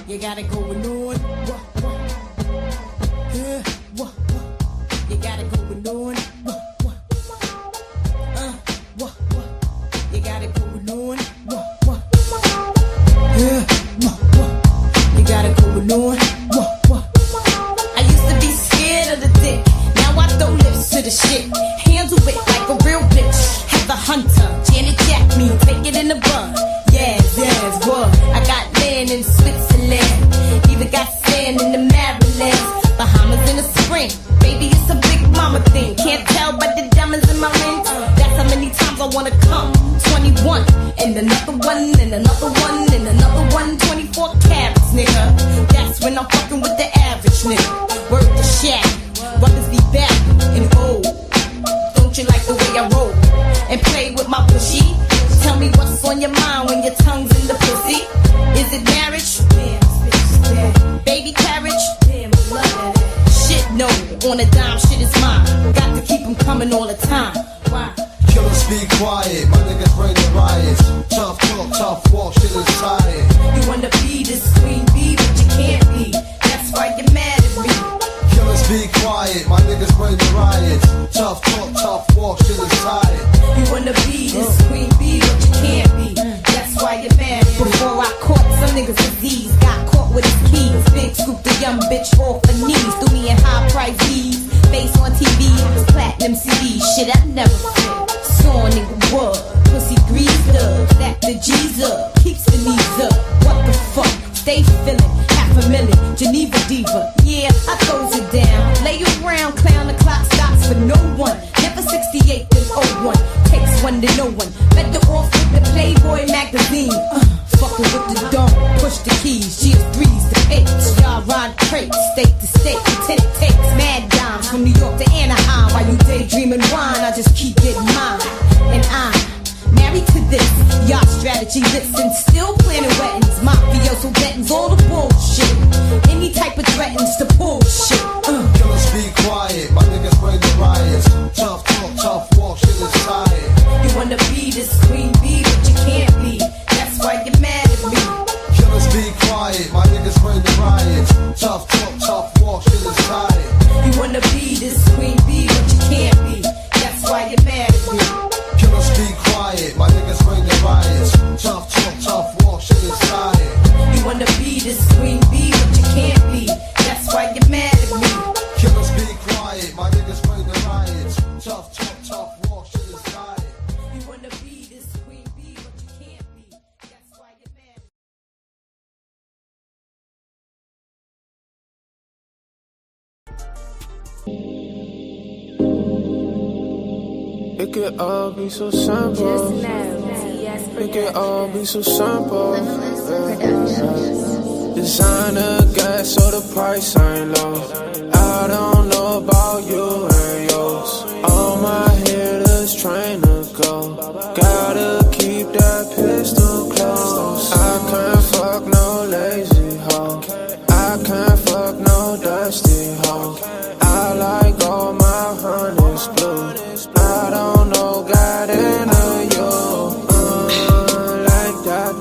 You got it going on. You got it going on. You got it going on. You got it going on. I used to be scared of the dick. Now I throw lips to the shit. Handle it like a real bitch. Have a hunter, Janet Jack me, take it in the bun. Yes, what? I got land in Switzerland. Even got sand in the Maryland. Bahamas in the spring. Baby, it's a big mama thing. Can't tell by the diamonds in my ring. That's how many times I wanna come. 21, and another one, and another one, and another one. 24 carats, nigga. That's when I'm fucking with the average nigga. Word to shack. Brothers be back and old. Don't you like the way I roll? And play with my pushy. Tell me what's on your mind when your tongue's in the pussy. Is it marriage? Damn, bitch, baby carriage? Damn, I love that. Shit, no, on a dime, shit is mine. Got to keep them coming all the time. Why? Killers be quiet, my niggas bring the riots. Tough talk, tough walk, shit is tired. You wanna be this queen bee, but you can't be. That's why you're mad at me. Killers be quiet, my niggas bring the riots. Tough talk, tough walk, shit is tired. You wanna be this queen bee, but you can't be. That's why you're mad at me. Before I caught some niggas disease, got caught with his keys. Big scoop the young bitch off her knees. Threw me in high price V's. Face on TV, platinum CD. Shit, I never feel. Saw nigga what? Pussy greased up. Stack the G's up. Keeps the knees up. What the fuck? Stay feeling. $500,000. Geneva diva. Yeah, I throws it down. Lay around, clown, the clock stops for no one. Never 68 then 01. Takes one to know one. Better off with the Playboy magazine. Fucking with the dome. Push the keys. She is threes to eights. Y'all ride crates. State to state. Until it takes mad dimes. From New York to Anaheim. While you daydreaming wine, I just keep getting mine. And I'm married to this. Y'all strategy listen. Still planning weddings. Mafioso bettings. All the bullshit. Any type of threatens to bullshit. Killers be quiet, my niggas bring the riots. Tough talk, tough walk, shit is tired. You wanna be this queen bee, but you can't be. That's why you're mad at me. Killers be quiet, my niggas bring the riots. Tough talk, tough walk, shit is tired. You wanna be this queen bee, but you can't be. That's why you're mad at me. Killers be quiet, my niggas bring the riots. Tough talk, tough walk, shit is tired. You wanna be this queen bee, but you can't be. That's why you're mad at me. Killers be quiet, my niggas bring the riots. Tough talk, tough walk, shit is tired. You wanna be this queen bee, but you can't be. That's why you're mad at me. It could all be so simple. It could all be so simple. Designer gas, so the price ain't low. I don't know about you and yours. All my hitters train to go. Gotta keep that pistol close. I can't fuck no lazy hoe. I can't fuck no dusty hoe. I like all my honeys blue. I don't know, got into you. Like that,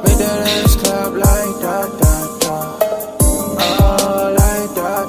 make that ass clap like that, oh, like that,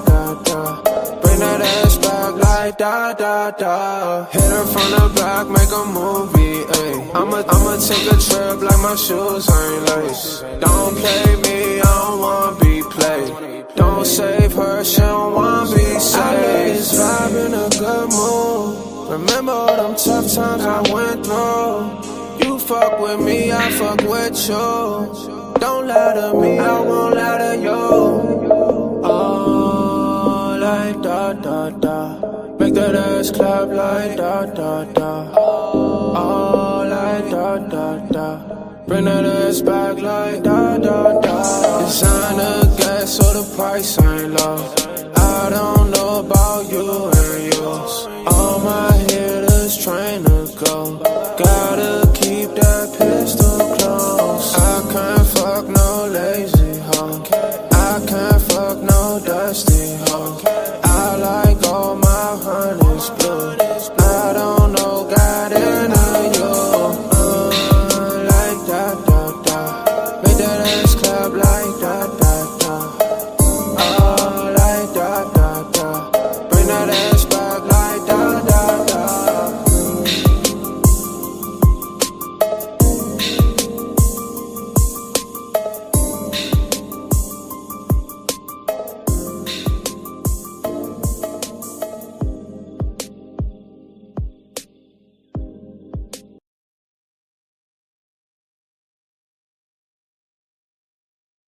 bring that ass back like that. Hit her from the back, make a movie, ayy. I'ma take a trip like my shoes ain't lace. Don't play me, I don't wanna be played. Don't save her, she don't wanna be saved. I let this vibe in a good mood. Remember all them tough times I went through. You fuck with me, I fuck with you. Don't lie to me, I won't lie to you. Oh, like da. Make that ass clap like da. Oh, like da. Bring that ass back like da. Designer gas, so the price ain't low. I don't know about you and yours. All my hitters train to go. Gotta keep that pistol close. I can't fuck no lazy hoe. I can't fuck no dusty hoe. I like all my honeys blue. I don't know, got into you. Like that, make that ass clap like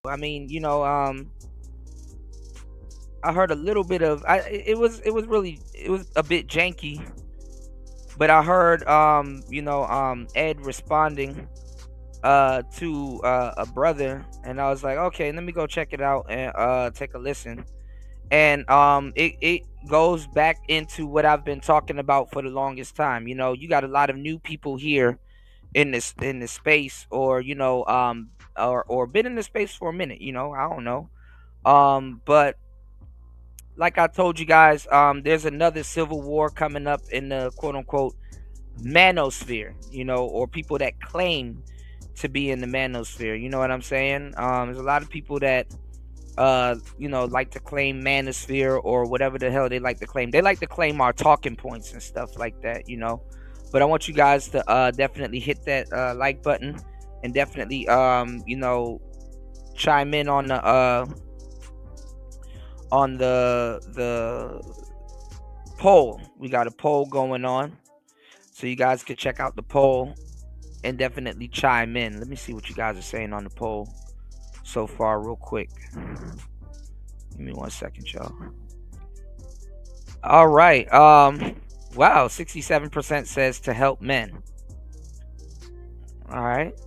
I mean, I heard a little bit of. It was a bit janky, but I heard Ed responding to a brother, and I was like, okay, let me go check it out and take a listen. And it goes back into what I've been talking about for the longest time. You got a lot of new people here in this space, or or been in the space for a minute. I don't know. But like I told you guys, there's another civil war coming up in the quote unquote manosphere, or people that claim to be in the manosphere. You know what I'm saying? There's a lot of people that like to claim manosphere or whatever the hell they like to claim. They like to claim our talking points and stuff like that. But I want you guys to definitely hit that like button, and definitely chime in on the poll. We got a poll going on, so you guys can check out the poll and definitely chime in. Let me see what you guys are saying on the poll so far real quick. Give me 1 second, y'all. All right. Wow, 67% says to help men. All right.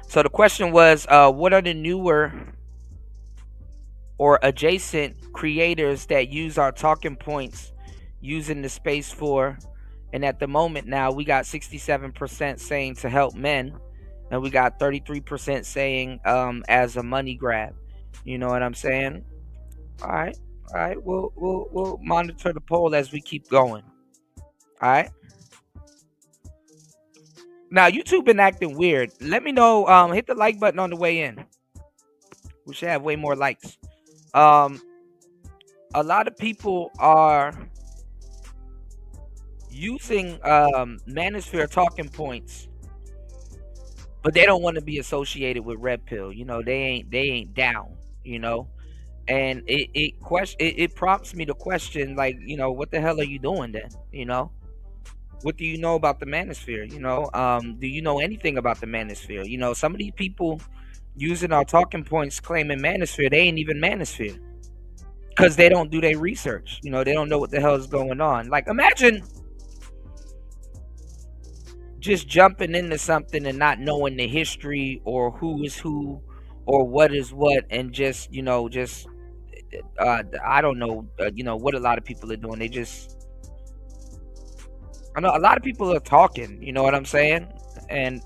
So the question was, what are the newer or adjacent creators that use our talking points using the space for? And at the moment now, we got 67% saying to help men, and we got 33% saying as a money grab. You know what I'm saying? All right. We'll monitor the poll as we keep going. All right. Now YouTube been acting weird. Let me know. Hit the like button on the way in. We should have way more likes. A lot of people are using Manosphere talking points, but they don't want to be associated with Redpill. They ain't down. And it prompts me to question, like, what the hell are you doing then? What do you know about the Manosphere? Do you know anything about the Manosphere? Some of these people using our talking points claiming Manosphere, they ain't even Manosphere, because they don't do their research. They don't know what the hell is going on. Like, imagine just jumping into something and not knowing the history or who is who or what is what, and just I don't know what a lot of people are doing. I know a lot of people are talking, you know what I'm saying? And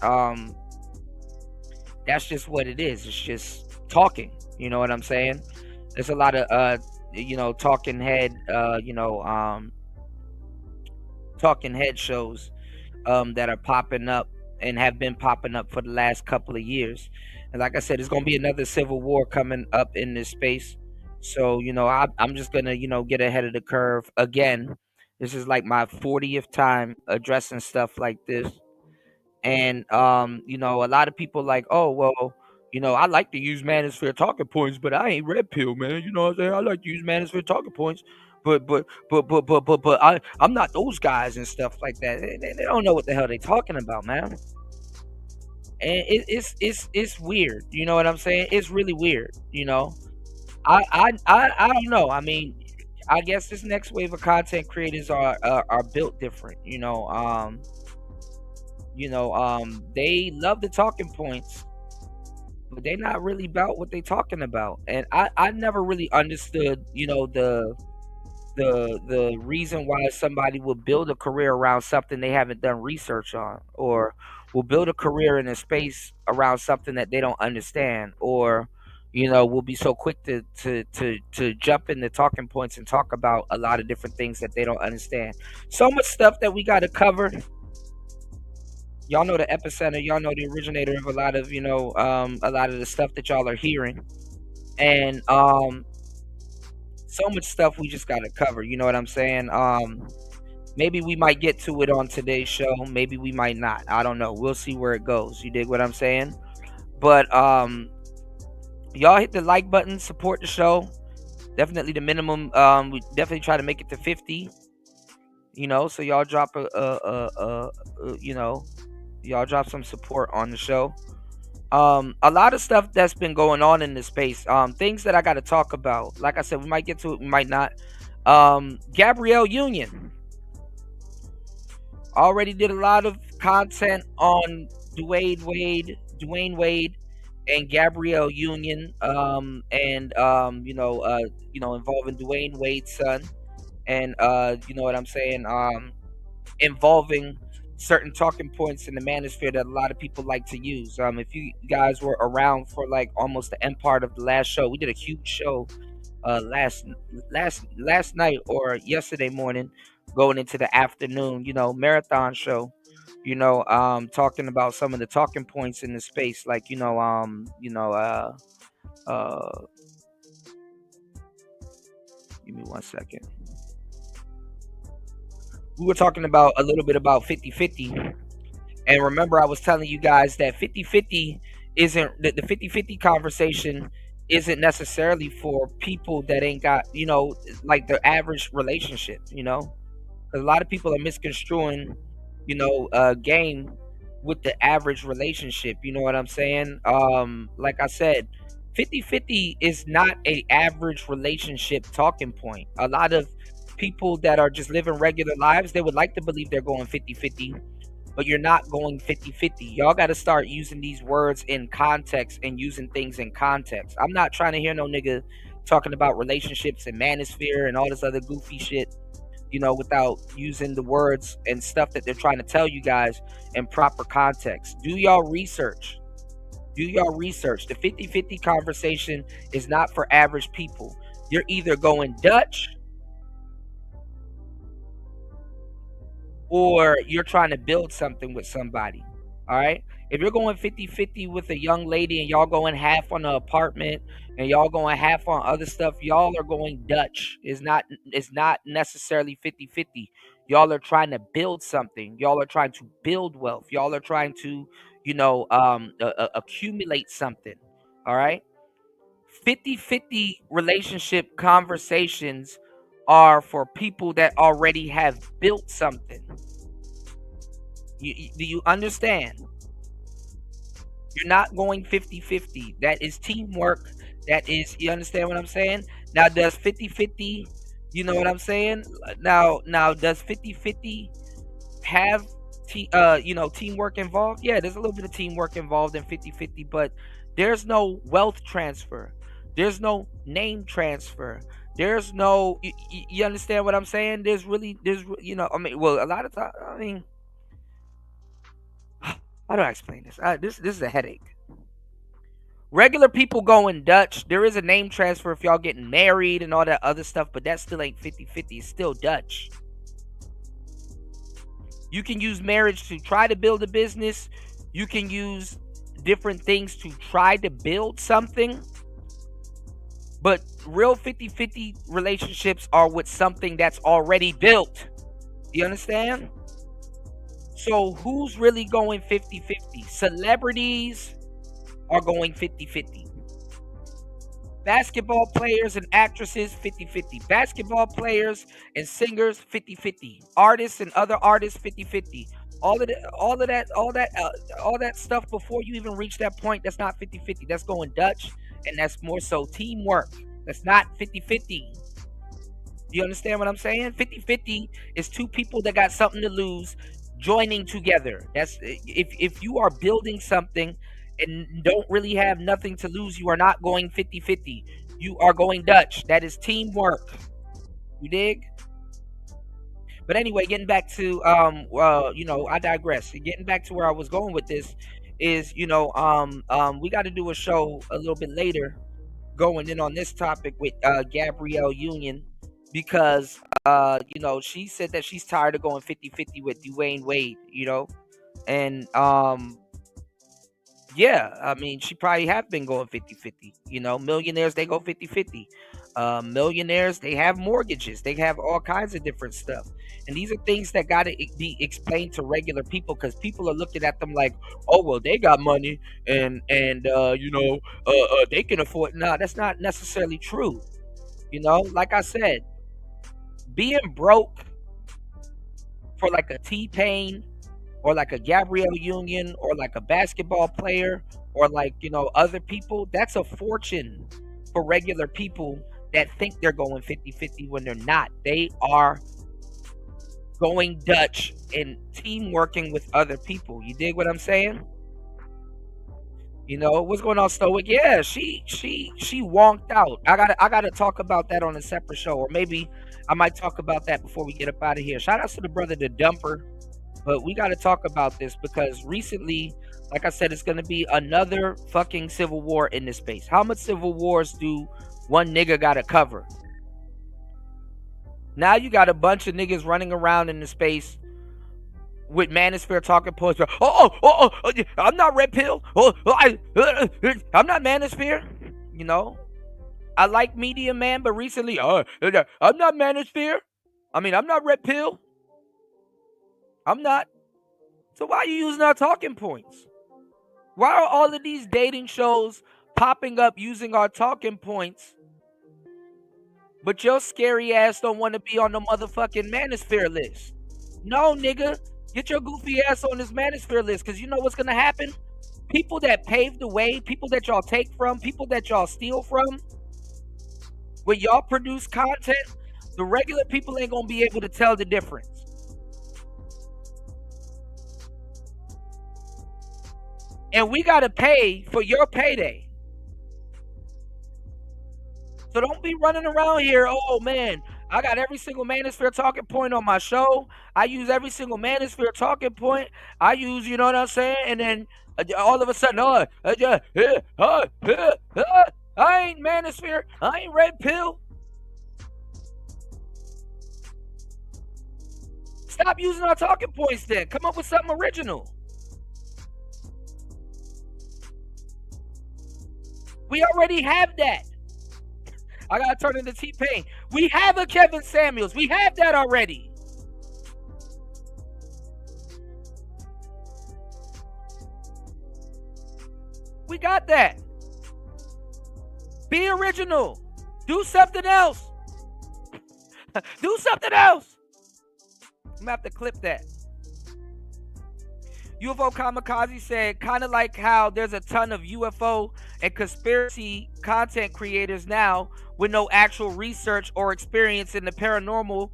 that's just what it is. It's just talking, you know what I'm saying? There's a lot of talking head talking head shows that are popping up and have been popping up for the last couple of years. And like I said, there's gonna be another civil war coming up in this space. So I'm just gonna get ahead of the curve again. This is like my 40th time addressing stuff like this. And a lot of people like, oh well, I like to use Manosphere talking points, but I ain't Red Pill, man. You know what I'm saying? I like to use Manosphere talking points, but I'm not those guys and stuff like that. They don't know what the hell they talking about, man. And it's weird. You know what I'm saying? It's really weird. I don't know. I mean, I guess this next wave of content creators are built different. They love the talking points, but they're not really about what they're talking about. And I never really understood, the reason why somebody would build a career around something they haven't done research on, or will build a career in a space around something that they don't understand, or will be so quick to jump into talking points and talk about a lot of different things that they don't understand. So much stuff that we got to cover. Y'all know the epicenter. Y'all know the originator of a lot of the stuff that y'all are hearing, and so much stuff we just got to cover. You know what I'm saying? Maybe we might get to it on today's show. Maybe we might not. I don't know. We'll see where it goes. You dig what I'm saying? But y'all hit the like button, support the show. Definitely the minimum. We definitely try to make it to 50. So y'all drop y'all drop some support on the show. A lot of stuff that's been going on in this space. Things that I got to talk about. Like I said, we might get to it, we might not. Gabrielle Union already did a lot of content on Dwayne Wade, and Gabrielle Union. Involving Dwayne Wade's son, and you know what I'm saying. Involving certain talking points in the manosphere that a lot of people like to use. If you guys were around for like almost the end part of the last show, we did a huge show last night or yesterday morning, going into the afternoon, marathon show. Talking about some of the talking points in the space, like uh, give me 1 second. We were talking about a little bit about 50/50. And remember, I was telling you guys that 50/50 isn't the 50/50 conversation isn't necessarily for people that ain't got, like the average relationship, 'Cause a lot of people are misconstruing, game with the average relationship. You know what I'm saying? Like I said, 50/50 is not a average relationship talking point. A lot of people that are just living regular lives, they would like to believe they're going 50/50, but you're not going 50/50. Y'all got to start using these words in context and using things in context. I'm not trying to hear no nigga talking about relationships and manosphere and all this other goofy shit, without using the words and stuff that they're trying to tell you guys in proper context. Do y'all research. Do y'all research. The 50/50 conversation is not for average people. You're either going Dutch or you're trying to build something with somebody. All right. If you're going 50/50 with a young lady and y'all going half on the apartment and y'all going half on other stuff, y'all are going Dutch. It's not necessarily 50/50. Y'all are trying to build something. Y'all are trying to build wealth. Y'all are trying to, accumulate something. All right. 50/50 relationship conversations are for people that already have built something. Do you understand? You're not going 50/50. That is teamwork. That is, you understand what I'm saying? Now, does 50/50, you know what I'm saying? Now, does 50/50 have teamwork involved? Yeah, there's a little bit of teamwork involved in 50/50, but there's no wealth transfer. There's no name transfer. There's no, you understand what I'm saying? Well, a lot of times, how do I explain this? This is a headache. Regular people going Dutch. There is a name transfer if y'all getting married and all that other stuff, but that still ain't 50/50. It's still Dutch. You can use marriage to try to build a business. You can use different things to try to build something. But real 50/50 relationships are with something that's already built. You understand? So who's really going 50/50? Celebrities are going 50/50. Basketball players and actresses, 50/50. Basketball players and singers, 50/50. Artists and other artists, 50/50. All that stuff before you even reach that point, that's not 50/50. That's going Dutch, and that's more so teamwork. That's not 50/50. Do you understand what I'm saying? 50/50 is two people that got something to lose joining together. That's if you are building something and don't really have nothing to lose, you are not going 50/50. You are going Dutch. That is teamwork. You dig? But anyway, getting back to I digress. Getting back to where I was going with this is, we got to do a show a little bit later going in on this topic with Gabrielle Union, because she said that she's tired of going 50/50 with Dwayne Wade, and yeah, I mean, she probably have been going 50/50. Millionaires, they go 50/50. Millionaires, they have mortgages, they have all kinds of different stuff, and these are things that got to be explained to regular people, because people are looking at them like, oh well, they got money and they can afford. No, that's not necessarily true. Like I said, being broke for like a T-Pain or like a Gabrielle Union or like a basketball player or like, you know, other people, that's a fortune for regular people that think they're going 50-50 when they're not. They are going Dutch and team working with other people. You dig what I'm saying? You know, what's going on, Stoic? Yeah, she wonked out. I gotta talk about that on a separate show, or maybe I might talk about that before we get up out of here. Shout out to the brother, the Dumper. But we gotta talk about this because recently, like I said, it's gonna be another fucking civil war in this space. How much civil wars do one nigga gotta cover? Now you got a bunch of niggas running around in the space with Manosphere talking points. I'm not Redpill. I'm not Manosphere. You know, I like Media Man, but recently, I'm not Manosphere. I mean, I'm not Redpill. I'm not. So why are you using our talking points? Why are all of these dating shows popping up using our talking points, but your scary ass don't want to be on the motherfucking Manosphere list? No, nigga. Get your goofy ass on this Manosphere list, because you know what's going to happen? People that paved the way, people that y'all take from, people that y'all steal from, when y'all produce content, the regular people ain't going to be able to tell the difference. And we got to pay for your payday. So don't be running around here, oh man, I got every single Manosphere talking point on my show. I use every single Manosphere talking point. I use, you know what I'm saying? And then all of a sudden, I ain't Manosphere. I ain't Redpill. Stop using our talking points then. Come up with something original. We already have that. I gotta turn into T-Pain. We have a Kevin Samuels. We have that already. We got that. Be original. Do something else. Do something else. I'm gonna have to clip that. UFO Kamikaze said, kind of like how there's a ton of UFO and conspiracy content creators now with no actual research or experience in the paranormal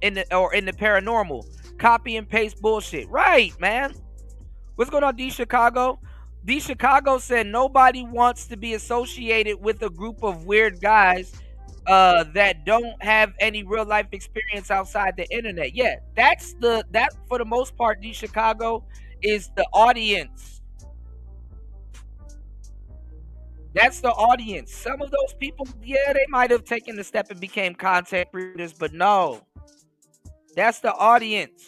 in the paranormal copy and paste bullshit. Right, man. What's going on, D Chicago? D Chicago said nobody wants to be associated with a group of weird guys that don't have any real life experience outside the internet. Yeah, that for the most part, D Chicago is the audience. That's the audience. Some of those people, yeah, they might have taken the step and became content creators, but no. That's the audience.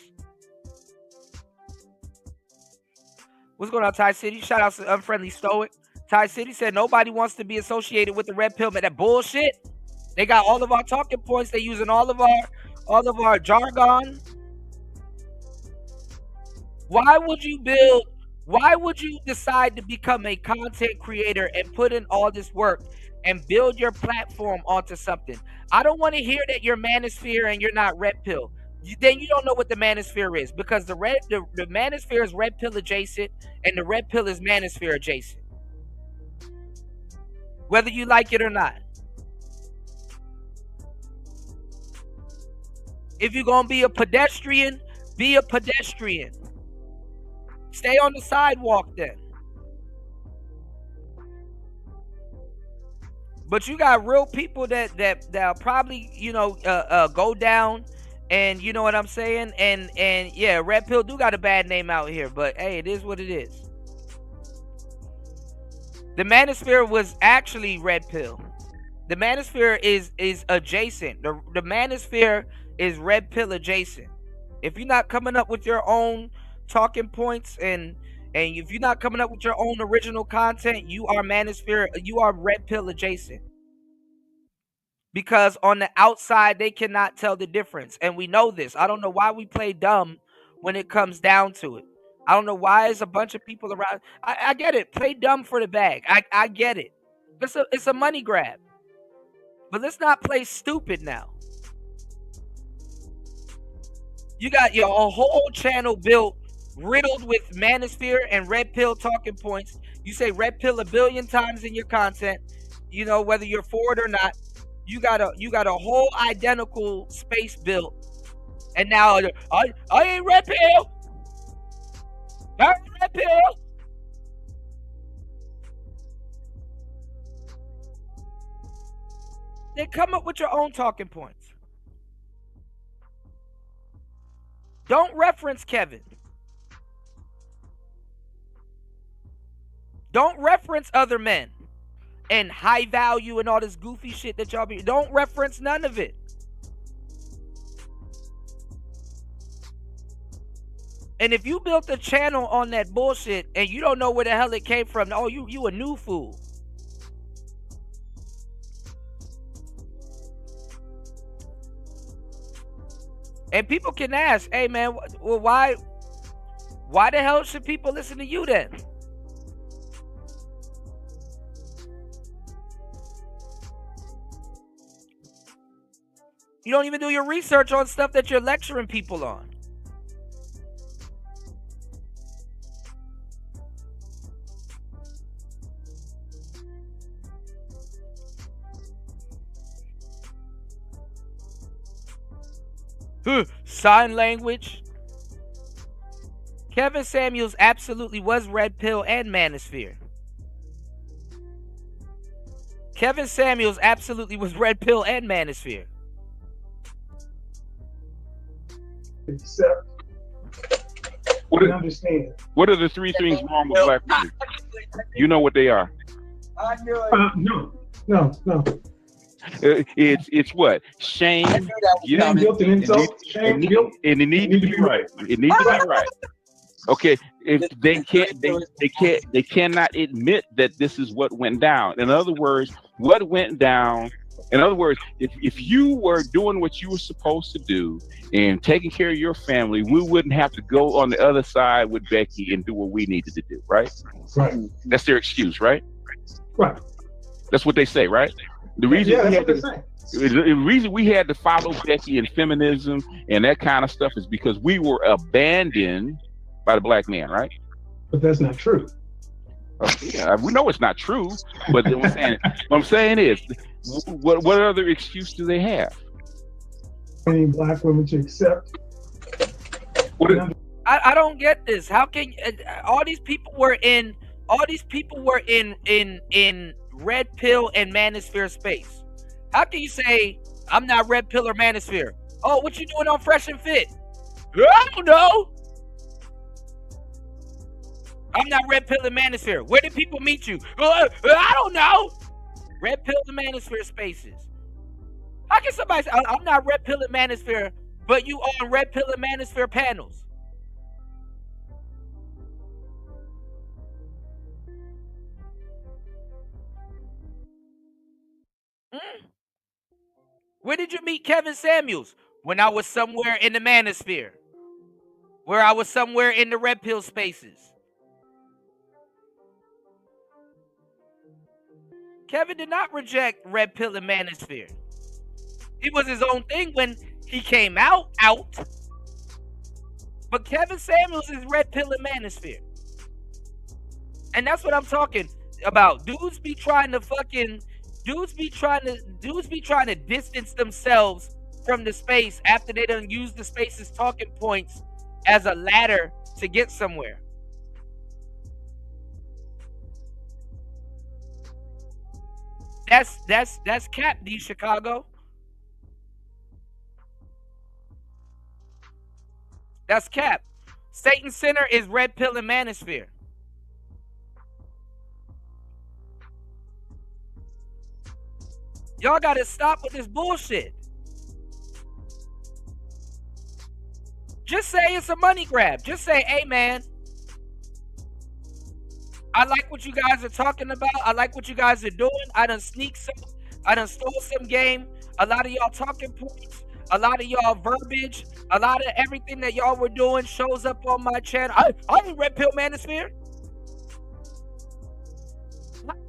What's going on, Ty City? Shout out to Unfriendly Stoic. Ty City said nobody wants to be associated with the Red Pill, man. That bullshit. They got all of our talking points. They using all of our jargon. Why would you decide to become a content creator and put in all this work and build your platform onto something? I don't want to hear that you're Manosphere and you're not Red Pill. Then you don't know what the Manosphere is, because the Manosphere is Red Pill adjacent and the Red Pill is Manosphere adjacent. Whether you like it or not. If you're going to be a pedestrian, be a pedestrian. Stay on the sidewalk then. But you got real people that'll probably, go down, and you know what I'm saying? And yeah, Red Pill do got a bad name out here, but hey, it is what it is. The Manosphere was actually Red Pill. The Manosphere is adjacent. The Manosphere is Red Pill adjacent. If you're not coming up with your own talking points and if you're not coming up with your own original content, you are Manosphere, you are Red Pill adjacent. Because on the outside, they cannot tell the difference. And we know this. I don't know why we play dumb when it comes down to it. I don't know why there's a bunch of people around. I get it. Play dumb for the bag. I get it. It's a money grab. But let's not play stupid now. You got your whole channel built riddled with Manosphere and Redpill talking points. You say Redpill a billion times in your content. You know, whether you're for it or not, you got a whole identical space built. And now I ain't Redpill. I ain't Redpill. Then come up with your own talking points. Don't reference Kevin. Don't reference other men and high value and all this goofy shit that y'all be. Don't reference none of it. And if you built a channel on that bullshit and you don't know where the hell it came from, oh, you a new fool. And people can ask, hey man, well, why the hell should people listen to you then? You don't even do your research on stuff that you're lecturing people on. Sign language. Kevin Samuels absolutely was Redpill and Manosphere. Kevin Samuels absolutely was Redpill and Manosphere. Accept. Understand. What are the three things wrong with black women? You know what they are. No. It's what? Shame, guilt, and insult. And it needs to be right. It needs to be right. Okay, if they cannot admit that this is what went down. In other words, what went down. In other words, if you were doing what you were supposed to do and taking care of your family, we wouldn't have to go on the other side with Becky and do what we needed to do, right? Right. That's their excuse, right? Right. That's what they say, right? The reason the reason we had to follow Becky and feminism and that kind of stuff is because we were abandoned by the black man, right? But that's not true. Yeah, we know it's not true, but what I'm saying is, what other excuse do they have? Any black women to accept? I don't get this. How can all these people were in Redpill and Manosphere space? How can you say I'm not Redpill or Manosphere? Oh, what you doing on Fresh and Fit? I don't know. I'm not Redpill and Manosphere. Where did people meet you? I don't know. Redpill and Manosphere spaces. How can somebody say I'm not Redpill and Manosphere, but you on Redpill and Manosphere panels? Where did you meet Kevin Samuels? When I was somewhere in the Manosphere. Where I was somewhere in the Redpill spaces. Kevin did not reject Redpill and Manosphere. It was his own thing when he came out. But Kevin Samuels is Redpill and Manosphere. And that's what I'm talking about. Dudes be trying to distance themselves from the space after they done use the space's talking points as a ladder to get somewhere. That's cap, D Chicago. That's cap. Satan Center is Redpill and Manosphere. Y'all gotta stop with this bullshit. Just say it's a money grab. Just say, hey man, I like what you guys are talking about. I like what you guys are doing. I done stole some game. A lot of y'all talking points, a lot of y'all verbiage, a lot of everything that y'all were doing shows up on my channel. I'm in Redpill Manosphere.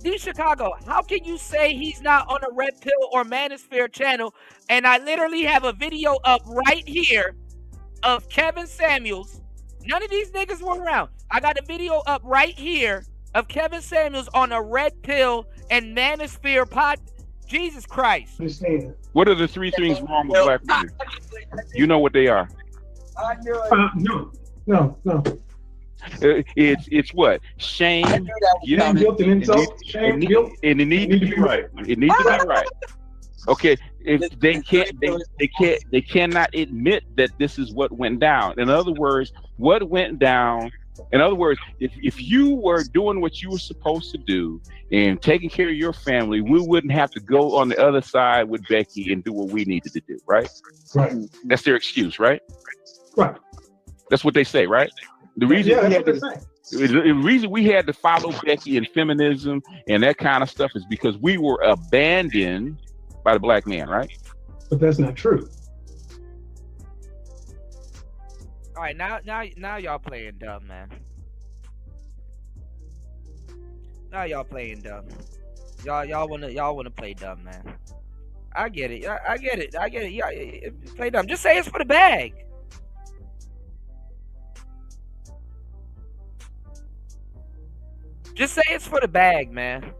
D Chicago, how can you say he's not on a Redpill or Manosphere channel? And I literally have a video up right here of Kevin Samuels None of these niggas were around. I got a video up right here of Kevin Samuels on a Redpill and Manosphere pod. Jesus Christ. Understand. What are the three things wrong with black women? You know what they are. No. It's what? Shame, Guilt and insult. Shame, guilt. and it needs to be right. It needs to be right. Okay, if they cannot admit that this is what went down. In other words, what went down. In other words, if you were doing what you were supposed to do and taking care of your family, we wouldn't have to go on the other side with Becky and do what we needed to do, right? Right. That's their excuse, right? Right. That's what they say, right? The reason the reason we had to follow Becky and feminism and that kind of stuff is because we were abandoned by the black man, right? But that's not true. All right, now y'all playing dumb, man. Now y'all playing dumb. Y'all wanna play dumb, man. I get it. I get it. Yeah, play dumb. Just say it's for the bag. Just say it's for the bag, man.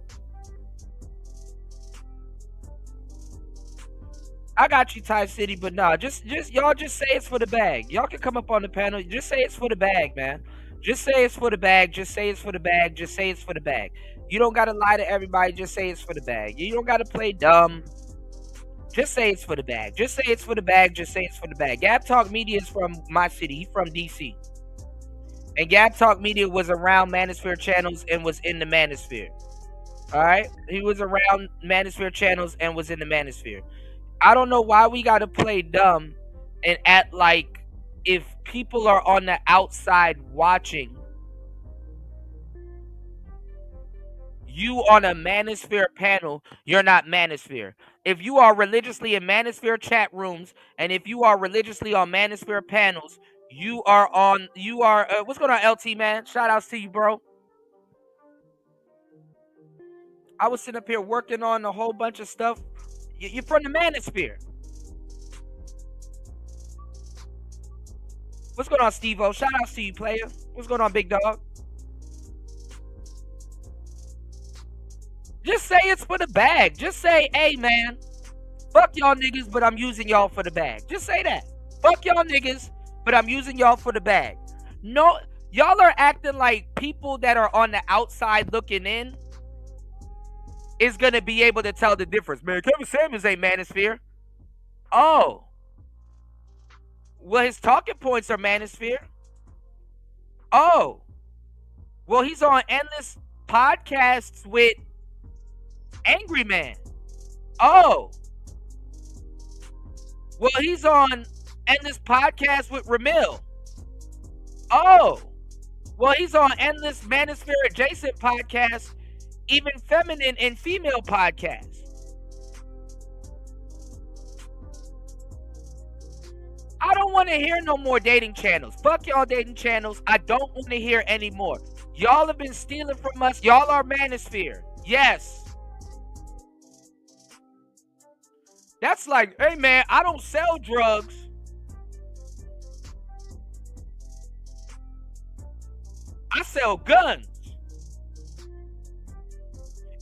I got you, Type City, but nah, just y'all just say it's for the bag. Y'all can come up on the panel. Just say it's for the bag, man. Just say it's for the bag. Just say it's for the bag. Just say it's for the bag. You don't gotta lie to everybody. Just say it's for the bag. You don't gotta play dumb. Just say it's for the bag. Just say it's for the bag. Just say it's for the bag. Gab Talk Media is from my city. He's from DC. And Gab Talk Media was around Manosphere channels and was in the Manosphere. Alright? He was around Manosphere channels and was in the Manosphere. I don't know why we gotta play dumb and act like if people are on the outside watching, you on a Manosphere panel, you're not Manosphere. If you are religiously in Manosphere chat rooms, and if you are religiously on Manosphere panels, you are what's going on, LT, man? Shout outs to you, bro. I was sitting up here working on a whole bunch of stuff. You're from the Manosphere. What's going on, Steve-O? Shout outs to you, player. What's going on, big dog? Just say it's for the bag. Just say, hey, man, fuck y'all niggas, but I'm using y'all for the bag. Just say that. Fuck y'all niggas, but I'm using y'all for the bag. No, y'all are acting like people that are on the outside looking in is going to be able to tell the difference. Man, Kevin Samuels ain't Manosphere. Oh. Well, his talking points are Manosphere. Oh. Well, he's on endless podcasts with Angry Man. Oh. Well, he's on endless podcast with Ramil. Oh. Well, he's on endless Manosphere adjacent podcasts, even feminine and female podcasts. I don't want to hear no more dating channels. Fuck y'all dating channels. I don't want to hear any more. Y'all have been stealing from us. Y'all are Manosphere. Yes. That's like, hey man, I don't sell drugs. I sell guns.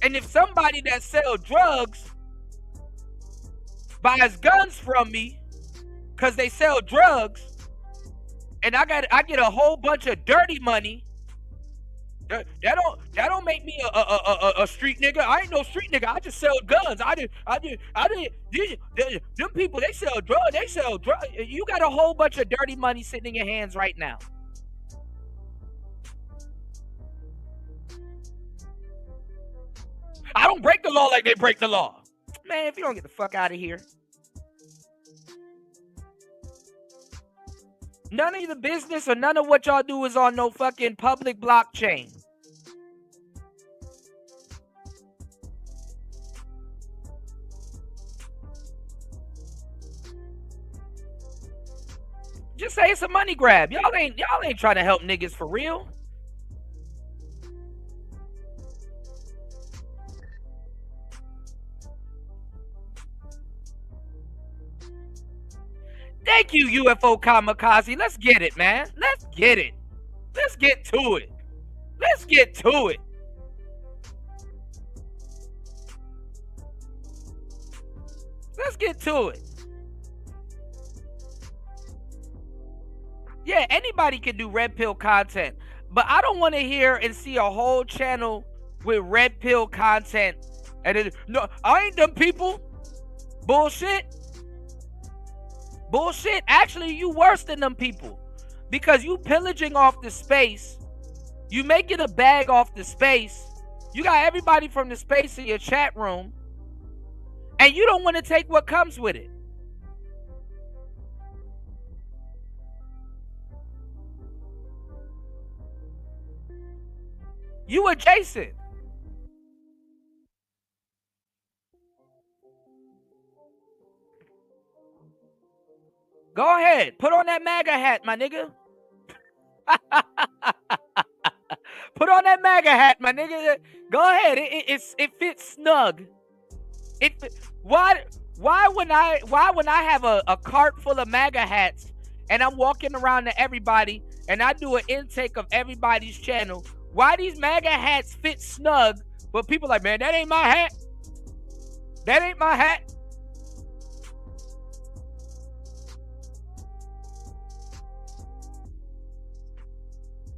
And if somebody that sells drugs buys guns from me because they sell drugs, and I get a whole bunch of dirty money, that don't make me a street nigga. I ain't no street nigga. I just sell guns. Them people, they sell drugs. You got a whole bunch of dirty money sitting in your hands right now. I don't break the law like they break the law. Man, if you don't get the fuck out of here. None of the business or none of what y'all do is on no fucking public blockchain. Just say it's a money grab. Y'all ain't trying to help niggas for real. Thank you, UFO Kamikaze. Let's get it, man. Let's get it. Let's get to it. Let's get to it. Let's get to it. Yeah, anybody can do red pill content, but I don't want to hear and see a whole channel with red pill content. And it, no, I ain't them people. Bullshit. Bullshit. Actually, you worse than them people, because you pillaging off the space. You making a bag off the space. You got everybody from the space in your chat room, and you don't want to take what comes with it. You adjacent. Go ahead. Put on that MAGA hat, my nigga. Put on that MAGA hat, my nigga. Go ahead. It fits snug. Why when I have a cart full of MAGA hats and I'm walking around to everybody and I do an intake of everybody's channel, why these MAGA hats fit snug, but people like, man, that ain't my hat. That ain't my hat.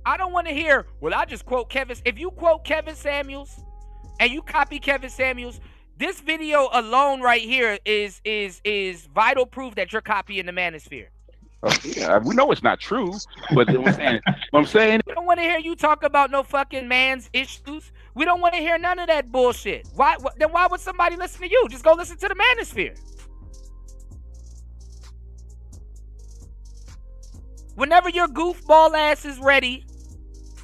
I don't want to hear, well, I just quote Kevin. If you quote Kevin Samuels and you copy Kevin Samuels, this video alone right here is vital proof that you're copying the Manosphere. Oh, yeah, we know it's not true, but what I'm saying, we don't want to hear you talk about no fucking man's issues. We don't want to hear none of that bullshit. Then why would somebody listen to you? Just go listen to the Manosphere. Whenever your goofball ass is ready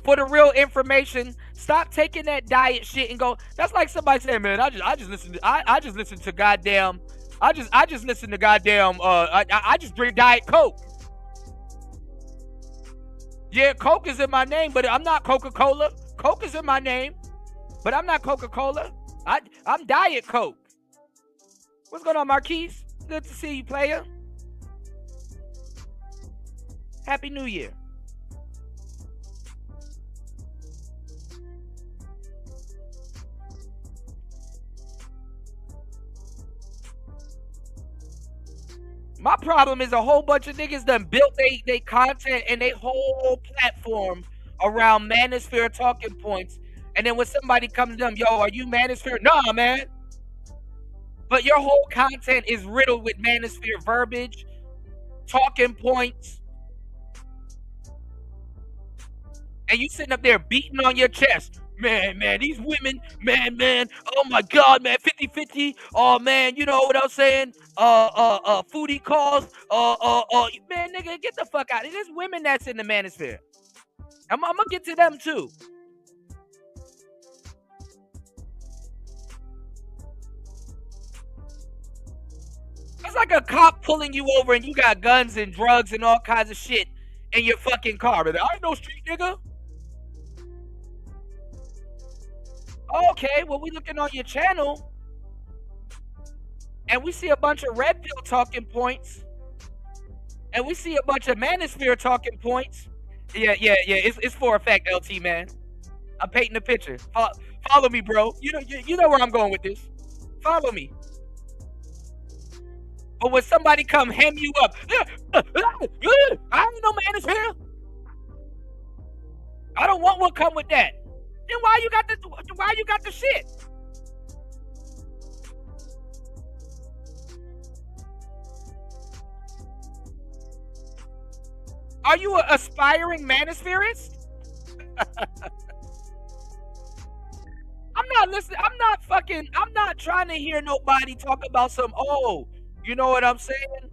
for the real information, stop taking that diet shit and go. That's like somebody saying, man, I just listen to goddamn. I just listen to goddamn. I just drink Diet Coke. Yeah, Coke is in my name, but I'm not Coca-Cola. Coke is in my name, but I'm not Coca-Cola. I'm Diet Coke. What's going on, Marquise? Good to see you, player. Happy New Year. My problem is a whole bunch of niggas done built they content and they whole platform around Manosphere talking points. And then when somebody comes to them, yo, are you Manosphere? Nah, man. But your whole content is riddled with Manosphere verbiage, talking points. And you sitting up there beating on your chest. Man, these women, man, oh my God, man, 50-50, oh man, you know what I'm saying, foodie calls, man, nigga, get the fuck out of here. There's women that's in the Manosphere. I'm gonna get to them too. It's like a cop pulling you over and you got guns and drugs and all kinds of shit in your fucking car. But I ain't no street nigga. Okay, well, we looking on your channel and we see a bunch of Redpill talking points and we see a bunch of Manosphere talking points. Yeah, it's for effect, LT, man. I'm painting a picture. Follow me, bro. You know where I'm going with this. Follow me. But when somebody come hem you up, I ain't no Manosphere. I don't want what come with that. Then why you got the shit? Are you an aspiring Manospherist? I'm not listening. I'm not trying to hear nobody talk about some, oh, you know what I'm saying?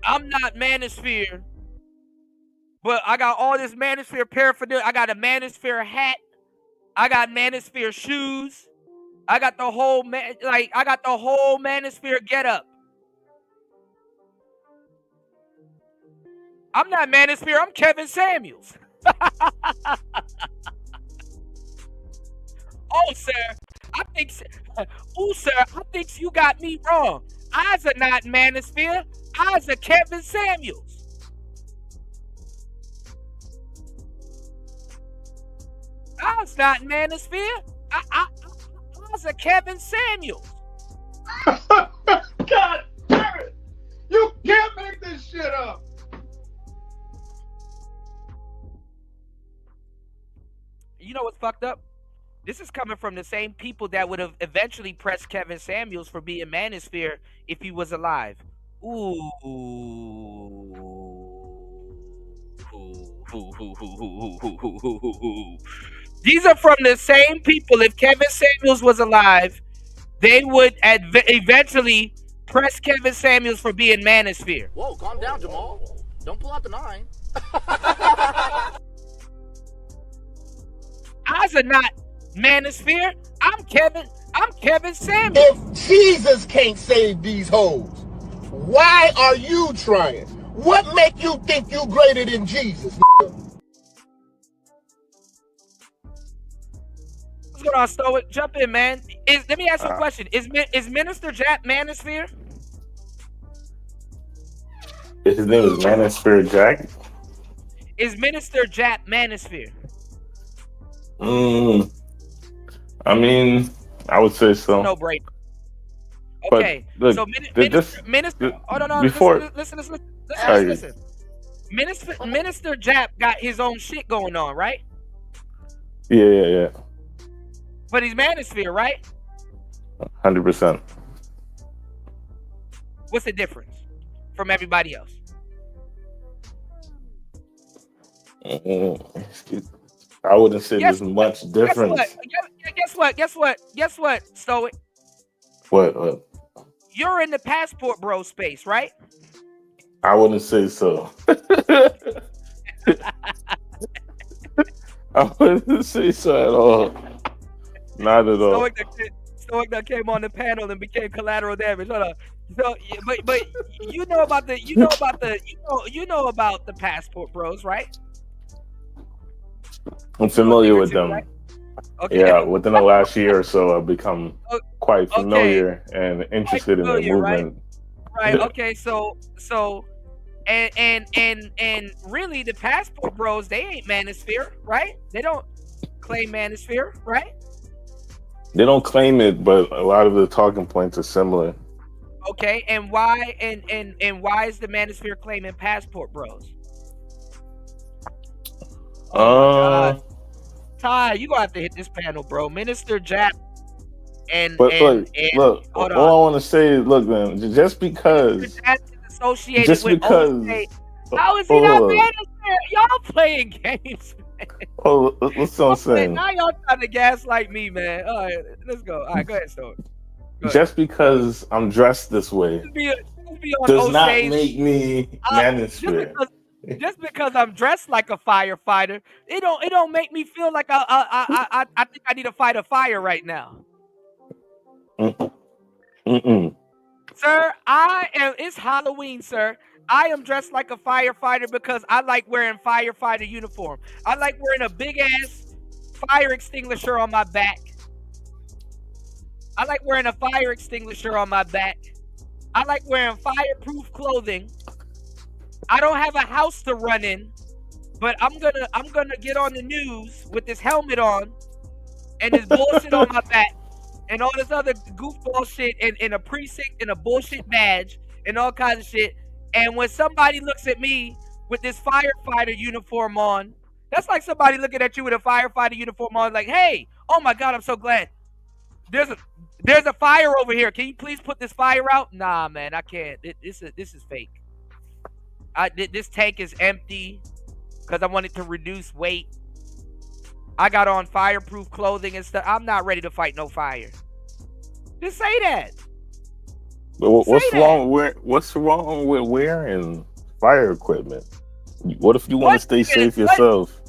I'm not Manosphere, but I got all this Manosphere paraphernalia. I got a Manosphere hat. I got Manosphere shoes. I got the whole Manosphere getup. I'm not Manosphere. I'm Kevin Samuels. Oh, sir, I think, ooh, sir, I think you got me wrong. Eyes are not Manosphere. Eyes are Kevin Samuels. Eyes not Manosphere. Eyes are Kevin Samuels. God damn it! You can't make this shit up. You know what's fucked up? This is coming from the same people that would have eventually pressed Kevin Samuels for being Manosphere if he was alive. Ooh. These are from the same people. If Kevin Samuels was alive, they would eventually press Kevin Samuels for being Manosphere. Whoa, calm down, Jamal. Don't pull out the 9. Eyes are not Manosphere. I'm Kevin Samuels. If Jesus can't save these hoes, why are you trying? What make you think you greater than Jesus? What's going on, Stoic? Jump in, man. Let me ask you a question. Is Minister Jack Manosphere? His name is Manosphere Jack. Is Minister Jack Manosphere? I mean, I would say so. No brainer. Okay, look, so Minister. Oh no, before, listen. Minister Jap got his own shit going on, right? Yeah. But he's Manosphere, right? 100%. What's the difference from everybody else? I wouldn't say there's much difference. Guess what, Stoic? What? You're in the passport bro space, right? I wouldn't say so. I wouldn't say so at all. Not at all. Stoic that came on the panel and became collateral damage. Hold on. So, but you know about the passport bros, right? I'm familiar with them. Right? Okay. Yeah, within the last year or so, I've become quite familiar and interested in the movement. Right. Okay. So, and really, the passport bros, they ain't Manosphere, right? They don't claim Manosphere, right? They don't claim it, but a lot of the talking points are similar. Okay, and why? And why is the Manosphere claiming passport bros? Oh Ty, you gonna have to hit this panel, bro. Minister Jap look, all I want to say is, look, man, just because how is he not Manosphere? Y'all playing games, man. Oh, what's what I'm saying? Now y'all trying to gaslight me, man. All right, let's go. All right, go ahead, Stoic. Just because I'm dressed this way does not make me Manosphere. Just because I'm dressed like a firefighter, it don't make me feel like I think I need to fight a fire right now. Sir, it's Halloween, sir. I am dressed like a firefighter because I like wearing firefighter uniform. I like wearing a big ass fire extinguisher on my back. I like wearing a fire extinguisher on my back. I like wearing fireproof clothing. I don't have a house to run in, but I'm gonna get on the news with this helmet on and this bullshit on my back and all this other goofball shit in a precinct and a bullshit badge and all kinds of shit. And when somebody looks at me with this firefighter uniform on, that's like somebody looking at you with a firefighter uniform on, like, hey, oh my God, I'm so glad. There's a fire over here. Can you please put this fire out? Nah, man, I can't. This is fake. This tank is empty because I wanted to reduce weight. I got on fireproof clothing and stuff. I'm not ready to fight no fire. Just say that. But what's wrong with wearing fire equipment? What if you want to stay safe yourself?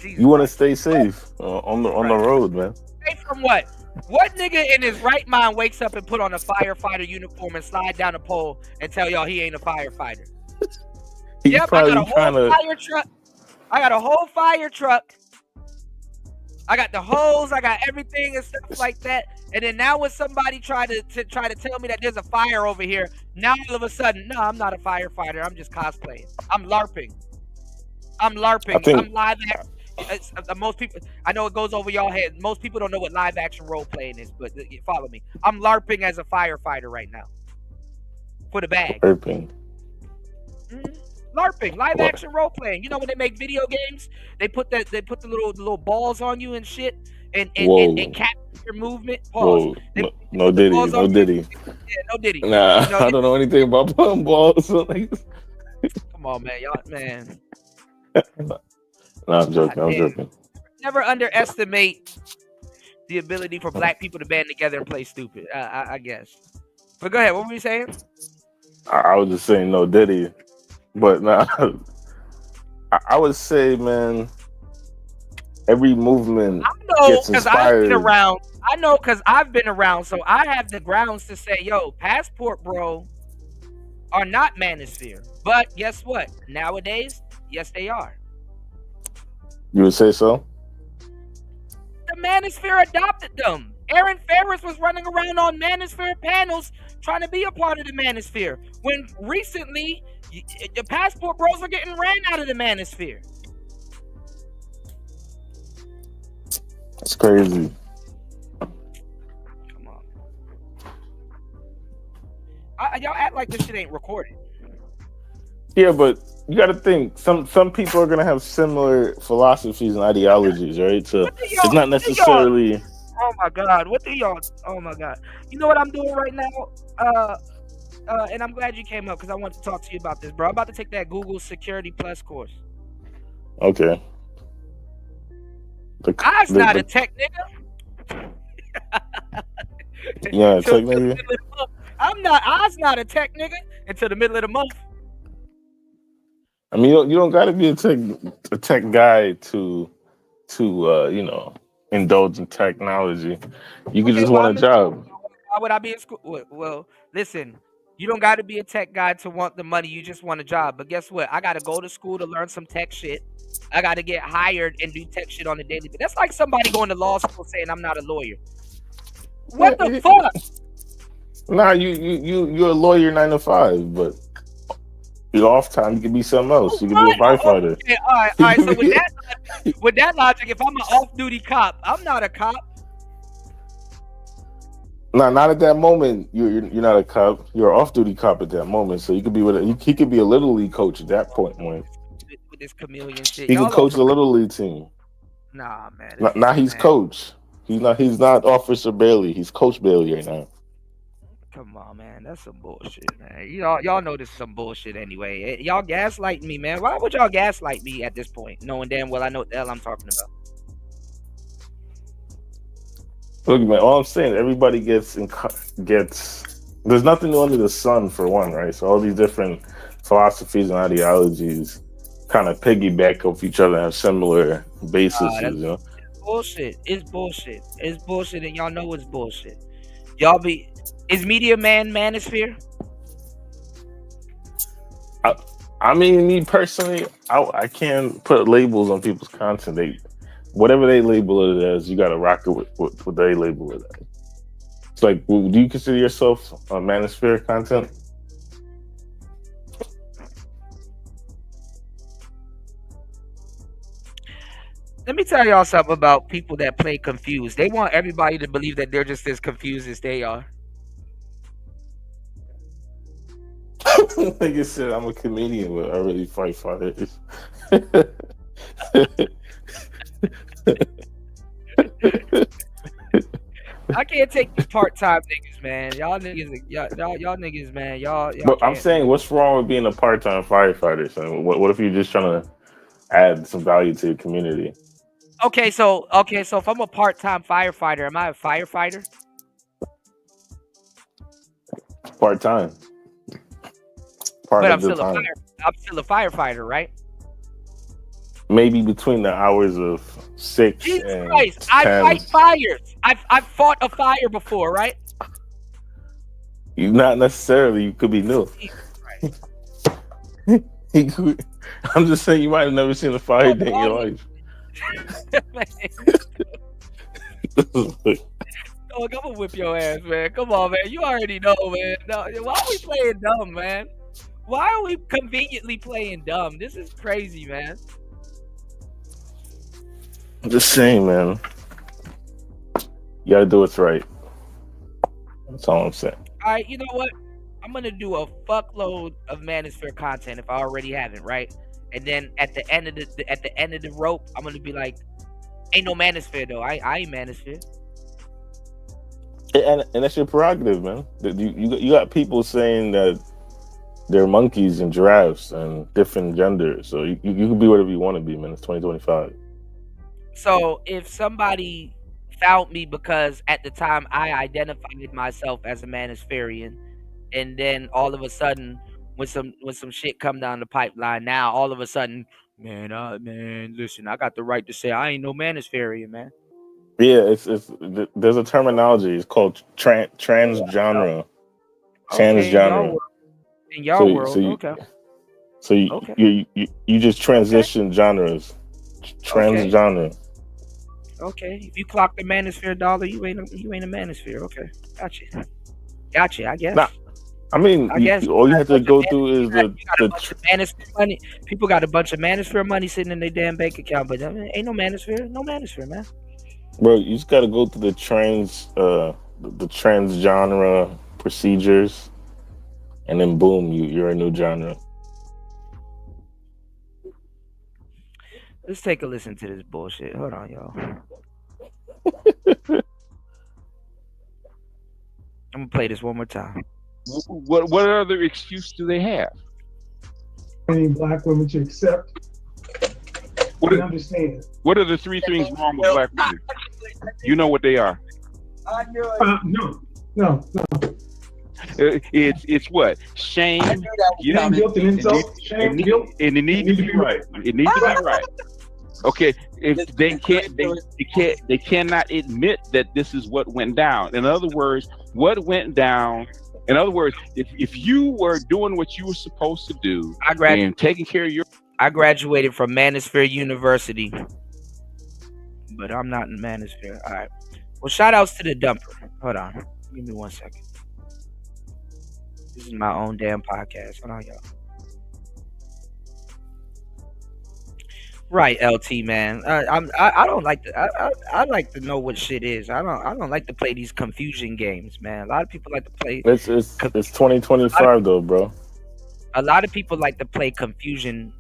You want to stay safe on the road, man. Safe from what? What nigga in his right mind wakes up and put on a firefighter uniform and slide down a pole and tell y'all he ain't a firefighter? Yep, I got a whole fire truck. I got a whole fire truck. I got the hose. I got everything and stuff like that. And then now when somebody try to tell me that there's a fire over here, now all of a sudden, no, I'm not a firefighter. I'm just cosplaying. I'm LARPing. I'm live action. Most people, I know it goes over y'all head. Most people don't know what live action role playing is, but follow me. I'm LARPing as a firefighter right now for the bag. LARPing. LARPing, live action role playing. You know when they make video games, they put the little balls on you and shit, and capture your movement. Pause. No Diddy. Yeah, no Diddy. Nah, I don't know anything about putting balls. Come on, man, y'all, man. No, I'm joking. Never underestimate the ability for black people to band together and play stupid. I guess. But go ahead. What were you saying? I was just saying no Diddy, but nah. I would say, man, every movement gets inspired. I know because I've been around, so I have the grounds to say, yo, Passport Bro are not Manosphere. But guess what? Nowadays, yes, they are. You would say so? The Manosphere adopted them. Aaron Ferris was running around on Manosphere panels trying to be a part of the Manosphere. When recently, the Passport Bros were getting ran out of the Manosphere. That's crazy. Come on. Y'all act like this shit ain't recorded. Yeah, but you got to think some people are gonna have similar philosophies and ideologies, right? So it's not necessarily. Oh my God! What do y'all? Oh my God! You know what I'm doing right now? And I'm glad you came up because I want to talk to you about this, bro. I'm about to take that Google Security Plus course. Okay. I's not a tech nigga. Yeah, tech nigga. I'm not. I's not a tech nigga until the middle of the month. I mean, you don't got to be a tech guy to indulge in technology. You can just want a job. Why would I be in school? Well, listen, you don't got to be a tech guy to want the money. You just want a job. But guess what? I got to go to school to learn some tech shit. I got to get hired and do tech shit on a daily basis. That's like somebody going to law school saying I'm not a lawyer. What the fuck? Nah, you're a lawyer 9 to 5, but your off time you can be something else. You can be a firefighter. Okay, all right. So with that logic, if I'm an off-duty cop, I'm not a cop. Nah, not at that moment. You're not a cop. You're an off-duty cop at that moment. So you could be he could be a little league coach at that point. With this chameleon shit, he can coach the little league team. Nah, man. Now he's coach. He's not Officer Bailey. He's Coach Bailey right now. Come on, man. That's some bullshit, man. Y'all know this is some bullshit anyway. Y'all gaslighting me, man. Why would y'all gaslight me at this point, knowing damn well I know what the hell I'm talking about? Look, man. All I'm saying, everybody gets. There's nothing new under the sun, for one, right? So all these different philosophies and ideologies kind of piggyback off each other and have similar bases. It's bullshit. It's bullshit, and y'all know it's bullshit. Is Media Man Manosphere? I mean, me personally, I can't put labels on people's content. Whatever they label it as, you got to rock it with what they label it as. It's like, do you consider yourself a Manosphere content? Let me tell y'all something about people that play confused. They want everybody to believe that they're just as confused as they are. Like I said, I'm a comedian, but I really fight fighters. I can't take these part-time niggas, man. Y'all niggas, man. Y'all. But I'm saying, what's wrong with being a part-time firefighter? So what if you're just trying to add some value to your community? Okay, so if I'm a part-time firefighter, am I a firefighter? Part-time. But I'm still a firefighter, right? Maybe between the hours of 6 Jesus and Christ, 10. I fight fires. I've fought a fire before, right? You not necessarily. You could be new. I'm just saying you might have never seen a fire day in your life. I'm gonna whip your ass, man. Come on, man. You already know, man. No, why are we playing dumb, man? Why are we conveniently playing dumb? This is crazy, man. I'm just saying, man. You gotta do what's right. That's all I'm saying. All right, you know what? I'm gonna do a fuckload of Manosphere content if I already haven't, right? And then at the end of the rope, I'm gonna be like, "Ain't no Manosphere though. I ain't Manosphere." And that's your prerogative, man. You got people saying that they're monkeys and giraffes and different genders, so you can be whatever you want to be, man. It's 2025. So if somebody found me because at the time I identified myself as a Manospherian, and then all of a sudden when some shit come down the pipeline, now all of a sudden, man, listen, I got the right to say I ain't no Manospherian, man. Yeah, there's a terminology. It's called transgenre. Transgenre. In your world, okay. So you just transition genres. Transgenre. Okay. If you clock the Manosphere dollar, you ain't a Manosphere. Okay. Gotcha, I guess. Nah, I mean, all you have to go through is the Manosphere money. People got a bunch of Manosphere money sitting in their damn bank account, but ain't no Manosphere. No Manosphere, man. Bro, you just gotta go through the transgenre procedures, and then boom, you're a new genre. Let's take a listen to this bullshit. Hold on, y'all. I'm gonna play this one more time. What other excuse do they have? Any black women to accept and understand. What are the three things wrong with black women? You know what they are. No. It's what? Shame, guilt, and insult. And it needs to be right. It needs to be right. Okay, if they cannot admit that this is what went down. In other words, what went down. In other words, if you were doing what you were supposed to do and taking care of your, I graduated from Manosphere University, but I'm not in Manosphere. All right. Well, shout outs to the dumper. Hold on. Give me 1 second. This is my own damn podcast. Hold on, y'all. Right, LT, man. I don't like to. I like to know what shit is. I don't like to play these confusion games, man. A lot of people like to play. It's 2025 though, bro. A lot of people like to play confusion.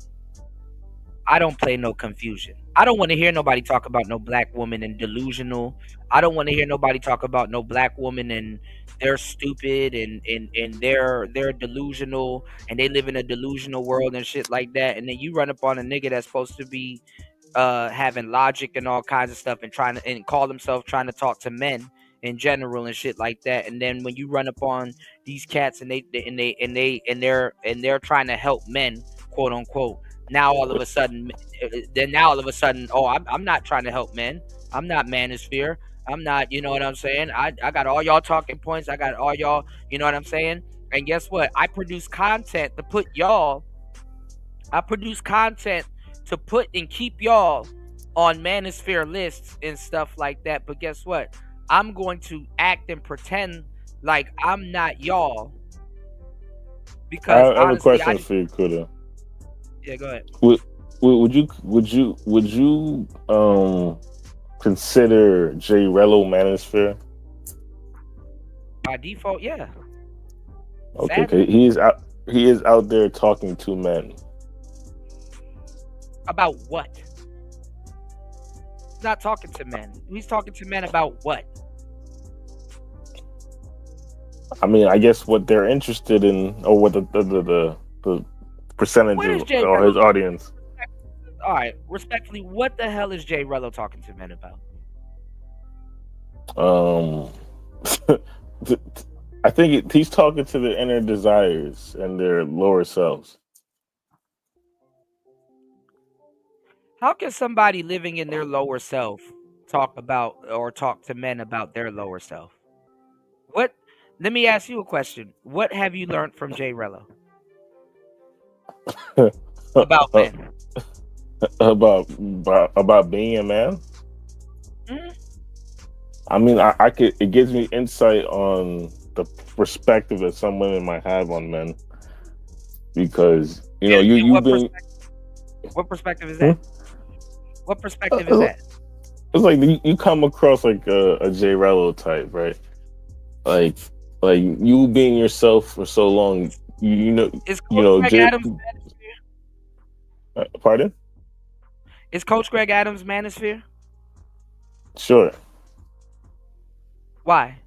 I don't play no confusion. I don't want to hear nobody talk about no black woman and delusional. I don't want to hear nobody talk about no black woman and they're stupid and they're delusional and they live in a delusional world and shit like that. And then you run up on a nigga that's supposed to be having logic and all kinds of stuff and call himself trying to talk to men in general and shit like that. And then when you run up on these cats and they're trying to help men, quote unquote. Now all of a sudden, oh, I'm not trying to help men. I'm not Manosphere. I'm not, you know what I'm saying? I got all y'all talking points. I got all y'all, you know what I'm saying? And guess what? I produce content to put y'all. I produce content to put and keep y'all on Manosphere lists and stuff like that. But guess what? I'm going to act and pretend like I'm not y'all. Because I have a question for you, Kuda. Yeah, go ahead. Would you consider J Rello Manosphere? By default, yeah. Okay. He is out there talking to men. About what? He's not talking to men. He's talking to men about what? I mean, I guess what they're interested in, or what the percentage of his audience. All right, respectfully, what the hell is J Rello talking to men about? I think he's talking to their inner desires and their lower selves. How can somebody living in their lower self talk to men about their lower self? What? Let me ask you a question. What have you learned from J Rello? About men. About being a man? Mm-hmm. I mean, I could. It gives me insight on the perspective that some women might have on men, because you've been. What perspective is that? What perspective is that? It's like you come across like a J Rello type, right? Like you being yourself for so long, Is Coach Greg Adams Manosphere? Pardon? Is Coach Greg Adams Manosphere? Sure. Why?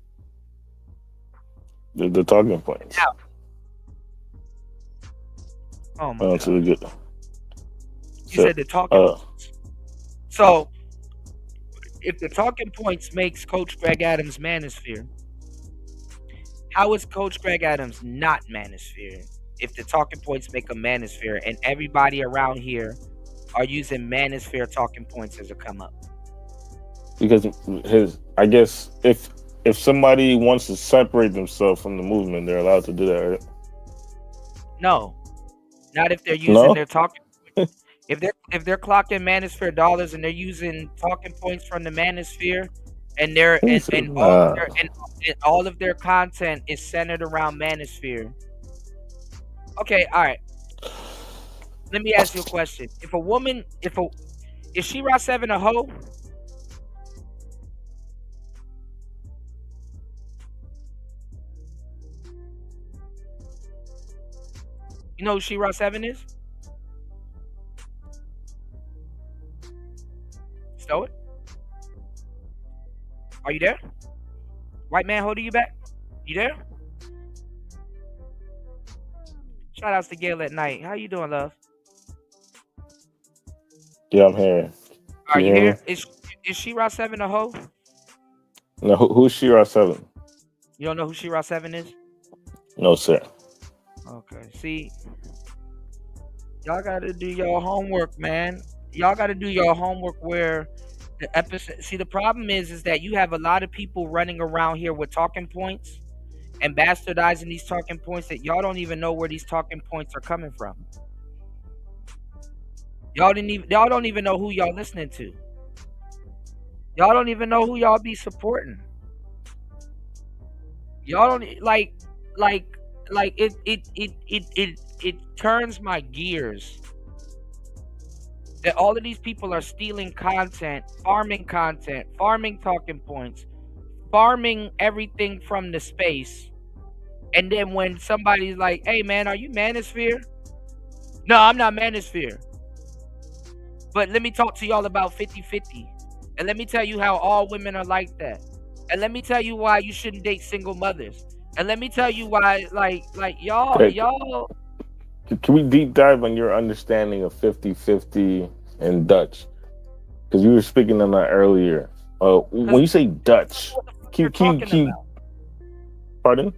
The talking points. How? Oh my God. You said the talking points. So, if the talking points makes Coach Greg Adams Manosphere, how is Coach Greg Adams not Manosphere? If the talking points make a Manosphere, and everybody around here are using Manosphere talking points as a come up. Because I guess if somebody wants to separate themselves from the movement, they're allowed to do that, right? No, not if they're using their talking points. If they're clocking Manosphere dollars and they're using talking points from the Manosphere, and they're and all of their content is centered around Manosphere. Okay, all right. Let me ask you a question. If a woman, is She-Ra 7 a hoe? You know who She-Ra 7 is? Stoic? Are you there? White man holding you back? You there? Shout outs to Gail at night. How you doing, love? Yeah, I'm here. Are you here? Is She-Ra 7 a hoe? No, who's She-Ra 7? You don't know who She-Ra 7 is? No, sir. Okay. See, y'all gotta do your homework, man. Y'all gotta do your homework where the episode. See, the problem is that you have a lot of people running around here with talking points and bastardizing these talking points that y'all don't even know where these talking points are coming from. Y'all don't even know who y'all listening to. Y'all don't even know who y'all be supporting. Y'all don't like it turns my gears that all of these people are stealing content, farming talking points, farming everything from the space. And then when somebody's like, hey man, are you Manosphere? No, I'm not Manosphere. But let me talk to y'all about 50-50. And let me tell you how all women are like that. And let me tell you why you shouldn't date single mothers. And let me tell you why, like y'all. Can we deep dive on your understanding of 50-50 and Dutch? Because you were speaking on that earlier. When you say Dutch, pardon?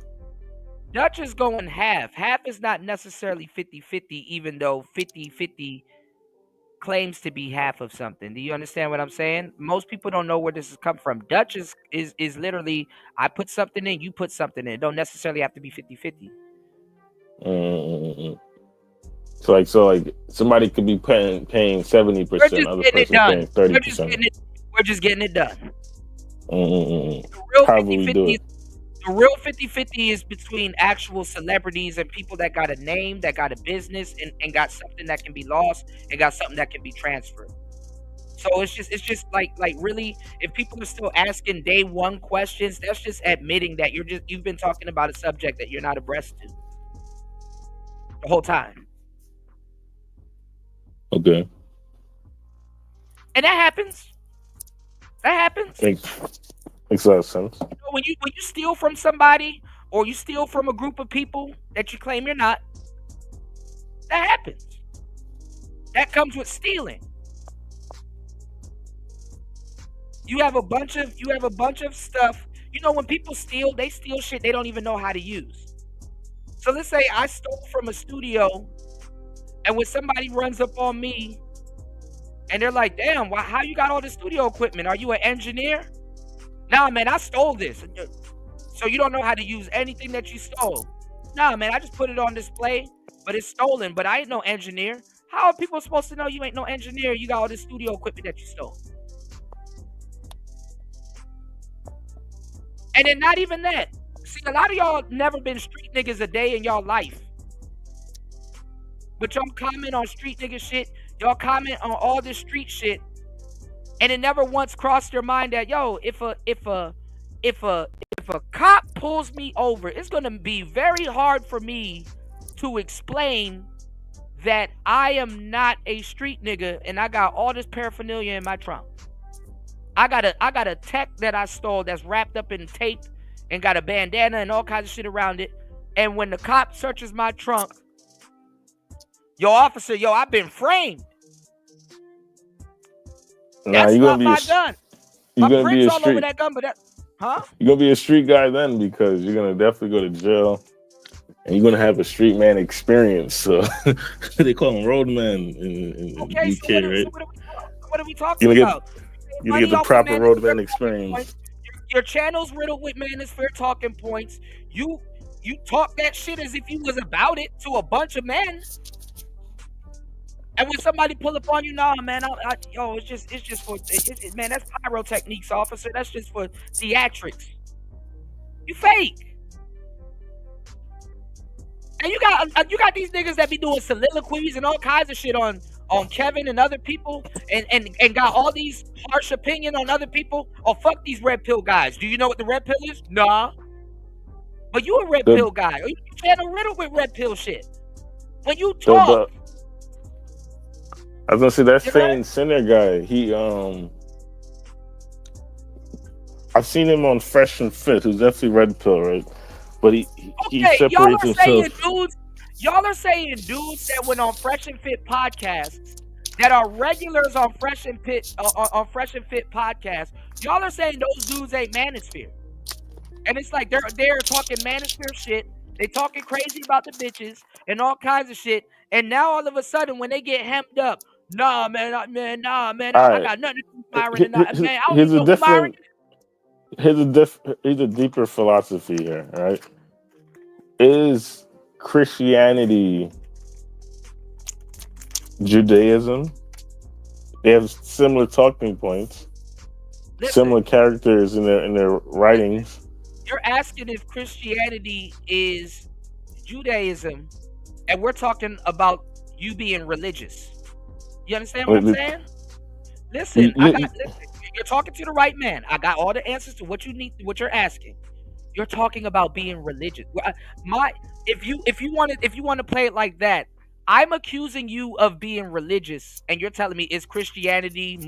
Dutch is going half. Half is not necessarily 50-50, even though 50-50 claims to be half of something. Do you understand what I'm saying? Most people don't know where this has come from. Dutch is literally, I put something in, you put something in. It don't necessarily have to be 50-50. So like somebody could be paying 70%, other person paying 30%. We're just getting it done. The real 50-50 is between actual celebrities and people that got a name, that got a business, and got something that can be lost and got something that can be transferred. So it's just like really, if people are still asking day one questions, that's just admitting that you've been talking about a subject that you're not abreast to the whole time. Okay. And that happens. Makes a lot of sense. You know, when you steal from somebody or you steal from a group of people that you claim you're not, that happens. That comes with stealing. You have a bunch of stuff. You know, when people steal, they steal shit they don't even know how to use. So let's say I stole from a studio, and when somebody runs up on me and they're like, damn, how you got all this studio equipment? Are you an engineer? Nah, man, I stole this. So you don't know how to use anything that you stole. Nah, man, I just put it on display, but it's stolen. But I ain't no engineer. How are people supposed to know you ain't no engineer? You got all this studio equipment that you stole. And then not even that. See, a lot of y'all never been street niggas a day in y'all life. But y'all comment on street nigga shit. Y'all comment on all this street shit. And it never once crossed your mind that, yo, if a cop pulls me over, it's gonna be very hard for me to explain that I am not a street nigga and I got all this paraphernalia in my trunk. I got a tech that I stole that's wrapped up in tape and got a bandana and all kinds of shit around it. And when the cop searches my trunk, yo, officer, yo, I've been framed. That's not my gun. My print's all over that gun, but that, huh? You're gonna be a street guy then, because you're gonna definitely go to jail, and you're gonna have a street man experience. So they call them roadmen in okay, UK, so right? What are we talking about? You're gonna get the proper roadman experience. Your channel's riddled with Manosphere talking points. You talk that shit as if you was about it to a bunch of men. And when somebody pull up on you, nah, man, it's just for, man, that's pyrotechnics, officer. That's just for theatrics. You fake. And you got these niggas that be doing soliloquies and all kinds of shit on Kevin and other people, and got all these harsh opinion on other people. Oh, fuck these red pill guys. Do you know what the red pill is? Nah. But you a red pill guy. Or you channel riddled with red pill shit. When you talk. I was gonna say that same Sinner guy. I've seen him on Fresh and Fit, who's definitely red pill, right? But he separates himself. Y'all are saying dudes that went on Fresh and Fit podcasts that are regulars on Fresh and Fit podcasts. Y'all are saying those dudes ain't Manosphere, and it's like they're talking Manosphere shit. They talking crazy about the bitches and all kinds of shit. And now all of a sudden, when they get hemmed up, nah, man, I got nothing to do with Myron. Man, I don't know who Myron is. Here's a deeper philosophy here, right? Is Christianity Judaism? They have similar talking points, similar characters in their writings. You're asking if Christianity is Judaism, and we're talking about you being religious. You understand what I'm saying? Listen, you're talking to the right man. I got all the answers to what you need, what you're asking. You're talking about being religious. If you want to play it like that, I'm accusing you of being religious, and you're telling me is Christianity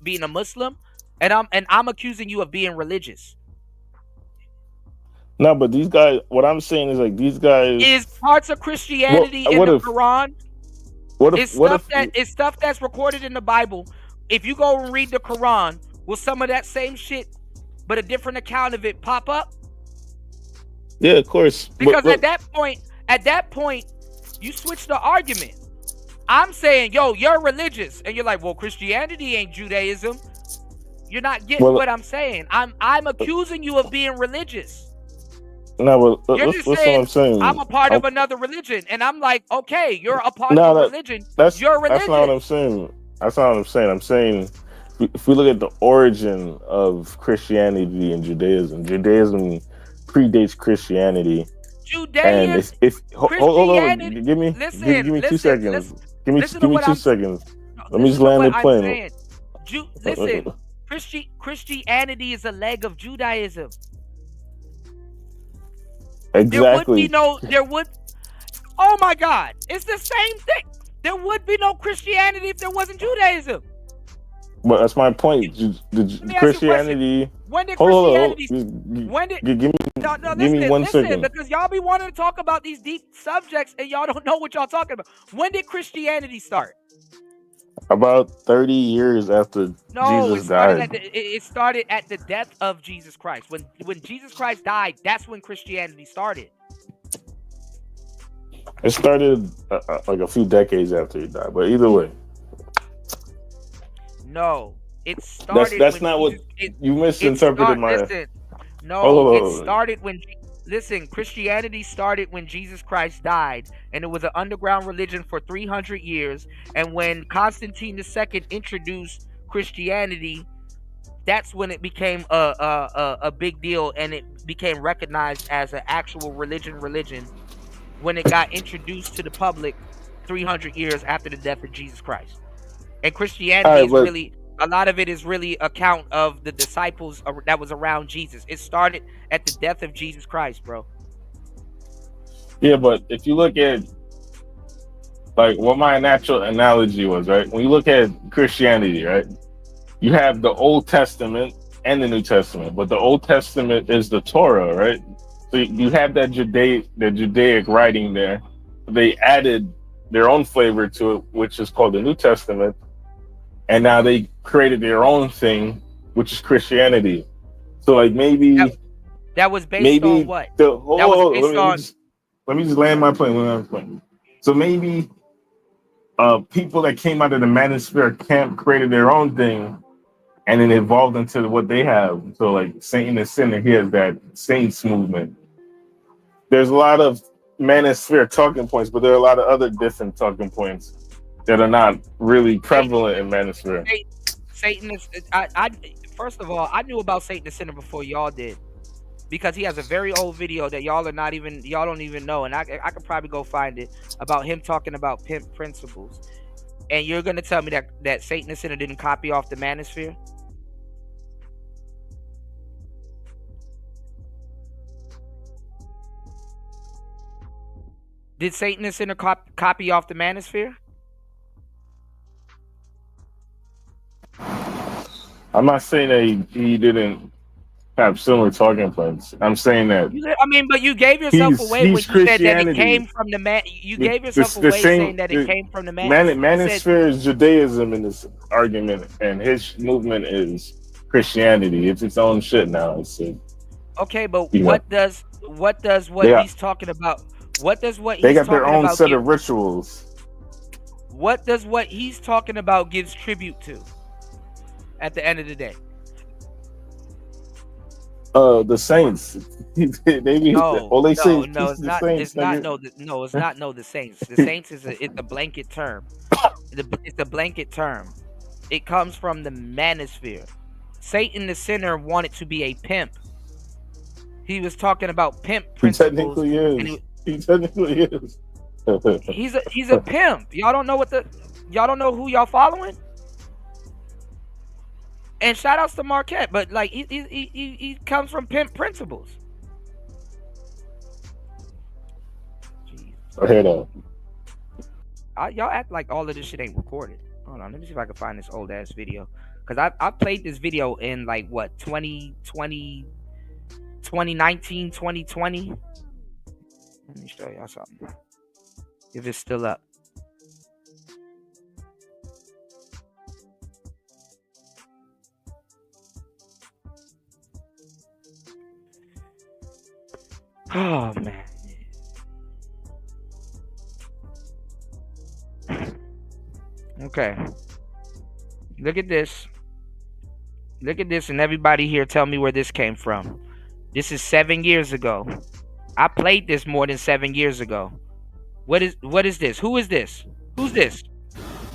being a Muslim, and I'm accusing you of being religious. No, but these guys, what I'm saying is like these guys is parts of Christianity in the Quran. It's stuff that's recorded in the Bible. If you go and read the Quran, will some of that same shit, but a different account of it, pop up? Yeah, of course. Because at that point, you switch the argument. I'm saying, yo, you're religious, and you're like, well, Christianity ain't Judaism. You're not getting what I'm saying. I'm accusing you of being religious. No, but that's what I'm saying. I'm a part of another religion, and I'm like, okay, you're a part of a religion. You're religious. That's not what I'm saying. That's not what I'm saying. I'm saying if we look at the origin of Christianity and Judaism predates Christianity. Judaism. Hold on. Give me 2 seconds. Give me 2 seconds. Let me just land the plane. Listen, Christianity is a leg of Judaism. Exactly. Oh my God, it's the same thing. There would be no Christianity if there wasn't Judaism. But that's my point. Christianity. When did Christianity? Give me 1 second. Because y'all be wanting to talk about these deep subjects and y'all don't know what y'all talking about. When did Christianity start? About 30 years after Jesus died. It started at the death of Jesus Christ. When Jesus Christ died, that's when Christianity started. It started like a few decades after he died, but either way. No, it started. That's not what you misinterpreted my. Listen, no, it started when. Listen, Christianity started when Jesus Christ died, and it was an underground religion for 300 years. And when Constantine II introduced Christianity that's when it became a big deal, and it became recognized as an actual religion when it got introduced to the public 300 years after the death of Jesus Christ. And Christianity is really, a lot of it is really account of the disciples that was around Jesus. It started at the death of Jesus Christ, bro. Yeah, but if you look at like what my natural analogy was, right? When you look at Christianity, right? You have the Old Testament and the New Testament, but the Old Testament is the Torah, right? So you have that Judaic writing there. They added their own flavor to it, which is called the New Testament, and now they created their own thing, which is Christianity. So like maybe that was based on what? Let me just land my plane. So maybe people that came out of the Manosphere camp created their own thing, and then evolved into what they have. So like Satan the Sinner, he has that Saints movement. There's a lot of Manosphere talking points, but there are a lot of other different talking points that are not really prevalent in Manosphere. Satan is, I first of all, I knew about Satan the Sinner before y'all did, because he has a very old video that y'all don't even know, and I could probably go find it, about him talking about pimp principles. And you're gonna tell me that Satan the Sinner didn't copy off the Manosphere? Did Satan the Sinner copy off the Manosphere? I'm not saying that he didn't have similar talking points. I'm saying that. I mean, but you gave yourself away when you said that it came from the man. You gave yourself away saying that it came from the Manosphere. Manosphere is Judaism in this argument, and his movement is Christianity. It's its own shit now. Okay, but what does he's talking about? What does what he's they got talking their own about set of rituals. What does what he's talking about gives tribute to? At the end of the day, the Saints. No, it's not. It's not. The Saints. The Saints it's a blanket term. It's a blanket term. It comes from the Manosphere. Satan the Sinner wanted to be a pimp. He was talking about pimp principles. He technically is. He's a pimp. Y'all don't know who y'all following? And shout outs to Marquette, but like he comes from pimp principles. Head up. Y'all act like all of this shit ain't recorded. Hold on, let me see if I can find this old ass video, because I played this video in like what 2019, 2020. Let me show y'all something. If it's still up. Oh man. Okay. Look at this. Look at this, and everybody here tell me where this came from. This is 7 years ago. I played this more than 7 years ago. What is this? Who is this? Who's this?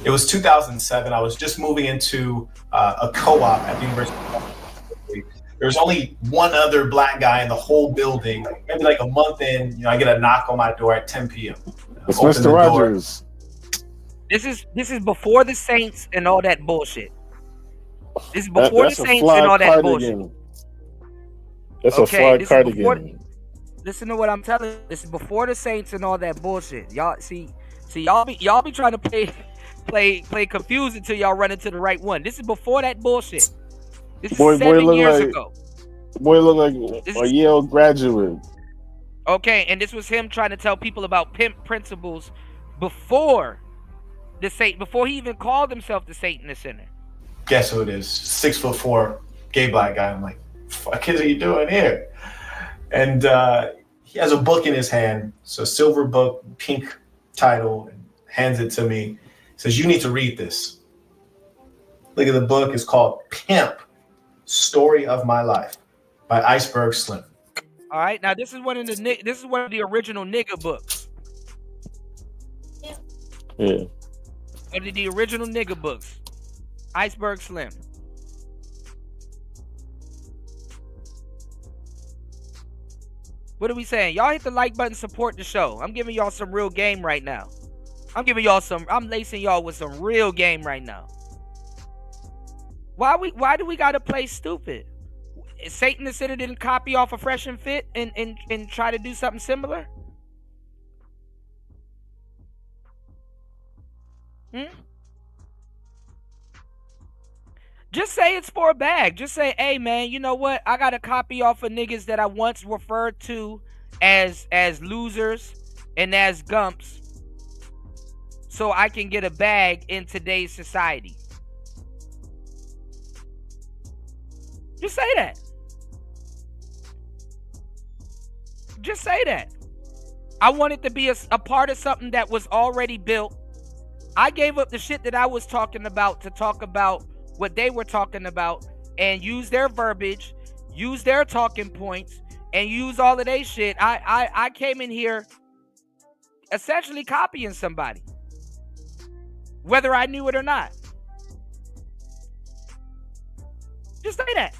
It was 2007. I was just moving into a co-op at the University of California. There was only one other black guy in the whole building. Maybe like a month in, I get a knock on my door at 10 p.m. It's Mr. Rogers. This is before the Saints and all that bullshit. This is before the Saints and all that bullshit. That's a fly cardigan. Listen to what I'm telling you. This is before the Saints and all that bullshit. Y'all see y'all be trying to play confused until y'all run into the right one. This is before that bullshit. This is 7 years ago. Boy look like a Yale graduate. Okay, and this was him trying to tell people about pimp principles before before he even called himself the Satan the Sinner. Guess who it is? 6'4" gay black guy. I'm like, fuck is he doing here? And he has a book in his hand. It's a silver book, pink title, and hands it to me. He says, you need to read this. Look at the book. It's called Pimp, Story of My Life by Iceberg Slim. All right, now this is one of the original nigga books. Yeah. One of the original nigga books. Iceberg Slim. What are we saying? Y'all hit the like button, support the show. I'm giving y'all some real game right now. I'm lacing y'all with some real game right now. Why do we gotta play stupid? Satan the Sinner didn't copy off of Fresh and Fit and try to do something similar? Just say it's for a bag. Just say, hey man, you know what? I got a copy off of niggas that I once referred to as losers and as gumps, so I can get a bag in today's society. Just say that. Just say that. I wanted to be a part of something that was already built. I gave up the shit that I was talking about to talk about what they were talking about and use their verbiage, use their talking points, and use all of their shit. I came in here essentially copying somebody, whether I knew it or not. Just say that.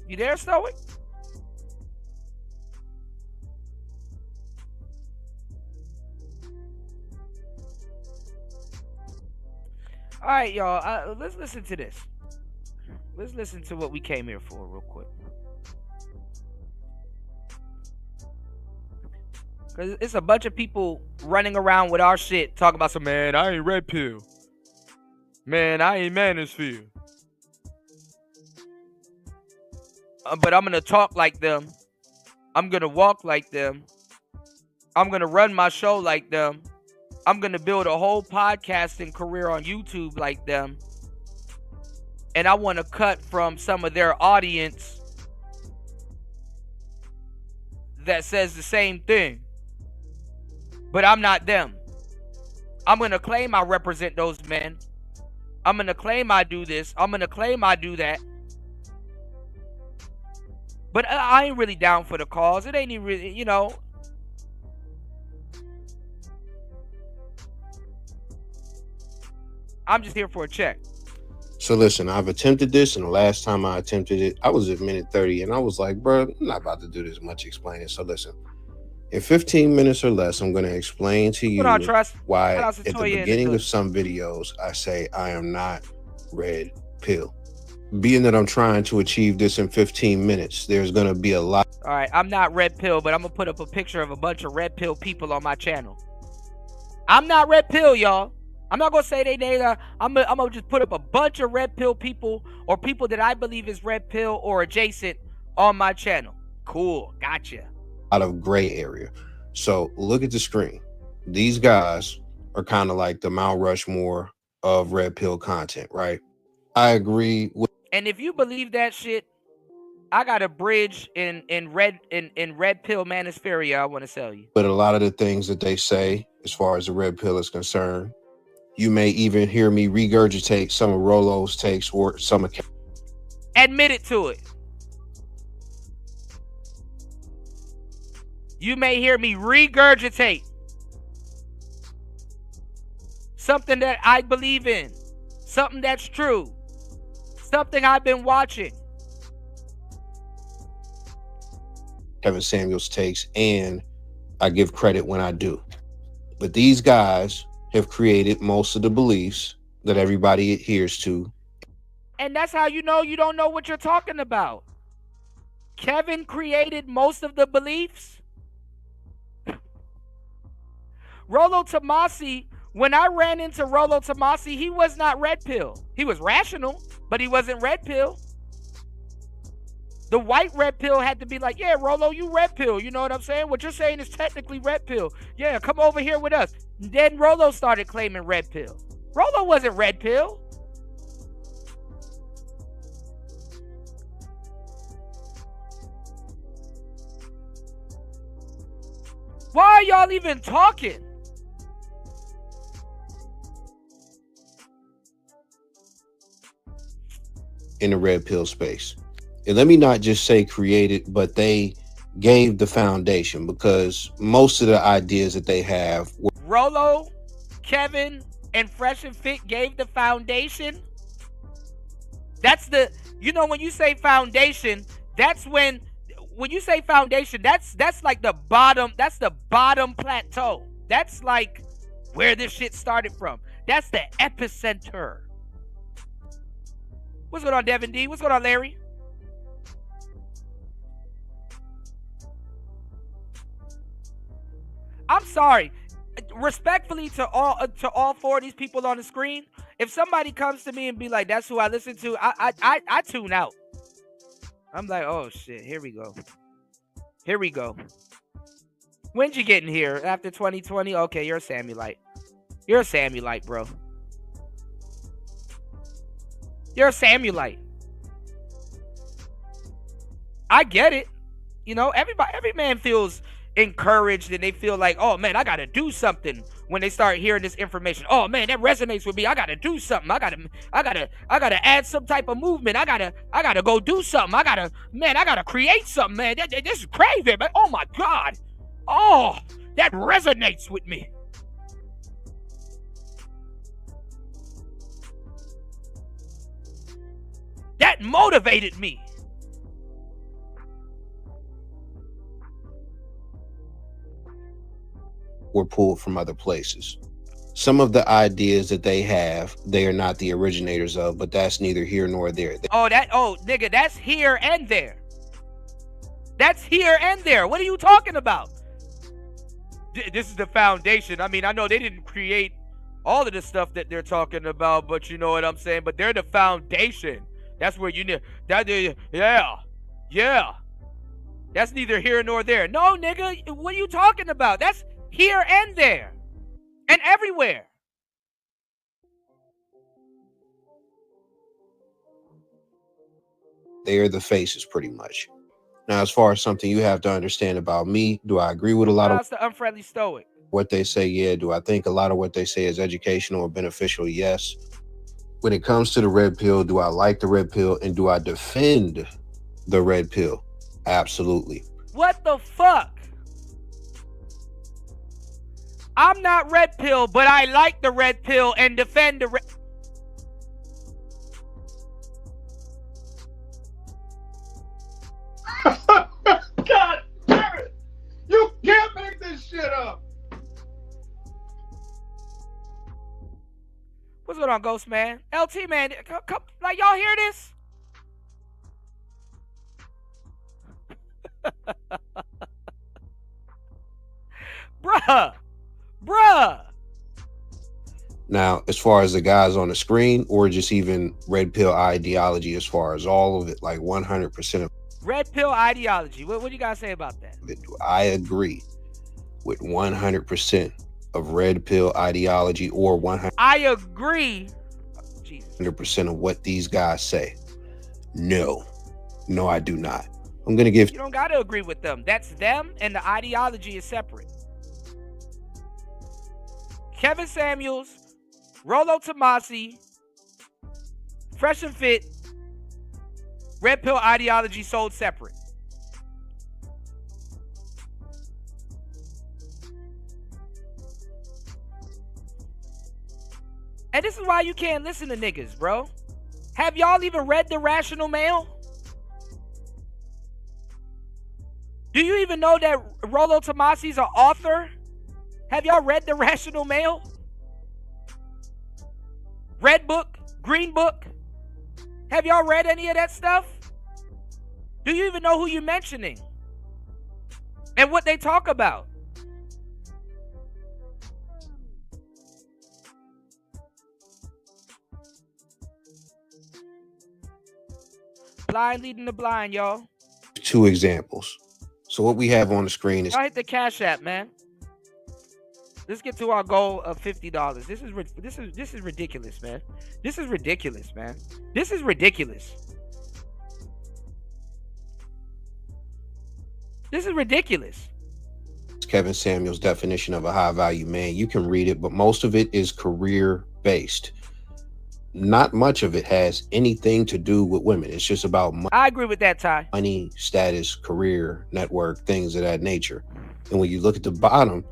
You there, Stoic? All right, y'all. Let's listen to this. Let's listen to what we came here for real quick. Because it's a bunch of people running around with our shit talking about some, man, I ain't Redpill. Man, I ain't Manosphere. But I'm going to talk like them. I'm going to walk like them. I'm going to run my show like them. I'm going to build a whole podcasting career on YouTube like them. And I want to cut from some of their audience that says the same thing. But I'm not them. I'm going to claim I represent those men. I'm going to claim I do this. I'm going to claim I do that. But I ain't really down for the cause. It ain't even really, you know. I'm just here for a check. So listen, I've attempted this, and the last time I attempted it, I was at minute 30, and I was like, bro, I'm not about to do this much explaining. So listen, in 15 minutes or less, I'm going to explain to you why at the beginning of some videos, I say I am not Red Pill. Being that I'm trying to achieve this in 15 minutes, there's going to be a lot. All right, I'm not Red Pill, but I'm going to put up a picture of a bunch of Red Pill people on my channel. I'm not Red Pill, y'all. I'm not going to say they data. I'm going to just put up a bunch of Red Pill people or people that I believe is Red Pill or adjacent on my channel. Cool. Gotcha. Out of gray area. So look at the screen. These guys are kind of like the Mount Rushmore of Red Pill content, right? I agree with. And if you believe that shit, I got a bridge in Red Pill Manosphere I want to sell you. But a lot of the things that they say, as far as the Red Pill is concerned, you may even hear me regurgitate some of Rolo's takes or some of. Admit it to it. You may hear me regurgitate something that I believe in, something that's true, something I've been watching. Kevin Samuels takes, and I give credit when I do. But these guys have created most of the beliefs that everybody adheres to. And that's how you know you don't know what you're talking about. Kevin created most of the beliefs. Rollo Tomasi, when I ran into Rollo Tomasi, he was not Red Pill. He was rational, but he wasn't Red Pill. The white Red Pill had to be like, yeah, Rollo, you Red Pill. You know what I'm saying? What you're saying is technically Red Pill. Yeah, come over here with us. Then Rollo started claiming Red Pill. Rollo wasn't Red Pill. Why are y'all even talking? In the Red Pill space. And let me not just say created, but they gave the foundation, because most of the ideas that they have were Rollo, Kevin, and Fresh and Fit gave the foundation. That's the, you know, when you say foundation, that's when you say foundation, that's like the bottom, that's the bottom plateau. That's like where this shit started from. That's the epicenter. What's going on, Devin D? What's going on, Larry? I'm sorry. Respectfully to all four of these people on the screen, if somebody comes to me and be like, that's who I listen to, I tune out. I'm like, oh shit, here we go. Here we go. When'd you get in here? After 2020? Okay, you're a Samulite. You're a Samulite, bro. You're a Samulite. I get it. You know, every man feels encouraged and they feel like, oh man, I gotta do something when they start hearing this information. Oh man, that resonates with me. I gotta do something. I gotta add some type of movement. I gotta go do something. I gotta create something, man. This is crazy, man. Oh my God. Oh, that resonates with me. That motivated me. Were pulled from other places. Some of the ideas that they have, they are not the originators of, but that's neither here nor there. Nigga, that's here and there. That's here and there. What are you talking about? This is the foundation. I mean, I know they didn't create all of the stuff that they're talking about, but you know what I'm saying? But they're the foundation. That's where you need that. Yeah. That's neither here nor there. No, nigga, what are you talking about? That's here and there and everywhere. They are the faces, pretty much. Now, as far as something you have to understand about me, do I agree with a lot of That's the unfriendly stoic. What they say? Yeah. Do I think a lot of what they say is educational or beneficial? Yes. When it comes to the red pill, do I like the red pill and do I defend the red pill? Absolutely. What the fuck? I'm not red pill, but I like the red pill and defend the red. God damn it! You can't make this shit up. What's going on, Ghost Man? LT man, come, like y'all hear this? Bruh. Now, as far as the guys on the screen or just even red pill ideology, as far as all of it, like 100% of red pill ideology. What do you guys say about that? I agree with 100% of red pill ideology or 100%. I agree. 100% of what these guys say. No, I do not. I'm going to give. You don't got to agree with them. That's them and the ideology is separate. Kevin Samuels, Rollo Tomasi, Fresh and Fit, red pill ideology sold separate. And this is why you can't listen to niggas, bro. Have y'all even read The Rational Male? Do you even know that Rollo Tomasi's an author? Have y'all read The Rational Male? Red Book? Green Book? Have y'all read any of that stuff? Do you even know who you're mentioning? And what they talk about? Blind leading the blind, y'all. 2 examples. So what we have on the screen is. Y'all hit the Cash App, man. Let's get to our goal of $50. This is ridiculous, man. This is ridiculous, man. This is ridiculous. This is ridiculous. It's Kevin Samuels' definition of a high value man. You can read it, but most of it is career based. Not much of it has anything to do with women. It's just about money. I agree with that, Ty. Money, status, career, network, things of that nature. And when you look at the bottom,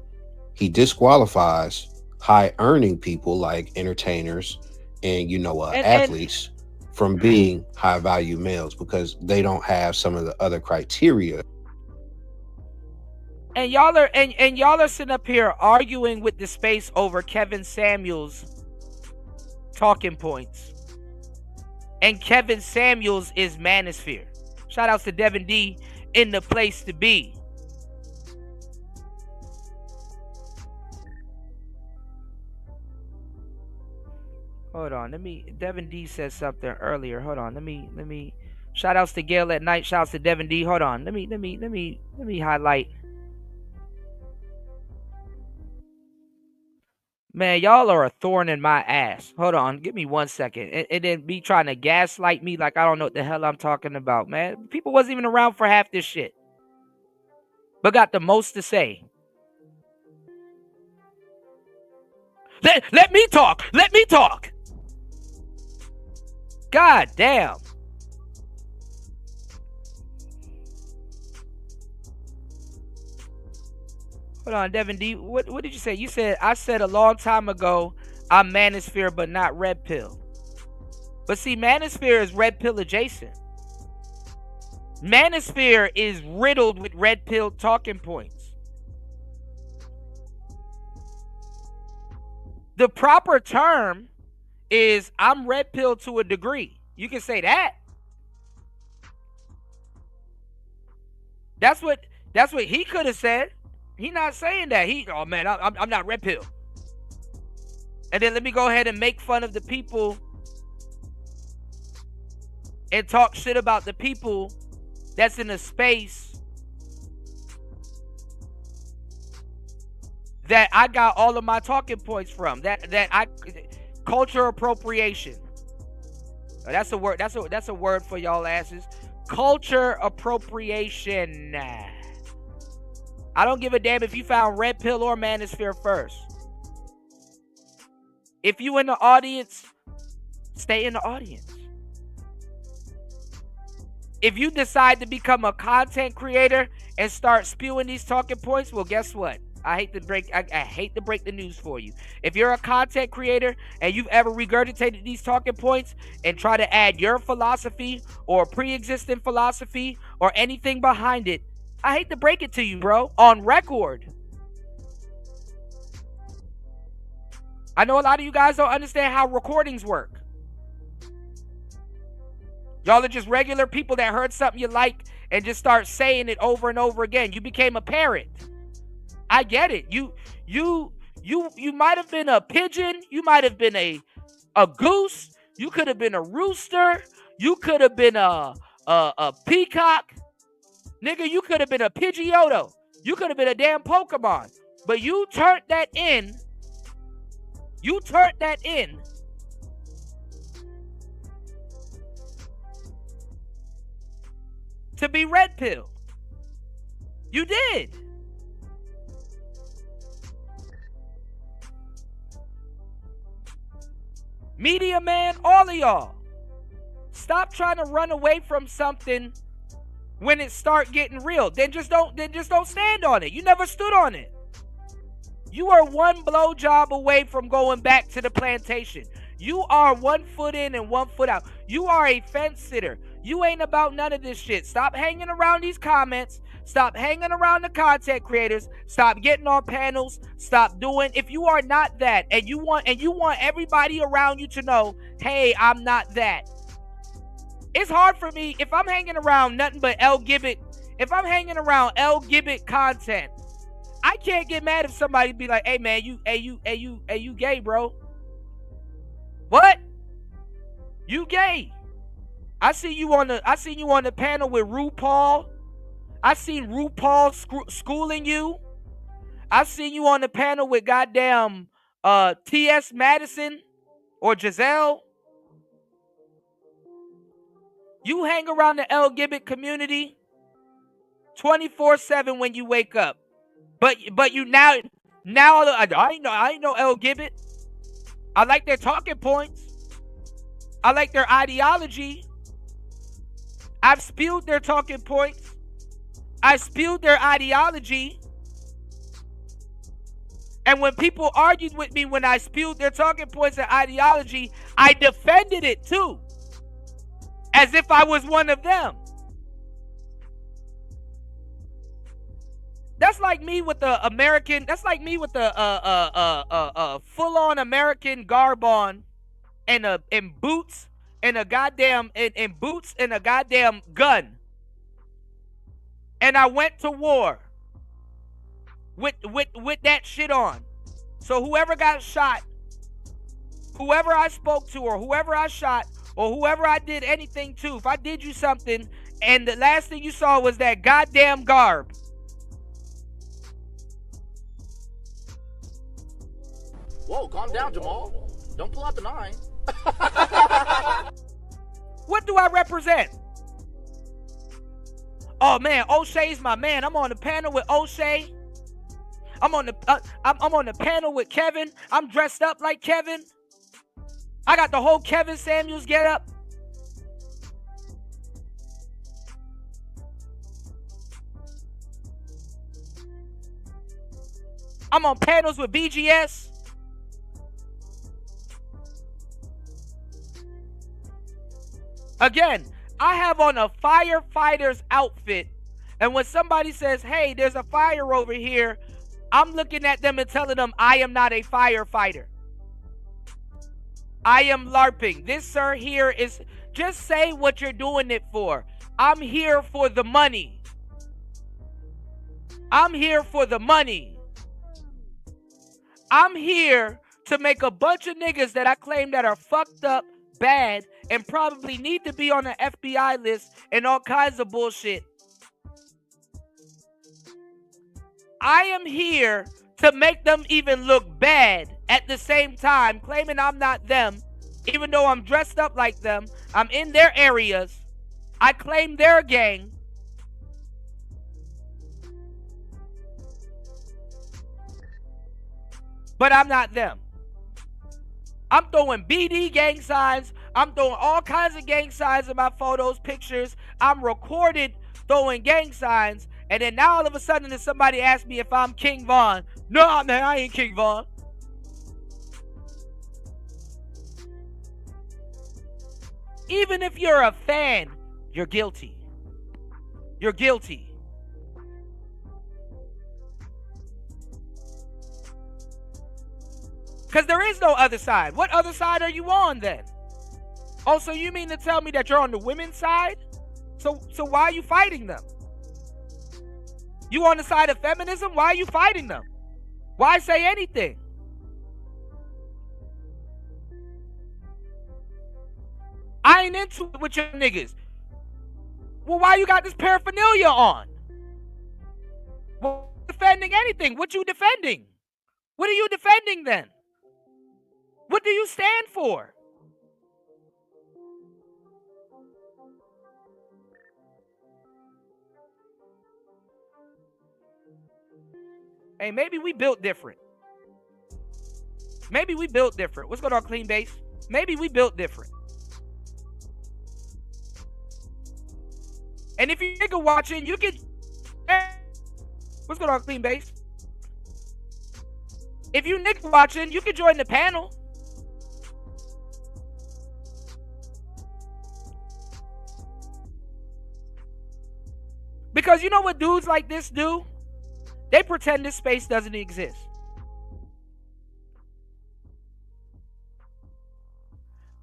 he disqualifies high earning people like entertainers and And athletes from being high value males because they don't have some of the other criteria. and y'all are sitting up here arguing with the space over Kevin Samuels talking points. And Kevin Samuels is Manosphere. Shout outs to Devin D in the place to be. Hold on, Devin D said something earlier. Hold on, let me. Shout outs to Gail at Night. Shout outs to Devin D. Hold on, let me highlight. Man, y'all are a thorn in my ass. Hold on, give me 1 second. And then be trying to gaslight me like I don't know what the hell I'm talking about, man. People wasn't even around for half this shit, but got the most to say. Let me talk. Let me talk. God damn. Hold on, Devin D. What did you say? You said, I said a long time ago, I'm Manosphere, but not Redpill. But see, Manosphere is Redpill adjacent. Manosphere is riddled with Redpill talking points. The proper term is I'm Redpill to a degree. You can say that. That's what he could have said. He not saying that. Oh man, I'm not Redpill. And then let me go ahead and make fun of the people and talk shit about the people that's in a space that I got all of my talking points from. Culture appropriation. That's a word. That's a word for y'all asses. Culture appropriation. I don't give a damn if you found Redpill or Manosphere first. If you in the audience, stay in the audience. If you decide to become a content creator and start spewing these talking points, well, guess what? I hate to break the news for you. If you're a content creator and you've ever regurgitated these talking points and try to add your philosophy or pre-existing philosophy or anything behind it, I hate to break it to you, bro. On record. I know a lot of you guys don't understand how recordings work. Y'all are just regular people that heard something you like and just start saying it over and over again. You became a parrot. I get it. You might have been a pigeon. You might have been a goose. You could have been a rooster. You could have been a peacock. Nigga, you could have been a Pidgeotto. You could have been a damn Pokemon. But you turned that in. You turned that in. To be Redpill. You did. Media man, all of y'all. Stop trying to run away from something when it start getting real. Then just don't stand on it. You never stood on it. You are one blowjob away from going back to the plantation. You are 1 foot in and 1 foot out. You are a fence sitter. You ain't about none of this shit. Stop hanging around these comments. Stop hanging around the content creators. Stop getting on panels. Stop doing. If you are not that, and you want everybody around you to know, hey, I'm not that. It's hard for me if I'm hanging around nothing but L Gibbet. If I'm hanging around L Gibbet content, I can't get mad if somebody be like, "Hey man, you gay, bro." What? You gay? I seen you on the panel with RuPaul. I seen RuPaul schooling you. I seen you on the panel with goddamn T.S. Madison or Giselle. You hang around the L Gibbet community 24/7 when you wake up. But you now I ain't know L Gibbet. I like their talking points. I like their ideology. I've spewed their talking points. I spewed their ideology. And when people argued with me when I spewed their talking points and ideology, I defended it too, as if I was one of them. That's like me with the American. That's like me with the full-on American garb on, and boots and a goddamn boots and a goddamn gun. And I went to war with that shit on. So whoever got shot, whoever I spoke to, or whoever I shot, or whoever I did anything to, if I did you something and the last thing you saw was that goddamn garb, whoa, calm down, Jamal. Don't pull out the 9. what do I represent? Oh man, O'Shea's my man. I'm on the panel with O'Shea. I'm on the panel with Kevin. I'm dressed up like Kevin. I got the whole Kevin Samuels get up. I'm on panels with BGS. Again, I have on a firefighter's outfit, and when somebody says, hey, there's a fire over here, I'm looking at them and telling them I am not a firefighter. I am LARPing. This, sir, here is, just say what you're doing it for. I'm here for the money. I'm here for the money. I'm here to make a bunch of niggas that I claim that are fucked up, bad, and probably need to be on the FBI list and all kinds of bullshit. I am here to make them even look bad at the same time, claiming I'm not them, even though I'm dressed up like them. I'm in their areas. I claim their gang. But I'm not them. I'm throwing BD gang signs. I'm throwing all kinds of gang signs in my photos, pictures. I'm recorded throwing gang signs. And then now all of a sudden if somebody asks me if I'm King Von. No, man, I ain't King Von. Even if you're a fan, you're guilty. You're guilty. Because there is no other side. What other side are you on then? Oh, so you mean to tell me that you're on the women's side? So why are you fighting them? You on the side of feminism? Why are you fighting them? Why say anything? I ain't into it with your niggas. Well, why you got this paraphernalia on? Well, defending anything. What you defending? What are you defending then? What do you stand for? Hey, maybe we built different. Maybe we built different. What's going on, Clean Base? Maybe we built different. And if you nigga watching, you can... What's going on, Clean Base? If you nigga watching, you can join the panel. Because you know what dudes like this do? They pretend this space doesn't exist.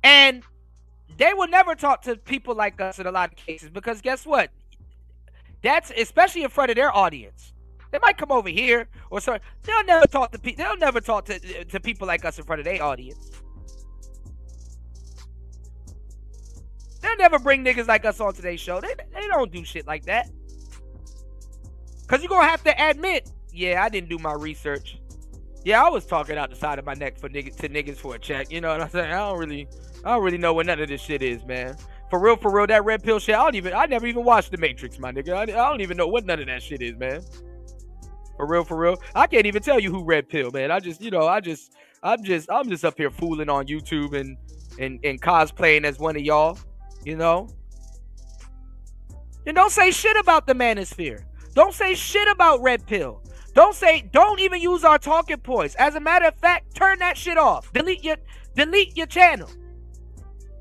And they will never talk to people like us in a lot of cases, because guess what? That's especially in front of their audience. They might come over here or so. They'll never talk to people. They'll never talk to people like us in front of their audience. They'll never bring niggas like us on today's show. They don't do shit like that. Cause you're gonna have to admit, yeah, I didn't do my research. Yeah, I was talking out the side of my neck for niggas for a check. You know what I'm saying? I don't really know what none of this shit is, man. For real, that red pill shit. I never even watched The Matrix, my nigga. I don't even know what none of that shit is, man. For real. I can't even tell you who Red Pill, man. I'm just up here fooling on YouTube and cosplaying as one of y'all, you know. And don't say shit about the Manosphere. Don't say shit about Red Pill. Don't even use our talking points. As a matter of fact, turn that shit off. Delete your channel.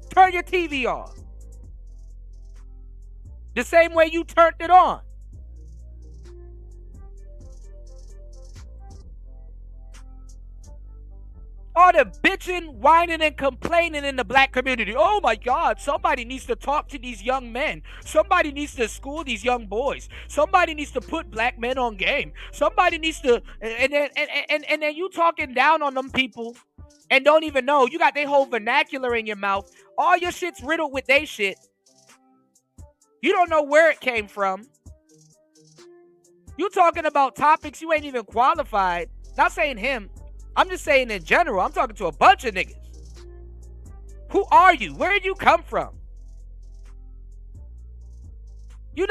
Turn your TV off. The same way you turned it on. All the bitching, whining, and complaining in the black community. Oh my God, somebody needs to talk to these young men. Somebody needs to school these young boys. Somebody needs to put black men on game. Somebody needs to, and then you talking down on them people and don't even know. You got their whole vernacular in your mouth. All your shit's riddled with they shit. You don't know where it came from. You talking about topics you ain't even qualified. Not saying him. I'm just saying in general. I'm talking to a bunch of niggas. Who are you? Where did you come from? You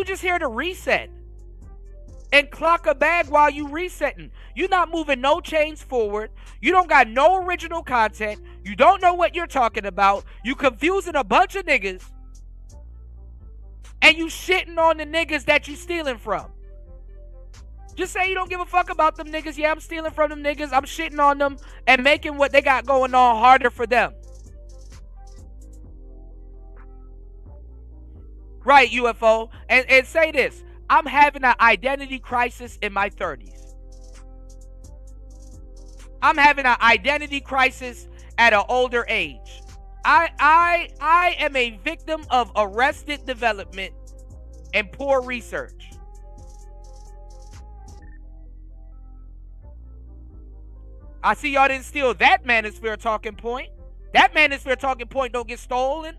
just here to reset. And clock a bag while you resetting. You're not moving no chains forward. You don't got no original content. You don't know what you're talking about. You confusing a bunch of niggas. And you shitting on the niggas that you stealing from. Just say you don't give a fuck about them niggas. Yeah, I'm stealing from them niggas. I'm shitting on them and making what they got going on harder for them. Right, UFO. And say this. I'm having an identity crisis in my 30s. I'm having an identity crisis at an older age. I am a victim of arrested development and poor research. I see y'all didn't steal that Manosphere talking point. That Manosphere talking point don't get stolen.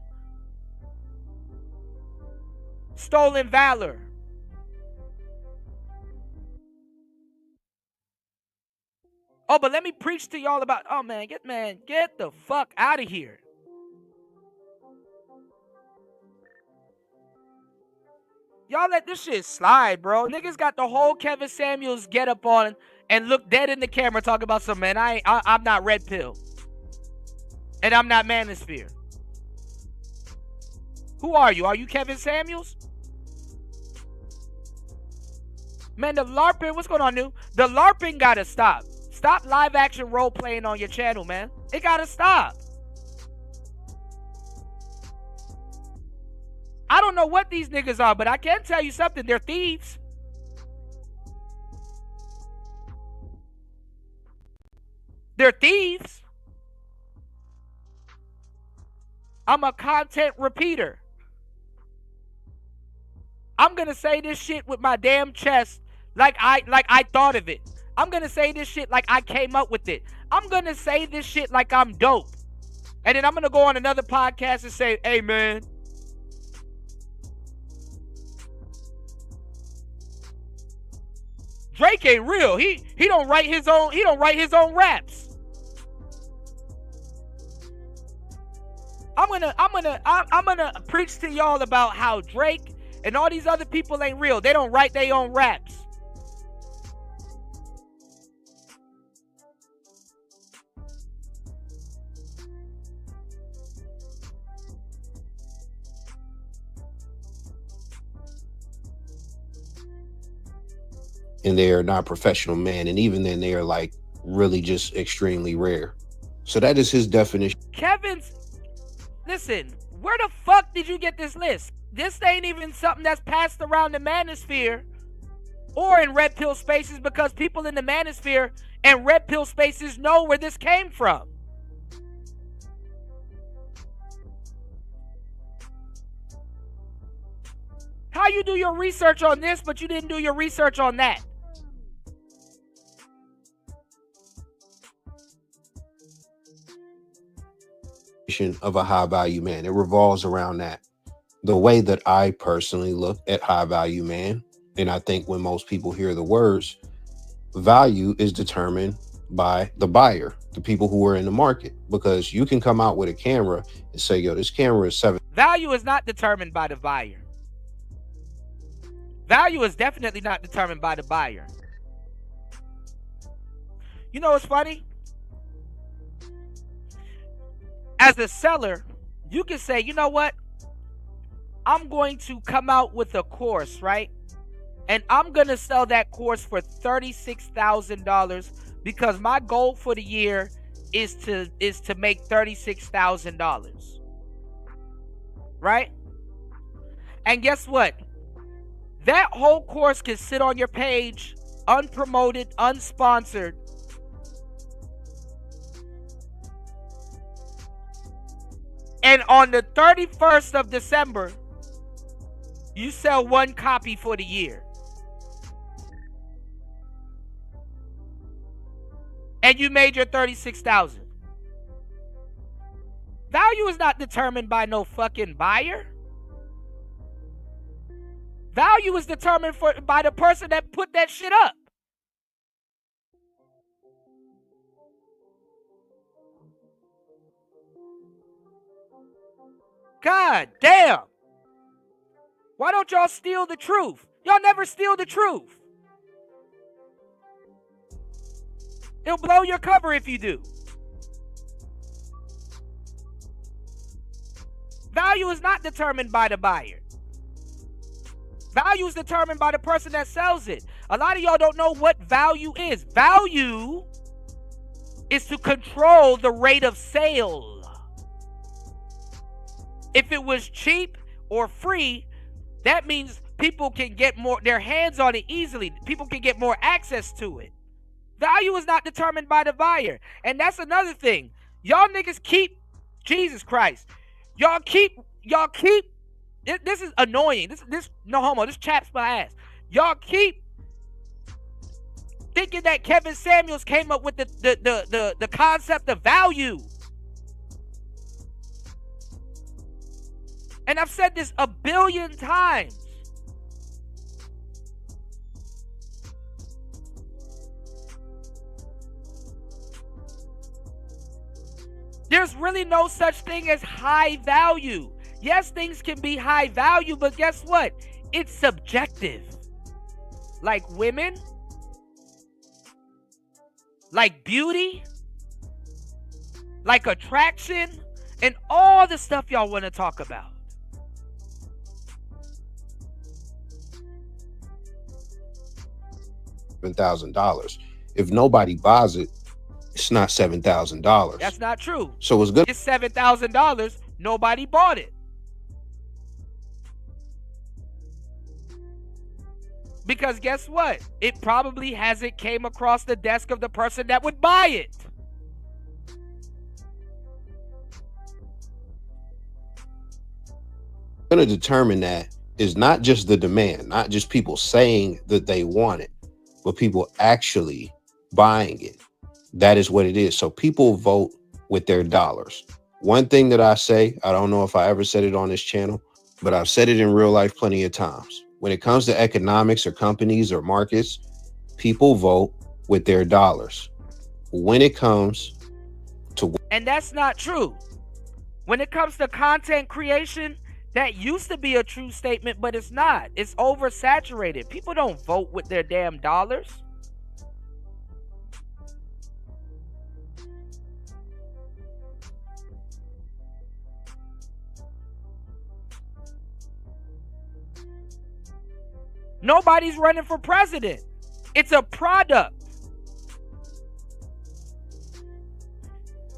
Stolen valor. Oh, but let me preach to y'all about, oh man, get the fuck out of here. Y'all let this shit slide, bro. Niggas got the whole Kevin Samuels get up on and look dead in the camera talking about some, man, I'm not Redpill. And I'm not Manosphere. Who are you? Are you Kevin Samuels? Man, the LARPing, what's going on, new? The LARPing gotta stop. Stop live action role playing on your channel, man. It gotta stop. I don't know what these niggas are, but I can tell you something. They're thieves. They're thieves. I'm a content repeater. I'm gonna say this shit with my damn chest like I thought of it. I'm gonna say this shit like I came up with it. I'm gonna say this shit like I'm dope. And then I'm gonna go on another podcast and say, hey man, Drake ain't real. He don't write his own raps. I'm gonna preach to y'all about how Drake and all these other people ain't real. They don't write their own raps. And they are not professional men, and even then they are like really just extremely rare. So that is his definition. Listen, where the fuck did you get this list? This ain't even something that's passed around the Manosphere or in Red Pill spaces, because people in the Manosphere and Red Pill spaces know where this came from. How you do your research on this, but you didn't do your research on that? Of a high value man. It revolves around that. The way that I personally look at high value man, and I think when most people hear the words, value is determined by the buyer, the people who are in the market, because you can come out with a camera and say, yo, this camera is $7. Value is not determined by the buyer. Value is definitely not determined by the buyer. You know what's funny? As a seller, you can say, you know what? I'm going to come out with a course, right? And I'm going to sell that course for $36,000 because my goal for the year is to make $36,000. Right? And guess what? That whole course can sit on your page, unpromoted, unsponsored. And on the 31st of December, you sell one copy for the year. And you made your $36,000. Value is not determined by no fucking buyer. Value is determined by the person that put that shit up. God damn. Why don't y'all steal the truth? Y'all never steal the truth. It'll blow your cover if you do. Value is not determined by the buyer. Value is determined by the person that sells it. A lot of y'all don't know what value is. Value is to control the rate of sale. If it was cheap or free, that means people can get more their hands on it easily. People can get more access to it. Value is not determined by the buyer. And that's another thing. Y'all niggas keep, Jesus Christ. Y'all keep, this is annoying. This no homo, this chaps my ass. Y'all keep thinking that Kevin Samuels came up with the concept of value. And I've said this a billion times. There's really no such thing as high value. Yes, things can be high value, but guess what? It's subjective. Like women, like beauty, like attraction, and all the stuff y'all want to talk about. $7,000. If nobody buys it, it's not $7,000. That's not true. So it's good. It's $7,000. Nobody bought it. Because guess what? It probably hasn't came across the desk of the person that would buy it. Going to determine that is not just the demand, not just people saying that they want it, but people actually buying it. That is what it is. So people vote with their dollars. One thing that I say, I don't know if I ever said it on this channel, but I've said it in real life plenty of times. When it comes to economics or companies or markets, people vote with their dollars. When it comes to... And that's not true. When it comes to content creation, that used to be a true statement, but it's not. It's oversaturated. People don't vote with their damn dollars. Nobody's running for president. It's a product.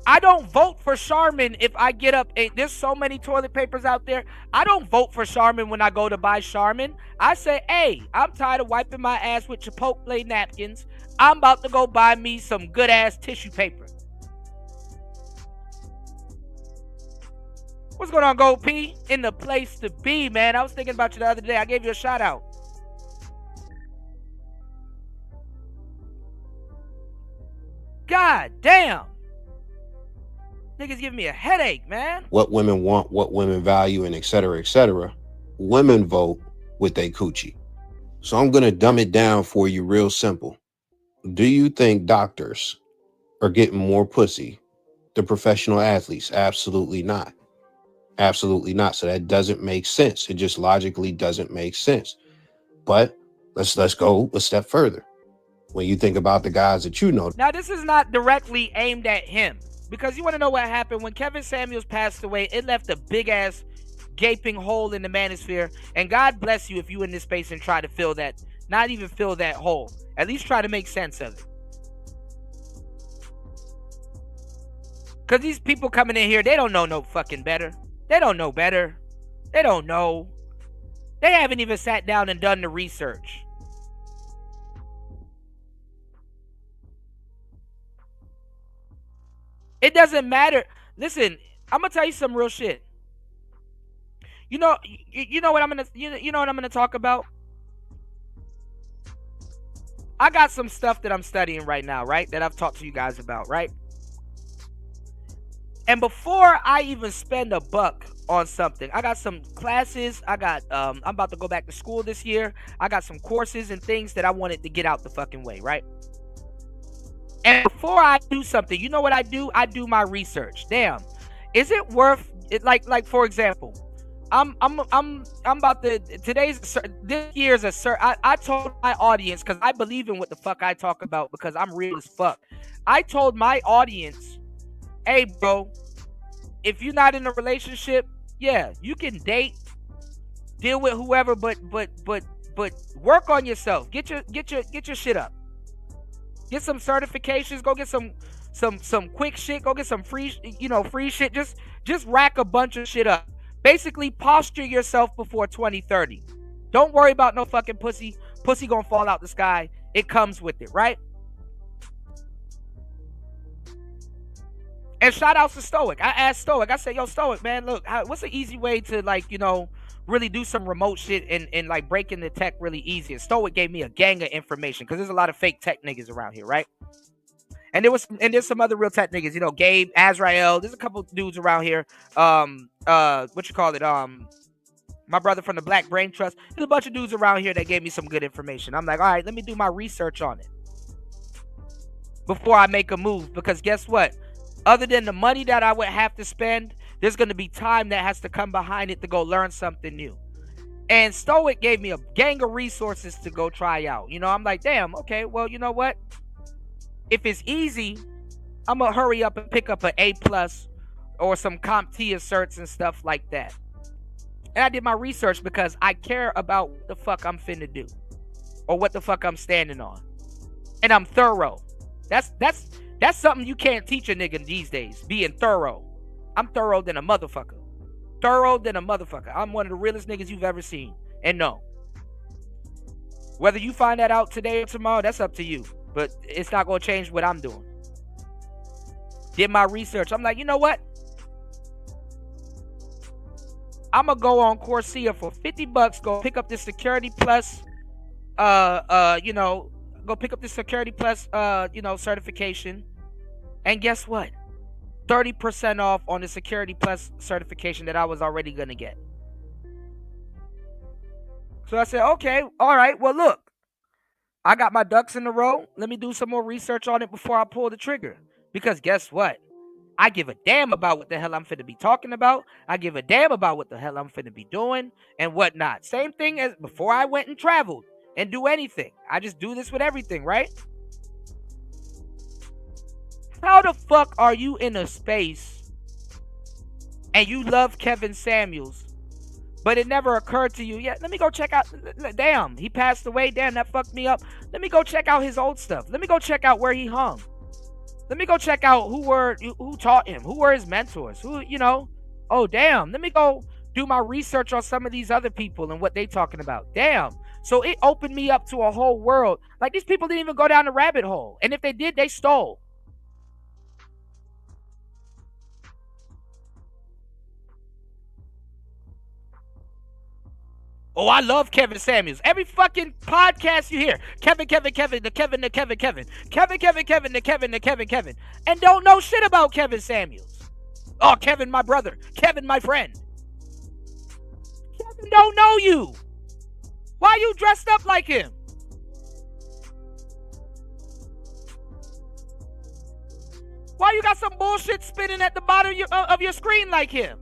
I don't vote for Charmin if I get up. There's so many toilet papers out there. I don't vote for Charmin when I go to buy Charmin. I say, hey, I'm tired of wiping my ass with Chipotle napkins. I'm about to go buy me some good ass tissue paper. What's going on, Gold P? In the place to be, man. I was thinking about you the other day. I gave you a shout out. God damn. Niggas giving me a headache, man. What women want, what women value, and et cetera, et cetera. Women vote with their coochie. So I'm going to dumb it down for you real simple. Do you think doctors are getting more pussy than professional athletes? Absolutely not. Absolutely not. So that doesn't make sense. It just logically doesn't make sense. But let's go a step further. When you think about the guys that you know. Now, this is not directly aimed at him. Because you want to know what happened? When Kevin Samuels passed away, it left a big-ass gaping hole in the Manosphere. And God bless you if you in this space and try to fill that Not even fill that hole. At least try to make sense of it. Because these people coming in here, they don't know no fucking better. They don't know better. They don't know. They haven't even sat down and done the research. It doesn't matter. Listen, I'm gonna tell you some real shit. You know what I'm gonna you know what I'm gonna talk about? I got some stuff that I'm studying right now, right? That I've talked to you guys about, right? And before I even spend a buck on something, I got some classes. I'm about to go back to school this year. I got some courses and things that I wanted to get out the fucking way, right? And before I do something, you know what I do? I do my research. Damn, is it worth it? Like for example, I'm about to this year's I told my audience, because I believe in what the fuck I talk about, because I'm real as fuck. I told my audience, hey bro, if you're not in a relationship, yeah, you can date, deal with whoever, but work on yourself. Get your shit up. Get some certifications. Go get some quick shit. Go get some free shit. Just rack a bunch of shit up. Basically, posture yourself before 2030. Don't worry about no fucking pussy. Pussy gonna fall out the sky. It comes with it, right? And shout out to Stoic. I asked Stoic. I said, yo, Stoic, man, look, what's an easy way to, like, really do some remote shit and like break into tech really easy? And Stoic gave me a gang of information, because there's a lot of fake tech niggas around here, right? And there's some other real tech niggas, Gabe, Azrael. There's a couple dudes around here. My brother from the Black Brain Trust. There's a bunch of dudes around here that gave me some good information. I'm like, all right, let me do my research on it before I make a move, because guess what? Other than the money that I would have to spend, there's going to be time that has to come behind it to go learn something new. And Stoic gave me a gang of resources to go try out. I'm like, damn, okay, well, you know what? If it's easy, I'm going to hurry up and pick up an A+ or some CompTIA certs and stuff like that. And I did my research because I care about what the fuck I'm finna do or what the fuck I'm standing on. And I'm thorough. That's something you can't teach a nigga these days, being thorough. I'm thorough than a motherfucker. Thorough than a motherfucker. I'm one of the realest niggas you've ever seen. And no. Whether you find that out today or tomorrow, that's up to you. But it's not going to change what I'm doing. Did my research. I'm like, you know what? I'm going to go on Coursera for $50. Go pick up this Security Plus, go pick up this Security Plus, certification. And guess what? 30% off on the Security Plus certification that I was already going to get. So I said, okay, all right, well, look. I got my ducks in a row. Let me do some more research on it before I pull the trigger. Because guess what? I give a damn about what the hell I'm finna be talking about. I give a damn about what the hell I'm finna be doing and whatnot. Same thing as before I went and traveled and do anything. I just do this with everything, right? How the fuck are you in a space and you love Kevin Samuels, but it never occurred to you, yeah, let me go check out, damn, he passed away, damn, that fucked me up. Let me go check out his old stuff. Let me go check out where he hung. Let me go check out who taught him, who were his mentors, oh, damn, let me go do my research on some of these other people and what they talking about. Damn. So it opened me up to a whole world. Like, these people didn't even go down the rabbit hole. And if they did, they stole. Oh, I love Kevin Samuels. Every fucking podcast you hear, Kevin, and don't know shit about Kevin Samuels. Oh, Kevin, my brother. Kevin, my friend. Kevin don't know you. Why you dressed up like him? Why you got some bullshit spinning at the bottom of your screen like him?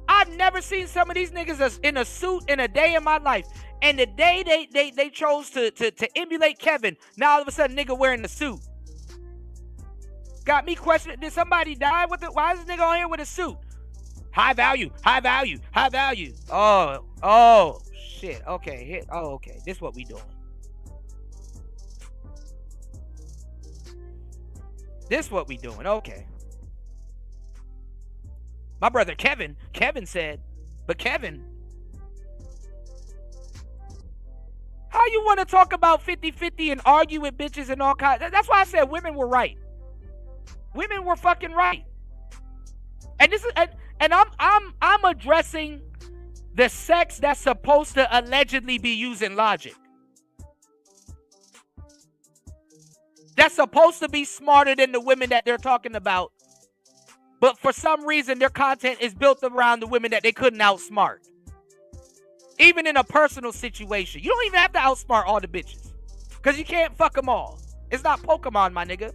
I've never seen some of these niggas that's in a suit in a day in my life. And the day they chose to emulate Kevin, now all of a sudden nigga wearing the suit. Got me questioning, did somebody die with it? Why is this nigga on here with a suit? High value. Oh, shit. Okay, okay. This what we doing. Okay. My brother Kevin said, but Kevin, how you want to talk about 50-50 and argue with bitches and all kinds? That's why I said women were right. Women were fucking right. And this is and I'm addressing the sex that's supposed to allegedly be using logic. That's supposed to be smarter than the women that they're talking about. But for some reason, their content is built around the women that they couldn't outsmart. Even in a personal situation. You don't even have to outsmart all the bitches. Because you can't fuck them all. It's not Pokemon, my nigga.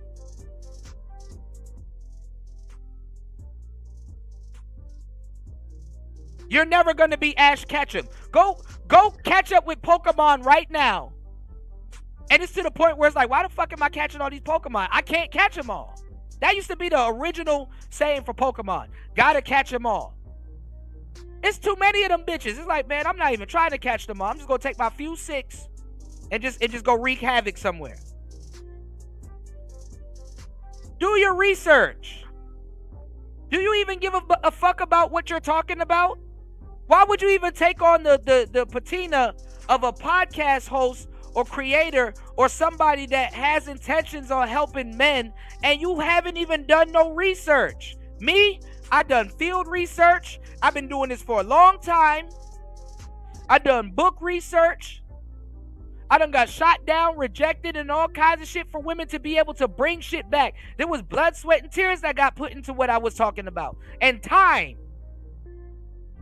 You're never going to be Ash Ketchum. Go catch up with Pokemon right now. And it's to the point where it's like, why the fuck am I catching all these Pokemon? I can't catch them all. That used to be the original saying for Pokemon. Gotta catch them all. It's too many of them bitches. It's like, man, I'm not even trying to catch them all. I'm just going to take my few six and just go wreak havoc somewhere. Do your research. Do you even give a fuck about what you're talking about? Why would you even take on the patina of a podcast host or creator or somebody that has intentions on helping men and you haven't even done no research? Me, I done field research. I've been doing this for a long time. I done book research. I done got shot down, rejected, and all kinds of shit for women to be able to bring shit back. There was blood, sweat, and tears that got put into what I was talking about. And time,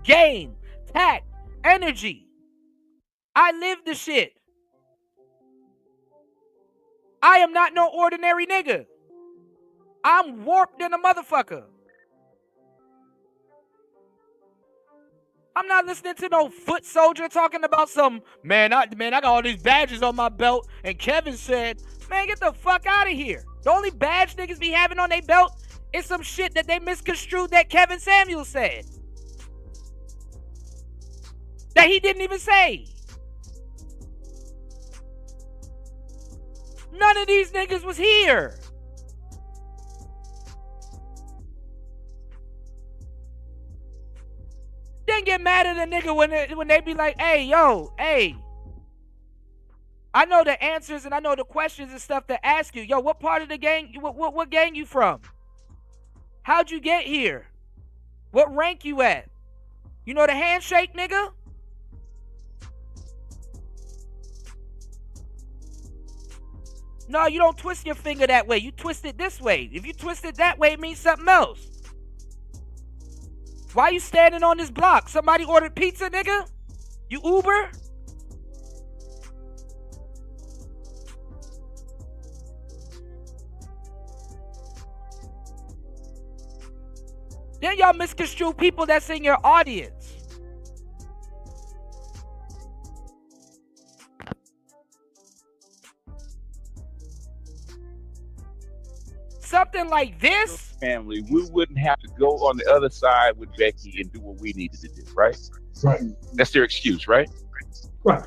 game, tact, energy. I live the shit. I am not no ordinary nigga. I'm warped than a motherfucker. I'm not listening to no foot soldier talking about some, man, I got all these badges on my belt. And Kevin said, man, get the fuck out of here. The only badge niggas be having on their belt is some shit that they misconstrued that Kevin Samuels said. That he didn't even say. None of these niggas was here. Then get mad at a nigga when they be like, hey, yo, hey. I know the answers and I know the questions and stuff to ask you. Yo, what part of the gang, what gang you from? How'd you get here? What rank you at? You know the handshake, nigga? No, you don't twist your finger that way. You twist it this way. If you twist it that way, it means something else. Why you standing on this block? Somebody ordered pizza, nigga? You Uber? Then y'all misconstrue people that's in your audience. Something like this, family, we wouldn't have to go on the other side with Becky and do what we needed to do, right? Right. That's their excuse, right? Right.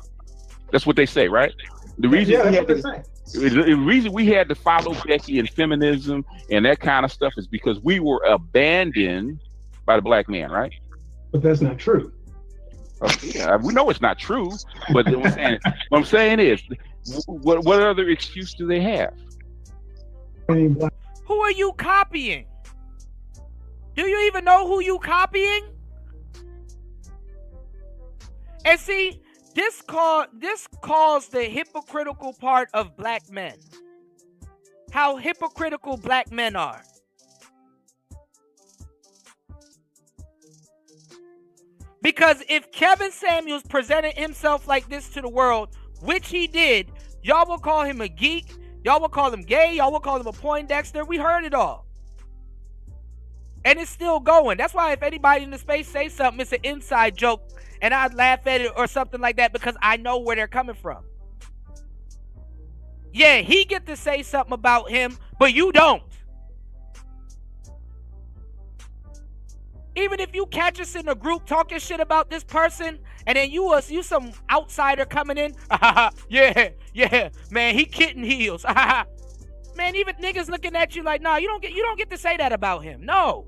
That's what they say, right? The reason the reason we had to follow Becky and feminism and that kind of stuff is because we were abandoned by the black man, right? But that's not true. Yeah, we know it's not true, but what I'm saying is, what other excuse do they have? Who are you copying? Do you even know who you copying? And see, this calls the hypocritical part of black men. How hypocritical black men are. Because if Kevin Samuels presented himself like this to the world, which he did, y'all will call him a geek. Y'all will call him gay. Y'all will call him a Poindexter. We heard it all. And it's still going. That's why if anybody in the space say something, it's an inside joke. And I'd laugh at it or something like that because I know where they're coming from. Yeah, he get to say something about him, but you don't. Even if you catch us in a group talking shit about this person And then you some outsider coming in. Yeah, man, he kitten heels. Man, even niggas looking at you like, nah, you don't get to say that about him. No.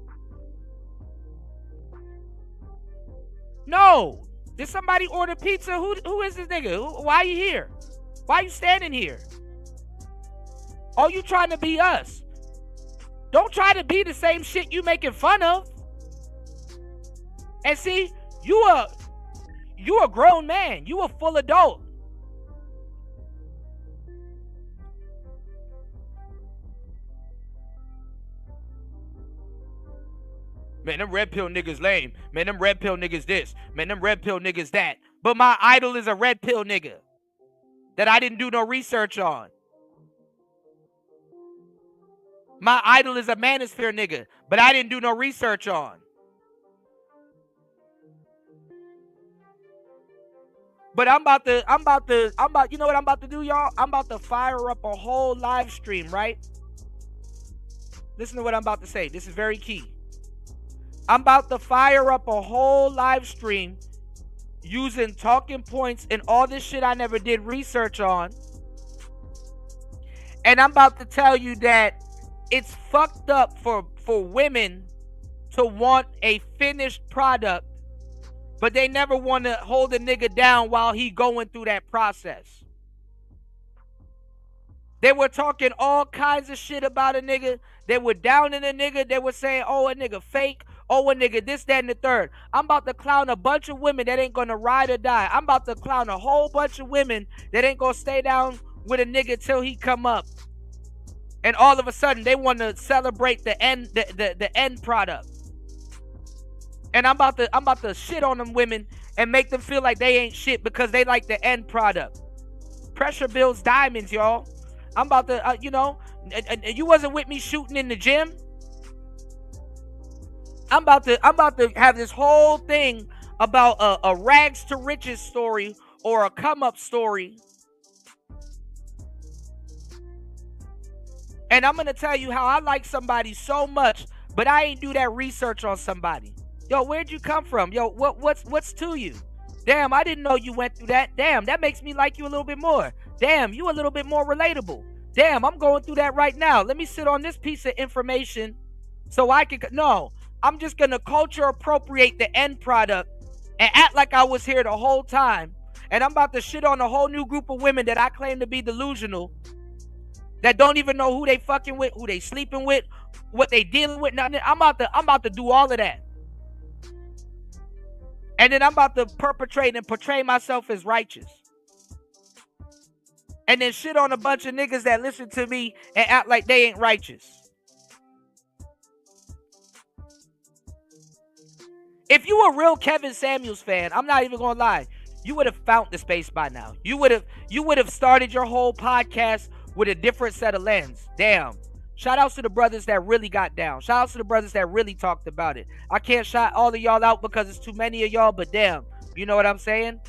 Did somebody order pizza? Who is this nigga? Why are you here? Why are you standing here? Are you trying to be us? Don't try to be the same shit you making fun of. And see, you a grown man. You a full adult. Man, them red pill niggas lame. Man, them red pill niggas this. Man, them red pill niggas that. But my idol is a red pill nigga that I didn't do no research on. My idol is a Manosphere nigga, but I didn't do no research on. But you know what I'm about to do, y'all? I'm about to fire up a whole live stream, right? Listen to what I'm about to say. This is very key. I'm about to fire up a whole live stream using talking points and all this shit I never did research on. And I'm about to tell you that it's fucked up for women to want a finished product, but they never want to hold a nigga down while he going through that process. They were talking all kinds of shit about a nigga. They were downing a nigga. They were saying, oh, a nigga fake. Oh, a nigga this, that, and the third. I'm about to clown a bunch of women that ain't gonna ride or die. I'm about to clown a whole bunch of women that ain't gonna stay down with a nigga till he come up. And all of a sudden, they want to celebrate the end product. And I'm about to shit on them women and make them feel like they ain't shit because they like the end product. Pressure builds diamonds, y'all. I'm about to, you wasn't with me shooting in the gym. I'm about to have this whole thing about a rags to riches story or a come up story. And I'm going to tell you how I like somebody so much, but I ain't do that research on somebody. Yo, where'd you come from? Yo, what's to you? Damn, I didn't know you went through that. Damn, that makes me like you a little bit more. Damn, you a little bit more relatable. Damn, I'm going through that right now. Let me sit on this piece of information so I can... No, I'm just going to culture appropriate the end product and act like I was here the whole time. And I'm about to shit on a whole new group of women that I claim to be delusional, that don't even know who they fucking with, who they sleeping with, what they dealing with. Nothing. I'm about to do all of that. And then I'm about to perpetrate and portray myself as righteous. And then shit on a bunch of niggas that listen to me and act like they ain't righteous. If you a real Kevin Samuels fan, I'm not even gonna lie, you would have found the space by now. You would have started your whole podcast with a different set of lens. Damn. Shout outs to the brothers that really got down. Shout outs to the brothers that really talked about it. I can't shout all of y'all out because it's too many of y'all, but damn, you know what I'm saying?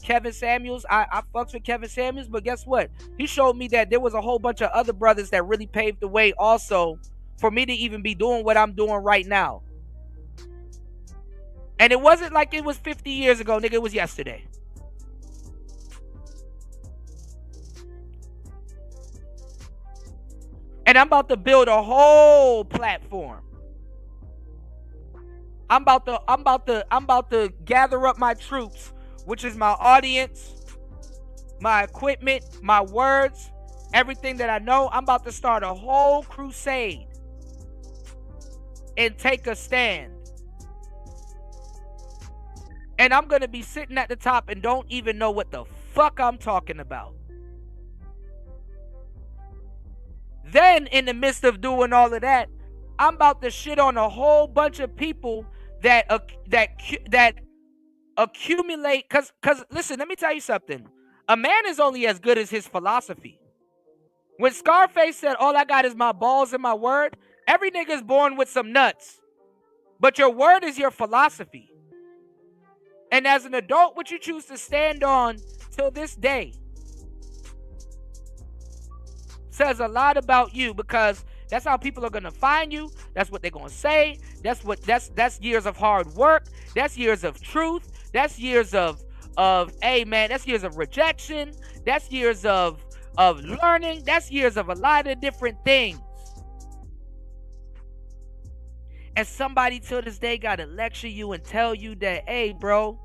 Kevin Samuels, I fucks with Kevin Samuels, but guess what? He showed me that there was a whole bunch of other brothers that really paved the way also for me to even be doing what I'm doing right now. And it wasn't like it was 50 years ago, nigga, it was yesterday. And I'm about to build a whole platform. I'm about to gather up my troops, which is my audience, my equipment, my words, everything that I know. I'm about to start a whole crusade and take a stand. And I'm going to be sitting at the top and don't even know what the fuck I'm talking about. Then, in the midst of doing all of that, I'm about to shit on a whole bunch of people that accumulate. Cause listen, let me tell you something. A man is only as good as his philosophy. When Scarface said, "All I got is my balls and my word," every nigga's born with some nuts, but your word is your philosophy. And as an adult, what you choose to stand on till this day says a lot about you, because that's how people are gonna find you. That's what they're gonna say. That's years of hard work. That's years of truth. That's years of hey man, that's years of rejection. That's years of learning. That's years of a lot of different things. And somebody to this day got to lecture you and tell you that, hey, bro,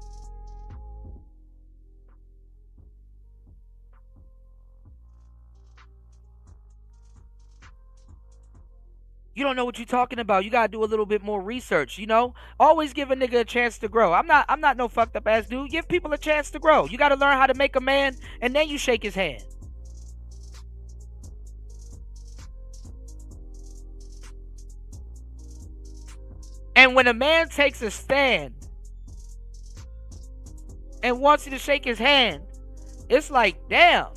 you don't know what you're talking about. You got to do a little bit more research, you know? Always give a nigga a chance to grow. I'm not no fucked up ass dude. Give people a chance to grow. You got to learn how to make a man, and then you shake his hand. And when a man takes a stand and wants you to shake his hand, it's like, damn.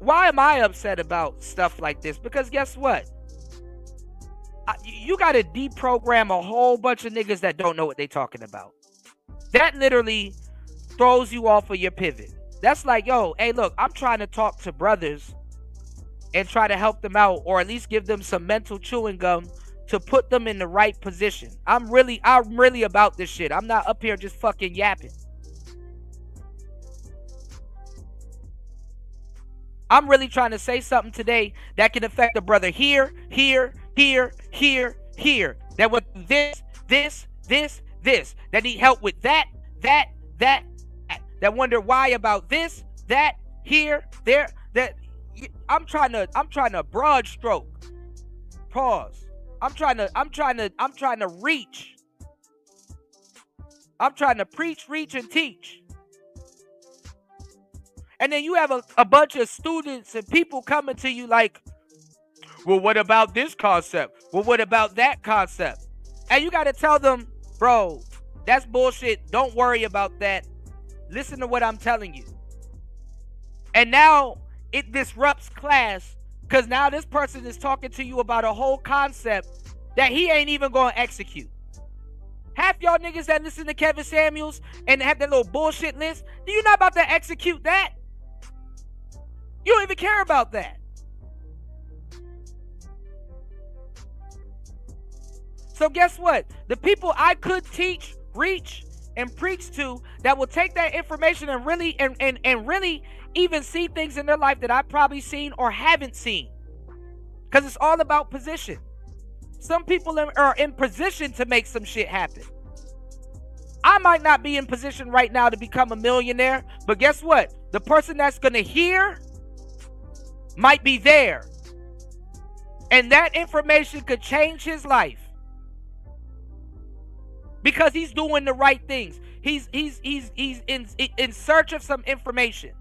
Why am I upset about stuff like this? Because guess what? You got to deprogram a whole bunch of niggas that don't know what they talking about. That literally throws you off of your pivot. That's like, yo, hey, look, I'm trying to talk to brothers and try to help them out, or at least give them some mental chewing gum to put them in the right position. I'm really about this shit. I'm not up here just fucking yapping. I'm really trying to say something today that can affect a brother here, here, here, here, here. That with this, that need help with that, that wonder why about this, that, here, there, that. I'm trying to broad stroke. Pause. I'm trying to reach. I'm trying to preach, reach, and teach. And then you have a bunch of students and people coming to you like, well, what about this concept? Well, what about that concept? And you got to tell them, bro, that's bullshit. Don't worry about that. Listen to what I'm telling you. And now it disrupts class because now this person is talking to you about a whole concept that he ain't even going to execute. Half y'all niggas that listen to Kevin Samuels and have that little bullshit list, you're not about to execute that. You don't even care about that. So guess what? The people I could teach, reach, and preach to that will take that information and really and really even see things in their life that I've probably seen or haven't seen. Because it's all about position. Some people are in position to make some shit happen. I might not be in position right now to become a millionaire, but guess what? The person that's going to hear might be there. And that information could change his life. Because he's doing the right things. He's in search of some information.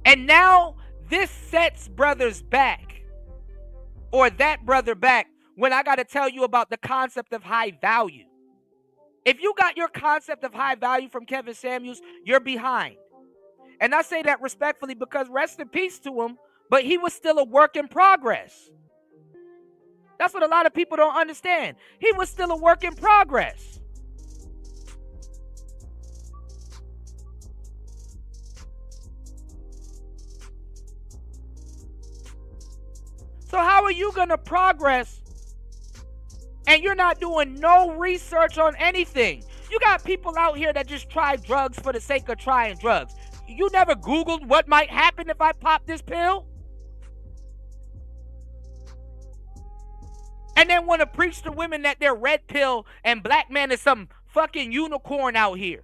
And now this sets brothers back. Or that brother back when I got to tell you about the concept of high value. If you got your concept of high value from Kevin Samuels, you're behind. And I say that respectfully because rest in peace to him, but he was still a work in progress. That's what a lot of people don't understand. He was still a work in progress. So how are you going to progress and you're not doing no research on anything? You got people out here that just try drugs for the sake of trying drugs. You never Googled what might happen if I pop this pill? And then want to preach to women that they're red pill and black man is some fucking unicorn out here.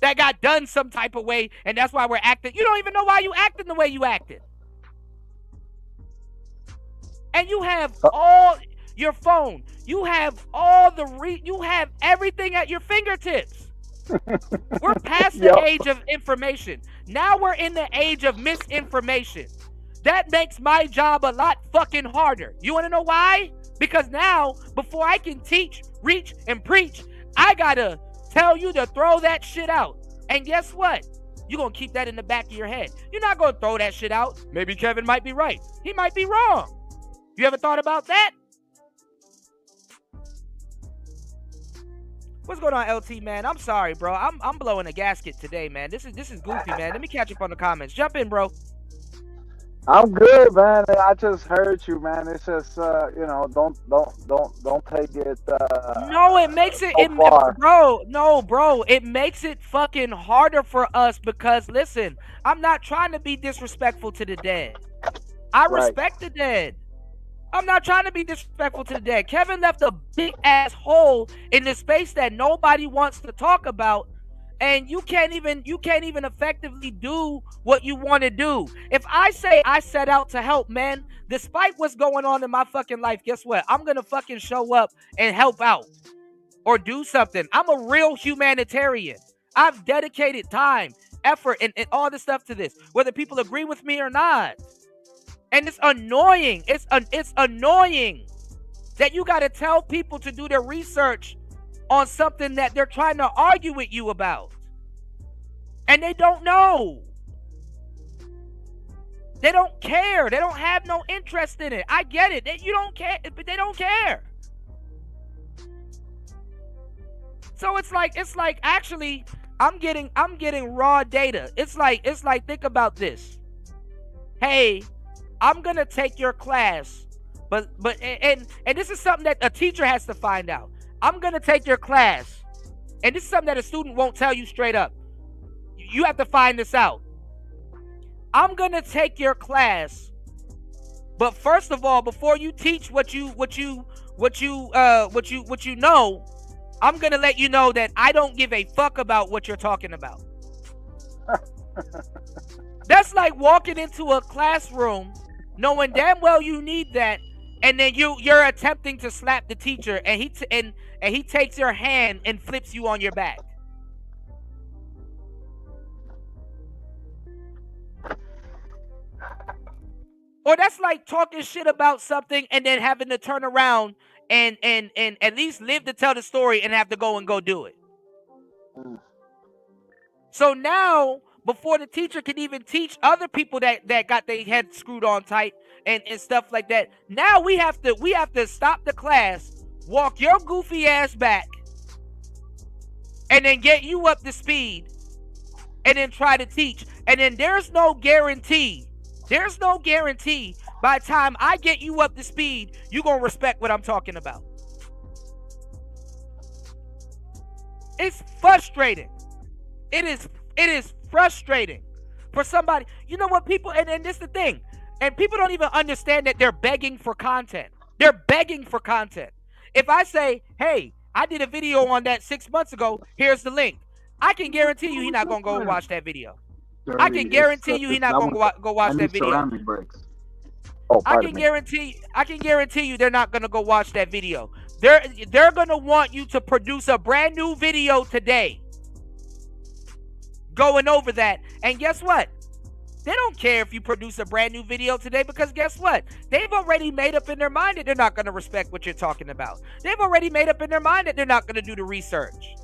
That got done some type of way and that's why we're acting. You don't even know why you acting the way you acted. And you have all your phone. You have all you have everything at your fingertips. We're past the age of information. Now we're in the age of misinformation. That makes my job a lot fucking harder. You want to know why? Because now, before I can teach, reach, and preach, I gotta tell you to throw that shit out. And guess what? You're gonna keep that in the back of your head. You're not gonna throw that shit out. Maybe Kevin might be right. He might be wrong. You ever thought about that? What's going on, LT, man? I'm sorry, bro. I'm blowing a gasket today, man. This is goofy, man. Let me catch up on the comments. Jump in, bro. I'm good, man. I just heard you, man. It's just you know, don't take it. No, it makes it, so far. bro. No, bro. It makes it fucking harder for us because listen, I'm not trying to be disrespectful to the dead. I respect the dead. I'm not trying to be disrespectful to the dead. Kevin left a big ass hole in the space that nobody wants to talk about, and you can't even effectively do what you want to do. If I say I set out to help, man, despite what's going on in my fucking life, guess what? I'm gonna fucking show up and help out or do something. I'm a real humanitarian. I've dedicated time, effort, and all this stuff to this, whether people agree with me or not. And it's annoying. It's annoying that you got to tell people to do their research on something that they're trying to argue with you about. And they don't know. They don't care. They don't have no interest in it. I get it. You don't care, but they don't care. So it's like actually I'm getting raw data. It's like think about this. Hey, I'm gonna take your class, but this is something that a teacher has to find out. I'm gonna take your class, and this is something that a student won't tell you straight up. You have to find this out. I'm gonna take your class, but first of all, before you teach what you know, I'm gonna let you know that I don't give a fuck about what you're talking about. That's like walking into a classroom knowing damn well you need that, and then you're attempting to slap the teacher, and he takes your hand and flips you on your back. Or that's like talking shit about something and then having to turn around and at least live to tell the story and have to go do it. So now, before the teacher can even teach other people that got their head screwed on tight and stuff like that, now we have to stop the class, walk your goofy ass back, and then get you up to speed, and then try to teach. And then there's no guarantee by the time I get you up to speed, you're gonna respect what I'm talking about. It's frustrating. It is frustrating for somebody. You know what, people, and this is the thing, and people don't even understand that they're begging for content. They're begging for content. If I say, hey, I did a video on that 6 months ago, here's the link, I can guarantee you he's not gonna go watch that video. I can guarantee you he's not gonna go watch that video. I can guarantee you they're not gonna go watch that video. They're gonna want you to produce a brand new video today, going over that. And guess what? They don't care if you produce a brand new video today, because guess what? They've already made up in their mind that they're not going to respect what you're talking about. They've already made up in their mind that they're not going to do the research.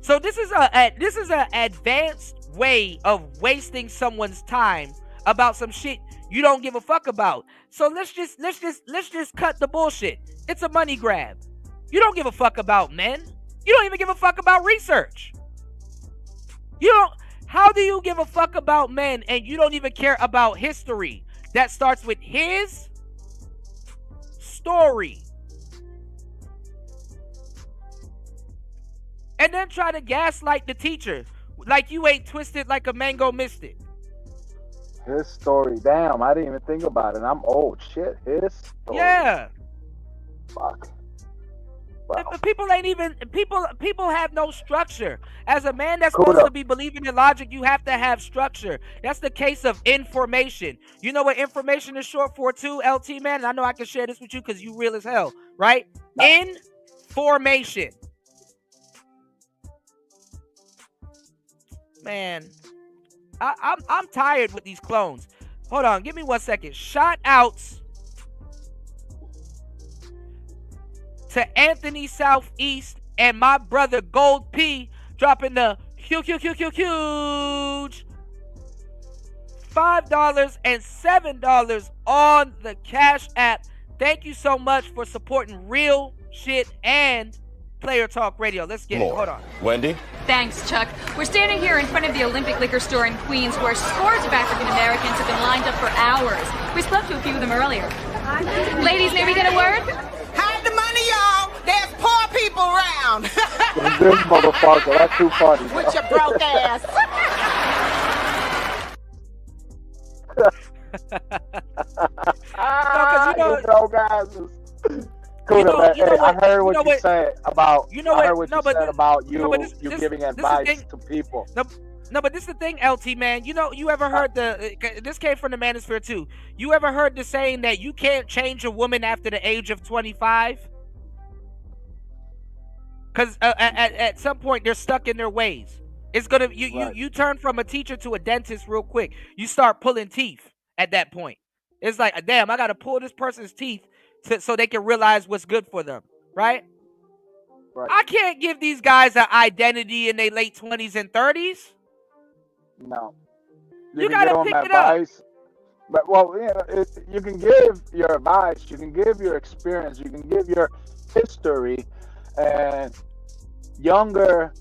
So this is an advanced way of wasting someone's time about some shit you don't give a fuck about. So let's just cut the bullshit. It's a money grab. You don't give a fuck about men. You don't even give a fuck about research. How do you give a fuck about men and you don't even care about history that starts with his story? And then try to gaslight the teacher like you ain't twisted like a mango misted. His story. Damn, I didn't even think about it. I'm old. Shit, his story. Yeah. Fuck. Wow. People have no structure. As a man that's supposed to be believing in logic, you have to have structure. That's the case of information. You know what information is short for too, LT, man? And I know I can share this with you because you real as hell, right? No. Information. Man, I'm tired with these clones. Hold on, give me 1 second. Shout outs to Anthony Southeast and my brother Gold P dropping the huge $5 and $7 on the Cash App. Thank you so much for supporting real shit and Player Talk Radio. Let's get it. Hold on. Wendy? Thanks, Chuck. We're standing here in front of the Olympic Liquor Store in Queens, where scores of African Americans have been lined up for hours. We spoke to a few of them earlier. Ladies, may we get a word? Hide the money, y'all. There's poor people around. This motherfucker, that's too funny. With your broke ass. You broke asses. I heard what you said about. I heard what you said about you giving advice to people. No, but this is the thing, LT, man. You ever heard this came from the Manosphere too. You ever heard the saying that you can't change a woman after the age of 25? Because at some point they're stuck in their ways. It's gonna you turn from a teacher to a dentist real quick. You start pulling teeth at that point. It's like, damn, I gotta pull this person's teeth so they can realize what's good for them, right? I can't give these guys an identity in their late 20s and 30s. No. You gotta pick it up. But, well, you can give your advice, you can give your experience, you can give your history, and younger,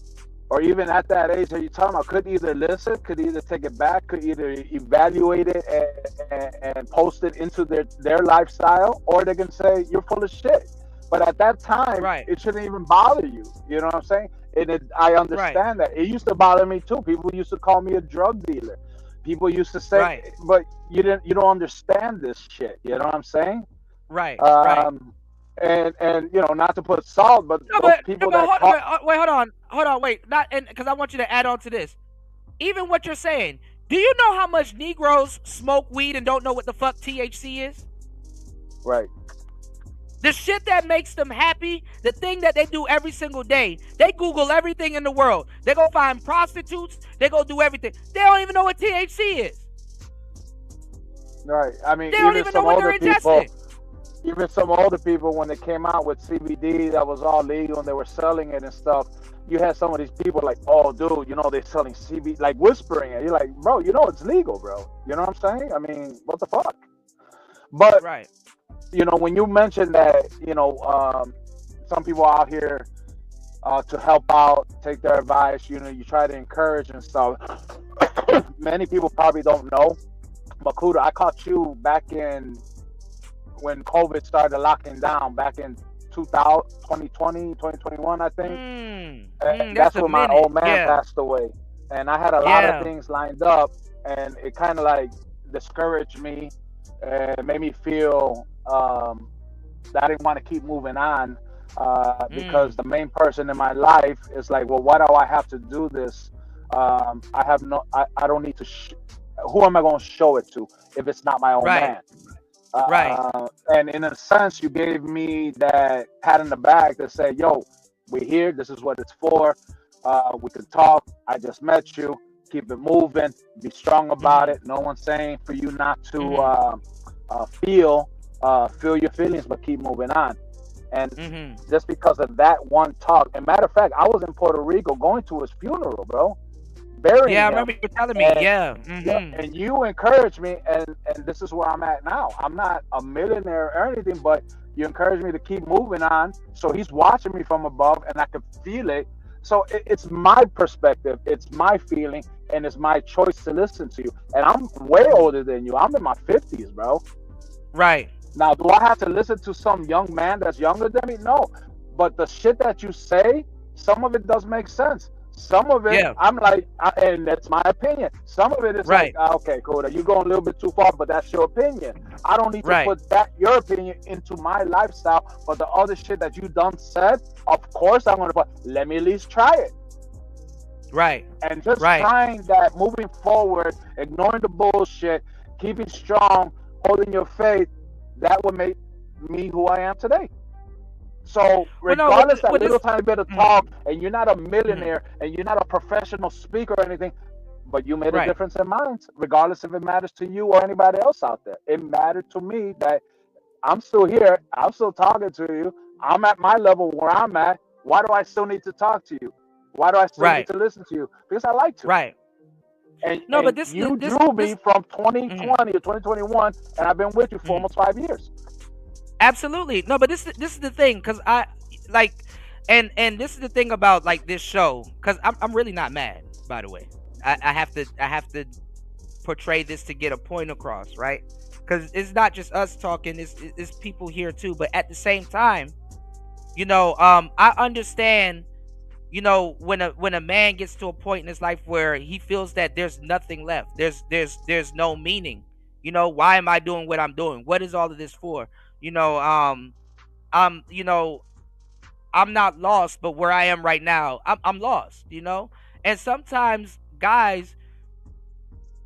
or even at that age that you're talking about, could either listen, could either take it back, could either evaluate it and post it into their lifestyle, or they can say, you're full of shit. But at that time, it shouldn't even bother you. You know what I'm saying? And I understand that. It used to bother me too. People used to call me a drug dealer. People used to say, but you don't understand this shit. You know what I'm saying? Right. And not to put salt, but people hold on, not because I want you to add on to this. Even what you're saying, do you know how much Negroes smoke weed and don't know what the fuck THC is? Right. The shit that makes them happy, the thing that they do every single day, they Google everything in the world. They go find prostitutes, they go do everything. They don't even know what THC is. Right. I mean, they don't even know what they're ingesting. Even some older people, when they came out with CBD that was all legal and they were selling it and stuff, you had some of these people like, oh, dude, they're selling CBD, like whispering it. You're like, bro, it's legal, bro. You know what I'm saying? I mean, what the fuck? But, when you mentioned that, some people out here to help out, take their advice, you try to encourage and stuff. Many people probably don't know. But Kuda, I caught you back in when COVID started locking down back in 2020, 2021, I think. And that's when my old man passed away. And I had a lot of things lined up, and it kind of like discouraged me and made me feel that I didn't want to keep moving on because the main person in my life is like, well, why do I have to do this? I don't need to. Who am I going to show it to if it's not my own man? And in a sense, you gave me that pat in the back to say, yo, we're here. This is what it's for. We can talk. I just met you. Keep it moving. Be strong about it. No one's saying for you not to feel your feelings, but keep moving on. And just because of that one talk, and matter of fact, I was in Puerto Rico going to his funeral, bro. Burying him. I remember you telling me. And you encouraged me, and this is where I'm at now. I'm not a millionaire or anything, but you encouraged me to keep moving on. So he's watching me from above, and I can feel it. So it's my perspective, it's my feeling, and it's my choice to listen to you. And I'm way older than you. I'm in my 50s, bro. Right. Now, do I have to listen to some young man that's younger than me? No. But the shit that you say, some of it does make sense. Some of it, I'm like, and that's my opinion. Some of it is like, okay, cool, you're going a little bit too far, but that's your opinion. I don't need to put your opinion into my lifestyle. But the other shit that you done said, of course I'm going to put, let me at least try it. Right. And just trying that, moving forward, ignoring the bullshit, keeping strong, holding your faith, that would make me who I am today. So regardless that little tiny bit of talk, and you're not a millionaire, and you're not a professional speaker or anything, but you made a difference in mine, regardless if it matters to you or anybody else out there. It mattered to me that I'm still here, I'm still talking to you, I'm at my level where I'm at. Why do I still need to talk to you? Why do I still need to listen to you? Because I like to. And, but this drew me from 2020 to 2021, and I've been with you for almost 5 years. Absolutely. No, but this is the thing, because I like And this is the thing about like this show, because I'm really not mad, by the way. I have to portray this to get a point across, right? Because it's not just us talking, it's people here too. But at the same time, I understand, when a man gets to a point in his life where he feels that there's nothing left, there's no meaning. Why am I doing what I'm doing? What is all of this for? I'm I'm not lost, but where I am right now, I'm lost. And sometimes guys,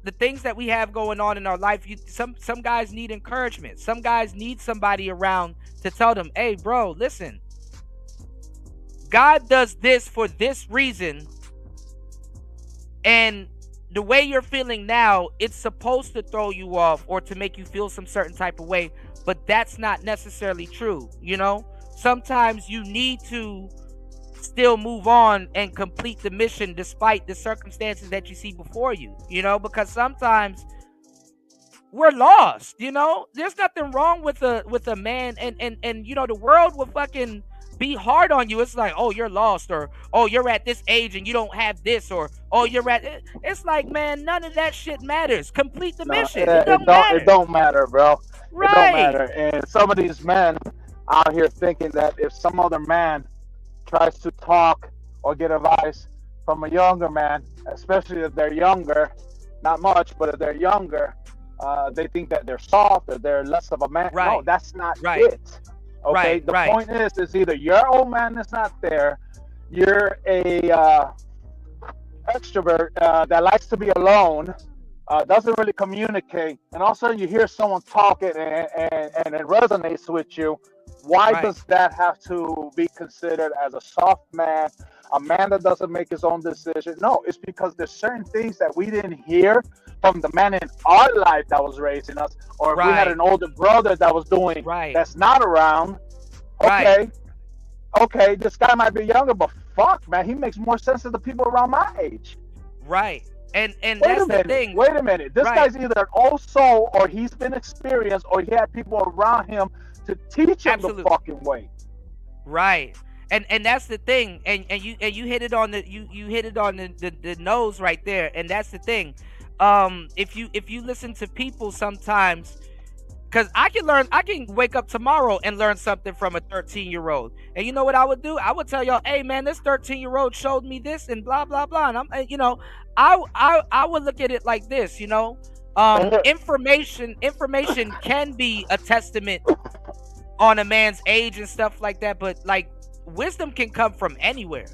the things that we have going on in our life, some guys need encouragement. Some guys need somebody around to tell them, hey bro, listen, God does this for this reason, and the way you're feeling now, it's supposed to throw you off or to make you feel some certain type of way, but that's not necessarily true. Sometimes you need to still move on and complete the mission despite the circumstances that you see before you, because sometimes we're lost. There's nothing wrong with a man, and the world will fucking be hard on you. It's like, oh, you're lost, or oh, you're at this age and you don't have this, or oh, you're at it's like, man, none of that shit matters. Complete the mission. It don't matter, bro. Right. It don't matter. And some of these men out here thinking that if some other man tries to talk or get advice from a younger man, especially if they're younger, not much, but if they're younger, they think that they're soft or they're less of a man. Right. No, that's not Right. it. Okay, Right, the right. point is either your old man is not there, you're a extrovert that likes to be alone, doesn't really communicate, and all of a sudden you hear someone talking and it resonates with you. Why Right. does that have to be considered as a soft man, a man that doesn't make his own decision? No, it's because there's certain things that we didn't hear from the man in our life that was raising us, or if we had Right. an older brother that was doing Right. that's not around. Okay, okay, this guy might be younger, but fuck, man, he makes more sense to the people around my age. Right. And Wait that's a minute. the thing. Wait a minute. This Right. guy's either an old soul, or he's been experienced, or he had people around him to teach him Absolutely. the fucking way. Right. And that's the thing. And you hit it on you hit it on the nose right there. And that's the thing. If you listen to people sometimes, because I can wake up tomorrow and learn something from a 13-year-old. And you know what I would do? I would tell y'all, hey man, this 13-year-old showed me this and blah blah blah. And I would look at it like this, information can be a testament on a man's age and stuff like that, but like wisdom can come from anywhere.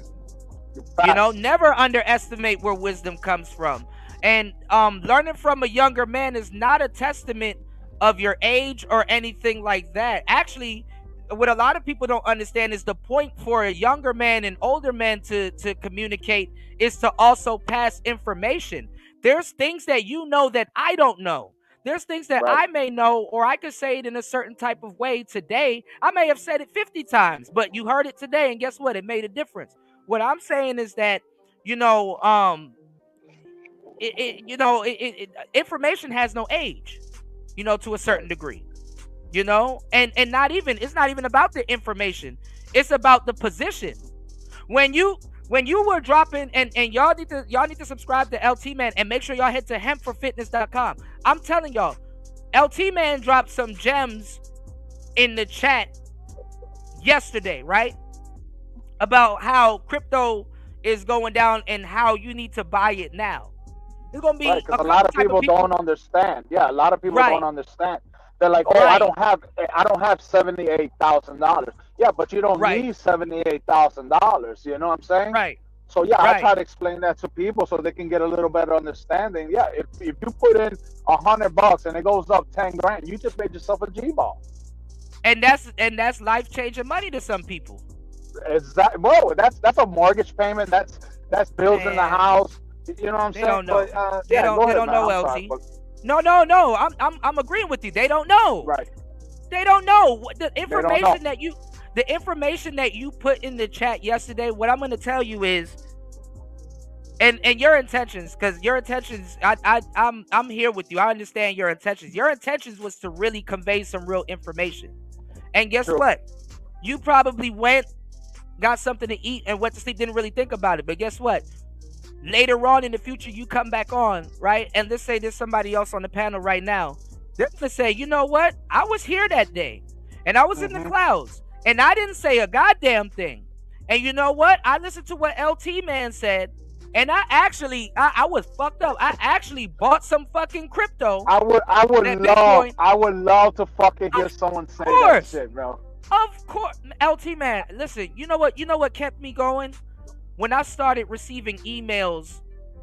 Never underestimate where wisdom comes from. And learning from a younger man is not a testament of your age or anything like that. Actually, what a lot of people don't understand is the point for a younger man and older man to communicate is to also pass information. There's things that you know that I don't know. There's things that I may know, or I could say it in a certain type of way today. I may have said it 50 times, but you heard it today, and guess what? It made a difference. What I'm saying is that, information has no age, to a certain degree, and it's not even about the information. It's about the position. When you were dropping, and y'all need to subscribe to LT Man, and make sure y'all head to hempforfitness.com. I'm telling y'all, LT Man dropped some gems in the chat yesterday, right? About how crypto is going down and how you need to buy it now. It's gonna be because a lot of people don't understand. Yeah, a lot of people don't understand. They're like, oh, I don't have $78,000. Yeah, but you don't need $78,000. You know what I'm saying? Right. So yeah, I try to explain that to people so they can get a little better understanding. Yeah, if you put in $100 and it goes up 10 grand, you just made yourself a G-ball. And that's life changing money to some people. Exactly. Bro, that's a mortgage payment. That's bills in the house. You know what I'm saying? They don't know. But, they don't know, LT. No. I'm agreeing with you. They don't know. Right. They don't know the information the information that you put in the chat yesterday. What I'm going to tell you is, and your intentions, because your intentions, I'm here with you. I understand your intentions. Your intentions was to really convey some real information. And guess what? You probably went got something to eat, and went to sleep, didn't really think about it. But guess what? Later on in the future, you come back on, right? And let's say there's somebody else on the panel right now. They're going to say, you know what? I was here that day, and I was in the clouds, and I didn't say a goddamn thing. And you know what? I listened to what LT Man said, and I actually, I was fucked up. I actually bought some fucking crypto. I would love to fucking hear someone say that shit, bro. Of course, LT Man. Listen, you know what kept me going? When I started receiving emails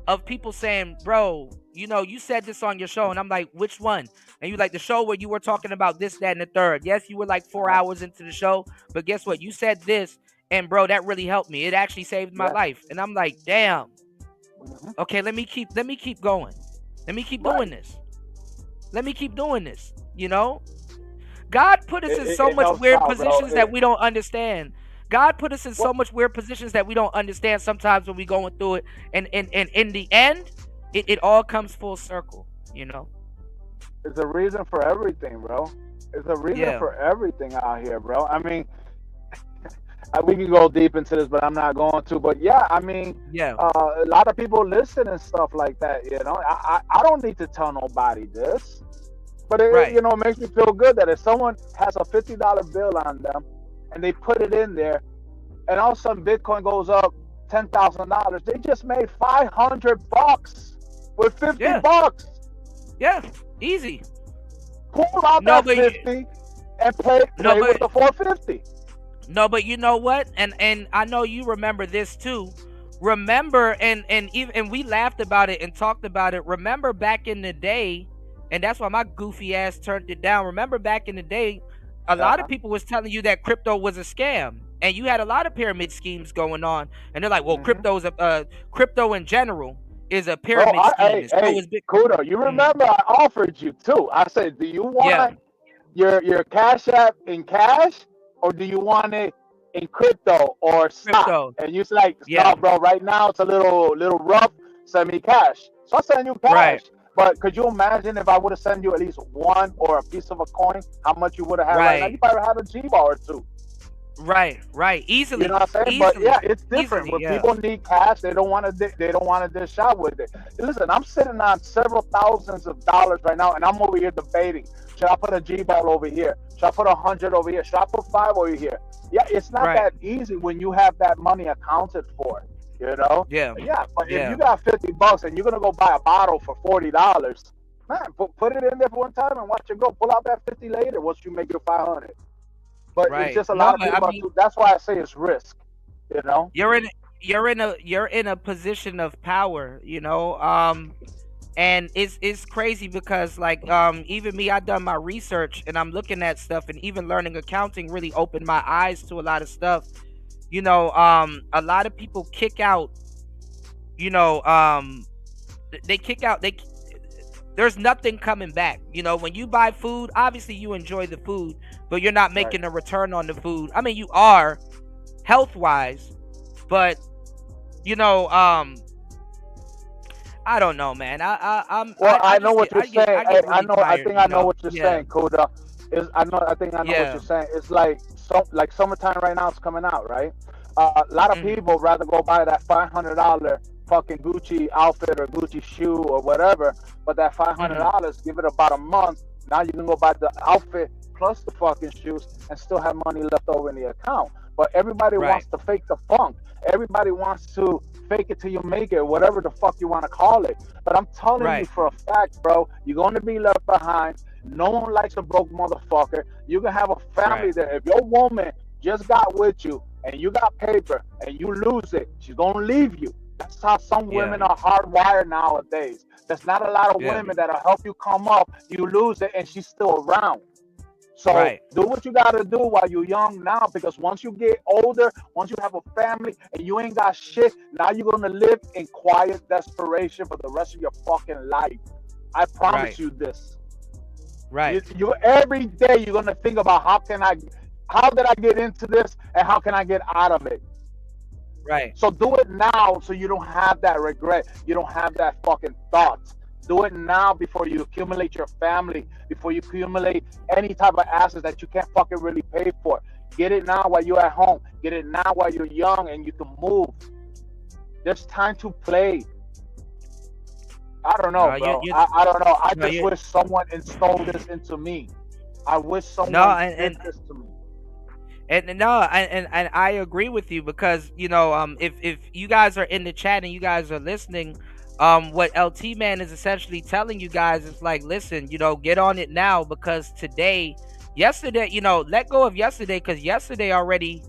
of people saying, bro, you know, you said this on your show, and I'm like, which one? And you like, the show where you were talking about this, that, and the third. Yes, you were like 4 hours into the show, but guess what? You said this, and bro, that really helped me. It actually saved my life. And I'm like, damn. Okay, let me keep going. Let me keep doing this. Let me keep doing this. You know, God put us in so much weird positions that we don't understand. God put us in so much weird positions that we don't understand sometimes when we going through it. And in the end, it all comes full circle, you know? There's a reason for everything, bro. There's a reason for everything out here, bro. I mean, we can go deep into this, but I'm not going to. But yeah, I mean, a lot of people listen and stuff like that, you know? I don't need to tell nobody this. But it, you know, it makes me feel good that if someone has a $50 bill on them, and they put it in there, and all of a sudden Bitcoin goes up $10,000. They just made $500 with $50. Yeah, easy. Pull out that 50 and play with the 450. No, but you know what? And I know you remember this too. Remember, and we laughed about it and talked about it. Remember back in the day, and that's why my goofy ass turned it down. Remember back in the day, a lot of people was telling you that crypto was a scam, and you had a lot of pyramid schemes going on, and they're like, well, crypto in general is a pyramid scheme. Kudo, you remember I offered you too. I said, do you want your Cash App in cash, or do you want it in crypto or stock? And you said, like, no, bro, right now it's a little rough. Send me cash. So I send you cash. But could you imagine if I would have sent you at least one or a piece of a coin, how much you would have had right now? You probably had a G-ball or two. Right, easily. You know what I'm saying? But yeah, it's different. When people need cash, they don't want to dish out with it. Listen, I'm sitting on several thousands of dollars right now, and I'm over here debating. Should I put a G-ball over here? Should I put 100 over here? Should I put 5 over here? Yeah, it's not that easy when you have that money accounted for. You know? Yeah. But if you got $50 and you're gonna go buy a bottle for $40, man, put it in there for one time and watch it go. Pull out that 50 later once you make your 500. But it's just a lot of people. That's why I say it's risk. You know? You're in a position of power. You know, and it's crazy because like even me, I've done my research and I'm looking at stuff, and even learning accounting really opened my eyes to a lot of stuff. You know, a lot of people kick out, you know, they kick out, there's nothing coming back. You know, when you buy food, obviously you enjoy the food, but you're not making a return on the food. I mean, you are health-wise, but, you know, I don't know, man. I know what you're saying. I think I know what you're saying, Koda. I think I know what you're saying. It's like summertime right now is coming out, right? A lot of people rather go buy that $500 fucking Gucci outfit or Gucci shoe or whatever, but that $500, give it about a month. Now you can go buy the outfit plus the fucking shoes and still have money left over in the account. But everybody wants to fake the funk. Everybody wants to fake it till you make it, whatever the fuck you want to call it. But I'm telling you for a fact, bro, you're going to be left behind. No one likes a broke motherfucker. You can have a family that if your woman just got with you and you got paper and you lose it, she's going to leave you. That's how some women are hardwired nowadays. There's not a lot of women that'll help you come up. You lose it and she's still around. So do what you got to do while you're young now, because once you get older, once you have a family and you ain't got shit, now you're going to live in quiet desperation for the rest of your fucking life. I promise you this. You every day you're gonna think about how did I get into this and how can I get out of it. So do it now so you don't have that regret. You don't have that fucking thoughts. Do it now before you accumulate your family, before you accumulate any type of assets that you can't fucking really pay for. Get it now while you're at home. Get it now while you're young and you can move. There's time to play. I don't know, bro. I don't know. I just wish someone installed this into me. I wish someone did this to me. And I agree with you, because if you guys are in the chat and you guys are listening, what LT Man is essentially telling you guys is like, listen, get on it now, because yesterday, let go of yesterday, because yesterday already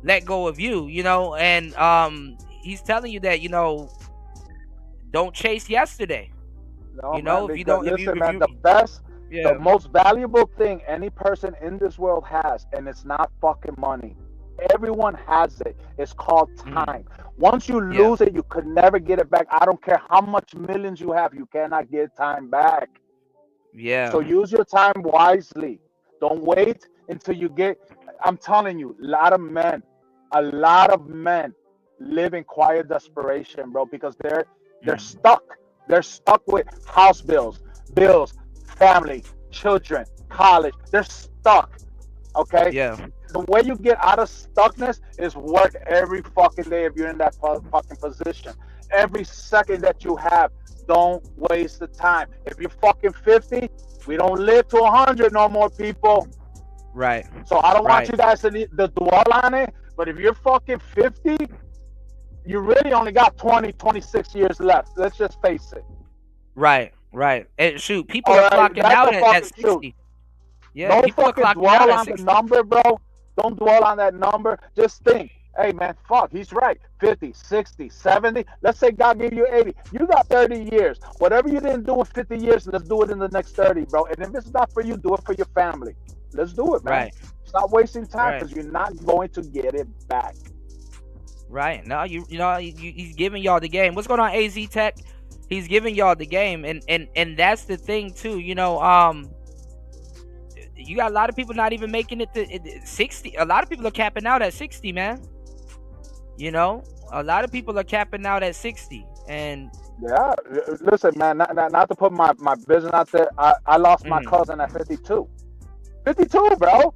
let go of you, and he's telling you that don't chase yesterday. No, if you don't, listen, man, the best. Yeah. The most valuable thing any person in this world has, and it's not fucking money. Everyone has it. It's called time. Once you lose it, you could never get it back. I don't care how much millions you have, you cannot get time back. Yeah. So use your time wisely. Don't wait until you get. I'm telling you, a lot of men live in quiet desperation, bro, because they're stuck. They're stuck with house bills, family, children, college. They're stuck. Okay? Yeah. The way you get out of stuckness is work every fucking day if you're in that fucking position. Every second that you have, don't waste the time. If you're fucking 50, we don't live to 100 no more, people. Right. So I don't want you guys to dwell on it, but if you're fucking 50, you really only got 20, 26 years left. Let's just face it. Right. And shoot, people are clocking out at 60. Shoot. Yeah, don't people fucking are clocking dwell out on at 60. the number, bro. Don't dwell on that number. Just think, hey, man, fuck, he's right. 50, 60, 70. Let's say God gave you 80. You got 30 years. Whatever you didn't do in 50 years, let's do it in the next 30, bro. And if it's not for you, do it for your family. Let's do it, man. Right. Stop wasting time, because you're not going to get it back. Right. No, he's giving y'all the game. What's going on, AZ Tech? He's giving y'all the game, and that's the thing too. You got a lot of people not even making it to 60. A lot of people are capping out at 60, man. A lot of people are capping out at 60, and yeah. Listen, man, not to put my business out there. I lost my cousin at 52. 52, bro.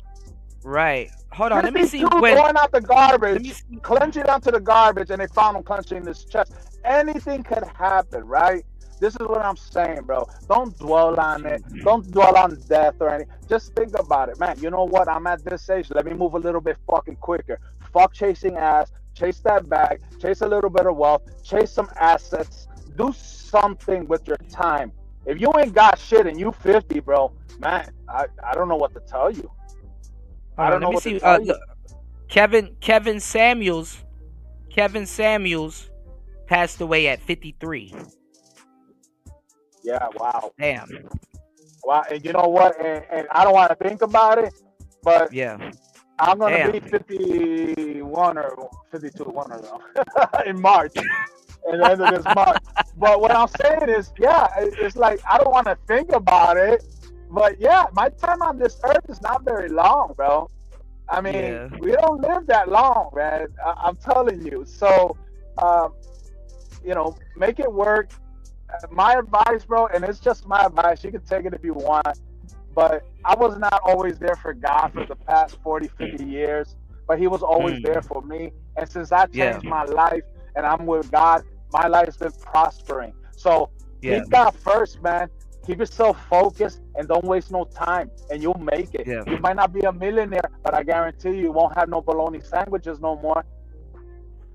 Right. Hold on. Let me see. Going out the garbage, clenching onto the garbage, and they found him clenching his chest. Anything could happen, right? This is what I'm saying, bro. Don't dwell on it. Don't dwell on death or anything. Just think about it, man. You know what? I'm at this age. Let me move a little bit fucking quicker. Fuck chasing ass. Chase that bag. Chase a little bit of wealth. Chase some assets. Do something with your time. If you ain't got shit and you 50, bro, man, I don't know what to tell you. I don't know what to tell you. Kevin Samuels passed away at 53. Yeah, wow. Damn. Wow, and you know what? And I don't want to think about it, but yeah, I'm gonna be 51 or 52, one of them, in March, at the end of this month. But what I'm saying is, yeah, it's like I don't want to think about it, but yeah, my time on this earth is not very long, bro. I mean, we don't live that long, man. I'm telling you. So, make it work. My advice, bro, and it's just my advice. You can take it if you want. But I was not always there for God for the past 40, 50 years. But he was always there for me. And since I changed my life and I'm with God, my life's been prospering. So keep God first, man. Keep yourself focused and don't waste no time, and you'll make it. You might not be a millionaire, but I guarantee you won't have no bologna sandwiches no more.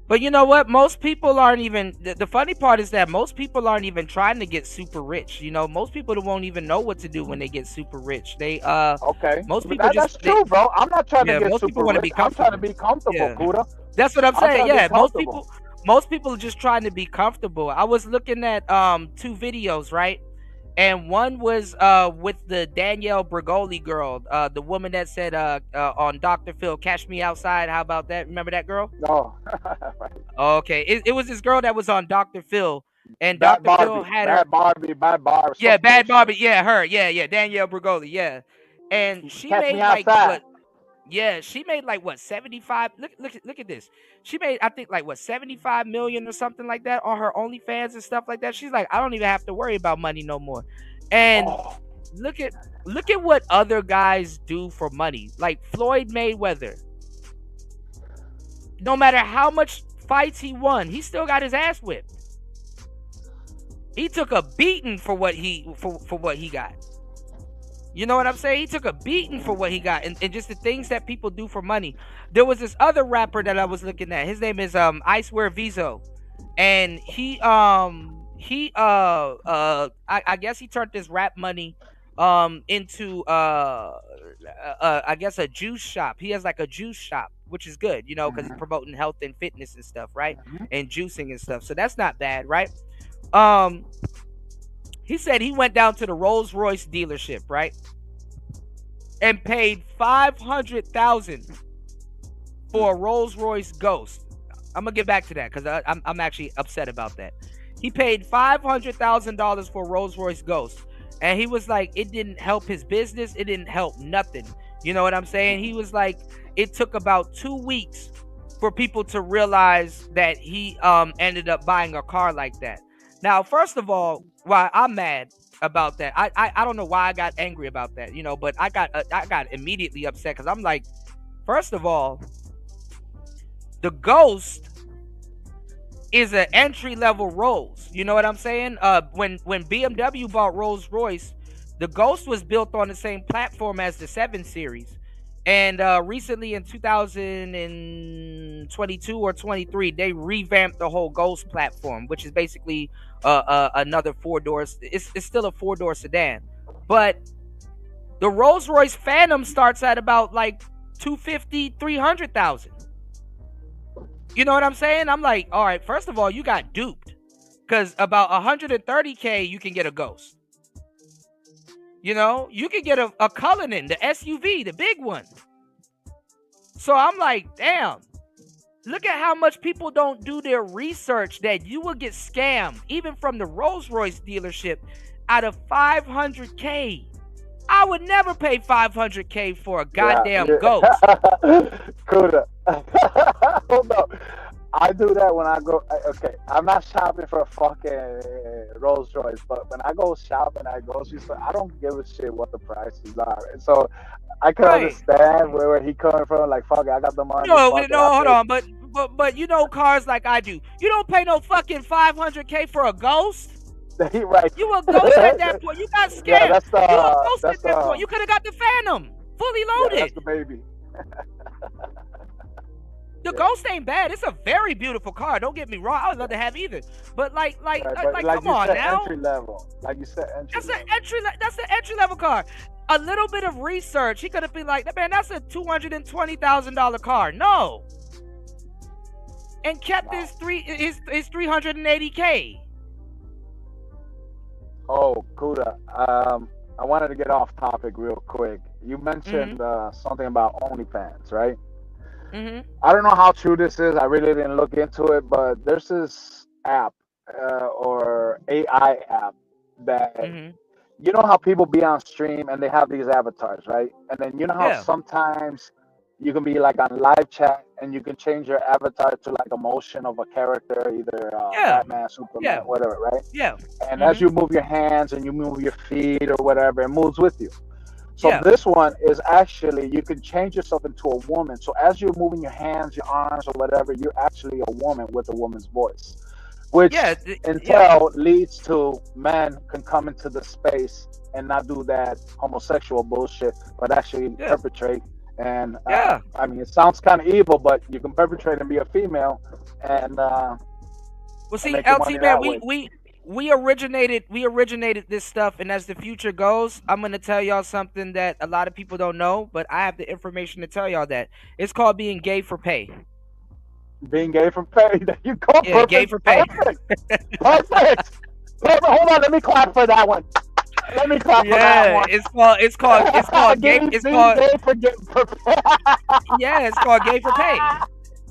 But you know what? Most people aren't even. The funny part is that most people aren't even trying to get super rich. Most people won't even know what to do when they get super rich. Okay. Most people that's true, bro. I'm not trying to get most super people want to rich. be comfortable. I'm trying to be comfortable, Kuda. That's what I'm saying. Yeah, most people are just trying to be comfortable. I was looking at 2 videos, right? And one was with the Danielle Bregoli girl, the woman that said on Dr. Phil, "Catch me outside." How about that? Remember that girl? No. Okay, it was this girl that was on Dr. Phil, and Dr. Phil had her. Bad Barbie. Yeah, Bad Barbie. Yeah, her. Yeah, Danielle Bregoli. Yeah, and she made like what? Yeah, she made like what, 75? Look at this. She made, I think, like what, 75 million or something like that on her OnlyFans and stuff like that. She's like, I don't even have to worry about money no more. And look at what other guys do for money. Like Floyd Mayweather. no matter how much fights he won, he still got his ass whipped. He took a beating for what he got. You know what I'm saying? He took a beating for what he got, and just the things that people do for money. There was this other rapper that I was looking at. His name is I Swear Vizo, and I guess he turned this rap money into I guess a juice shop. He has like a juice shop, which is good, you know, because he's promoting health and fitness and stuff, right? And juicing and stuff. So that's not bad, right? He said he went down to the Rolls Royce dealership, right? And paid $500,000 for a Rolls Royce Ghost. I'm gonna get back to that because I'm actually upset about that. He paid $500,000 for a Rolls Royce Ghost, and he was like, it didn't help his business. It didn't help nothing. You know what I'm saying? He was like, it took about 2 weeks for people to realize that he ended up buying a car like that. Now, first of all, why I'm mad about that, I don't know why I got angry about that, you know, but I got immediately upset because I'm like, first of all, the Ghost is an entry-level Rolls. You know what I'm saying? When BMW bought Rolls Royce, the Ghost was built on the same platform as the 7 Series. And recently in 2022 or 23, they revamped the whole Ghost platform, which is basically another 4-door. It's still a 4-door sedan. But the Rolls-Royce Phantom starts at about like $250,000, $300,000. You know what I'm saying? I'm like, all right, first of all, you got duped. Because about $130K, you can get a Ghost. You know, you can get a Cullinan, the SUV, the big one. So I'm like, damn, look at how much people don't do their research that you will get scammed, even from the Rolls-Royce dealership, out of $500K. I would never pay $500K for a goddamn Ghost. Kuda. Hold up. I do that when I go. Okay, I'm not shopping for a fucking Rolls Royce, but when I go shopping at grocery store, I don't give a shit what the prices are. And so I can understand where he coming from. Like, fuck it, I got the money. No, hold on, but you know cars like I do. You don't pay no fucking $500K for a Ghost. Right. You a Ghost at that point. You got scared. Yeah, that's you a Ghost at that point. You could have got the Phantom, fully loaded. Yeah, that's the baby. The Ghost ain't bad. It's a very beautiful car. Don't get me wrong. I would love to have either. But like come on now. Entry level. Like you said, entry level. That's an entry level car. A little bit of research, he could have been like, man, that's a $220,000 car. No. And kept his 380K. Oh, Kuda. I wanted to get off topic real quick. You mentioned something about OnlyFans, right? I don't know how true this is. I really didn't look into it, but there's this app or AI app that you know how people be on stream and they have these avatars, right? And then you know how sometimes you can be like on live chat and you can change your avatar to like emotion of a character, either Batman, Superman, whatever, right? Yeah. And as you move your hands and you move your feet or whatever, it moves with you. So this one is actually, you can change yourself into a woman. So as you're moving your hands, your arms, or whatever, you're actually a woman with a woman's voice. Which leads to men can come into the space and not do that homosexual bullshit, but actually perpetrate. And I mean, it sounds kind of evil, but you can perpetrate and be a female. And well, see, LT man, we originated this stuff, and as the future goes, I'm gonna tell y'all something that a lot of people don't know, but I have the information to tell y'all that. It's called being gay for pay. Being gay for pay. You call perfect. Gay for pay. Perfect. Hold on, let me clap for that one. Let me clap for that one. It's called gay. It's called gay for yeah, it's called gay for pay.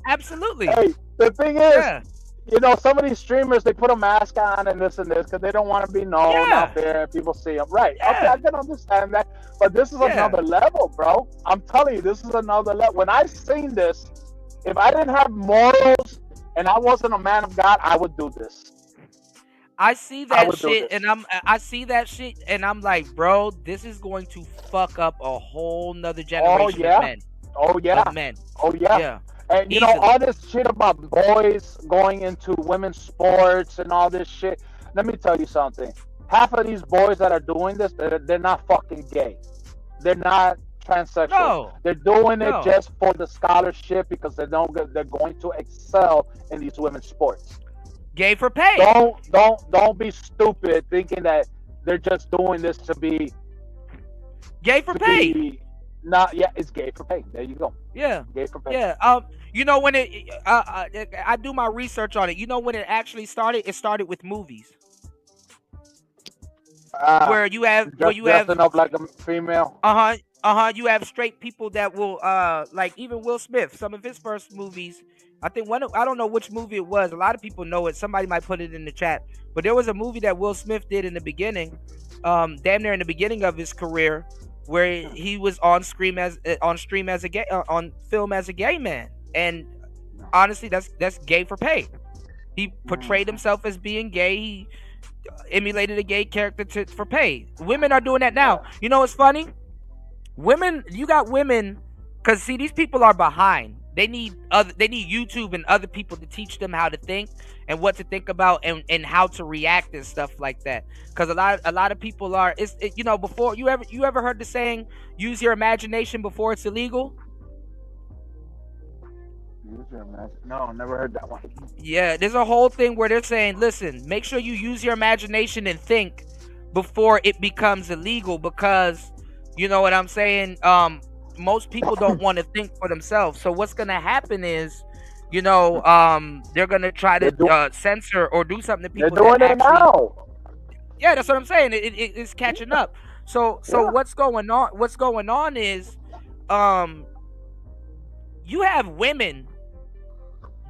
Absolutely. Hey, the thing is, you know, some of these streamers, they put a mask on and this because they don't want to be known out there. People see them. Right. Okay, I can understand that. But this is another level, bro. I'm telling you, this is another level. When I seen this, if I didn't have morals and I wasn't a man of God, I would do this. I see that shit and I'm like, bro, this is going to fuck up a whole nother generation of men. Oh yeah. Of men. Oh yeah. And you know, all this shit about boys going into women's sports and all this shit. Let me tell you something. Half of these boys that are doing this, they're not fucking gay. They're not transsexual. No. They're doing it No. just for the scholarship because they're going to excel in these women's sports. Gay for pay. Don't be stupid thinking that they're just doing this to be gay for pay. It's gay for pay. There you go. Yeah. Gay for pay. Yeah. You know when I do my research on it. You know when it actually started? It started with movies. Where you have dressing up like a female. You have straight people that will like even Will Smith. Some of his first movies. I think I don't know which movie it was. A lot of people know it. Somebody might put it in the chat. But there was a movie that Will Smith did in the beginning, damn near in the beginning of his career, where he was on film as a gay man. And honestly, that's gay for pay. He portrayed himself as being gay. He emulated a gay character for pay. Women are doing that now. You know what's funny? You got women, because see, these people are behind. They need YouTube and other people to teach them how to think and what to think about and how to react and stuff like that. Because a lot of people are before you ever heard the saying, use your imagination before it's illegal? Use your imagination. No, never heard that one. Yeah, there's a whole thing where they're saying, listen, make sure you use your imagination and think before it becomes illegal, because you know what I'm saying? Most people don't want to think for themselves. So what's going to happen is, they're going to try to censor or do something to people. They're doing it now. Yeah, that's what I'm saying. It's catching up. So what's going on? What's going on is, you have women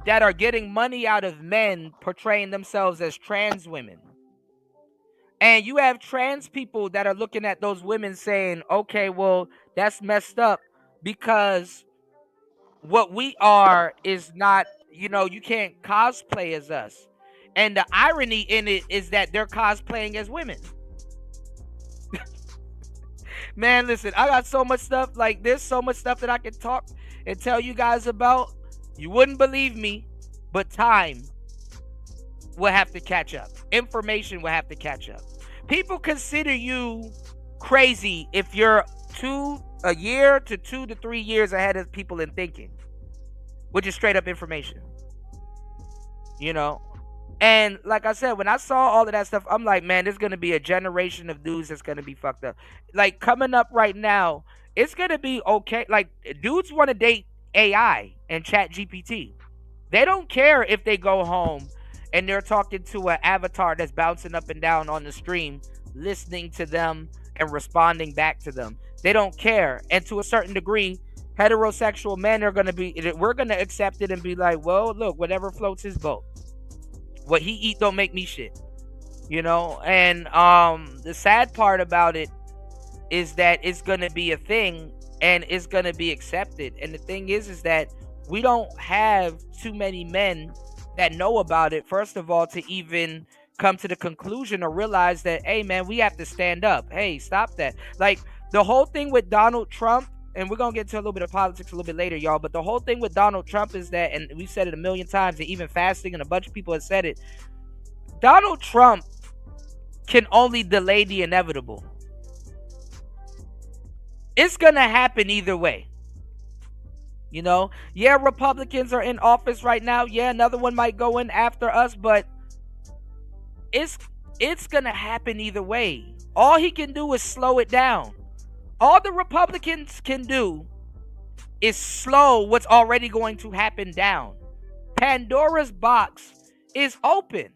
that are getting money out of men portraying themselves as trans women. And you have trans people that are looking at those women saying, okay, well, that's messed up because what we are is not, you can't cosplay as us. And the irony in it is that they're cosplaying as women. Man, listen, I got so much stuff. Like, there's so much stuff that I can talk and tell you guys about. You wouldn't believe me, but time will have to catch up. Information will have to catch up. People consider you crazy if you're a year to 2 to 3 years ahead of people in thinking, which is straight up information. And like I said, when I saw all of that stuff, I'm like, man, there's gonna be a generation of dudes that's gonna be fucked up. Like, coming up right now, it's gonna be okay. Like, dudes want to date AI and Chat GPT. They don't care if they go home and they're talking to an avatar that's bouncing up and down on the stream, listening to them and responding back to them. They don't care. And to a certain degree, heterosexual men we're going to accept it and be like, well, look, whatever floats his boat. What he eat don't make me shit. And the sad part about it is that it's going to be a thing and it's going to be accepted. And the thing is that we don't have too many men that know about it, first of all, to even come to the conclusion or realize that, hey, man, we have to stand up. Hey, stop that. Like, the whole thing with Donald Trump, and we're going to get to a little bit of politics a little bit later, y'all, but the whole thing with Donald Trump is that, and we've said it a million times, and even fasting, and a bunch of people have said it, Donald Trump can only delay the inevitable. It's going to happen either way. Yeah, Republicans are in office right now. Yeah, another one might go in after us, but it's gonna happen either way. All he can do is slow it down. All the Republicans can do is slow what's already going to happen down. Pandora's box is open.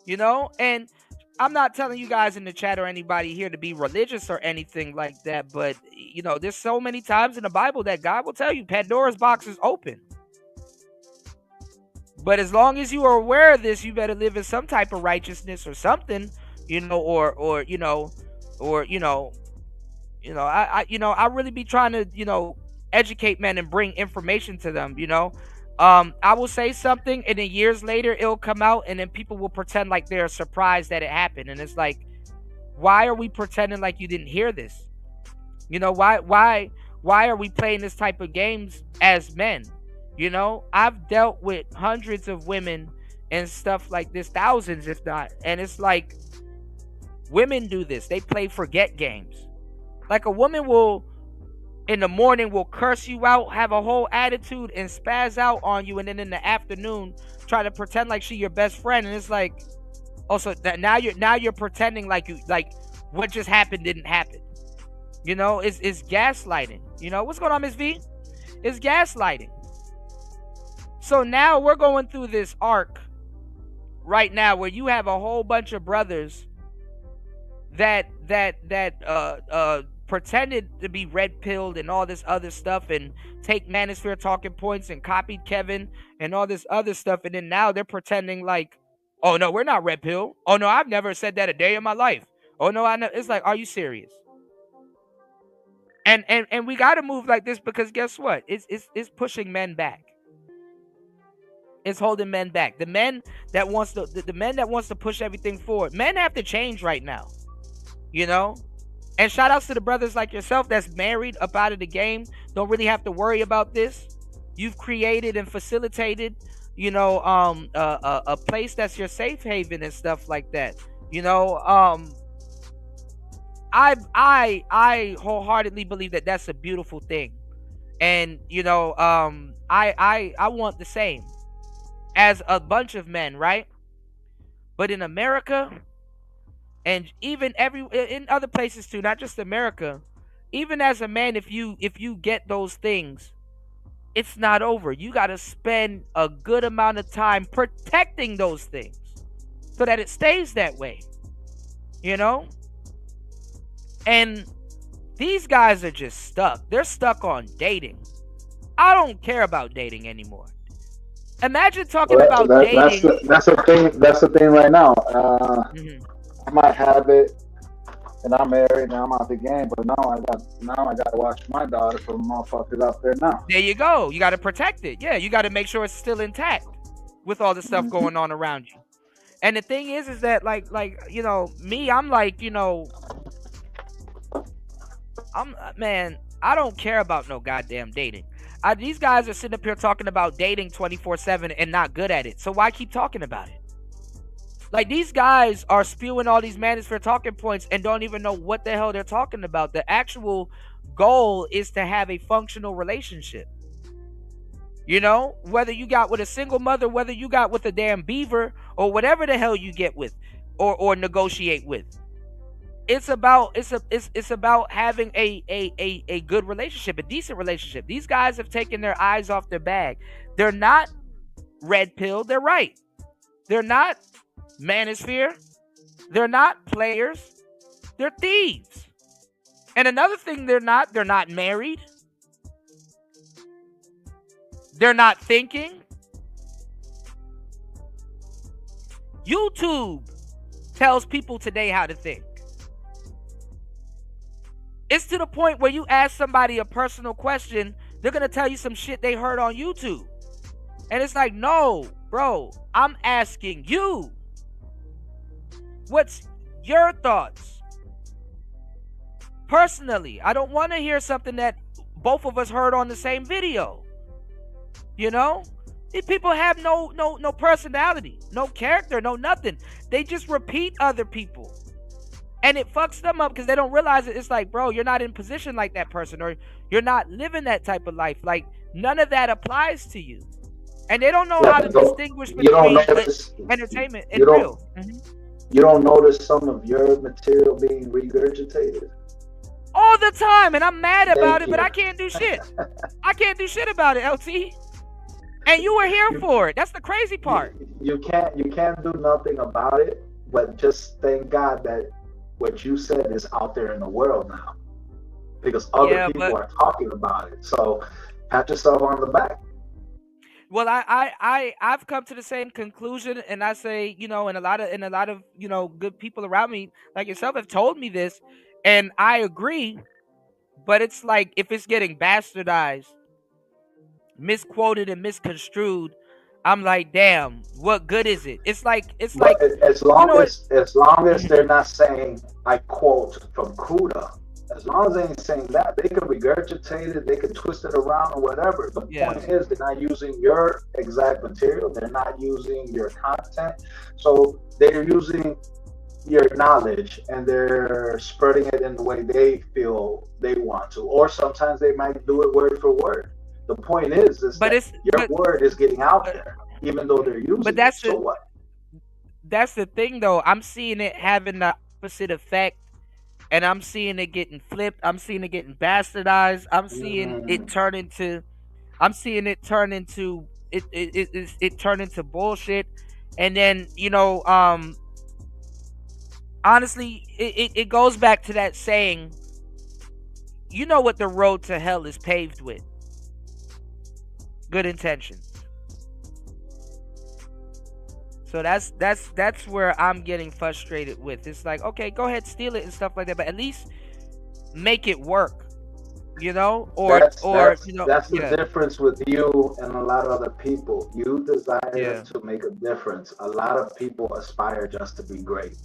And I'm not telling you guys in the chat or anybody here to be religious or anything like that, but there's so many times in the Bible that God will tell you Pandora's box is open. But as long as you are aware of this, you better live in some type of righteousness or something, I really be trying to, educate men and bring information to them, I will say something and then years later it'll come out and then people will pretend like they're surprised that it happened. And it's like, why are we pretending like you didn't hear this? Why are we playing this type of games as men? You know, I've dealt with hundreds of women and stuff like this, thousands if not, and it's like women do this. They play forget games. Like a woman will in the morning will curse you out, have a whole attitude, and spaz out on you, and then in the afternoon try to pretend like she your best friend, and it's like, oh, so that now you're pretending like what just happened didn't happen. You know, it's gaslighting. You know what's going on, Miss V? It's gaslighting. So now we're going through this arc right now where you have a whole bunch of brothers that pretended to be red pilled and all this other stuff and take Manosphere talking points and copied Kevin and all this other stuff, and then now they're pretending like, oh no, we're not red pill. Oh no, I've never said that a day in my life. Oh no, I know. It's like, are you serious? And we got to move like this because guess what? It's pushing men back. It's holding men back. The men that wants to push everything forward. Men have to change right now. You know? And shout outs to the brothers like yourself that's married, up out of the game, don't really have to worry about this. You've created and facilitated, you know, a place that's your safe haven and stuff like that. You know, I wholeheartedly believe that that's a beautiful thing, and you know, I want the same as a bunch of men, right? But in America, and even in other places too, not just America, even as a man, if you get those things, it's not over. You got to spend a good amount of time protecting those things so that it stays that way. You know? And these guys are just stuck. They're stuck on dating. I don't care about dating anymore. Imagine talking about dating. That's the thing right now. I might have it, and I'm married, now I'm out the game. But now I got to watch my daughter from motherfuckers out there now. There you go. You got to protect it. Yeah, you got to make sure it's still intact with all the stuff going on around you. And the thing is that like you know me, I'm like, you know, I don't care about no goddamn dating. These guys are sitting up here talking about dating 24/7 and not good at it. So why keep talking about it? Like, these guys are spewing all these Manosphere talking points and don't even know what the hell they're talking about. The actual goal is to have a functional relationship. You know, whether you got with a single mother, whether you got with a damn beaver, or whatever the hell you get with or negotiate with. It's about having a good relationship, a decent relationship. These guys have taken their eyes off their bag. They're not red pill, they're right. They're not Manosphere. They're not players. They're thieves. And another thing they're not married. They're not thinking. YouTube tells people today how to think. It's to the point where you ask somebody a personal question, they're going to tell you some shit they heard on YouTube. And it's like, no, bro, I'm asking you. What's your thoughts? Personally, I don't want to hear something that both of us heard on the same video. You know? These people have no personality, no character, no nothing. They just repeat other people. And it fucks them up because they don't realize it. It's like, bro, you're not in position like that person, or you're not living that type of life. Like, none of that applies to you. And they don't know how to distinguish between entertainment and real. You don't notice some of your material being regurgitated? All the time, and I'm mad about it, but I can't do shit. I can't do shit about it, LT. And you were here for it. That's the crazy part. You can't do nothing about it, but just thank God that what you said is out there in the world now. Because other people are talking about it. So pat yourself on the back. Well, I've come to the same conclusion, and I say, you know, and a lot of you know, good people around me like yourself have told me this, and I agree. But it's like, if it's getting bastardized, misquoted, and misconstrued, I'm like, damn, what good is it? It's like as long as they're not saying, I quote from Kuda, As long as they ain't saying that, they can regurgitate it, they can twist it around or whatever. The point is, they're not using your exact material, they're not using your content. So they're using your knowledge and they're spreading it in the way they feel they want to. Or sometimes they might do it word for word. The point is that your word is getting out there, even though they're using it. So what? That's the thing, though. I'm seeing it having the opposite effect. And I'm seeing it getting flipped. I'm seeing it getting bastardized. I'm seeing it turn into. I'm seeing it turn into it turn into bullshit. And then honestly, it goes back to that saying. You know what the road to hell is paved with? Good intentions. So that's where I'm getting frustrated with. It's like, okay, go ahead, steal it and stuff like that, but at least make it work, or that's the difference with you and a lot of other people. You desire to make a difference. A lot of people aspire just to be great.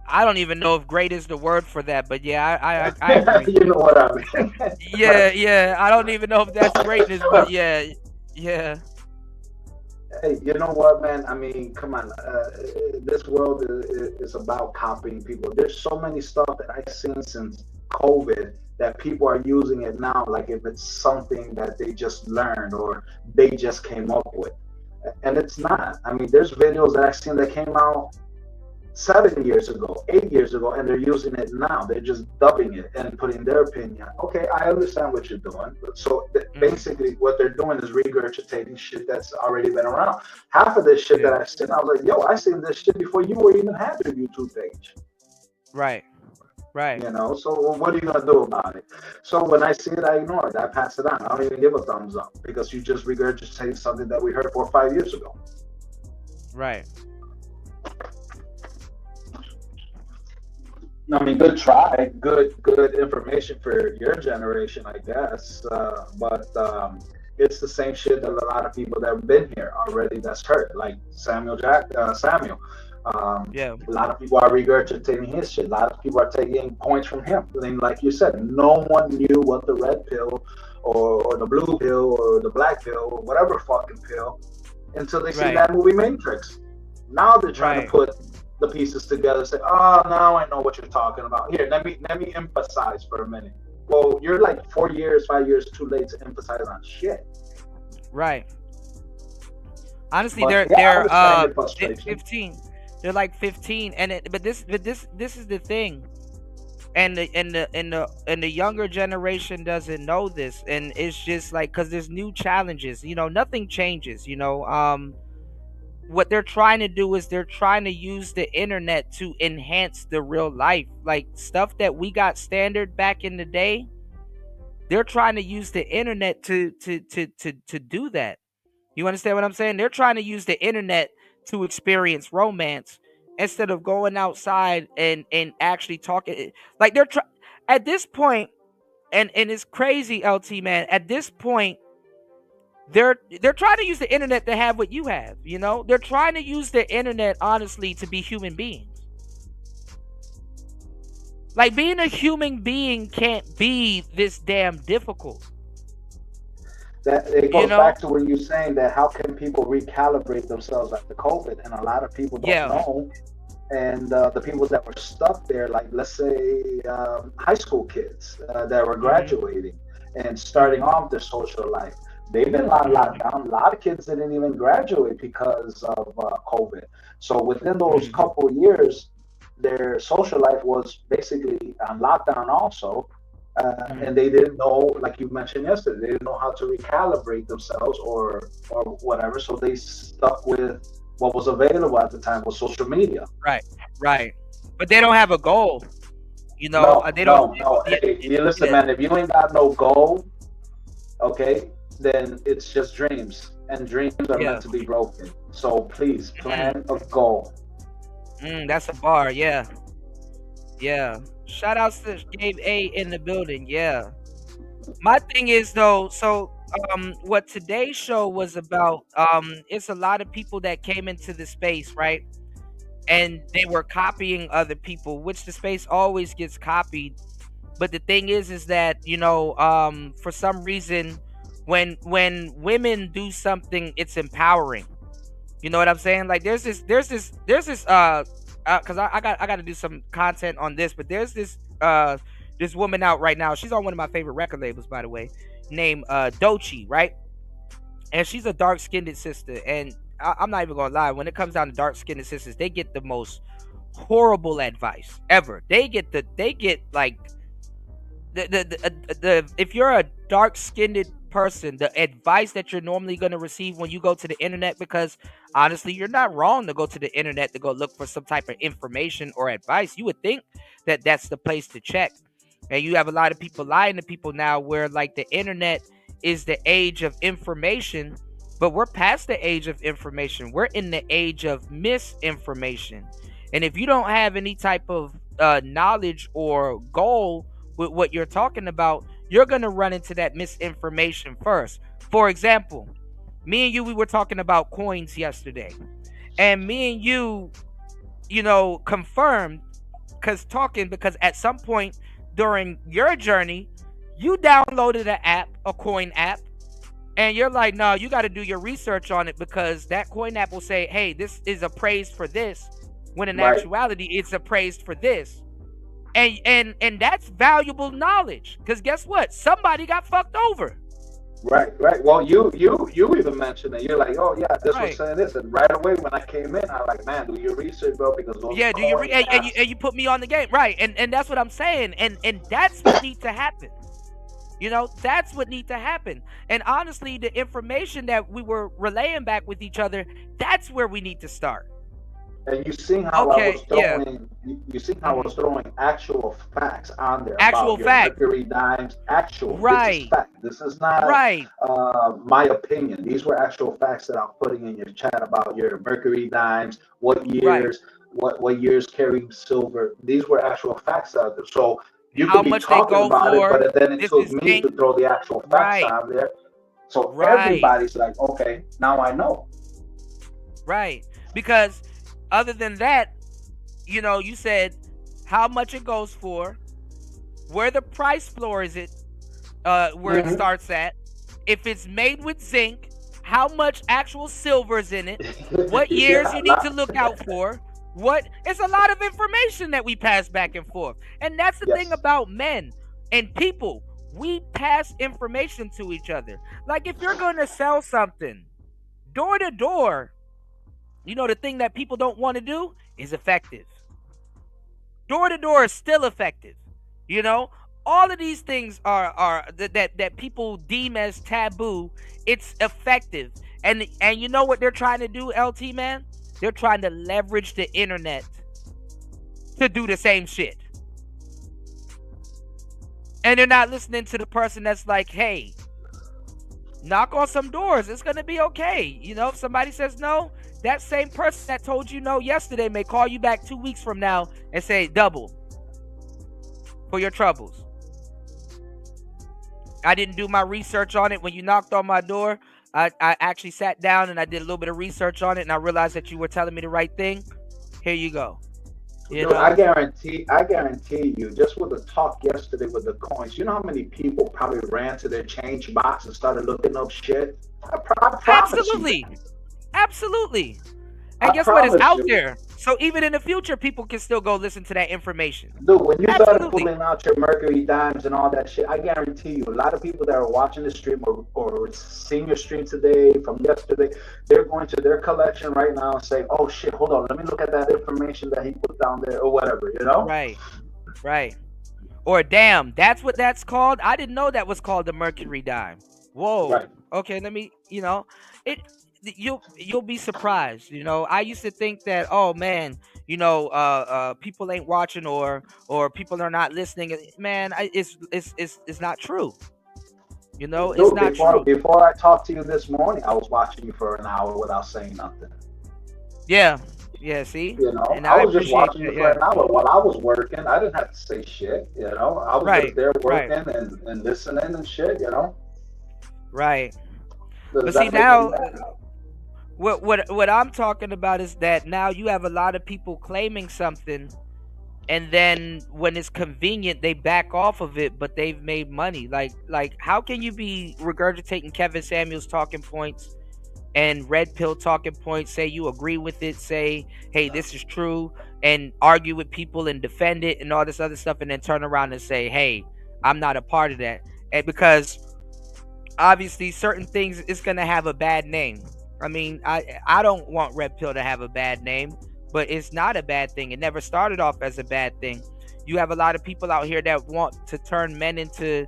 I don't even know if great is the word for that, but yeah, I agree. You know what I mean? yeah. I don't even know if that's greatness, but yeah. Hey, you know what, man? I mean, come on. This world is about copying people. There's so many stuff that I've seen since COVID that people are using it now, like if it's something that they just learned or they just came up with. And it's not. I mean, there's videos that I've seen that came out 7 years ago, 8 years ago, and they're using it now. They're just dubbing it and putting their opinion. Okay, I understand what you're doing. So basically what they're doing is regurgitating shit that's already been around. Half of this shit that I've seen, I was like, yo, I seen this shit before you even had your YouTube page. Right. So what are you gonna do about it? So when I see it, I ignore it. I pass it on. I don't even give a thumbs up because you just regurgitated something that we heard 4 or 5 years ago. Right. I mean, good try, good information for your generation, I guess. But it's the same shit that a lot of people that have been here already that's hurt, like Samuel. A lot of people are regurgitating his shit. A lot of people are taking points from him. I mean, like you said, no one knew what the red pill or the blue pill or the black pill or whatever fucking pill until they see that movie Matrix. Now they're trying to put the pieces together, say, oh, now I know what you're talking about. Here, let me emphasize for a minute. Well, you're like 4 years, 5 years too late to emphasize on shit. Right. Honestly, they're 15. They're like 15, but this is the thing, and the younger generation doesn't know this, and it's just like because there's new challenges. Nothing changes. What they're trying to do is they're trying to use the internet to enhance the real life, like stuff that we got standard back in the day. They're trying to use the internet to do that. You understand what I'm saying? They're trying to use the internet to experience romance instead of going outside and actually talking. Like they're at this point, and it's crazy, LT man. At this point, they're trying to use the internet to have what you have. They're trying to use the internet honestly to be human beings. Like being a human being can't be this damn difficult. That it goes back to what you're saying, that how can people recalibrate themselves after COVID, and a lot of people don't know. And the people that were stuck there, like let's say high school kids that were graduating and starting off their social life, they've been locked down. A lot of kids didn't even graduate because of COVID. So within those couple of years, their social life was basically on lockdown also. And they didn't know, like you mentioned yesterday, they didn't know how to recalibrate themselves or whatever. So they stuck with what was available at the time, was social media. Right. But they don't have a goal. They don't. No. Hey, listen, man, if you ain't got no goal, okay, then it's just dreams. And dreams are meant to be broken. So please plan a goal. That's a bar, yeah. Shout outs to Gabe A in the building, yeah. My thing is though, so what today's show was about, it's a lot of people that came into the space, right? and they were copying other people, which the space always gets copied. But the thing is that, you know, for some reason, when women do something, it's empowering. You know what I'm saying? Like there's this because I got to do some content on this, but there's this woman out right now. She's on one of my favorite record labels, by the way, named Doechii, right? And she's a dark-skinned sister, and I'm not even gonna lie. When it comes down to dark-skinned sisters, they get the most horrible advice ever. They get like the if you're a dark-skinned person, the advice that you're normally going to receive when you go to the internet, because honestly, you're not wrong to go to the internet to go look for some type of information or advice. You would think that that's the place to check. And you have a lot of people lying to people now, where like the internet is the age of information, but we're past the age of information. We're in the age of misinformation. And if you don't have any type of knowledge or goal with what you're talking about, you're going to run into that misinformation first. For example, me and you, we were talking about coins yesterday. And me and you know, confirmed because at some point during your journey, you downloaded an app, a coin app, and you're like, no, you got to do your research on it, because that coin app will say, hey, this is appraised for this, when in actuality, it's appraised for this. And that's valuable knowledge, because guess what? Somebody got fucked over. Right. Well, you even mentioned it. You're like, oh yeah, this was saying this, and right away when I came in, I was like, man, do your research, bro, because those and you put me on the game, right? And that's what I'm saying, and that's what needs to happen. You know, that's what needs to happen. And honestly, the information that we were relaying back with each other, that's where we need to start. And you see how I was throwing, you see how I was throwing actual facts on there. Actual facts. Mercury dimes, actual. Right. This is fact. This is not my opinion. These were actual facts that I'm putting in your chat about your Mercury dimes, what years, what years carry silver. These were actual facts out there. So you could be talking about it, but then it took me to throw the actual facts out there. So everybody's like, okay, now I know. Right. Because other than that, you know, you said how much it goes for, where the price floor is, it where it starts at, if it's made with zinc, how much actual silver is in it, what years you need to look out for. It's a lot of information that we pass back and forth. And that's the thing about men and people. We pass information to each other. Like if you're going to sell something door to door, you know, the thing that people don't want to do is effective. Door to door is still effective. You know, all of these things are that people deem as taboo. It's effective. And you know what they're trying to do, LT man? They're trying to leverage the internet to do the same shit. And they're not listening to the person that's like, hey, knock on some doors. It's going to be okay. You know, if somebody says no, that same person that told you no yesterday may call you back 2 weeks from now and say double for your troubles. I didn't do my research on it. When you knocked on my door, I actually sat down and I did a little bit of research on it, and I realized that you were telling me the right thing. Here you go. You know? I guarantee you, just with the talk yesterday with the coins, you know how many people probably ran to their change box and started looking up shit? I Absolutely. Absolutely. And guess what? It's out there. So even in the future, people can still go listen to that information. Dude, when you started pulling out your Mercury dimes and all that shit, I guarantee you, a lot of people that are watching the stream or seeing your stream today, from yesterday, they're going to their collection right now and say, oh shit, hold on, let me look at that information that he put down there or whatever, you know? Right. Or damn, that's what that's called? I didn't know that was called the Mercury dime. Whoa. Right. Okay, let me, you know, you'll be surprised. You know, I used to think that, oh man, you know, people ain't watching or people are not listening. Man, it's not true. You know, it's not true. Before I talked to you this morning, I was watching you for an hour without saying nothing. Yeah, see, you know, and I was just watching you for an hour while I was working. I didn't have to say shit. You know, I was just there working and listening and shit. You know, right. But see now. What I'm talking about is that now you have a lot of people claiming something, and then when it's convenient, they back off of it, but they've made money. Like how can you be regurgitating Kevin Samuels talking points and Red Pill talking points, say you agree with it, say, hey, this is true, and argue with people and defend it and all this other stuff, and then turn around and say, hey, I'm not a part of that. And because obviously certain things, it's gonna have a bad name. I mean, I don't want Red Pill to have a bad name, but it's not a bad thing. It never started off as a bad thing. You have a lot of people out here that want to turn men into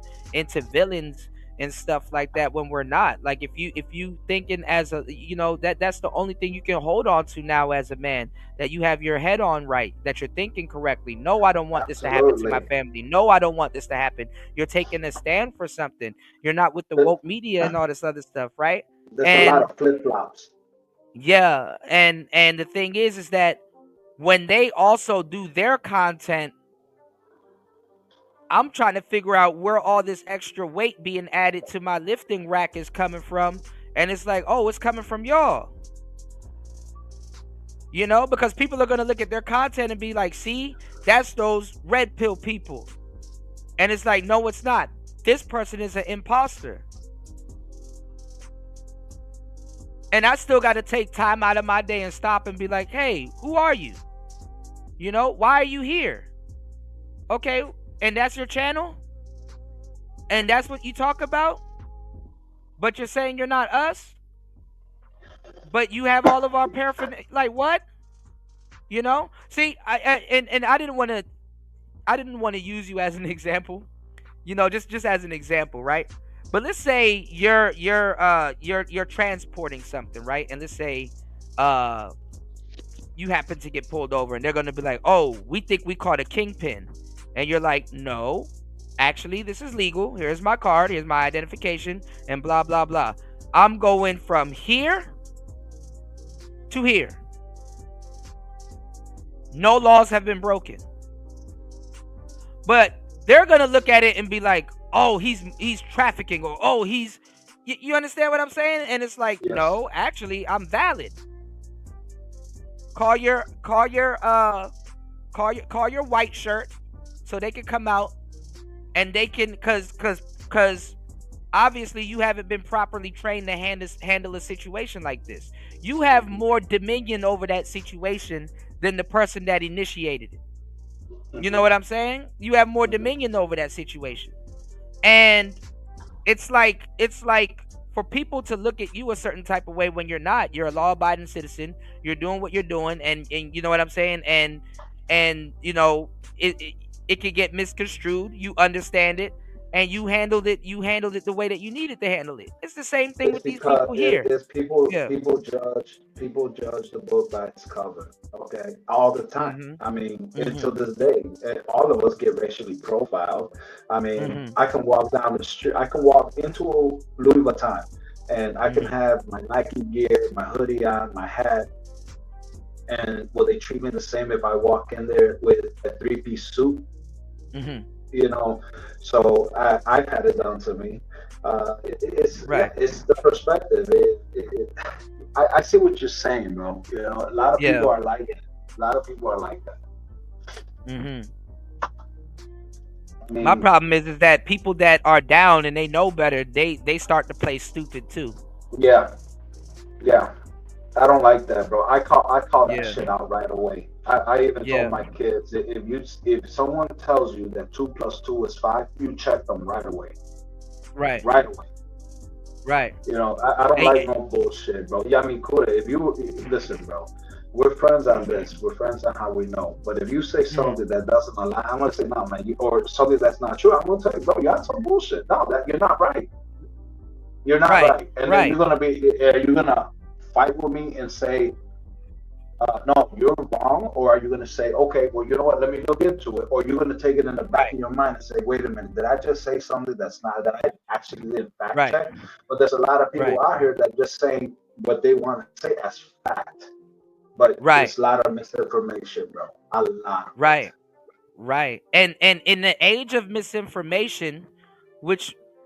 villains and stuff like that when we're not. Like if you thinking as a, you know, that's the only thing you can hold on to now as a man, that you have your head on right, that you're thinking correctly. No, I don't want this to happen to my family. No, I don't want this to happen. You're taking a stand for something. You're not with the woke media and all this other stuff, right? There's a lot of flip-flops. Yeah, and the thing is that when they also do their content, I'm trying to figure out where all this extra weight being added to my lifting rack is coming from. And it's like, oh, it's coming from y'all. You know, because people are going to look at their content and be like, see, that's those Red Pill people. And it's like, no, it's not. This person is an imposter. And I still got to take time out of my day and stop and be like, hey, who are you? You know, why are you here? Okay. And that's your channel? And that's what you talk about? But you're saying you're not us? But you have all of our paraphernalia? Like what? You know? See, I didn't want to use you as an example. You know, just as an example, right? But let's say you're transporting something, right? And let's say you happen to get pulled over and they're going to be like, "Oh, we think we caught a kingpin." And you're like, no, actually, this is legal. Here's my card. Here's my identification and blah, blah, blah. I'm going from here to here. No laws have been broken. But they're going to look at it and be like, oh, he's trafficking, or oh, you understand what I'm saying? And it's like, yes. No, actually, I'm valid. Call your white shirt. So they can come out and they can, cause obviously you haven't been properly trained to handle a situation like this. You have more dominion over that situation than the person that initiated it. You know what I'm saying? You have more dominion over that situation. And it's like for people to look at you a certain type of way when you're not. You're a law-abiding citizen. You're doing what you're doing, and you know what I'm saying? And you know, it can get misconstrued. You understand it, and you handled it the way that you needed to handle it. It's the same thing with these people here. People judge the book by its cover, okay, all the time. I mean, until this day, all of us get racially profiled. I mean, I can walk down the street, I can walk into a Louis Vuitton, and I can have my Nike gear, my hoodie on, my hat. And will they treat me the same if I walk in there with a 3-piece suit? You know, so I've had it done to me. It's the perspective. I see what you're saying, bro. You know, a lot of people are like it. A lot of people are like that. I mean, my problem is that people that are down and they know better, they start to play stupid too. Yeah. I don't like that, bro. I call that shit out right away. I even told my kids, if someone tells you that 2 + 2 is 5, you check them right away. Right away. Right. You know, I don't like no bullshit, bro. Yeah, I mean, cool. If you listen, bro, we're friends on this. We're friends on how we know. But if you say something that doesn't align, I'm gonna say no, man. Or something that's not true, I'm gonna tell you, bro, you got some bullshit. No, that you're not right. You're not right. And then you're gonna fight with me and say, no, you're wrong, or are you going to say, okay, well, you know what, let me look into it, or you're going to take it in the back of your mind and say, wait a minute, did I just say something that's not, that I actually didn't fact check? But there's a lot of people out here that just saying what they want to say as fact, but it's a lot of misinformation, bro, a lot. Right. And in the age of misinformation,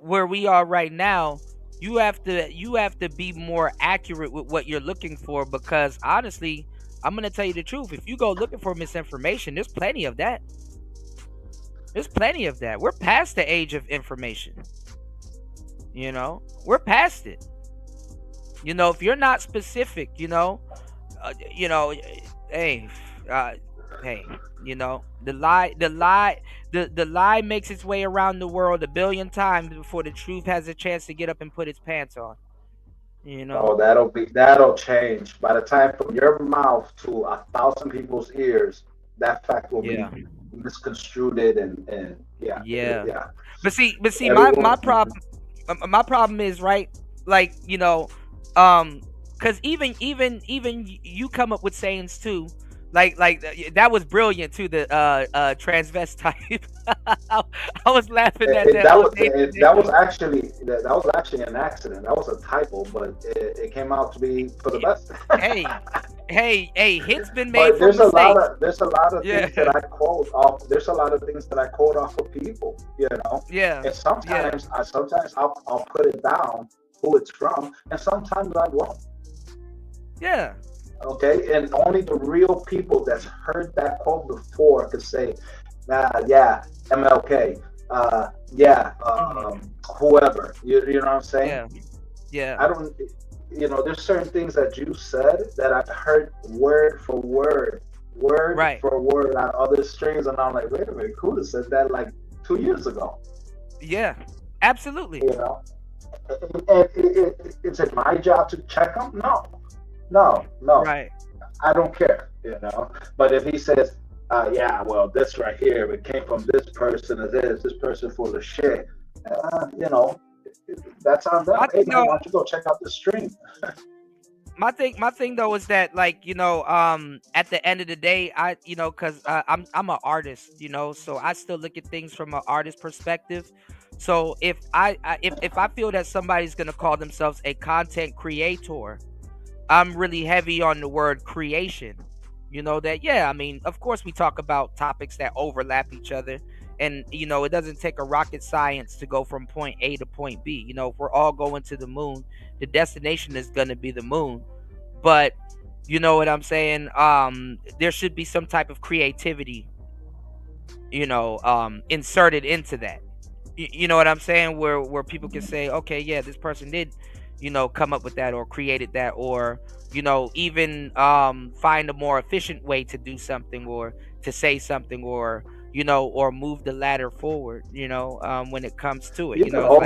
where we are right now, you have to be more accurate with what you're looking for, because honestly, I'm gonna tell you the truth. If you go looking for misinformation, there's plenty of that. We're past the age of information. You know, we're past it. You know, if you're not specific, hey, you know, the lie makes its way around the world 1 billion times before the truth has a chance to get up and put its pants on. You know. Oh, that'll change. By the time from your mouth to 1,000 people's ears, that fact will be misconstrued and yeah. But see, my problem is, right, like, you know, because even you come up with sayings too, like that was brilliant too, the transvestite. I was laughing at that. That was actually an accident. That was a typo, but it came out to be for the best. hey, hits been made. But there's a lot of things that I quote off. There's a lot of things that I quote off of people, you know. Yeah. And sometimes I'll put it down who it's from, and sometimes I won't. Yeah. Okay, and only the real people that's heard that quote before could say, MLK, whoever. You know what I'm saying? Yeah. I don't. You know, there's certain things that you said that I've heard word for word for word on other streams, and I'm like, wait a minute, Kuda said that like 2 years ago. Yeah, absolutely. You know, and is it my job to check them? No. Right. I don't care, you know. But if he says, well, this right here, it came from this person, or this person full of shit, you know, that's on them. Hey, man, why don't you go check out the stream? My thing though is that, like, you know, at the end of the day, because I'm an artist, you know, so I still look at things from an artist perspective. So if I feel that somebody's gonna call themselves a content creator, I'm really heavy on the word creation. You know, that, I mean, of course we talk about topics that overlap each other, and, you know, it doesn't take a rocket science to go from point A to point B. You know, if we're all going to the moon, the destination is going to be the moon. But, you know what I'm saying? There should be some type of creativity, you know, inserted into that. You know what I'm saying? Where people can say, okay, yeah, this person did, you know, come up with that or created that, or, you know, even find a more efficient way to do something or to say something, or, you know, or move the ladder forward, you know, when it comes to it. You know,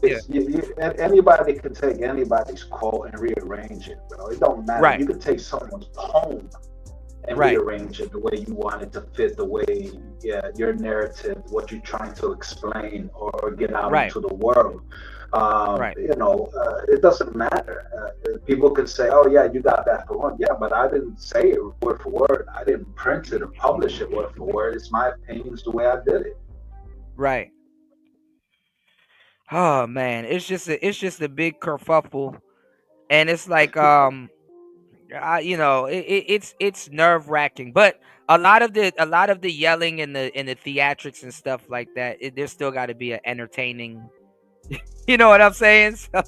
it's like, anybody can take anybody's quote and rearrange it, bro. It don't matter. Right. You can take someone's poem and rearrange it the way you want it to fit, the way your narrative, what you're trying to explain or get out into the world. You know, it doesn't matter. People can say, oh yeah, you got that for one. Yeah, but I didn't say it word for word. I didn't print it or publish it word for word. It's my opinions the way I did it. Right. Oh man, it's just a big kerfuffle, and it's like you know, it's nerve wracking. But a lot of the yelling and the theatrics and stuff like that, there's still got to be an entertaining. You know what I'm saying? So,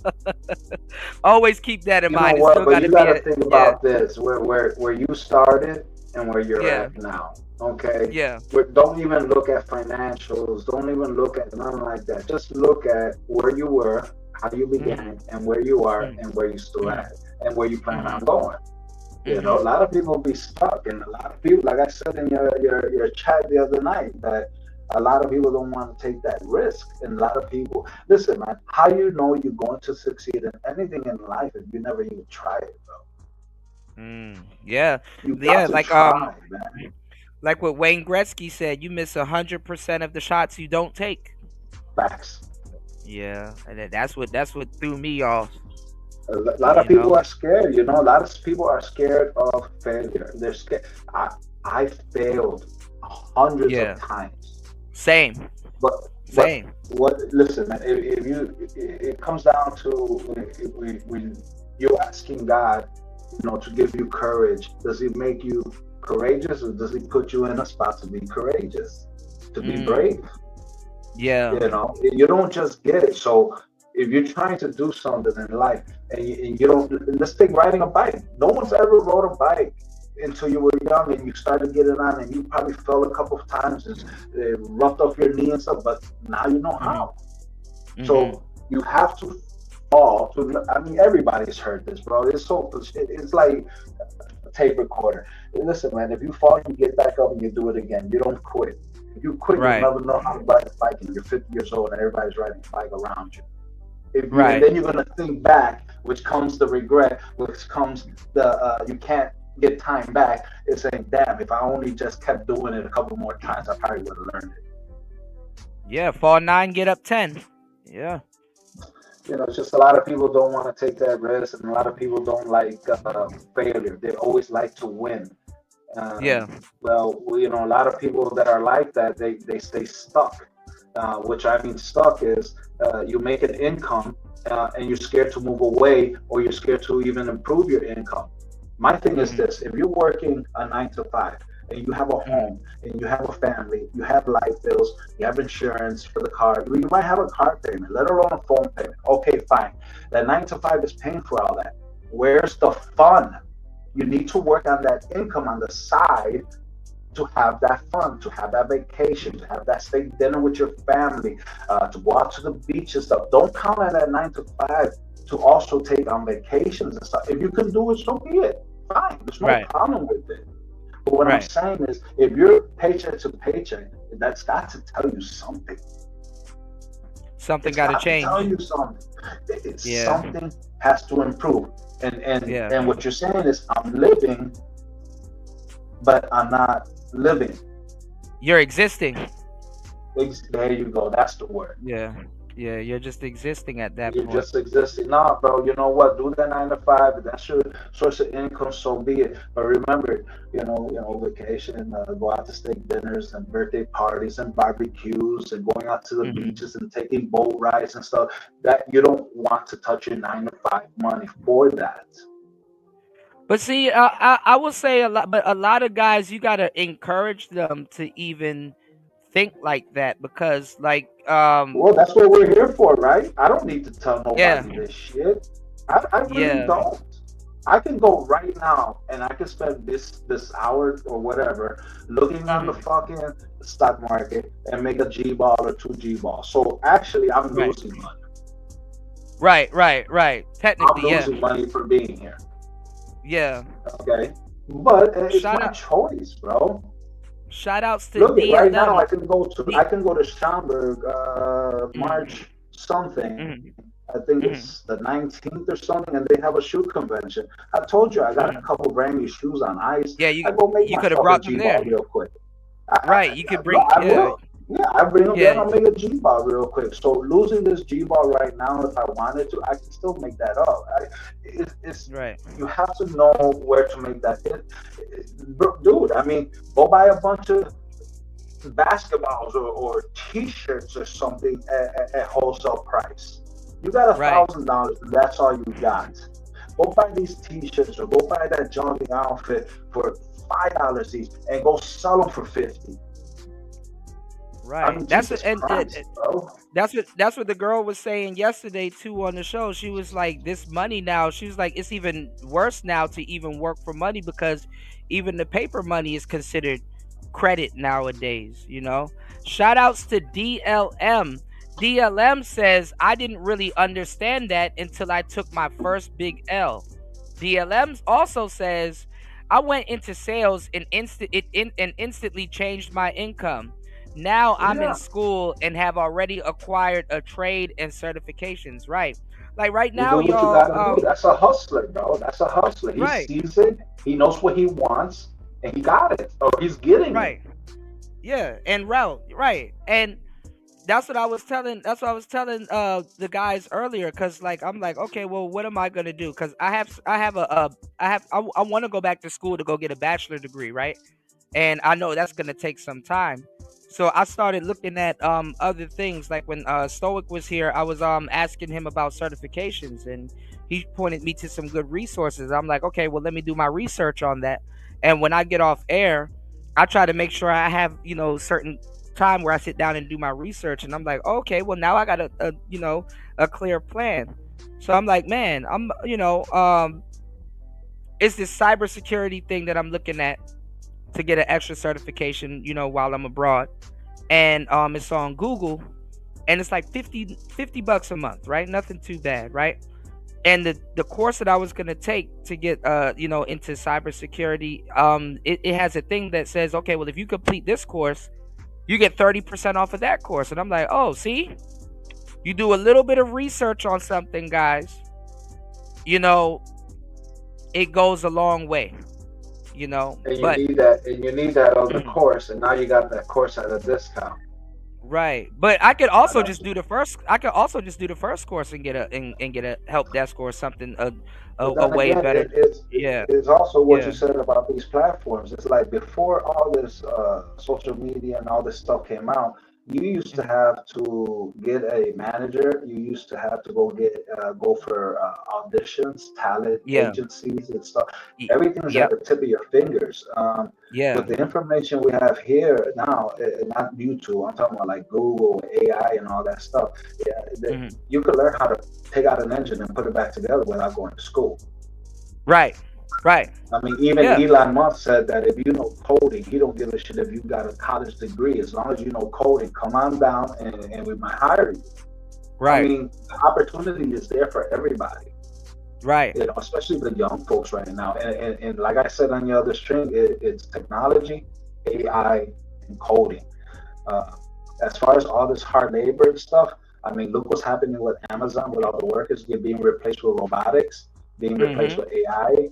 always keep that in mind. What, but you got to think about this: where you started and where you're at now. Okay. Yeah. Don't even look at financials. Don't even look at nothing like that. Just look at where you were, how you began, and where you are, and where you still at, and where you plan on going. You know, a lot of people be stuck, and a lot of people, like I said in your chat the other night, that a lot of people don't want to take that risk. And a lot of people, listen, man, how you know you're going to succeed in anything in life if you never even try it, bro? Like what Wayne Gretzky said, you miss 100% of the shots you don't take. Facts. Yeah, and that's what threw me off. A lot of people are scared, you know. A lot of people are scared of failure. They're scared. I failed hundreds of times. Same. But listen, man, it comes down to when you're asking God, you know, to give you courage. Does He make you courageous, or does He put you in a spot to be courageous, to be brave? Yeah. You know, you don't just get it. So if you're trying to do something in life and you don't, let's take riding a bike. No one's ever rode a bike until you were young and you started getting on, and you probably fell a couple of times and roughed off your knee and stuff, but now you know how. So you have to fall. I mean, everybody's heard this, bro. It's like a tape recorder. Listen, man, if you fall, you get back up and you do it again. You don't quit. If you quit, you'll never know how to ride a bike, and you're 50 years old and everybody's riding a bike around you. And then you're going to think back, which comes the regret, which comes the you can't get time back. It's saying, damn, if I only just kept doing it a couple more times, I probably would have learned it. Yeah, fall 9, get up 10. Yeah. You know, it's just a lot of people don't want to take that risk, and a lot of people don't like failure. They always like to win. Well, you know, a lot of people that are like that, they stay stuck. Which I mean, stuck is you make an income and you're scared to move away, or you're scared to even improve your income. My thing is this: if you're working a 9 to 5 and you have a home and you have a family, you have light bills, you have insurance for the car, you might have a car payment, let alone a phone payment. Okay, fine. That 9 to 5 is paying for all that. Where's the fun? You need to work on that income on the side to have that fun, to have that vacation, to have that steak dinner with your family, to go out to the beach and stuff. Don't count on that 9 to 5 to also take on vacations and stuff. If you can do it, so be it. Fine. There's no problem with it. But what I'm saying is, if you're paycheck to paycheck, that's got to tell you something. Something got to change. Tell you something. Something has to improve. And what you're saying is, I'm living, but I'm not living. You're existing. There you go. That's the word. Yeah, you're just existing at that point. You're just existing. Nah, bro, you know what? Do that 9 to 5. That's your source of income, so be it. But remember, you know, vacation, go out to steak dinners and birthday parties and barbecues and going out to the beaches and taking boat rides and stuff. That you don't want to touch your 9 to 5 money for that. But see, I will say a lot of guys, you gotta encourage them to even think like that, because well, that's what we're here for, right? I don't need to tell nobody this shit. I really don't. I can go right now and I can spend this hour or whatever looking on the fucking stock market and make a G ball or 2 G balls. So actually, I'm losing money. Right. Technically, I'm losing money for being here. Yeah. Okay. But it's my choice, bro. Shout outs to look. Right now, I can go to Schaumburg March something. I think it's the 19th or something, and they have a shoe convention. I told you I got a couple brand new shoes on ice. Yeah, you could have brought them there real quick. You could bring. I bring them there. I'll make a G ball real quick. So losing this G ball right now, if I wanted to, I can still make that up. It's right. You have to know where to make that hit, dude. I mean, go buy a bunch of basketballs or T-shirts or something at wholesale price. You got $1,000, and that's all you got. Go buy these T-shirts or go buy that jogging outfit for $5 each, and go sell them for $50. Right. I mean, that's what the girl was saying yesterday too on the show. She was like, this money now, she was like, it's even worse now to even work for money, because even the paper money is considered credit nowadays, you know. Shout outs to DLM. DLM says, I didn't really understand that until I took my first big L. DLM also says, I went into sales and instantly changed my income. Now I'm in school and have already acquired a trade and certifications. Right. Like right now, y'all. That's a hustler, bro. That's a hustler. He sees it. He knows what he wants, and he got it, or he's getting it. Yeah, and and that's what I was telling. That's what I was telling the guys earlier, because I'm like, okay, well, what am I gonna do? Because I want to go back to school to go get a bachelor degree, right? And I know that's gonna take some time. So I started looking at other things. Like when Stoic was here, I was asking him about certifications, and he pointed me to some good resources. I'm like, okay, well, let me do my research on that. And when I get off air, I try to make sure I have, certain time where I sit down and do my research, and I'm like, okay, well now I got a clear plan. So I'm like, man, it's this cybersecurity thing that I'm looking at to get an extra certification, while I'm abroad, and it's on Google, and it's like $50 a month, right? Nothing too bad, right? And the course that I was gonna take to get into cybersecurity, it has a thing that says, okay, well if you complete this course, you get 30% off of that course. And I'm like, oh, see, you do a little bit of research on something, guys, it goes a long way, And you need that on the course, and now you got that course at a discount. Right, but I could also just do the first. I could also just do the first course and get a help desk or something a way again, better. It's also what you said about these platforms. It's like before all this social media and all this stuff came out, you used to have to get a manager. You used to have to go for auditions, talent agencies and stuff. Everything's at the tip of your fingers. With the information we have here now, not YouTube, I'm talking about like Google, AI, and all that stuff. You could learn how to take out an engine and put it back together without going to school. Right. I mean, even Elon Musk said that if you know coding, he don't give a shit if you got a college degree. As long as you know coding, come on down and we might hire you. Right. I mean, the opportunity is there for everybody. Right. Especially the young folks right now. And like I said on the other string, it's technology, AI, and coding. As far as all this hard labor and stuff, I mean, look what's happening with Amazon with all the workers being replaced with robotics, being replaced with AI.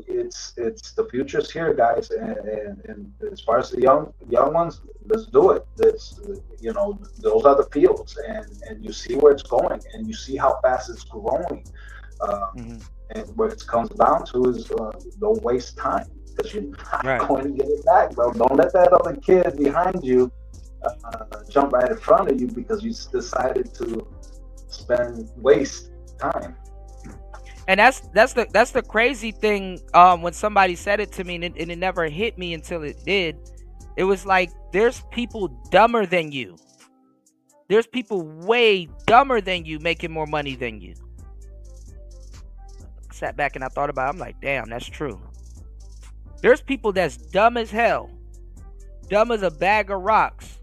It's the future's here, guys, and as far as the young ones, let's do it. Those are the fields, and you see where it's going, and you see how fast it's growing. And what it comes down to is don't waste time, because you're not going to get it back, bro. Don't let that other kid behind you jump right in front of you because you decided to waste time. And that's the crazy thing. When somebody said it to me, and it never hit me until it did. It was like, there's people dumber than you. There's people way dumber than you making more money than you. I sat back and I thought about it. I'm like, damn, that's true. There's people that's dumb as hell, dumb as a bag of rocks,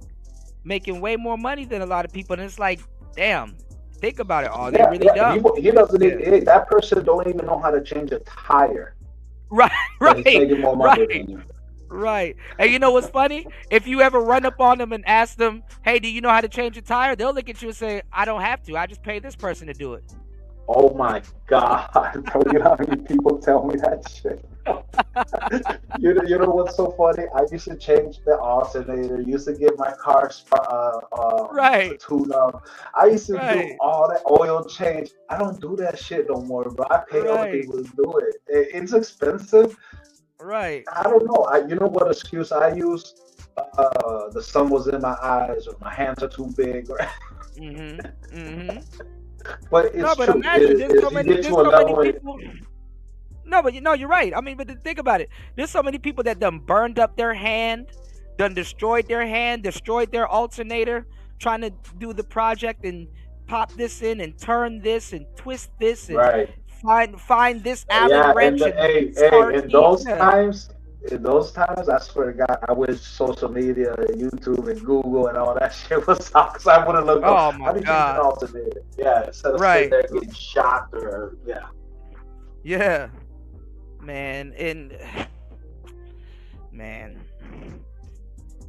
making way more money than a lot of people. And it's like, damn. Think about it. They're really dumb. He doesn't that person don't even know how to change a tire. Right. He's making more money than you. Right. And you know what's funny? If you ever run up on them and ask them, hey, do you know how to change a tire? They'll look at you and say, I don't have to. I just pay this person to do it. Oh my God. You know how many people tell me that shit? You know what's so funny? I used to change the alternator, used to get my car tuned up. I used to do all that oil change. I don't do that shit no more, bro. I pay other people to do it. It's expensive. Right. I don't know. You know what excuse I use? The sun was in my eyes, or my hands are too big. But it's true. Imagine, there's so many people. No, but you're right. I mean, but think about it. There's so many people that done burned up their hand, done destroyed their hand, destroyed their alternator, trying to do the project and pop this in and turn this and twist this and find this Allen wrench. In those times, I swear to God, I wish social media, YouTube, and Google and all that shit was out, because I would have looked up. Oh my God! Alternator. Yeah, instead of sitting there getting shocked or Yeah, man, man.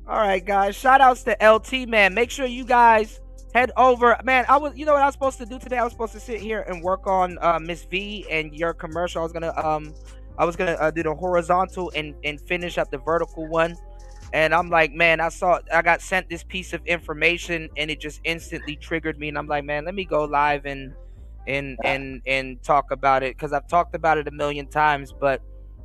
All right, guys. Shout outs to LT, man. Make sure you guys head over. Man, you know what I was supposed to do today? I was supposed to sit here and work on Miss V and your commercial. I was gonna do the horizontal and finish up the vertical one. And I'm like, man, I got sent this piece of information and it just instantly triggered me. And I'm like, man, let me go live and talk about it, because I've talked about it a million times. But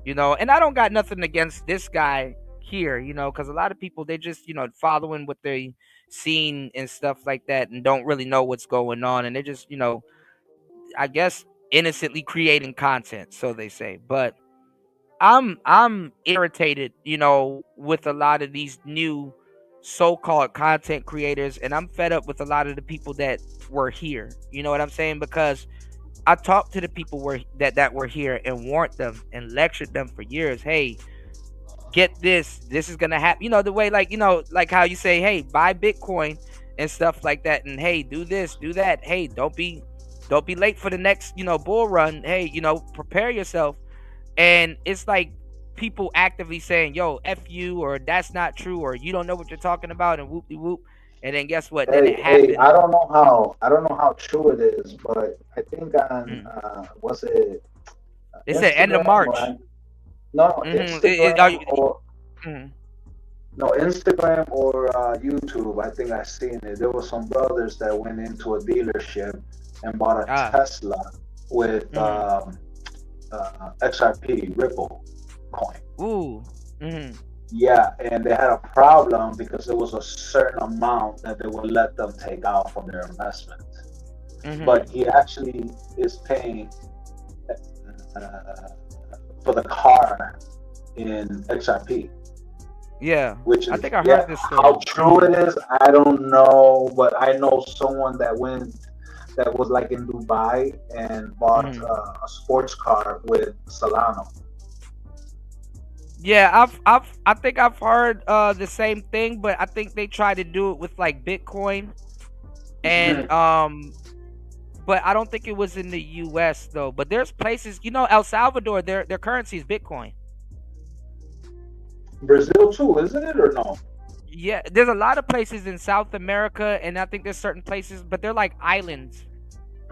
and I don't got nothing against this guy here, because a lot of people, they just following what they seen and stuff like that and don't really know what's going on, and they just I guess innocently creating content, so they say. But I'm irritated, with a lot of these new so-called content creators, and I'm fed up with a lot of the people that were here. You know what I'm saying? Because I talked to the people that were here and warned them and lectured them for years. Hey, get this. This is gonna happen. You know, the way, like, like how you say, hey, buy Bitcoin and stuff like that, and hey, do this, do that. Hey, don't be late for the next, bull run. Hey, prepare yourself. And it's like people actively saying, yo, F you, or that's not true, or you don't know what you're talking about, and whoop de whoop. And then guess what? Then it happened. I don't know how true it is, but I think on was it? It said end of March. Right? No, Instagram Instagram or YouTube. I think I seen it. There were some brothers that went into a dealership and bought a Tesla with XRP Ripple coin. Ooh. Yeah, and they had a problem because there was a certain amount that they would let them take out from their investment. But he actually is paying for the car in XRP. Yeah, which is, I think I heard this story. How true it is, I don't know, but I know someone that was like in Dubai and bought a sports car with Solana. Yeah, I think I've heard the same thing, but I think they try to do it with like Bitcoin, and but I don't think it was in the U.S. though. But there's places, El Salvador, their currency is Bitcoin. Brazil too, isn't it, or no? Yeah, there's a lot of places in South America, and I think there's certain places, but they're like islands.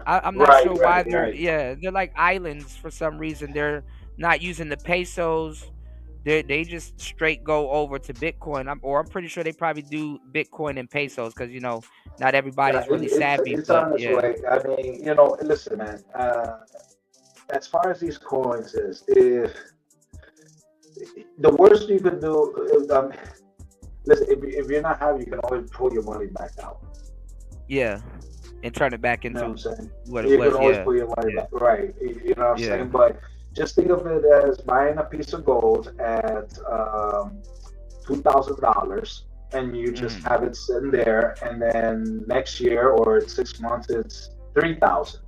I'm not sure why they're they're like islands for some reason. They're not using the pesos. They just straight go over to Bitcoin. I'm pretty sure they probably do Bitcoin and pesos because not everybody's really savvy. It's on its way. I mean, listen, man. As far as these coins is, if the worst you can do, listen, if you're not happy, you can always pull your money back out. Yeah, and turn it back into what it was. You can always pull your money back, right? You know what I'm saying? But just think of it as buying a piece of gold at $2,000, and you just have it sitting there, and then next year or 6 months it's $3,000.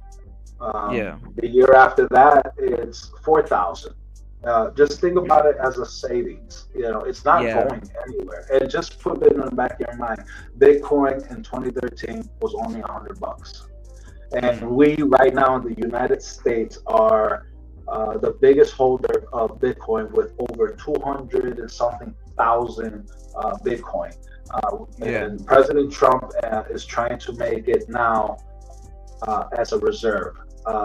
The year after that it's $4,000. Just think about it as a savings. It's not going anywhere. And just put it in the back of your mind. Bitcoin in 2013 was only $100, and we right now in the United States are the biggest holder of Bitcoin with over 200 and something thousand Bitcoin. And President Trump is trying to make it now as a reserve.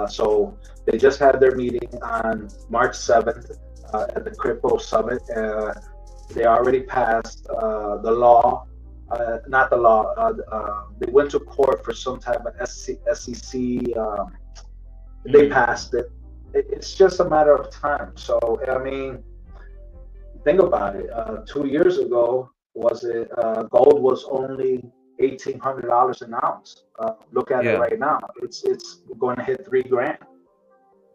So they just had their meeting on March 7th at the Crypto Summit. They already passed the law, not the law, they went to court for some type of SEC, they passed it. It's just a matter of time. So, I mean, think about it. 2 years ago, gold was only $1,800 an ounce. Look at it right now. It's going to hit $3,000.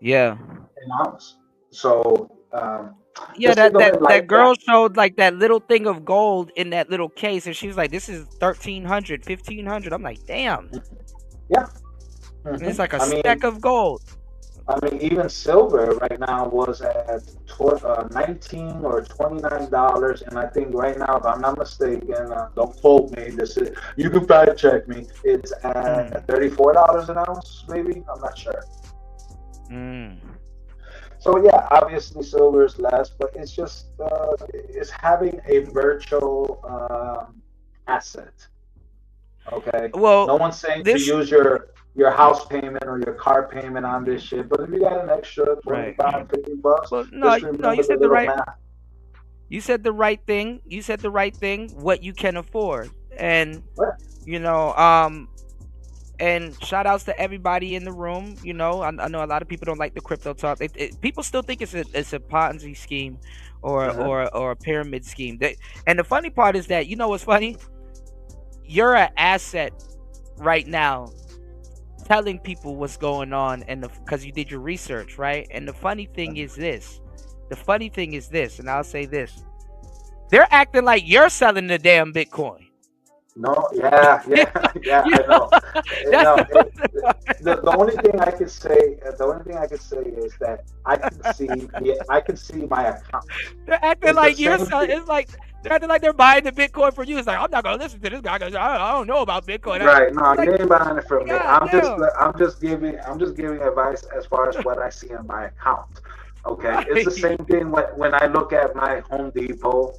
Yeah. An ounce. So that girl showed like that little thing of gold in that little case, and she was like, "This is $1,300, $1,500." I'm like, damn. Yeah. It's like a stack of gold. I mean, even silver right now was at $19 or $29, and I think right now, if I'm not mistaken, don't quote me. You can fact check me. It's at $34 an ounce, maybe. I'm not sure. So yeah, obviously silver is less, but it's just it's having a virtual asset. Okay. Well, no one's saying to use your house payment or your car payment on this shit, but if you got an extra $25, $50, well, no, you said the right. You said the right thing. You said the right thing. What you can afford, and and shout outs to everybody in the room. I know a lot of people don't like the crypto talk. People still think it's a Ponzi scheme or a pyramid scheme. And the funny part is that what's funny? You're an asset right now, telling people what's going on, and because you did your research, right? And the funny thing is this, and I'll say this: They're acting like you're selling the damn Bitcoin. No, yeah, I know. The only thing I can say, is that I can see my account. They're acting like you're selling. It's like they're acting like they're buying the Bitcoin for you. It's like, I'm not gonna listen to this guy because I don't know about Bitcoin. Right? No, like, you ain't buying it from me. God I'm just giving advice as far as what I see in my account. Okay, it's the same thing when I look at my Home Depot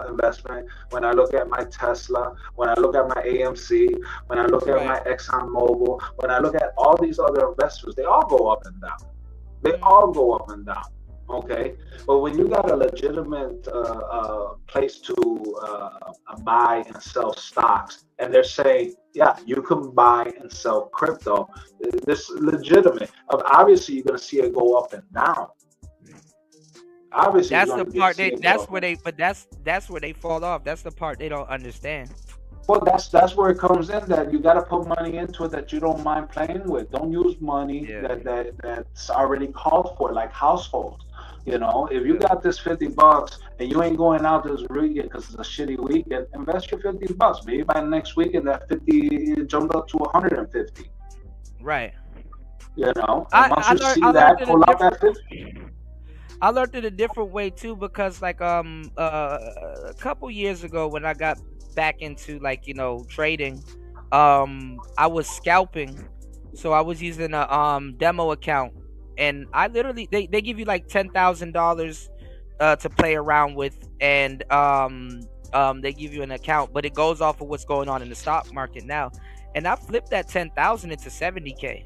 investment, when I look at my Tesla, when I look at my AMC, when I look at my ExxonMobil, when I look at all these other investments, they all go up and down. They all go up and down. Okay, but when you got a legitimate place to buy and sell stocks, and they're saying, yeah, you can buy and sell crypto, this is legitimate. Obviously, you're going to see it go up and down. Obviously, that's the part that's where they fall off. That's the part they don't understand. Well, that's where it comes in, that you got to put money into it that you don't mind playing with. Don't use money that's already called for, like households. You know, if you got this $50 and you ain't going out this weekend because it's a shitty weekend, invest your $50. Maybe by next weekend that 50 jumped up to 150. Right. You know, once you see that, pull out that 50. I learned it a different way too, because like a couple years ago when I got back into like, you know, trading, I was scalping, so I was using a demo account, and I literally they give you like $10,000 to play around with, and they give you an account, but it goes off of what's going on in the stock market now, and I flipped that 10,000 into 70K.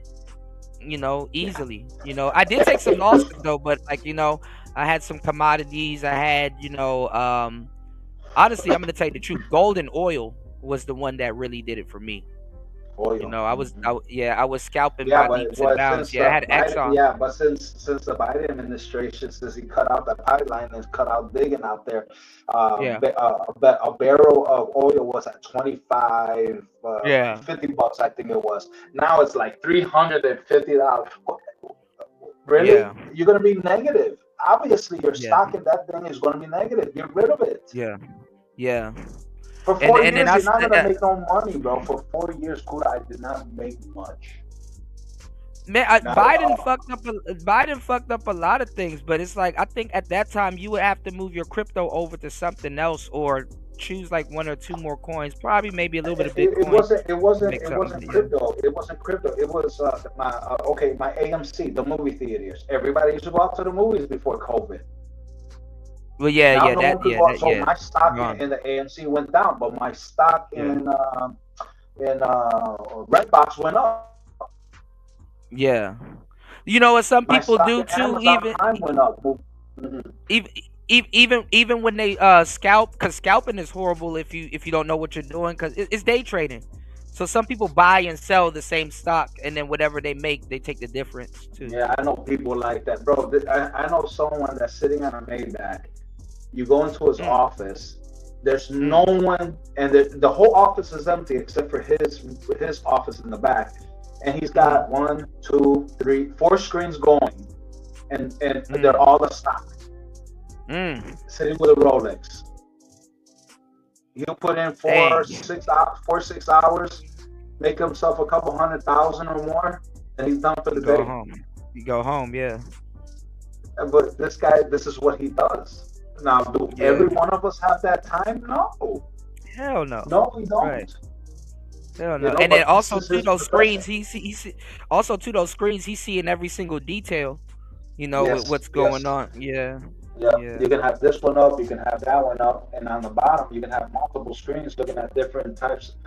You know, easily. You know, I did take some losses though, but like, you know, I had some commodities. I had, you know, honestly, I'm gonna tell you the truth. Gold and oil was the one that really did it for me. Oil. You know, I was scalping by leaps and bounds. I had Exxon. Yeah, but since the Biden administration, since he cut out the pipeline and cut out digging out there, a barrel of oil was at $25, $50, I think it was. Now it's like $350. Really? Yeah. You're gonna be negative. Obviously, your stock in that thing is gonna be negative. Get rid of it. Yeah. Yeah. For 4 years, you're not gonna make no money, bro. For 4 years, Kuda, I did not make much. Man, Biden fucked up a lot of things, but it's like I think at that time you would have to move your crypto over to something else, or choose like one or two more coins, probably maybe a little bit of Bitcoin. It wasn't crypto. It wasn't crypto. It was my AMC, the movie theaters. Everybody used to go out to the movies before COVID. Well, So my stock in the AMC went down, but my stock in Redbox went up. Yeah, you know what some people do too. Even when they scalp, because scalping is horrible if you don't know what you're doing, because it's day trading. So some people buy and sell the same stock, and then whatever they make, they take the difference too. Yeah, I know people like that, bro. I know someone that's sitting on a Maybach. You go into his office. There's no one, and the whole office is empty except for his office in the back. And he's got 1, 2, 3, 4 screens going, and they're all a stock. Sitting with a Rolex. He'll put in 6 hours, make himself a couple $100,000 or more, and he's done for the day. You go home, yeah. But this guy, this is what he does. Now, do every one of us have that time? No. Hell no. No, we don't. Right. Hell no. And then also to those screens, he's seeing every single detail. You know, with what's going on. Yeah. Yeah. You can have this one up, you can have that one up, and on the bottom you can have multiple screens looking at different types.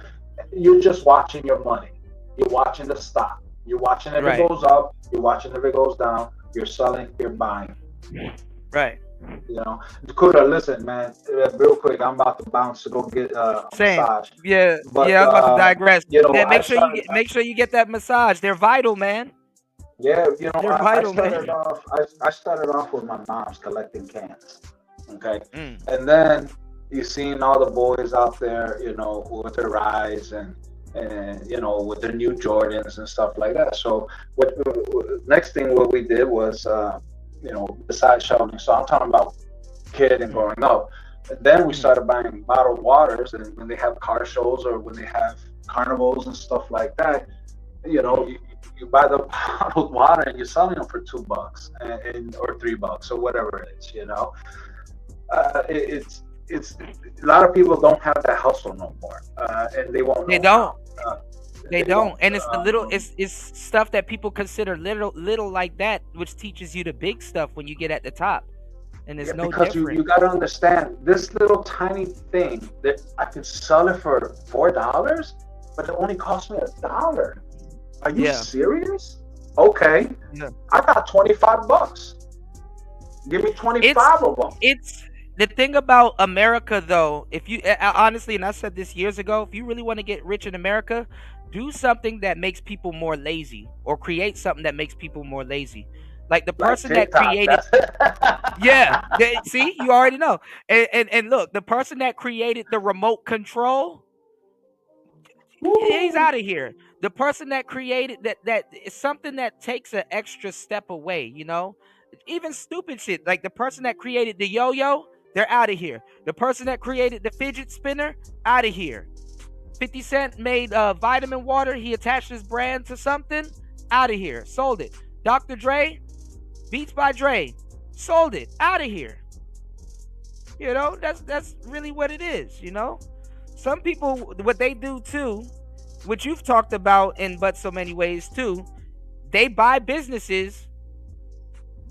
You're just watching your money. You're watching the stock. You're watching if it goes up. You're watching if it goes down. You're selling. You're buying. Right. You know, Kuda, listen, man. Real quick, I'm about to bounce to go get a massage. Yeah, but, I was about to digress. You know, make sure you get that massage. They're vital, man. Yeah, you know, they're vital, I started off with my mom's collecting cans. Okay, and then you seen all the boys out there, you know, with their rides and you know, with their new Jordans and stuff like that. So next thing we did was you know, besides shoveling, so I'm talking about kid and growing up, And then we started buying bottled waters, and when they have car shows or when they have carnivals and stuff like that, you know, you buy the bottled water and you're selling them for $2 and or $3 or whatever it is. You know, it's a lot of people don't have that hustle no more, and they won't. They don't. They don't, and it's the little, it's stuff that people consider little like that, which teaches you the big stuff when you get at the top, and it's no because different. you got to understand this little tiny thing that I could sell it for $4, but it only cost me $1. Are you serious? Okay, I got $25. Give me 25 of them. It's the thing about America, though. If you honestly, and I said this years ago, if you really want to get rich in America, do something that makes people more lazy, or create something that makes people more lazy. Like the person that created, see, you already know. And look, the person that created the remote control, he's out of here. The person that created that is something that takes an extra step away, you know? Even stupid shit, like the person that created the yo-yo, they're out of here. The person that created the fidget spinner, out of here. 50 Cent made vitamin water, he attached his brand to something, out of here. Sold it. Dr. Dre, Beats by Dre, sold it, out of here. You know, that's really what it is, you know? Some people, what they do too, which you've talked about in but so many ways too, they buy businesses,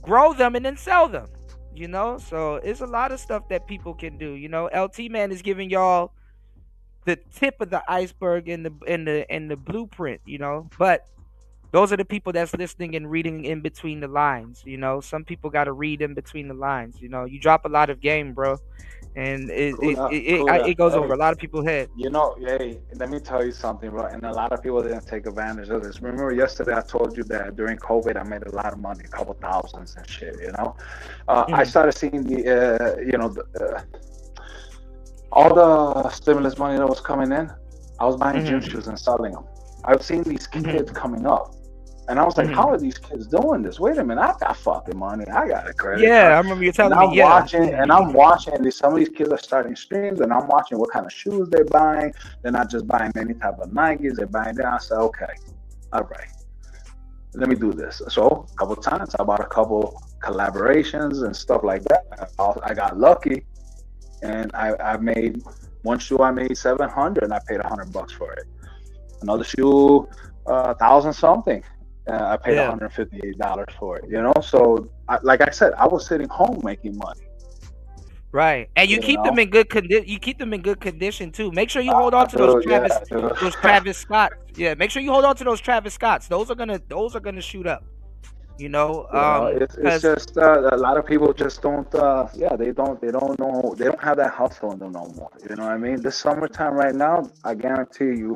grow them, and then sell them. You know, so it's a lot of stuff that people can do. You know, LT Man is giving y'all the tip of the iceberg in the blueprint. You know, but those are the people that's listening and reading in between the lines. You know, some people got to read in between the lines. You know, you drop a lot of game, bro, and it goes over a lot of people's head. You know, hey, let me tell you something, bro. And a lot of people didn't take advantage of this. Remember yesterday I told you that during COVID I made a lot of money, a couple thousands and shit. You know, I started seeing the, all the stimulus money that was coming in. I was buying gym shoes and selling them. I've seen these kids coming up. And I was like, how are these kids doing this? Wait a minute, I got fucking money. I got a credit card. I remember you telling me. I'm watching, and some of these kids are starting streams, and I'm watching what kind of shoes they're buying. They're not just buying any type of Nikes. They're buying that. I said, okay, all right, let me do this. So a couple of times, I bought a couple collaborations and stuff like that. I got lucky, and I made one shoe. I made $700, and I paid $100 for it. Another shoe, $1,000 something. I paid $158 for it, you know. So, like I said, I was sitting home making money. Right, and you keep them in good condition. You keep them in good condition too. Make sure you hold on to those Travis Scotts. Yeah, make sure you hold on to those Travis Scotts. Those are gonna shoot up. You know, it's just a lot of people just don't. They don't know. They don't have that hustle in them no more. You know what I mean? This summertime right now, I guarantee you,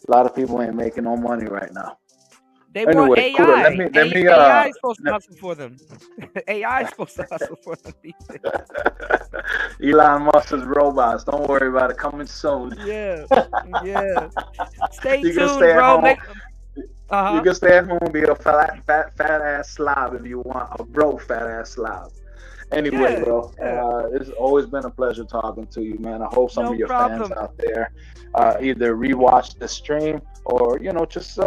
a lot of people ain't making no money right now. They want AI. Cool. Let me, AI is supposed to hustle for them. AI is supposed to hustle for them. Elon Musk's robots. Don't worry about it. Coming soon. Yeah. Stay tuned, bro. You can stay at home and be a fat ass slob if you want. A broke fat ass slob. Anyway, bro, it's always been a pleasure talking to you, man. I hope some of your fans out there either rewatch the stream or, you know, just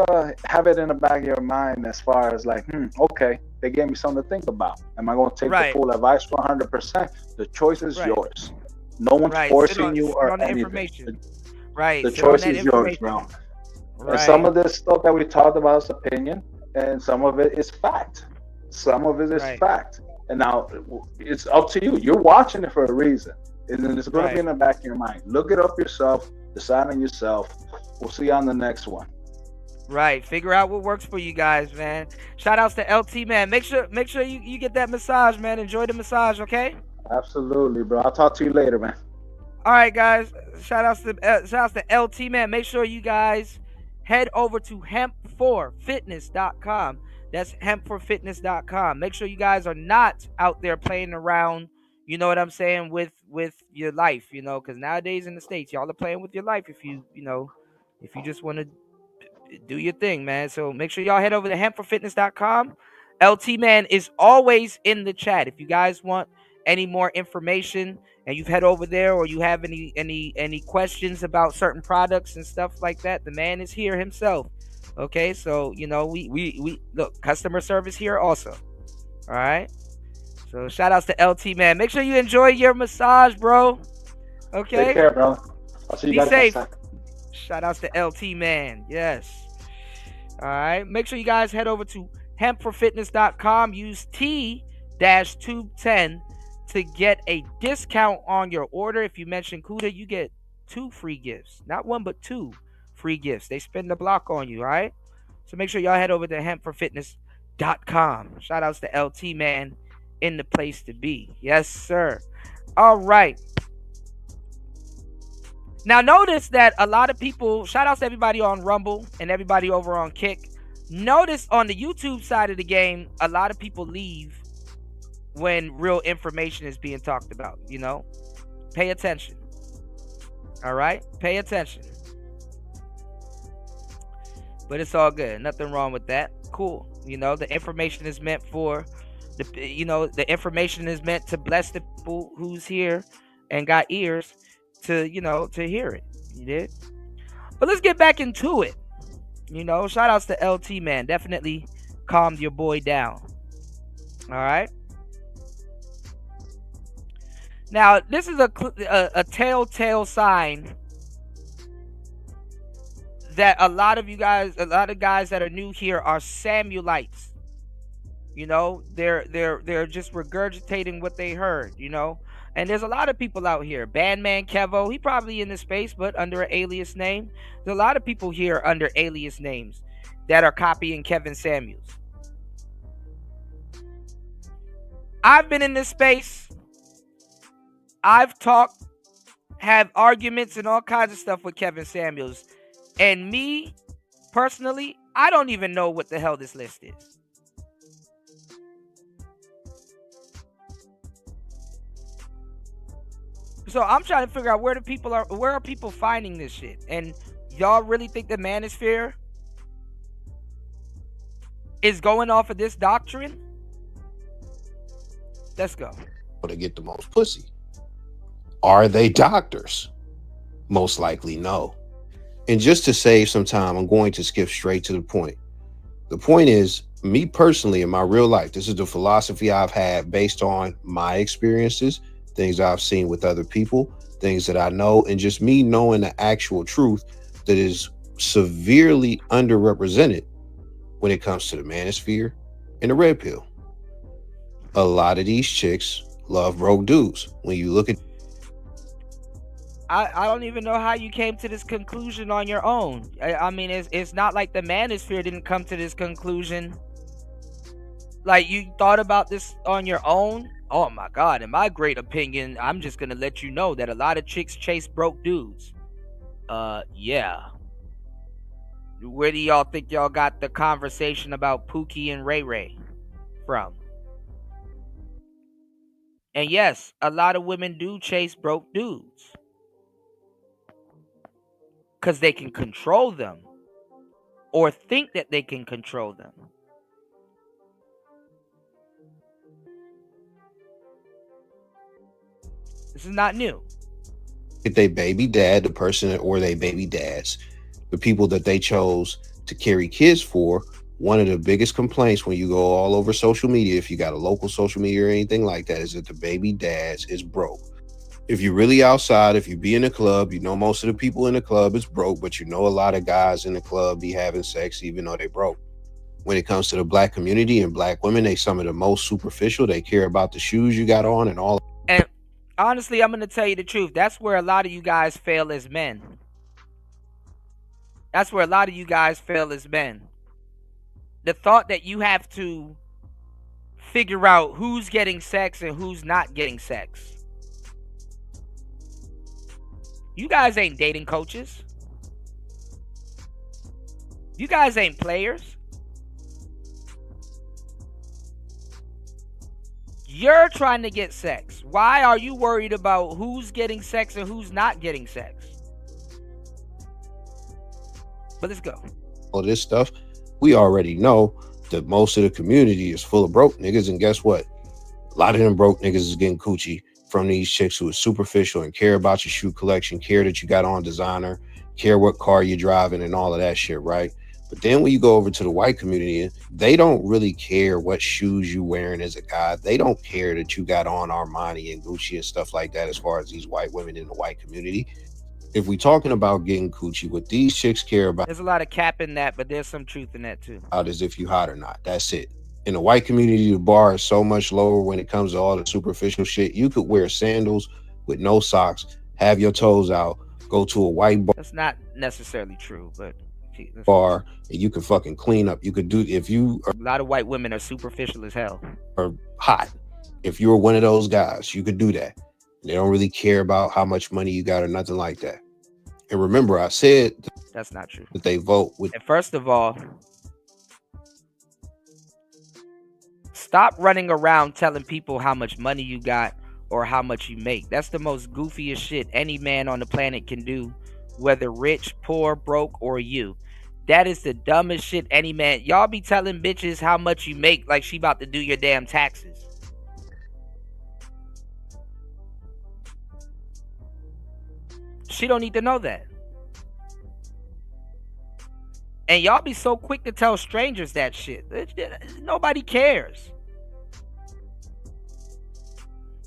have it in the back of your mind as far as like, okay, they gave me something to think about. Am I going to take the full advice 100%? The choice is yours. No one's forcing you or anything. The choice is yours, bro. And some of this stuff that we talked about is opinion, and some of it is fact. Some of it is fact. And now it's up to you. You're watching it for a reason. And then it's going to be in the back of your mind. Look it up yourself. Decide on yourself. We'll see you on the next one. Right. Figure out what works for you guys, man. Shout outs to LT, man. Make sure you get that massage, man. Enjoy the massage, okay? Absolutely, bro. I'll talk to you later, man. All right, guys. Shout outs to LT, man. Make sure you guys head over to hempforfitness.com. That's hempforfitness.com. Make sure you guys are not out there playing around, you know what I'm saying, with your life, you know, because nowadays in the States, y'all are playing with your life if you just want to do your thing, man. So make sure y'all head over to hempforfitness.com. LT Man is always in the chat. If you guys want any more information and you've head over there, or you have any questions about certain products and stuff like that, the man is here himself. Okay, so you know we look, customer service here also. All right. So shout outs to LT, man. Make sure you enjoy your massage, bro. Okay. Take care, bro. I'll see you Be guys safe. next time. Shout outs to LT, man. Yes. All right. Make sure you guys head over to hempforfitness.com. Use T-Tube10 to get a discount on your order. If you mention Kuda, you get 2 free gifts. Not 1, but 2 free gifts. They spin the block on you, all right? So make sure y'all head over to hempforfitness.com. Shout outs to LT, man, in the place to be. Yes, sir. All right. Now notice that a lot of people, shout outs to everybody on Rumble and everybody over on Kick. Notice on the YouTube side of the game, a lot of people leave when real information is being talked about, you know? Pay attention. All right? Pay attention. But it's all good. Nothing wrong with that. Cool. You know, the information is meant for, the information is meant to bless the people who's here and got ears to, to hear it. You did? But let's get back into it. You know, shout outs to LT, man. Definitely calmed your boy down. All right? Now, this is a telltale sign that a lot of guys that are new here are Samuelites. You know, they're just regurgitating what they heard, you know. And there's a lot of people out here. Bandman Kevo, he probably in this space, but under an alias name. There's a lot of people here under alias names that are copying Kevin Samuels. I've been in this space. I've talked, have arguments and all kinds of stuff with Kevin Samuels. And me, personally, I don't even know what the hell this list is. So I'm trying to figure out where are people finding this shit? And y'all really think the Manosphere is going off of this doctrine? Let's go. To get the most pussy. Are they doctors? Most likely no. And just to save some time, I'm going to skip straight to the point. The point is, me personally, in my real life, this is the philosophy I've had based on my experiences, things I've seen with other people, things that I know, and just me knowing the actual truth that is severely underrepresented when it comes to the Manosphere and the Redpill. A lot of these chicks love broke dudes. When you look at I don't even know how you came to this conclusion on your own. I mean, it's not like the Manosphere didn't come to this conclusion. Like, you thought about this on your own? Oh my God, in my great opinion, I'm just gonna let you know that a lot of chicks chase broke dudes. Yeah. Where do y'all think y'all got the conversation about Pookie and Ray Ray from? And yes, a lot of women do chase broke dudes. Because they can control them. Or think that they can control them. This is not new. If they baby dad, the person or they baby dads, the people that they chose to carry kids for, one of the biggest complaints when you go all over social media, if you got a local social media or anything like that, is that the baby dads is broke. If you're really outside, if you be in a club, you know most of the people in the club is broke, but you know a lot of guys in the club be having sex even though they broke. When it comes to the black community and black women, they some of the most superficial. They care about the shoes you got on and all. And honestly, I'm going to tell you the truth. That's where a lot of you guys fail as men. That's where a lot of you guys fail as men. The thought that you have to figure out who's getting sex and who's not getting sex. You guys ain't dating coaches. You guys ain't players. You're trying to get sex. Why are you worried about who's getting sex and who's not getting sex? But let's go. All this stuff, we already know that most of the community is full of broke niggas, and guess what? A lot of them broke niggas is getting coochie from these chicks who are superficial and care about your shoe collection, care that you got on designer, care what car you're driving and all of that shit, right? But then when you go over to the white community, they don't really care what shoes you wearing as a guy. They don't care that you got on Armani and Gucci and stuff like that as far as these white women in the white community. If we talking about getting coochie, what these chicks care about, there's a lot of cap in that, but there's some truth in that too. Is if you hot or not. That's it. In the white community, the bar is so much lower when it comes to all the superficial shit. You could wear sandals with no socks, have your toes out, go to a white bar. That's not necessarily true, but bar, and you can fucking clean up. You could do, if you are, a lot of white women are superficial as hell. Or hot. If you were one of those guys, you could do that. They don't really care about how much money you got or nothing like that. And remember, I said that's not true. That they vote with. And first of all, stop running around telling people how much money you got or how much you make. That's the most goofiest shit any man on the planet can do, whether rich, poor, broke, or you. That is the dumbest shit any man. Y'all be telling bitches how much you make like she about to do your damn taxes. She don't need to know that. And y'all be so quick to tell strangers that shit. Nobody cares.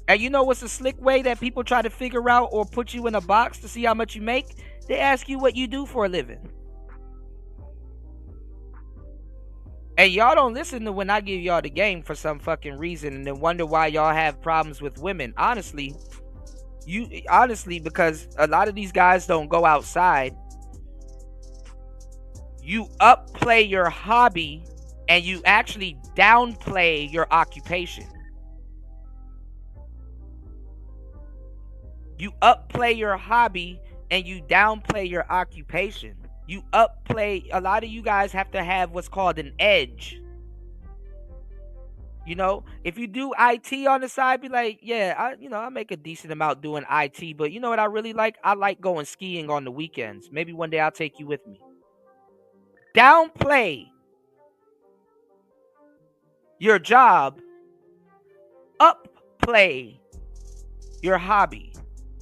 And you know what's a slick way that people try to figure out or put you in a box to see how much you make? They ask you what you do for a living. And y'all don't listen to when I give y'all the game for some fucking reason and then wonder why y'all have problems with women. Honestly, because a lot of these guys don't go outside. You upplay your hobby and you actually downplay your occupation. You upplay your hobby and you downplay your occupation. You upplay, a lot of you guys have to have what's called an edge. You know, if you do IT on the side, be like, yeah, I make a decent amount doing IT, but you know what I really like? I like going skiing on the weekends. Maybe one day I'll take you with me. Downplay your job, upplay your hobby.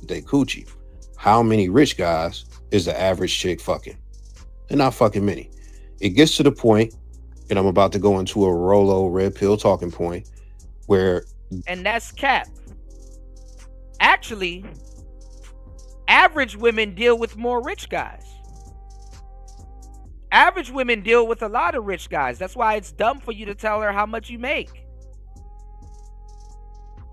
They coochie. How many rich guys is the average chick fucking? They're not fucking many. It gets to the point, and I'm about to go into a Rolo red pill talking point, where... And that's cap. Actually, average women deal with more rich guys. Average women deal with a lot of rich guys. That's why it's dumb for you to tell her how much you make.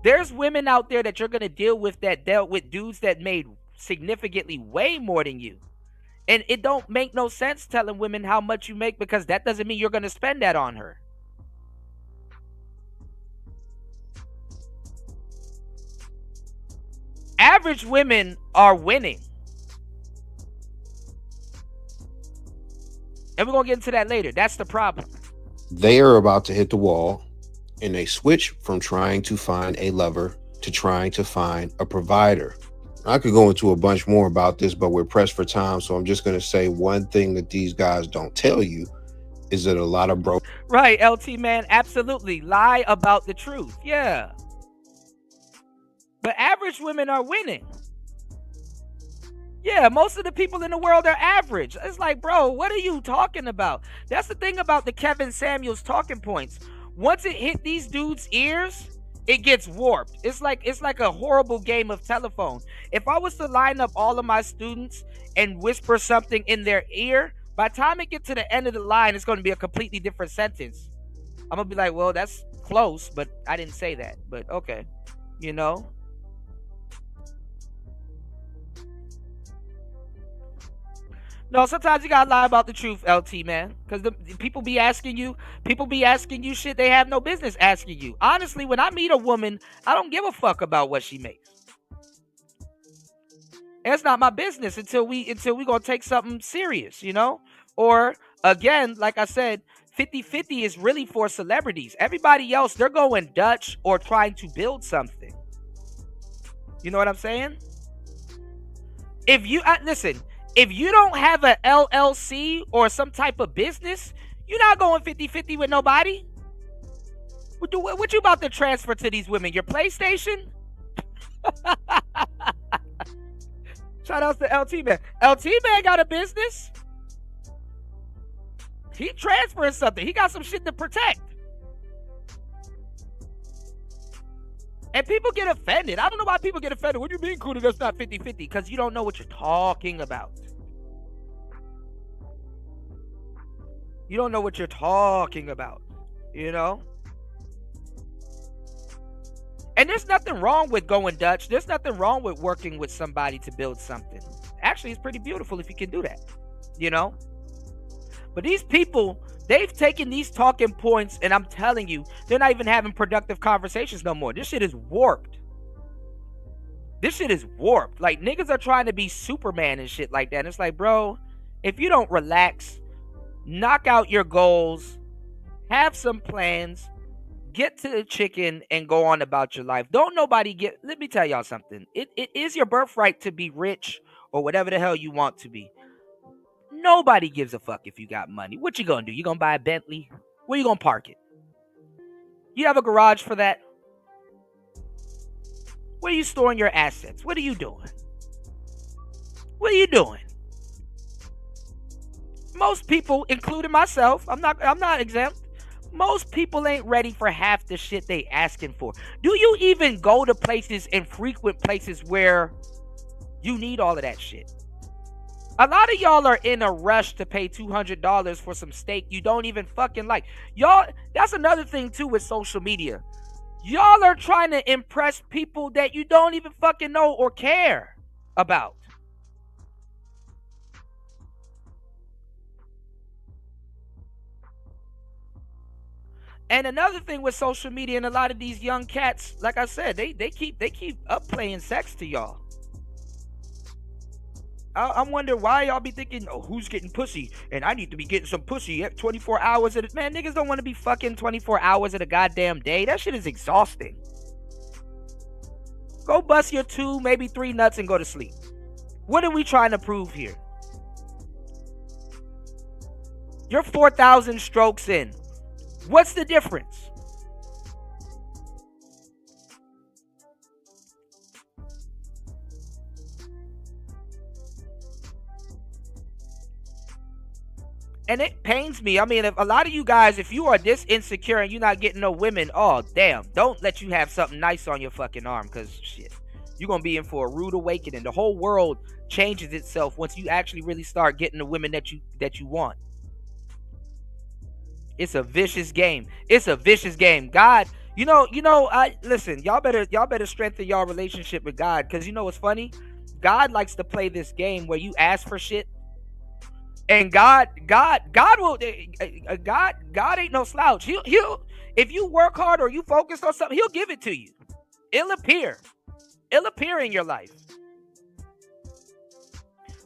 There's women out there that you're going to deal with that dealt with dudes that made significantly way more than you. And it don't make no sense telling women how much you make because that doesn't mean you're going to spend that on her. Average women are winning. And we're going to get into that later. That's the problem. They are about to hit the wall, and they switch from trying to find a lover to trying to find a provider. I could go into a bunch more about this, but we're pressed for time, so I'm just going to say one thing that these guys don't tell you is that a lot of broke... Right, LT, man, absolutely. Lie about the truth. Yeah. But average women are winning. Yeah, most of the people in the world are average. It's like, bro, what are you talking about? That's the thing about the Kevin Samuels talking points. Once it hit these dudes' ears, it gets warped. It's like a horrible game of telephone. If I was to line up all of my students and whisper something in their ear, by the time it gets to the end of the line, it's going to be a completely different sentence. I'm going to be like, well, that's close, but I didn't say that. But okay, you know? No, sometimes you gotta lie about the truth, LT, man. Because the people be asking you shit they have no business asking you. Honestly, when I meet a woman, I don't give a fuck about what she makes. And it's not my business until we gonna take something serious, you know? Or again, like I said, 50-50 is really for celebrities. Everybody else, they're going Dutch or trying to build something. You know what I'm saying? Listen. If you don't have an LLC or some type of business, you're not going 50-50 with nobody. What you about to transfer to these women? Your PlayStation? Shout out to LT Man. LT Man got a business. He transferring something. He got some shit to protect. And people get offended. I don't know why people get offended. What do you mean, Kuda, that's not 50-50? Because you don't know what you're talking about. You don't know what you're talking about, you know? And there's nothing wrong with going Dutch. There's nothing wrong with working with somebody to build something. Actually, it's pretty beautiful if you can do that, you know? But these people, they've taken these talking points, and I'm telling you, they're not even having productive conversations no more. This shit is warped. This shit is warped. Like, niggas are trying to be Superman and shit like that. And it's like, bro, if you don't relax, knock out your goals, have some plans, get to the chicken, and go on about your life. Don't nobody get... Let me tell y'all something. It is your birthright to be rich or whatever the hell you want to be. Nobody gives a fuck if you got money. What you gonna do? You gonna buy a Bentley? Where you gonna park it? You have a garage for that? Where are you storing your assets? What are you doing? What are you doing? Most people, including myself, I'm not exempt. Most people ain't ready for half the shit they asking for. Do you even go to places and frequent places where you need all of that shit? A lot of y'all are in a rush to pay $200 for some steak you don't even fucking like. Y'all, that's another thing too with social media. Y'all are trying to impress people that you don't even fucking know or care about. And another thing with social media and a lot of these young cats, like I said, they keep up playing sex to y'all. I wonder why y'all be thinking, oh, who's getting pussy? And I need to be getting some pussy at 24 hours at a... Man, niggas don't want to be fucking 24 hours at a goddamn day. That shit is exhausting. Go bust your 2, maybe 3 nuts and go to sleep. What are we trying to prove here? You're 4,000 strokes in. What's the difference? And it pains me. I mean, if a lot of you guys, if you are this insecure and you're not getting no women, oh, damn. Don't let you have something nice on your fucking arm, because, shit, you're going to be in for a rude awakening. The whole world changes itself once you actually really start getting the women that you want. It's a vicious game. It's a vicious game. God, listen, y'all better strengthen y'all relationship with God, because you know what's funny? God likes to play this game where you ask for shit. And God ain't no slouch. He'll if you work hard or you focus on something, he'll give it to you. It'll appear in your life.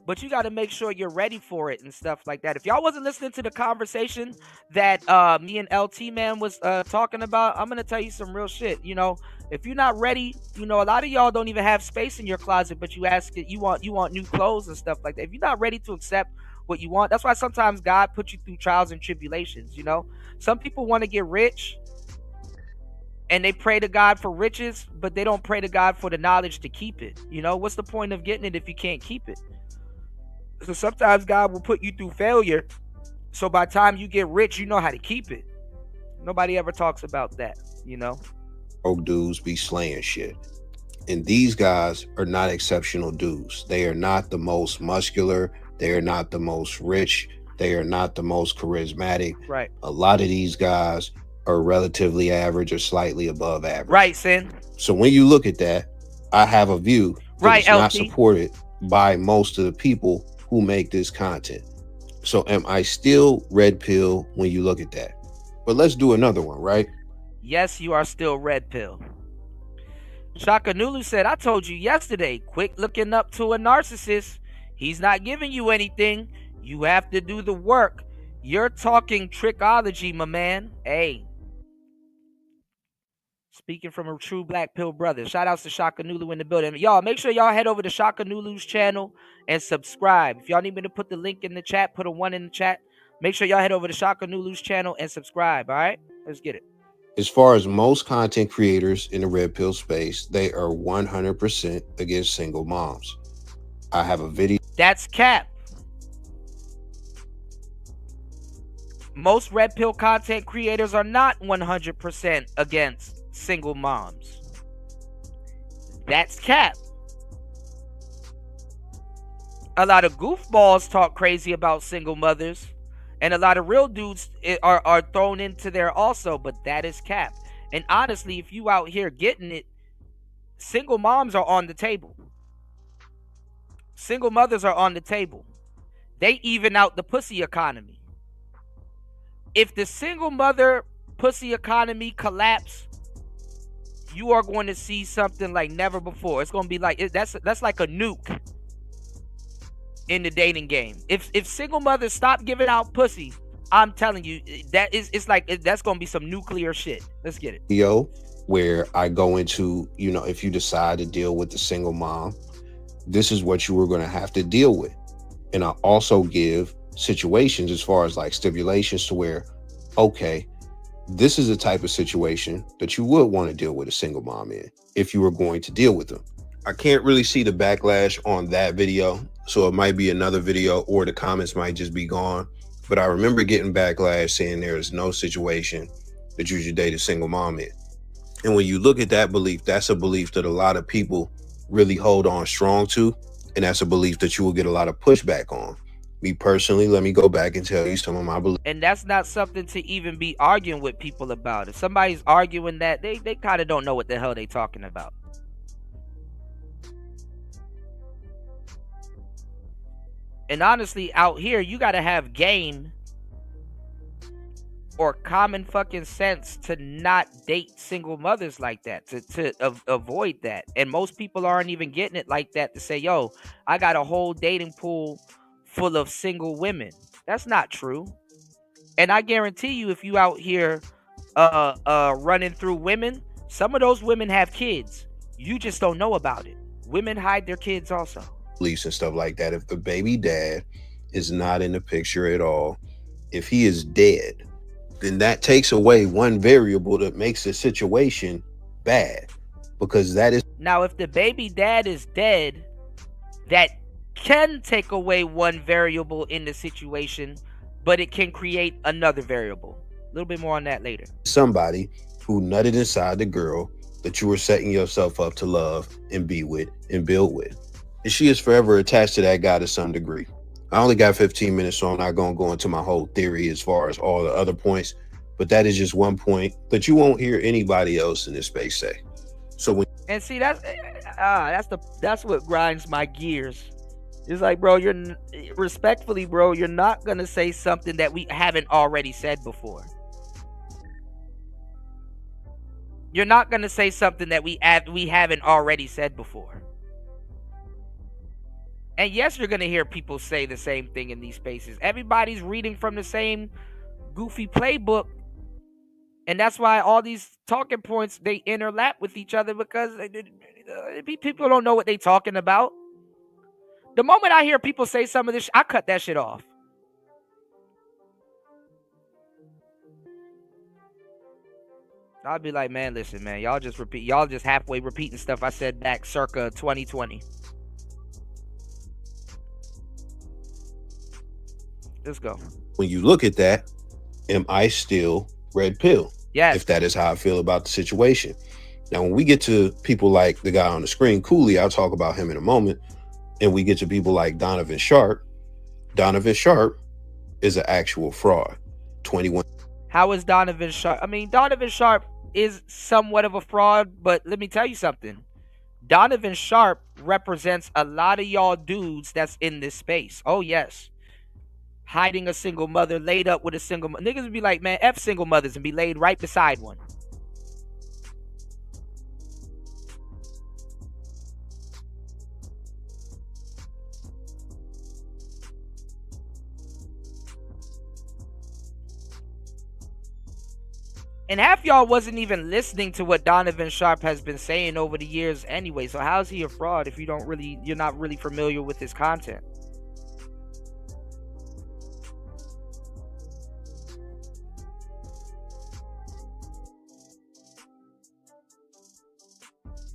But you got to make sure you're ready for it and stuff like that. If y'all wasn't listening to the conversation that me and LT Man was talking about, I'm gonna tell you some real shit. You know, if you're not ready, a lot of y'all don't even have space in your closet, but you ask it, you want new clothes and stuff like that. If you're not ready to accept what you want, that's why sometimes God puts you through trials and tribulations. Some people want to get rich and they pray to God for riches, but they don't pray to God for the knowledge to keep it. What's the point of getting it if you can't keep it? So sometimes God will put you through failure, so by the time you get rich, you know how to keep it. Nobody ever talks about that. Broke dudes be slaying shit. And these guys are not exceptional dudes. They are not the most muscular. They are not the most rich. They are not the most charismatic. Right. A lot of these guys are relatively average or slightly above average. Right, Sin. So when you look at that, I have a view that is not supported by most of the people who make this content. So am I still red pill when you look at that? But let's do another one, right? Yes, you are still red pill. Shaka Nulu said, I told you yesterday, quit looking up to a narcissist. He's not giving you anything. You have to do the work. You're talking trickology, my man. Hey. Speaking from a true black pill brother. Shout outs to Shaka Nulu in the building. Y'all, make sure y'all head over to Shaka Nulu's channel and subscribe. If y'all need me to put the link in the chat, put a 1 in the chat. Make sure y'all head over to Shaka Nulu's channel and subscribe, all right? Let's get it. As far as most content creators in the red pill space, they are 100% against single moms. I have a video. That's cap. Most red pill content creators are not 100% against single moms. That's cap. A lot of goofballs talk crazy about single mothers, and a lot of real dudes are thrown into there also, but that is cap. And honestly, if you out here getting it, single moms are on the table. Single mothers are on the table. They even out the pussy economy. If the single mother pussy economy collapse, you are going to see something like never before. It's going to be like that's like a nuke in the dating game. If single mothers stop giving out pussy, I'm telling you, it's like that's going to be some nuclear shit. Let's get it. Video where I go into, if you decide to deal with the single mom, this is what you were going to have to deal with. And I also give situations as far as like stipulations to where, okay, this is the type of situation that you would want to deal with a single mom in if you were going to deal with them. I can't really see the backlash on that video, so it might be another video or the comments might just be gone. But I remember getting backlash saying there is no situation that you should date a single mom in. And when you look at that belief, that's a belief that a lot of people really hold on strong to. And that's a belief that you will get a lot of pushback on. Me personally, let me go back and tell you some of my beliefs. And that's not something to even be arguing with people about. If somebody's arguing that, they kind of don't know what the hell they talking about. And honestly, out here, you got to have game or common fucking sense to not date single mothers like that, to avoid that. And most people aren't even getting it like that to say, yo, I got a whole dating pool full of single women. That's not true. And I guarantee you, if you out here running through women, some of those women have kids. You just don't know about it. Women hide their kids also. Beliefs and stuff like that. If the baby dad is not in the picture at all, if he is dead, then that takes away one variable that makes the situation bad, because that is. Now, if the baby dad is dead, that can take away one variable in the situation, but it can create another variable. A little bit more on that later. Somebody who nutted inside the girl that you were setting yourself up to love and be with and build with. And she is forever attached to that guy to some degree. I only got 15 minutes, so I'm not going to go into my whole theory as far as all the other points, but that is just one point that you won't hear anybody else in this space say. So when and see, that's what grinds my gears. It's like, bro, you're respectfully, bro, you're not gonna say something that we haven't already said before. You're not gonna say something that we haven't already said before. And yes, you're gonna hear people say the same thing in these spaces. Everybody's reading from the same goofy playbook, and that's why all these talking points, they interlap with each other, because people don't know what they're talking about. The moment I hear people say some of this, I cut that shit off. I'll be like, man, listen, man, y'all just halfway repeating stuff I said back circa 2020. Let's go. When you look at that, am I still red pill? Yes. If that is how I feel about the situation. Now, when we get to people like the guy on the screen, Cooley, I'll talk about him in a moment. And we get to people like Donovan Sharp. Donovan Sharp is an actual fraud. 21. How is Donovan Sharp? I mean, Donovan Sharp is somewhat of a fraud, but let me tell you something. Donovan Sharp represents a lot of y'all dudes that's in this space. Oh, yes. Hiding a single mother, laid up with a single mother. Niggas would be like, man, F single mothers, and be laid right beside one. And half y'all wasn't even listening to what Donovan Sharp has been saying over the years anyway. So how's he a fraud if you're not really familiar with his content?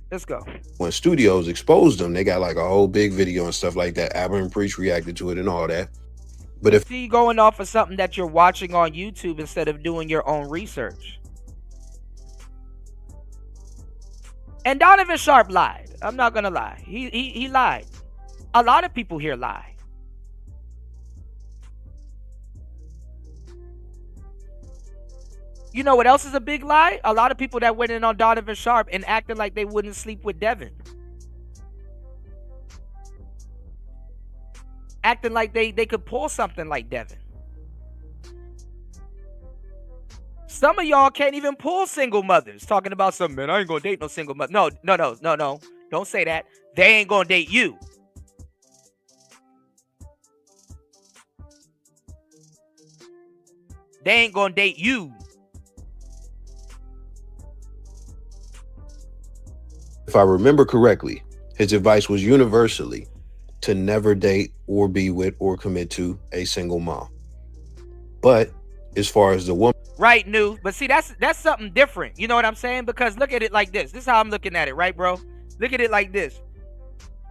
Let's go. When studios exposed them, they got like a whole big video and stuff like that. Aber and Preach reacted to it and all that. But if see going off of something that you're watching on YouTube instead of doing your own research. And Donovan Sharp lied. I'm not gonna lie. He lied. A lot of people here lie. You know what else is a big lie? A lot of people that went in on Donovan Sharp and acting like they wouldn't sleep with Devin. Acting like they could pull something like Devin. Some of y'all can't even pull single mothers. Talking about some, man, I ain't gonna date no single mother. No. Don't say that. They ain't gonna date you. They ain't gonna date you. If I remember correctly, his advice was universally to never date or be with or commit to a single mom. But as far as the woman, right, new, but see that's something different. You know what I'm saying? Because look at it like this. This is how I'm looking at it, right, bro? Look at it like this.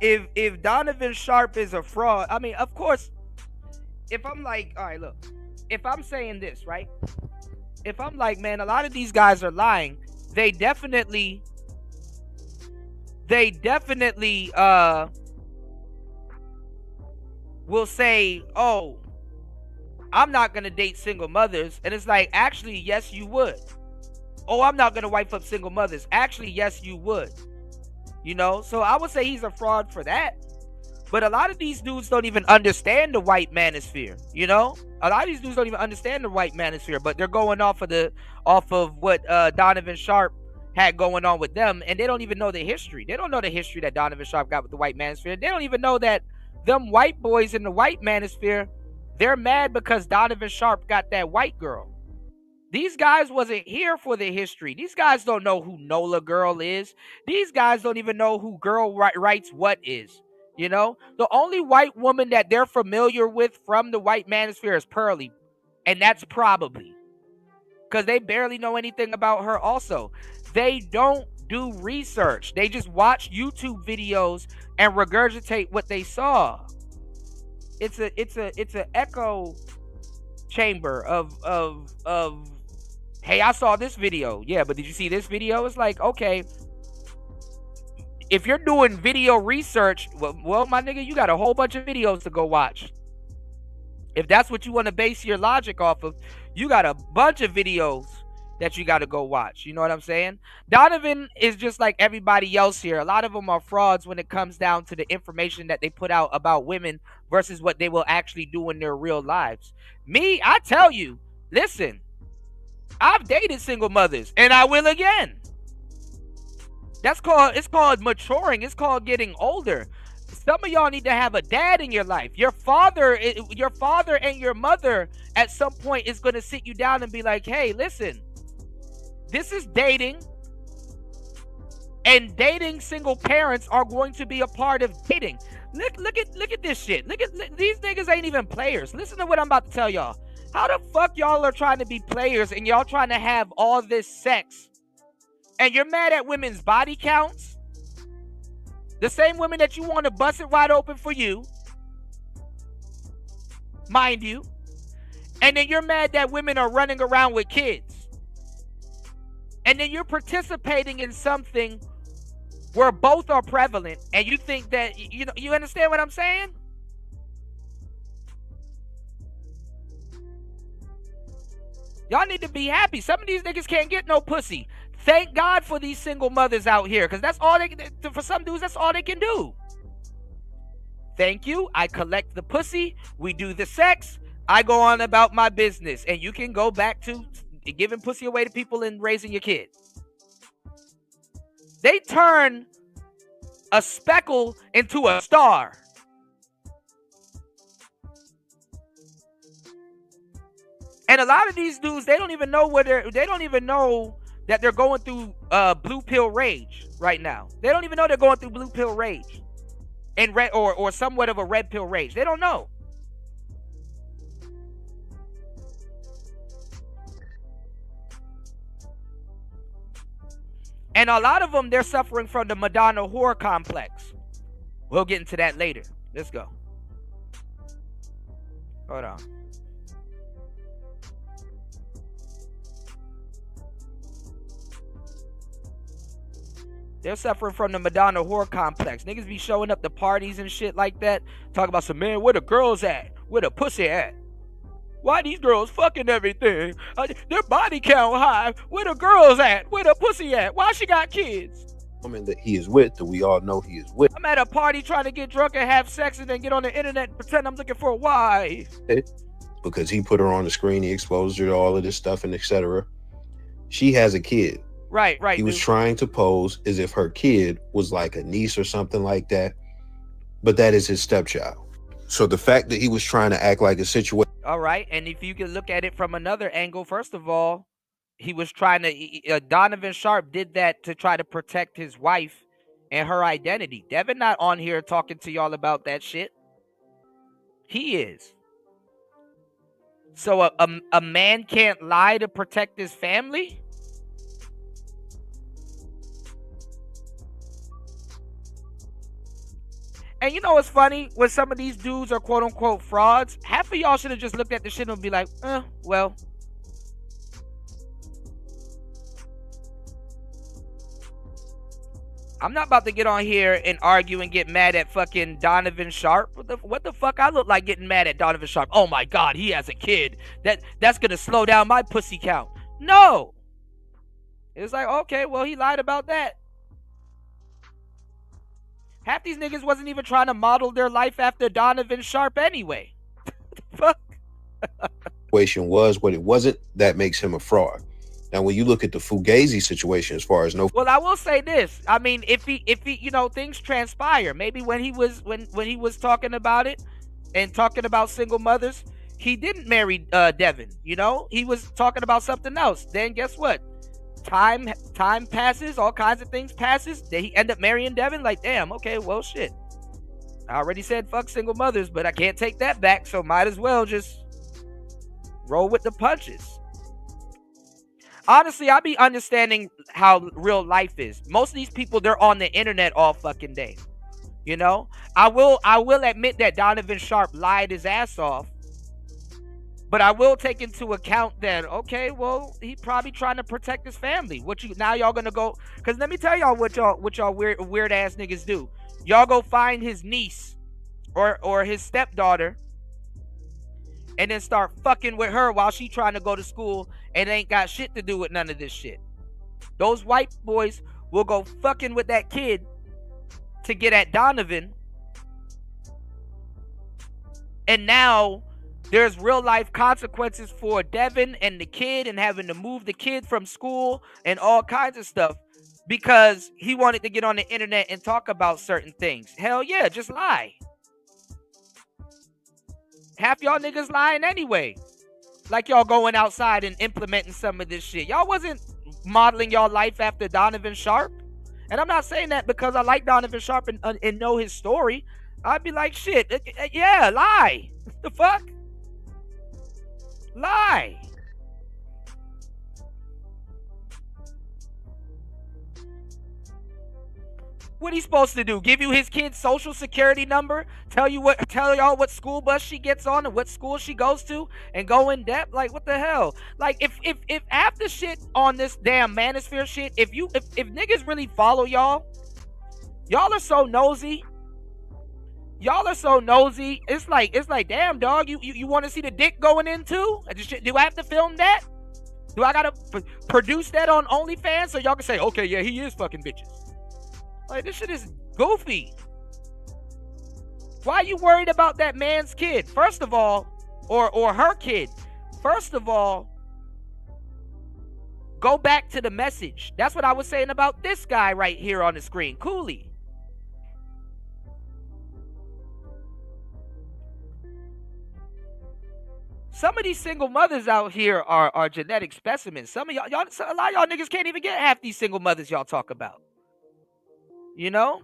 If Donovan Sharp is a fraud, I mean, of course, if I'm like, all right, look, if I'm saying this, right? If I'm like, man, a lot of these guys are lying, they definitely will say, oh, I'm not gonna date single mothers. And it's like, actually, yes, you would. Oh, I'm not gonna wife up single mothers. Actually, yes, you would. You know, so I would say he's a fraud for that. But a lot of these dudes don't even understand the white manosphere. You know, a lot of these dudes don't even understand the white manosphere, but they're going off of what Donovan Sharp had going on with them, and they don't even know the history. They don't know the history that Donovan Sharp got with the white manosphere. They don't even know that them white boys in the white manosphere, they're mad because Donovan Sharp got that white girl. These guys wasn't here for the history. These guys don't know who Nola Girl is. These guys don't even know who Girl Writes What is. You know, the only white woman that they're familiar with from the white manosphere is Pearly, and that's probably because they barely know anything about her. Also, they don't do research. They just watch YouTube videos and regurgitate what they saw. It's an echo chamber of hey, I saw this video. Yeah, but did you see this video? It's like, okay, if you're doing video research, well, my nigga, you got a whole bunch of videos to go watch. If that's what you want to base your logic off of, you got a bunch of videos that you got to go watch. You know what I'm saying? Donovan is just like everybody else here. A lot of them are frauds when it comes down to the information that they put out about women versus what they will actually do in their real lives. Me, I tell you, listen, I've dated single mothers and I will again. It's called maturing. It's called getting older. Some of y'all need to have a dad in your life. Your father and your mother at some point is going to sit you down and be like, hey, listen, this is dating. And dating single parents are going to be a part of dating. Look at this shit. These niggas ain't even players. Listen to what I'm about to tell y'all. How the fuck y'all are trying to be players and y'all trying to have all this sex? And you're mad at women's body counts? The same women that you want to bust it wide open for you, mind you. And then you're mad that women are running around with kids. And then you're participating in something where both are prevalent, and you think that, you understand what I'm saying? Y'all need to be happy. Some of these niggas can't get no pussy. Thank God for these single mothers out here, because that's all for some dudes, that's all they can do. Thank you. I collect the pussy. We do the sex. I go on about my business, and you can go back to giving pussy away to people and raising your kid. They turn a speckle into a star. And a lot of these dudes, they don't even know that they're going through blue pill rage right now. They don't even know they're going through blue pill rage and red or somewhat of a red pill rage. They don't know. And a lot of them, they're suffering from the Madonna whore complex. We'll get into that later. Let's go. Hold on. They're suffering from the Madonna whore complex. Niggas be showing up to parties and shit like that. Talk about some, man, where the girls at? Where the pussy at? Why these girls fucking everything? Their body count high. Where the girls at? Where the pussy at? Why she got kids? Woman that he is with, that we all know he is with. I'm at a party trying to get drunk and have sex and then get on the internet and pretend I'm looking for a wife. Because he put her on the screen, he exposed her to all of this stuff and etc. She has a kid. Right. He was trying to pose as if her kid was like a niece or something like that. But that is his stepchild. So the fact that he was trying to act like a situation. All right. And if you can look at it from another angle, first of all, he was trying to, Donovan Sharp did that to try to protect his wife and her identity. Devin not on here talking to y'all about that shit. He is. So a man can't lie to protect his family? And you know what's funny? When some of these dudes are quote unquote frauds, half of y'all should have just looked at the shit and be like, well. I'm not about to get on here and argue and get mad at fucking Donovan Sharp. What the fuck I look like getting mad at Donovan Sharp? Oh my God, he has a kid. That's gonna slow down my pussy count. No. It's like, okay, well, he lied about that. Half these niggas wasn't even trying to model their life after Donovan Sharp anyway. Fuck. Situation was what it wasn't, that makes him a fraud. Now, when you look at the Fugazi situation, as far as no, well, I will say this. I mean, if he, you know, things transpire. Maybe when he was talking about it and talking about single mothers, he didn't marry Devin. You know, he was talking about something else. Then guess what? Time passes, all kinds of things passes. Then he end up marrying Devin. Like, damn, okay, well, shit. I already said fuck single mothers, but I can't take that back, so might as well just roll with the punches. Honestly, I be understanding how real life is. Most of these people, they're on the internet all fucking day. You know? I will admit that Donovan Sharp lied his ass off. But I will take into account that, okay, well, he probably trying to protect his family. Now y'all gonna go, because let me tell y'all what y'all weird ass niggas do. Y'all go find his niece or his stepdaughter and then start fucking with her while she trying to go to school and ain't got shit to do with none of this shit. Those white boys will go fucking with that kid to get at Donovan. And now there's real life consequences for Devin and the kid and having to move the kid from school and all kinds of stuff because he wanted to get on the internet and talk about certain things. Hell yeah, just lie. Half y'all niggas lying anyway. Like y'all going outside and implementing some of this shit. Y'all wasn't modeling y'all life after Donovan Sharp. And I'm not saying that because I like Donovan Sharp and know his story. I'd be like, shit, yeah, lie. The fuck? Lie. What he supposed to do? Give you his kid's social security number? Tell y'all what school bus she gets on and what school she goes to and go in depth? Like, what the hell? Like, if after shit on this damn Manosphere shit, if niggas really follow y'all are so nosy. Y'all are so nosy. It's like, damn, dog, you want to see the dick going in too? Do I have to film that? Do I gotta produce that on OnlyFans so y'all can say, okay, yeah, he is fucking bitches? Like, this shit is goofy. Why are you worried about that man's kid? First of all, or her kid. First of all, go back to the message. That's what I was saying about this guy right here on the screen, Cooley. Some of these single mothers out here are genetic specimens. Some of y'all, a lot of y'all niggas can't even get half these single mothers y'all talk about. You know?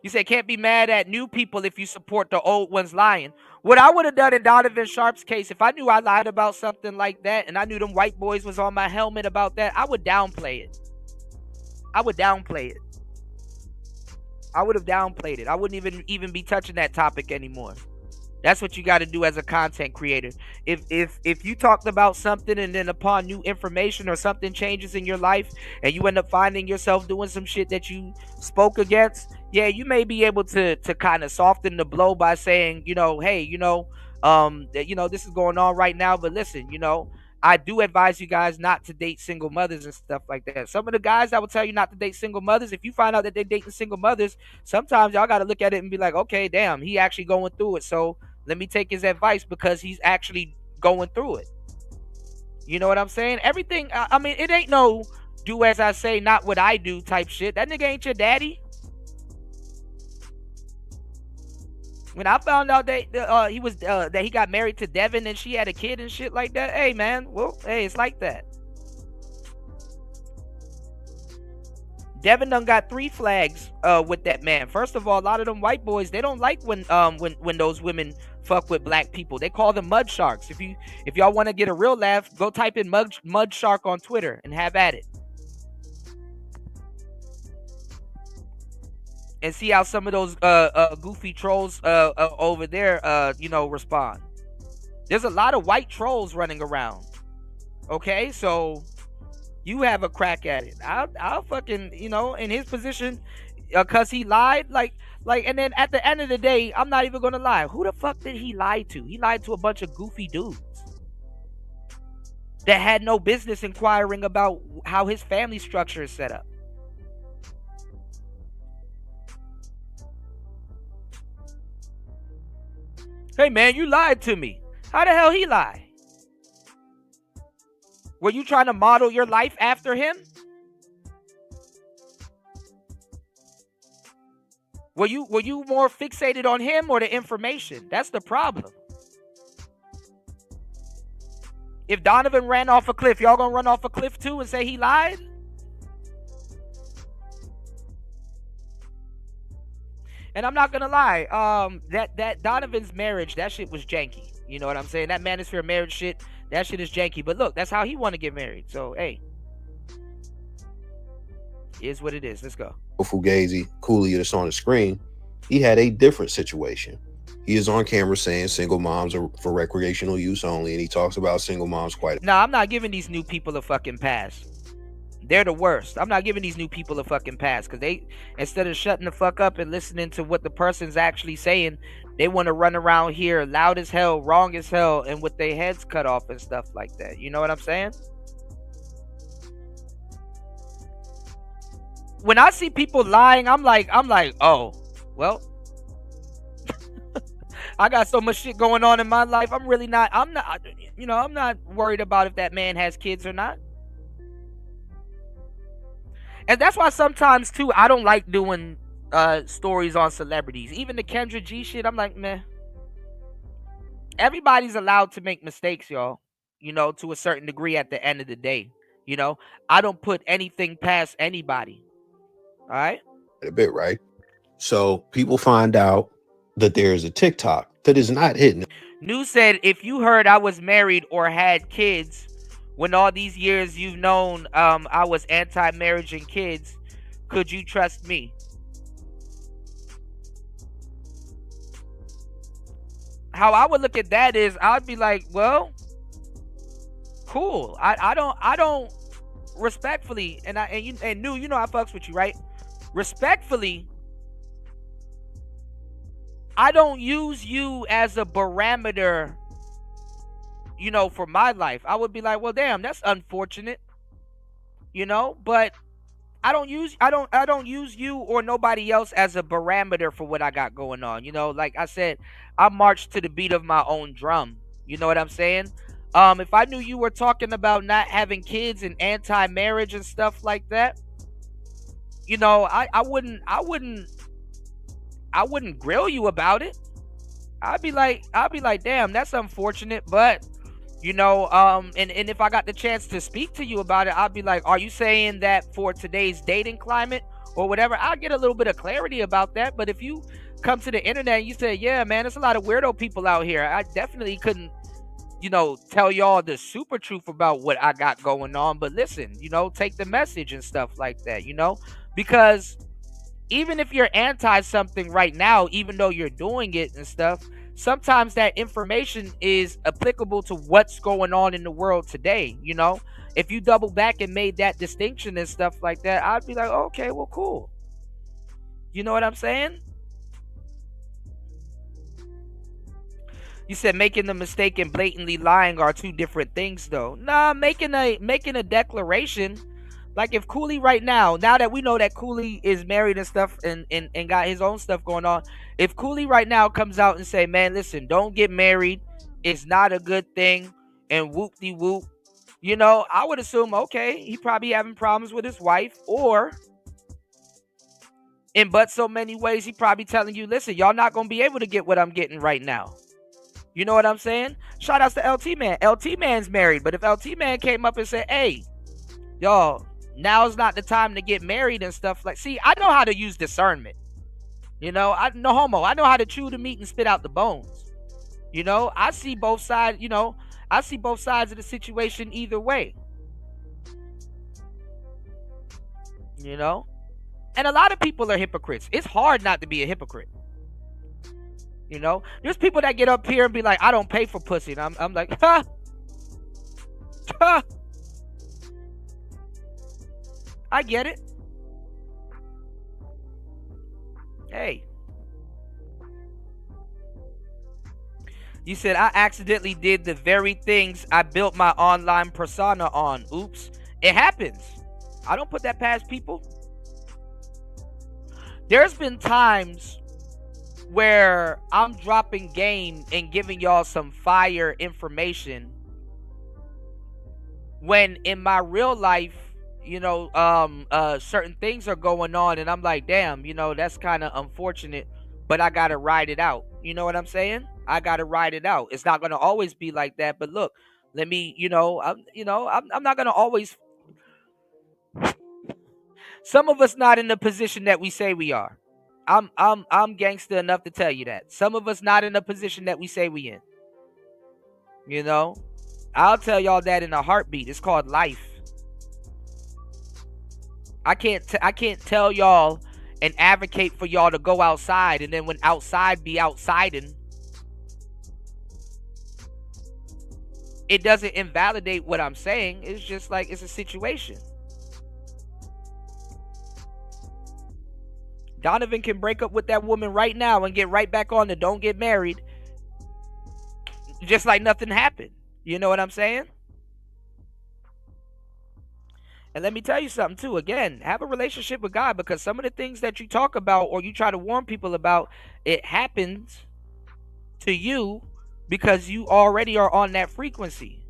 You say can't be mad at new people if you support the old ones lying. What I would have done in Donovan Sharp's case, if I knew I lied about something like that and I knew them white boys was on my helmet about that, I would downplay it. I would downplay it. I would have downplayed it. I wouldn't even be touching that topic anymore. That's what you got to do as a content creator. If you talked about something and then upon new information or something changes in your life and you end up finding yourself doing some shit that you spoke against, yeah, you may be able to kind of soften the blow by saying, hey, this is going on right now, but listen, I do advise you guys not to date single mothers and stuff like that. Some of the guys that will tell you not to date single mothers, if you find out that they're dating single mothers, sometimes y'all got to look at it and be like, okay, damn, he actually going through it. So let me take his advice because he's actually going through it. You know what I'm saying? Everything, I mean, it ain't no do as I say, not what I do type shit. That nigga ain't your daddy. When I found out that that he got married to Devin and she had a kid and shit like that, hey man, well, hey, it's like that. Devin done got 3 flags with that man. First of all, a lot of them white boys, they don't like when those women fuck with black people. They call them mud sharks. If y'all want to get a real laugh, go type in mud shark on Twitter and have at it. And see how some of those goofy trolls over there respond. There's a lot of white trolls running around. Okay, so you have a crack at it. I'll fucking, in his position, cause he lied, like, and then at the end of the day, I'm not even gonna lie. Who the fuck did he lie to? He lied to a bunch of goofy dudes that had no business inquiring about how his family structure is set up. Hey man, you lied to me. How the hell he lie? Were you trying to model your life after him? Were you more fixated on him or the information? That's the problem. If Donovan ran off a cliff, y'all gonna run off a cliff too and say he lied? And I'm not gonna lie, that Donovan's marriage, that shit was janky. You know what I'm saying? That Manosphere marriage shit, that shit is janky. But look, that's how he want to get married. So hey, is what it is. Let's go. Fugazi, Cooley that's on the screen, he had a different situation. He is on camera saying single moms are for recreational use only, and he talks about single moms quite a Nah, I'm not giving these new people a fucking pass. They're the worst. I'm not giving these new people a fucking pass because they, instead of shutting the fuck up and listening to what the person's actually saying, they want to run around here loud as hell, wrong as hell, and with their heads cut off and stuff like that. You know what I'm saying? When I see people lying, I'm like, oh, well, I got so much shit going on in my life. I'm not worried about if that man has kids or not. And that's why sometimes too, I don't like doing stories on celebrities. Even the Kendra G shit, I'm like, meh. Everybody's allowed to make mistakes, y'all. To a certain degree at the end of the day. I don't put anything past anybody. All right? A bit, right? So people find out that there's a TikTok that is not hidden. News said, if you heard I was married or had kids, when all these years you've known I was anti-marriage and kids, could you trust me? How I would look at that is I'd be like, well, cool. I don't respectfully, and New, I fucks with you, right? Respectfully, I don't use you as a barometer, for my life. I would be like, well, damn, that's unfortunate, but I don't use you or nobody else as a barometer for what I got going on. Like I said, I march to the beat of my own drum. You know what I'm saying? If I knew you were talking about not having kids and anti-marriage and stuff like that, I wouldn't grill you about it. I'd be like, damn, that's unfortunate, but and if I got the chance to speak to you about it, I'd be like, are you saying that for today's dating climate or whatever? I'll get a little bit of clarity about that. But if you come to the internet and you say, yeah, man, there's a lot of weirdo people out here, I definitely couldn't, tell y'all the super truth about what I got going on. But listen, take the message and stuff like that, because even if you're anti something right now, even though you're doing it and stuff, sometimes that information is applicable to what's going on in the world today. If you double back and made that distinction and stuff like that, I'd be like, okay, well, cool. You know what I'm saying? You said making the mistake and blatantly lying are two different things, though. Nah, making a declaration. Like if Cooley right now that we know that Cooley is married and stuff and got his own stuff going on, if Cooley right now comes out and say, man, listen, don't get married, it's not a good thing, and whoop-de-whoop, I would assume, okay, he probably having problems with his wife, or in but so many ways, he probably telling you, listen, y'all not going to be able to get what I'm getting right now. You know what I'm saying? Shout outs to LT Man. LT Man's married, but if LT Man came up and said, hey, y'all, now's not the time to get married and stuff like, see, I know how to use discernment. I no homo. I know how to chew the meat and spit out the bones. I see both sides, I see both sides of the situation either way. And a lot of people are hypocrites. It's hard not to be a hypocrite. There's people that get up here and be like, I don't pay for pussy. And I'm like, ha. I get it. Hey. You said, I accidentally did the very things I built my online persona on. Oops. It happens. I don't put that past people. There's been times where I'm dropping game and giving y'all some fire information when in my real life, certain things are going on and I'm like, damn, that's kind of unfortunate, but I gotta ride it out. You know what I'm saying? I gotta ride it out. It's not gonna always be like that, but look, let me, I'm not gonna always. Some of us not in the position that we say we are. I'm gangster enough to tell you that. Some of us not in the position that we say we in. I'll tell y'all that in a heartbeat. It's called life. I can't tell y'all and advocate for y'all to go outside, and then when outside be outsiding, it doesn't invalidate what I'm saying. It's just like it's a situation. Donovan can break up with that woman right now and get right back on to don't get married, just like nothing happened. You know what I'm saying? And let me tell you something too. Again, have a relationship with God, because some of the things that you talk about or you try to warn people about, it happens to you because you already are on that frequency.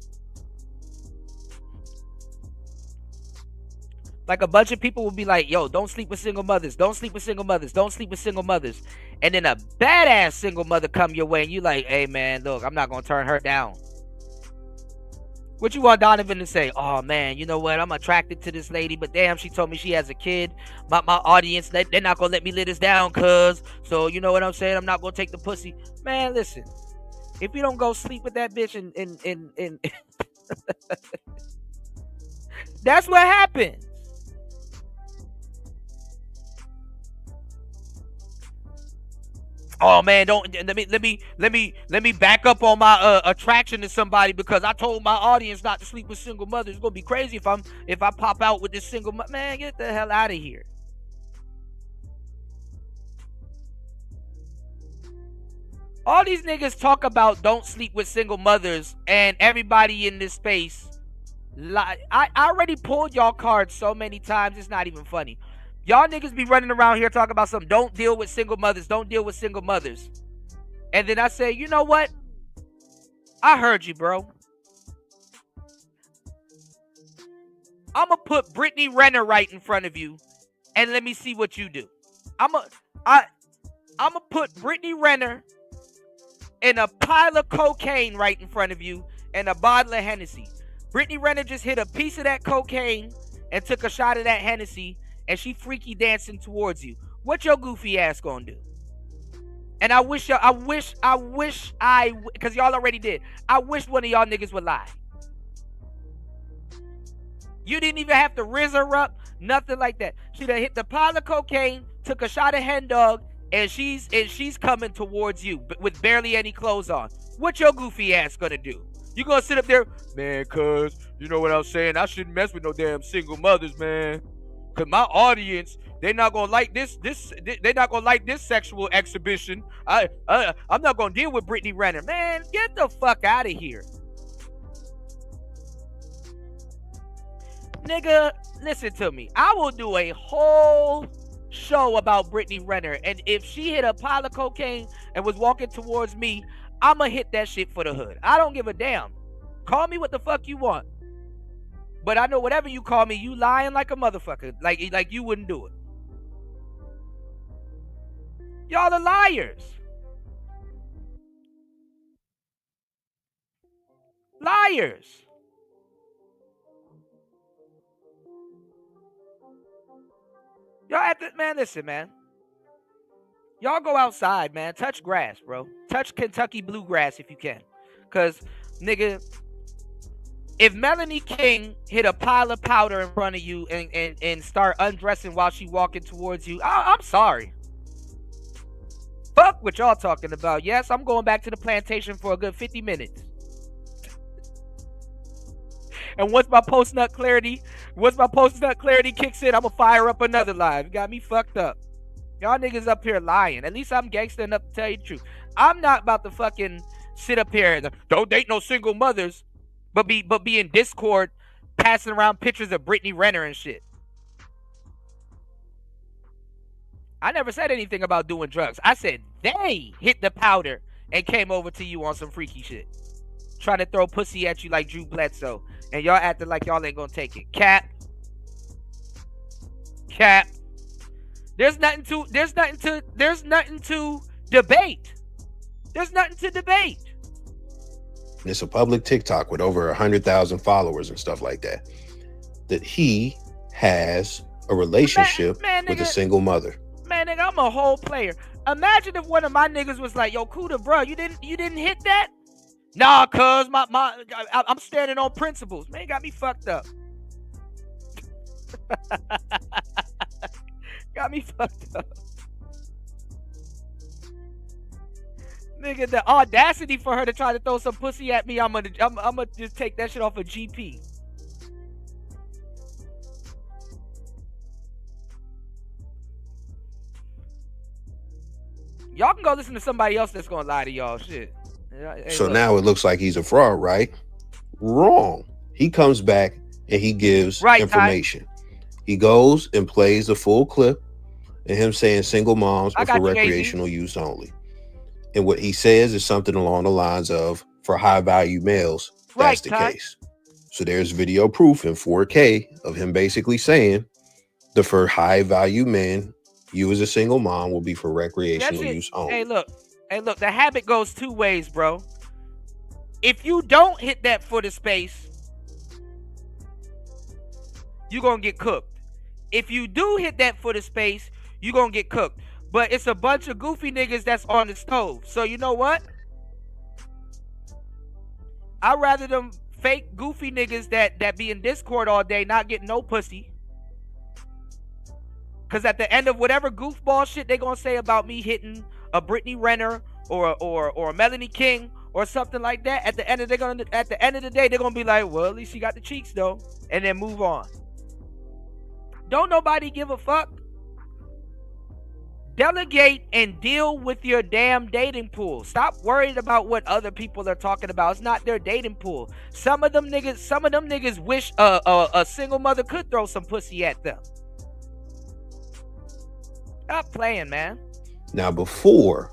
Like a bunch of people will be like, yo, don't sleep with single mothers. Don't sleep with single mothers. Don't sleep with single mothers. And then a badass single mother come your way and you like, hey, man, look, I'm not going to turn her down. What you want Donovan to say? Oh, man, you know what? I'm attracted to this lady, but damn, she told me she has a kid. My audience, they're not going to let me lay this down, cuz. So, you know what I'm saying? I'm not going to take the pussy. Man, listen. If you don't go sleep with that bitch and that's what happens. Oh man, let me back up on my attraction to somebody because I told my audience not to sleep with single mothers. It's gonna be crazy if I pop out with this single mother. Man, get the hell out of here. All these niggas talk about don't sleep with single mothers, and everybody in this space, I already pulled y'all cards so many times, it's not even funny. Y'all niggas be running around here talking about something. Don't deal with single mothers. Don't deal with single mothers. And then I say, you know what? I heard you, bro. I'm going to put Brittany Renner right in front of you and let me see what you do. I'm going to put Brittany Renner and a pile of cocaine right in front of you and a bottle of Hennessy. Brittany Renner just hit a piece of that cocaine and took a shot of that Hennessy, and she freaky dancing towards you. What your goofy ass gonna do? And I wish, because y'all already did. I wish one of y'all niggas would lie. You didn't even have to rizz her up, nothing like that. She done hit the pile of cocaine, took a shot of hen dog, and she's coming towards you with barely any clothes on. What your goofy ass gonna do? You gonna sit up there, man, cuz, you know what I'm saying? I shouldn't mess with no damn single mothers, man. Cause my audience, they're not gonna like they're not gonna like this sexual exhibition. I'm not gonna deal with Brittany Renner. Man, get the fuck out of here. Nigga, listen to me. I will do a whole show about Brittany Renner, and if she hit a pile of cocaine and was walking towards me, I'ma hit that shit for the hood. I don't give a damn. Call me what the fuck you want. But I know whatever you call me, you lying like a motherfucker. Like you wouldn't do it. Y'all are liars. Liars. Y'all man, listen, man. Y'all go outside, man. Touch grass, bro. Touch Kentucky bluegrass if you can. Because, nigga, if Melanie King hit a pile of powder in front of you and start undressing while she walking towards you, I'm sorry. Fuck what y'all talking about. Yes, I'm going back to the plantation for a good 50 minutes. And once my post-nut clarity kicks in, I'm going to fire up another live. You got me fucked up. Y'all niggas up here lying. At least I'm gangster enough to tell you the truth. I'm not about to fucking sit up here and don't date no single mothers, but be in Discord passing around pictures of Brittany Renner and shit. I never said anything about doing drugs. I said they hit the powder and came over to you on some freaky shit. Trying to throw pussy at you like Drew Bledsoe. And y'all acting like y'all ain't gonna take it. Cap. There's nothing to debate. There's nothing to debate. It's a public TikTok with over 100,000 followers and stuff like that. That he has a relationship with a single mother. Man, nigga, I'm a whole player. Imagine if one of my niggas was like, "Yo, Kuda, bro, you didn't hit that?" Nah, cuz I'm standing on principles. Man, got me fucked up. Got me fucked up. Nigga, the audacity for her to try to throw some pussy at me, I'm gonna just take that shit off of GP. Y'all can go listen to somebody else that's gonna lie to y'all. Shit. Hey, so now it looks like he's a fraud, right? Wrong. He comes back and he gives information. He goes and plays the full clip and him saying single moms are for recreational use only. And what he says is something along the lines of, for high value males, that's the case. So there's video proof in 4K of him basically saying that for high value men, you as a single mom will be for recreational use only. Hey, look, the habit goes two ways, bro. If you don't hit that foot of space, you're going to get cooked. If you do hit that foot of space, you're going to get cooked. But it's a bunch of goofy niggas that's on the stove. So you know what? I'd rather them fake goofy niggas that be in Discord all day not getting no pussy. Because at the end of whatever goofball shit they going to say about me hitting a Brittany Renner or a Melanie King or something like that, at the end of the day, they're going to be like, well, at least she got the cheeks though. And then move on. Don't nobody give a fuck. Delegate and deal with your damn dating pool. Stop worried about what other people are talking about. It's not their dating pool. Some of them niggas wish a single mother could throw some pussy at them. Stop playing, man. Now, before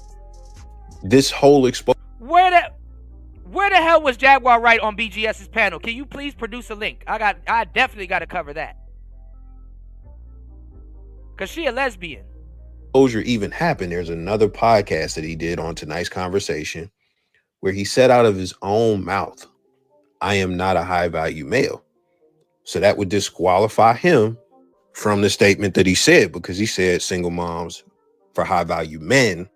this whole exposure, where the hell was Jaguar Wright on BGS's panel? Can you please produce a link? I definitely got to cover that. Cause she a lesbian. Exposure even happened. There's another podcast that he did on Tonight's Conversation where he said out of his own mouth, I am not a high value male. So that would disqualify him from the statement that he said, because he said single moms for high value men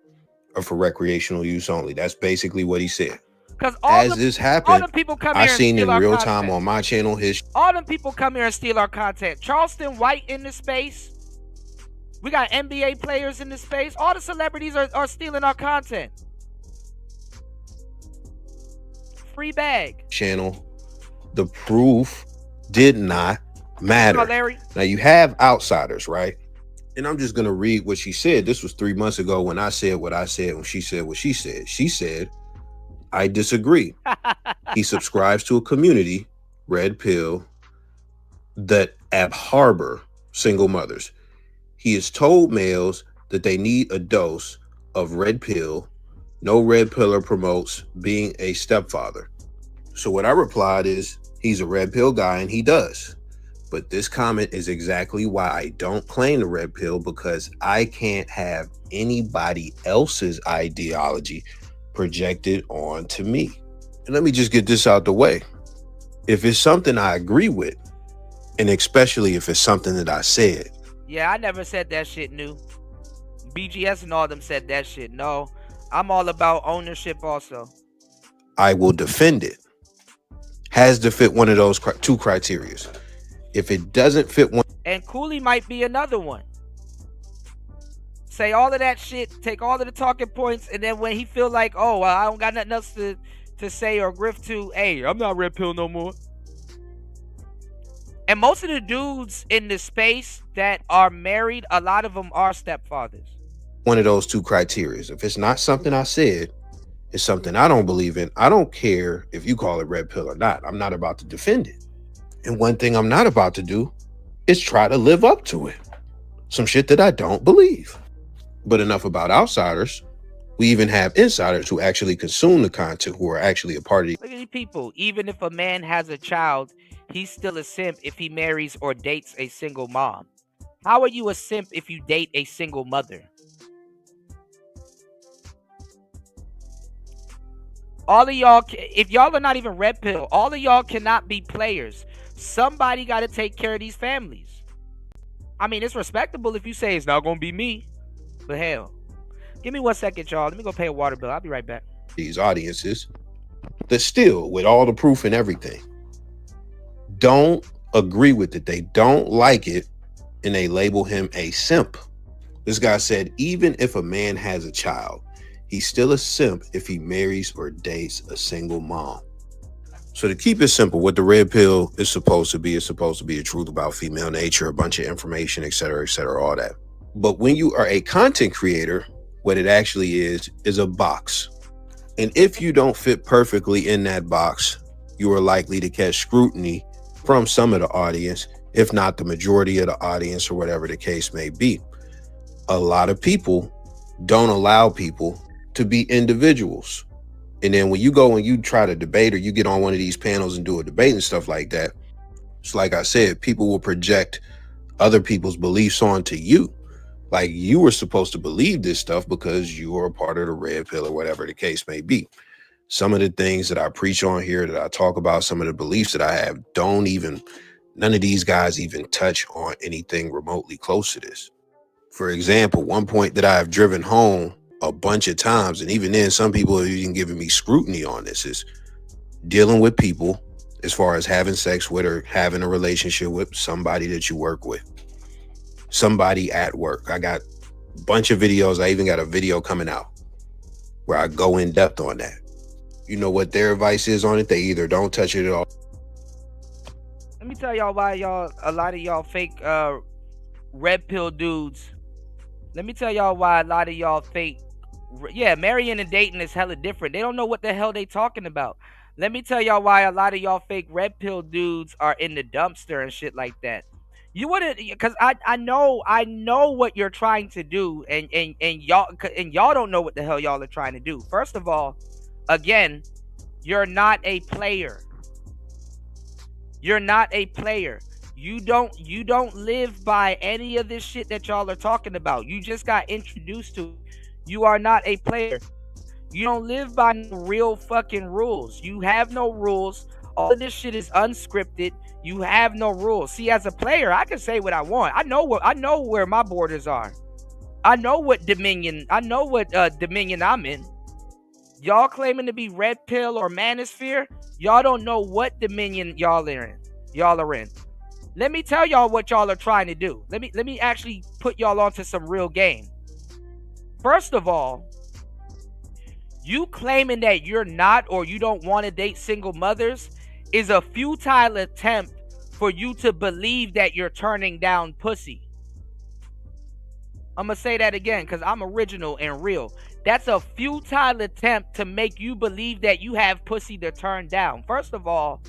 are for recreational use only. That's basically what he said. Because as this happened, all the people come I here and seen steal in our real content. time on my channel his. All them people come here and steal our content. Charleston White in this space. We got NBA players in this space. All the celebrities are stealing our content. Free bag. Channel. The proof did not matter. Oh, Larry. Now you have outsiders, right? And I'm just gonna read what she said. This was 3 months ago when I said what I said, when she said what she said. She said, I disagree. He subscribes to a community, Redpill, that harbor single mothers. He has told males that they need a dose of Redpill. No Red Piller promotes being a stepfather. So what I replied is, he's a Red Pill guy and he does. But this comment is exactly why I don't claim the Red Pill, because I can't have anybody else's ideology projected onto me. And let me just get this out the way. If it's something I agree with, and especially if it's something that I said. Yeah, I never said that shit, new. BGS and all them said that shit. No, I'm all about ownership also. I will defend it. Has to fit one of those two criteria. If it doesn't fit one. And Cooley might be another one. Say all of that shit, take all of the talking points, and then when he feel like, oh, well, I don't got nothing else to say or grift to, hey, I'm not Red Pill no more. And most of the dudes in the space that are married, a lot of them are stepfathers. One of those two criteria. If it's not something I said, it's something I don't believe in. I don't care if you call it Red Pill or not. I'm not about to defend it. And one thing I'm not about to do is try to live up to it. Some shit that I don't believe. But enough about outsiders. We even have insiders who actually consume the content, who are actually a part of the. Look at these people. Even if a man has a child, he's still a simp if he marries or dates a single mom. How are you a simp if you date a single mother? All of y'all, if y'all are not even Red Pill, all of y'all cannot be players. Somebody got to take care of these families. I mean, it's respectable if you say it's not going to be me. But hell, give me 1 second, y'all. Let me go pay a water bill. I'll be right back. These audiences that still, with all the proof and everything, don't agree with it. They don't like it, and they label him a simp. This guy said, even if a man has a child, he's still a simp if he marries or dates a single mom. So to keep it simple, what the Red Pill is supposed to be the truth about female nature, a bunch of information, etc., all that. But when you are a content creator, what it actually is a box. And if you don't fit perfectly in that box, you are likely to catch scrutiny from some of the audience, if not the majority of the audience, or whatever the case may be. A lot of people don't allow people to be individuals. And then when you go and you try to debate, or you get on one of these panels and do a debate and stuff like that, it's like I said, people will project other people's beliefs onto you. Like you were supposed to believe this stuff because you are a part of the Red Pill or whatever the case may be. Some of the things that I preach on here, that I talk about, some of the beliefs that I have, none of these guys even touch on anything remotely close to this. For example, one point that I have driven home a bunch of times, and even then some people are even giving me scrutiny on this, is dealing with people as far as having sex with or having a relationship with somebody that you work with, somebody at work. I got a bunch of videos. I even got a video coming out where I go in depth on that. You know what their advice is on it? They either don't touch it at all. Let me tell y'all why a lot of y'all fake Red Pill dudes. Let me tell y'all why a lot of y'all fake. Yeah, marrying and dating is hella different. They don't know what the hell they talking about. Let me tell y'all why a lot of y'all fake Red Pill dudes are in the dumpster and shit like that. You wouldn't, because I know what you're trying to do, and y'all don't know what the hell y'all are trying to do. First of all, again, you're not a player. You're not a player. You don't live by any of this shit that y'all are talking about. You just got introduced to it. You are not a player. You don't live by no real fucking rules. You have no rules. All of this shit is unscripted. You have no rules. See, as a player, I can say what I want. I know where my borders are. I know what Dominion. I know what Dominion I'm in. Y'all claiming to be Redpill or Manosphere, y'all don't know what Dominion y'all are in. Y'all are in. Let me tell y'all what y'all are trying to do. Let me actually put y'all onto some real game. First of all, you claiming that you're not or you don't want to date single mothers is a futile attempt for you to believe that you're turning down pussy. I'm going to say that again because I'm original and real. That's a futile attempt to make you believe that you have pussy to turn down. First of all,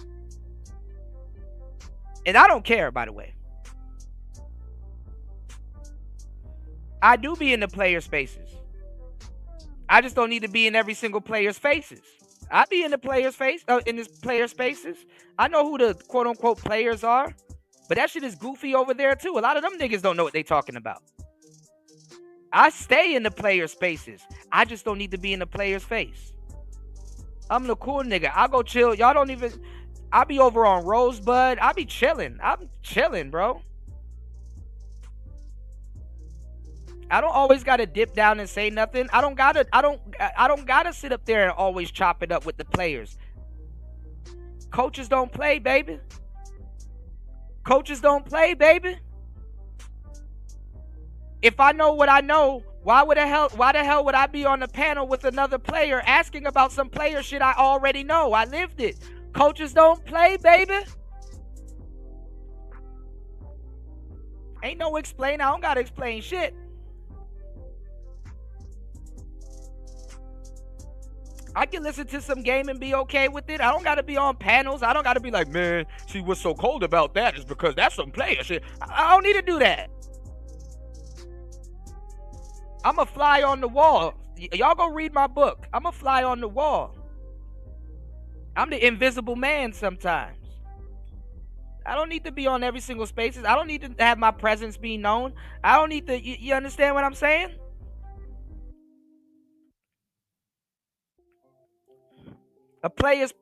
and I don't care, by the way. I do be in the player spaces. I just don't need to be in every single player's faces. I be in the player's face, in this player spaces. I know who the quote unquote players are, but that shit is goofy over there too. A lot of them niggas don't know what they talking about. I stay in the player spaces. I just don't need to be in the player's face. I'm the cool nigga. I'll go chill. Y'all don't even. I be over on Rosebud. I be chilling. I'm chilling, bro. I don't always gotta dip down and say nothing. I don't gotta sit up there and always chop it up with the players. Coaches don't play, baby. Coaches don't play, baby. If I know what I know, why the hell would I be on the panel with another player asking about some player shit I already know? I lived it. Coaches don't play, baby. Ain't no explain. I don't gotta explain shit. I can listen to some game and be okay with it. I don't gotta be on panels. I don't gotta be like, man, see what's so cold about that is because that's some player shit. I don't need to do that. I'm a fly on the wall. Y'all go read my book. I'm a fly on the wall. I'm the invisible man sometimes. I don't need to be on every single spaces. I don't need to have my presence be known. I don't need to, you understand what I'm saying? A player's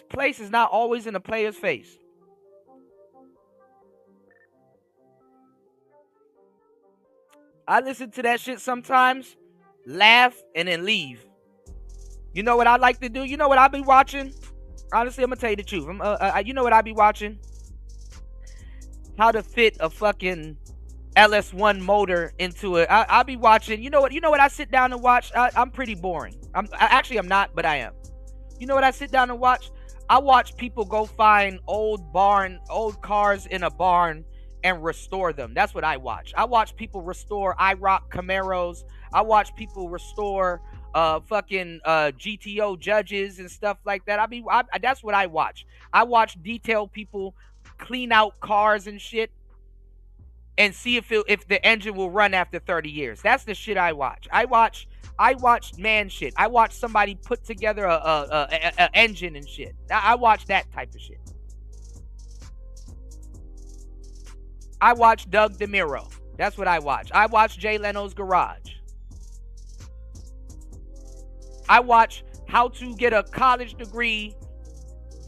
place is not always in a player's face. I listen to that shit sometimes, laugh, and then leave. You know what I like to do? You know what I be watching? Honestly, I'm gonna tell you the truth. You know what I be watching? How to fit a fucking LS1 motor into it. I be watching. You know what I sit down and watch? I'm pretty boring. I'm not, but I am. You know what I sit down and watch? I watch people go find old cars in a barn and restore them. That's what I watch. I watch people restore IROC Camaros. I watch people restore fucking GTO Judges and stuff like that. That's what I watch. I watch detailed people clean out cars and shit and see if the engine will run after 30 years. That's the shit I watch. I watch man shit. I watch somebody put together a engine and shit. I watch that type of shit. I watch Doug DeMiro. That's what I watch. I watch Jay Leno's Garage. I watch how to get a college degree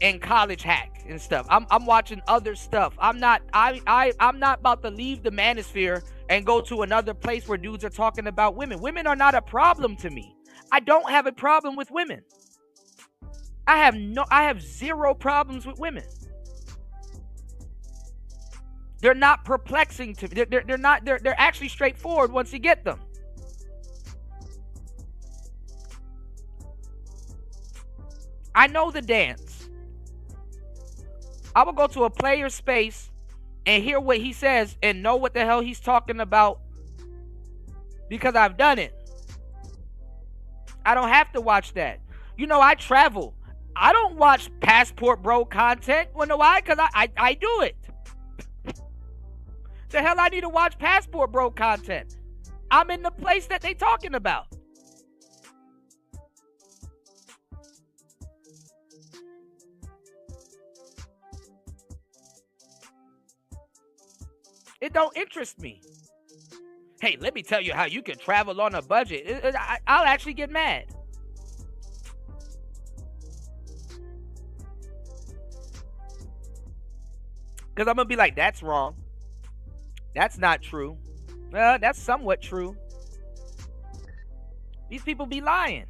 and college hack and stuff. I'm watching other stuff. I'm not about to leave the Manosphere and go to another place where dudes are talking about women. Women are not a problem to me. I don't have a problem with women. I have zero problems with women. They're not perplexing to me. They're actually straightforward once you get them. I know the dance. I will go to a player's space and hear what he says and know what the hell he's talking about because I've done it. I don't have to watch that. You know, I travel. I don't watch Passport Bro content. Well, know why? Because I do it. The hell I need to watch Passport Bro content? I'm in the place that they talking about. It don't interest me. Hey, let me tell you how you can travel on a budget. I'll actually get mad. Because I'm going to be like, that's wrong. That's not true. That's somewhat true. These people be lying.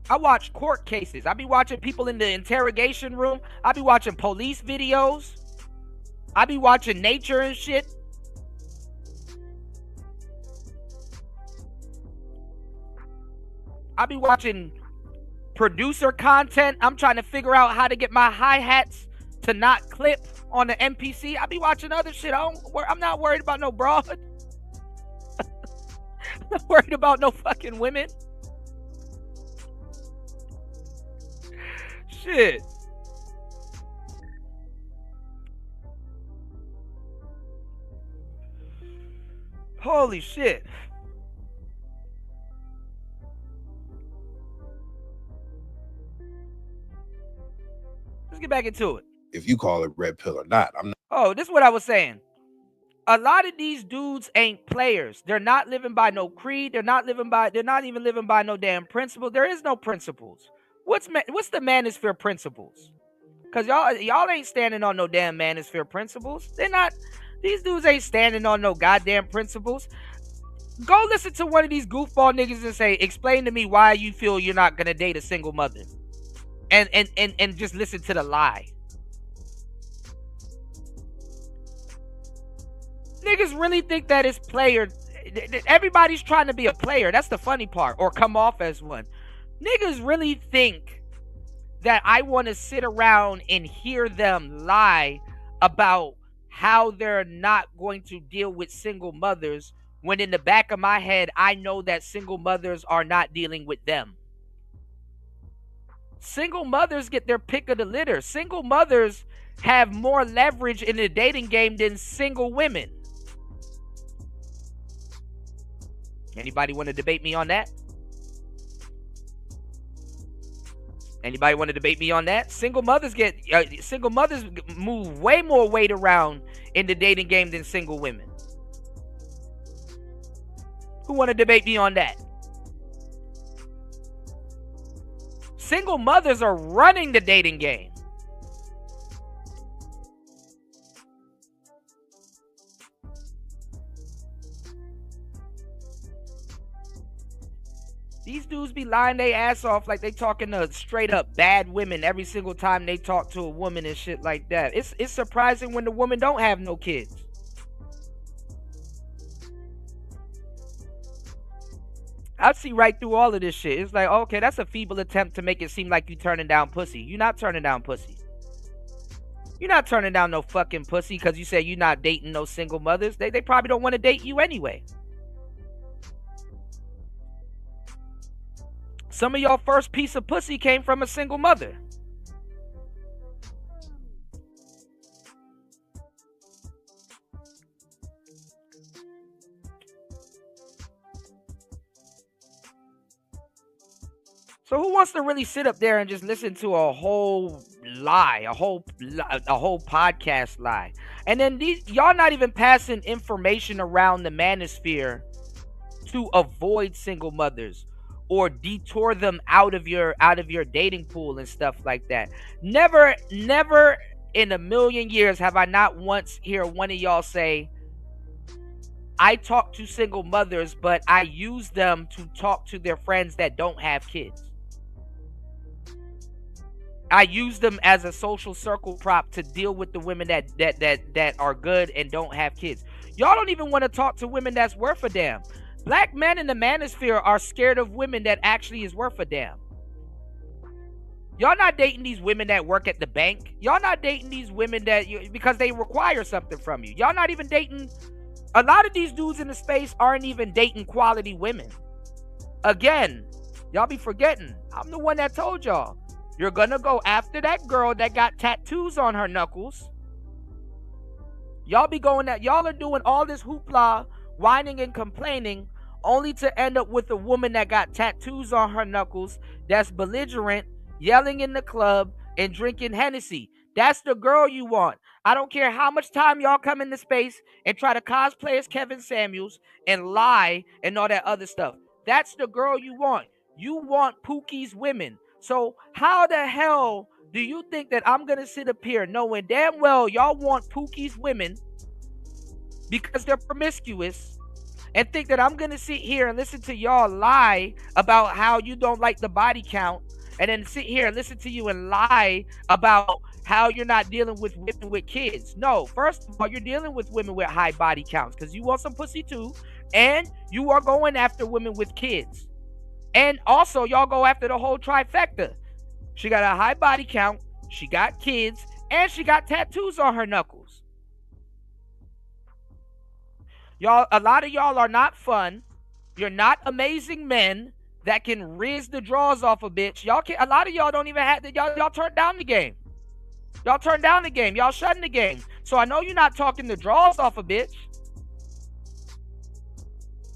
I watch court cases. I be watching people in the interrogation room. I be watching police videos. I be watching nature and shit. I be watching producer content. I'm trying to figure out how to get my hi-hats to not clip on the MPC. I be watching other shit. I'm not worried about no broad. I'm not worried about no fucking women. Shit. Holy shit. Let's get back into it. If you call it red pill or not, I'm not. Oh, this is what I was saying. A lot of these dudes ain't players. They're not living by no creed. They're not even living by no damn principle. There is no principles. What's the Manosphere principles? Cause y'all ain't standing on no damn Manosphere principles. They're not. These dudes ain't standing on no goddamn principles. Go listen to one of these goofball niggas and say, explain to me why you feel you're not gonna date a single mother. And just listen to the lie. Niggas really think that it's player. Everybody's trying to be a player. That's the funny part. Or come off as one. Niggas really think that I want to sit around and hear them lie about how they're not going to deal with single mothers, when in the back of my head, I know that single mothers are not dealing with them. Single mothers get their pick of the litter. Single mothers have more leverage in the dating game than single women. Anybody want to debate me on that? Anybody want to debate me on that? Single mothers move way more weight around in the dating game than single women. Who want to debate me on that? Single mothers are running the dating game. These dudes be lying their ass off like they talking to straight up bad women every single time they talk to a woman and shit like that. It's surprising when the woman don't have no kids. I see right through all of this shit. It's like, okay, that's a feeble attempt to make it seem like you turning down pussy. You're not turning down pussy. You're not turning down no fucking pussy because you say you're not dating no single mothers. They probably don't want to date you anyway. Some of y'all first piece of pussy came from a single mother. So who wants to really sit up there and just listen to a whole lie, a whole podcast lie? And then y'all not even passing information around the Manosphere to avoid single mothers or detour them out of your dating pool and stuff like that. Never in a million years have I not once hear one of y'all say, I talk to single mothers, but I use them to talk to their friends that don't have kids. I use them as a social circle prop to deal with the women that are good and don't have kids. Y'all don't even want to talk to women that's worth a damn. Black men in the Manosphere are scared of women that actually is worth a damn. Y'all not dating these women that work at the bank. Y'all not dating these women because they require something from you. Y'all not even dating. A lot of these dudes in the space aren't even dating quality women. Again, y'all be forgetting. I'm the one that told y'all. You're gonna go after that girl that got tattoos on her knuckles. Y'all be going that. Y'all are doing all this hoopla, whining and complaining, only to end up with a woman that got tattoos on her knuckles, that's belligerent, yelling in the club, and drinking Hennessy. That's the girl you want. I don't care how much time y'all come into space and try to cosplay as Kevin Samuels and lie and all that other stuff. That's the girl you want. You want Pookie's women. So how the hell Do you think that I'm going to sit up here knowing damn well y'all want Pookie's women because they're promiscuous and think that I'm going to sit here and listen to y'all lie about how you don't like the body count and then sit here and listen to you and lie about how you're not dealing with women with kids? No, first of all, you're dealing with women with high body counts because you want some pussy too, and you are going after women with kids. And also, y'all go after the whole trifecta. She got a high body count, she got kids, and she got tattoos on her knuckles. Y'all, a lot of y'all are not fun. You're not amazing men that can riz the draws off a bitch. Y'all can't. A lot of y'all don't even have to. Y'all turned down the game. Y'all turned down the game. Y'all shutting the game. So I know you're not talking the draws off a bitch.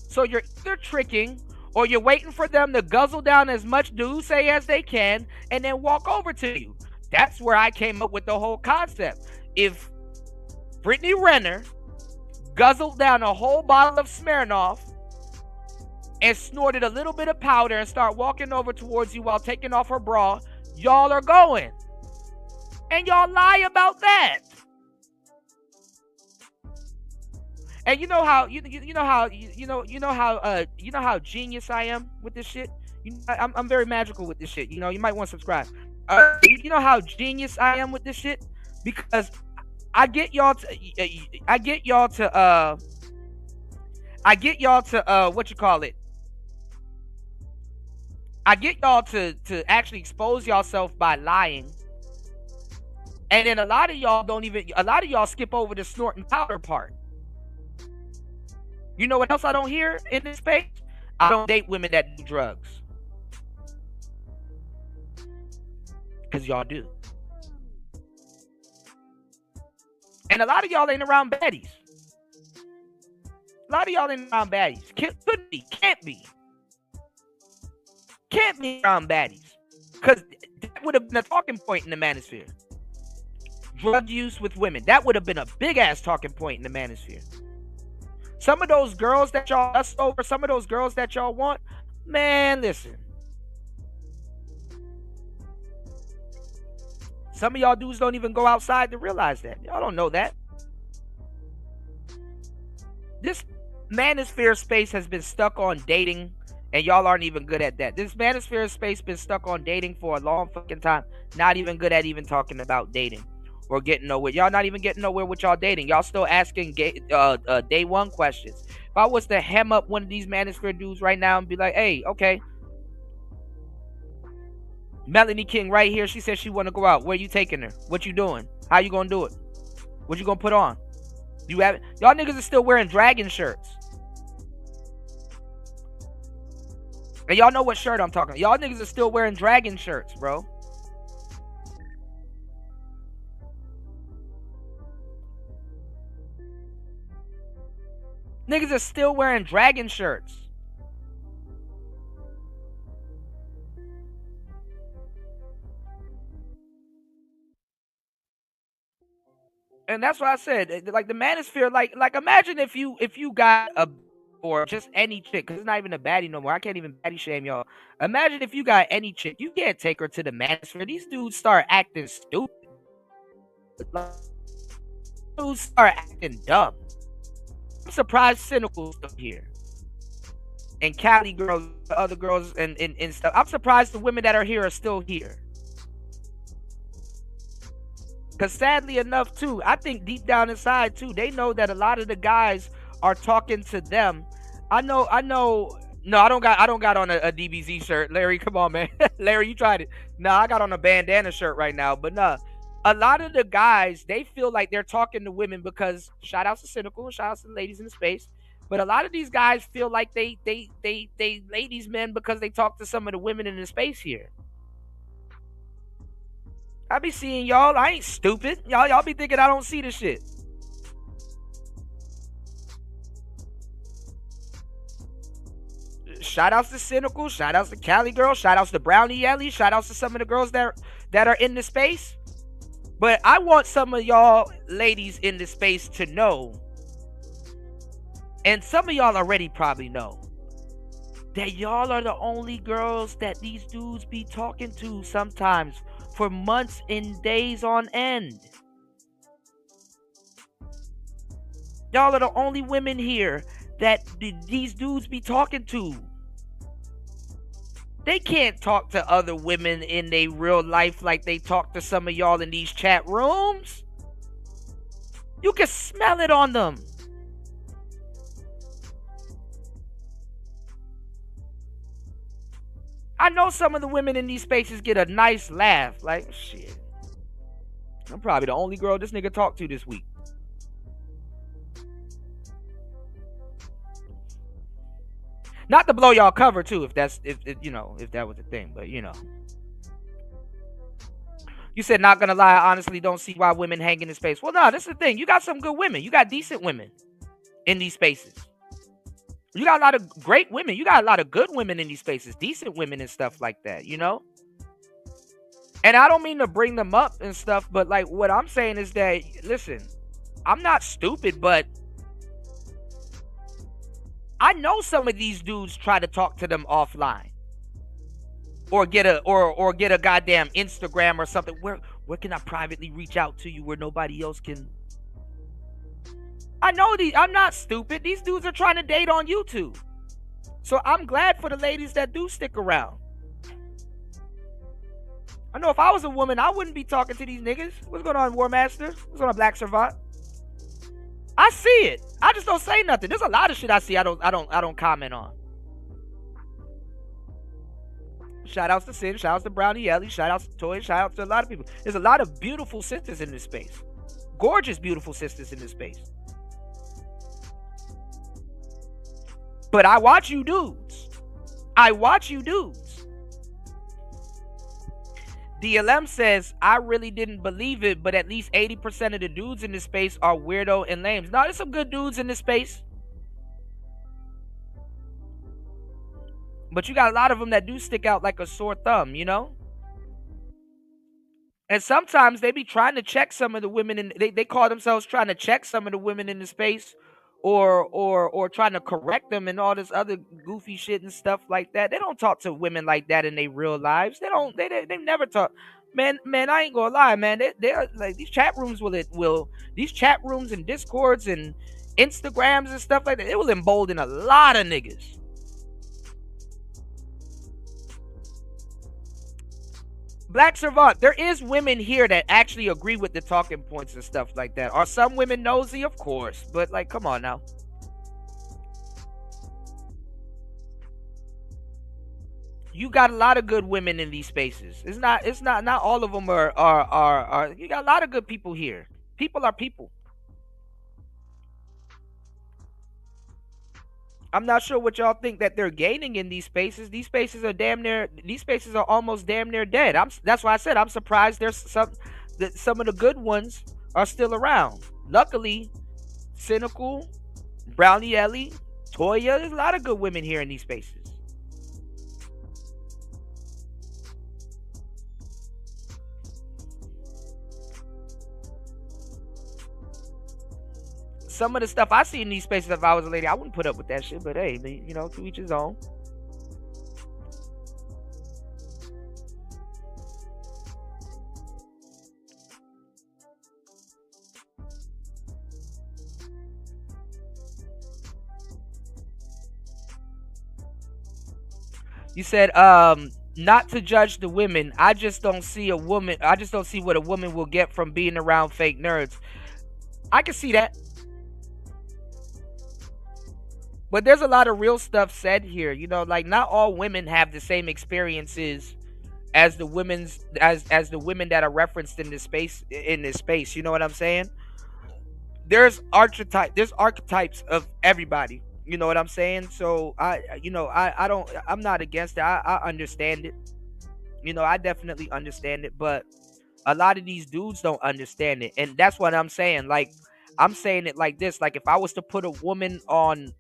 So you're either tricking or you're waiting for them to guzzle down as much douce as they can and then walk over to you. That's where I came up with the whole concept. If Brittany Renner guzzled down a whole bottle of Smirnoff and snorted a little bit of powder and start walking over towards you while taking off her bra, y'all are going. And y'all lie about that. And you know how how genius I am with this shit. I'm very magical with this shit. You know, you might want to subscribe. You know how genius I am with this shit, because I get y'all to what you call it. I get y'all to actually expose yourself by lying. And then a lot of y'all skip over the snorting powder part. You know what else I don't hear in this space? I don't date women that do drugs. Because y'all do. And a lot of y'all ain't around baddies. A lot of y'all ain't around baddies. Could be. Can't be. Can't be around baddies. Because that would have been a talking point in the Manosphere. Drug use with women. That would have been a big-ass talking point in the Manosphere. Some of those girls that y'all lust over, some of those girls that y'all want, man, listen. Some of y'all dudes don't even go outside to realize that. Y'all don't know that. This Manosphere space has been stuck on dating, and y'all aren't even good at that. This Manosphere space been stuck on dating for a long fucking time. Not even good at even talking about dating or getting nowhere. Y'all not even getting nowhere with y'all dating. Y'all still asking day one questions. If I was to hem up one of these Manosphere dudes right now and be like, hey, okay, Melanie King right here, she said she want to go out. Where you taking her? What you doing? How you gonna do it? What you gonna put on? You have y'all niggas are still wearing dragon shirts. And y'all know what shirt I'm talking about. Y'all niggas are still wearing dragon shirts, bro. Niggas are still wearing dragon shirts. And that's what I said. Like the Manosphere, like imagine if you got a, or just any chick, because it's not even a baddie no more. I can't even baddie shame y'all. Imagine if you got any chick, you can't take her to the Manosphere. These dudes start acting stupid. Dudes start acting dumb. I'm surprised Cynical's still here. And Cali girls, other girls, and stuff. I'm surprised the women that are here are still here. Because sadly enough, too, I think deep down inside, too, they know that a lot of the guys are talking to them. I know. No, I don't got on a DBZ shirt. Larry, come on, man. Larry, you tried it. No, I got on a bandana shirt right now. But no, a lot of the guys, they feel like they're talking to women because, shout out to Cynical and shout out to the ladies in the space. But a lot of these guys feel like they ladies men because they talk to some of the women in the space here. I be seeing y'all. I ain't stupid. Y'all be thinking I don't see this shit. Shout outs to Cynical. Shout outs to Cali Girl. Shout outs to Brownie Ellie. Shout outs to some of the girls that are in the space. But I want some of y'all ladies in the space to know, and some of y'all already probably know, that y'all are the only girls that these dudes be talking to sometimes for months and days on end. Y'all are the only women here that these dudes be talking to. They can't talk to other women in their real life like they talk to some of y'all in these chat rooms. You can smell it on them. I know some of the women in these spaces get a nice laugh. Like, shit, I'm probably the only girl this nigga talked to this week. Not to blow y'all cover too, if that was the thing, but you know. You said, not gonna lie, I honestly don't see why women hang in the space. Well, no, this is the thing. You got some good women. You got decent women in these spaces. You got a lot of great women. You got a lot of good women in these spaces. Decent women and stuff like that, you know? And I don't mean to bring them up and stuff, but like what I'm saying is that, listen, I'm not stupid, but I know some of these dudes try to talk to them offline. Or get a goddamn Instagram or something. Where can I privately reach out to you where nobody else can? I know I'm not stupid. These dudes are trying to date on YouTube. So I'm glad for the ladies that do stick around. I know if I was a woman, I wouldn't be talking to these niggas. What's going on, War Master? What's going on, Black Servant? I see it. I just don't say nothing. There's a lot of shit I see I don't comment on. Shout outs to Sin, shout outs to Brownie Ellie, shout outs to Toy, shout outs to a lot of people. There's a lot of beautiful sisters in this space. Gorgeous, beautiful sisters in this space. But I watch you dudes. DLM says, I really didn't believe it, but at least 80% of the dudes in this space are weirdo and lames. Now, there's some good dudes in this space. But you got a lot of them that do stick out like a sore thumb, you know? And sometimes they be trying to check some of the women, they call themselves trying to check some of the women in the space or trying to correct them and all this other goofy shit and stuff like that. They don't talk to women like that in their real lives. They never talk. Man, I ain't gonna lie, man. They're like, these chat rooms these chat rooms and Discords and Instagrams and stuff like that, it will embolden a lot of niggas. Black Servant, there is women here that actually agree with the talking points and stuff like that. Are some women nosy? Of course. But, like, come on now. You got a lot of good women in these spaces. It's not all of them are you got a lot of good people here. People are people. I'm not sure what y'all think that they're gaining in these spaces. These spaces are almost damn near dead. That's why I said I'm surprised there's some of the good ones are still around. Luckily, Cynical, Brownie Ellie, Toya, there's a lot of good women here in these spaces. Some of the stuff I see in these spaces, if I was a lady, I wouldn't put up with that shit. But hey, you know, to each his own. You said, not to judge the women. I just don't see what a woman will get from being around fake nerds. I can see that. But there's a lot of real stuff said here, you know, like not all women have the same experiences as the women that are referenced in this space. You know what I'm saying? There's archetypes of everybody. You know what I'm saying? So I'm not against it. I understand it. You know, I definitely understand it, but a lot of these dudes don't understand it, and that's what I'm saying. Like, I'm saying it like this: like if I was to put a woman on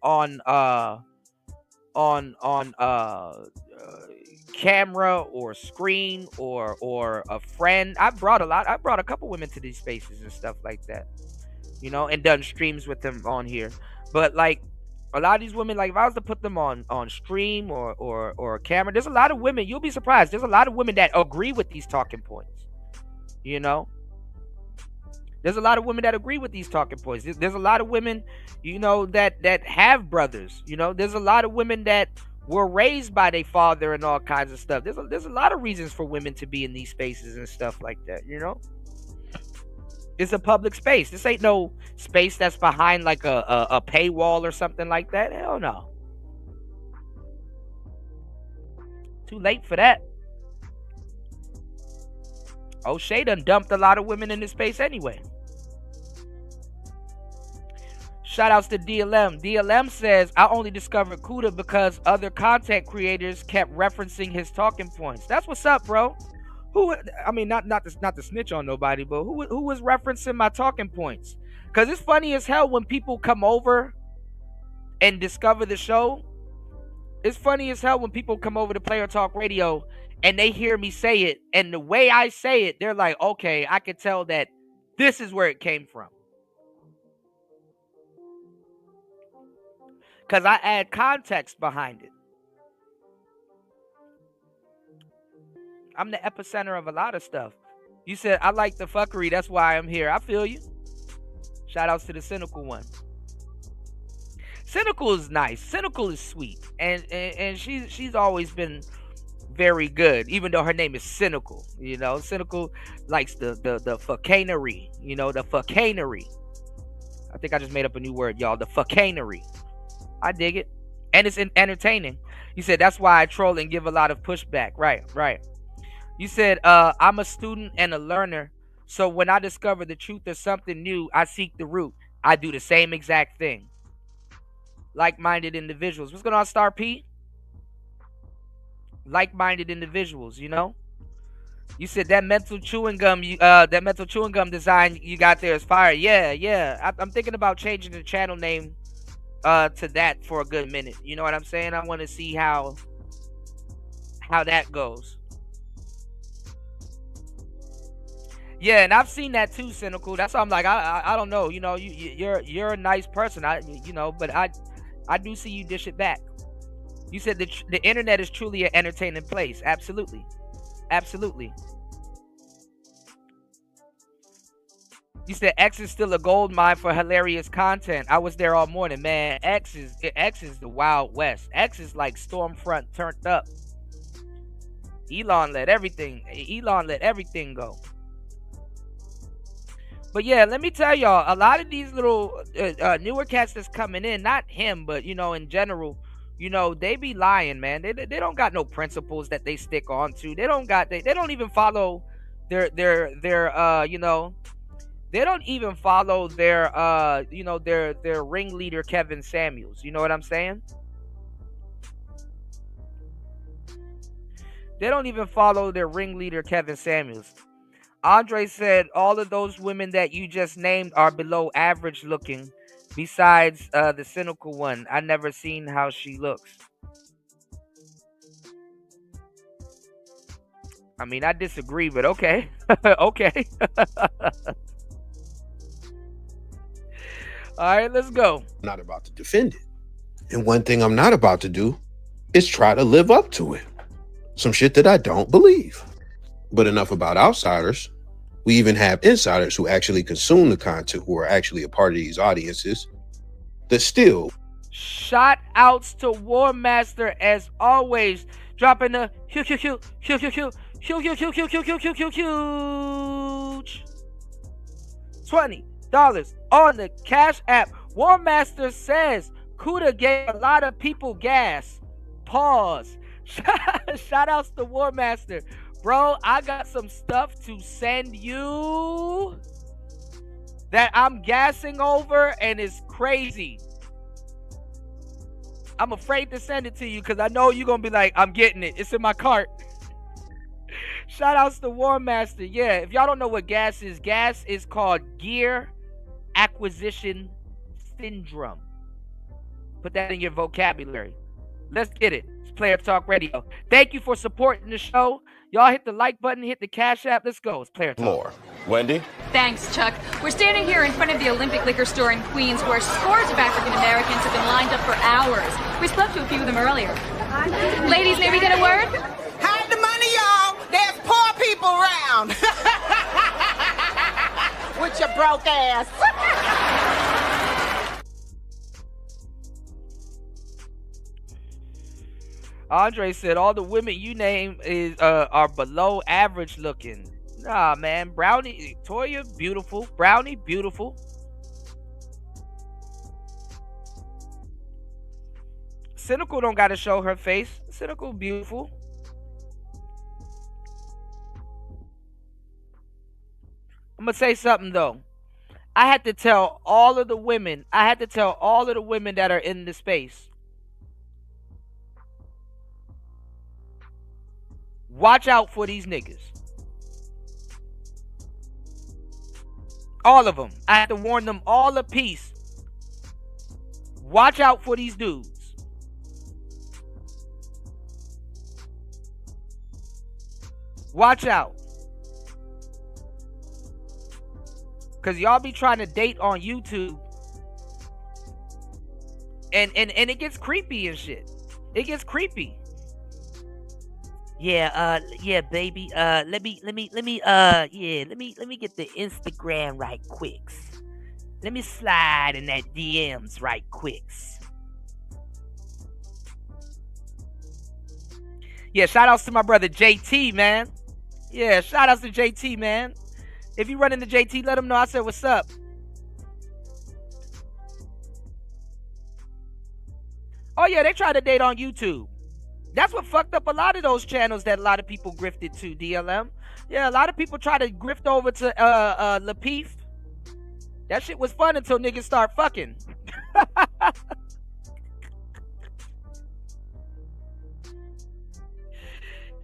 camera or screen or a friend, I brought a couple women to these spaces and stuff like that, you know, and done streams with them on here. But like a lot of these women, like if I was to put them on stream or camera, there's a lot of women. You'll be surprised. There's a lot of women that agree with these talking points. You know, there's a lot of women that agree with these talking points. There's a lot of women, you know, that have brothers. You know, there's a lot of women that were raised by their father and all kinds of stuff. There's a lot of reasons for women to be in these spaces and stuff like that. You know, it's a public space. This ain't no space that's behind like a paywall or something like that. Hell no. Too late for that. O'Shea done dumped a lot of women in this space anyway. Shout outs to DLM. DLM says, I only discovered Kuda because other content creators kept referencing his talking points. That's what's up, bro. Who, I mean, not to snitch on nobody, but who was referencing my talking points? Because it's funny as hell when people come over and discover the show. It's funny as hell when people come over to Player Talk Radio and they hear me say it, and the way I say it, they're like, okay, I can tell that this is where it came from. Because I add context behind it. I'm the epicenter of a lot of stuff. You said, I like the fuckery, that's why I'm here. I feel you. Shout outs to the Cynical one. Cynical is nice. Cynical is sweet. And she's always been very good, even though her name is Cynical. You know, Cynical likes the fuckanery. You know, the fuckanery. I think I just made up a new word, y'all. The fuckanery. I dig it. And it's entertaining. You said, that's why I troll and give a lot of pushback. Right, right. You said, I'm a student and a learner. So when I discover the truth of something new, I seek the root. I do the same exact thing. Like-minded individuals. What's going on, Star P? Like-minded individuals, you know? You said that mental chewing gum, design you got there is fire. Yeah. I'm thinking about changing the channel name to that for a good minute. You know what I'm saying? I want to see how that goes. Yeah, and I've seen that too, Cynical. That's why I'm like, I don't know. You know, you're a nice person. But I do see you dish it back. You said the internet is truly an entertaining place. Absolutely. Absolutely. You said X is still a gold mine for hilarious content. I was there all morning, man. X is the Wild West. X is like Stormfront turned up. Elon let everything go. But yeah, let me tell y'all, a lot of these little newer cats that's coming in, not him, but you know, in general, you know, they be lying, man. They don't got no principles that they stick on to. They don't even follow their they don't even follow their ringleader Kevin Samuels. You know what I'm saying? They don't even follow their ringleader Kevin Samuels. Andre said all of those women that you just named are below average looking. Besides the Cynical one, I never seen how she looks. I mean, I disagree, but okay. Okay. All right, let's go. I'm not about to defend it. And one thing I'm not about to do is try to live up to it. Some shit that I don't believe. But enough about outsiders. We even have insiders who actually consume the content, who are actually a part of these audiences. That still. Shout outs to War Master as always. Dropping the huge $20 on the Cash App. War Master says Kuda gave a lot of people gas. Pause. Shout outs to War Master. Bro, I got some stuff to send you that I'm gassing over and it's crazy. I'm afraid to send it to you because I know you're going to be like, I'm getting it. It's in my cart. Shout outs to War Master. Yeah, if y'all don't know what gas is called gear acquisition syndrome. Put that in your vocabulary. Let's get it. It's Player Talk Radio. Thank you for supporting the show. Y'all hit the like button, hit the Cash App. Let's go. It's Player Talk. More. Wendy? Thanks, Chuck. We're standing here in front of the Olympic Liquor Store in Queens where scores of African Americans have been lined up for hours. We spoke to a few of them earlier. Ladies, may we get a word? Hide the money, y'all. There's poor people around. broke ass. Andre said all the women you name are below average looking. Nah, man. Brownie, Toya, beautiful. Brownie, beautiful. Cynical don't gotta show her face. Cynical, beautiful. I'm gonna say something though. I had to tell all of the women that are in the space. Watch out for these niggas. All of them. I had to warn them all a piece. Watch out for these dudes. Watch out. Because y'all be trying to date on YouTube. And it gets creepy and shit. It gets creepy. Yeah, baby. Let me get the Instagram right quick. Let me slide in that DMs right quick. Yeah, shout outs to my brother JT, man. Yeah, shout outs to JT, man. If you run into JT, let him know I said what's up. Oh yeah, they try to date on YouTube. That's what fucked up a lot of those channels that a lot of people grifted to, DLM. Yeah, a lot of people try to grift over to Lapeef. That shit was fun until niggas start fucking.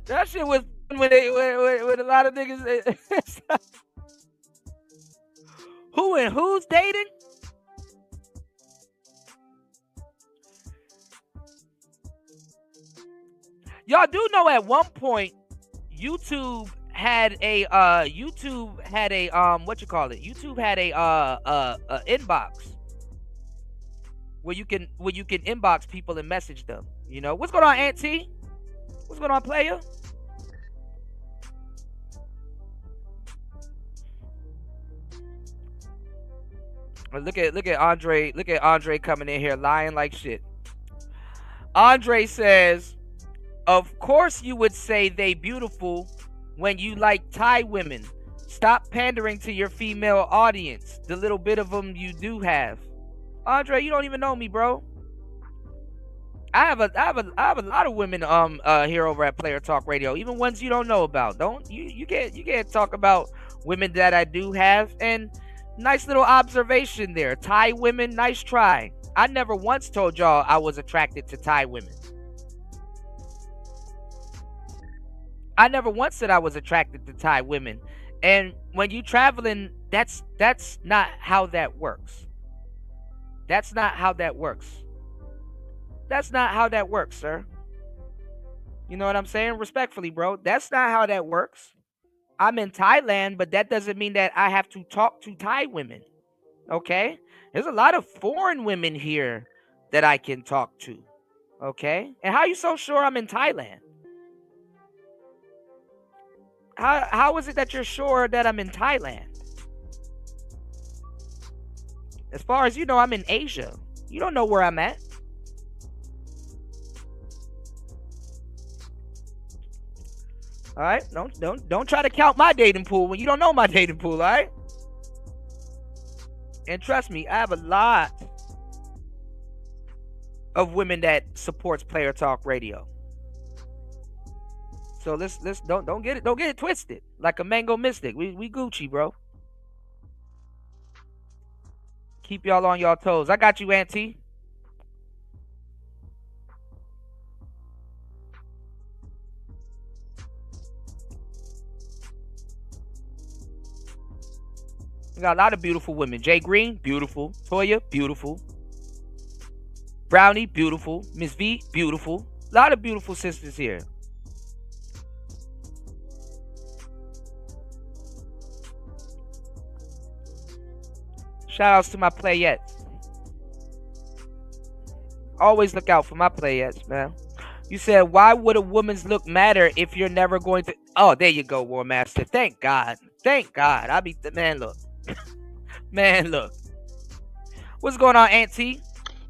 That shit was fun when a lot of niggas. Who and who's dating? Y'all do know at one point YouTube had a what you call it? YouTube had a inbox where you can inbox people and message them. You know what's going on, Auntie? What's going on, player? Look at Andre. Look at Andre coming in here lying like shit. Andre says, "Of course you would say they beautiful when you like Thai women. Stop pandering to your female audience. The little bit of them you do have." Andre, you don't even know me, bro. I have a lot of women here over at Player Talk Radio, even ones you don't know about. You can't talk about women that I do have. And nice little observation there. Thai women, nice try. I never once told y'all I was attracted to Thai women. I never once said I was attracted to Thai women. And when you traveling, that's not how that works. That's not how that works. That's not how that works, sir. You know what I'm saying? Respectfully, bro. That's not how that works. I'm in Thailand, but that doesn't mean that I have to talk to Thai women. Okay? There's a lot of foreign women here that I can talk to. Okay? And how are you so sure I'm in Thailand? How is it that you're sure that I'm in Thailand? As far as you know, I'm in Asia. You don't know where I'm at. All right? Don't try to count my dating pool when you don't know my dating pool, all right? And trust me, I have a lot of women that supports Player Talk Radio. So let's don't get it twisted. Like a mango mystic. We Gucci, bro. Keep y'all on y'all toes. I got you, Auntie. We got a lot of beautiful women. Jay Green, beautiful. Toya, beautiful. Brownie, beautiful. Miss V, beautiful. A lot of beautiful sisters here. Shout outs to my playettes. Always look out for my playettes, man. You said, why would a woman's look matter if you're never going to... Oh, there you go, War Master. Thank God. Thank God. I be the man, look. Man, look. What's going on, Auntie?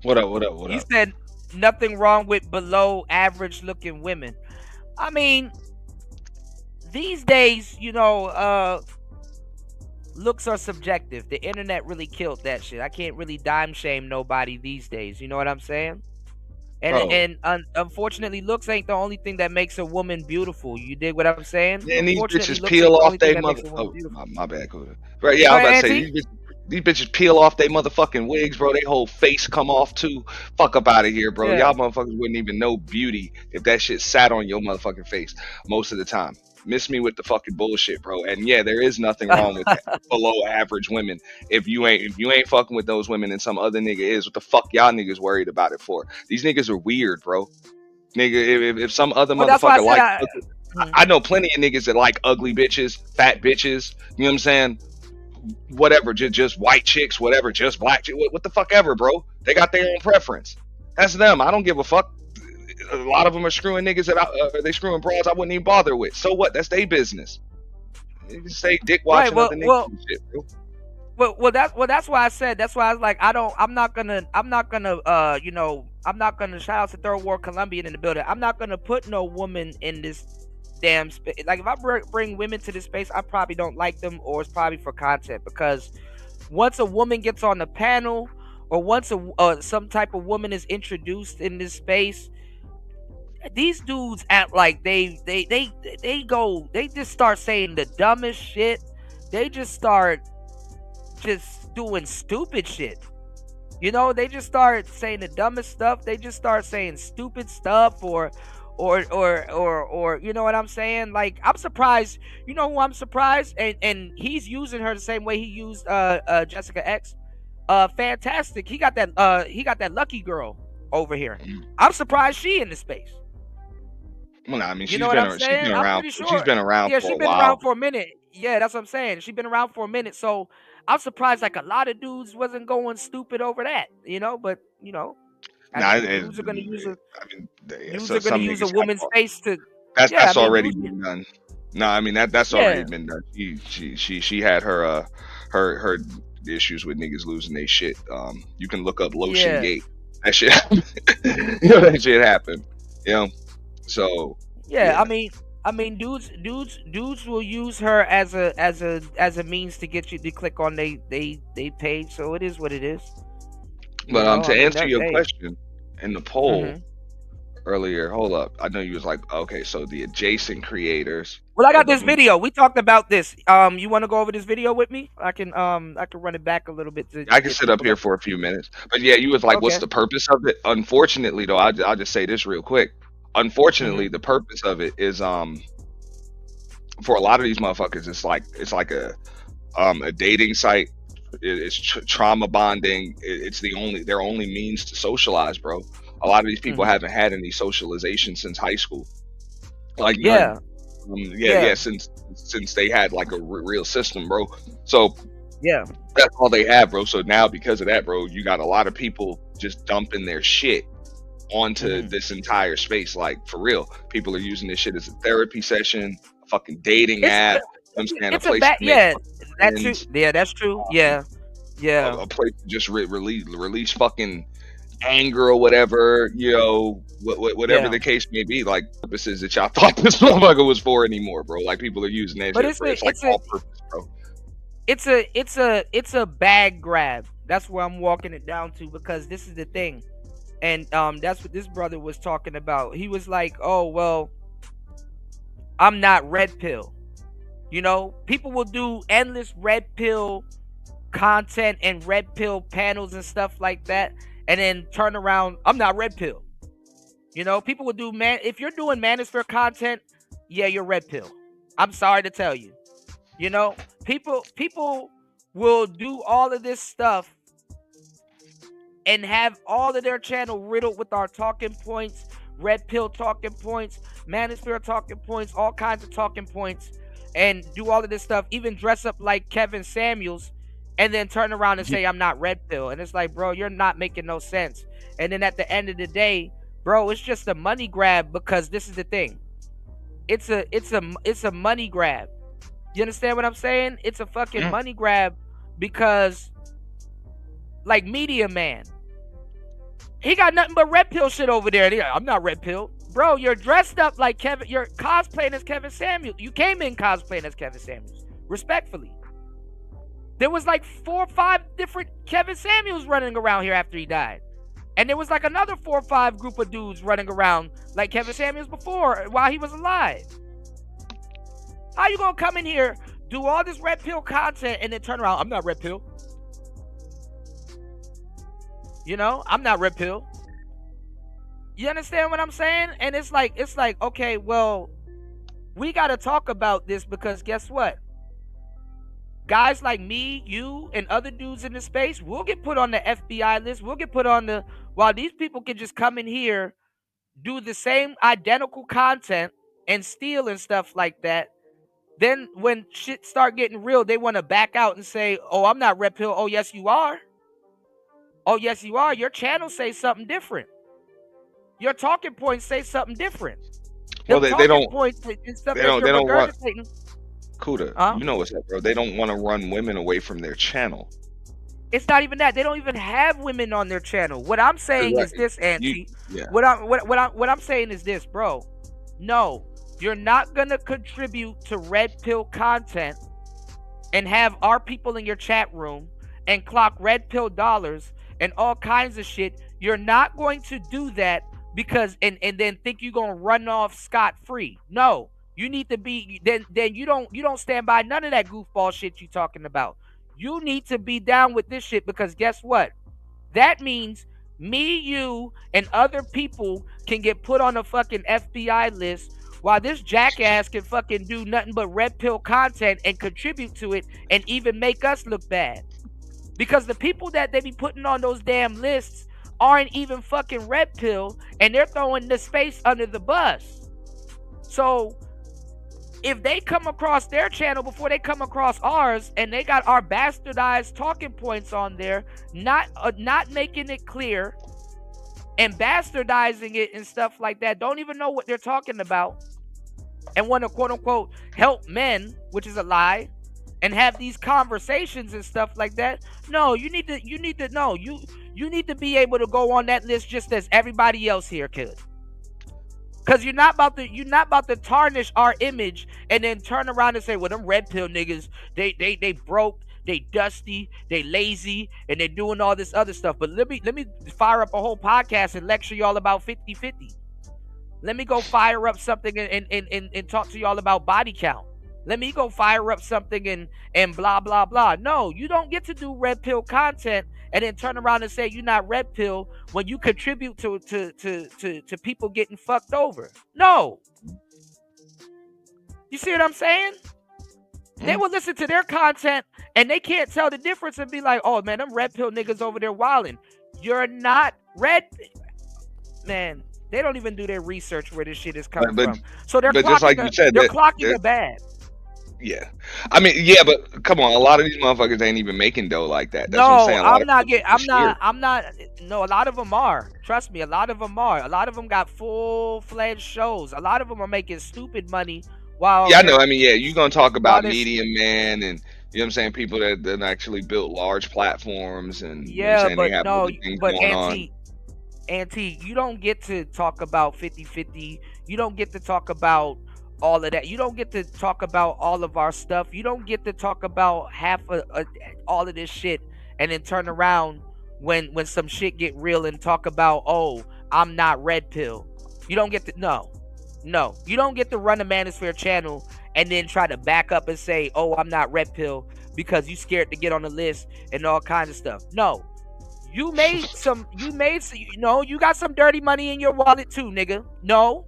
What up? What up? What You up? said nothing wrong with below average looking women. I mean, these days, looks are subjective. The internet really killed that shit. I can't really dime shame nobody these days. You know what I'm saying? Bro. And unfortunately, looks ain't the only thing that makes a woman beautiful. You dig what I'm saying? And these Unfortunately, bitches looks peel ain't the off only thing they that mother. makes a woman Oh, beautiful. my bad. Right? Yeah, I was Go about ahead, to say Auntie. these bitches peel off they motherfucking wigs, bro. They whole face come off too. Fuck up out of here, bro. Yeah. Y'all motherfuckers wouldn't even know beauty if that shit sat on your motherfucking face most of the time. Miss me with the fucking bullshit, bro. And yeah, there is nothing wrong with below average women. If you ain't fucking with those women and some other nigga is, what the fuck y'all niggas worried about it for? These niggas are weird, bro. Nigga, if some other Well, that's why I motherfucker said I know plenty of niggas that like ugly bitches, fat bitches, you know what I'm saying? Whatever, just white chicks, whatever, just black chicks, what the fuck ever, bro. They got their own preference. That's them. I don't give a fuck. A lot of them are screwing niggas that they screwing broads I wouldn't even bother with. So what? That's their business. You can say dick watching other niggas and shit, bro. That's why I said. That's why I was like, I'm not gonna shout out to Third World Colombian in the building. I'm not gonna put no woman in this damn space. Like, if I bring women to this space, I probably don't like them, or it's probably for content. Because once a woman gets on the panel, or once some type of woman is introduced in this space, these dudes act like they just start saying the dumbest shit. They just start doing stupid shit. They just start saying the dumbest stuff. They just start saying stupid stuff, or you know what I'm saying? Like, I'm surprised. You know who I'm surprised? And he's using her the same way he used Jessica X. Fantastic. He got that lucky girl over here. I'm surprised she in the space. Well, I mean, She's been around. She's been around Yeah, for she's a been while. around for a minute. Yeah, that's what I'm saying. She's been around for a minute. So I'm surprised like a lot of dudes wasn't going stupid over that. But dudes are gonna use a woman's face to. That's already been done. No, I mean that's already been done. She had her issues with niggas losing their shit. You can look up Lotion Gate. That shit happened. That shit happened. So yeah. I mean, dudes will use her as a means to get you to click on they page. So it is what it is. But to answer your question in the poll earlier, hold up. I know you was like, okay, so the adjacent creators. Well, I got this video. We talked about this. You want to go over this video with me? I can run it back a little bit. I can sit up here for a few minutes. But yeah, you was like, what's the purpose of it? Unfortunately, though, I'll just say this real quick. Unfortunately, the purpose of it is for a lot of these motherfuckers, it's like a dating site. It's trauma bonding. It's their only means to socialize, bro. A lot of these people haven't had any socialization since high school. Like since they had like a real system, bro. So that's all they have, bro. So now because of that, bro, you got a lot of people just dumping their shit onto this entire space. Like, for real, people are using this shit as a therapy session, a fucking dating app. I'm saying a place that's true. Yeah, that's true. Yeah. A place to just release fucking anger or whatever, whatever the case may be. Like, purposes that y'all thought this motherfucker was for anymore, bro. Like, people are using that shit for all purpose, bro. It's a bag grab. That's where I'm walking it down to, because this is the thing. And that's what this brother was talking about. He was like, oh, well, I'm not Redpill. People will do endless Redpill content and Redpill panels and stuff like that, and then turn around, I'm not Redpill. People will do, if you're doing Manosphere content, yeah, you're Redpill. I'm sorry to tell you. People will do all of this stuff and have all of their channel riddled with our talking points, Redpill talking points, Manosphere talking points, all kinds of talking points, and do all of this stuff, even dress up like Kevin Samuels, and then turn around and say, I'm not Redpill. And it's like, bro, you're not making no sense. And then at the end of the day, bro, it's just a money grab, because this is the thing. It's a money grab. You understand what I'm saying? It's a fucking money grab, because like Media Man. He got nothing but Red Pill shit over there. I'm not Red Pill. Bro, you're dressed up like Kevin. You're cosplaying as Kevin Samuels. You came in cosplaying as Kevin Samuels. Respectfully. There was like 4 or 5 different Kevin Samuels running around here after he died. And there was like another 4 or 5 group of dudes running around like Kevin Samuels before while he was alive. How you gonna come in here, do all this Red Pill content, and then turn around? I'm not Red Pill. You know, I'm not Red Pill. You understand what I'm saying? And it's like, okay, well, we gotta talk about this because guess what? Guys like me, you, and other dudes in the space, we'll get put on the FBI list. We'll get put on the, while these people can just come in here, do the same identical content and steal and stuff like that. Then when shit start getting real, they want to back out and say, oh, I'm not Red Pill. Oh, yes, you are. Oh, yes, you are. Your channel says something different. Your talking points say something different. Well, they don't. Points and stuff They don't want. regurgitating. Kuda, you know what's up, bro? They don't want to run women away from their channel. It's not even that. They don't even have women on their channel. What I'm saying is this, Auntie. Yeah. What I'm saying is this, bro. No, you're not gonna contribute to Red Pill content and have our people in your chat room and clock Red Pill dollars and all kinds of shit. You're not going to do that because and then think you're gonna run off scot-free. No. You need to be then you don't stand by none of that goofball shit you talking about. You need to be down with this shit because guess what? That means me, you, and other people can get put on a fucking FBI list while this jackass can fucking do nothing but Red Pill content and contribute to it and even make us look bad. Because the people that they be putting on those damn lists aren't even fucking Red Pill and they're throwing the space under the bus. So if they come across their channel before they come across ours and they got our bastardized talking points on there, not making it clear and bastardizing it and stuff like that, don't even know what they're talking about and want to quote unquote help men, which is a lie, and have these conversations and stuff like that. No, you need to know. You need to be able to go on that list just as everybody else here could. Cause you're not about to tarnish our image and then turn around and say, well, them Red Pill niggas, they broke, they dusty, they lazy, and they're doing all this other stuff. But let me fire up a whole podcast and lecture y'all about 50-50. Let me go fire up something and talk to y'all about body count. Let me go fire up something and blah blah blah. No, you don't get to do Red Pill content and then turn around and say you're not Red Pill when you contribute to people getting fucked over. No. You see what I'm saying? They will listen to their content and they can't tell the difference and be like, oh man, them Red Pill niggas over there wilding. You're not Red. Man, they don't even do their research where this shit is coming from. So they're clocking, just like you said, they're clocking the bad. Yeah, I mean, yeah, but come on, a lot of these motherfuckers ain't even making dough like that. That's what I'm saying. No, a lot of them are. Trust me, a lot of them are. A lot of them got full-fledged shows. A lot of them are making stupid money while. Yeah, I know. I mean, yeah, you're gonna talk about Medium Man and you know what I'm saying, people that actually built large platforms and yeah, you know but Auntie, you don't get to talk about 50-50. You don't get to talk about all of that. You don't get to talk about all of our stuff. You don't get to talk about half of all of this shit and then turn around when some shit get real and talk about, oh, I'm not Red Pill. You don't get to, no. You don't get to run a Manosphere channel and then try to back up and say, oh, I'm not Red Pill because you scared to get on the list and all kinds of stuff. No. You got some dirty money in your wallet too, nigga. No.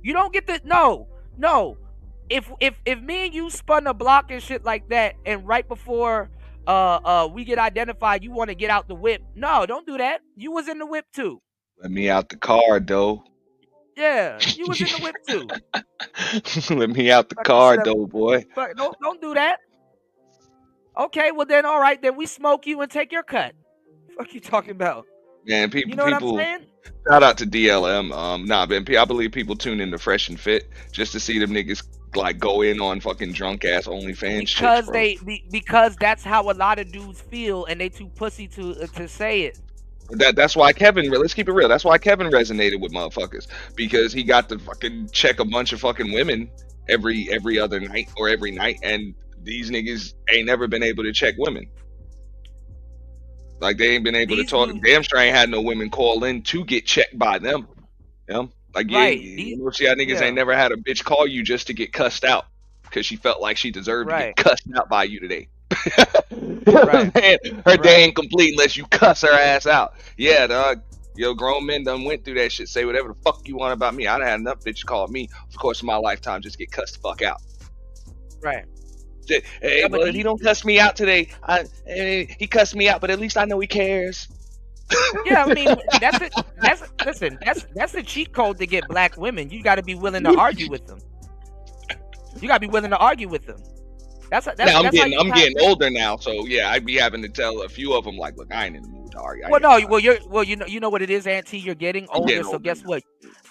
You don't get to, no. If me and you spun a block and shit like that, and right before we get identified, you want to get out the whip. No, don't do that. You was in the whip too. Let me out the car, though. Yeah, you was in the whip too. Let me out the car, though, boy. Don't do that. Okay, well then, all right, then we smoke you and take your cut. Fuck you talking about? Man, people, you know what I'm saying? Shout out to DLM. Man, I believe people tune into Fresh and Fit just to see them niggas like go in on fucking drunk ass OnlyFans chicks, bro. Because that's how a lot of dudes feel, and they too pussy to say it. That's why Kevin. Let's keep it real. That's why Kevin resonated with motherfuckers, because he got to fucking check a bunch of fucking women every other night or every night, and these niggas ain't never been able to check women. Like they ain't been able to talk. Damn sure ain't had no women call in to get checked by them. You know? Like most of y'all niggas ain't never had a bitch call you just to get cussed out because she felt like she deserved to get cussed out by you today. Man, her day ain't complete unless you cuss her ass out. Yeah, dog. Yo, grown men done went through that shit. Say whatever the fuck you want about me. I done had enough bitches call me over the course of my lifetime just get cussed the fuck out. Right. Hey, but if he don't cuss me out today, he cussed me out, but at least I know he cares. Yeah, I mean that's the cheat code to get black women. You got to be willing to argue with them. You got to be willing to argue with them. Now I'm getting older now, so yeah, I'd be having to tell a few of them like, look, I ain't in the mood to argue. You know what it is, Auntie. You're getting older, so guess what?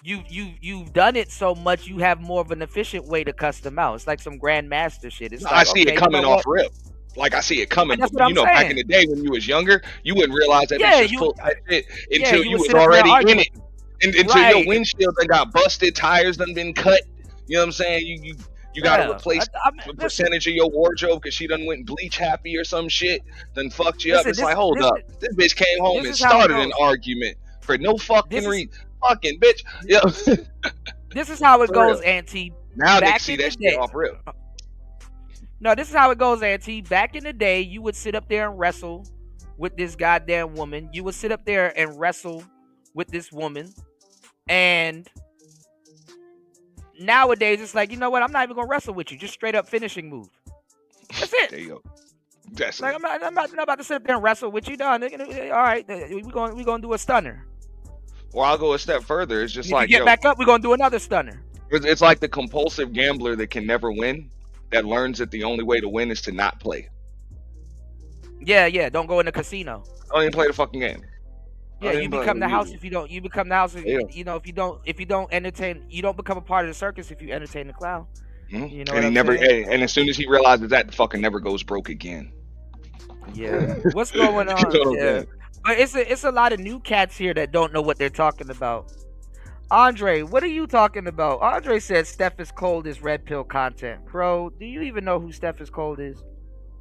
You've done it so much, you have more of an efficient way to cuss them out. It's like some grandmaster shit. It's I see it coming off rip. Like I see it coming. You know, back in the day when you was younger, you wouldn't realize that it's just full of shit until you was already in it. Until your windshield done got busted, tires done been cut. You know what I'm saying? You gotta replace the percentage of your wardrobe because she done went bleach happy or some shit, then fucked you up. It's like, hold up. This bitch came home and started an argument for no fucking reason. Fucking bitch. Yeah. This is how it goes, Auntie. Now they see that shit off real. No, this is how it goes, Auntie. Back in the day, you would sit up there and wrestle with this goddamn woman. You would sit up there and wrestle with this woman. And nowadays, it's like, you know what? I'm not even gonna wrestle with you. Just straight up finishing move. That's it. There you go. That's like, I'm not about to sit up there and wrestle with you. No, nigga, all right, we gonna do a stunner. Or I'll go a step further. It's just if like, you get back up, we're gonna do another stunner. It's like the compulsive gambler that can never win, that learns that the only way to win is to not play. Yeah. Don't go in the casino. Don't even play the fucking game. Yeah, you become the house if you don't. You become the house if you know if you don't entertain. You don't become a part of the circus if you entertain the clown. Mm-hmm. You know, and he never. And as soon as he realizes that, the fucking never goes broke again. Yeah. What's going on? Yeah. But it's a lot of new cats here that don't know what they're talking about. Andre, what are you talking about? Andre said Steph is Cold is Red Pill content. Bro, do you even know who Steph is Cold is?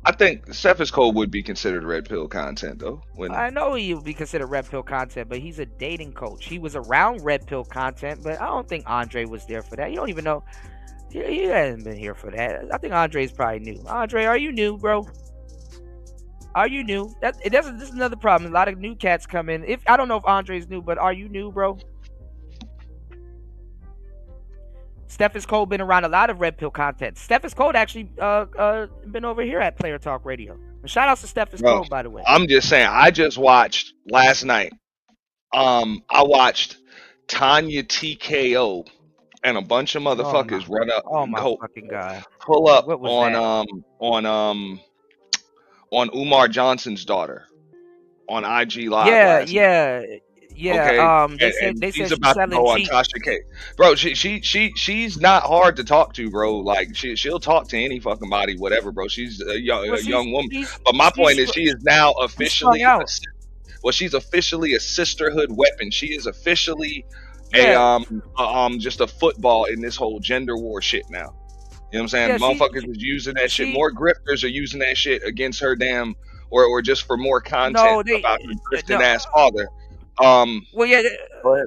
I think Steph is Cold would be considered Red Pill content, though. I know he would be considered Red Pill content, but he's a dating coach. He was around Red Pill content, but I don't think Andre was there for that. You don't even know. He hasn't been here for that. I think Andre's probably new. Andre, are you new, bro? Are you new? This is another problem. A lot of new cats come in. I don't know if Andre's new, but are you new, bro? Steph is Cold been around a lot of Red Pill content. Steph is Cold actually been over here at Player Talk Radio. And shout out to Steph is Cold, by the way. I'm just saying, I just watched last night. I watched Tanya TKO and a bunch of motherfuckers run up. Oh my fucking god! Pull up on Umar Johnson's daughter on IG Live. Yeah. Okay. They said she's about to go on Tasha K. Bro, she's not hard to talk to, bro. Like she'll talk to any fucking body, whatever, bro. She's a young woman. But my point is, she is now officially she's officially a sisterhood weapon. She is officially just a football in this whole gender war shit now. You know what I'm saying? Motherfuckers is using that shit. More grifters are using that shit against her damn or just for more content about her grifting ass father.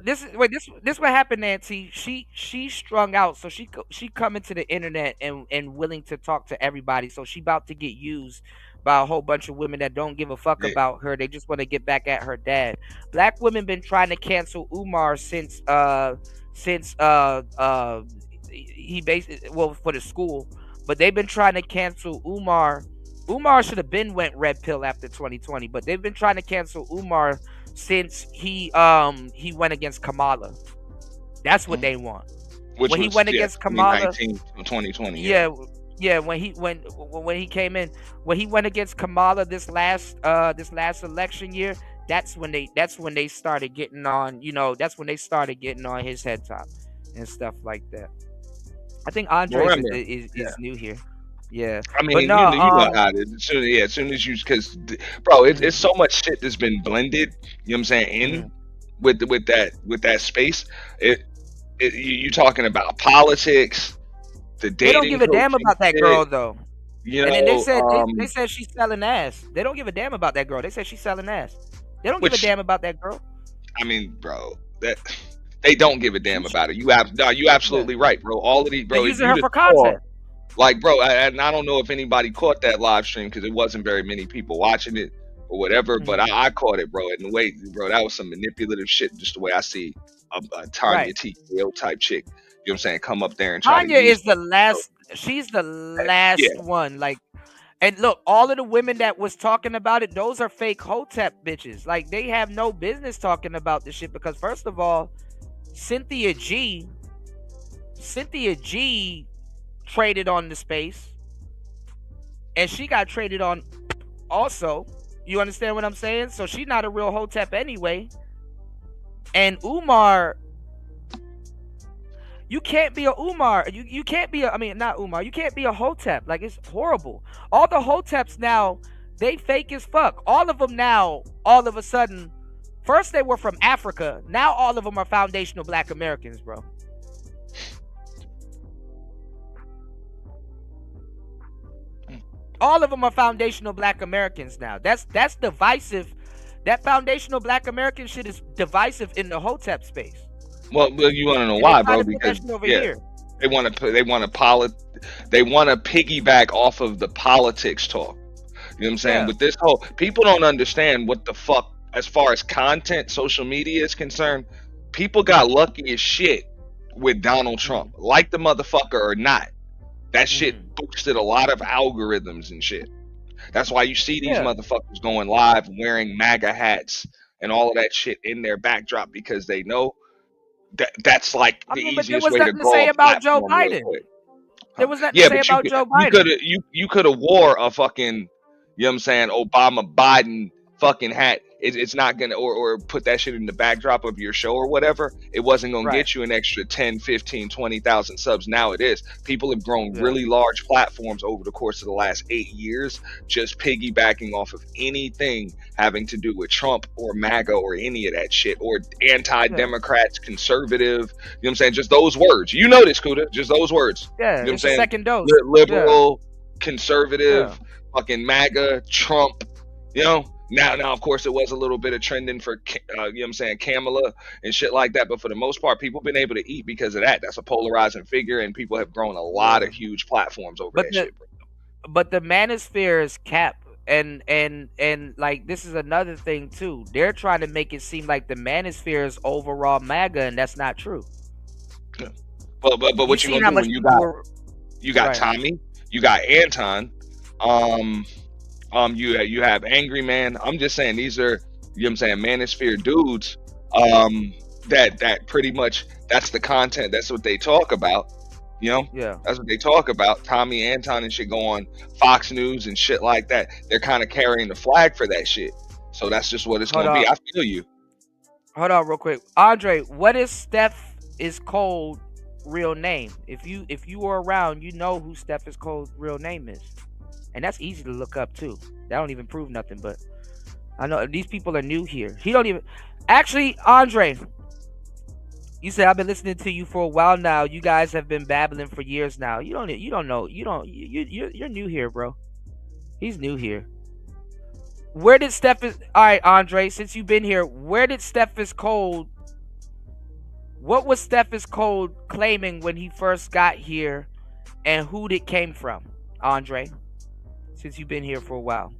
This what happened, Nancy. She strung out, so she coming to the internet and willing to talk to everybody. So she about to get used by a whole bunch of women that don't give a fuck about her. They just want to get back at her dad. Black women been trying to cancel Umar since he basically for the school, but they've been trying to cancel Umar. Umar should have been went Red Pill after 2020, but they've been trying to cancel Umar since he went against Kamala. That's what they want. When he went against Kamala, 2020. When he came in, when he went against Kamala this last election year, that's when they started getting on. That's when they started getting on his head top and stuff like that. I think Andres Remember, is new here. Yeah, I but mean, no, you know how it is. As soon as you, because, bro, it's so much shit that's been blended. You know what I'm saying? In with that space, you talking about politics, the they don't dating give a damn coaching about that girl shit. though. You And then they know, said they said she's selling ass. They don't give a damn about that girl. They said she's selling ass. They don't give a which, damn about that girl. I mean, bro, that they don't give a damn about it. You absolutely right, bro. All of these, They're bro. If using you her just for saw, content. like, bro, and I don't know if anybody caught that live stream because it wasn't very many people watching it or whatever, but I caught it, bro. And the way, bro, that was some manipulative shit. Just the way I see a Tanya TKO type chick. You know what I'm saying? Come up there and try Tanya to use is the last. She's the last one. Like, and look, all of the women that was talking about it, those are fake hotep bitches. Like, they have no business talking about this shit because, first of all, Cynthia G traded on the space, and she got traded on also. You understand what I'm saying? So she's not a real hotep anyway. And Umar, you can't be a Umar. You can't be a, I mean, not Umar. You can't be a hotep. Like, it's horrible. All the hoteps now, they fake as fuck. All of them now, all of a sudden, first they were from Africa. Now all of them are foundational Black Americans, bro. All of them are foundational Black Americans now. That's divisive. That foundational Black American shit is divisive in the hotep space. Well, you want to know And why, they try bro? to put that Because shit over here. they want to piggyback off of the politics talk. You know what I'm saying? Yeah. With this whole, people don't understand what the fuck, as far as content, social media is concerned. People got lucky as shit with Donald Trump, like the motherfucker or not. That shit boosted a lot of algorithms and shit. That's why you see these motherfuckers going live wearing MAGA hats and all of that shit in their backdrop, because they know that that's like the But there easiest was way to nothing to grow say a about Joe platform real Biden. quick. There was nothing Yeah, to say but about Joe Biden. you could have wore a fucking, you know what I'm saying, Obama Biden fucking hat. It's not gonna, or put that shit in the backdrop of your show or whatever. It wasn't gonna get you an extra 10, 15, 20,000 subs. Now it is. People have grown really large platforms over the course of the last 8 years, just piggybacking off of anything having to do with Trump or MAGA or any of that shit, or anti-Democrats, conservative. You know what I'm saying? Just those words. You know this, Kuda. Just those words. Yeah, You know what I'm it's a saying? second dose. Liberal, conservative, fucking MAGA, Trump. You know? Now, of course, it was a little bit of trending for, you know what I'm saying, Kamala and shit like that. But for the most part, people have been able to eat because of that. That's a polarizing figure, and people have grown a lot of huge platforms over that shit, bro. But the Manosphere is cap, and like, this is another thing too. They're trying to make it seem like the Manosphere is overall MAGA, and that's not true. Yeah. But what you gonna do when you got Tommy, you got Anton, you have Angry Man. I'm just saying, these are, you know what I'm saying, Manosphere dudes, that pretty much, that's the content, that's what they talk about, you know? Yeah. That's what they talk about. Tommy, Anton and shit go on Fox News and shit like that. They're kind of carrying the flag for that shit. So that's just what it's gonna be. I feel you. Hold on real quick. Andre, what is Steph is Cold real name? If you were around, you know who Steph is Cold's real name is. And that's easy to look up too. That don't even prove nothing, but I know these people are new here. He don't even actually, Andre. You said I've been listening to you for a while now. You guys have been babbling for years now. You're new here, bro. He's new here. Where did Steph is all right, Andre, since you've been here, where did Steph is Cold? What was Steph is Cold claiming when he first got here, and who did it came from, Andre? Since you've been here for a while,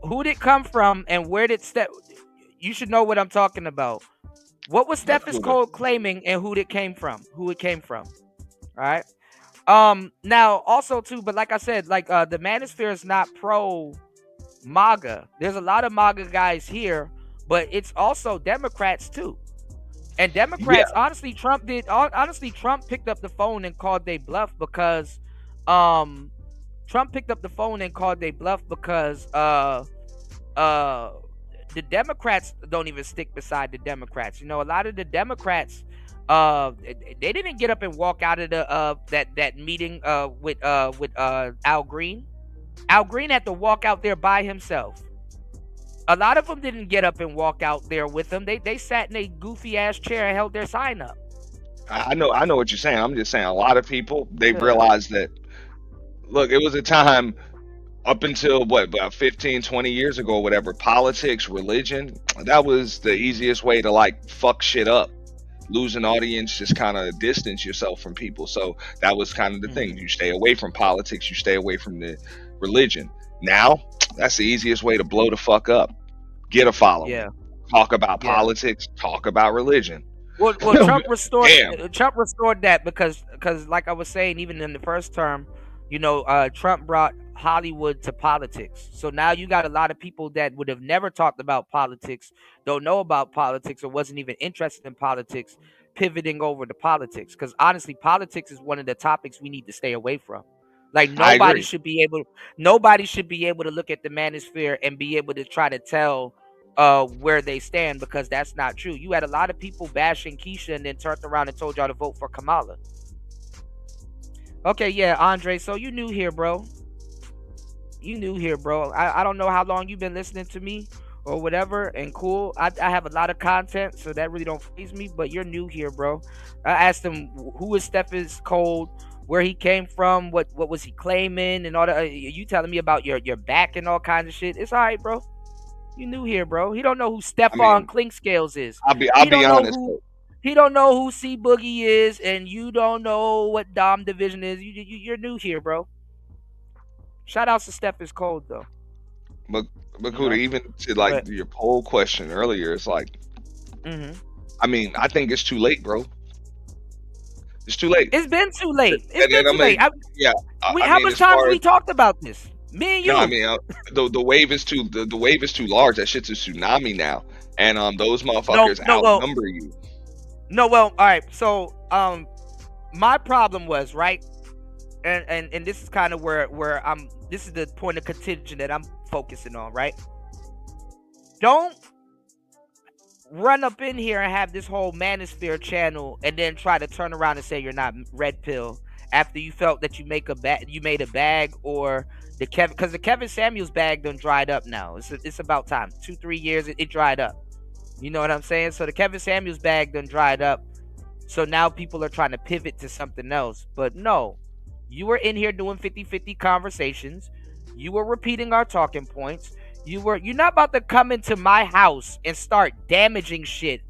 who did it come from, and where did Steph? You should know what I'm talking about. What was Steph is Cold claiming, and who it came from? Who it came from? All right. Now also too, but like I said, like the Manosphere is not pro MAGA. There's a lot of MAGA guys here, but it's also Democrats too. And Democrats, honestly, Trump picked up the phone and called they bluff because the Democrats don't even stick beside the Democrats. You know, a lot of the Democrats They didn't get up and walk out of the that meeting with Al Green. Al Green had to walk out there by himself. A lot of them didn't get up and walk out there with him. They sat in a goofy ass chair and held their sign up. I know what you're saying. I'm just saying a lot of people, they realized that, look, it was a time up until what, about 15, 20 years ago or whatever, politics, religion, that was the easiest way to like fuck shit up. Lose an audience, just kind of distance yourself from people. So that was kind of the thing. You stay away from politics, you stay away from the religion. Now, that's the easiest way to blow the fuck up. Get a following. Yeah. Talk about politics, talk about religion. Well, Trump restored that because like I was saying, even in the first term, you know, Trump brought Hollywood to politics. So now you got a lot of people that would have never talked about politics, don't know about politics, or wasn't even interested in politics, pivoting over to politics. Because honestly, politics is one of the topics we need to stay away from. Like nobody should be able to look at the Manosphere and be able to try to tell where they stand, because that's not true. You had a lot of people bashing Keisha and then turned around and told y'all to vote for Kamala. Okay, yeah, Andre, so you new here, bro. I don't know how long you've been listening to me or whatever, and cool. I have a lot of content, so that really don't faze me, but you're new here, bro. I asked him who is Steph Cold, where he came from, what was he claiming, and all that. You telling me about your back and all kinds of shit. It's all right, bro. You new here, bro. He don't know who Stephon Clinkscales is. I'll be honest. He don't know who C Boogie is, and you don't know what Dom Division is. You're new here, bro. Shout outs to Steph is Cold though. But Kuda, even to like your poll question earlier, it's like, I mean, I think it's too late, bro. It's too late. It's been too late. How much time have we talked about this? Me and you. No, I mean, the wave is too large. That shit's a tsunami now, and those motherfuckers outnumber you. No, well, all right. So, my problem was right, and this is kind of where I'm. This is the point of contention that I'm focusing on, right? Don't run up in here and have this whole Manosphere channel, and then try to turn around and say you're not Redpill after you felt that you made a bag, or the Kevin, because the Kevin Samuels bag done dried up now. It's about time. 2-3 years it dried up. You know what I'm saying? So the Kevin Samuels bag done dried up. So now people are trying to pivot to something else. But no, you were in here doing 50-50 conversations. You were repeating our talking points. You're not about to come into my house and start damaging shit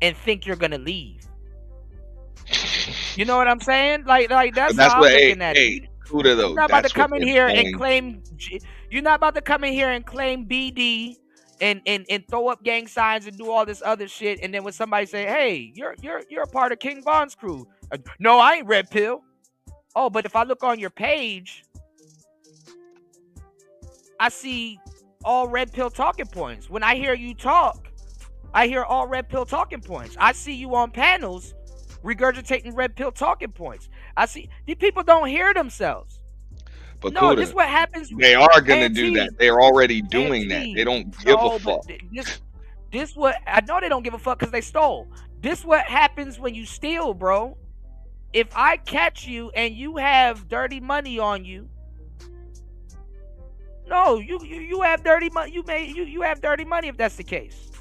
and think you're gonna leave. You know what I'm saying? Like that's how I'm looking at it. Kuda, though. You're not about to come in here and claim. You're not about to come in here and claim BD and throw up gang signs and do all this other shit. And then when somebody say, "Hey, you're a part of King Von's crew," no, I ain't Redpill. Oh, but if I look on your page, I see all Redpill talking points. When I hear you talk, I hear all Redpill talking points. I see you on panels regurgitating Redpill talking points. I see these people don't hear themselves. But no, Kuda, this is what happens. They are gonna do that. They're already doing that. They don't give a fuck. This what I know, they don't give a fuck because they stole. This what happens when you steal, bro. If I catch you and you have dirty money on you, no, you have dirty money. You have dirty money if that's the case.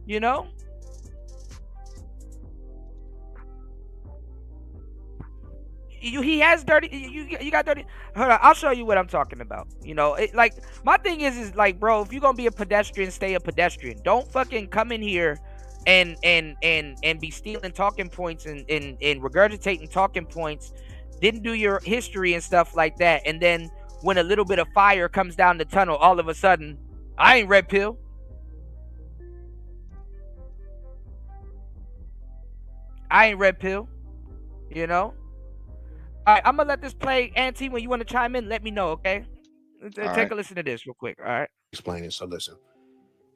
You know. He has dirty. You got dirty. Hold on, I'll show you what I'm talking about. You know, like my thing is like, bro, if you're gonna be a pedestrian, stay a pedestrian. Don't fucking come in here and be stealing talking points and regurgitating talking points. Didn't do your history and stuff like that, and then when a little bit of fire comes down the tunnel, all of a sudden, I ain't Redpill. I ain't Redpill. You know. All right, I'm gonna let this play. Auntie, when you want to chime in, let me know, okay? Take a listen to this real quick, all right? Explain it. So listen.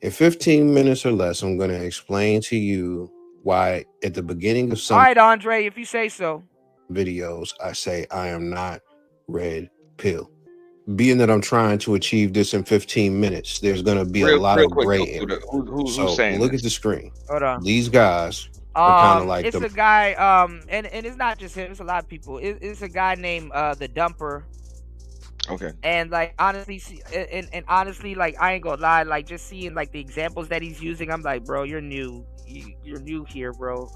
In 15 minutes or less, I'm gonna explain to you why at the beginning of some all right, Andre, if you say so. Videos, I say I am not Redpill. being that I'm trying to achieve this in 15 minutes, there's going to be a lot Real of quick, gray area. who's So saying look this? at the screen. Hold on. These guys are kind of like It's the a guy, and it's not just him. It's a lot of people. It's a guy named the Dumper. Okay. And like honestly, and honestly, like I ain't gonna lie, like just seeing like the examples that he's using, I'm like, bro, you're new. You're new here, bro.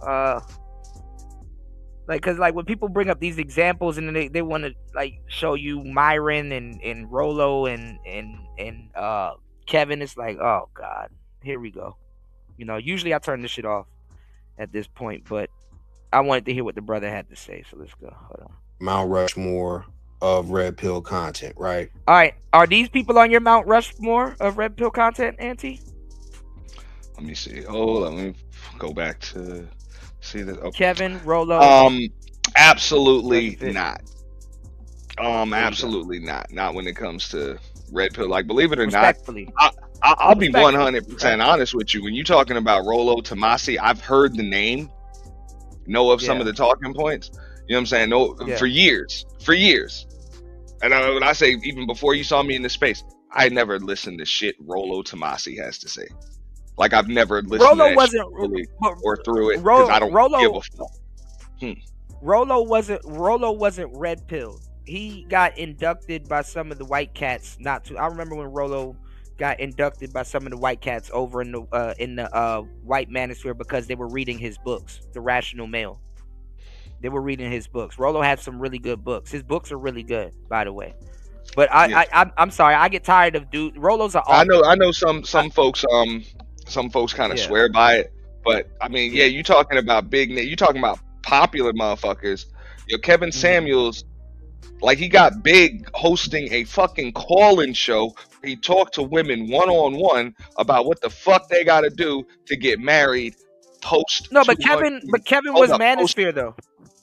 Like, cause like when people bring up these examples and they want to like show you Myron and Rolo and Kevin, it's like, oh god, here we go. You know, usually I turn this shit off at this point, but I wanted to hear what the brother had to say, so let's go. Hold on. Mount Rushmore of Red Pill content, right? All right, are these people on your Mount Rushmore of Red Pill content, Auntie? Let me see. Let me go back to see this. Okay. Kevin, Rolo. Absolutely not. Absolutely not. Not when it comes to Red Pill. Like, believe it or not, I'll be 100% honest with you. When you're talking about Rolo Tomasi, I've heard the name, know of some of the talking points. You know what I'm saying? No, for years. And when I say even before you saw me in this space, I never listened to shit Rolo Tomasi has to say. Like, I've never listened to that shit really or through it because I don't give a fuck. Rolo wasn't Red Pill. He got inducted by some of the white cats. I remember when Rolo got inducted by some of the white cats over in the white manosphere because they were reading his books, The Rational Male. They were reading his books. Rolo had some really good books. His books are really good, by the way. But I'm sorry, I get tired of Rolo's an author. I know some folks kind of swear by it, but I mean, you talking about you talking about popular motherfuckers. Kevin Samuels, like, he got big hosting a fucking call-in show. He talked to women one-on-one about what the fuck they got to do to get married post. No, but Kevin was Manosphere though.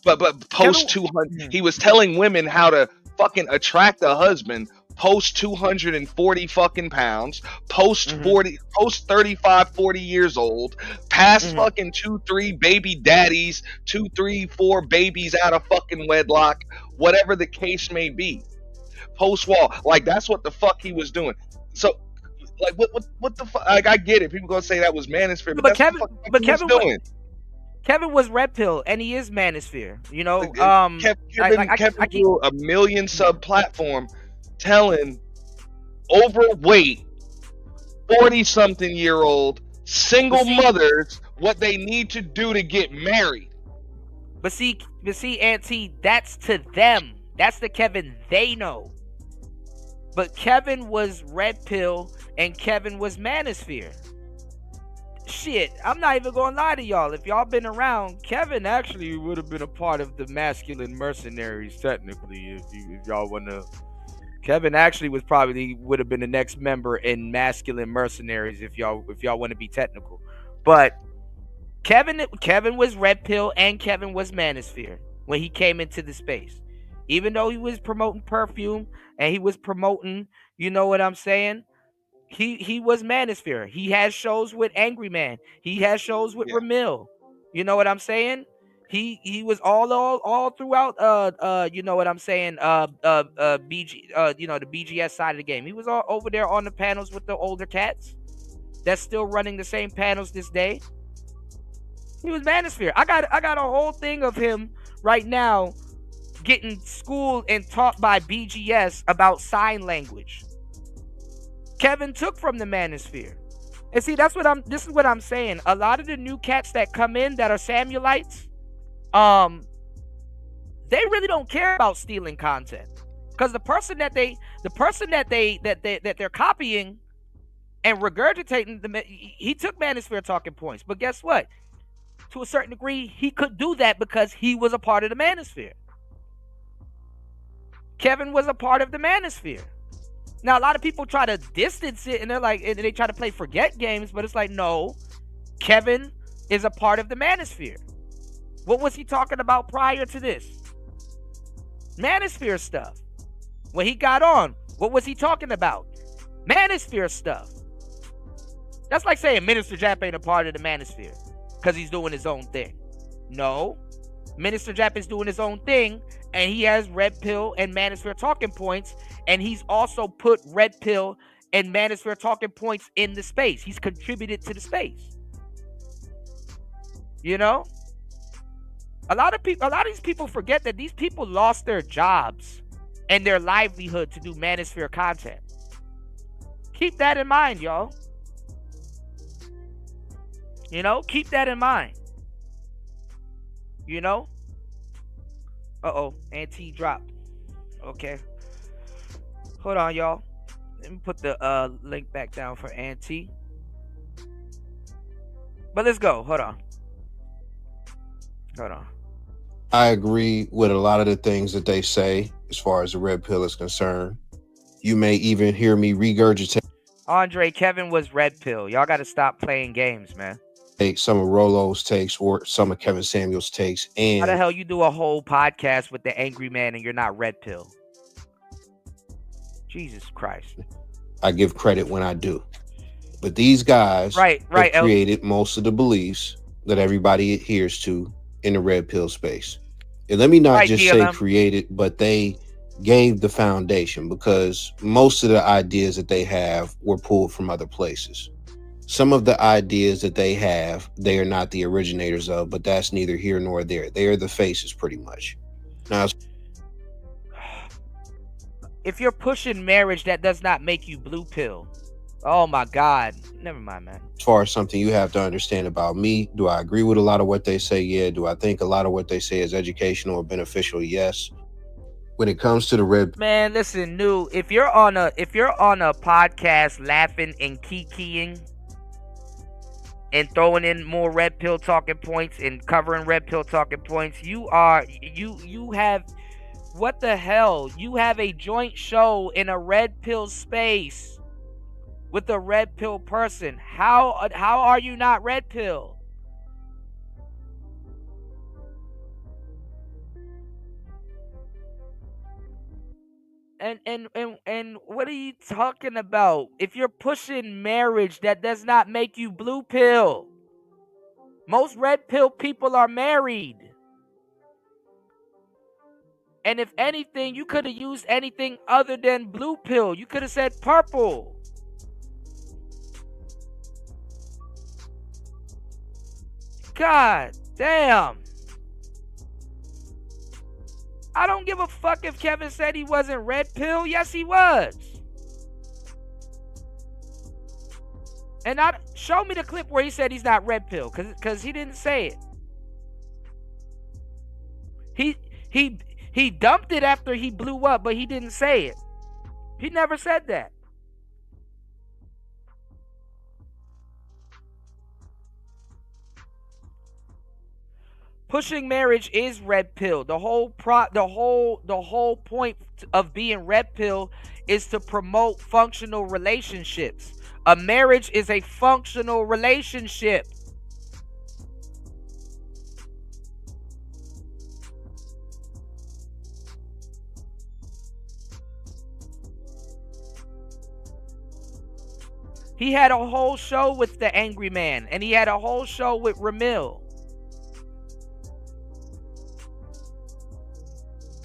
But post 200, he was telling women how to fucking attract a husband post 240 fucking pounds, post 35, 40 years old, past fucking 2-3 baby daddies, 2-3-4 babies out of fucking wedlock, whatever the case may be. Post wall, like, that's what the fuck he was doing. So, like, what the fuck? Like, I get it. People gonna say that was Manosphere, but Kevin was doing. Kevin was Red Pill, and he is Manosphere. You know, Kevin grew a million sub platform telling overweight 40-something-year-old single mothers what they need to do to get married. But see, Auntie, that's to them. That's the Kevin they know. But Kevin was Red Pill, and Kevin was Manosphere. Shit, I'm not even gonna lie to y'all. If y'all been around, Kevin actually would have been a part of the masculine mercenaries, technically. If y'all wanna, Kevin actually would have been the next member in masculine mercenaries. If y'all want to be technical, but Kevin was Red Pill and Kevin was Manosphere when he came into the space. Even though he was promoting perfume and he was promoting, you know what I'm saying? He was Manosphere. He has shows with Angry Man. He has shows with Ramil. You know what I'm saying? He was all throughout you know what I'm saying, BG you know, the BGS side of the game. He was all over there on the panels with the older cats that's still running the same panels this day. He was Manosphere. I got a whole thing of him right now getting schooled and taught by BGS about sign language. Kevin took from the Manosphere. And see, this is what I'm saying. A lot of the new cats that come in that are Samuelites, they really don't care about stealing content. Because the person that they're copying and regurgitating, he took Manosphere talking points. But guess what? To a certain degree, he could do that because he was a part of the Manosphere. Kevin was a part of the Manosphere. Now, a lot of people try to distance it, and they're like, and they try to play forget games, but it's like, no, Kevin is a part of the Manosphere. What was he talking about prior to this? Manosphere stuff. When he got on, what was he talking about? Manosphere stuff. That's like saying Minister Jap ain't a part of the Manosphere because he's doing his own thing. No, Minister Jap is doing his own thing, And he has Redpill and Manosphere talking points, and he's also put Redpill and Manosphere talking points in the space. He's contributed to the space. You know? A lot of these people forget that these people lost their jobs and their livelihood to do Manosphere content. Keep that in mind, y'all. You know, keep that in mind. You know? Uh-oh, Auntie dropped. Okay. Hold on, y'all. Let me put the link back down for Auntie. But let's go. Hold on. I agree with a lot of the things that they say as far as the Red Pill is concerned. You may even hear me regurgitate. Andre, Kevin was Red Pill. Y'all got to stop playing games, man. Take some of Rolo's takes or some of Kevin Samuel's takes. And how the hell you do a whole podcast with the Angry Man and you're not Red Pill? Jesus Christ. I give credit when I do. But these guys have created most of the beliefs that everybody adheres to in the Red Pill space. And let me not just say created, but they gave the foundation, because most of the ideas that they have were pulled from other places. Some of the ideas that they have, they are not the originators of, but that's neither here nor there. They are the faces, pretty much. Now, if you're pushing marriage, that does not make you blue pill. Oh my God. Never mind, man. As far as something you have to understand about me, do I agree with a lot of what they say? Yeah. Do I think a lot of what they say is educational or beneficial? Yes. When it comes to the Red, man, listen, New, if you're on a podcast laughing and kikiing and throwing in more Red Pill talking points and covering Red Pill talking points, you have, what the hell? You have a joint show in a Red Pill space with a Red Pill person. How are you not Red Pill? And what are you talking about? If you're pushing marriage, that does not make you blue pill. Most Red Pill people are married. And if anything, you could have used anything other than blue pill. You could have said purple. God damn. I don't give a fuck if Kevin said he wasn't Red Pill. Yes, he was. And show me the clip where he said he's not Red Pill, because he didn't say it. He dumped it after he blew up, but he didn't say it. He never said that. Pushing marriage is Red Pill. The whole point of being Red Pill is to promote functional relationships. A marriage is a functional relationship. He had a whole show with the Angry Man, and he had a whole show with Ramil.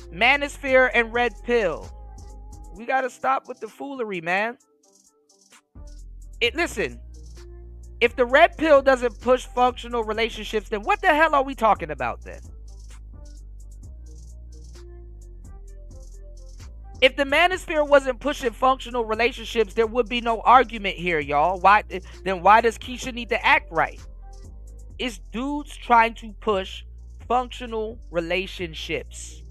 Manosphere and Red Pill. We gotta stop with the foolery, man. Listen, if the Red Pill doesn't push functional relationships, then what the hell are we talking about then? If the Manosphere wasn't pushing functional relationships, there would be no argument here, y'all. Why does Keisha need to act right? It's dudes trying to push functional relationships.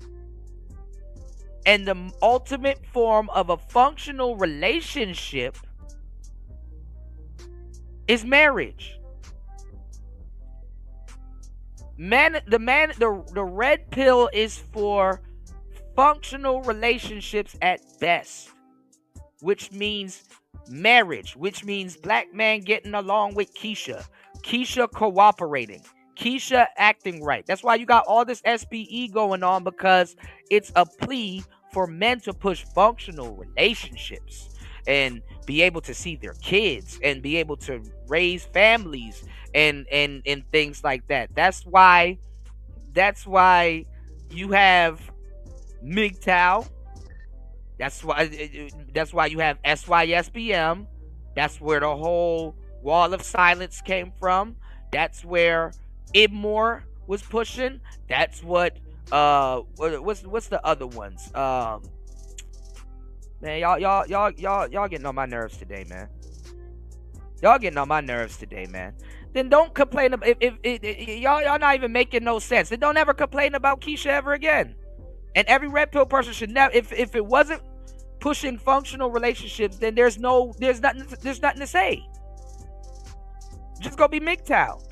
And the ultimate form of a functional relationship is marriage. The Red Pill is for functional relationships at best, which means marriage, which means black man getting along with Keisha cooperating, Keisha acting right. That's why you got all this SPE going on, because it's a plea for men to push functional relationships and be able to see their kids and be able to raise families and things like that. That's why you have MGTOW. That's why you have SYSBM. That's where the whole wall of silence came from. That's where Ibmore was pushing. That's what what's the other ones? Man, y'all getting on my nerves today, man. Y'all getting on my nerves today, man. Then don't complain about if y'all not even making no sense. Then don't ever complain about Keisha ever again. And every red pill person should never. If it wasn't pushing functional relationships, then there's nothing to say. Just go be MGTOW.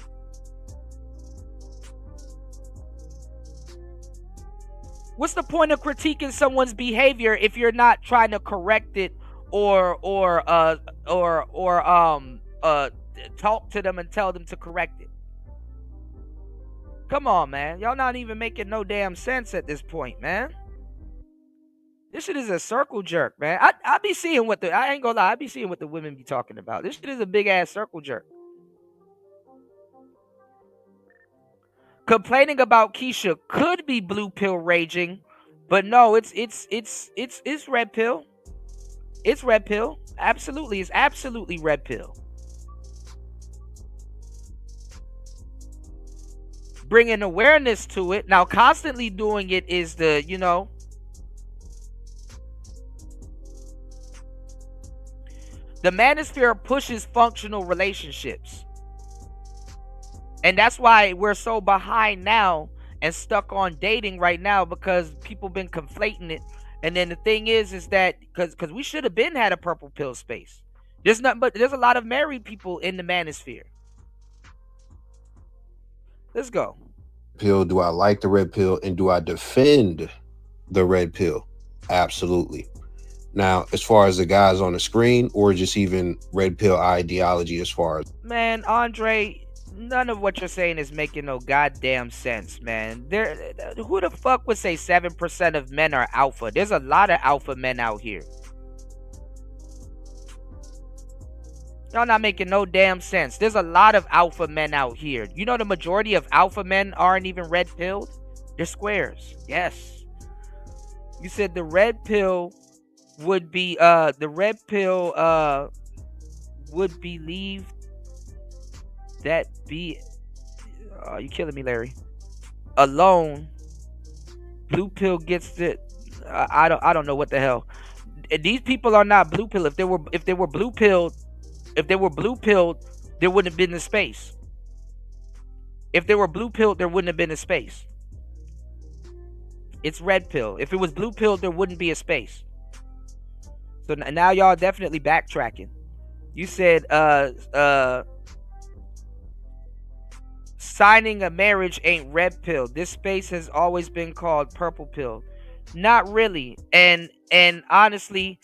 What's the point of critiquing someone's behavior if you're not trying to correct it or talk to them and tell them to correct it? Come on, man. Y'all not even making no damn sense at this point, man. This shit is a circle jerk, man. I be seeing what I ain't gonna lie, I be seeing what the women be talking about. This shit is a big ass circle jerk. Complaining about Keisha could be blue pill raging, but no, it's red pill. It's red pill. Absolutely, it's absolutely red pill. Bringing awareness to it. Now, constantly doing it is the, the Manosphere pushes functional relationships. And that's why we're so behind now and stuck on dating right now, because people been conflating it. And then the thing is that because we should have been had a purple pill space. There's a lot of married people in the Manosphere. Let's go. Pill, do I like the red pill and do I defend the red pill? Absolutely. Now, as far as the guys on the screen or just even red pill ideology, as far as, man, Andre, none of what you're saying is making no goddamn sense, man. Who the fuck would say 7% of men are alpha? There's a lot of alpha men out here. Y'all not making no damn sense. There's a lot of alpha men out here. You know the majority of alpha men aren't even red pilled? They're squares. Yes. You said the red pill would be would believe that be you killing me, Larry. Alone, blue pill gets the I don't know what the hell. These people are not blue pill. If they were blue pilled, there wouldn't have been a space. If they were blue pilled, there wouldn't have been a space. It's red pill. If it was blue pilled, there wouldn't be a space. So now y'all definitely backtracking. You said signing a marriage ain't red pill. This space has always been called purple pill. Not really. And honestly,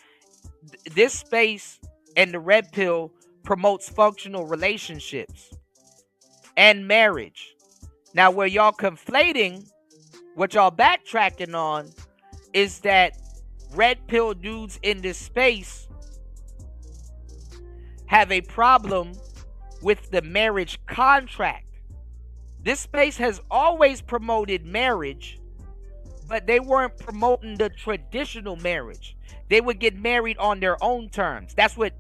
this space and the red pill promotes functional relationships and marriage. Now, where y'all conflating, what y'all backtracking on, is that red pill dudes in this space have a problem with the marriage contract. This space has always promoted marriage, but they weren't promoting the traditional marriage. They would get married on their own terms. That's what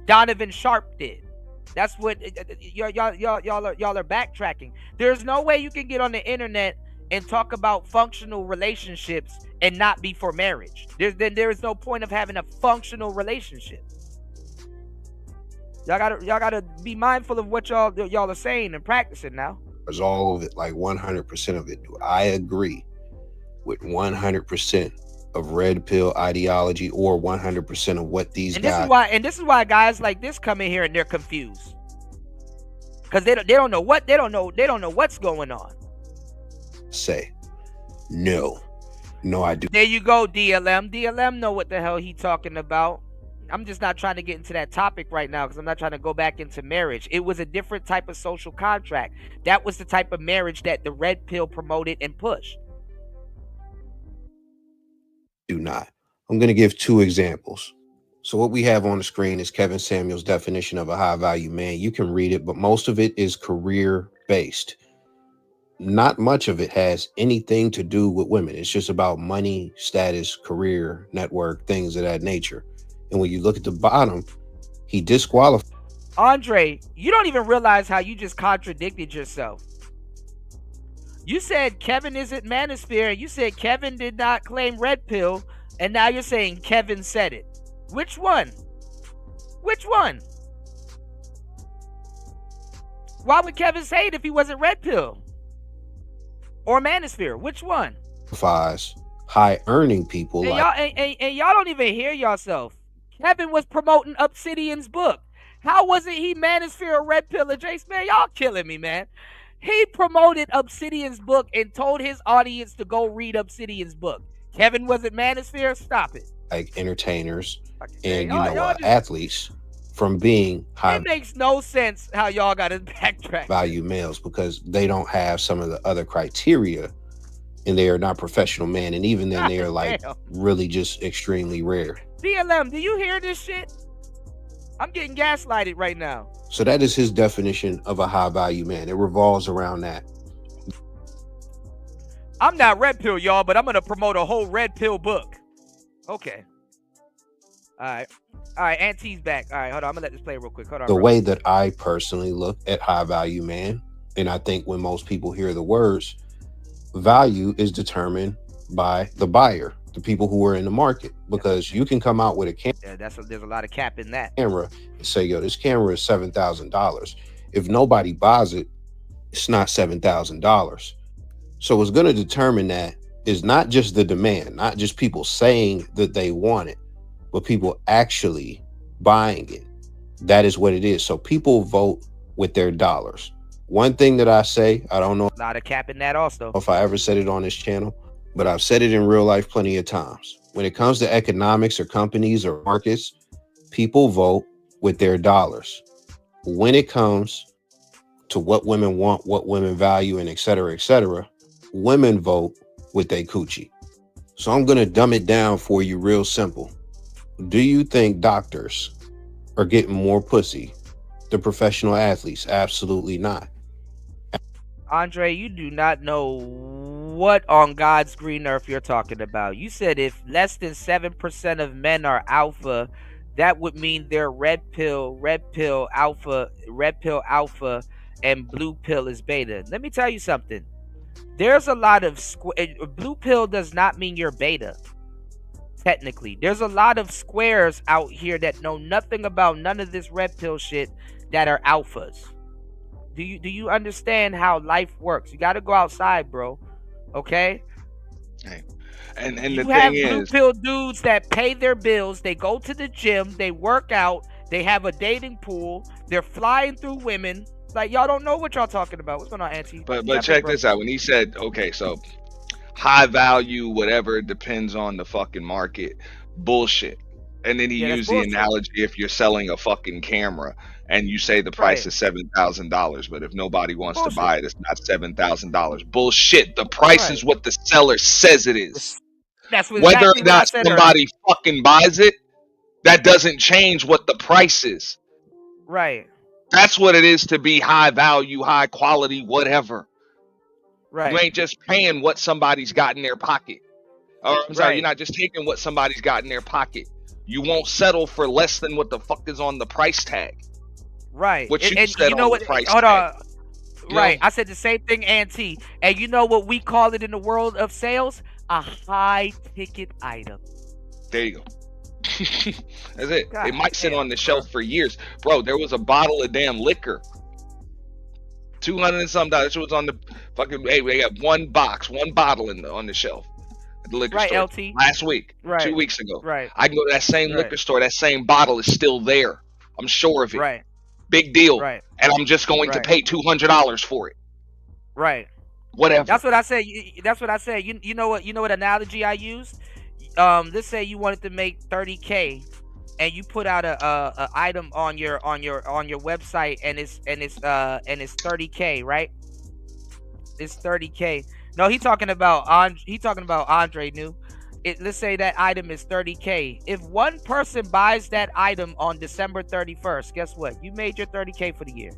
Donovan Sharp did. That's what y'all are backtracking. There's no way you can get on the internet and talk about functional relationships and not be for marriage. There is no point of having a functional relationship. Y'all gotta be mindful of what y'all are saying and practicing now. Is all of it, like 100% of it? Do I agree with 100% of red pill ideology or 100% of what these guys? This is why guys like this come in here and they're confused, because they don't know what's going on. Say no, I do. There you go, DLM know what the hell he talking about. I'm just not trying to get into that topic right now because I'm not trying to go back into marriage. It was a different type of social contract. That was the type of marriage that the red pill promoted and pushed. Do not. I'm going to give two examples. So what we have on the screen is Kevin Samuel's definition of a high value man. You can read it, but most of it is career based. not much of it has anything to do with women. It's just about money, status, career, network, things of that nature. And when you look at the bottom, he disqualified. Andre, you don't even realize how you just contradicted yourself. You said Kevin isn't Manosphere. You said Kevin did not claim Redpill, and now you're saying Kevin said it. Which one? Which one? Why would Kevin say it if he wasn't Redpill or Manosphere? Which one? High earning people. And like y'all don't even hear yourself. Kevin was promoting Obsidian's book. How wasn't he Manosphere or Redpill or Jace? Man, y'all killing me, man. He promoted Obsidian's book and told his audience to go read Obsidian's book. Kevin wasn't Manosphere? Stop it. Like entertainers and athletes from being high. It makes no sense how y'all got to backtrack. Value males because they don't have some of the other criteria and they are not professional men. And even then they are like really just extremely rare. DLM, do you hear this shit? I'm getting gaslighted right now. So that is his definition of a high value man. It revolves around that. I'm not Redpill, y'all, but I'm going to promote a whole Redpill book. Okay. All right. All right, Auntie's back. All right, hold on. I'm going to let this play real quick. Hold on. The way that I personally look at high value man, and I think when most people hear the words, value is determined by the buyer, the people who are in the market, because you can come out with a camera. Yeah, there's a lot of cap in that. Camera and say, yo, this camera is $7,000. If nobody buys it, it's not $7,000. So what's going to determine that is not just the demand, not just people saying that they want it, but people actually buying it. That is what it is. So people vote with their dollars. One thing that I say, I don't know a lot of cap in that also. If I ever said it on this channel, but I've said it in real life plenty of times. When it comes to economics or companies or markets, people vote with their dollars. When it comes to what women want, what women value, and et cetera, women vote with their coochie. So I'm going to dumb it down for you real simple. Do you think doctors are getting more pussy than professional athletes? Absolutely not. Andre, you do not know what on God's green earth you're talking about. You said if less than 7% of men are alpha, that would mean they're red pill alpha, and blue pill is beta. Let me tell you something. There's a lot of blue pill does not mean you're beta. Technically, there's a lot of squares out here that know nothing about none of this red pill shit that are alphas. Do you understand how life works? You got to go outside, bro. Okay. Hey. And you the have thing blue is, pill dudes that pay their bills. They go to the gym. They work out. They have a dating pool. They're flying through women. Like, y'all don't know what y'all talking about. What's going on, Auntie? but check this out. When he said, okay, so high value, whatever, depends on the fucking market. Bullshit. And then he used the analogy if you're selling a fucking camera and you say the price is $7,000, but if nobody wants to buy it, it's not $7,000. Bullshit. The price is what the seller says it is. That's whether or not somebody fucking buys it, that doesn't change what the price is. Right. That's what it is to be high value, high quality, whatever. Right. You ain't just paying what somebody's got in their pocket. Or I'm sorry, you're not just taking what somebody's got in their pocket. You won't settle for less than what the fuck is on the price tag. Right. What you said you know on what? the price Hold tag. on. Right. I said the same thing, Auntie. And you know what we call it in the world of sales? A high ticket item. There you go. That's it. God, it might sit on the shelf for years. Bro, there was a bottle of damn liquor. $200 and some dollars. It was on the fucking, hey, we got one bottle on the shelf at the liquor store. LT. Last week. Right. 2 weeks ago. Right. I can go to that same liquor store. That same bottle is still there. I'm sure of it. Right. Big deal. Right. And I'm just going to pay $200 for it. Right. Whatever. That's what I said. That's what I said. You know what analogy I used? Let's say you wanted to make 30K and you put out a item on your website and it's 30K, right? It's 30K. No, he's talking about Andre New. Let's say that item is 30K. If one person buys that item on December 31st, guess what? You made your 30K for the year.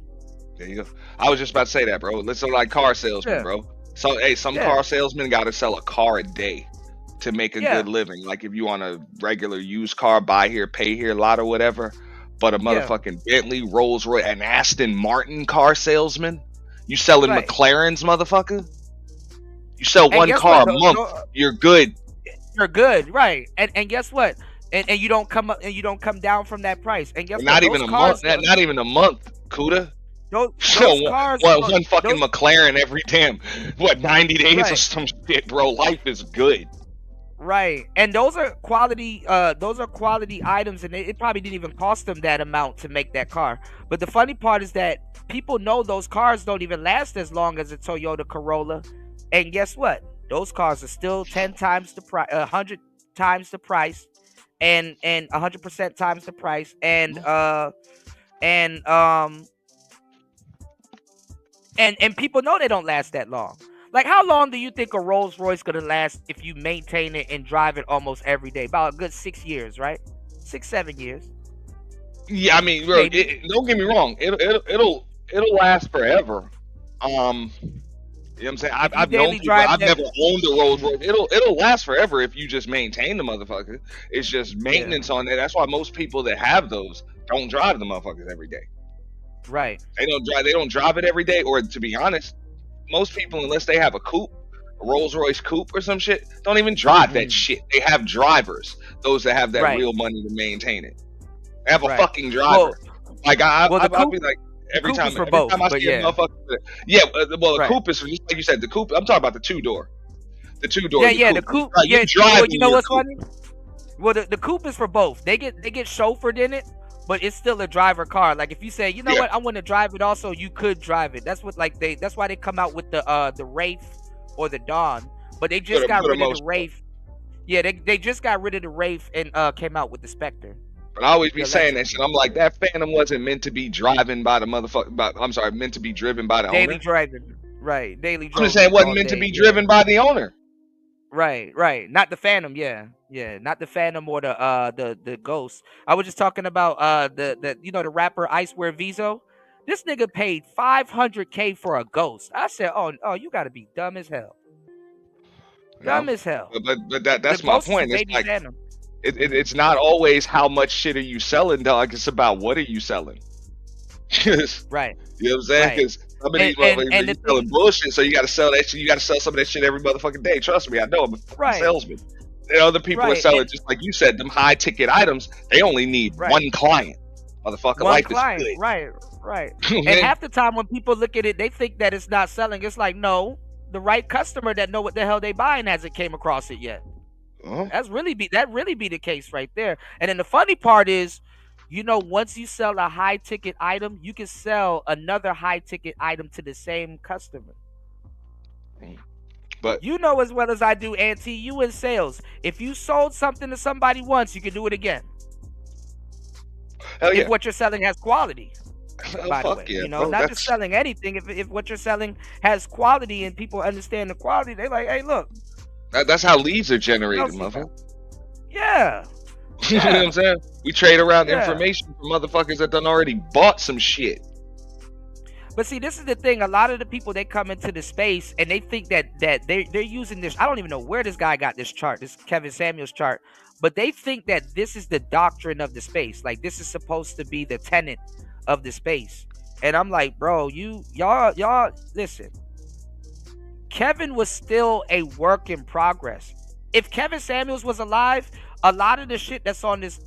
There you go. I was just about to say that, bro. Listen, like car salesmen, bro. So, hey, some car salesmen got to sell a car a day to make a good living. Like if you want a regular used car, buy here, pay here, lot or whatever. But a motherfucking Bentley, Rolls Royce, an Aston Martin car salesman, you selling McLarens, motherfucker. You sell one car a month, you're good. You're good, right? And guess what? And you don't come up and you don't come down from that price. And guess not what? Even a month. Not even a month, Kuda. Those cars, one fucking McLaren every damn 90 days or some shit, bro. Life is good. Right, and those are quality items, and it probably didn't even cost them that amount to make that car. But the funny part is that people know those cars don't even last as long as a Toyota Corolla, and guess what? Those cars are still 10 times the price, 100 times the price, and 100% times the price, and people know they don't last that long. Like, how long do you think a Rolls Royce gonna last if you maintain it and drive it almost every day? About a good 6 years, right? 6-7 years. Yeah, I mean, bro, don't get me wrong. It'll last forever. You know what I'm saying? I've known people. I've never owned a Rolls Royce. It'll last forever if you just maintain the motherfucker. It's just maintenance on it. That's why most people that have those don't drive the motherfuckers every day. Right. They don't drive it every day. Or to be honest, most people, unless they have a coupe, a Rolls Royce coupe or some shit, don't even drive that shit. They have drivers. Those that have that real money to maintain it. They have a fucking driver. I'll be like, every time I see a motherfucker. The coupe is, just like you said, the coupe. I'm talking about the two-door. The two-door. Yeah, the coupe. Right, you know what's funny? Well, the coupe is for both. They get chauffeured in it, but it's still a driver car. Like if you say, you know what, I want to drive it also, you could drive it. That's what that's why they come out with the Wraith or the Dawn. But they just got rid of the Wraith. Yeah, they just got rid of the Wraith and came out with the Spectre. But I always be saying that shit. I'm like, that Phantom wasn't meant to be driving by the motherfucker. Meant to be driven by the owner. Daily driving. Right. Daily driving. I'm just saying it wasn't meant to be driven by the owner. Right. Not the Phantom, yeah. Not the Phantom or the Ghost. I was just talking about the rapper Icewear Vizo. This nigga paid $500K for a Ghost. I said, oh, you gotta be dumb as hell. Dumb as hell. But that's my point. It's like it's not always how much shit are you selling, dog. It's about what are you selling. Right. You know what I'm saying? Because some of these motherfuckers are selling bullshit, so you got to sell that shit. You got to sell some of that shit every motherfucking day. Trust me, I know I'm a fucking salesman. And other people are selling, just like you said, them high ticket items. They only need one client. Motherfucker, life is good. Right. And half the time when people look at it, they think that it's not selling. It's like, no, the right customer that know what the hell they buying hasn't came across it yet. That really be the case right there. And then the funny part is, once you sell a high ticket item, you can sell another high ticket item to the same customer. But you know as well as I do, Auntie, you in sales. If you sold something to somebody once, you can do it again. Hell yeah. If what you're selling has quality. By the way, yeah, not just selling anything. If what you're selling has quality and people understand the quality, they like, hey, look. That's how leads are generated, motherfucker. Yeah. You know what I'm saying? We trade around information for motherfuckers that done already bought some shit. But see, this is the thing. A lot of the people, they come into the space and they think that they're using this. I don't even know where this guy got this chart, this Kevin Samuels chart. But they think that this is the doctrine of the space. Like this is supposed to be the tenet of the space. And I'm like, bro, y'all listen. Kevin was still a work in progress. If Kevin Samuels was alive, a lot of the shit that's on this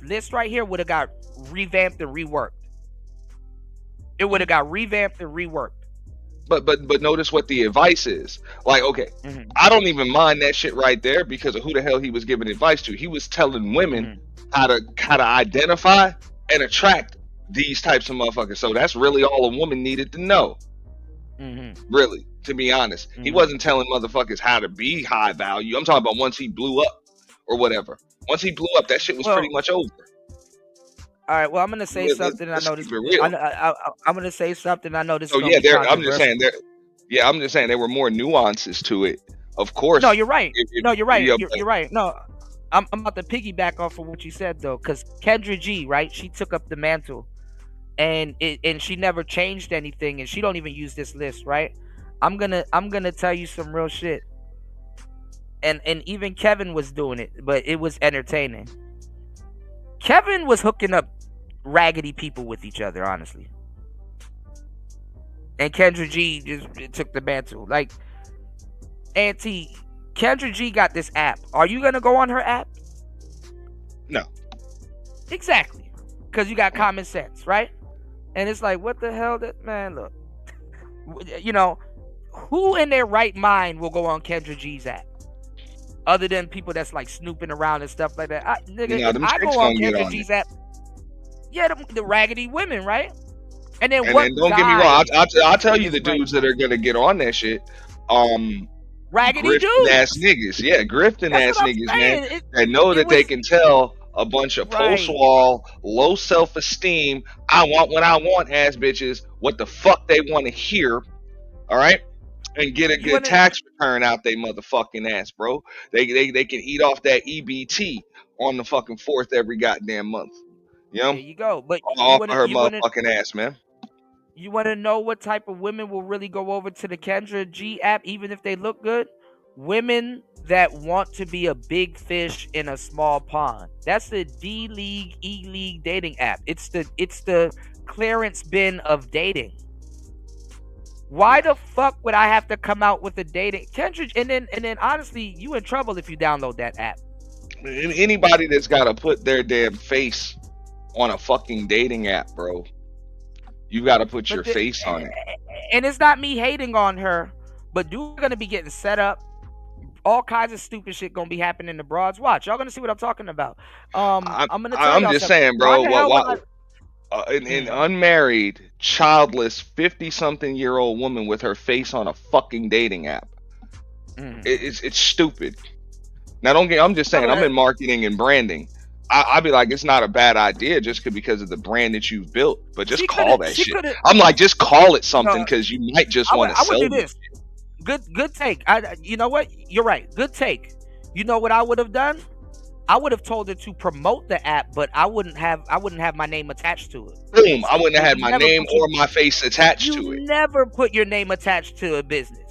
list right here would have got revamped and reworked. It would have got revamped and reworked. But notice what the advice is. Like, okay, I don't even mind that shit right there because of who the hell he was giving advice to. He was telling women how to identify and attract these types of motherfuckers. So that's really all a woman needed to know. Really, to be honest. He wasn't telling motherfuckers how to be high value. I'm talking about once he blew up or whatever. Once he blew up, that shit was pretty much over. All right, well, I'm gonna say something. I know this. I'm gonna say something. I know this. So I'm just saying there were more nuances to it. Of course. No, you're right. You're right. You're right. No, I'm about to piggyback off of what you said though, because Kendra G, right? She took up the mantle and she never changed anything, and she don't even use this list, right? I'm gonna tell you some real shit. And even Kevin was doing it, but it was entertaining. Kevin was hooking up raggedy people with each other, honestly. And Kendra G just took the mantle. Like, Auntie, Kendra G got this app. Are you gonna go on her app? No. Exactly. Because you got common sense, right? And it's like, what the hell? Man, look. You know, who in their right mind will go on Kendra G's app? Other than people that's like snooping around and stuff like that. I go on Kendra G's app. Yeah, the raggedy women, right? And then don't get me wrong, I'll tell you the dudes that are gonna get on that shit. Raggedy grifting dudes. ass niggas. Yeah, grifting ass niggas, man. That know that they can tell a bunch of post-wall, low self-esteem, I want what I want ass bitches what the fuck they want to hear. All right? And get a good tax return out they motherfucking ass, bro. They can eat off that EBT on the fucking 4th every goddamn month. You know? There you go. But off of her motherfucking ass, man. You want to know what type of women will really go over to the Kendra G app, even if they look good? Women that want to be a big fish in a small pond. That's the D League, E League dating app. It's the clearance bin of dating. Why the fuck would I have to come out with a dating Kendra? And then honestly, you in trouble if you download that app. Anybody that's got to put their damn face on a fucking dating app, bro. You got to put your face on it. And it's not me hating on her, but dudes are going to be getting set up. All kinds of stupid shit going to be happening to broads. Watch. Y'all going to see what I'm talking about. I'm going to tell you. I'm just saying, bro. An unmarried, childless, 50-something-year-old woman with her face on a fucking dating app. It's stupid. Now, I'm just saying, I'm in marketing and branding. I'd be like, it's not a bad idea just because of the brand that you've built, but just call that shit. I'm like, just call it something because you might just want to sell it. This. Good take. You know what? You're right. Good take. You know what I would have done? I would have told her to promote the app, but I wouldn't have my name attached to it. Boom! I wouldn't have had my name or my face attached to it. You never put your name attached to a business.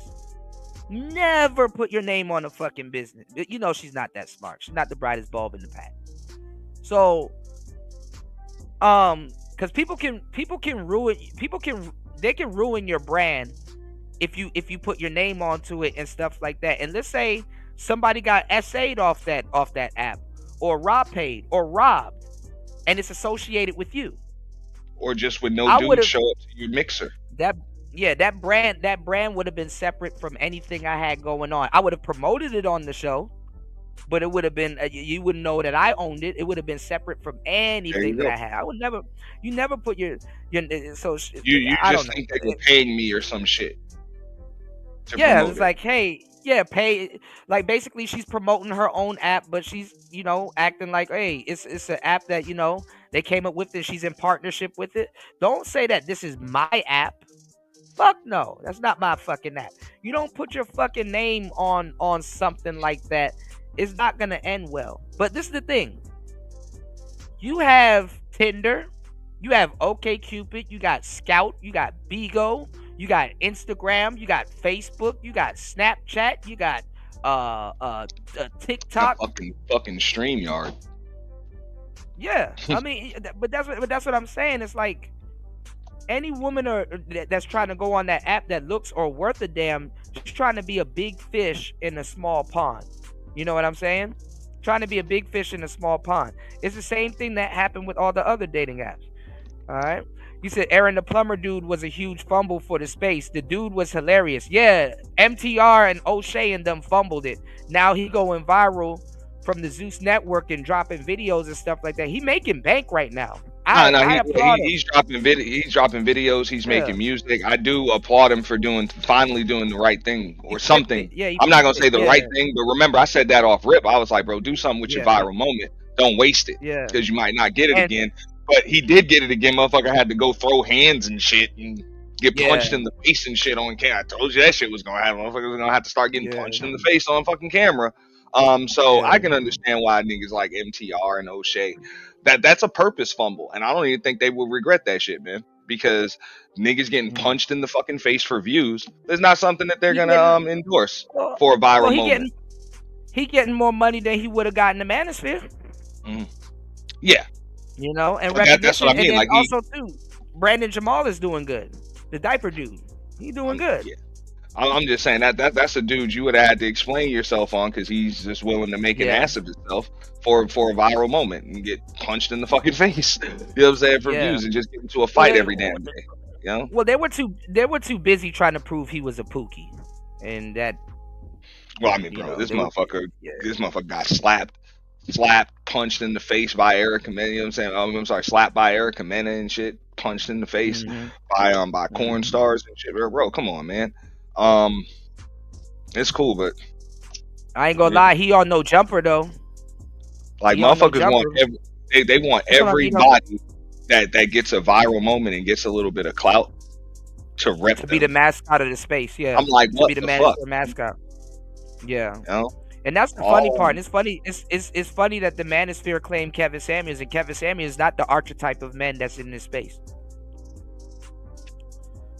Never put your name on a fucking business. You know she's not that smart. She's not the brightest bulb in the pack. So, because people can ruin your brand if you put your name onto it and stuff like that. And let's say somebody got SA'd off that app, or paid or robbed, and it's associated with you, or just with no dude show up to your mixer. That brand would have been separate from anything I had going on. I would have promoted it on the show, but it would have been you wouldn't know that I owned it. It would have been separate from anything that I had. I would never. You never put your so you just think they were paying me or some shit. Yeah, it was like, hey, yeah, pay. Like basically, she's promoting her own app, but she's acting like, hey, it's an app that they came up with and she's in partnership with it. Don't say that this is my app. Fuck no, that's not my fucking app. You don't put your fucking name on something like that. It's not gonna end well. But this is the thing. You have Tinder, you have OkCupid, you got Scout, you got Bigo, you got Instagram, you got Facebook, you got Snapchat, you got TikTok, fucking StreamYard. Yeah, I mean, but that's what I'm saying. It's like any woman that's trying to go on that app that looks or worth a damn, she's trying to be a big fish in a small pond. You know what I'm saying? Trying to be a big fish in a small pond. It's the same thing that happened with all the other dating apps. All right. You said Aaron the plumber dude was a huge fumble for the space. The dude was hilarious. Yeah, MTR and O'Shea and them fumbled it. Now he going viral from the Zeus network and dropping videos and stuff like that. He making bank right now. He's dropping videos. He's making music. I do applaud him for finally doing the right thing or something. I'm not gonna say the right thing, but remember I said that off rip. I was like, bro, do something with your viral moment. Don't waste it because you might not get it again. But he did get it again. Motherfucker had to go throw hands and shit and get punched in the face and shit on camera. I told you that shit was gonna happen. Motherfucker was gonna have to start getting punched in the face on fucking camera. So I can understand why niggas like MTR and O'Shea, that's a purpose fumble, and I don't even think they will regret that shit, man. Because niggas getting punched in the fucking face for views is not something that they're gonna endorse for a viral moment. He getting more money than he would have gotten the Manosphere. Yeah, you know, and that's what I mean. And like also too, Brandon Jamal is doing good. The diaper dude, he doing good. Yeah. I'm just saying that's a dude you would have had to explain yourself on, because he's just willing to make an ass of himself for a viral moment and get punched in the fucking face. You know what I'm saying, for views, and just get into a fight every damn day. You know? Well, they were too busy trying to prove he was a pookie, and that. Well, I mean, bro, this motherfucker got slapped, punched in the face by Erica Mena. You know what I'm saying? I'm sorry, slapped by Erica Mena and shit, punched in the face by corn stars and shit. Bro, come on, man. It's cool, but I ain't gonna lie, he on no jumper though. Like, motherfuckers want they want everybody that gets a viral moment and gets a little bit of clout to rep to be the mascot of the space. Yeah, I'm like, what to be the fuck? mascot. Yeah, you know? And that's the funny part. It's funny. It's funny that the Manosphere claimed Kevin Samuels, and Kevin Samuels is not the archetype of men that's in this space.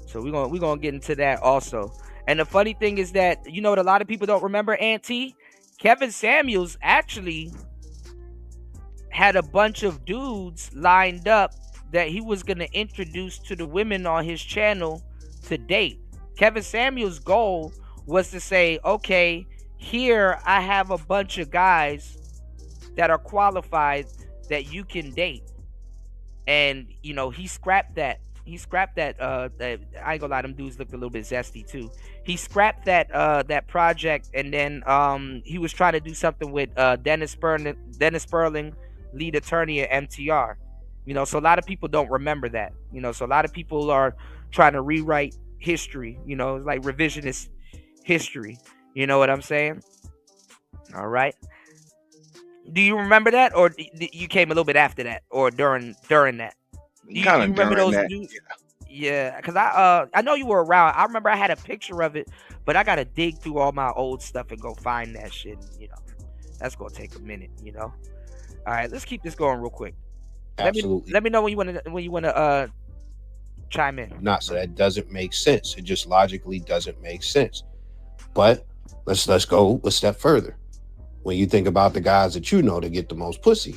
So we're gonna get into that also. And the funny thing is that, you know what a lot of people don't remember, Auntie? Kevin Samuels actually had a bunch of dudes lined up that he was gonna introduce to the women on his channel to date. Kevin Samuels' goal was to say, okay, here I have a bunch of guys that are qualified that you can date. And, you know, he scrapped that. I ain't gonna lie, them dudes looked a little bit zesty too. He scrapped that project, and then he was trying to do something with Dennis Sperling, lead attorney at MTR. You know, so a lot of people don't remember that. You know, so a lot of people are trying to rewrite history. You know, it's like revisionist history. You know what I'm saying? All right. Do you remember that, or you came a little bit after that, or during that? You remember those dudes? Yeah, because I know you were around. I remember I had a picture of it, but I gotta dig through all my old stuff and go find that shit. You know, that's gonna take a minute. You know. All right, let's keep this going real quick. Absolutely. Let me know when you wanna chime in. Not so that doesn't make sense. It just logically doesn't make sense. But let's go a step further. When you think about the guys that you know that get the most pussy,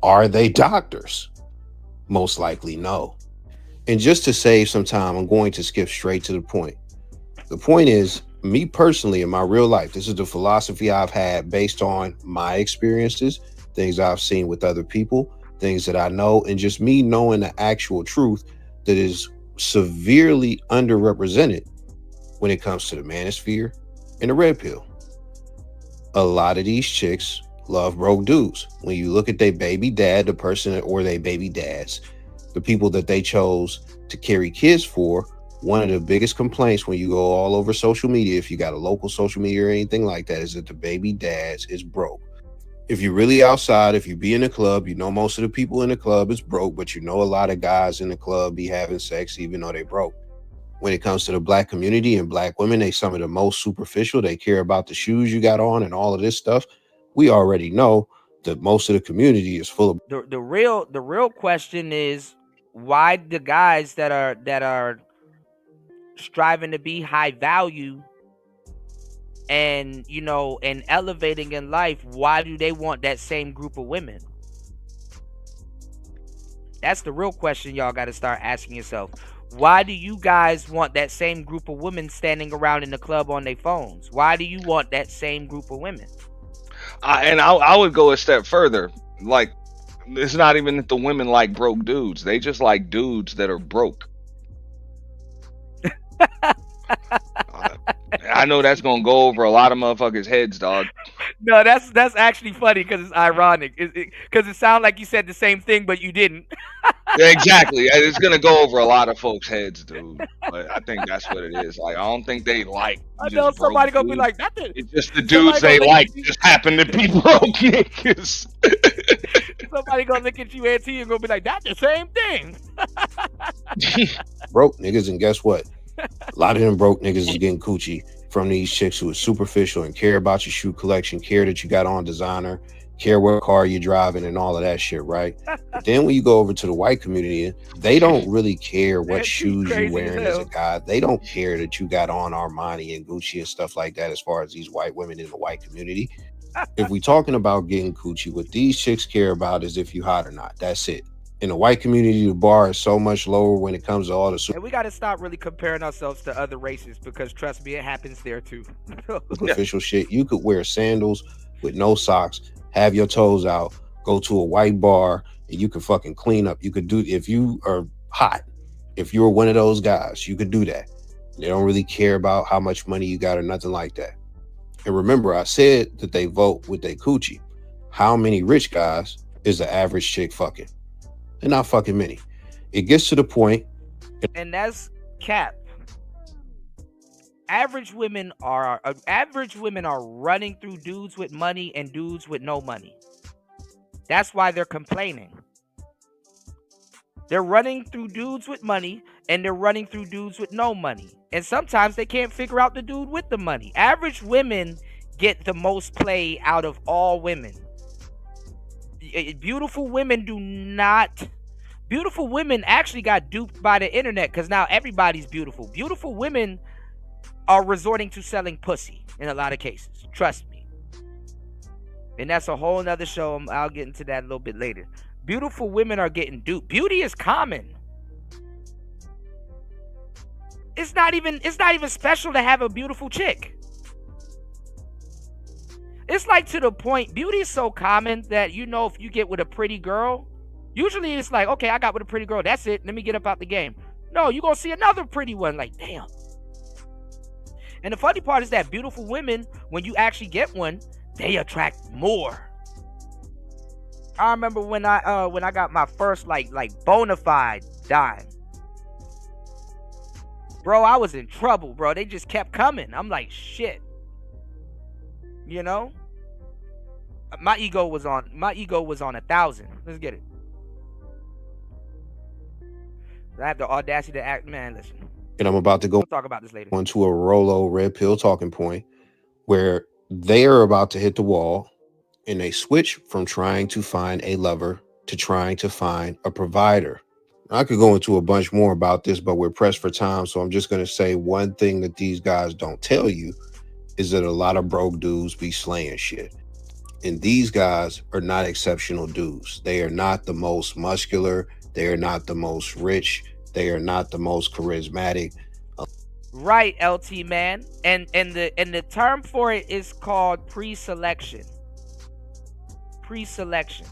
are they doctors? Most likely no. And just to save some time, I'm going to skip straight to the point. The point is, me personally, in my real life, this is the philosophy I've had based on my experiences, things I've seen with other people, things that I know, and just me knowing the actual truth that is severely underrepresented when it comes to the Manosphere and the Redpill. A lot of these chicks love broke dudes. When you look at their baby dad, the person, or their baby dads, the people that they chose to carry kids for, one of the biggest complaints when you go all over social media, if you got a local social media or anything like that, is that the baby dads is broke. If you're really outside, if you be in a club, you know most of the people in the club is broke, but you know a lot of guys in the club be having sex even though they broke. When it comes to the black community and black women, they some of the most superficial. They care about the shoes you got on and all of this stuff. We already know that most of the community is full of the real question is, why the guys that are striving to be high value and, you know, and elevating in life, why do they want that same group of women? That's the real question y'all got to start asking yourself. Why do you guys want that same group of women standing around in the club on their phones? Why do you want that same group of women? And I would go a step further. Like, it's not even that the women like broke dudes. They just like dudes that are broke. I know that's gonna go over a lot of motherfuckers' heads, dog. No, that's actually funny because it's ironic. Because it sounds like you said the same thing, but you didn't. Yeah, exactly. It's gonna go over a lot of folks' heads, dude. But I think that's what it is. Like, I don't think they like. I know somebody gonna be like, "That." It's just the dudes they like just happen to be broke niggas. Somebody gonna look at you, Auntie, and gonna be like, "That's the same thing." broke niggas, and guess what? A lot of them broke niggas is getting coochie from these chicks who are superficial and care about your shoe collection, care that you got on designer, care what car you're driving and all of that shit, right? But then when you go over to the white community, they don't really care what shoes you're wearing as a guy. They don't care that you got on Armani and Gucci and stuff like that as far as these white women in the white community. If we talking about getting coochie, what these chicks care about is if you hot or not. That's it. In the white community, the bar is so much lower when it comes to all the And we got to stop really comparing ourselves to other races, because trust me, it happens there too. superficial shit. You could wear sandals with no socks, have your toes out, go to a white bar, and you can fucking clean up. You could do, if you are hot, if you're one of those guys, you could do that. They don't really care about how much money you got or nothing like that. And remember, I said that they vote with their coochie. How many rich guys is the average chick fucking? They're not fucking many. It gets to the point. And that's cap. Average women are running through dudes with money and dudes with no money. That's why they're complaining. They're running through dudes with money and they're running through dudes with no money. And sometimes they can't figure out the dude with the money. Average women get the most play out of all women. Beautiful women do not. Beautiful women actually got duped by the internet, because now everybody's beautiful. Beautiful women are resorting to selling pussy in a lot of cases. Trust me. And that's a whole nother show. I'll get into that a little bit later. Beautiful women are getting duped. Beauty is common. It's not even special to have a beautiful chick. It's like, to the point, beauty is so common that, you know, if you get with a pretty girl, usually it's like, okay, I got with a pretty girl, that's it, let me get up out the game. No, you're gonna see another pretty one, like, damn. And the funny part is that beautiful women, when you actually get one, they attract more. I remember when I got my first like bona fide dime. Bro, I was in trouble, bro. They just kept coming. I'm like, shit. You know? My ego was on 1,000. Let's get it. I have the audacity to act, man, listen. And I'm about to go We'll talk about this later. onto a Rolo Red Pill talking point where they are about to hit the wall and they switch from trying to find a lover to trying to find a provider. I could go into a bunch more about this, but we're pressed for time. So I'm just going to say one thing that these guys don't tell you is that a lot of broke dudes be slaying shit. And these guys are not exceptional dudes. They are not the most muscular. They are not the most rich. They are not the most charismatic. Right, LT man. And the term for it is called pre-selection. Pre-selection.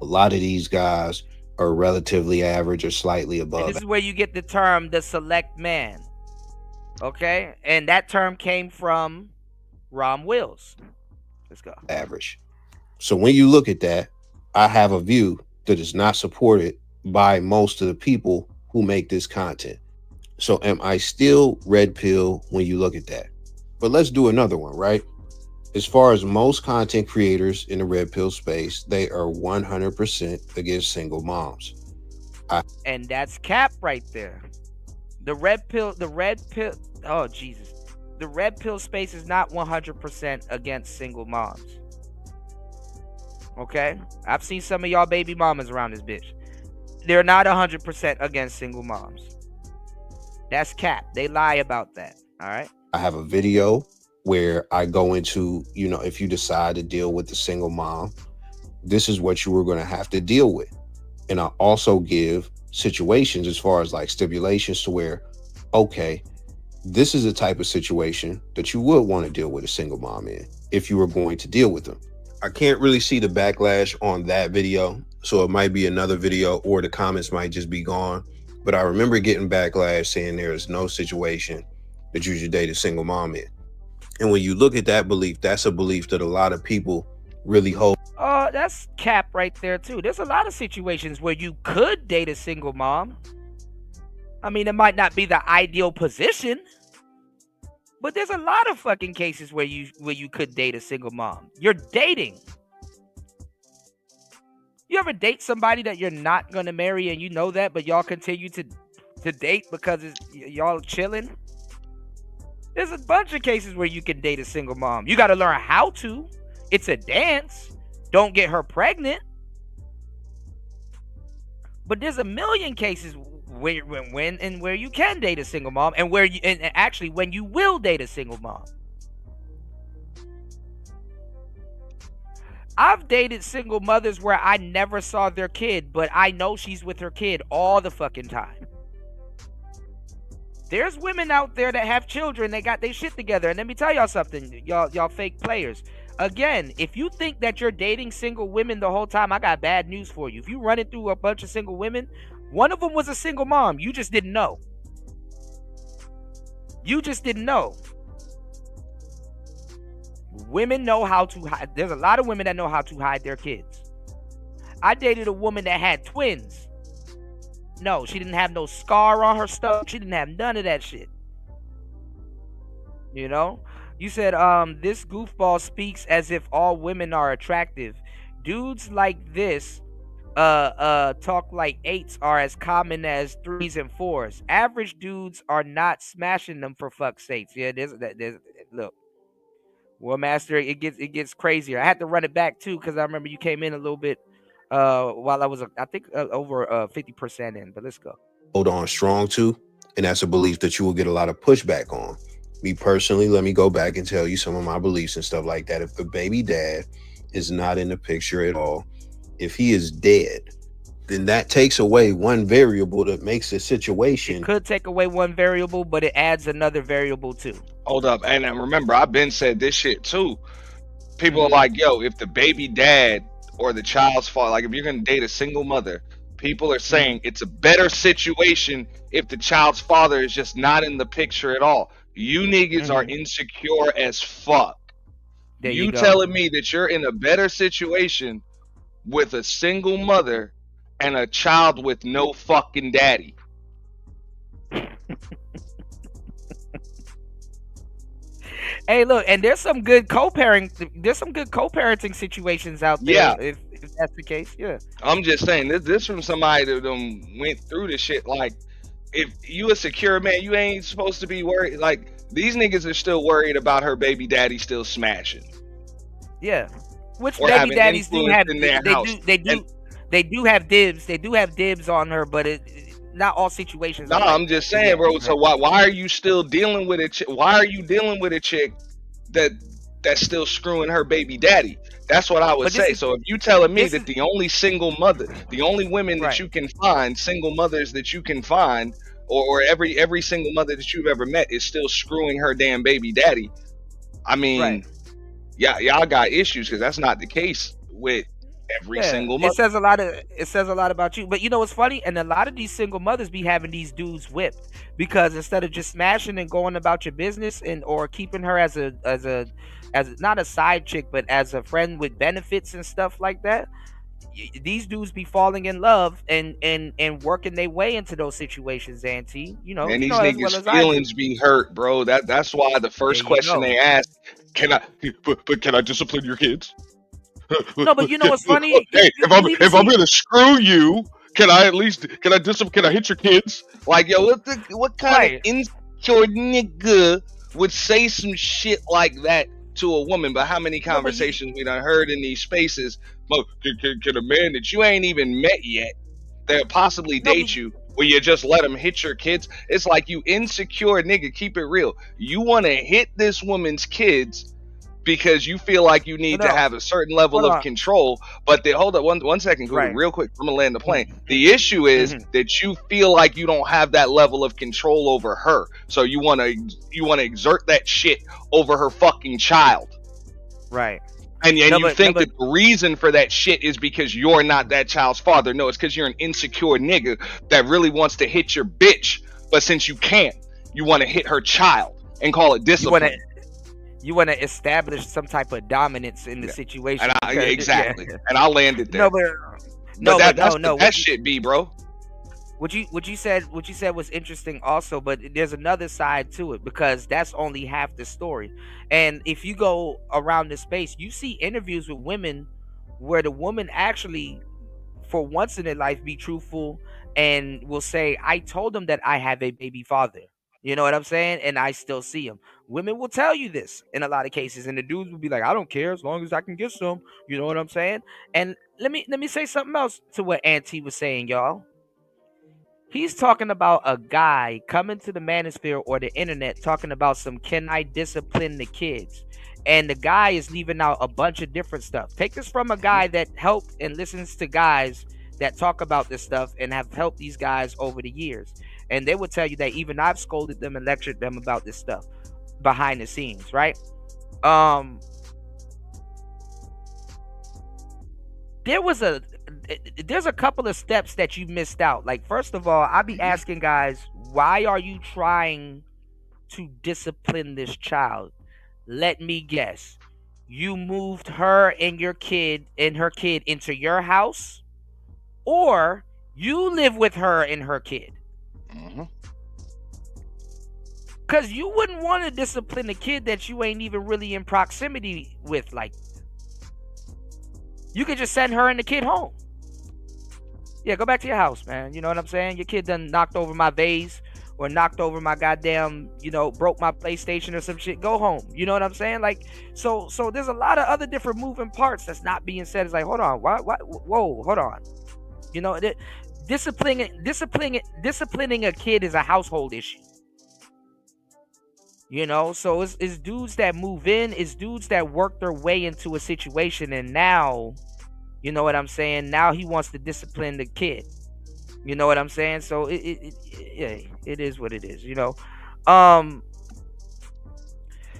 A lot of these guys are relatively average or slightly above. And this is where you get the term the select man. Okay? And that term came from Rom Wills. Let's go. Average. So when you look at that, I have a view that is not supported by most of the people who make this content. So am I still red pill when you look at that? But let's do another one, right? As far as most content creators in the red pill space, they are 100% against single moms. And that's cap right there. The red pill, oh Jesus. The red pill space is not 100% against single moms. Okay? I've seen some of y'all baby mamas around this bitch. They're not 100% against single moms. That's cap. They lie about that. All right? I have a video where I go into, you know, if you decide to deal with the single mom, this is what you were going to have to deal with. And I also give situations as far as like stipulations to where, okay, this is a type of situation that you would want to deal with a single mom in if you were going to deal with them. I can't really see the backlash on that video, so it might be another video or the comments might just be gone. But I remember getting backlash saying there is no situation that you should date a single mom in. And when you look at that belief, that's a belief that a lot of people really hold. That's cap right there too. There's a lot of situations where you could date a single mom. I mean, it might not be the ideal position, but there's a lot of fucking cases where you could date a single mom. You're dating. You ever date somebody that you're not gonna marry and you know that, but y'all continue to date because y'all chilling? There's a bunch of cases where you can date a single mom. You got to learn how to. It's a dance. Don't get her pregnant. But there's a million cases where you can date a single mom, and actually when you will date a single mom. I've dated single mothers where I never saw their kid, but I know she's with her kid all the fucking time. There's women out there that have children, they got their shit together. And let me tell y'all something, y'all fake players. Again, if you think that you're dating single women the whole time, I got bad news for you. If you running through a bunch of single women, one of them was a single mom. You just didn't know. You just didn't know. Women know how to hide. There's a lot of women that know how to hide their kids. I dated a woman that had twins. No, she didn't have no scar on her stomach. She didn't have none of that shit. You know? You said, this goofball speaks as if all women are attractive. Dudes like this talk like 8s are as common as 3s and 4s. Average dudes are not smashing them, for fuck's sakes. Yeah, there's look. Well, Master, it gets crazier. I had to run it back too because I remember you came in a little bit while I was I think over 50% in. But let's go. Hold on strong to, and that's a belief that you will get a lot of pushback on. Me personally, let me go back and tell you some of my beliefs and stuff like that. If the baby dad is not in the picture at all, if he is dead, then that takes away one variable that makes the situation. It could take away one variable, but it adds another variable too. Hold up, and remember, I've been said this shit too. People are like, yo, if the baby dad or the child's father, like if you're gonna date a single mother, people are saying it's a better situation if the child's father is just not in the picture at all. You niggas are insecure as fuck. There you go. telling me that you're in a better situation with a single mother and a child with no fucking daddy. Hey, look, and there's some good co-parenting situations out there. Yeah. If that's the case, yeah. I'm just saying this from somebody that went through this shit. Like, if you a secure man, you ain't supposed to be worried. Like, these niggas are still worried about her baby daddy still smashing. Yeah, which Or baby having daddies do have. influence in their house. They do have dibs. They do have dibs on her, but not all situations. No, I'm just saying, bro. So why are you still dealing with a chick? Why are you dealing with a chick that's still screwing her baby daddy? That's what I would say. So if you telling me that the only single mother, the only women that you can find, single mothers that you can find, or every single mother that you've ever met is still screwing her damn baby daddy, I mean, y'all got issues, because that's not the case with every single mother. It says a lot about you. But you know what's funny? And a lot of these single mothers be having these dudes whipped, because instead of just smashing and going about your business or keeping her as not a side chick, but as a friend with benefits and stuff like that, these dudes be falling in love and working their way into those situations, Auntie. You know, and these as niggas' well as feelings be hurt, bro. That's why the first question they ask, but can I discipline your kids? No, but you know what's funny? Hey, if I'm gonna screw you, can I hit your kids? Like, yo, what kind of insecure nigga would say some shit like that to a woman? But how many conversations we done heard in these spaces? Can a man that you ain't even met yet, that possibly date you, where you just let him hit your kids? It's like, you insecure nigga, keep it real. You want to hit this woman's kids because you feel like you need to have a certain level of control. But hold up one second, Google, real quick. I'm gonna land the plane. The issue is that you feel like you don't have that level of control over her, so you want to exert that shit over her fucking child, right? And you think that the reason for that shit is because you're not that child's father. No, it's because you're an insecure nigga that really wants to hit your bitch, but since you can't, you want to hit her child and call it discipline. You want to establish some type of dominance in the situation. And exactly. And I landed there. That's that shit be, bro. What you said was interesting also, but there's another side to it, because that's only half the story. And if you go around the space, you see interviews with women where the woman actually, for once in their life, be truthful and will say, I told them that I have a baby father. You know what I'm saying? And I still see them. Women will tell you this in a lot of cases, and the dudes will be like, "I don't care as long as I can get some." You know what I'm saying? And let me say something else to what Auntie was saying, y'all. He's talking about a guy coming to the Manosphere or the internet talking about some can I discipline the kids? And the guy is leaving out a bunch of different stuff. Take this from a guy that helped and listens to guys that talk about this stuff and have helped these guys over the years. And they will tell you that even I've scolded them and lectured them about this stuff behind the scenes, right? There's a couple of steps that you missed out. Like, first of all, I'll be asking guys, why are you trying to discipline this child? Let me guess. You moved her and her kid into your house, or you live with her and her kid. Because you wouldn't want to discipline a kid that you ain't even really in proximity with. Like, you could just send her and the kid home. Yeah, go back to your house, man. You know what I'm saying? Your kid done knocked over my vase or knocked over my goddamn, broke my PlayStation or some shit. Go home. You know what I'm saying? Like, so there's a lot of other different moving parts that's not being said. It's like, hold on, what? Whoa, hold on. Disciplining a kid is a household issue. So it's dudes that move in, it's dudes that work their way into a situation, and now, you know what I'm saying? Now he wants to discipline the kid. You know what I'm saying? So it is what it is.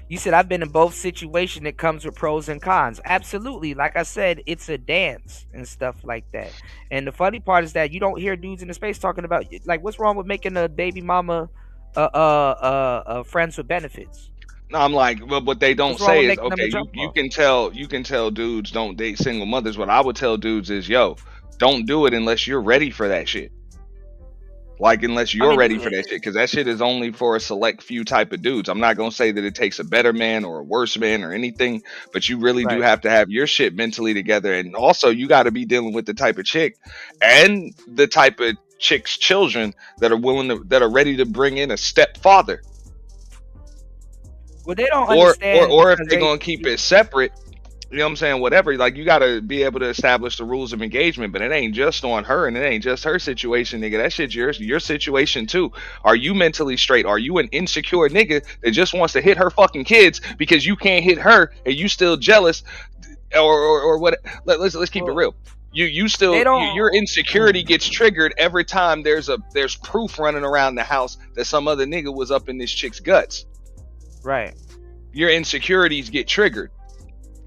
You said I've been in both situations. It comes with pros and cons. Absolutely. Like I said, it's a dance and stuff like that. And the funny part is that you don't hear dudes in the space talking about, like, what's wrong with making a baby mama friends with benefits? No, I'm like, well, what they don't say is, okay, you can tell dudes don't date single mothers. What I would tell dudes is, yo, don't do it unless you're ready for that shit. Like, unless you're ready for that shit, because that shit is only for a select few type of dudes. I'm not gonna say that it takes a better man or a worse man or anything, but you really do have to have your shit mentally together, and also you got to be dealing with the type of chick and the type of chick's children that are ready to bring in a stepfather. Well, they don't understand, or if they're gonna keep it separate. You know what I'm saying? Whatever. Like, you got to be able to establish the rules of engagement, but it ain't just on her and it ain't just her situation, nigga. That shit's your situation too. Are you mentally straight? Are you an insecure nigga that just wants to hit her fucking kids because you can't hit her and you still jealous, or what? Let's keep it real. Your insecurity gets triggered every time there's proof running around the house that some other nigga was up in this chick's guts. Right. Your insecurities get triggered.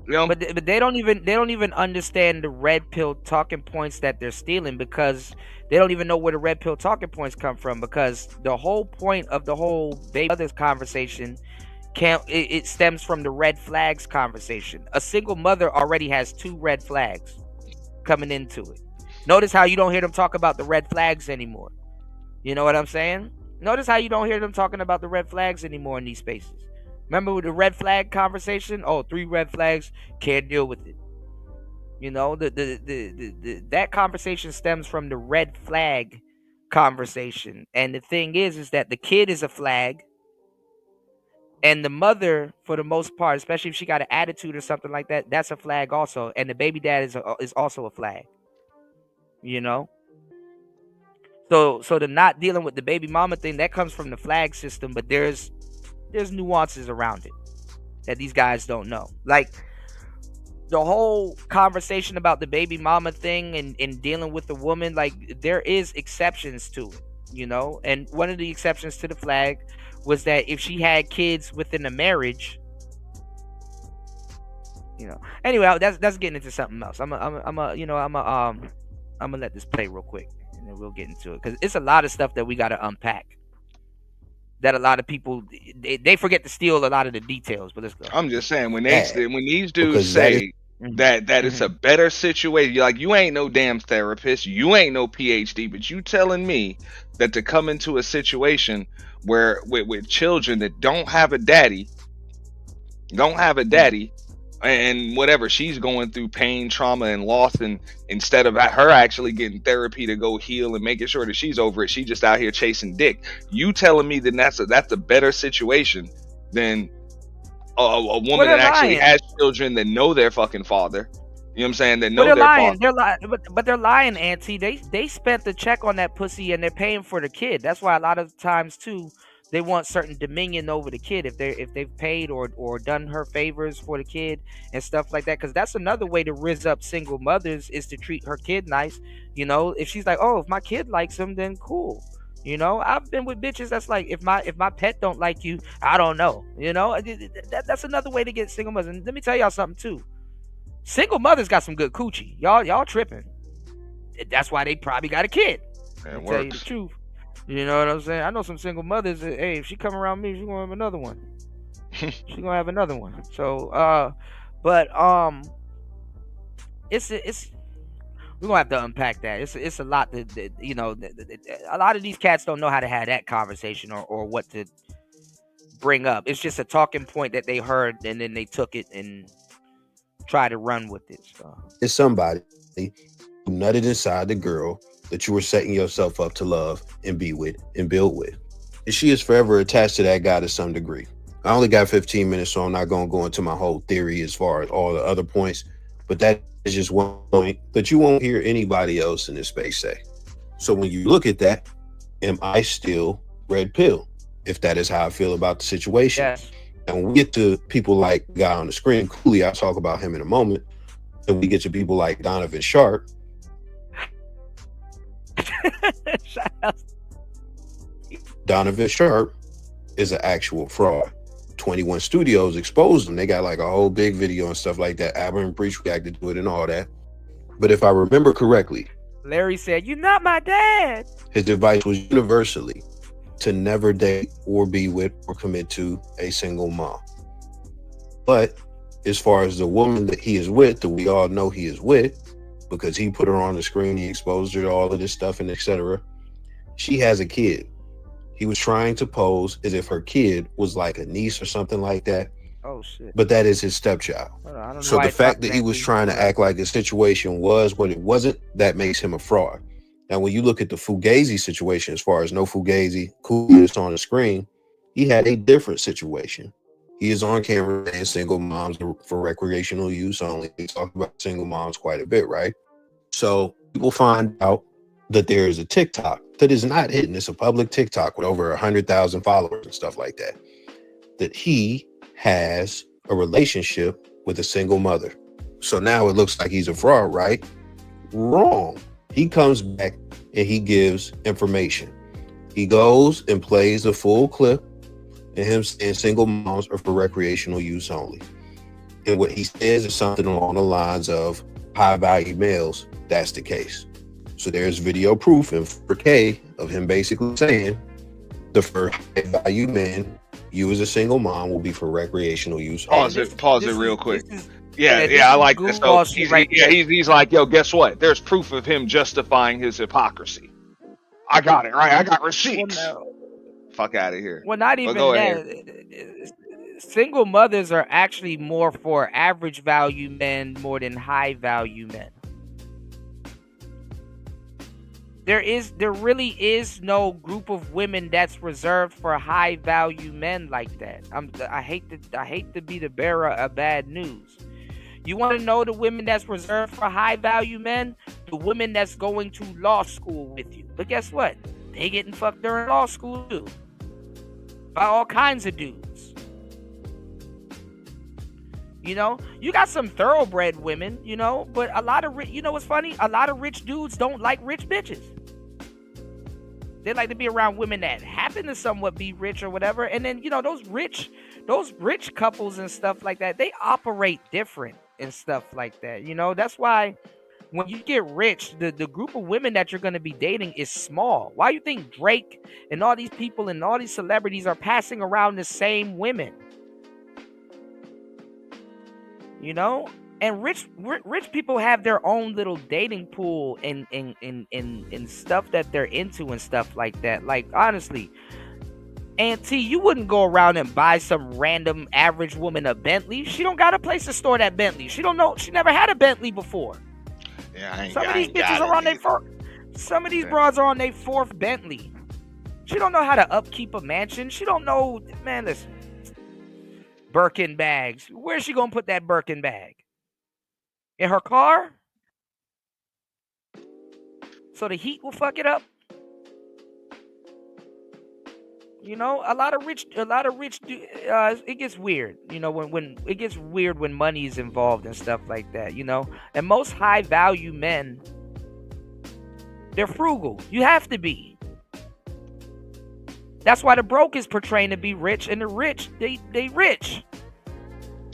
But they don't even understand the red pill talking points that they're stealing, because they don't even know where the red pill talking points come from, because the whole point of the whole baby mothers conversation it stems from the red flags conversation. A single mother already has 2 red flags coming into it. Notice how you don't hear them talk about the red flags anymore. You know what I'm saying? Notice how you don't hear them talking about the red flags anymore in these spaces. Remember with the red flag conversation? Oh, 3 red flags, can't deal with it. That conversation stems from the red flag conversation. And the thing is that the kid is a flag, and the mother, for the most part, especially if she got an attitude or something like that, that's a flag also. And the baby dad is also a flag. So the not dealing with the baby mama thing, that comes from the flag system, but there's nuances around it that these guys don't know. Like, the whole conversation about the baby mama thing and dealing with the woman, like, there is exceptions to it, and one of the exceptions to the flag was that if she had kids within a marriage, anyway, that's getting into something else. I'm gonna let this play real quick and then we'll get into it, because it's a lot of stuff that we got to unpack, that a lot of people they forget to steal a lot of the details. But let's go. I'm just saying, when these dudes say that it's a better situation, like, you ain't no damn therapist, you ain't no PhD, but you telling me that to come into a situation where with children that don't have a daddy, and whatever she's going through, pain, trauma, and loss, and instead of her actually getting therapy to go heal and making sure that she's over it, she just out here chasing dick. You telling me that that's a better situation than a woman that actually has children that know their fucking father. You know what I'm saying? That know they're their lying. father. They're lying. But they're lying, Auntie. They spent the check on that pussy and they're paying for the kid. That's why a lot of times too, they want certain dominion over the kid if they've paid or done her favors for the kid and stuff like that. Because that's another way to rizz up single mothers, is to treat her kid nice. You know, if she's like, oh, if my kid likes him, then cool. You know, I've been with bitches that's like, if my pet don't like you, I don't know. You know, that's another way to get single mothers. And let me tell y'all something too. Single mothers got some good coochie. Y'all tripping. That's why they probably got a kid. To tell you the truth. You know what I'm saying? I know some single mothers that, hey, if she come around me, she's gonna have another one. She's gonna have another one. So it's we're gonna have to unpack that. It's a lot that you know, a lot of these cats don't know how to have that conversation or what to bring up. It's just a talking point that they heard and then they took it and try to run with it. So it's somebody who nutted inside the girl that you were setting yourself up to love and be with and build with. And she is forever attached to that guy to some degree. I only got 15 minutes, so I'm not going to go into my whole theory as far as all the other points, but that is just one point that you won't hear anybody else in this space say. So when you look at that, am I still red pill? If that is how I feel about the situation. Yes. And when we get to people like the guy on the screen, Cooley, I'll talk about him in a moment. And we get to people like Donovan Sharp. Donovan Sharp is an actual fraud. 21 Studios exposed him. They got like a whole big video and stuff like that. Aber and Breach reacted to it and all that. But if I remember correctly, Larry said, "You're not my dad." His advice was universally to never date or be with or commit to a single mom. But as far as the woman that he is with, that we all know he is with, because he put her on the screen, he exposed her to all of this stuff and etc. She has a kid. He was trying to pose as if her kid was like a niece or something like that. Oh shit. But that is his stepchild. So the fact that he was trying to act like his situation was what it wasn't, that makes him a fraud. Now, when you look at the Fugazi situation, as far as no Fugazi, Cool is on the screen, he had a different situation. He is on camera and single moms for recreational use only. We talk about single moms quite a bit, right? So people find out that there is a TikTok that is not hidden. It's a public TikTok with over 100,000 followers and stuff like that. That he has a relationship with a single mother. So now it looks like he's a fraud, right? Wrong. He comes back and he gives information. He goes and plays a full clip and him saying single moms are for recreational use only. And what he says is something along the lines of high value males. That's the case. So there's video proof in 4K of him basically saying the first high value men, you as a single mom, will be for recreational use. Pause it real quick. I like this though. He's like, yo, guess what? There's proof of him justifying his hypocrisy. I got it, right? I got receipts. Well, fuck out of here. Well, not even that. Single mothers are actually more for average value men more than high value men. There really is no group of women that's reserved for high value men like that. I hate to be the bearer of bad news. You want to know the women that's reserved for high value men? The women that's going to law school with you. But guess what? They getting fucked during law school too. By all kinds of dudes. You know, you got some thoroughbred women, you know, but a lot of, you know what's funny? A lot of rich dudes don't like rich bitches. They like to be around women that happen to somewhat be rich or whatever. And then, you know, those rich couples and stuff like that, they operate different and stuff like that. You know, that's why when you get rich, the group of women that you're going to be dating is small. Why do you think Drake and all these people and all these celebrities are passing around the same women? You know? And rich people have their own little dating pool and stuff that they're into and stuff like that. Like, honestly, Aunt T, you wouldn't go around and buy some random average woman a Bentley. She don't got a place to store that Bentley. She don't know. She never had a Bentley before. Yeah, some of these bitches are on their first. Some of these broads are on their fourth Bentley. She don't know how to upkeep a mansion. She don't know. Man, listen. Birkin bags. Where's she gonna put that Birkin bag? In her car? So the heat will fuck it up. You know, a lot of rich, it gets weird. You know, when it gets weird when money is involved and stuff like that. You know, and most high value men, they're frugal. You have to be. That's why the broke is portraying to be rich, and the rich, they rich.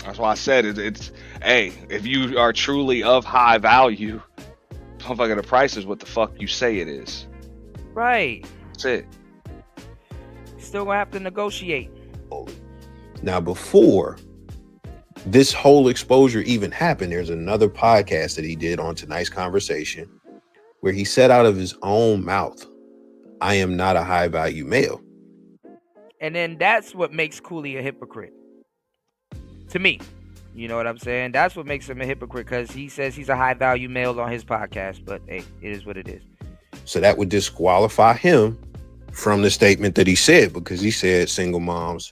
That's why I said it's hey, if you are truly of high value, motherfucker, the price is what the fuck you say it is. Right. That's it. Still gonna have to negotiate. Now, before this whole exposure even happened, there's another podcast that he did on Tonight's Conversation where he said out of his own mouth, I am not a high value male. And then that's what makes Cooley a hypocrite. To me. You know what I'm saying? That's what makes him a hypocrite, because he says he's a high value male on his podcast, but hey, it is what it is. So that would disqualify him from the statement that he said, because he said single moms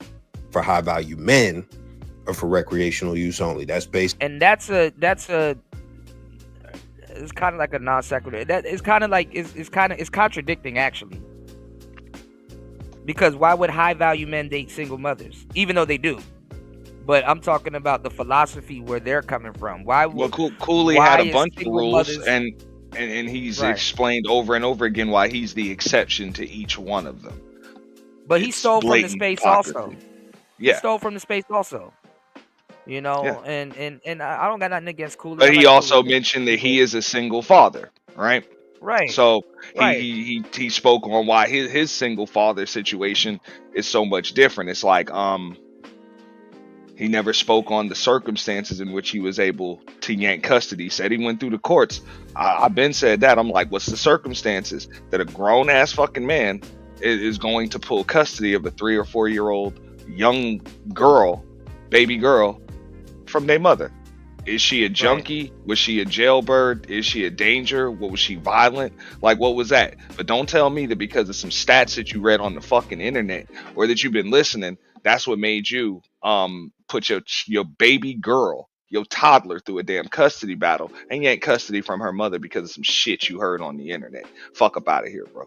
for high value men are for recreational use only. That's based. And that's it's kind of like a non sequitur. That is kind of like it's contradicting actually. Because why would high value men date single mothers, even though they do? But I'm talking about the philosophy where they're coming from. Why? Well, Cooley had a bunch of rules, and he's explained over and over again why he's the exception to each one of them. But he stole from the space also. Yeah, he stole from the space also. You know, and I don't got nothing against Cooley. But he also mentioned that he is a single father, right? Right. So he spoke on why his single father situation is so much different. It's like he never spoke on the circumstances in which he was able to yank custody. He said he went through the courts. I've been said that. I'm like, what's the circumstances that a grown ass fucking man is going to pull custody of a 3 or 4 year old young girl, baby girl, from their mother? Is she a junkie? Was she a jailbird? Is she a danger? What was she violent? Like, what was that? But don't tell me that because of some stats that you read on the fucking internet or that you've been listening, that's what made you put your baby girl, your toddler, through a damn custody battle and yank custody from her mother because of some shit you heard on the internet. Fuck up out of here, bro.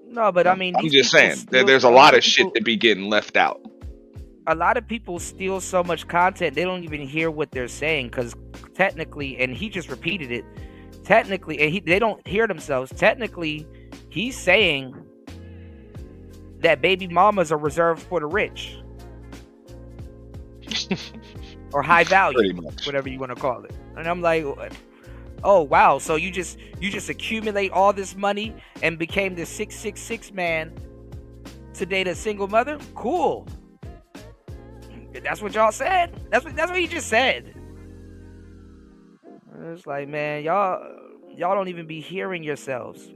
No, but I mean, I'm just saying there's a lot of shit that be getting left out. A lot of people steal so much content they don't even hear what they're saying, because technically, and he just repeated it, technically, and they don't hear themselves. Technically, he's saying that baby mamas are reserved for the rich. Or high value, whatever you want to call it. And I'm like, oh wow, so you just accumulate all this money and became the 666 man to date a single mother? Cool. That's what y'all said. That's what he just said. It's like, man, y'all don't even be hearing yourselves.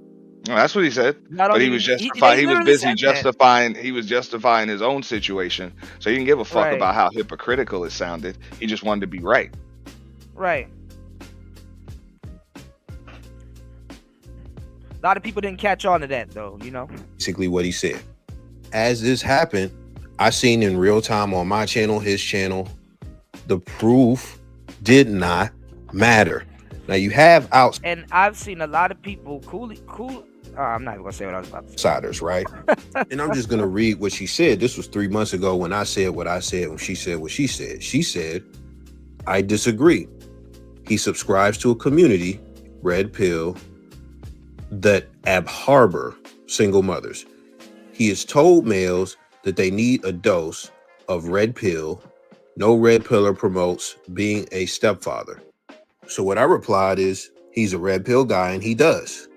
No, that's what he said. But he was justifying. He was busy justifying. He was justifying his own situation. So he didn't give a fuck about how hypocritical it sounded. He just wanted to be right. Right. A lot of people didn't catch on to that, though. You know. Basically, what he said. As this happened, I seen in real time on my channel, his channel, the proof did not matter. Now you have and I've seen a lot of people cool. I'm not even gonna say what I was about to say. Outsiders, right? And I'm just gonna read what she said. This was 3 months ago when I said what I said, when she said what she said. She said, I disagree. He subscribes to a community, Redpill, that harbor single mothers. He has told males that they need a dose of Redpill. No Redpiller promotes being a stepfather. So what I replied is, he's a Redpill guy and he does.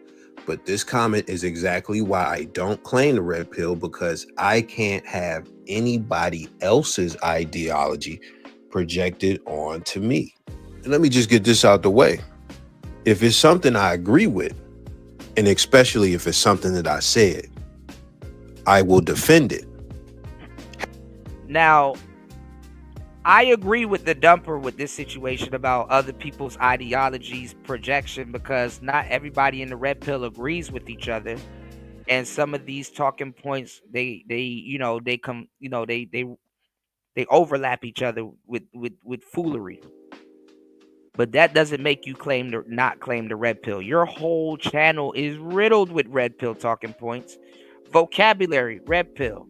But this comment is exactly why I don't claim the Redpill, because I can't have anybody else's ideology projected onto me. And let me just get this out the way. If it's something I agree with, and especially if it's something that I said, I will defend it. Now, I agree with the dumper with this situation about other people's ideologies, projection, because not everybody in the red pill agrees with each other, and some of these talking points they overlap each other with foolery. But that doesn't make you not claim the red pill. Your whole channel is riddled with red pill talking points, vocabulary, red pill.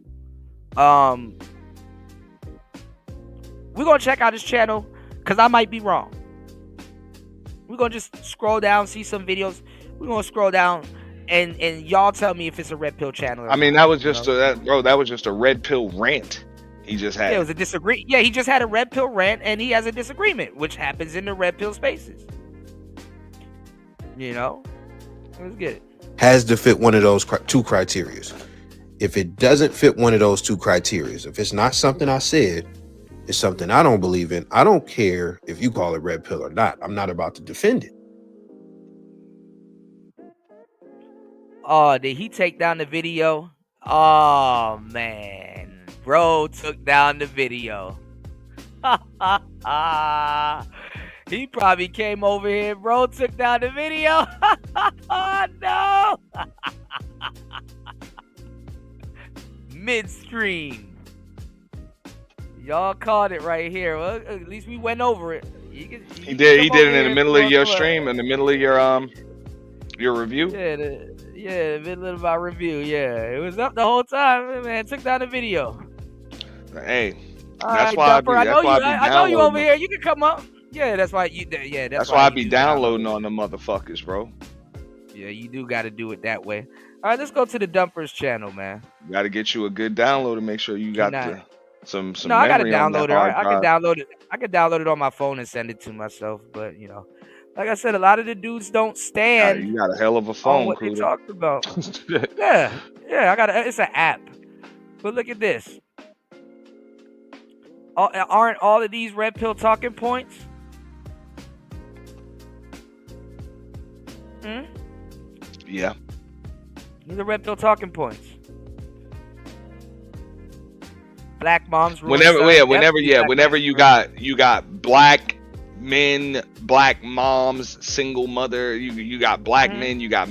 We're going to check out his channel because I might be wrong. We're going to just scroll down, see some videos. We're going to scroll down and y'all tell me if it's a red pill channel. I mean, that was just that was just a red pill rant he just had. Yeah, it was a disagree. Yeah, he just had a red pill rant and he has a disagreement, which happens in the red pill spaces. You know? Let's get it. Has to fit one of those two criteria. If it doesn't fit one of those two criteria, if it's not something I said, it's something I don't believe in, I don't care if you call it red pill or not. I'm not about to defend it. Oh, did he take down the video? Oh, man. Bro took down the video. He probably came over here. Bro took down the video. Oh, no. Midstream. Y'all caught it right here. Well, at least we went over it. He did it in the middle of your stream, in the middle of your review. Yeah, the middle of my review. Yeah, it was up the whole time. Man, took down the video. Hey, that's why I know you over here. You can come up. Yeah, that's why you. Yeah, that's why I be downloading on the motherfuckers, bro. Yeah, you do got to do it that way. All right, let's go to the Dumpers channel, man. You got to get you a good download to make sure you got some. No, I gotta memory download on it. that I hard can download it. I can download it on my phone and send it to myself. But you know, like I said, a lot of the dudes don't stand. You got a hell of a phone, on what they Kuda. talked about. yeah, I got it's an app. But look at this. Aren't all of these red pill talking points? Yeah. These are red pill talking points. Black moms. Whenever you got black men, black moms, single mother, you got black men, you got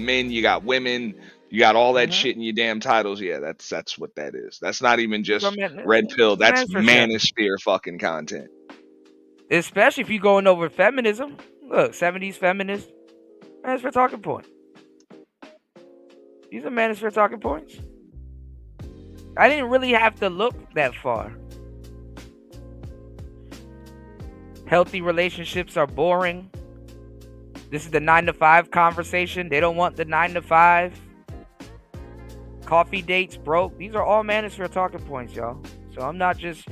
women, you got all that shit in your damn titles. Yeah, that's what that is. That's not even just red pill. That's Manosphere fucking content. Especially if you're going over feminism. Look, 70s feminist. Manosphere talking point. These are Manosphere talking points. I didn't really have to look that far. Healthy relationships are boring. This is the 9-to-5 conversation. They don't want the 9-to-5. Coffee dates broke. These are all Manosphere talking points, y'all. So I'm not just,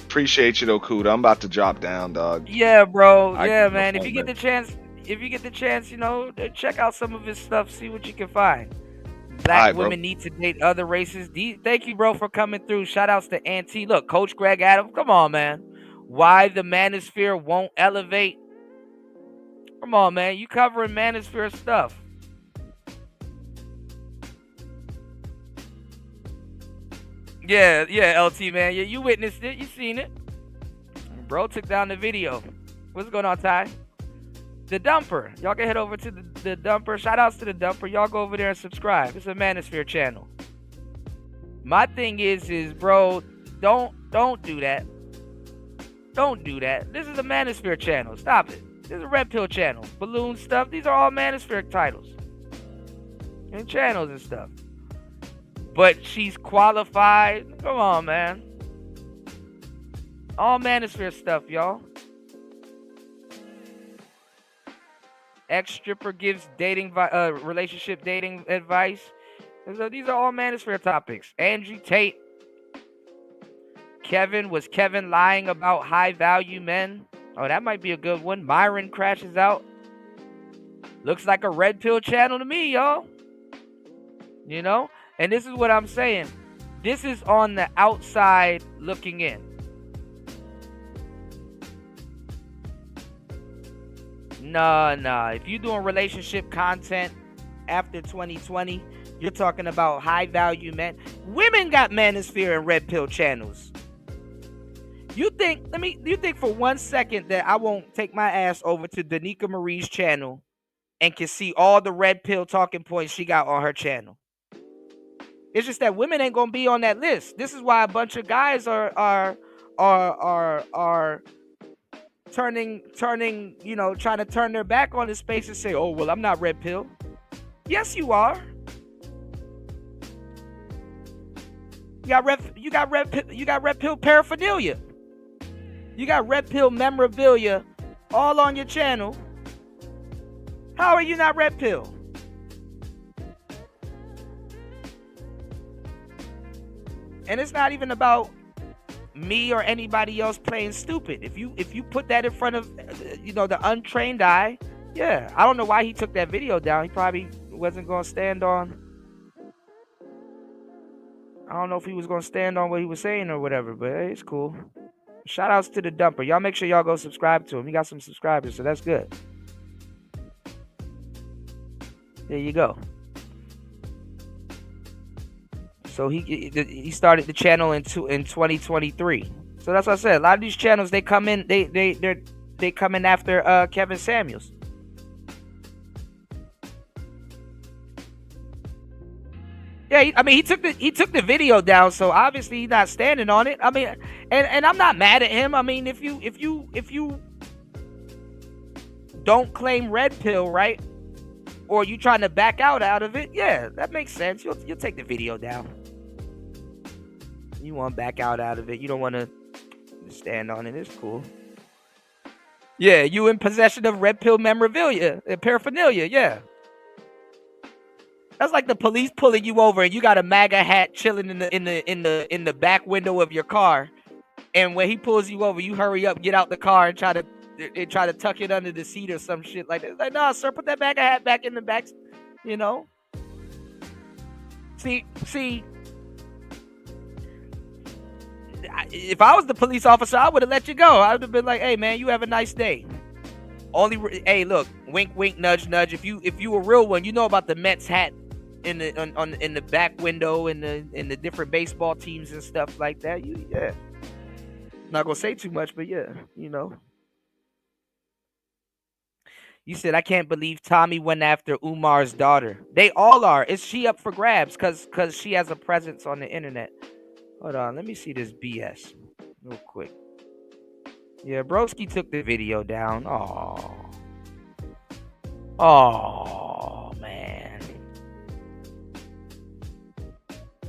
Appreciate you though, Kuda. I'm about to drop down, dog. Yeah, bro. Yeah, man. If you get the chance, check out some of his stuff. See what you can find. Black women need to date other races. Thank you, bro, for coming through. Shout outs to Auntie. Look, Coach Greg Adams. Come on, man. Why the Manosphere won't elevate? Come on, man. You covering Manosphere stuff. Yeah, LT, man. Yeah, you witnessed it. You seen it. Bro took down the video. What's going on, Ty? The Dumper. Y'all can head over to the Dumper. Shout outs to the Dumper. Y'all go over there and subscribe. It's a Manosphere channel. My thing is bro, don't do that. Don't do that. This is a Manosphere channel. Stop it. This is a Red Pill channel. Balloon stuff. These are all Manosphere titles. And channels and stuff. But she's qualified. Come on, man. All Manosphere stuff, y'all. Ex-stripper gives relationship dating advice. So these are all Manosphere topics. Angie Tate. Was Kevin lying about high-value men? Oh, that might be a good one. Myron crashes out. Looks like a Red Pill channel to me, y'all. And this is what I'm saying. This is on the outside looking in. Nah. If you're doing relationship content after 2020, You're talking about high value men. Women got Manosphere and Red Pill channels. You think for 1 second that I won't take my ass over to Danica Marie's channel and can see all the Red Pill talking points she got on her channel? It's just that women ain't gonna be on that list. This is why a bunch of guys are turning, you know, trying to turn their back on this space and say, "Oh, well, I'm not Red Pill." Yes, you are. You got Red Pill paraphernalia. You got Red Pill memorabilia all on your channel. How are you not Red Pill? And it's not even about me or anybody else playing stupid. If you put that in front of, you know, the untrained eye, yeah. I don't know why he took that video down. He probably wasn't gonna stand on. I don't know if he was gonna stand on what he was saying or whatever, but hey, it's cool. Shout outs to the dumper. Y'all make sure y'all go subscribe to him. He got some subscribers, so that's good. There you go. So he started the channel in 2023. So that's what I said. A lot of these channels, they come in, they come in after Kevin Samuels. Yeah, I mean, he took the video down, so obviously he's not standing on it. I mean, and I'm not mad at him. I mean, if you don't claim Red Pill, right, or you trying to back out of it, yeah, that makes sense. You'll take the video down. You want to back out of it. You don't want to stand on it. It's cool. Yeah, you in possession of Red Pill memorabilia and paraphernalia. Yeah. That's like the police pulling you over and you got a MAGA hat chilling in the back window of your car, and when he pulls you over, you hurry up, get out the car, and try to tuck it under the seat or some shit like that. It's like, nah, sir, put that MAGA hat back in the back. You know. See. If I was the police officer, I would have let you go. I would have been like, "Hey, man, you have a nice day." Hey, look, wink, wink, nudge, nudge. If you a real one, you know about the Mets hat in the back window in the different baseball teams and stuff like that. Yeah. Not gonna say too much, but yeah, you know. You said, I can't believe Tommy went after Umar's daughter. They all are. Is she up for grabs? Cause she has a presence on the internet. Hold on, let me see this BS real quick. Yeah, Broski took the video down. Oh, man.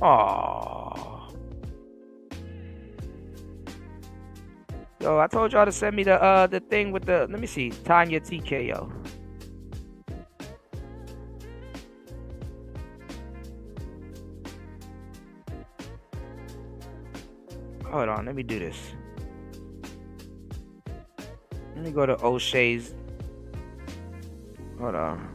Oh. Yo, I told y'all to send me the thing with the, let me see, Tanya TKO. Hold on, let me do this. Let me go to O'Shea's. Hold on.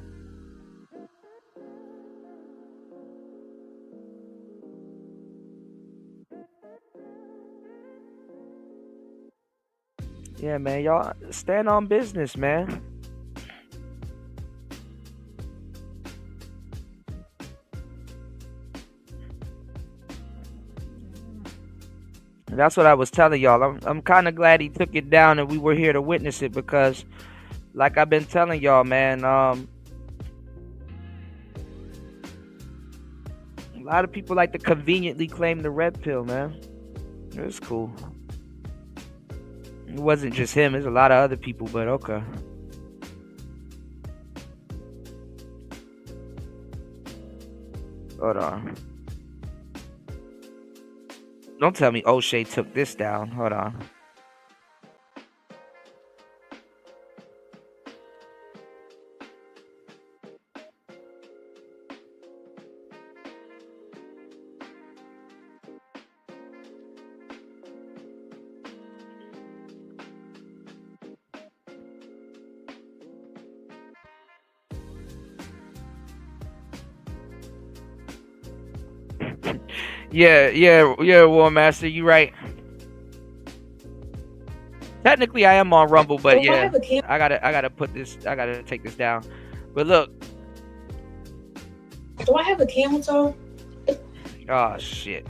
Yeah, man, y'all stand on business, man. That's what I was telling y'all. I'm kind of glad he took it down and we were here to witness it, because like I've been telling y'all, man, a lot of people like to conveniently claim the Red Pill, man. It's cool. It wasn't just him. There's a lot of other people, but okay. Hold on. Don't tell me O'Shea took this down. Hold on. Yeah, War Master, you right. Technically, I am on Rumble, but yeah, I gotta take this down. But look, Do I have a camel toe? Oh shit.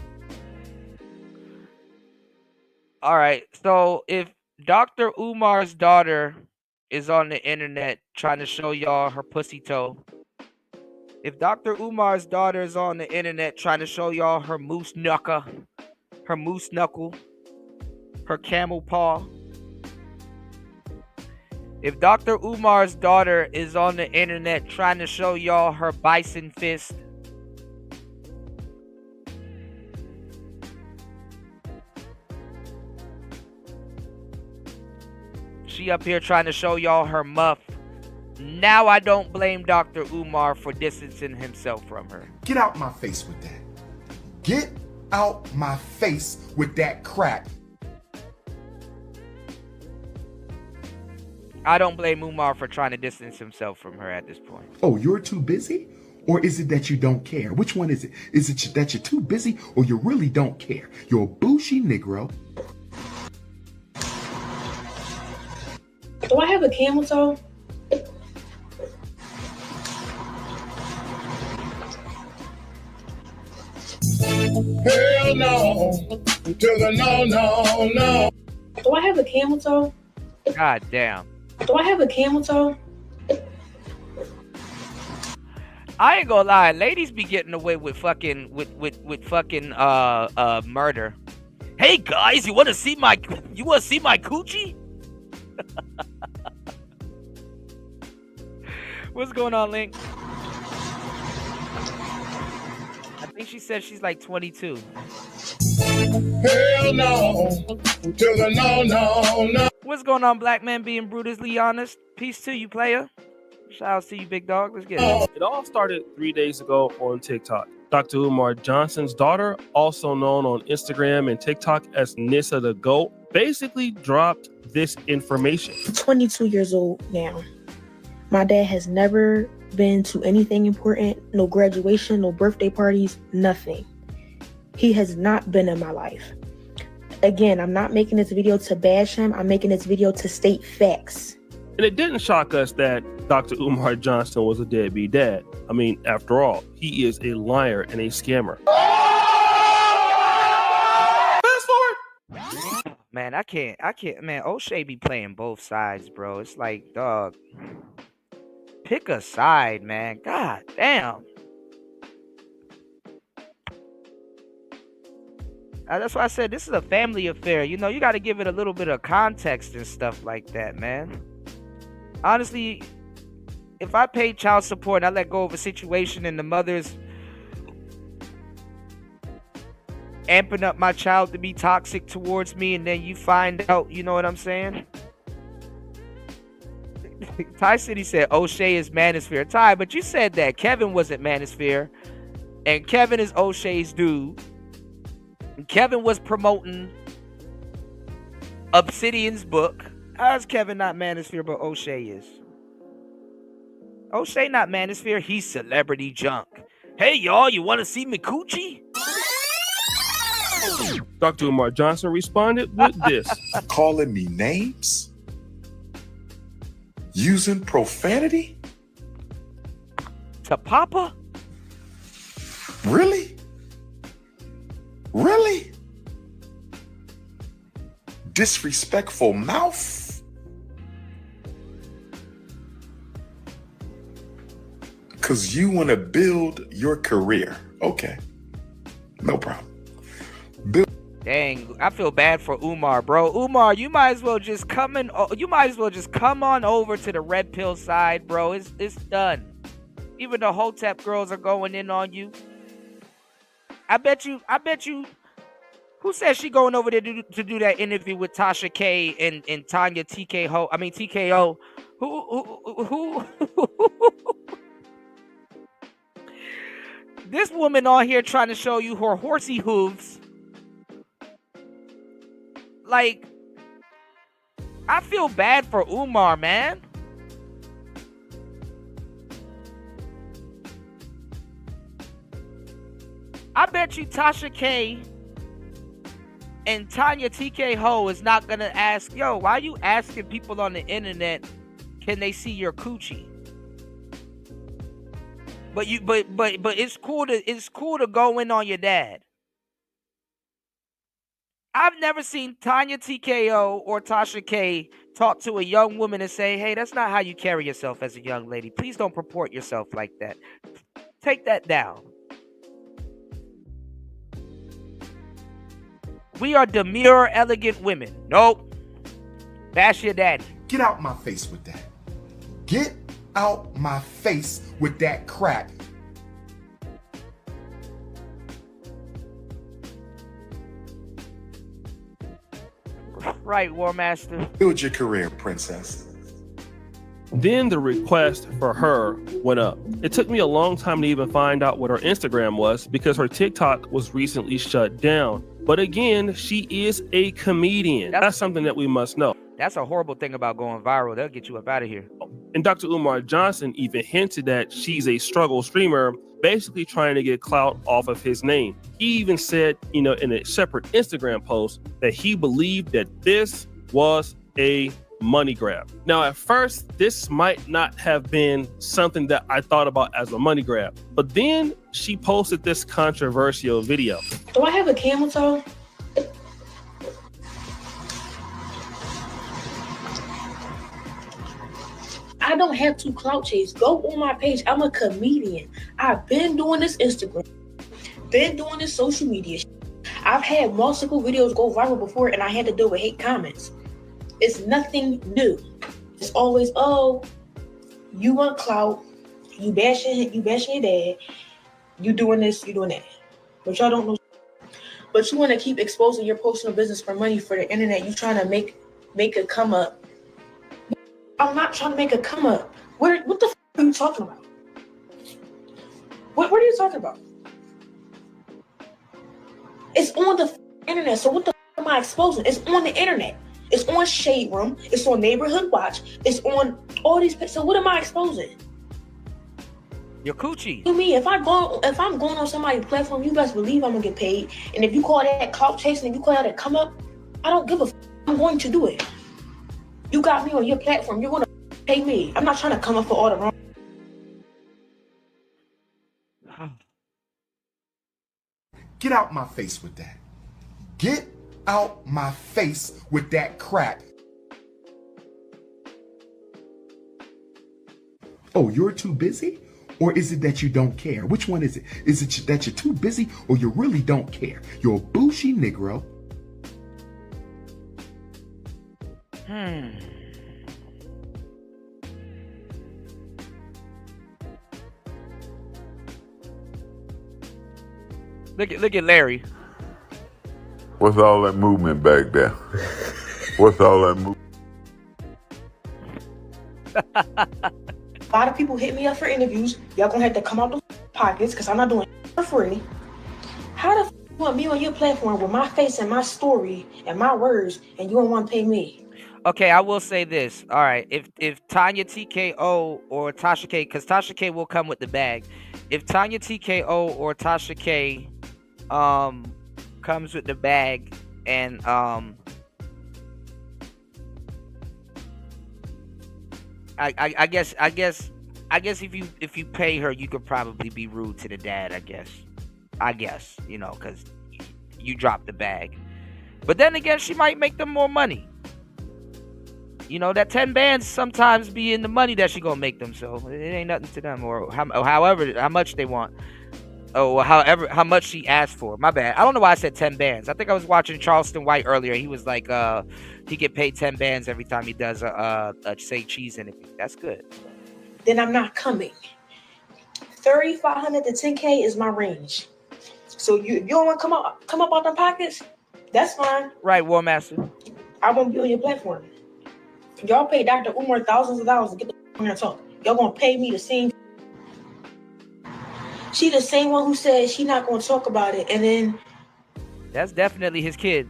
All right. So if Dr. Umar's daughter is on the internet trying to show y'all her pussy toe, if Dr. Umar's daughter is on the internet trying to show y'all her moose knuckle, her camel paw, if Dr. Umar's daughter is on the internet trying to show y'all her bison fist, she up here trying to show y'all her muff, now I don't blame Dr. Umar for distancing himself from her. Get out my face with that. Get out my face with that crack. I don't blame Umar for trying to distance himself from her at this point. Oh, you're too busy? Or is it that you don't care? Which one is it? Is it that you're too busy or you really don't care? You're a bougie Negro. Do I have a camel toe? Hell no. To the no. Do I have a camel toe? God damn. Do I have a camel toe? I ain't gonna lie, ladies be getting away with fucking murder. Hey guys, you wanna see my coochie? What's going on, Link? I think she said she's like 22. Hell no. To the no. What's going on, black man being brutally honest? Peace to you, player. Shout out to you, big dog. Let's get it. It all started 3 days ago on TikTok. Dr. Umar Johnson's daughter, also known on Instagram and TikTok as Nissa the Goat, basically dropped this information. 22 years old now. My dad has never been to anything important, no graduation, no birthday parties, nothing. He has not been in my life. Again, I'm not making this video to bash him. I'm making this video to state facts. And it didn't shock us that Dr. Umar Johnson was a deadbeat dad. I mean, after all, he is a liar and a scammer. Fast forward. Man, I can't. Man, O'Shea be playing both sides, bro. It's like, dog, pick a side, man. God damn. That's why I said this is a family affair. You know, you got to give it a little bit of context and stuff like that, man. Honestly, if I paid child support and I let go of a situation and the mother's amping up my child to be toxic towards me, and then you find out, you know what I'm saying? Ty City said O'Shea is Manosphere. Ty, but you said that Kevin wasn't Manosphere, and Kevin is O'Shea's dude. And Kevin was promoting Obsidian's book. How's Kevin not Manosphere, but O'Shea is? O'Shea not Manosphere, he's celebrity junk. Hey, y'all, you want to see me coochie? Dr. Umar Johnson responded with this. Calling me names? Using profanity? To Papa? Really? Really? Disrespectful mouth? Because you want to build your career. Okay. No problem. Dang, I feel bad for Umar, bro. Umar, you might as well just come on over to the Redpill side, bro. It's done. Even the Hotep girls are going in on you. I bet you. Who said she going over there to do that interview with Tasha K and Tanya TKO? Who? This woman on here trying to show you her horsey hooves. Like, I feel bad for Umar, man. I bet you Tasha K and Tanya TKO is not gonna ask, yo, why you asking people on the internet, can they see your coochie? But it's cool to go in on your dad. I've never seen Tanya TKO or Tasha K talk to a young woman and say, hey, that's not how you carry yourself as a young lady. Please don't purport yourself like that. Take that down. We are demure, elegant women. Nope. Bash your daddy. Get out my face with that. Get out my face with that crap. Right, War Master. Build your career, princess. Then the request for her went up. It took me a long time to even find out what her Instagram was because her TikTok was recently shut down. But again, she is a comedian. That's something that we must know. That's a horrible thing about going viral. They'll get you up out of here. And Dr. Umar Johnson even hinted that she's a struggle streamer, basically trying to get clout off of his name. He even said, in a separate Instagram post that he believed that this was a money grab. Now, at first, this might not have been something that I thought about as a money grab, but then she posted this controversial video. Do I have a camel toe? I don't have to clout chase. Go on my page. I'm a comedian. I've been doing this Instagram, been doing this social media. I've had multiple videos go viral before, and I had to deal with hate comments. It's nothing new. It's always, oh, you want clout, you bashing your dad, you doing this, you doing that. But y'all don't know. But you want to keep exposing your personal business for money for the internet. You trying to make a come up. I'm not trying to make a come up. What the f are you talking about? What are you talking about? It's on the internet. So what the f am I exposing? It's on the internet. It's on Shade Room. It's on Neighborhood Watch. It's on all these. So what am I exposing? Your coochie. You mean if I'm going on somebody's platform, you best believe I'm gonna get paid. And if you call that clout chasing, if you call that a come up, I don't give a f. I'm going to do it. You got me on your platform. You're gonna pay me. I'm not trying to come up for all the wrong. Get out my face with that. Get out my face with that crap. Oh, you're too busy? Or is it that you don't care? Which one is it? Is it that you're too busy or you really don't care? You're a bougie Negro. Look at Larry. What's all that movement back there? What's all that movement? A lot of people hit me up for interviews. Y'all gonna have to come out the pockets because I'm not doing it for free. How the f you want me on your platform with my face and my story and my words and you don't want to pay me? Okay, I will say this. All right, if Tanya TKO or Tasha K, because Tasha K will come with the bag. If Tanya TKO or Tasha K comes with the bag and I guess if you pay her, you could probably be rude to the dad. I guess because you dropped the bag. But then again, she might make them more money. That 10 bands sometimes be in the money that she gonna make them, so it ain't nothing to them, or how much they want, or how much she asked for. My bad. I don't know why I said 10 bands. I think I was watching Charleston White earlier. He was like, he get paid 10 bands every time he does a Say Cheese interview. That's good. Then I'm not coming. 3,500 to 10K is my range. So you don't want to come up out the pockets? That's fine. Right, War Master. I won't be on your platform. Y'all pay Dr. Umar thousands of dollars to get the on here talk. Y'all gonna pay me the same. She the same one who said she not gonna talk about it, and then that's definitely his kid.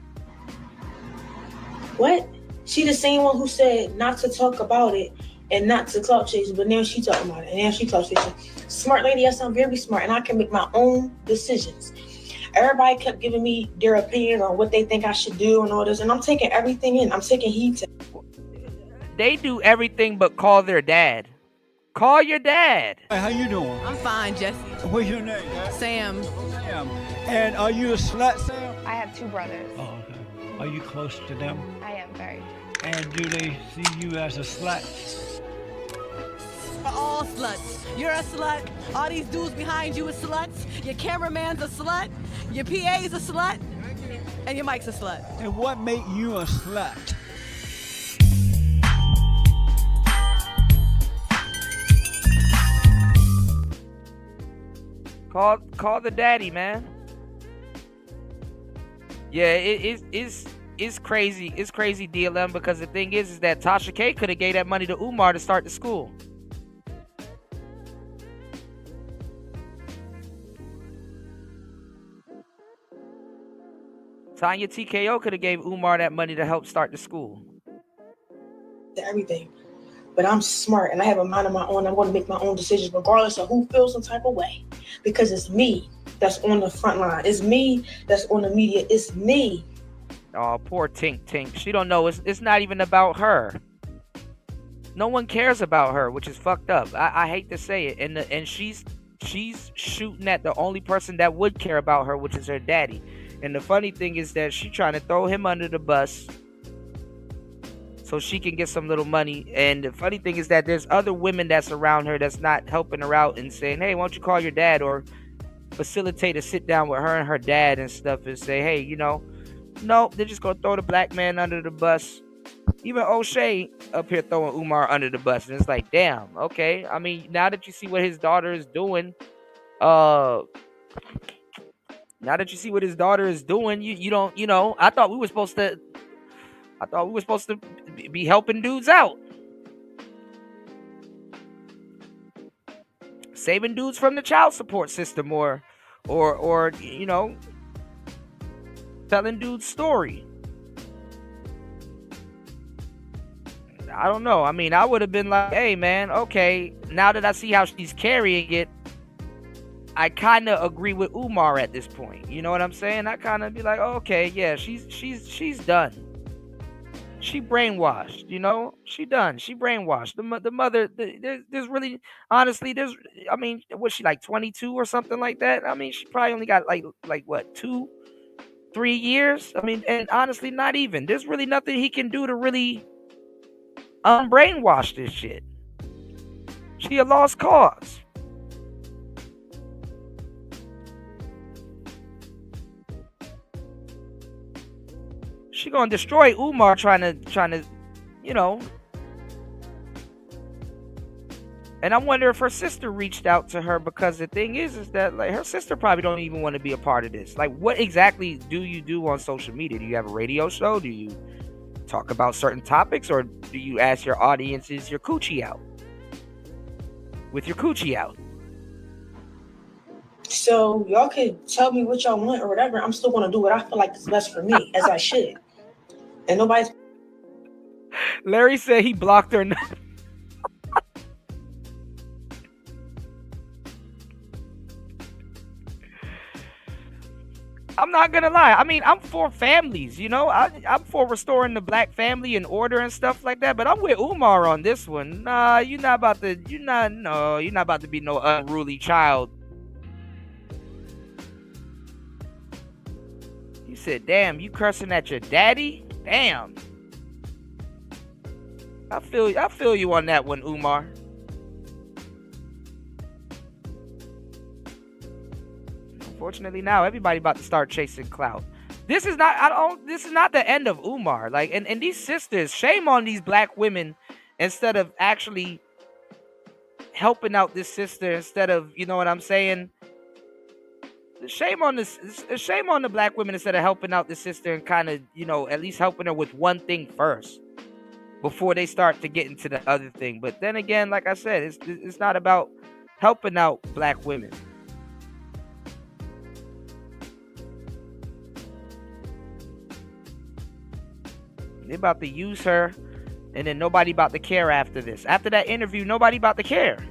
What? She the same one who said not to talk about it and not to clout chase, but now she talking about it, and now she clout chasing. Smart lady, yes, I'm very smart, and I can make my own decisions. Everybody kept giving me their opinion on what they think I should do and all this, and I'm taking everything in. I'm taking heed to. They do everything but call their dad. Call your dad. Hey, how you doing? I'm fine, Jesse. What's your name? Sam. Sam. And are you a slut, Sam? I have 2 brothers. Oh, okay. Are you close to them? I am very. And do they see you as a slut? We're all sluts. You're a slut. All these dudes behind you are sluts. Your cameraman's a slut. Your PA's a slut. And your mic's a slut. And what make you a slut? Call the daddy, man. Yeah, it's crazy. It's crazy, DLM, because the thing is that Tasha K could have gave that money to Umar to start the school. Tanya TKO could have gave Umar that money to help start the school. Everything. But I'm smart and I have a mind of my own. I'm going to make my own decisions regardless of who feels some type of way. Because it's me that's on the front line. It's me that's on the media. It's me. Oh, poor Tink. She don't know. It's not even about her. No one cares about her, which is fucked up. I hate to say it. And she's shooting at the only person that would care about her, which is her daddy. And the funny thing is that she's trying to throw him under the bus so she can get some little money. And the funny thing is that there's other women that's around her that's not helping her out and saying, hey, why don't you call your dad, or facilitate a sit down with her and her dad and stuff and say, hey, you know, no, they're just going to throw the black man under the bus. Even O'Shea up here throwing Umar under the bus. And it's like, damn, okay. I mean, now that you see what his daughter is doing, you don't, you know, I thought we were supposed to be helping dudes out. Saving dudes from the child support system or you know, telling dudes story. I don't know. I mean, I would have been like, hey man, okay, now that I see how she's carrying it, I kind of agree with Umar at this point. You know what I'm saying? I kind of be like, oh, okay, yeah, she's done. She brainwashed, you know? She done. She brainwashed. The mother, there's really, honestly, I mean, was she like 22 or something like that? I mean, she probably only got like what, 2-3 years? I mean, and honestly, not even. There's really nothing he can do to really unbrainwash this shit. She a lost cause. She gonna destroy Umar trying to, you know. And I wonder if her sister reached out to her, because the thing is that like her sister probably don't even want to be a part of this. Like, what exactly do you do on social media? Do you have a radio show? Do you talk about certain topics, or do you ask your audiences your coochie out? With your coochie out. So y'all could tell me what y'all want or whatever. I'm still gonna do what I feel like is best for me, as I should. And nobody's. Larry said he blocked her. I'm not gonna lie. I mean, I'm for families, you know. I'm for restoring the black family and order and stuff like that. But I'm with Umar on this one. Nah, you're not about to be no unruly child. He said, damn, you cursing at your daddy? Damn. I feel you on that one, Umar. Unfortunately, now everybody about to start chasing clout. This is not the end of Umar. Like, and these sisters, shame on these black women, instead of actually helping out this sister, instead of, you know what I'm saying? Shame on the black women, instead of helping out the sister and kind of, you know, at least helping her with one thing first before they start to get into the other thing. But then again, like I said, it's not about helping out black women. They're about to use her, and then nobody about to care after this. After that interview, nobody about to care.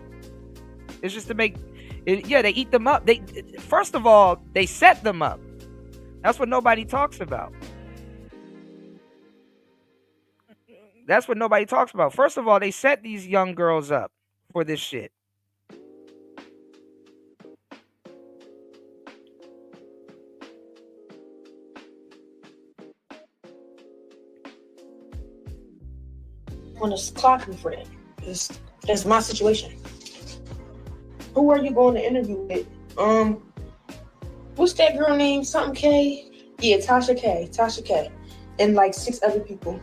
It's just to make it, yeah, they eat them up. First of all, they set them up. That's what nobody talks about. That's what nobody talks about. First of all, they set these young girls up for this shit. Want to clock me for that? That's my situation. Who are you going to interview with? What's that girl name? Something K? Yeah, Tasha K. And like 6 other people.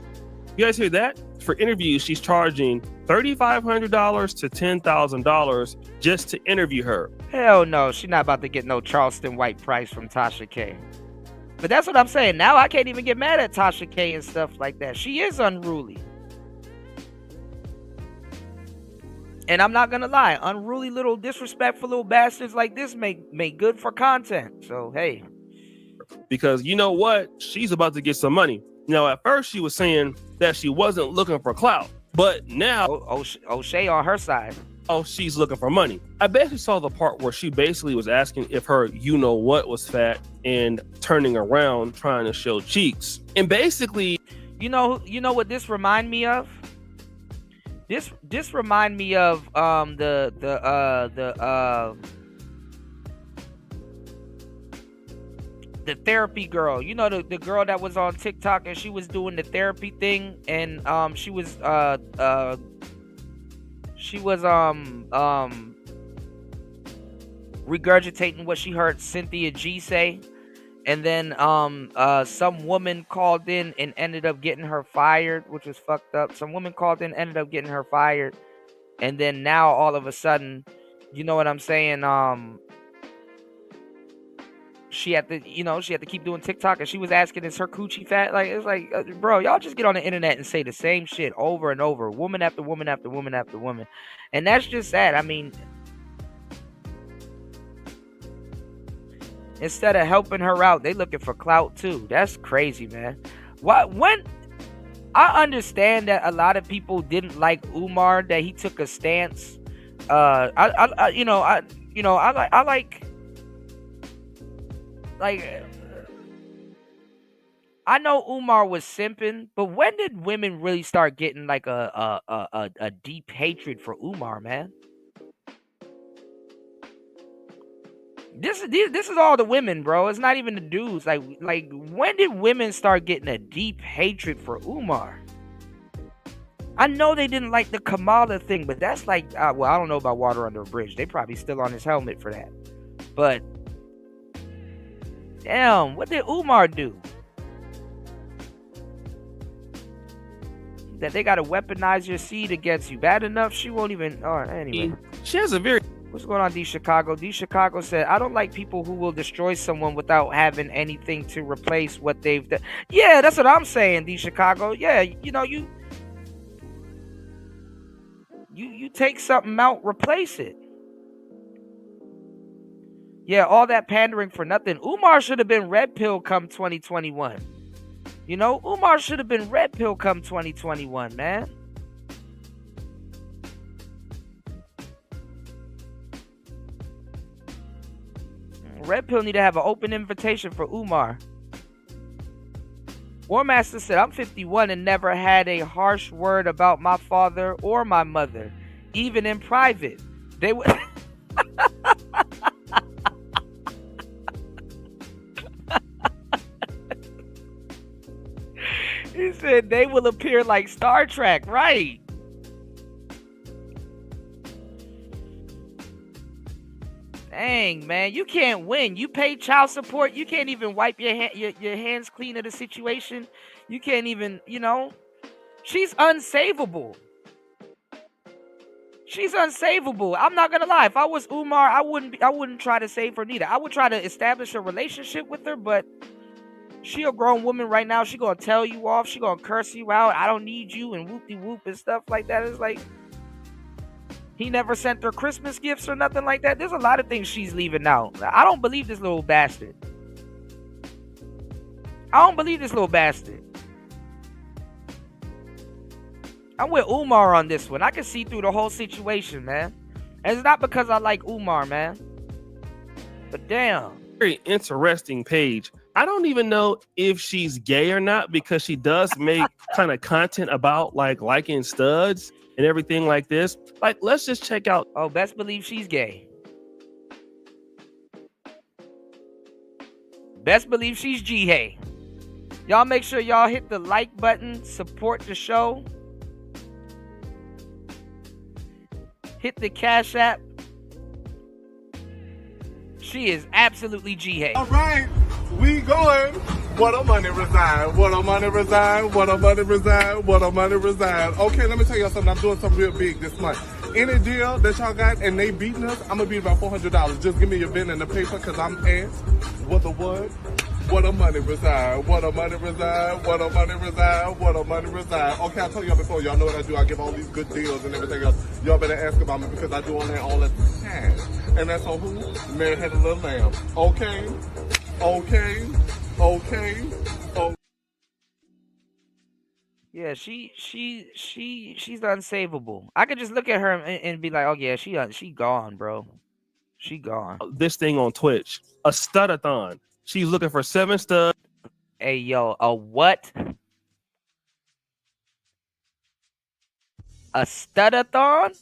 You guys hear that? For interviews, she's charging $3,500 to $10,000 just to interview her. Hell no, she's not about to get no Charleston White price from Tasha K. But that's what I'm saying. Now I can't even get mad at Tasha K and stuff like that. She is unruly. And I'm not gonna lie, unruly little disrespectful little bastards like this make good for content. So hey. Because you know what? She's about to get some money. Now, at first she was saying that she wasn't looking for clout, but now O'Shea on her side. Oh, she's looking for money. I basically saw the part where she basically was asking if her you know what was fat and turning around trying to show cheeks. And basically, you know what this remind me of? This remind me of the therapy girl. You know, the girl that was on TikTok and she was doing the therapy thing, and she was regurgitating what she heard Cynthia G say. And then some woman called in and ended up getting her fired, which was fucked up. Some woman called in, ended up getting her fired. And then now all of a sudden, you know what I'm saying? She had to keep doing TikTok, and she was asking, is her coochie fat? Like, it's like, bro, y'all just get on the internet and say the same shit over and over, woman after woman after woman after woman. And that's just sad. I mean, instead of helping her out, they looking for clout too. That's crazy, man. When I understand that a lot of people didn't like Umar, that he took a stance. I know Umar was simping, but when did women really start getting like a deep hatred for Umar, man? This is all the women, bro. It's not even the dudes. Like when did women start getting a deep hatred for Umar? I know they didn't like the Kamala thing, but that's like, well, I don't know about water under a bridge. They probably still on his helmet for that. But damn, what did Umar do? That they gotta weaponize your seed against you. Bad enough, she won't even. Oh, anyway. She has a very. What's going on, D Chicago? D Chicago said, I don't like people who will destroy someone without having anything to replace what they've done. Yeah, that's what I'm saying, D Chicago. Yeah, you know, you take something out, replace it. Yeah, all that pandering for nothing. Umar should have been Redpill come 2021. You know, Umar should have been Redpill come 2021, man. Redpill need to have an open invitation for Umar. Warmaster said, I'm 51 and never had a harsh word about my father or my mother, even in private. They would. He said they will appear like Star Trek, right? Dang, man, you can't win. You pay child support. You can't even wipe your hands clean of the situation. You can't even, you know. She's unsavable. She's unsavable. I'm not gonna lie. If I was Umar, I wouldn't try to save her neither. I would try to establish a relationship with her, but she a grown woman right now. She gonna tell you off. She gonna curse you out. I don't need you and whoop-de-whoop and stuff like that. It's like, he never sent her Christmas gifts or nothing like that. There's a lot of things she's leaving out. I don't believe this little bastard. I don't believe this little bastard. I'm with Umar on this one. I can see through the whole situation, man. And it's not because I like Umar, man. But damn. Very interesting page. I don't even know if she's gay or not because she does make kind of content about like liking studs and everything like this. Like, let's just check out. Oh, best believe she's gay. Best believe she's G-Hay. Y'all make sure y'all hit the like button, support the show. Hit the Cash App. She is absolutely G-Hay. All right, we going. What a money reside, what a money reside, what a money reside, what a money reside. Okay, let me tell y'all something. I'm doing something real big this month. Any deal that y'all got and they beating us, I'm gonna beat about $400. Just give me your pen and the paper, cause I'm ass. What the what? What a money reside, what a money reside, what a money reside, what a money reside. Okay, I told y'all before, y'all know what I do. I give all these good deals and everything else. Y'all better ask about me because I do on that all the time. And that's on who? Mary Had a Little Lamb. Okay, okay, okay, okay. Yeah, she's unsavable. I could just look at her and be like, oh yeah, she gone, bro. She gone. This thing on Twitch, a studathon. She's looking for 7 studs. Hey yo, a what? A studathon?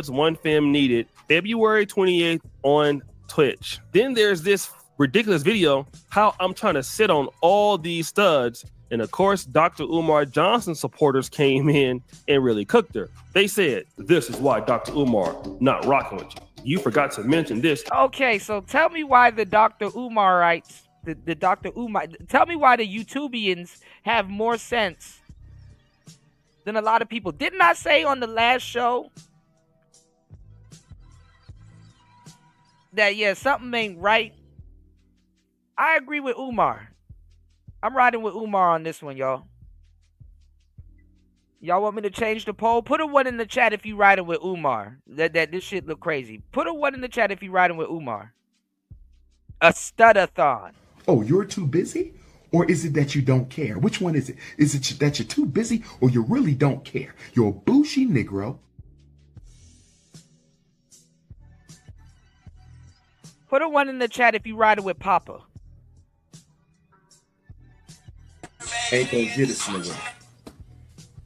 One fem needed. February 28th on Twitch. Then there's this ridiculous video how I'm trying to sit on all these studs, and of course Dr. Umar Johnson supporters came in and really cooked her. They said, this is why Dr. Umar not rocking with you. You forgot to mention this. Okay, so tell me why the Dr. Umarites, the Dr. Umar, tell me why the YouTubians have more sense than a lot of people. Didn't I say on the last show that yeah, something ain't right? I agree with Umar. I'm riding with Umar on this one, y'all. Y'all want me to change the poll? Put a 1 in the chat if you riding with Umar. That this shit look crazy. Put a 1 in the chat if you riding with Umar. A studathon. Oh, you're too busy? Or is it that you don't care? Which one is it? Is it that you're too busy or you really don't care? You're a bougie Negro. Put a 1 in the chat if you riding with Papa. Ain't gonna get us nowhere.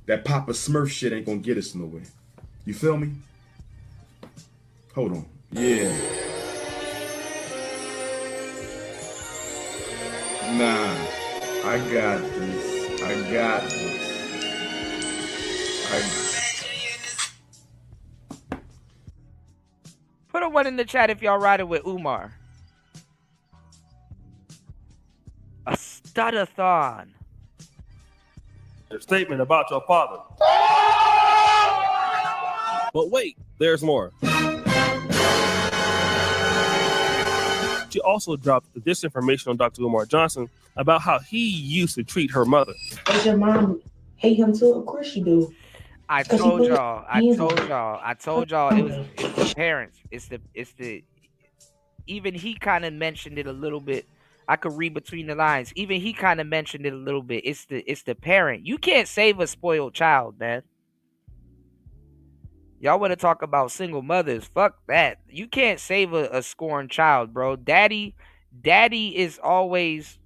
That Papa Smurf shit ain't gonna get us nowhere. You feel me? Hold on. Yeah. Nah. I got this. I got this. Put a 1 in the chat if y'all riding with Umar. A studathon. A statement about your father. But wait, there's more. She also dropped this information on Dr. Umar Johnson about how he used to treat her mother. Does your mom hate him too? Of course she do. I told y'all it was the parents. It's the even he kind of mentioned it a little bit. I could read between the lines. Even he kind of mentioned it a little bit. It's the parent. You can't save a spoiled child, man. Y'all want to talk about single mothers? Fuck that. You can't save a scorned child, bro. Daddy is always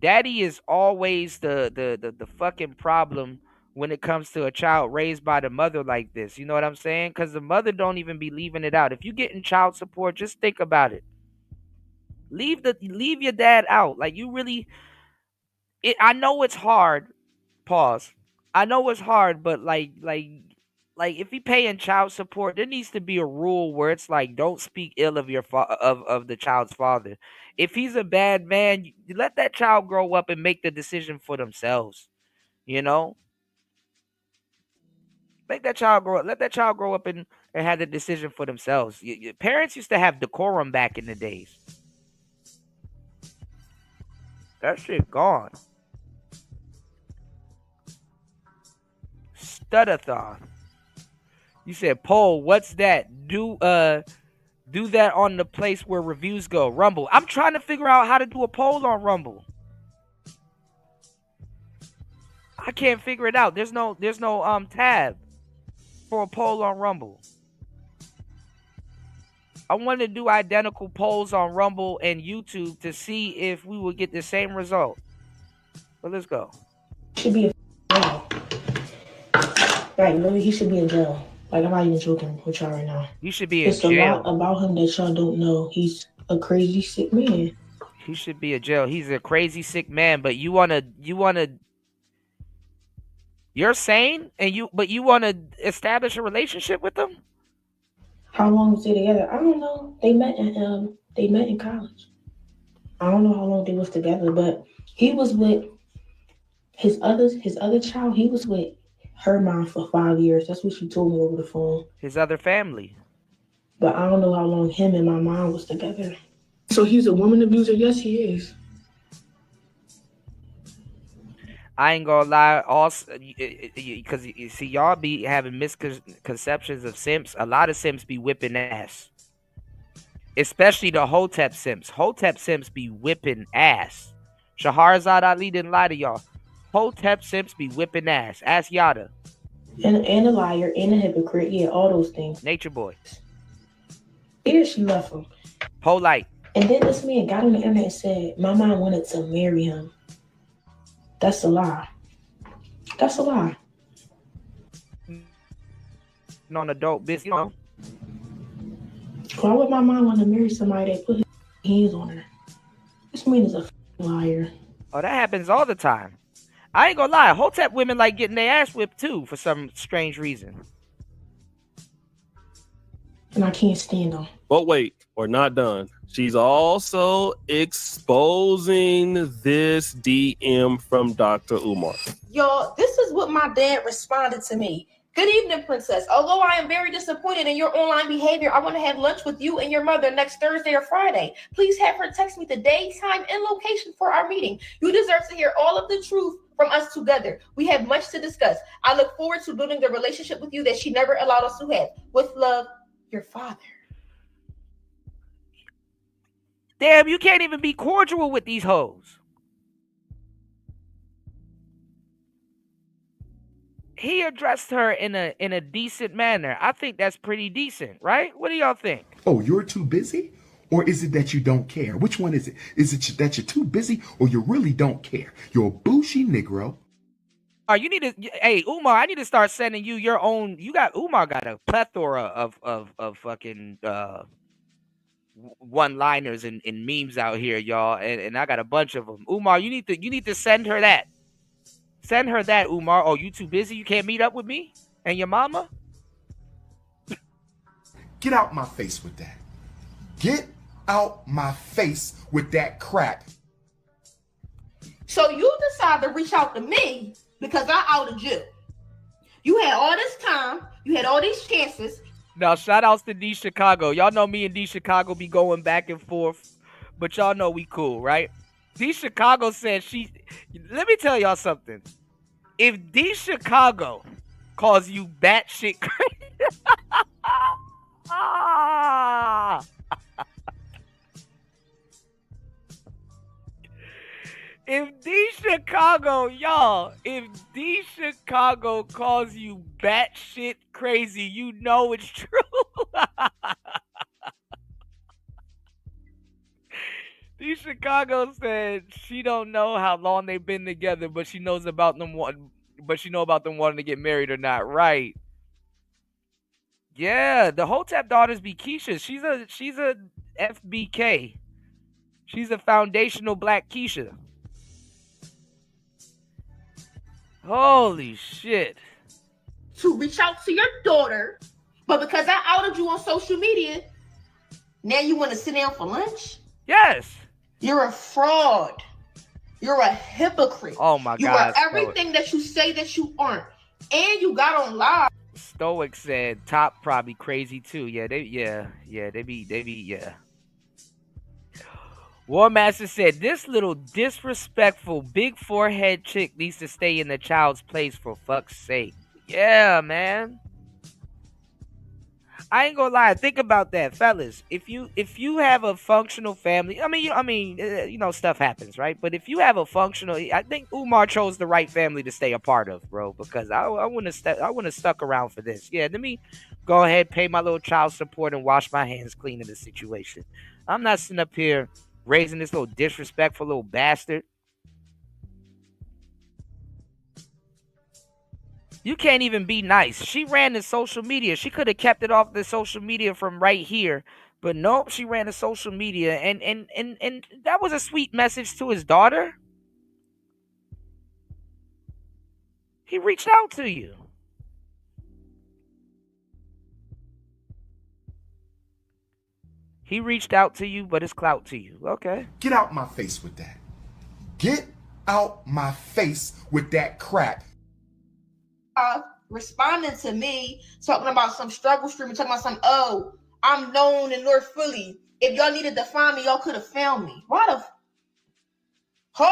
the fucking problem when it comes to a child raised by the mother like this. You know what I'm saying? Because the mother don't even be leaving it out. If you getting child support, just think about it. Leave your dad out. Like you really. I know it's hard. Pause. I know it's hard, but like if he paying child support, there needs to be a rule where it's like don't speak ill of your of the child's father. If he's a bad man, you let that child grow up and make the decision for themselves. You know, let that child grow up and have the decision for themselves. Your parents used to have decorum back in the days. That shit gone. Studathon. You said poll. What's that? Do that on the place where reviews go. Rumble. I'm trying to figure out how to do a poll on Rumble. I can't figure it out. There's no tab for a poll on Rumble. I want to do identical polls on Rumble and YouTube to see if we will get the same result. But let's go. Should be a jail. Right, literally, he should be in jail. Like, I'm not even joking with y'all right now. He should be in It's jail. a lot about him that y'all don't know. He's a crazy, sick man. He should be in jail. He's a crazy, sick man. But you're sane, and you want to establish a relationship with him? How long was they together? I don't know. They met in college. I don't know how long they was together, but he was with his other child. He was with her mom for 5 years. That's what she told me over the phone. His other family. But I don't know how long him and my mom was together. So he's a woman abuser? Yes, he is. I ain't gonna lie, also, because you see, y'all be having misconceptions of simps. A lot of simps be whipping ass, especially the Hotep simps. Hotep simps be whipping ass. Shahrazad Ali didn't lie to y'all. Hotep simps be whipping ass. Ask Yada. And a liar and a hypocrite. Yeah, all those things. Nature boy. Yeah, she left him. Polite. And then this man got on the internet and said, my mom wanted to marry him. That's a lie. That's a lie. On adult business, you know. Why would my mom want to marry somebody that put his hands on her? This man is a liar. Oh, that happens all the time. I ain't gonna lie. Hotep women like getting their ass whipped too for some strange reason. And I can't stand them. But wait, we're not done. She's also exposing this DM from Dr. Umar. Y'all, this is what my dad responded to me. Good evening, princess. Although I am very disappointed in your online behavior, I want to have lunch with you and your mother next Thursday or Friday. Please have her text me the day, time, and location for our meeting. You deserve to hear all of the truth from us together. We have much to discuss. I look forward to building the relationship with you that she never allowed us to have. With love, your father. Damn, you can't even be cordial with these hoes. He addressed her in a decent manner. I think that's pretty decent, right? What do y'all think? Oh, you're too busy? Or is it that you don't care? Which one is it? Is it that you're too busy or you really don't care? You're a bougie Negro. You need to, hey, Umar, I need to start sending you your own. Umar got a plethora of fucking one-liners and memes out here, y'all, and I got a bunch of them. Umar, you need to send her that. Send her that, Umar. Oh, you too busy? You can't meet up with me and your mama? Get out my face with that. Get out my face with that crap. So you decide to reach out to me because I outed you. You had all this time. You had all these chances. Now, shout outs to D Chicago. Y'all know me and D Chicago be going back and forth, but y'all know we cool, right? D Chicago said let me tell y'all something. If D Chicago calls you batshit crazy, if D Chicago calls you batshit crazy, you know it's true. D Chicago said she don't know how long they've been together, but she knows about them wanting to get married or not. Right? Yeah, the Hotep daughters be Keisha. She's a FBK. She's a foundational black Keisha. Holy shit. To reach out to your daughter, but because I outed you on social media, now you want to sit down for lunch? Yes. You're a fraud. You're a hypocrite. Oh my God. You are everything that you say that you aren't. And you got on live. Stoic said Top probably crazy too. Yeah, they be. War Master said this little disrespectful big forehead chick needs to stay in the child's place for fuck's sake. Yeah, man. I ain't gonna lie. Think about that, fellas. If you have a functional family, stuff happens, right? But if you have a functional, I think Umar chose the right family to stay a part of, bro. Because I wouldn't have stuck around for this. Yeah, let me go ahead, pay my little child support, and wash my hands clean in the situation. I'm not sitting up here raising this little disrespectful little bastard. You can't even be nice. She ran the social media. She could have kept it off the social media from right here. But nope, she ran the social media. And that was a sweet message to his daughter. He reached out to you. He reached out to you, but it's clout to you. Okay. Get out my face with that. Get out my face with that crap. Responding to me, talking about some struggle stream, talking about some, oh, I'm known in North Philly. If y'all needed to find me, y'all could have found me. What do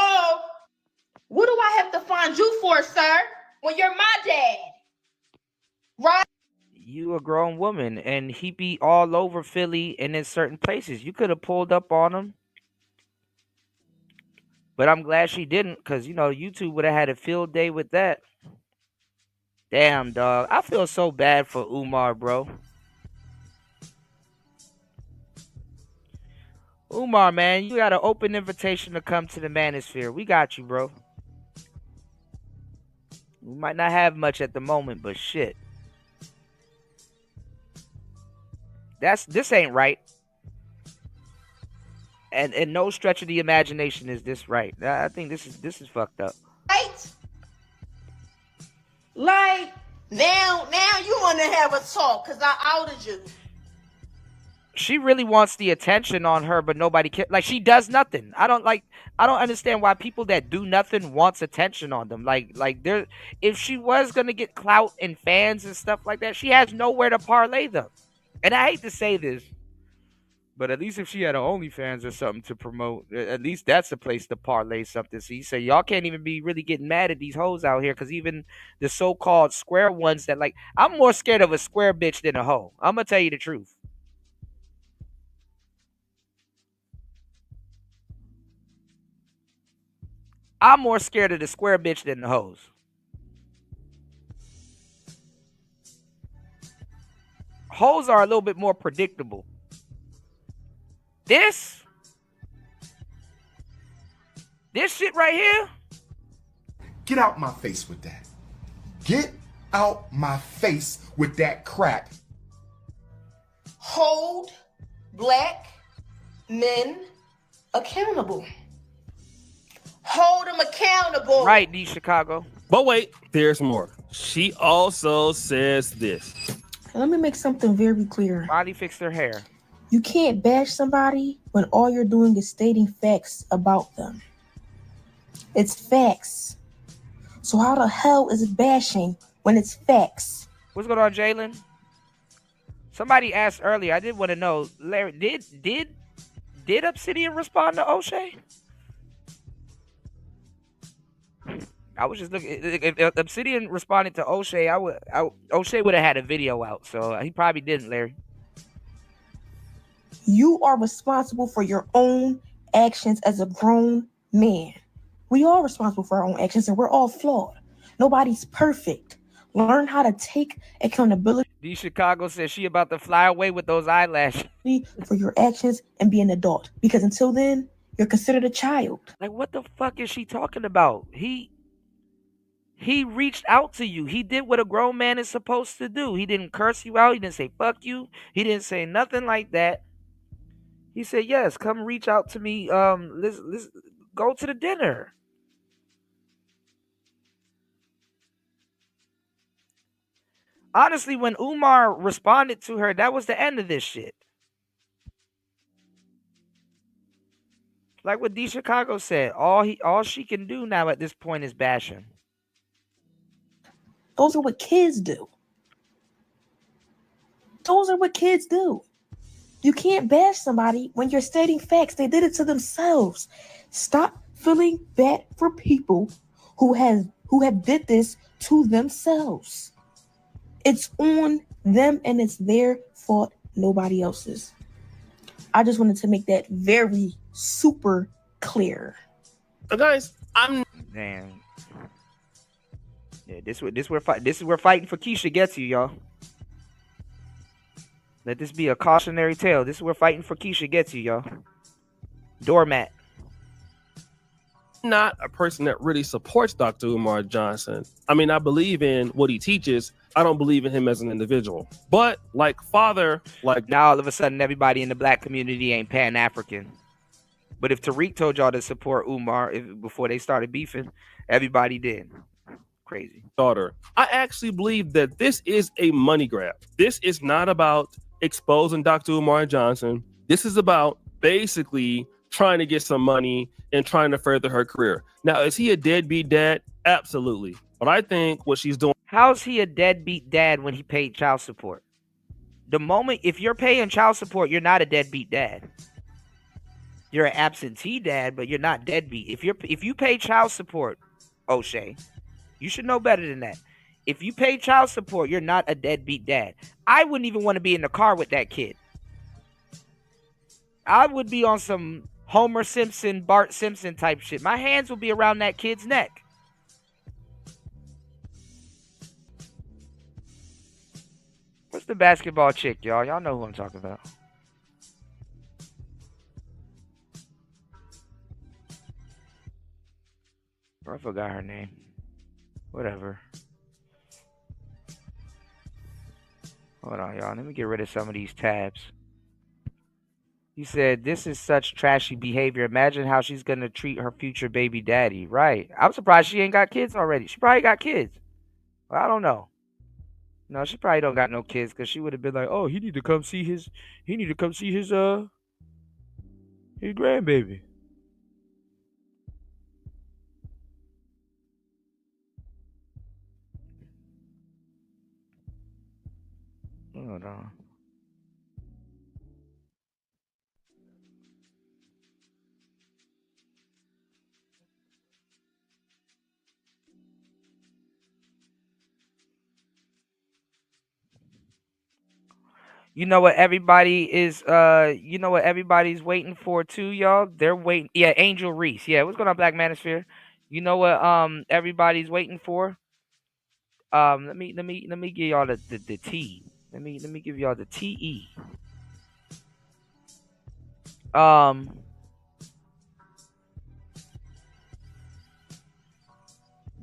I have to find you for, sir? When you're my dad. Right? You a grown woman, and he be all over Philly and in certain places. You could have pulled up on him. But I'm glad she didn't, because, YouTube would have had a field day with that. Damn, dog. I feel so bad for Umar, bro. Umar, man, you got an open invitation to come to the Manosphere. We got you, bro. We might not have much at the moment, but shit. This ain't right. And no stretch of the imagination is this right. I think this is fucked up. Right? Like, now you want to have a talk because I outed you. She really wants the attention on her, but nobody cares. Like, she does nothing. I don't understand why people that do nothing wants attention on them. Like if she was gonna get clout and fans and stuff like that, she has nowhere to parlay them. And I hate to say this, but at least if she had her OnlyFans or something to promote, at least that's a place to parlay something. So you say y'all can't even be really getting mad at these hoes out here, because even the so-called square ones that, like, I'm more scared of a square bitch than a hoe. I'm gonna tell you the truth. I'm more scared of the square bitch than the hoes. Hoes are a little bit more predictable. This shit right here. Get out my face with that. Get out my face with that crap. Hold black men accountable. Hold them accountable. Right, D Chicago. But wait, there's more. She also says this. Let me make something very clear. Body fix their hair. You can't bash somebody when all you're doing is stating facts about them. It's facts. So how the hell is it bashing when it's facts? What's going on, Jalen? Somebody asked earlier. I did want to know, Larry, did Obsidian respond to O'Shea? I was just looking. If Obsidian responded to O'Shea, O'Shea would have had a video out. So he probably didn't, Larry. You are responsible for your own actions as a grown man. We are responsible for our own actions, and we're all flawed. Nobody's perfect. Learn how to take accountability. D Chicago says she about to fly away with those eyelashes. For your actions and be an adult. Because until then, you're considered a child. Like, what the fuck is she talking about? He reached out to you. He did what a grown man is supposed to do. He didn't curse you out. He didn't say fuck you. He didn't say nothing like that. He said, yes, come reach out to me. Let's go to the dinner. Honestly, when Umar responded to her, that was the end of this shit. Like what D Chicago said, all she can do now at this point is bash him. Those are what kids do. Those are what kids do. You can't bash somebody when you're stating facts. They did it to themselves. Stop feeling bad for people who have did this to themselves. It's on them, and it's their fault, nobody else's. I just wanted to make that very super clear. Guys, I'm damn. Yeah, this is where fighting for Keisha gets you, y'all. Let this be a cautionary tale. This is where fighting for Keisha gets you, y'all. Doormat. not a person that really supports Dr. Umar Johnson. I mean, I believe in what he teaches. I don't believe in him as an individual. But like father, like now all of a sudden everybody in the black community ain't Pan-African. But if Tariq told y'all to support Umar before they started beefing, everybody did. Crazy. Daughter, I actually believe that this is a money grab. This is not about exposing Dr. Umar Johnson. This is about basically trying to get some money and trying to further her career. Now, is he a deadbeat dad? Absolutely. But I think what she's doing. How's he a deadbeat dad when he paid child support? The moment, if you're paying child support, you're not a deadbeat dad. You're an absentee dad, but you're not deadbeat. If you pay child support, O'Shea, you should know better than that. If you pay child support, you're not a deadbeat dad. I wouldn't even want to be in the car with that kid. I would be on some Homer Simpson, Bart Simpson type shit. My hands would be around that kid's neck. What's the basketball chick, y'all? Y'all know who I'm talking about. I forgot her name. Whatever. Hold on, y'all. Let me get rid of some of these tabs. He said, this is such trashy behavior. Imagine how she's going to treat her future baby daddy. Right. I'm surprised she ain't got kids already. She probably got kids. Well, I don't know. No, she probably don't got no kids because she would have been like, oh, he need to come see his grandbaby. Hold on. You know what everybody is everybody's waiting for too, y'all? They're waiting. Yeah, Angel Reese. Yeah, what's going on, Black Manosphere? You know what everybody's waiting for? Let me give y'all the T. Let me give y'all the TE.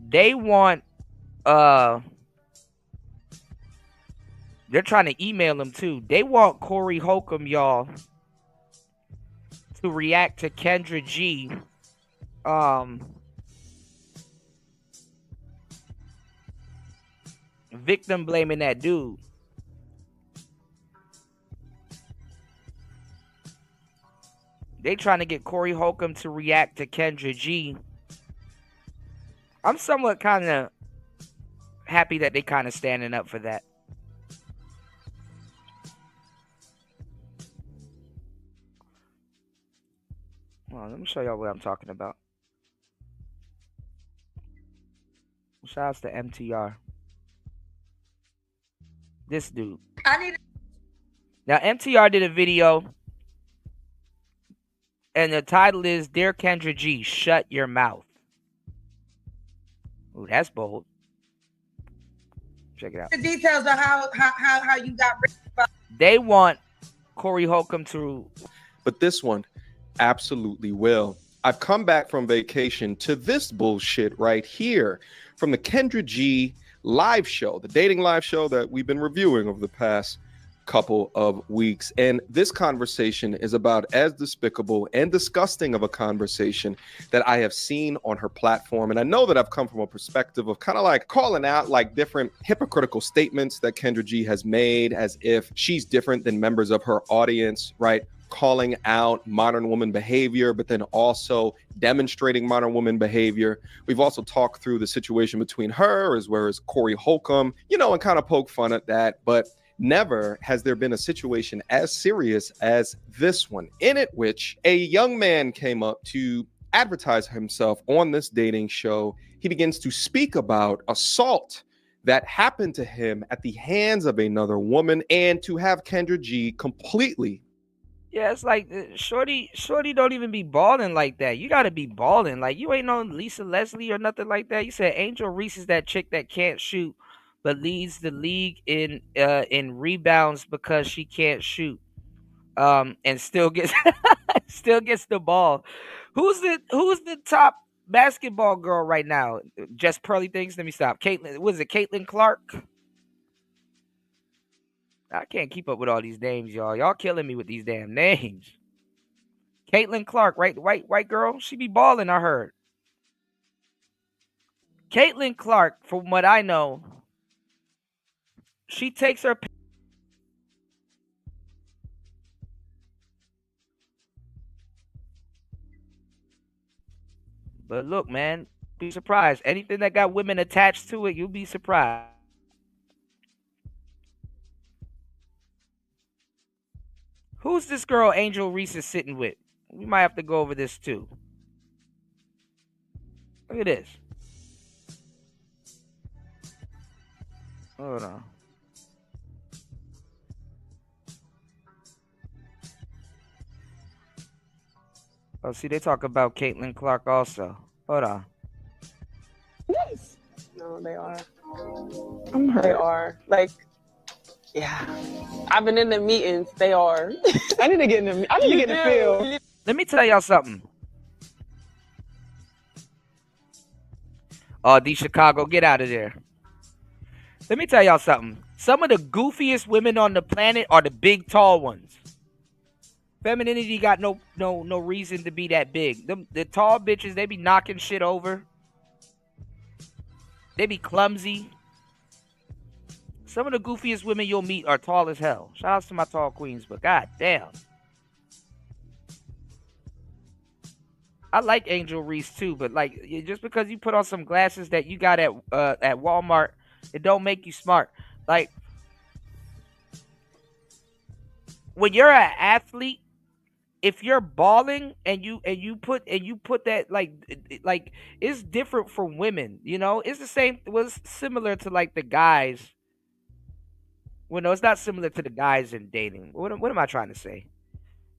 They want they're trying to email him too. They want Corey Holcomb, y'all, to react to Kendra G. Victim blaming that dude. They trying to get Corey Holcomb to react to Kendra G. I'm somewhat kind of happy that they kind of standing up for that. Well, let me show y'all what I'm talking about. Shout outs to MTR. This dude. Now, MTR did a video, and the title is Dear Kendra G, Shut Your Mouth. Ooh, that's bold. Check it out. The details of how you got rid. They want Corey Holcomb to. But this one absolutely will. I've come back from vacation to this bullshit right here from the Kendra G live show, the dating live show that we've been reviewing over the past couple of weeks. And this conversation is about as despicable and disgusting of a conversation that I have seen on her platform. And I know that I've come from a perspective of kind of like calling out like different hypocritical statements that Kendra G has made as if she's different than members of her audience, right? Calling out modern woman behavior, but then also demonstrating modern woman behavior. We've also talked through the situation between her as well as Corey Holcomb, and kind of poke fun at that. But never has there been a situation as serious as this one, in it which a young man came up to advertise himself on this dating show. He begins to speak about assault that happened to him at the hands of another woman, and to have Kendra G completely. Yeah, it's like Shorty don't even be balling like that. You gotta be balling. Like you ain't no Lisa Leslie or nothing like that. You said Angel Reese is that chick that can't shoot, but leads the league in rebounds because she can't shoot. And still gets still gets the ball. Who's the top basketball girl right now? Just pearly things. Let me stop. Caitlin, was it Caitlin Clark? I can't keep up with all these names, y'all. Y'all killing me with these damn names. Caitlin Clark, right? White girl. She be balling, I heard. Caitlin Clark, from what I know, she takes her. But look, man, be surprised. Anything that got women attached to it, you'll be surprised. Who's this girl Angel Reese is sitting with? We might have to go over this too. Look at this. Hold on. Oh, see, they talk about Caitlin Clark also. Hold on. Yes. No, they are. They are. Like, yeah. I've been in the meetings. They are. I need to get in the field. Let me tell y'all something. Oh, the Chicago, get out of there. Let me tell y'all something. Some of the goofiest women on the planet are the big, tall ones. Femininity got no reason to be that big. The tall bitches, they be knocking shit over. They be clumsy. Some of the goofiest women you'll meet are tall as hell. Shout outs to my tall queens, but god damn. I like Angel Reese too, but like just because you put on some glasses that you got at Walmart, it don't make you smart. Like when you're an athlete, if you're balling and you put that like it's different from women, you know? It's the same. It was similar to like the guys. Well, no, it's not similar to the guys in dating. What am I trying to say?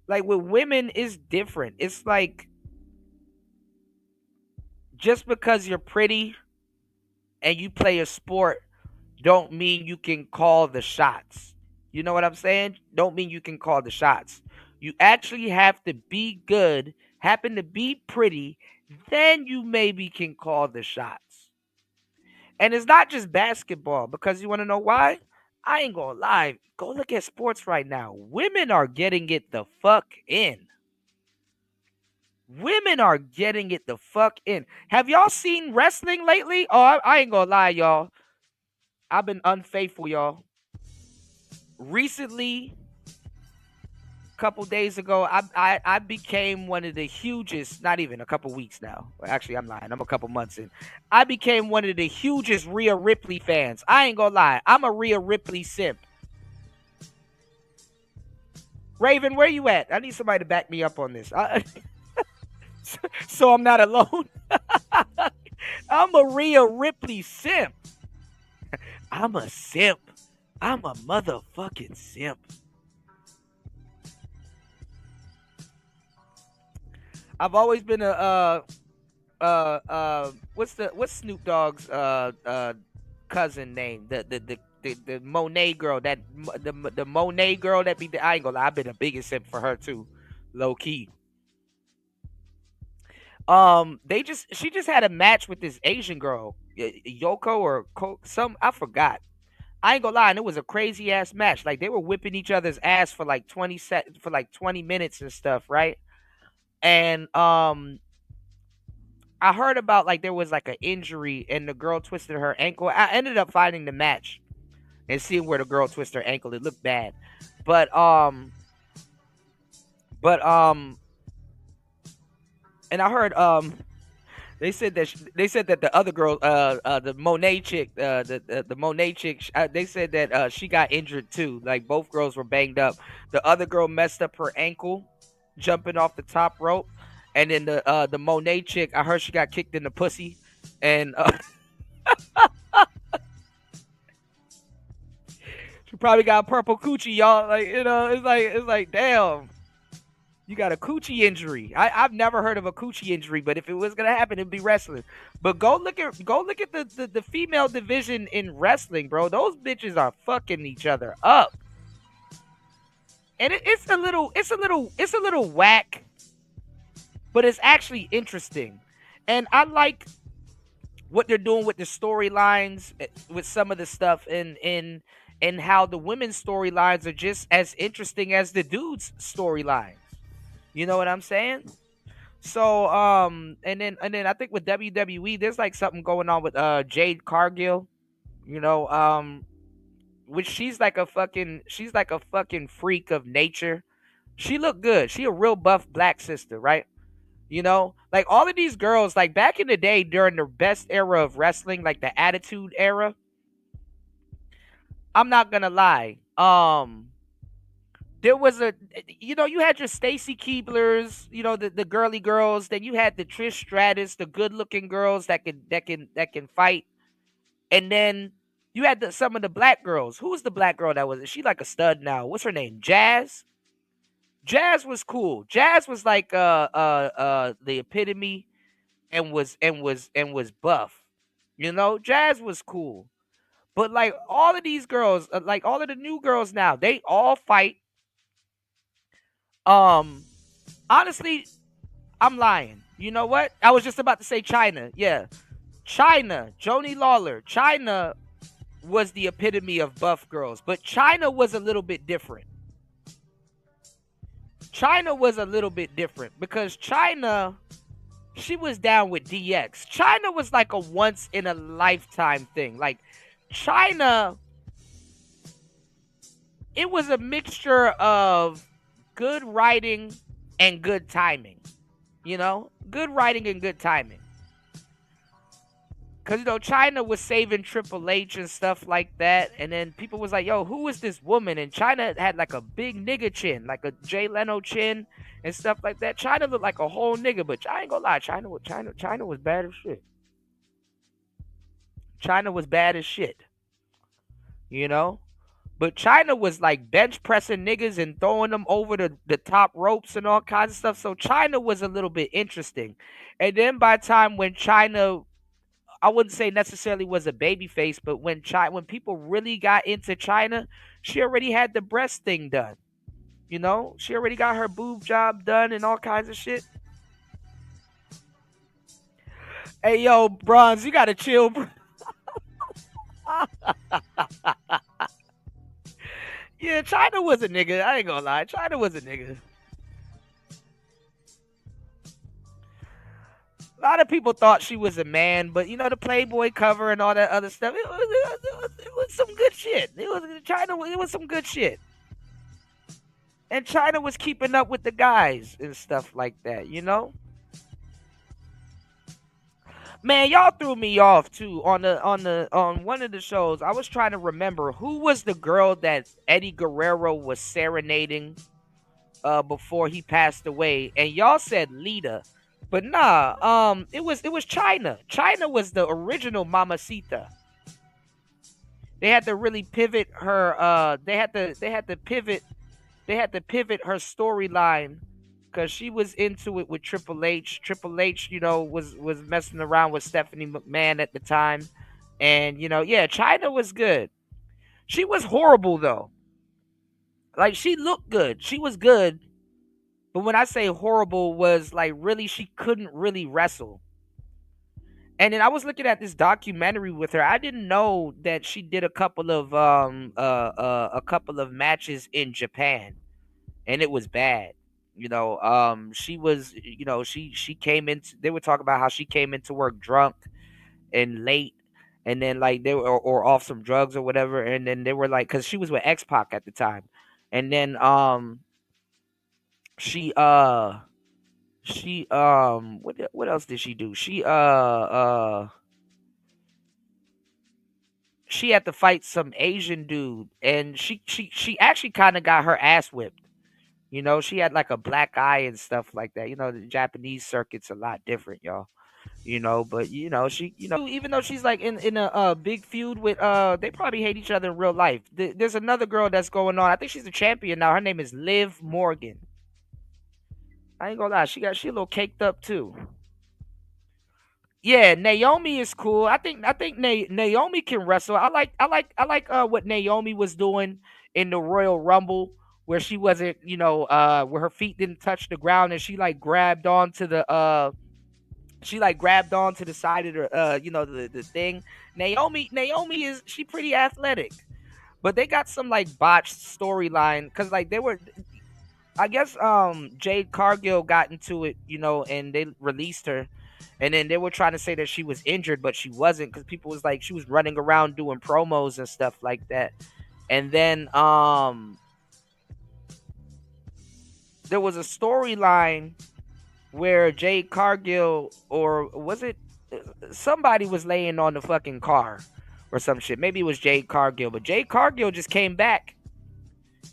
Like with women, it's different. It's like just because you're pretty and you play a sport, don't mean you can call the shots. You know what I'm saying? Don't mean you can call the shots. You actually have to be good, happen to be pretty, then you maybe can call the shots. And it's not just basketball, because you want to know why? I ain't gonna lie. Go look at sports right now. Women are getting it the fuck in. Women are getting it the fuck in. Have y'all seen wrestling lately? Oh, I ain't gonna lie, y'all. I've been unfaithful, y'all. Recently, a couple days ago, I became one of the hugest, not even a couple weeks now. Actually, I'm lying. I'm a couple months in. I became one of the hugest Rhea Ripley fans. I ain't gonna lie. I'm a Rhea Ripley simp. Raven, where you at? I need somebody to back me up on this. So I'm not alone. I'm a Rhea Ripley simp. I'm a simp. I'm a motherfucking simp. I've always been a what's Snoop Dogg's cousin name? The Monet girl, that the Monet girl that be I ain't gonna lie, I've been the biggest simp for her too, low key. She just had a match with this Asian girl, Yoko or I forgot. I ain't gonna lie, and it was a crazy ass match. Like they were whipping each other's ass for like 20 minutes and stuff, right? And I heard about like there was like an injury and the girl twisted her ankle. I ended up finding the match and seeing where the girl twisted her ankle. It looked bad, but and I heard they said that the other girl, the Monet chick, the Monet chick, they said that she got injured too. Like both girls were banged up. The other girl messed up her ankle jumping off the top rope, and then the Monet chick, I heard she got kicked in the pussy, and Probably got purple coochie, y'all. Like, you know, it's like, damn. You got a coochie injury. I've never heard of a coochie injury, but if it was gonna happen, it'd be wrestling. But go look at the female division in wrestling, bro. Those bitches are fucking each other up. And it's a little whack, but it's actually interesting. And I like what they're doing with the storylines, with some of the stuff, and how the women's storylines are just as interesting as the dudes' storylines. You know what I'm saying? So and then I think with WWE, there's like something going on with Jade Cargill, you know, which she's like a fucking freak of nature. She looked good. She a real buff black sister, right? You know, like all of these girls, like back in the day during the best era of wrestling, like the Attitude Era. I'm not gonna lie. There was you had your Stacy Keeblers, the girly girls. Then you had the Trish Stratus, the good looking girls that can fight. And then you had some of the black girls. Who was the black girl that was? Is she like a stud now? What's her name? Jazz. Jazz was cool. Jazz was like the epitome and was buff. Jazz was cool. But like all of these girls, like all of the new girls now, they all fight. Honestly, I'm lying. You know what? I was just about to say China. Yeah. China, Joni Lawler. China was the epitome of buff girls, but China was a little bit different. China was a little bit different because China, she was down with DX. China was like a once in a lifetime thing. Like China, it was a mixture of good writing and good timing. Good writing and good timing. Because, China was saving Triple H and stuff like that. And then people was like, yo, who is this woman? And China had like a big nigga chin, like a Jay Leno chin and stuff like that. China looked like a whole nigga, but I ain't gonna lie, China was bad as shit. China was bad as shit. But China was like bench pressing niggas and throwing them over the top ropes and all kinds of stuff. So China was a little bit interesting. And then by the time when China, I wouldn't say necessarily was a baby face, but when people really got into China, she already had the breast thing done. She already got her boob job done and all kinds of shit. Hey, yo, Bronze, you gotta chill, bro. Yeah, China was a nigga. I ain't gonna lie. China was a nigga. A lot of people thought she was a man, but the Playboy cover and all that other stuff, it was some good shit. It was some good shit. And China was keeping up with the guys and stuff like that, Man, y'all threw me off too on one of the shows. I was trying to remember who was the girl that Eddie Guerrero was serenading before he passed away, and y'all said Lita. But nah, it was China. China was the original Mamacita. They had to really pivot her. They had to pivot her storyline because she was into it with Triple H. Triple H, was messing around with Stephanie McMahon at the time, and China was good. She was horrible though. Like she looked good. She was good. But when I say horrible was like really, she couldn't really wrestle. And then I was looking at this documentary with her. I didn't know that she did a couple of matches in Japan, and it was bad. She was, she came in. They were talking about how she came into work drunk and late, and then like they were or off some drugs or whatever. And then they were like, because she was with X-Pac at the time, and then She what else did she do? She had to fight some Asian dude, and she actually kind of got her ass whipped. She had like a black eye and stuff like that. The Japanese circuit's a lot different, y'all. you know. But you know, she, you know, even though she's like in a big feud with they probably hate each other in real life. There's another girl that's going on. I think she's a champion now. Her name is Liv Morgan. I ain't gonna lie, she a little caked up too. Yeah, Naomi is cool. I think Naomi can wrestle. I like what Naomi was doing in the Royal Rumble, where she wasn't, you know, where her feet didn't touch the ground, and she like grabbed onto the side of the you know, the thing. Naomi is, she pretty athletic. But they got some like botched storyline, cuz like they were, I guess Jade Cargill got into it, you know, and they released her. And then they were trying to say that she was injured, but she wasn't, because people was like, she was running around doing promos and stuff like that. And then there was a storyline where Jade Cargill, or was it somebody, was laying on the fucking car or some shit. Maybe it was Jade Cargill, but Jade Cargill just came back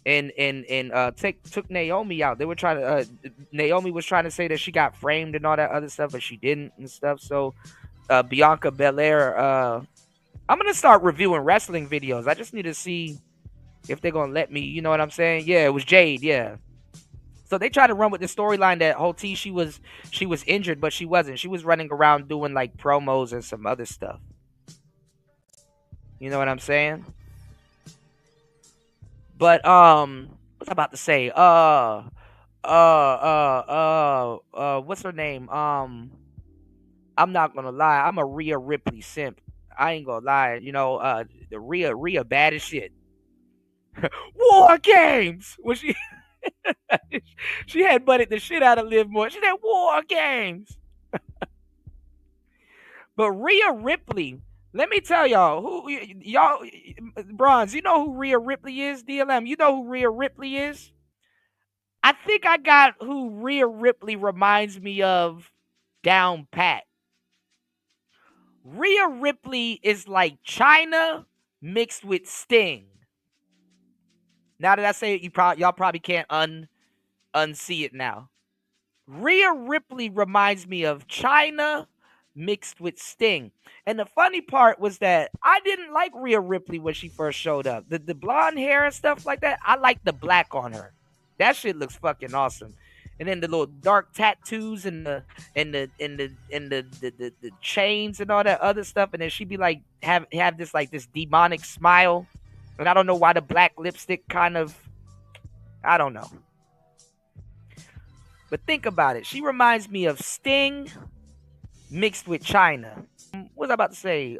and took Naomi out. They were trying to Naomi was trying to say that she got framed and all that other stuff, but she didn't and stuff. So Bianca Belair, I'm gonna start reviewing wrestling videos. I just need to see if they're gonna let me, you know what I'm saying? Yeah, it was Jade, yeah. So they tried to run with the storyline that whole she was injured, but she wasn't. She was running around doing like promos and some other stuff. You know what I'm saying? But what's I about to say? What's her name? I'm not gonna lie, I'm a Rhea Ripley simp. I ain't gonna lie, you know, the Rhea bad as shit. War Games! Was she she had butted the shit out of Liv Morgan. She said War Games. But Rhea Ripley, let me tell y'all, y'all, Bronze, you know who Rhea Ripley is? DLM, you know who Rhea Ripley is? I think I got who Rhea Ripley reminds me of down pat. Rhea Ripley is like China mixed with Sting. Now that I say it, y'all probably can't unsee it now. Rhea Ripley reminds me of China mixed with Sting. And the funny part was that I didn't like Rhea Ripley when she first showed up. The blonde hair and stuff like that, I like the black on her. That shit looks fucking awesome. And then the little dark tattoos and the chains and all that other stuff. And then she'd be like have this like this demonic smile. And I don't know why the black lipstick kind of, I don't know. But think about it. She reminds me of Sting mixed with China. What was I about to say?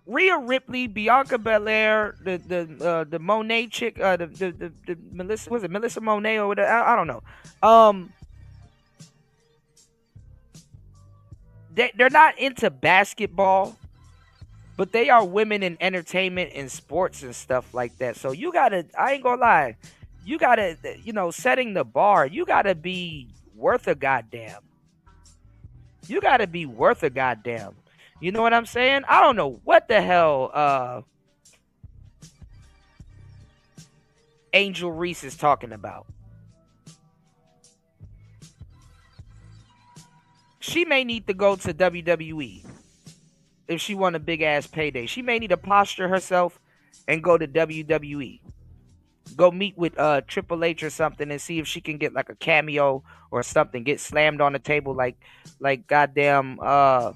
Rhea Ripley, Bianca Belair, the Monet chick, the Melissa, was it Melissa Monet or whatever? I don't know. They're not into basketball, but they are women in entertainment and sports and stuff like that. So you gotta, I ain't gonna lie, you gotta, you know, setting the bar, you gotta be worth a goddamn. You gotta be worth a goddamn. You know what I'm saying? I don't know what the hell Angel Reese is talking about. She may need to go to WWE if she want a big ass payday. She may need to posture herself and go to WWE. Go meet with Triple H or something and see if she can get like a cameo or something. Get slammed on the table like goddamn I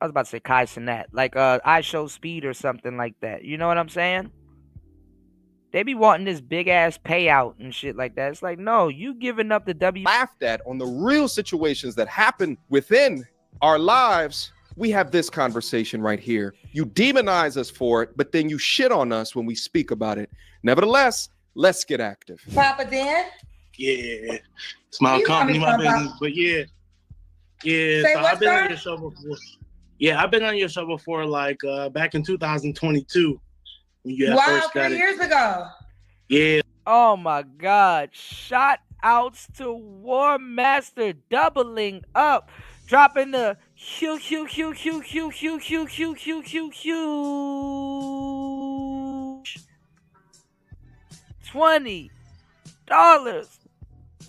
was about to say Kai Cenat, like I Show Speed or something like that. You know what I'm saying? They be wanting this big ass payout and shit like that. It's like, no, you giving up the laughed at on the real situations that happen within our lives. We have this conversation right here. You demonize us for it, but then you shit on us when we speak about it. Nevertheless, let's get active. Papa Dan? Yeah, it's my company, my business, but yeah. Say So what, I've been sir? on your show before. Yeah, I've been on your show before, like back in 2022. When you had Wow, first got 3 it. years ago. Yeah. Oh my God. Shout outs to War Master doubling up. dropping the huge $20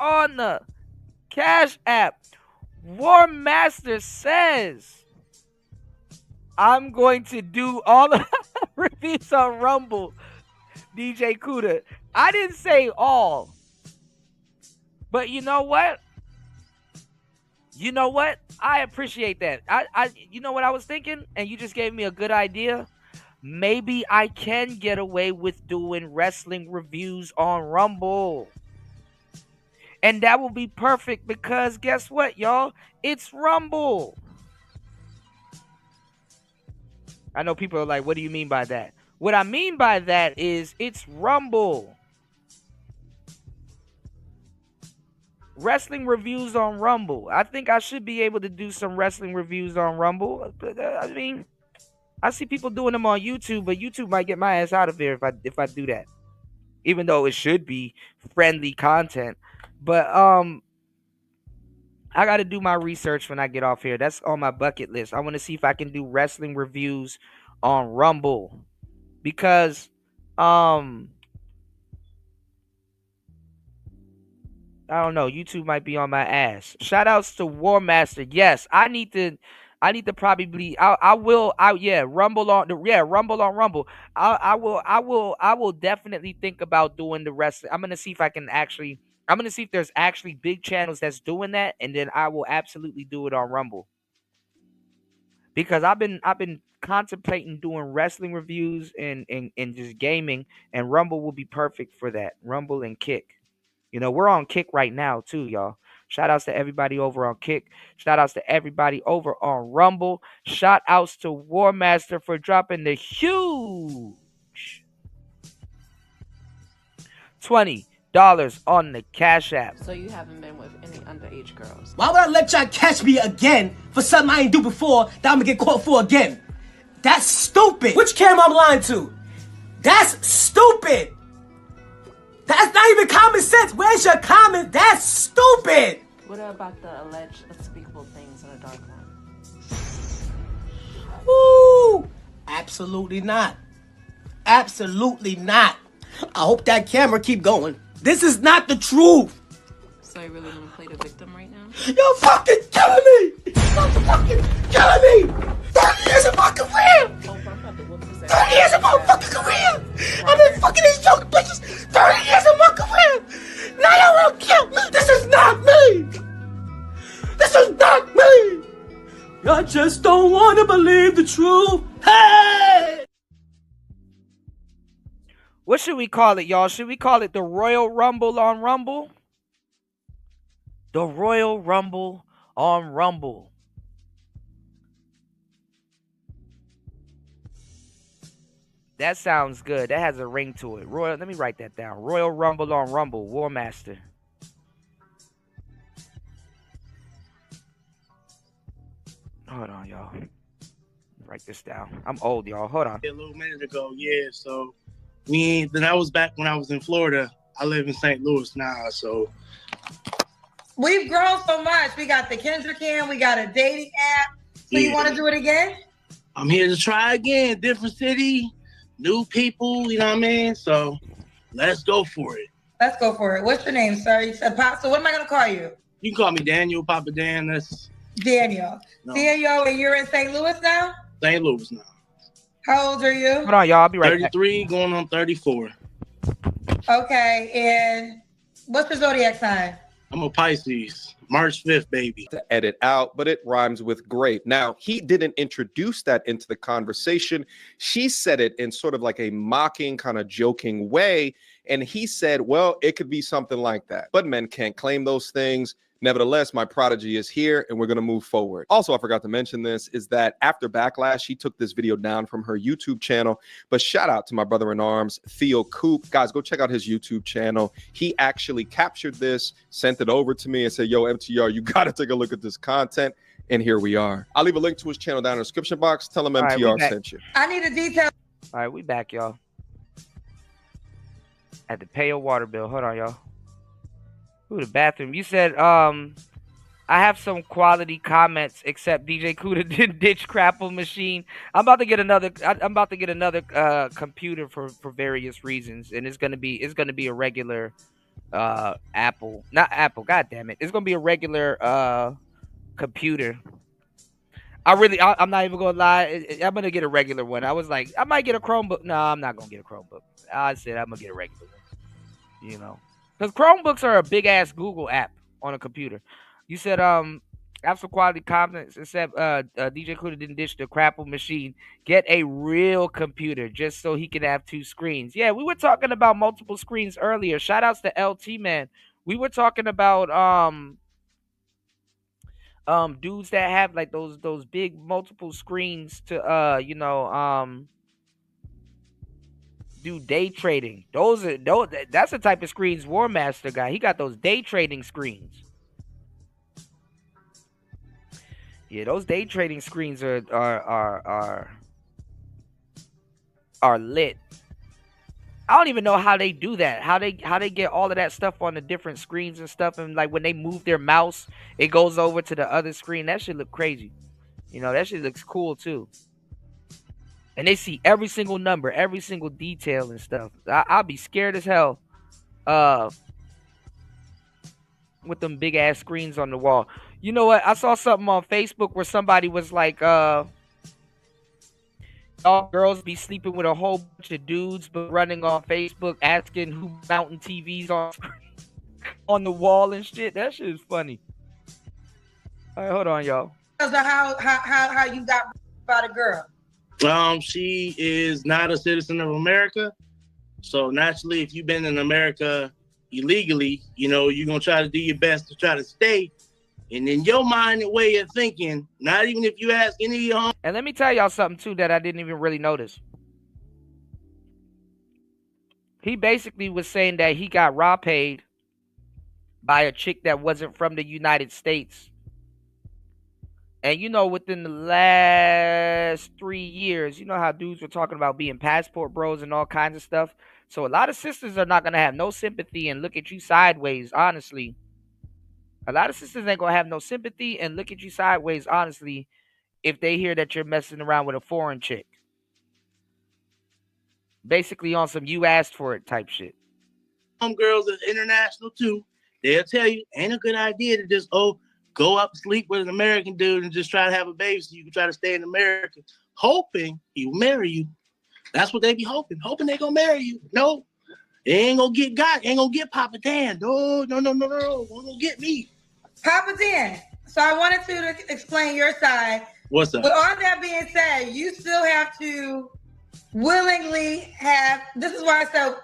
on the Cash App. War Master says, I'm going to do all the reviews on Rumble. DJ Kuda. I didn't say all. But you know what? You know what? I appreciate that. I you know what I was thinking? And you just gave me a good idea. Maybe I can get away with doing wrestling reviews on Rumble. And that will be perfect because guess what, y'all? It's Rumble. I know people are like, what do you mean by that? What I mean by that is it's Rumble. Wrestling reviews on Rumble. I think I should be able to do some wrestling reviews on Rumble. I mean, I see people doing them on YouTube, but YouTube might get my ass out of there if I do that. Even though it should be friendly content. But I got to do my research when I get off here. That's on my bucket list. I want to see if I can do wrestling reviews on Rumble. Because I don't know. YouTube might be on my ass. Shout outs to War Master. Yes, I need to probably. Rumble on Rumble. I will definitely think about doing the rest. I'm gonna see if I can actually. I'm gonna see if there's actually big channels that's doing that, and then I will absolutely do it on Rumble. Because I've been contemplating doing wrestling reviews and just gaming, and Rumble will be perfect for that. Rumble and Kick. You know, we're on Kick right now, too, y'all. Shout outs to everybody over on Kick. Shout outs to everybody over on Rumble. Shout outs to War Master for dropping the huge $20 on the Cash App. So you haven't been with any underage girls? Why would I let y'all catch me again for something I ain't do before that I'm gonna get caught for again? That's stupid. Which camera I'm lying to? That's stupid. That's not even common sense. Where's your comment? That's stupid. What about the alleged unspeakable things in the dark room? Woo! Absolutely not. Absolutely not. I hope that camera keep going. This is not the truth. So you really want to play the victim right now? You're fucking killing me. You're fucking killing me. 30 years of my career. 30 years of my fucking career. I've been fucking these young bitches 30 years of my career. Now y'all wanna kill me. This is not me. This is not me. Y'all just don't want to believe the truth. Hey! What should we call it, y'all? Should we call it the Royal Rumble on Rumble? The Royal Rumble on Rumble. That sounds good. That has a ring to it. Royal. Let me write that down. Royal Rumble on Rumble. War Master. Hold on, y'all. Write this down. I'm old, y'all. Hold on. A little minute ago, yeah. So then I was back when I was in Florida. I live in St. Louis now, so we've grown so much. We got the Kendrick Cam. We got a dating app. So you want to do it again? I'm here to try again. Different city. New people, you know what I mean? So let's go for it. Let's go for it. What's your name, sir? You said Pop. So what am I going to call you? You can call me Daniel, Papa Dan. That's Daniel. No. Daniel, and you're in St. Louis now? St. Louis now. How old are you? Hold on, y'all. I'll be right 33, back. Going on 34. Okay, and what's your zodiac sign? I'm a Pisces. March 5th, baby. To edit out, but it rhymes with great. Now, he didn't introduce that into the conversation. She said it in sort of like a mocking, kind of joking way. And he said, well, it could be something like that. But men can't claim those things. Nevertheless, my prodigy is here and we're going to move forward. Also, I forgot to mention this, is that after Backlash, she took this video down from her YouTube channel. But shout out to my brother in arms, Theo Coop. Guys, go check out his YouTube channel. He actually captured this, sent it over to me and said, yo, MTR, you got to take a look at this content. And here we are. I'll leave a link to his channel down in the description box. Tell him MTR sent you. I need a detail. All right, we back, y'all. Had to pay a water bill. Hold on, y'all. Ooh, the bathroom. You said I have some quality comments, except DJ Kuda didn't ditch Crapple Machine. I'm about to get another. I'm about to get another computer for various reasons, and it's gonna be a regular Apple, not Apple. God damn it! It's gonna be a regular computer. I'm not even gonna lie. I'm gonna get a regular one. I was like, I might get a Chromebook. No, I'm not gonna get a Chromebook. I said I'm gonna get a regular one. You know, because Chromebooks are a big ass Google app on a computer. You said have some quality comments. Except DJ Kuda didn't ditch the Crapple Machine. Get a real computer just so he can have two screens. Yeah, we were talking about multiple screens earlier. Shout outs to LT man. We were talking about dudes that have like those big multiple screens to do day trading. That's the type of screens War Master got. He got those day trading screens. Yeah, those day trading screens are lit. I don't even know how they do that. How they get all of that stuff on the different screens and stuff, and like when they move their mouse, it goes over to the other screen. That shit look crazy. You know, that shit looks cool too. And they see every single number, every single detail and stuff. I'll be scared as hell with them big ass screens on the wall. You know what? I saw something on Facebook where somebody was like, all girls be sleeping with a whole bunch of dudes, but running on Facebook asking who mounting TVs on the wall and shit. That shit is funny. All right, hold on, y'all. Because of how you got by the girl. She is not a citizen of America. So naturally, if you've been in America illegally, you know, you're going to try to do your best to try to stay. And in your mind and way of thinking, not even if you ask any of your home. And let me tell y'all something too that I didn't even really notice. He basically was saying that he got raw paid by a chick that wasn't from the United States. And you know, within the last 3 years, you know how dudes were talking about being passport bros and all kinds of stuff. So a lot of sisters are not going to have no sympathy and look at you sideways, honestly. A lot of sisters ain't going to have no sympathy and look at you sideways, honestly, if they hear that you're messing around with a foreign chick. Basically on some you asked for it type shit. Some girls are international too. They'll tell you, ain't a good idea to just, go up sleep with an American dude and just try to have a baby so you can try to stay in America, hoping he will marry you. That's what they be hoping they gonna marry you. No, they ain't gonna get God, ain't gonna get Papa Dan. No, won't gonna get me. Papa Dan. So I wanted to explain your side. What's up? With all that being said, you still have to willingly have, this is why I said,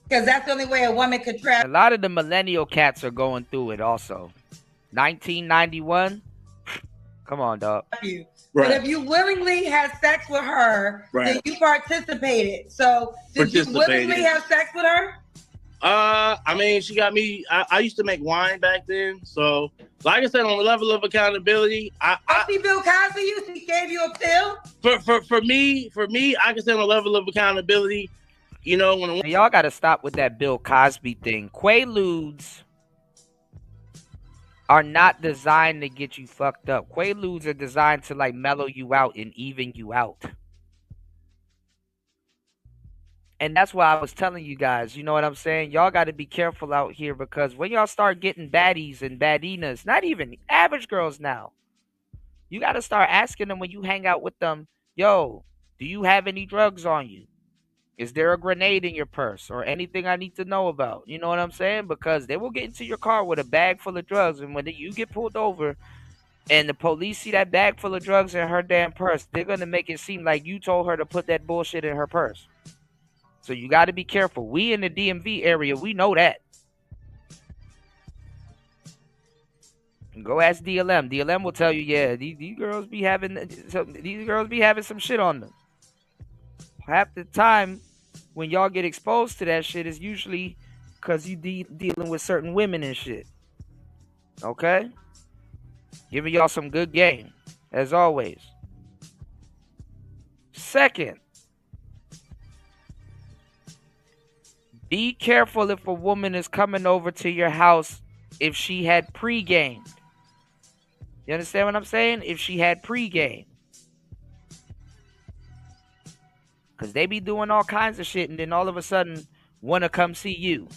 because that's the only way a woman could travel. A lot of the millennial cats are going through it also. 1991. Come on, dog. Right. But if you willingly had sex with her, then you participated. So did you willingly have sex with her? I mean, she got me. I used to make wine back then. So, like I said, on the level of accountability, I see Bill Cosby. He gave you a pill. For me, I can say on the level of accountability, you know, when y'all got to stop with that Bill Cosby thing. Quaaludes are not designed to get you fucked up. Quaaludes are designed to like mellow you out and even you out. And that's why I was telling you guys, you know what I'm saying? Y'all got to be careful out here, because when y'all start getting baddies and baddinas, not even average girls now, you got to start asking them when you hang out with them, yo, do you have any drugs on you? Is there a grenade in your purse or anything I need to know about? You know what I'm saying? Because they will get into your car with a bag full of drugs, and when you get pulled over and the police see that bag full of drugs in her damn purse, they're going to make it seem like you told her to put that bullshit in her purse. So you got to be careful. We in the DMV area, we know that. Go ask DLM. DLM will tell you, yeah, these girls be having some shit on them. Half the time when y'all get exposed to that shit is usually because you dealing with certain women and shit. Okay? Giving y'all some good game, as always. Second, be careful if a woman is coming over to your house if she had pre-gamed. You understand what I'm saying? If she had pregame. Because they be doing all kinds of shit and then all of a sudden want to come see you.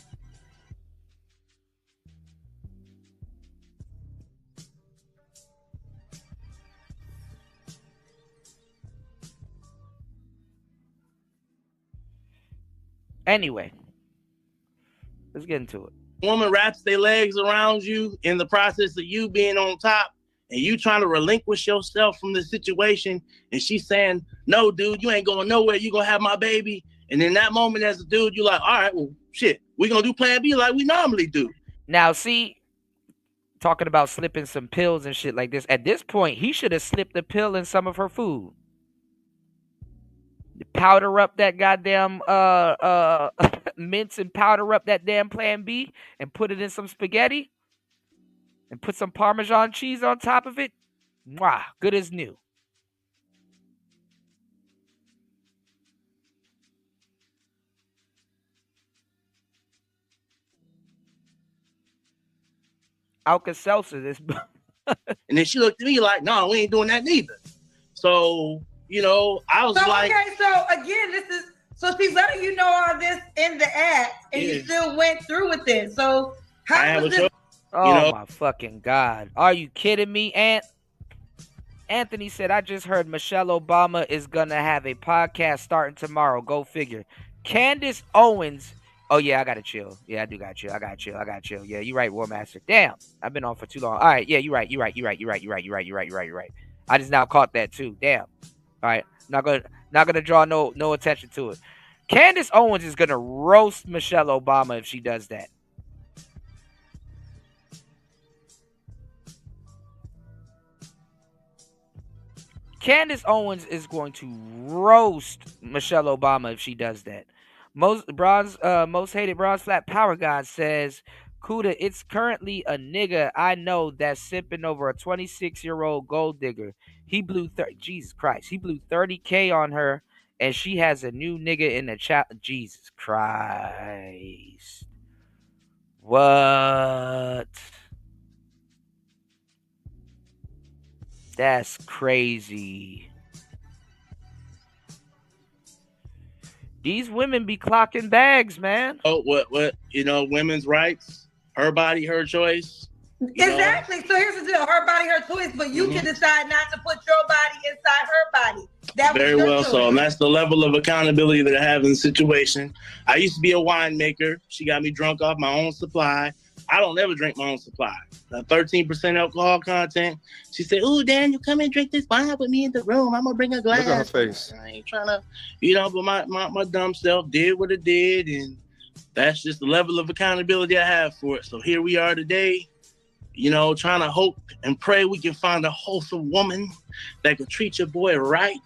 Anyway, let's get into it. Woman wraps their legs around you in the process of you being on top and you trying to relinquish yourself from the situation. And she's saying, no, dude, you ain't going nowhere. You going to have my baby. And in that moment as a dude, you're like, all right, well, shit, we're going to do plan B like we normally do. Now, see, talking about slipping some pills and shit like this, at this point, he should have slipped a pill in some of her food. Powder up that goddamn mince and powder up that damn plan B and put it in some spaghetti and put some Parmesan cheese on top of it. Mwah, good as new. Alka-Seltzer this. And then she looked at me like, no, we ain't doing that neither. So, you know, I was like, okay, so again, so she's letting you know all this in the act, and you still went through with it. So how was this? Oh my fucking God. Are you kidding me, Anthony said, I just heard Michelle Obama is going to have a podcast starting tomorrow. Go figure. Candace Owens. Oh, yeah, I got to chill. Yeah, I do got to chill. I got to chill. Yeah, you're right, War Master. Damn, I've been on for too long. All right, yeah, you're right. I just now caught that too. Damn. All right, not gonna draw no attention to it. Candace Owens is gonna roast Michelle Obama if she does that. Candace Owens is going to roast Michelle Obama if she does that. Most hated bronze flat power god says, Kuda, it's currently a nigga I know that's simping over a 26-year-old gold digger. He blew Jesus Christ. He blew 30K on her, and she has a new nigga in the chat. Jesus Christ. What? That's crazy. These women be clocking bags, man. Oh, what? You know, women's rights, her body, her choice. Exactly. So here's the deal: her body, her choice. But you can decide not to put your body inside her body. That was very your well choice. so, and that's the level of accountability that I have in the situation. I used to be a winemaker. She got me drunk off my own supply. I don't ever drink my own supply. 13% alcohol content. She said, "Ooh, Daniel, come and drink this wine with me in the room. I'm gonna bring a glass." Look at her face. I ain't trying to, but my dumb self did what it did, and that's just the level of accountability I have for it. So here we are today, trying to hope and pray we can find a wholesome woman that can treat your boy right.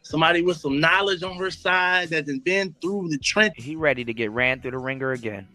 Somebody with some knowledge on her side that has been through the trenches. He ready to get ran through the ringer again.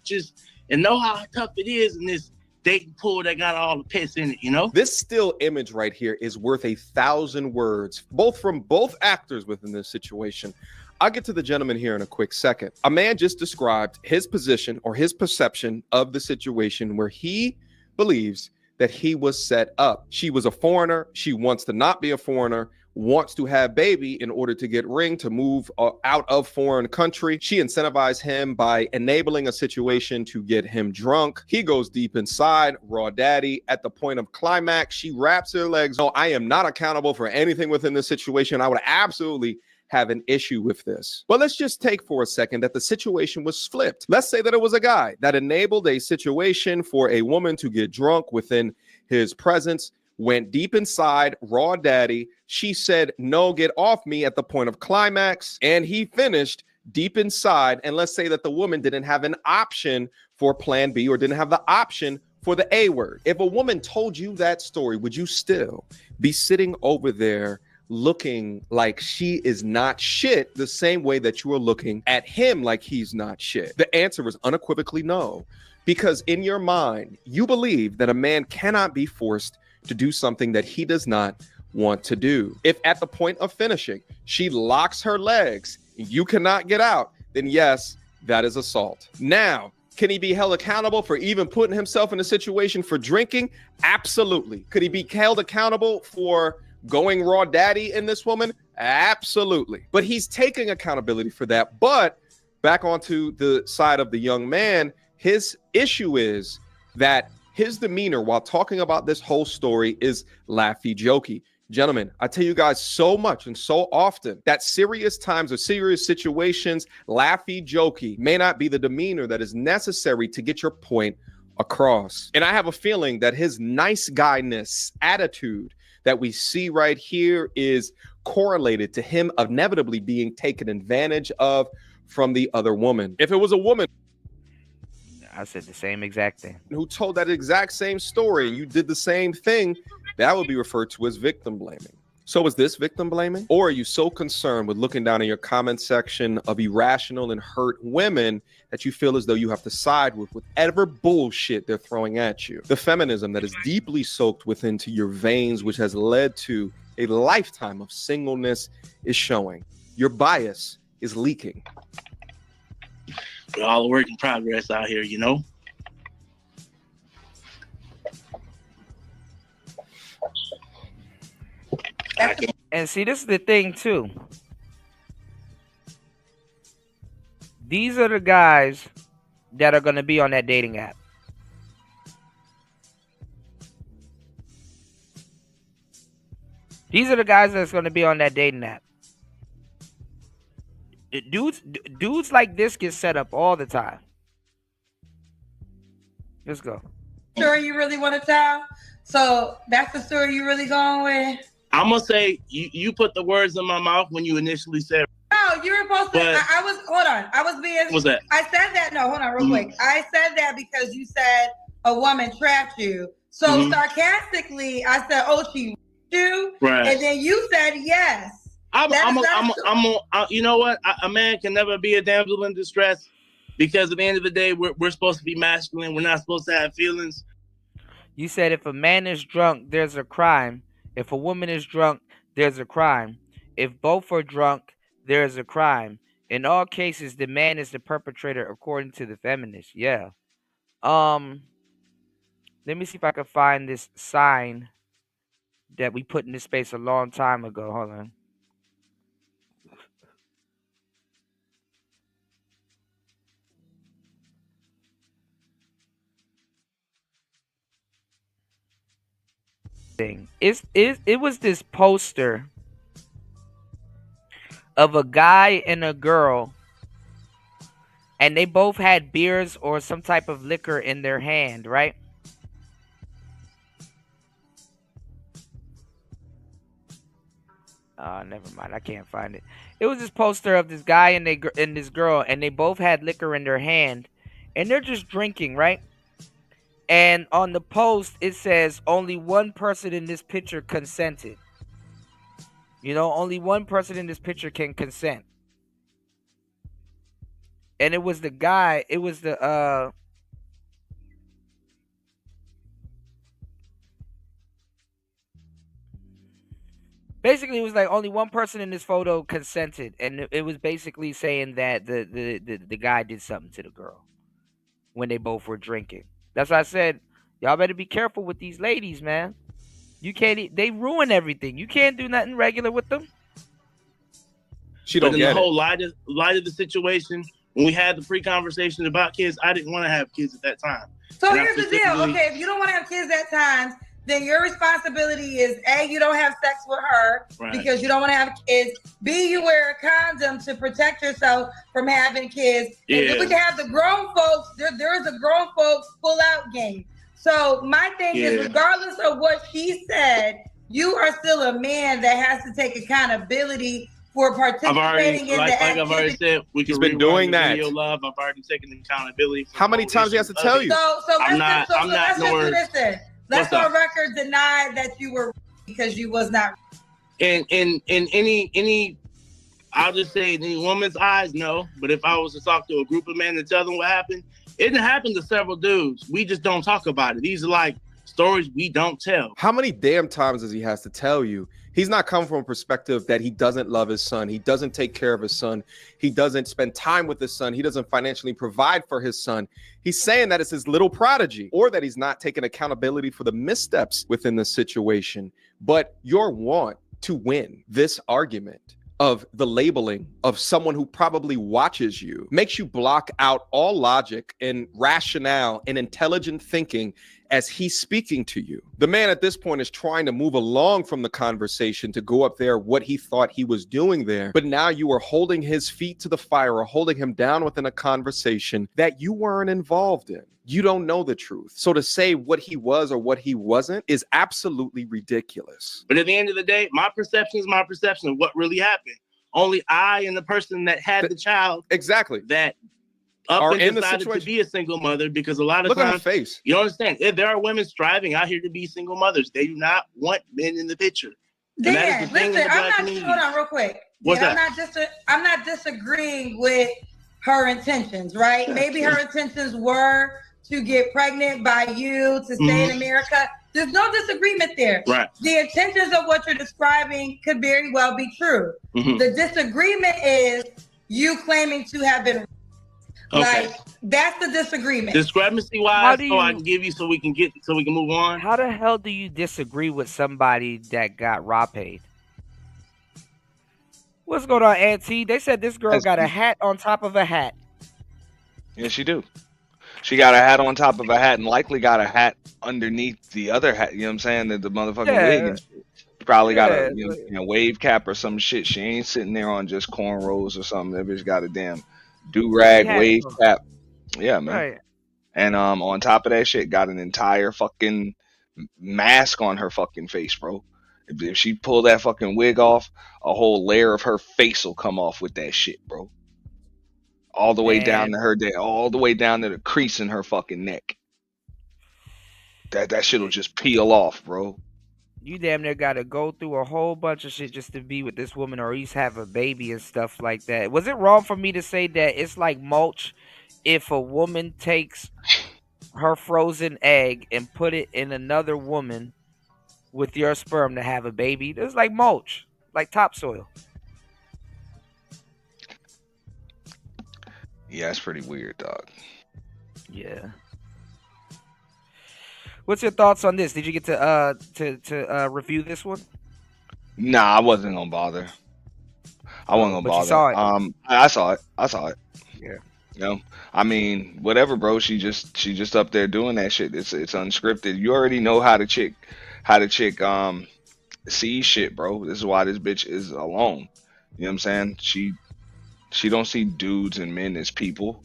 And know how tough it is in this dating pool that got all the piss in it, This still image right here is worth 1,000 words, from both actors within this situation. I'll get to the gentleman here in a quick second. A man just described his position or his perception of the situation where he believes that he was set up. She was a foreigner. She wants to not be a foreigner, wants to have baby in order to get ring to move out of foreign country. She incentivized him by enabling a situation to get him drunk. He goes deep inside, raw daddy. At the point of climax, she wraps her legs. No, I am not accountable for anything within this situation. I would absolutely have an issue with this. But let's just take for a second that the situation was flipped. Let's say that it was a guy that enabled a situation for a woman to get drunk within his presence, went deep inside, raw daddy. She said, no, get off me at the point of climax. And he finished deep inside. And let's say that the woman didn't have an option for plan B or didn't have the option for the A word. If a woman told you that story, would you still be sitting over there looking like she is not shit the same way that you are looking at him like he's not shit? The answer is unequivocally no. Because in your mind, you believe that a man cannot be forced to do something that he does not want to do. If at the point of finishing, she locks her legs, you cannot get out, then yes, that is assault. Now, Can he be held accountable for even putting himself in a situation for drinking? Absolutely. Could he be held accountable for going raw daddy in this woman? Absolutely. But he's taking accountability for that. But back onto the side of the young man, his issue is that his demeanor while talking about this whole story is laughy jokey. Gentlemen, I tell you guys so much and so often that serious times or serious situations, laughy jokey may not be the demeanor that is necessary to get your point across. And I have a feeling that his nice guyness attitude that we see right here is correlated to him inevitably being taken advantage of from the other woman. If it was a woman, I said the same exact thing, who told that exact same story and you did the same thing, that would be referred to as victim blaming. So is this victim blaming? Or are you so concerned with looking down in your comment section of irrational and hurt women that you feel as though you have to side with whatever bullshit they're throwing at you? The feminism that is deeply soaked within to your veins, which has led to a lifetime of singleness, is showing. Your bias is leaking. We're all a work in progress out here, you know? And see, this is the thing too. These are the guys that are going to be on that dating app. These are the guys that's going to be on that dating app. Dudes like this get set up all the time. Let's go. Story you really want to tell? So that's the story you really going with? I'm gonna say you put the words in my mouth when you initially said. No, you were supposed to. I was. Hold on. I was being. What was that? I said that. No, hold on, real quick. I said that because you said a woman trapped you. So sarcastically, I said, "Oh, she you," right. And then you said yes. You know what? A man can never be a damsel in distress because at the end of the day, we're supposed to be masculine. We're not supposed to have feelings. You said if a man is drunk, there's a crime. If a woman is drunk, there's a crime. If both are drunk, there is a crime. In all cases, the man is the perpetrator according to the feminists. Yeah. Let me see if I can find this sign that we put in this space a long time ago. Hold on. It was this poster of a guy and a girl, and they both had beers or some type of liquor in their hand, right? Never mind, I can't find it. It was this poster of this guy and this girl, and they both had liquor in their hand, and they're just drinking, right? And on the post, it says only one person in this picture consented. You know, only one person in this picture can consent. And it was the guy, it was the, basically, it was like only one person in this photo consented. And it was basically saying that the guy did something to the girl when they both were drinking. That's why I said, y'all better be careful with these ladies, man. You can't, they ruin everything. You can't do nothing regular with them. But in the whole light of the situation, when we had the pre-conversation about kids, I didn't want to have kids at that time. So here's the deal. Okay, if you don't want to have kids at times, then your responsibility is A, you don't have sex with her because you don't want to have kids. B, you wear a condom to protect yourself from having kids. And then we can have the grown folks. There is a grown folks pull-out game. So my thing is, regardless of what she said, you are still a man that has to take accountability for participating in the activity. I've already said, we can been doing that. Video love. I've already taken accountability. How many times he has to tell you? So let's just do this then. Let's on record deny that you were because you was not. In any, I'll just say in any woman's eyes, no. But if I was to talk to a group of men and tell them what happened, it didn't happen to several dudes. We just don't talk about it. These are like stories we don't tell. How many damn times does he has to tell you? He's not coming from a perspective that he doesn't love his son. He doesn't take care of his son. He doesn't spend time with his son. He doesn't financially provide for his son. He's saying that it's his little prodigy, or that he's not taking accountability for the missteps within the situation. But your want to win this argument of the labeling of someone who probably watches you makes you block out all logic and rationale and intelligent thinking as he's speaking to you. The man at this point is trying to move along from the conversation to go up there what he thought he was doing there. But now you are holding his feet to the fire or holding him down within a conversation that you weren't involved in. You don't know the truth. So to say what he was or what he wasn't is absolutely ridiculous. But at the end of the day, my perception is my perception of what really happened. Only I and the person that had the child that up and decided to be a single mother, because a lot of times, at her face. You don't understand. If there are women striving out here to be single mothers, they do not want men in the picture. Dan, listen, hold on real quick. I'm not disagreeing with her intentions, right? Maybe her intentions were to get pregnant by you, to stay in America. There's no disagreement there. Right. The intentions of what you're describing could very well be true. The disagreement is you claiming to have been like, that's the disagreement. Discrepancy wise, I can give you so we can move on. How the hell do you disagree with somebody that got raw paid? What's going on, Auntie? They said this girl got a hat on top of a hat. Yeah, she do. She got a hat on top of a hat and likely got a hat underneath the other hat. You know what I'm saying? The motherfucking wig. And shit. She probably got a wave cap or some shit. She ain't sitting there on just cornrows or something. That bitch got a damn do-rag wave cap. Yeah, man. Right. And on top of that shit, got an entire fucking mask on her fucking face, bro. If she pull that fucking wig off, a whole layer of her face will come off with that shit, bro. All the way down to her all the way down to the crease in her fucking neck. That shit'll just peel off, bro. You damn near gotta go through a whole bunch of shit just to be with this woman, or at least have a baby and stuff like that. Was it wrong for me to say that it's like mulch if a woman takes her frozen egg and put it in another woman with your sperm to have a baby? It's like mulch, like topsoil. Yeah, that's pretty weird, dog. Yeah. What's your thoughts on this? Did you get to review this one? Nah, I wasn't gonna bother. I wasn't gonna bother. You saw it. I saw it. Yeah. You know, I mean, whatever, bro. She just up there doing that shit. It's unscripted. You already know how the chick sees shit, bro. This is why this bitch is alone. You know what I'm saying? She don't see dudes and men as people.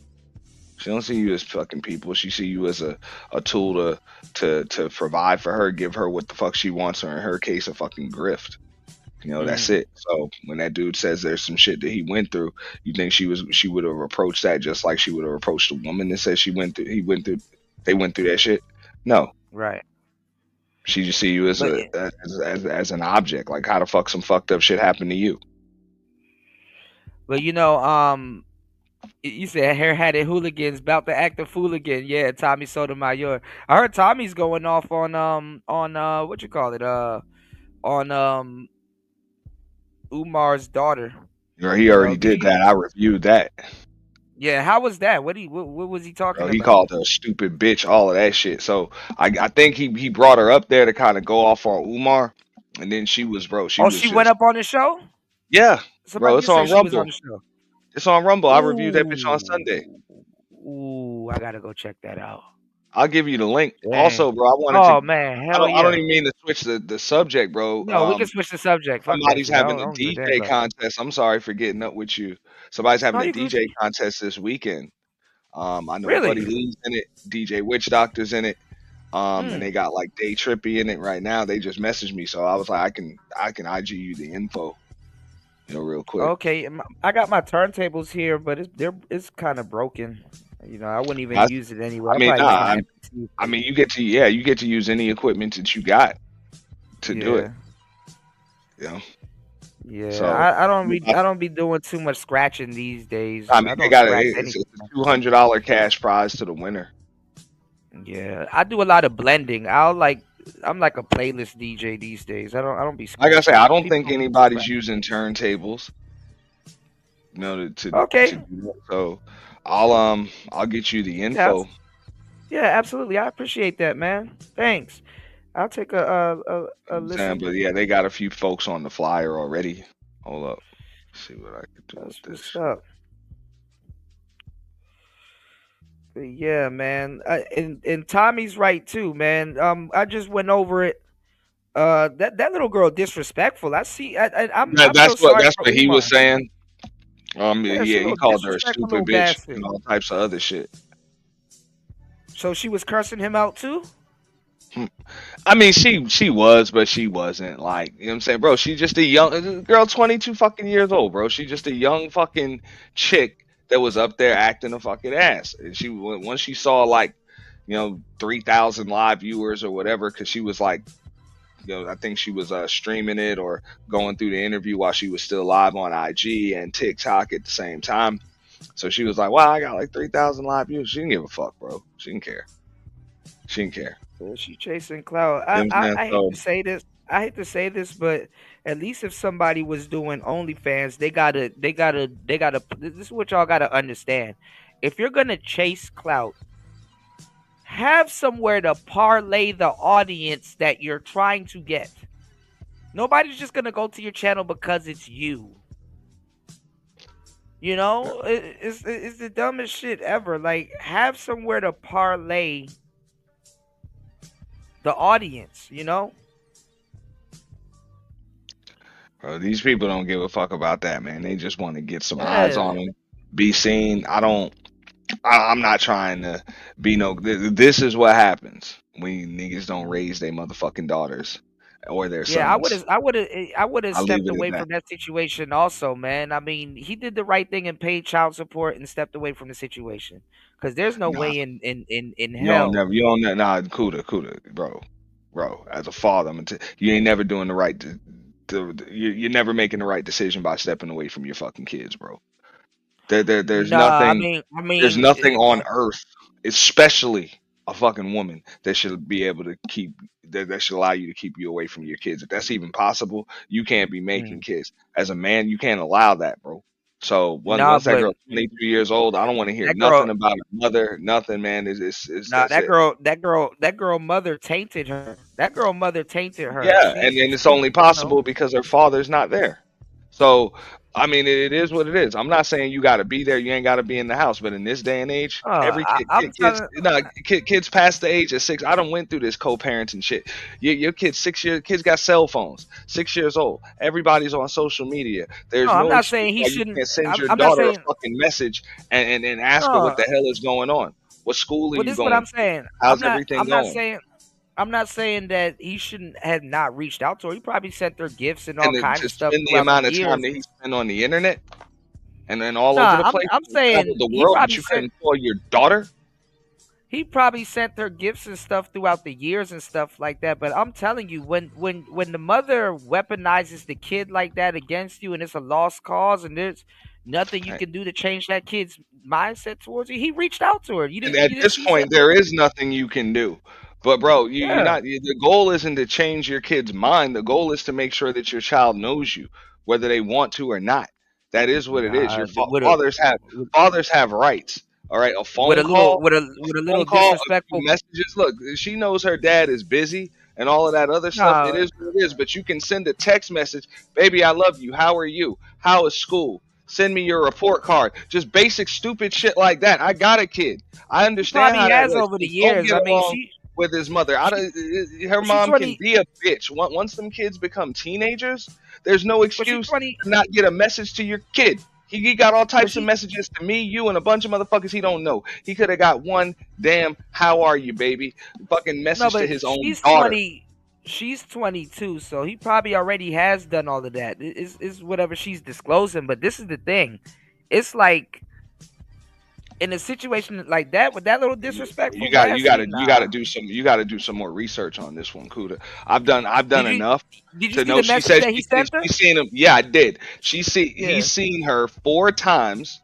She don't see you as fucking people. She see you as a tool to provide for her, give her what the fuck she wants, or in her case, a fucking grift. You know, that's it. So when that dude says there's some shit that he went through, you think she would have approached that just like she would have approached a woman that says they went through that shit? No. Right. She just see you as as an object. Like, how the fuck some fucked up shit happened to you? But you know, you said hair had it hooligans about to act a fool again. Yeah, Tommy Sotomayor. I heard Tommy's going off on what you call it? On Umar's daughter. He already did that. I reviewed that. Yeah, how was that? What was he talking about? He called her a stupid bitch, all of that shit. So I think he brought her up there to kind of go off on Umar, and then she was, bro. She went up on the show. Yeah, bro. It's on Rumble. On the show. It's on Rumble. I reviewed that bitch on Sunday. Ooh, I gotta go check that out. I'll give you the link. Dang. Also, bro, I wanted to. Man, hell I don't even mean to switch the subject, bro. No, we can switch the subject. Somebody's having a DJ contest. I'm sorry for getting up with you. Somebody's having a DJ contest this weekend. I know Buddy Lee's in it. DJ Witch Doctor's in it. And they got like Day Trippy in it right now. They just messaged me, so I was like, I can IG you the info. You know, real quick. Okay, I got my turntables here, but it's kind of broken. You know, I wouldn't even use it anyway. I mean, you get to use any equipment that you got to do it. You know. Yeah, so, I don't be doing too much scratching these days. I mean, it's a $200 cash prize to the winner. Yeah, I do a lot of blending. I'm like a playlist DJ these days. I don't be Like I say, I don't people think don't be anybody's scratching. using turntables. You know, to Okay. do that. So I'll get you the info. Yeah, absolutely. I appreciate that, man. Thanks. I'll take a listen. But yeah, they got a few folks on the flyer already. Hold up. Let's see what I can do That's with this. what's up. But yeah, man. And Tommy's right too, man. I just went over it. That little girl disrespectful. I That's feel sorry what for he Umar. was saying. Yeah, she a Yeah, he little called her a disrespectful stupid little bitch bastard. and all types of other shit. So she was cursing him out too? I mean, she was, but she wasn't. Like, you know what I'm saying, bro? She's just a young girl, 22 fucking years old, bro. She's just a young fucking chick that was up there acting a fucking ass. And she once she saw like, 3,000 live viewers or whatever, because she was like, I think she was streaming it or going through the interview while she was still live on IG and TikTok at the same time. So she was like, "Wow, I got like 3,000 live viewers." She didn't give a fuck, bro. She didn't care. She didn't care. Yeah, she chasing clout. You know what I'm saying? I hate to say this. I hate to say this, but at least if somebody was doing OnlyFans, they gotta. This is what y'all gotta understand. If you're gonna chase clout, have somewhere to parlay the audience that you're trying to get. Nobody's just gonna go to your channel because it's you. You know, it's the dumbest shit ever. Like, have somewhere to parlay the audience, you know? Bro, these people don't give a fuck about that, man. They just want to get some eyes on them, be seen. I'm not trying to be no. This is what happens when niggas don't raise their motherfucking daughters or their sons. Yeah, I would have I'll stepped leave it at away that. from that situation also, man. I mean, he did the right thing and paid child support and stepped away from the situation. Because there's no way in hell. You don't never, nah, Kuda, bro. As a father, you ain't never doing the right. You're never making the right decision by stepping away from your fucking kids, bro. There's nothing. There's nothing on earth, especially a fucking woman, that should be able to keep that should allow you to keep you away from your kids. If that's even possible, you can't be making kids. As a man, you can't allow that, bro. So once that girl's 22 years old, I don't want to hear nothing about her mother, nothing, man. That girl mother tainted her. That girl mother tainted her. Yeah, and it's only possible because her father's not there. So, I mean, it is what it is. I'm not saying you got to be there. You ain't got to be in the house. But in this day and age, every kids past the age of 6. I done went through this co-parenting shit. Your kid's 6 years. Kids got cell phones. 6 years old. Everybody's on social media. There's I'm not saying he shouldn't. You can't send your I'm daughter not saying, a fucking message and ask her what the hell is going on. What school are you going? This is what I'm saying. How's everything going? I'm not saying that he shouldn't have not reached out to her. He probably sent her gifts and all kinds of stuff. The amount of time that he spent on the internet and then all over the place. I'm saying the world, but you couldn't call your daughter. He probably sent her gifts and stuff throughout the years and stuff like that. But I'm telling you, when the mother weaponizes the kid like that against you, and it's a lost cause, and there's nothing you can do to change that kid's mindset towards you, he reached out to her. At this point, there is nothing you can do. But bro, you're not. The goal isn't to change your kid's mind. The goal is to make sure that your child knows you, whether they want to or not. That is what it is. Your fathers have rights. All right, a phone call with a little disrespectful messages. Look, she knows her dad is busy and all of that other stuff. It is what it is. But you can send a text message, "Baby, I love you. How are you? How is school? Send me your report card." Just basic stupid shit like that. I got a kid. I understand how that works. Over the years. I mean, with his mother, her mom can be a bitch. Once them kids become teenagers, there's no excuse to not get a message to your kid. He got all types of messages to me, you, and a bunch of motherfuckers he don't know. He could have got one damn "How are you, baby?" fucking message to his own daughter. She's 22, so he probably already has done all of that. It's whatever she's disclosing. But this is the thing. It's like, in a situation like that, with that little disrespect, you got to do some more research on this one, Kuda. I've done enough to know. She said she's seen him. Yeah, I did. He's seen her 4 times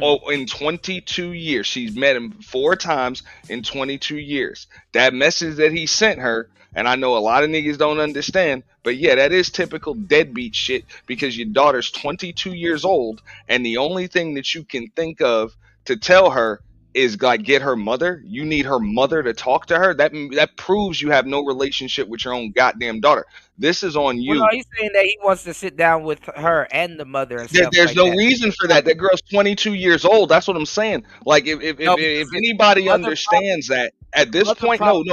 Oh, in 22 years. She's met him 4 times in 22 years. That message that he sent her, and I know a lot of niggas don't understand, but yeah, that is typical deadbeat shit because your daughter's 22 years old, and the only thing that you can think of to tell her is like get her mother. You need her mother to talk to her. That proves you have no relationship with your own goddamn daughter. This is on you. Well, no, he's saying that he wants to sit down with her and the mother and stuff There's like no that. reason for that. That girl's 22 years old. That's what I'm saying. Like, No, if anybody understands that at this point, no,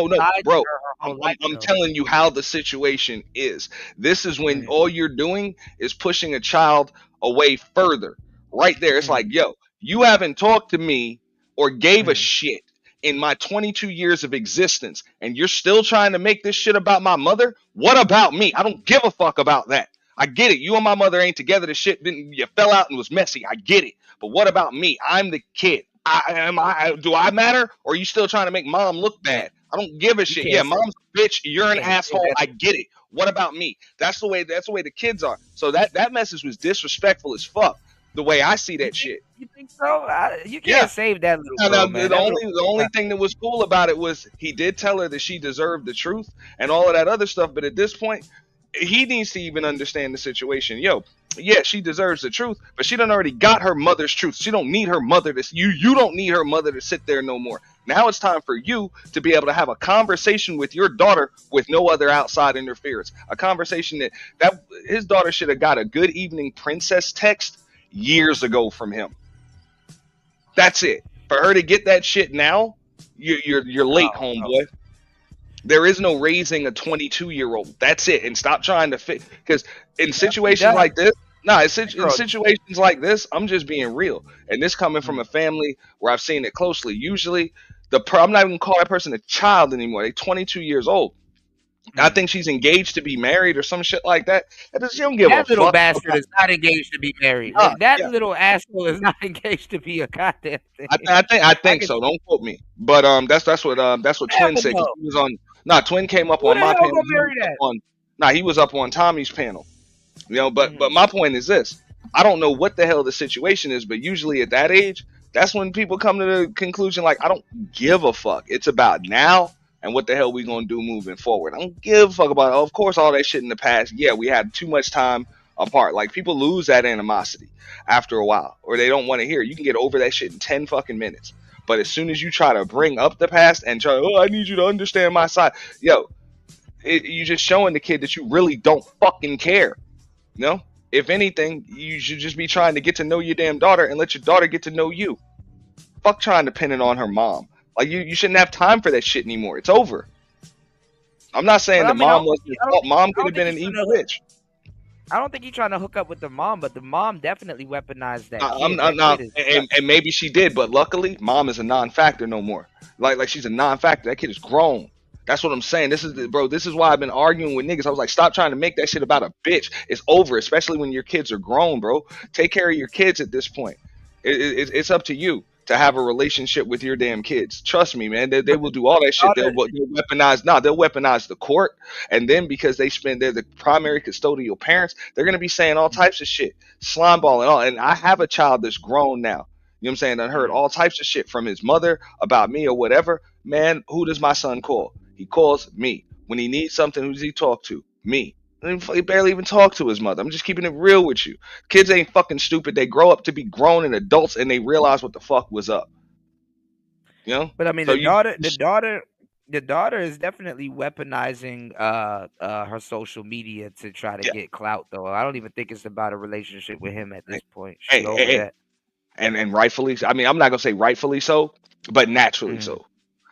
bro. I'm telling you how the situation is. This is when all you're doing is pushing a child away further. Right there. It's like, yo, you haven't talked to me or gave a shit in my 22 years of existence, and you're still trying to make this shit about my mother? What about me? I don't give a fuck about that. I get it. You and my mother ain't together. The shit didn't. You fell out and was messy. I get it. But what about me? I'm the kid. Do I matter? Or are you still trying to make mom look bad? I don't give a shit. Yeah, mom's a bitch. You're an asshole. I get it. What about me? That's the way the kids are. So that message was disrespectful as fuck. The way I see that shit. You think so? You can't save that little girl, man. The only thing that was cool about it was he did tell her that she deserved the truth and all of that other stuff. But at this point, he needs to even understand the situation. Yo, yeah, she deserves the truth, but she done already got her mother's truth. She don't need her mother to you don't need her mother to sit there no more. Now it's time for you to be able to have a conversation with your daughter with no other outside interference. A conversation that his daughter should have got a good evening princess text years ago from him. That's it. For her to get that shit now, you're late, homeboy. There is no raising a 22-year-old. That's it. And stop trying to fit. Because in situations like this, in situations like this, I'm just being real. And this coming from a family where I've seen it closely. Usually, I'm not even gonna call that person a child anymore. They're 22 years old. I think she's engaged to be married or some shit like that. She don't give a fuck. That little bastard is not engaged to be married. That little asshole is not engaged to be a goddamn thing. I think so. Don't quote me. But that's what Twin said. He was on. Twin came up on my panel. He was up on Tommy's panel. You know, but my point is this: I don't know what the hell the situation is, but usually at that age, that's when people come to the conclusion like, I don't give a fuck. It's about now. And what the hell we gonna do moving forward? I don't give a fuck about it. Of course, all that shit in the past. Yeah, we had too much time apart. Like, people lose that animosity after a while, or they don't want to hear it. You can get over that shit in 10 fucking minutes. But as soon as you try to bring up the past and try, I need you to understand my side. Yo, you're just showing the kid that you really don't fucking care. You know? If anything, you should just be trying to get to know your damn daughter and let your daughter get to know you. Fuck trying to pin it on her mom. Like, you shouldn't have time for that shit anymore. It's over. I'm not saying mom wasn't his fault. Mom could have been an evil bitch. I don't think he's trying to hook up with the mom, but the mom definitely weaponized that kid. And maybe she did, but luckily, mom is a non-factor no more. Like she's a non-factor. That kid is grown. That's what I'm saying. This is why I've been arguing with niggas. I was like, stop trying to make that shit about a bitch. It's over, especially when your kids are grown, bro. Take care of your kids at this point. It's up to you to have a relationship with your damn kids. Trust me, man. They will do all that shit. They'll weaponize the court. And then because they're the primary custodial parents, they're going to be saying all types of shit. Slime ball and all. And I have a child that's grown now. You know what I'm saying? I heard all types of shit from his mother about me or whatever. Man, who does my son call? He calls me. When he needs something, who does he talk to? Me. He barely even talk to his mother. I'm just keeping it real with you. Kids ain't fucking stupid. They grow up to be grown and adults, and they realize what the fuck was up. You know? But I mean, the daughter is definitely weaponizing her social media to try to get clout, though. I don't even think it's about a relationship with him at this point. And rightfully, I mean, I'm not gonna say rightfully so, but naturally so.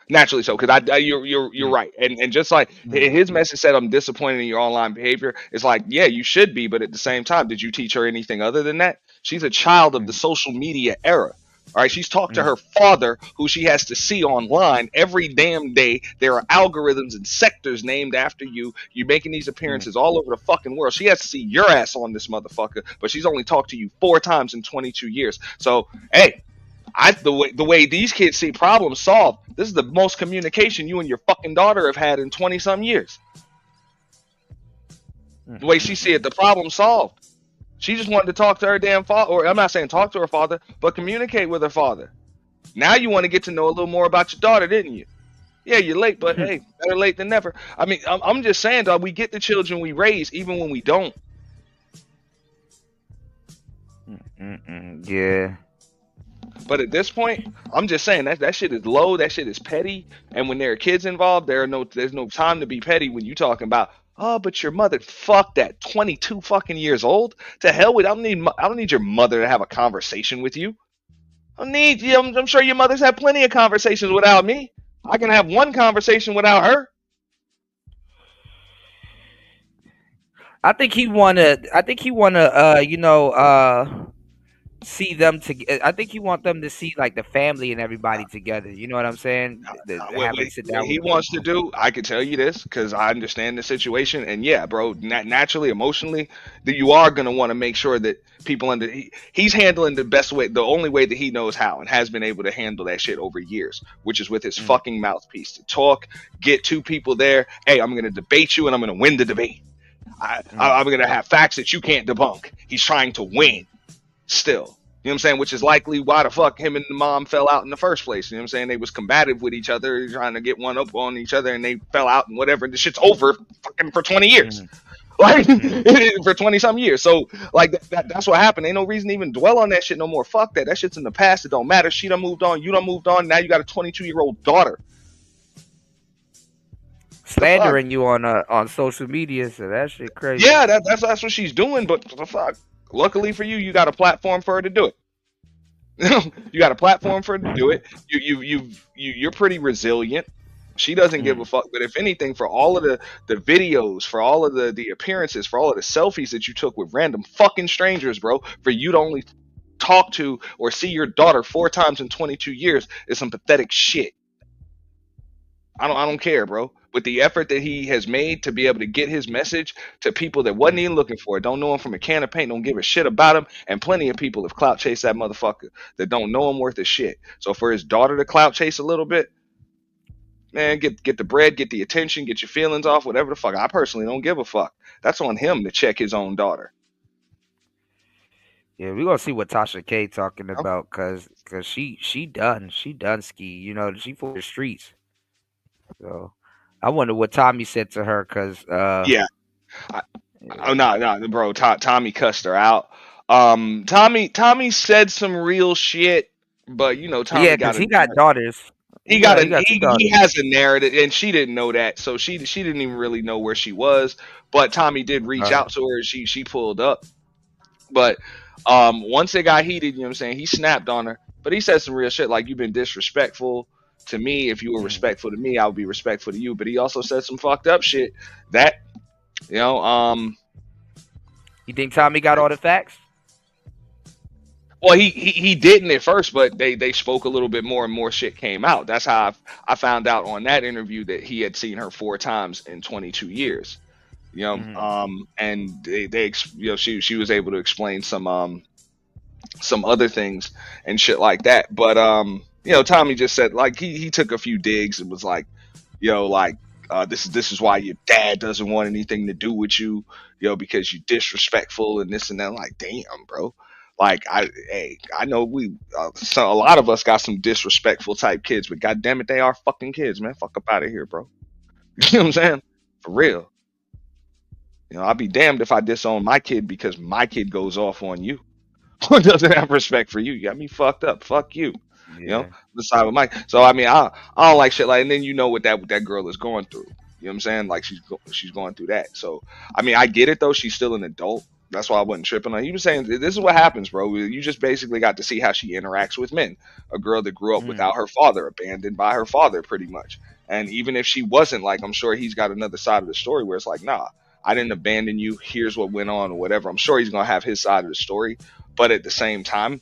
Naturally so, because you're right, and just like his message said, I'm disappointed in your online behavior. It's like, yeah, you should be, but at the same time, did you teach her anything other than that? She's a child of the social media era. All right, she's talked to her father, who she has to see online every damn day. There are algorithms and sectors named after you. You're making these appearances all over the fucking world. She has to see your ass on this motherfucker, but she's only talked to you 4 times in 22 years. So, hey. The way these kids see problems solved, this is the most communication you and your fucking daughter have had in 20-some years. The way she see it, the problem solved. She just wanted to talk to her damn father, or I'm not saying talk to her father, but communicate with her father. Now you want to get to know a little more about your daughter, didn't you? Yeah, you're late, but hey, better late than never. I mean, I'm just saying, dog, we get the children we raise, even when we don't. Yeah. But at this point, I'm just saying that shit is low. That shit is petty. And when there are kids involved, there's no time to be petty when you talking about, oh, but your mother, fuck that, 22 fucking years old. To hell with, I don't need your mother to have a conversation with you. I don't need you. I'm sure your mother's had plenty of conversations without me. I can have one conversation without her. I think he wanna. See them together. I think he want them to see like the family and everybody together. You know what I'm saying? What he wants to do, I can tell you this because I understand the situation. And yeah, bro, naturally, emotionally, that you are gonna want to make sure that people he's handling the best way, the only way that he knows how, and has been able to handle that shit over years, which is with his fucking mouthpiece to talk, get two people there. Hey, I'm gonna debate you, and I'm gonna win the debate. I'm gonna have facts that you can't debunk. He's trying to win. Still, you know what I'm saying? Which is likely why the fuck him and the mom fell out in the first place. You know what I'm saying? They was combative with each other, trying to get one up on each other, and they fell out and whatever. The shit's over fucking for 20 years. Like, for 20 something years. So, like, that's what happened. Ain't no reason to even dwell on that shit no more. Fuck that. That shit's in the past. It don't matter. She done moved on. You done moved on. Now you got a 22-year-old daughter. Slandering you on social media, so that shit crazy. Yeah, that's what she's doing, but the fuck. Luckily for you, you got a platform for her to do it. You got a platform for her to do it. You're pretty resilient. She doesn't give a fuck. But if anything, for all of the videos, for all of the appearances, for all of the selfies that you took with random fucking strangers, bro, for you to only talk to or see your daughter 4 times in 22 years is some pathetic shit. I don't care, bro. With the effort that he has made to be able to get his message to people that wasn't even looking for it, don't know him from a can of paint, don't give a shit about him, and plenty of people have clout chased that motherfucker that don't know him worth a shit. So for his daughter to clout chase a little bit, man, get the bread, get the attention, get your feelings off, whatever the fuck. I personally don't give a fuck. That's on him to check his own daughter. Yeah, we're gonna see what Tasha K talking about, cause she done ski. You know, she for the streets. So I wonder what Tommy said to her, cause no, bro. Tommy cussed her out. Tommy said some real shit, but you know, Tommy he got daughters. He has a narrative, and she didn't know that, so she didn't even really know where she was. But Tommy did reach out to her. She pulled up, but once it got heated, you know what I'm saying, he snapped on her. But he said some real shit like, "You've been disrespectful to me. If you were respectful to me, I would be respectful to you." But he also said some fucked up shit that, you know, you think Tommy got all the facts? Well, he didn't at first, but they spoke a little bit more and more shit came out. That's how I found out on that interview that he had seen her 4 times in 22 years. You know, and they you know, she was able to explain some other things and shit like that. But you know, Tommy just said, like, he took a few digs and was like, you know, like, this is why your dad doesn't want anything to do with you, you know, because you're disrespectful and this and that. I'm like, damn, bro. Like, I know a lot of us got some disrespectful type kids, but goddamn it, they are fucking kids, man. Fuck up out of here, bro. You know what I'm saying? For real. You know, I'll be damned if I disown my kid because my kid goes off on you or doesn't have respect for you. You got me fucked up. Fuck you. Yeah. You know, the side with Mike. So I mean, I don't like shit like. And then you know what that girl is going through. You know what I'm saying? Like she's going through that. So I mean, I get it though. She's still an adult. That's why I wasn't tripping on. He was saying this is what happens, bro. You just basically got to see how she interacts with men. A girl that grew up without her father, abandoned by her father, pretty much. And even if she wasn't, like, I'm sure he's got another side of the story where it's like, nah, I didn't abandon you. Here's what went on or whatever. I'm sure he's gonna have his side of the story. But at the same time,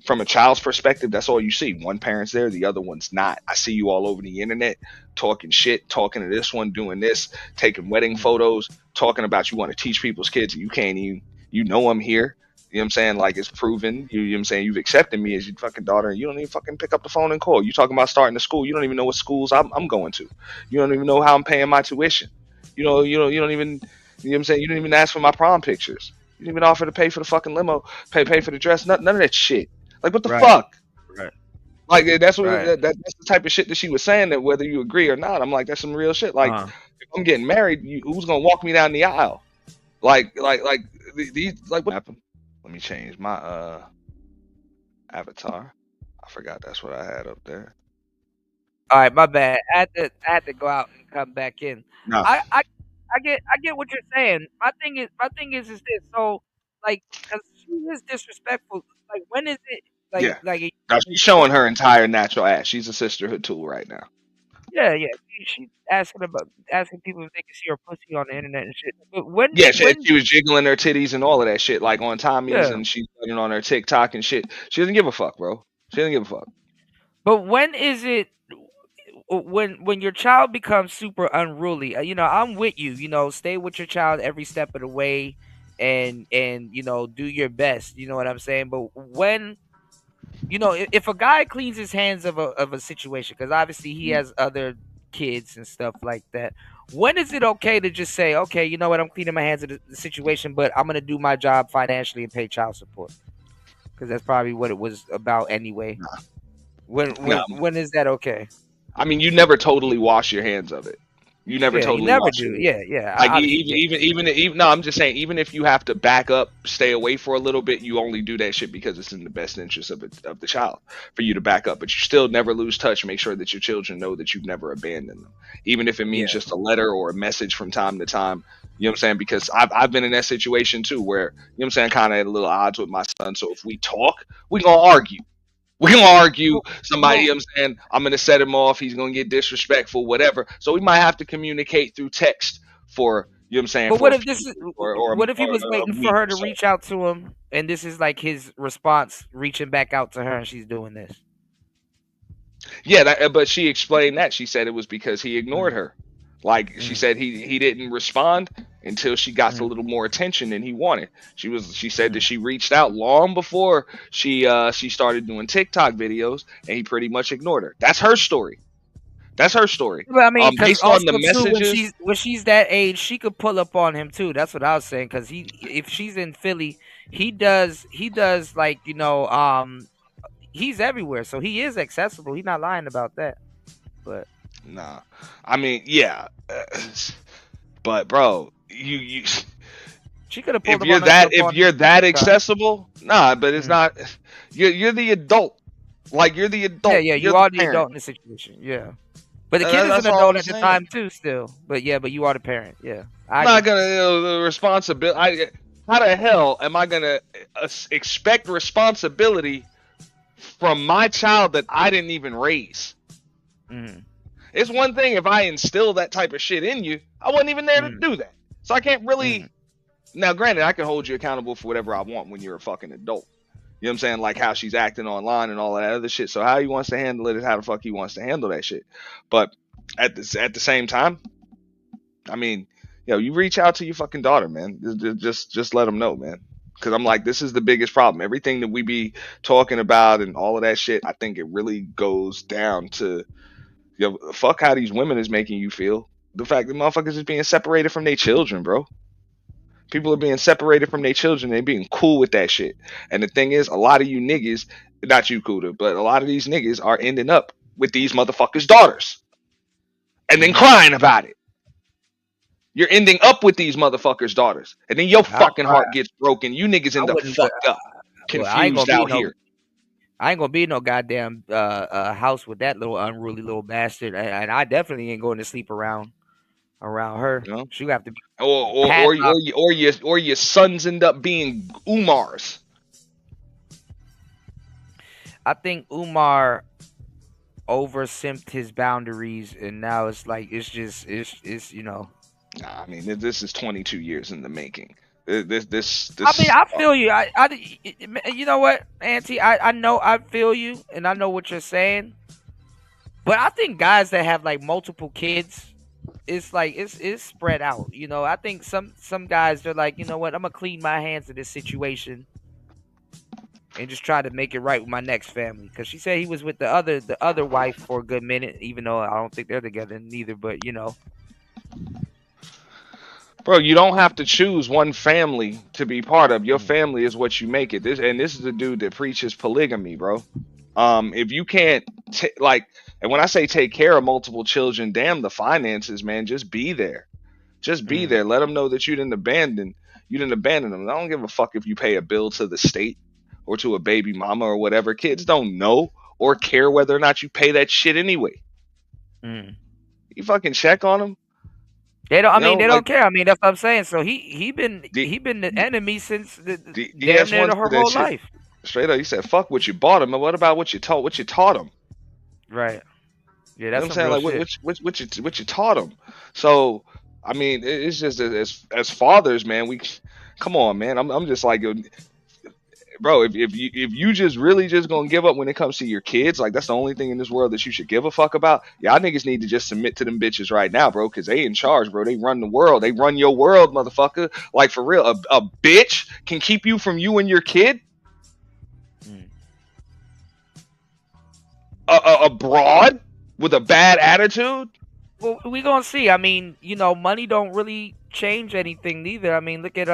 from a child's perspective, that's all you see. One parent's there, the other one's not. I see you all over the internet talking shit, talking to this one, doing this, taking wedding photos, talking about you want to teach people's kids and you can't even, you know, I'm here. You know what I'm saying? Like, it's proven. You know what I'm saying? You've accepted me as your fucking daughter and you don't even fucking pick up the phone and call. You talking about starting the school. You don't even know what schools I'm going to. You don't even know how I'm paying my tuition. You don't even, you know what I'm saying? You don't even ask for my prom pictures. You didn't even offer to pay for the fucking limo, pay for the dress, none of that shit. Like, what the Right. fuck? Right. Like, that's what Right. that's the type of shit that she was saying, that whether you agree or not, I'm like, that's some real shit. Like, if I'm getting married, who's gonna walk me down the aisle? Like these, like, what happened? Let me change my avatar. I forgot that's what I had up there. All right, my bad. I had to go out and come back in. No. I get what you're saying. My thing is this. So, like, because she is disrespectful. Like, when is it? Yeah. Like Now she's showing her entire natural ass. She's a sisterhood tool right now. yeah. She's asking people if they can see her pussy on the internet and shit. But when She was jiggling her titties and all of that shit, like on Tommy's, Yeah. and she's putting on her TikTok and shit. She doesn't give a fuck, bro. She doesn't give a fuck. But when is it? When your child becomes super unruly, I'm with you. Stay with your child every step of the way, and do your best. You know what I'm saying? But when, if a guy cleans his hands of a situation, because obviously he has other kids and stuff like that. When is it okay to just say, okay, you know what, I'm cleaning my hands of the situation, but I'm gonna do my job financially and pay child support? Because that's probably what it was about anyway. When is that okay? I mean, you never totally wash your hands of it. You never totally you never wash do. it. Yeah. Like even no, I'm just saying, even if you have to back up, stay away for a little bit, you only do that shit because it's in the best interest of the child for you to back up. But you still never lose touch. Make sure that your children know that you've never abandoned them, even if it means just a letter or a message from time to time. You know what I'm saying? Because I've been in that situation too, where, you know what I'm saying, kind of at a little odds with my son. So if we talk, we're gonna argue. We're going to argue. Somebody, you know what I'm saying, I'm going to set him off. He's going to get disrespectful, whatever. So we might have to communicate through text for, you know what I'm saying? But for what if this is, what if he was waiting for her to so. reach out to him, and this is like his response, reaching back out to her, and she's doing this? Yeah, but she explained that. She said it was because he ignored her. Like, she said he didn't respond until she got a little more attention than he wanted. She said that she reached out long before she started doing TikTok videos, and he pretty much ignored her. That's her story. That's her story. But I mean, based also on the messages, too, when she's that age, she could pull up on him too. That's what I was saying. Because if she's in Philly, he does like, he's everywhere, so he is accessible. He's not lying about that. But nah, I mean, yeah, but bro, you she could have pulled if you're that accessible, nah, but it's not. You're the adult. Like, you're the adult. Yeah, you are the adult in the situation. Yeah. But the kid is an adult at the time too, still. But yeah, but you are the parent. Yeah, I'm not gonna the responsibility. How the hell am I gonna expect responsibility from my child that I didn't even raise? It's one thing if I instill that type of shit in you. I wasn't even there to do that, so I can't really. Now, granted, I can hold you accountable for whatever I want when you're a fucking adult. You know what I'm saying? Like how she's acting online and all that other shit. So how he wants to handle it is how the fuck he wants to handle that shit. But at the same time, I mean, you reach out to your fucking daughter, man. Just let them know, man. Because I'm like, this is the biggest problem. Everything that we be talking about and all of that shit, I think it really goes down to, fuck how these women is making you feel. The fact that motherfuckers is being separated from their children, bro. People are being separated from their children. They're being cool with that shit. And the thing is, a lot of you niggas, not you, Kuda, but a lot of these niggas are ending up with these motherfuckers' daughters. And then crying about it. You're ending up with these motherfuckers' daughters. And then your fucking heart gets broken. You niggas end up fucked up. Confused out here. I ain't gonna be in no goddamn house with that little unruly little bastard. And I definitely ain't going to sleep around her. She have to be or your sons end up being Umar's. I think Umar over-simped his boundaries, and now it's like it's Nah, I mean, this is 22 years in the making. This I mean, I feel you. You know what, Auntie? I know I feel you, and I know what you're saying. But I think guys that have like multiple kids, it's like it's spread out. I think some guys, they're like, you know what, I'm gonna clean my hands of this situation and just try to make it right with my next family. Because she said he was with the other wife for a good minute, even though I don't think they're together neither. But Bro, you don't have to choose one family to be part of. Your family is what you make it. This is the dude that preaches polygamy, bro. If you can't like, and when I say take care of multiple children, damn the finances, man. Just be there. Just be there. Let them know that you didn't abandon them. I don't give a fuck if you pay a bill to the state or to a baby mama or whatever. Kids don't know or care whether or not you pay that shit anyway. You fucking check on them. They don't. I mean, they don't care. I mean, that's what I'm saying. So he been the enemy since damn near her whole life. Straight up, he said, "Fuck what you bought him, and what about what you taught? What you taught him?" Right. Yeah, that's you know what I'm saying. Like what you taught him. So I mean, it's just as fathers, man. We come on, man. I'm just like, bro. If you just really just gonna give up when it comes to your kids, like that's the only thing in this world that you should give a fuck about. Y'all niggas need to just submit to them bitches right now, bro, because they in charge, bro. They run the world. They run your world, motherfucker. Like for real, a bitch can keep you from you and your kid. A broad with a bad attitude. Well, we gonna see. I mean, you know, money don't really change anything neither. I mean, look at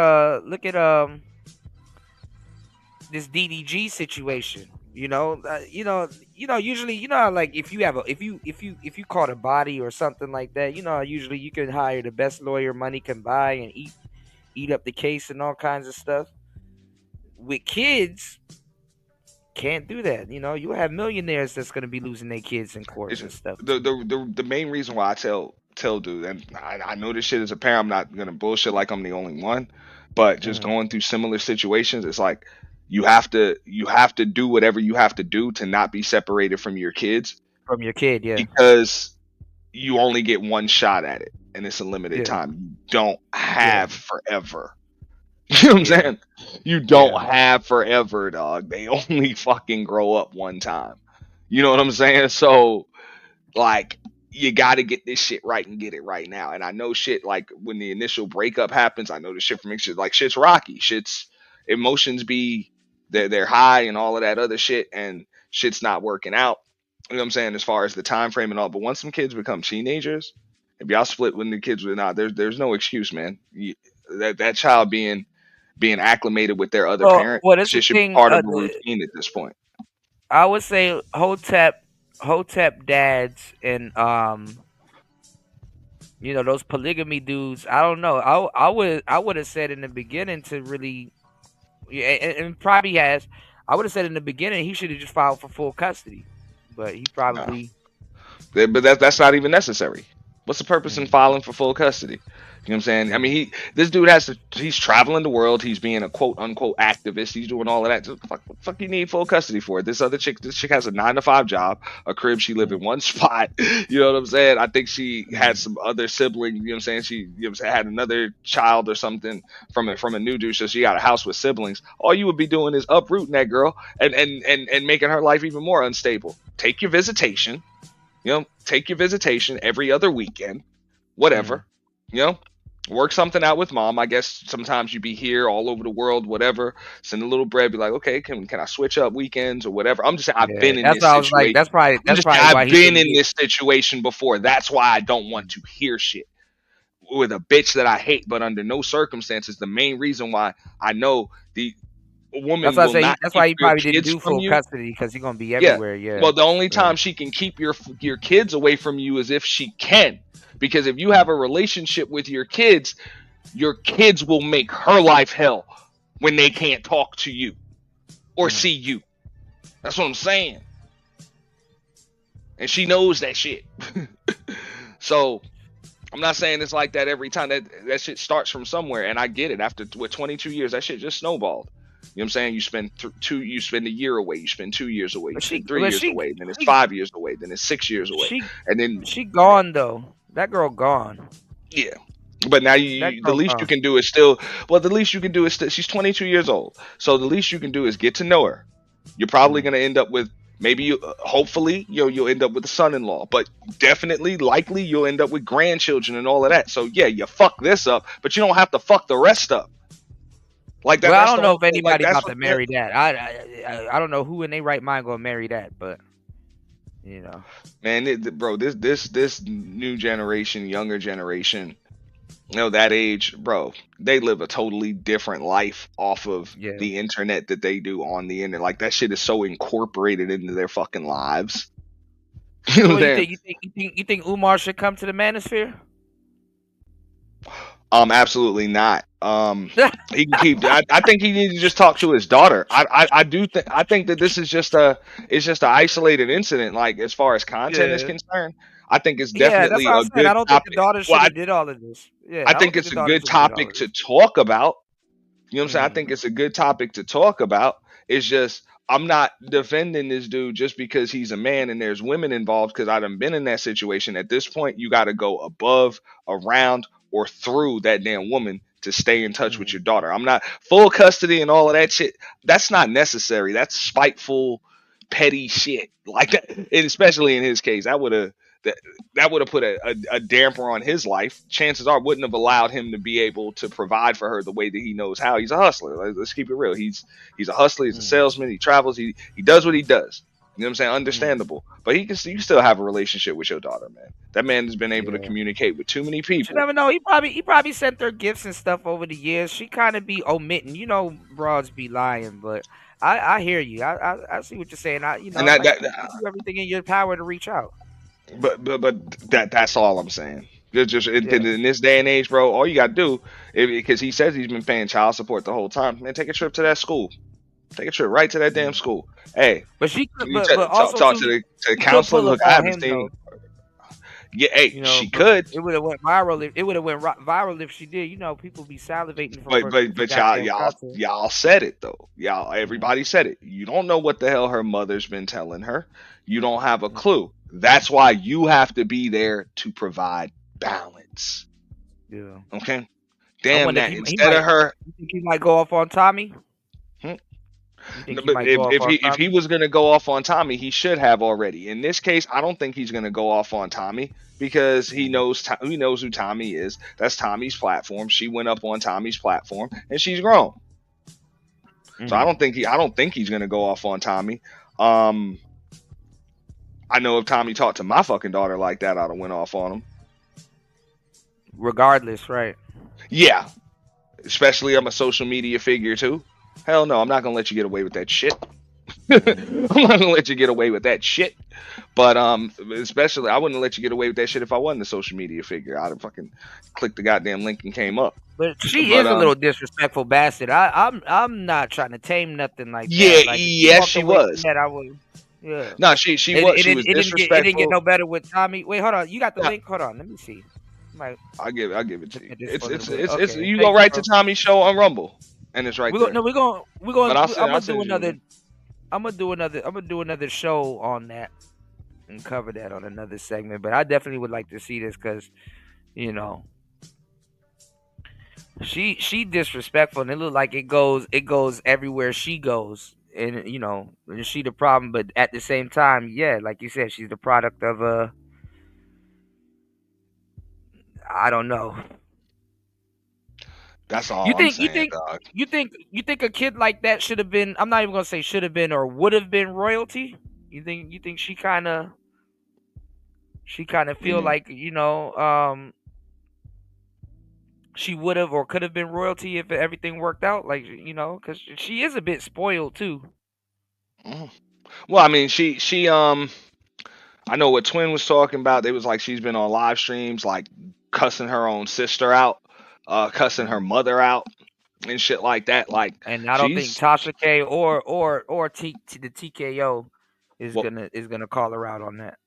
this DDG situation. Usually, like if you caught a body or something like that, usually you can hire the best lawyer money can buy and eat up the case and all kinds of stuff. With kids, can't do that. You have millionaires that's gonna be losing their kids in court and stuff. The main reason why I tell dude, and I know this shit as a parent, I'm not gonna bullshit like I'm the only one, but just going through similar situations, it's like you have to do whatever you have to do to not be separated from your kids. From your kid, yeah. Because you only get one shot at it, and it's a limited time. You don't have forever. You know what I'm saying? You don't have forever, dog. They only fucking grow up one time. You know what I'm saying? So, like, you got to get this shit right and get it right now. And I know shit, like, when the initial breakup happens, I know the shit from shit, like, shit's rocky. Shit's emotions they're high and all of that other shit, and shit's not working out. You know what I'm saying? As far as the time frame and all. But once some kids become teenagers, if y'all split when the kids were not, there's no excuse, man. That child being acclimated with their other parent, shit should be part of the routine at this point. I would say Hotep dads and those polygamy dudes. I don't know. I would have said in the beginning to really, and probably has. I would have said in the beginning he should have just filed for full custody, but he probably. No. But that's not even necessary. What's the purpose in filing for full custody? You know what I'm saying? I mean, this dude he's traveling the world. He's being a quote unquote activist. He's doing all of that. Just, what the fuck you need full custody for? This chick has a 9-to-5 job, a crib. She live in one spot. You know what I'm saying? I think she had some other siblings. You know what I'm saying? She had another child or something from a new dude. So she got a house with siblings. All you would be doing is uprooting that girl and making her life even more unstable. Take your visitation. Take your visitation every other weekend, whatever, work something out with mom. I guess sometimes you be here all over the world, whatever, send a little bread, be like, okay, can I switch up weekends or whatever? I'm just saying, I've been in this situation. I've been in this situation before. That's why I don't want to hear shit with a bitch that I hate, but under no circumstances. The main reason why I know woman that's why you probably didn't do full custody, because you're gonna be everywhere. Yeah. Well, the only time she can keep your kids away from you is if she can, because if you have a relationship with your kids will make her life hell when they can't talk to you or see you. That's what I'm saying, and she knows that shit. So I'm not saying it's like that every time. That shit starts from somewhere, and I get it. After 22 years, that shit just snowballed. You know what I'm saying? You spend you spend a year away, you spend 2 years away, you spend 3 years away, then it's 5 years away, then it's 6 years away, and then she gone though. That girl gone. Yeah, but now the least you can do is she's 22 years old, so the least you can do is get to know her. You're probably gonna end up with hopefully you'll end up with a son-in-law, but definitely likely you'll end up with grandchildren and all of that. So yeah, you fuck this up, but you don't have to fuck the rest up. Like that. Well, I don't know if anybody about to marry that. I don't know who in their right mind gonna marry that, but man, bro, this new generation, younger generation, that age, bro, they live a totally different life off of the internet that they do on the internet. Like that shit is so incorporated into their fucking lives. You know So what I'm what saying? you think Umar should come to the Manosphere? Absolutely not. He can keep. I think he needs to just talk to his daughter. I do think. I think that this is just it's just an isolated incident. Like as far as content is Yeah. concerned, I think it's Yeah, that's definitely what I'm a saying. good I don't think topic. the daughter should Well, have did all of this. Yeah, I I don't think think it's the a daughter good should have did all topic of to this. talk about. You know what I'm saying? I think it's a good topic to talk about. It's just I'm not defending this dude just because he's a man and there's women involved because I done been in that situation. At this point, you got to go above, around, or through that damn woman to stay in touch with your daughter. I'm not full custody and all of that shit. That's not necessary. That's spiteful, petty shit. Like that, and especially in his case, that would have put a damper on his life. Chances are wouldn't have allowed him to be able to provide for her the way that he knows how. He's a hustler. Let's keep it real. He's a hustler. He's a salesman. He travels. He does what he does. You know what I'm saying? Understandable. But you can still have a relationship with your daughter, man. That man has been able to communicate with too many You people. never know. He probably sent her gifts and stuff over the years. She kind of be omitting. You know, broads be lying, but I hear you. I see what you're saying. And Like, you do everything in your power to reach out. But that's all I'm saying. It's just in this day and age, bro. All you gotta do, because he says he's been paying child support the whole time, man. Take a trip to that school. Take a trip right to that damn school. Hey, but she could, you but also talk too, to the she counselor. could pull Look, up I on haven't him seen. though. Yeah, hey, You know, she could. It would have went viral. It would have went viral if she did. You know, people be salivating for But y'all said it though. Everybody said it. You don't know what the hell her mother's been telling her. You don't have a clue. That's why you have to be there to provide balance. Yeah. Okay. Damn that. He Instead might, of her, you think he might go off on Tommy? but if he was gonna go off on Tommy, he should have already. In this case, I don't think he's gonna go off on Tommy because he knows who Tommy is. That's Tommy's platform. She went up on Tommy's platform and she's grown. So I don't think he's gonna go off on Tommy. I know if Tommy talked to my fucking daughter like that, I'd have went off on him. Regardless, right? Yeah. Especially I'm a social media figure too. Hell no, I'm not gonna let you get away with that shit. I'm not gonna let you get away with that shit. But especially I wouldn't let you get away with that shit if I wasn't a social media figure. I'd have fucking clicked the goddamn link and came up. But she is a little disrespectful bastard. I'm not trying to tame nothing like that. Like, yes, she was. That I would. Yeah. No, she was. She was disrespectful. It didn't get no better with Tommy. Wait, hold on. You got the link? Hold on. Let me see. I'll give it to you. It's you go right to Tommy's show on Rumble, and it's right there. No, we're going. I'm gonna do another. I'm gonna do another show on that and cover that on another segment. But I definitely would like to see this because, you know, she disrespectful and it look like it goes everywhere she goes. And you know, she the problem, but at the same time, yeah, like you said, she's the product of I don't know. That's all. You think dog. you think a kid like that should have been? I'm not even gonna say should have been or would have been royalty. You think she kind of feel like, you know, she would have or could have been royalty if everything worked out, like, you know, because she is a bit spoiled too. Well, I mean, she I know what Twin was talking about. They was like she's been on live streams like cussing her own sister out, cussing her mother out, and shit like that. Like, and I don't think Tasha K or the TKO is gonna call her out on that.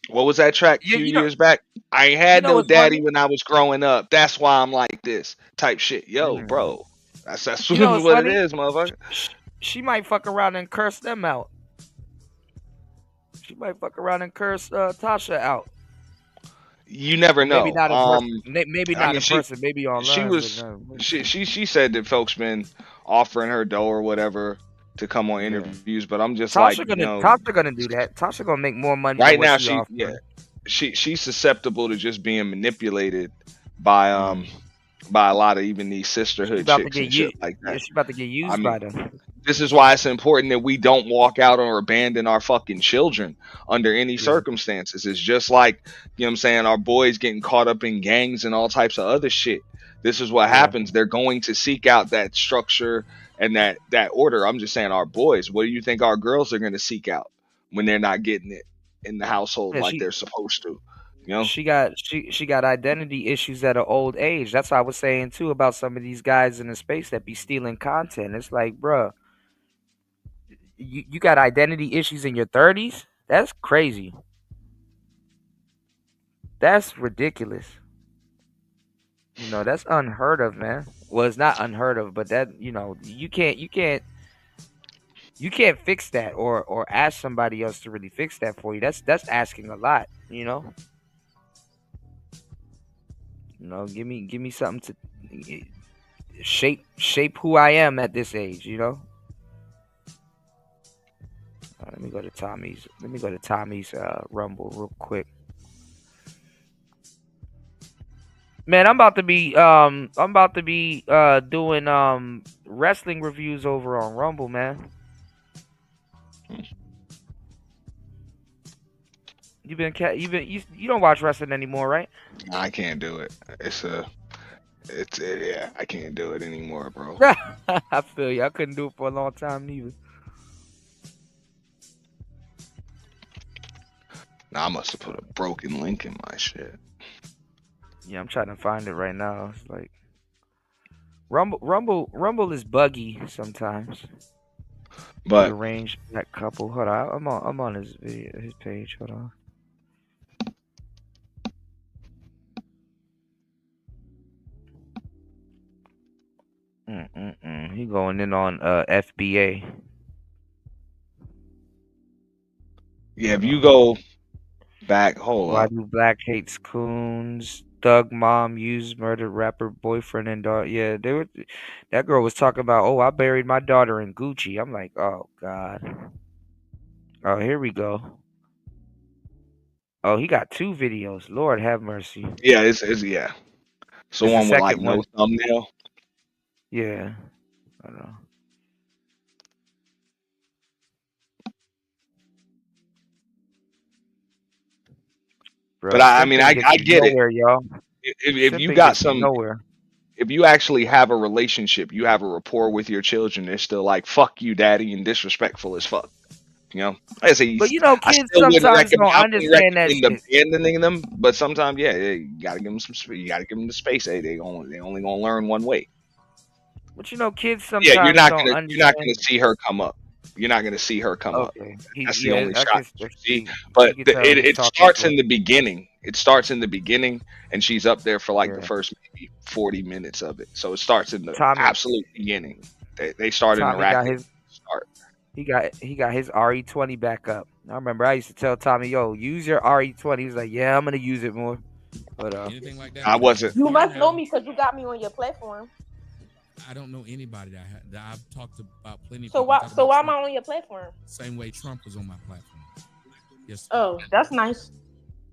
What was that track a few years back? I ain't had no daddy when I was growing up. That's why I'm like this type shit. Yo, bro, that's what it is, motherfucker. She might fuck around and curse them out. She might fuck around and curse Tasha out. You never know. Maybe not in person. Maybe not in person. Maybe online. She said that folks been offering her dough or whatever to come on interviews, but I'm just Tasha Tasha gonna do that. Tasha gonna make more money right now. She's susceptible to just being manipulated by a lot of even these sisterhood chicks and shit like that. She's about to get used by them. This is why it's important that we don't walk out or abandon our fucking children under any circumstances. It's just like, you know what I'm saying, our boys getting caught up in gangs and all types of other shit. This is what happens. They're going to seek out that structure and that order. I'm just saying, our boys. What do you think our girls are going to seek out when they're not getting it in the household like they're supposed to? You know, she got identity issues at an old age. That's what I was saying too about some of these guys in the space that be stealing content. It's like, bruh, you got identity issues in your 30s? That's crazy. That's ridiculous. You know, that's unheard of, man. Well, it's not unheard of, but that, you know, you can't fix that or ask somebody else to really fix that for you. That's asking a lot, you know. You know, give me something to shape who I am at this age, you know. Let me go to Tommy's Rumble real quick. Man, I'm about to be doing wrestling reviews over on Rumble, man. You don't watch wrestling anymore, right? I can't do it. Yeah, I can't do it anymore, bro. I feel you. I couldn't do it for a long time neither. Nah, I must have put a broken link in my shit. Yeah, I'm trying to find it right now. It's like Rumble is buggy sometimes. But arrange that couple. Hold on, I'm on his page. Hold on. He going in on FBA. Yeah, if you go back, hold Why up. do Black hates coons? Thug mom used murdered rapper boyfriend and daughter. Yeah, that girl was talking about, oh, I buried my daughter in Gucci. I'm like, oh God. Oh, here we go. Oh, he got 2 videos. Lord have mercy. Yeah, it's yeah. So It's the one with like second no one. thumbnail. Yeah. I don't know. Bro, But I mean, I get nowhere, it. Y'all. If you Simping got gets you some, nowhere. if you actually have a relationship, you have a rapport with your children, they're still like, fuck you, daddy, and disrespectful as fuck. You know, like I say, But you know, I kids still wouldn't sometimes don't I wouldn't understand that recommend shit. abandoning them, but sometimes, yeah, you gotta give them some. You gotta give them the space. Hey, they only gonna learn one way. But you know, kids Yeah, sometimes don't understand. you're not gonna see her come up. You're not gonna see her come up. Okay. That's the only I shot guess you see. you But can tell he's it talking starts to in the beginning. It starts in the beginning, and she's up there for like the Yeah. first maybe 40 minutes of it. So it starts in the Tommy- absolute beginning. They start Tommy got interacting. his He got his RE20 back up. I remember I used to tell Tommy, "Yo, use your RE20." He was like, "Yeah, I'm gonna use it more." But anything like that. I wasn't. You must know me because you got me on your platform. I don't know anybody that I've talked about plenty. Of So people why talk so about why am Trump I on your platform? Same way Trump was on my platform. Yes. Oh, that's nice.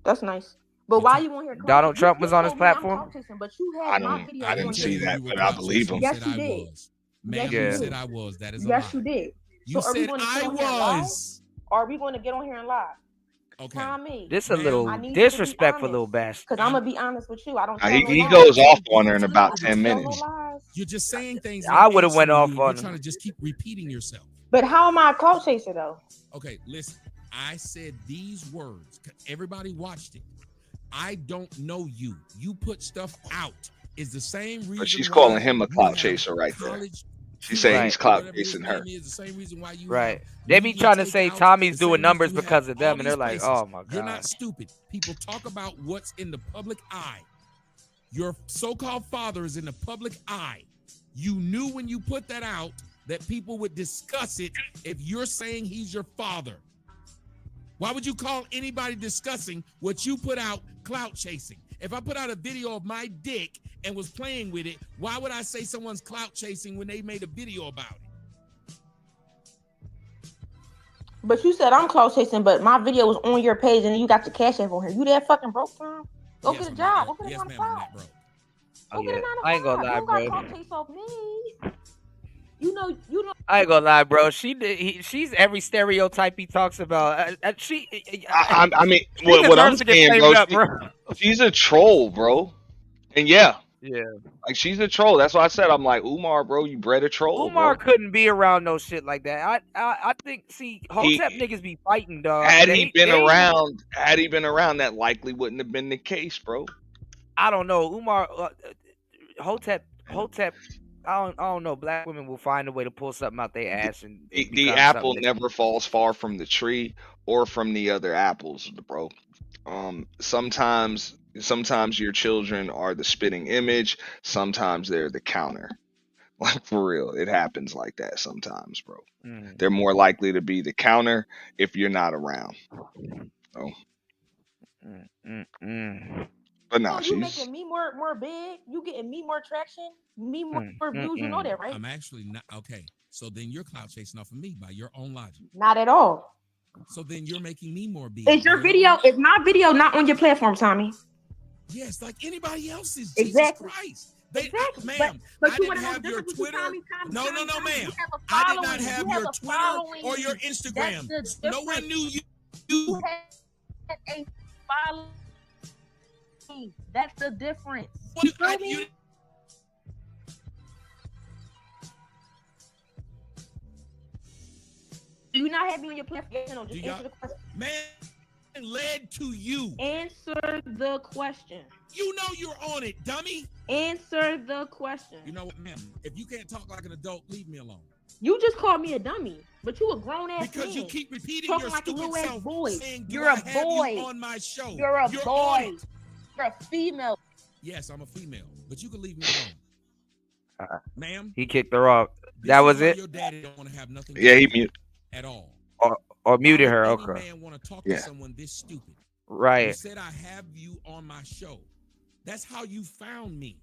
That's nice. But why you on here? Donald Trump was on his platform. But you I had my don't. video I didn't on see your that, You but were I clout believe chasing. him. You Yes, said you I did. was. Ma'am, Yes, you you said did. I was. That is a Yes, lie. you did. You So are we said going to get I on here and lie? was. Or are we going to get on here and lie? Okay. Tommy, This a little I need you to be disrespectful, honest. little bastard. Because I'm going to be honest with you. I don't tell He no he lies. goes off on her in about I 10 Tell no minutes. lies. You're just saying things. I I'm would've went answering off you, and on You're trying to just keep repeating yourself. But how am I a clout chaser, though? Okay, listen. I said these words. Everybody watched it. I don't know you. You put stuff out. Is the same reason. But she's why calling him a you clout have chaser right there. college She's saying Right. he's clout whatever his chasing her. name is, the same reason why you Right. have They be media trying to say takeouts, Tommy's the same doing numbers reason you because have of them, all and they're these like, places. "Oh my You're god." not stupid. People talk about what's in the public eye. Your so-called father is in the public eye. You knew when you put that out that people would discuss it if you're saying he's your father. Why would you call anybody discussing what you put out clout chasing? If I put out a video of my dick and was playing with it, why would I say someone's clout chasing when they made a video about it? But you said I'm clout chasing, but my video was on your page and you got your cash app on here. You that fucking broke, Tom? Go Yes, get a I'm job. not- Go get a yes, 9 to ma'am, I'm 5. not broke. Oh Go get a yeah. 9 to 5. I ain't gonna lie, You don't got bro. clout chase off me. You know. I ain't gonna lie, bro. She's every stereotype he talks about. I mean, she what I'm deserves to get saying, flamed bro, up, bro. she's a troll, bro. And yeah, Yeah. Like she's a troll. That's why I said I'm like Umar, bro. You bred a troll, Umar bro. couldn't be around no shit like that. I think. See, Hotep niggas be fighting, dog. Had he been around, that likely wouldn't have been the case, bro. I don't know. Umar, Hotep. I don't know. Black women will find a way to pull something out their ass and The apple never falls far from the tree or from the other apples, bro. Sometimes your children are the spitting image. Sometimes they're the counter. Like for real, it happens like that sometimes, bro. They're more likely to be the counter if you're not around. Oh. But nah, you making me more big. You getting me more traction, me more views. You know that, right? I'm actually not okay. So then you're clout chasing off of me by your own logic. Not at all. So then you're making me more big. Is your video? Is my video not on your platform, Tommy? Yes, like anybody else's. Exactly. Jesus Christ. Exactly. Ma'am, but I you didn't have your Twitter. No, ma'am. I did not have your Twitter or your Instagram. No one knew you. You had a following. That's the difference. You feel me? Do you not have me on your platform? Just answer the question. Man, led to you. Answer the question. You know you're on it, dummy. Answer the question. You know what, ma'am? If you can't talk like an adult, leave me alone. You just called me a dummy, but you a grown ass because man. You keep repeating talking your like stupid a little self. ass boy. Saying, You're a boy you on my show. You're a boy. On it. You're a female. Yes, I'm a female, but you can leave me alone, ma'am. He kicked her off. That was it. Your daddy don't want to have nothing. Yeah, he muted at all. Or muted her. Any Okay. man want to talk to someone this stupid? Right. You said I have you on my show. That's how you found me.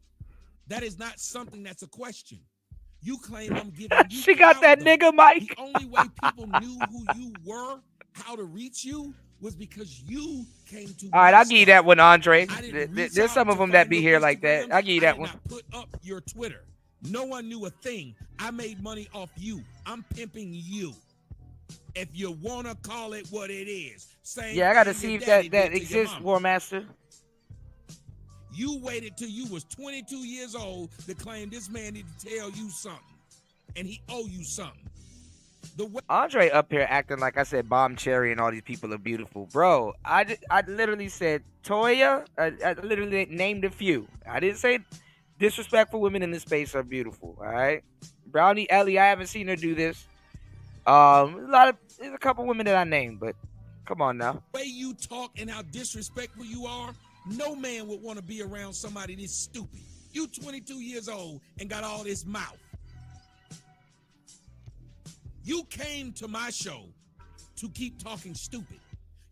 That is not something that's a question. You claim I'm giving you she got that nigga mic. The only way people knew who you were, how to reach you, was because you came to. All right, I'll give you that one, Andre. There's some of them that be here like that. I'll give you that one. Put up your Twitter. No one knew a thing. I made money off you. I'm pimping you. If you wanna call it what it is. Yeah, I gotta see if that exists, War Master. You waited till you was 22 years old to claim this man needed to tell you something, and he owe you something. Andre up here acting like I said Bomb Cherry and all these people are beautiful, bro. I literally said Toya. I literally named a few. I didn't say disrespectful women in this space are beautiful. All right, Brownie Ellie. I haven't seen her do this. There's a couple women that I named, but come on now. The way you talk and how disrespectful you are, no man would want to be around somebody this stupid. You 22 years old and got all this mouth. You came to my show to keep talking stupid.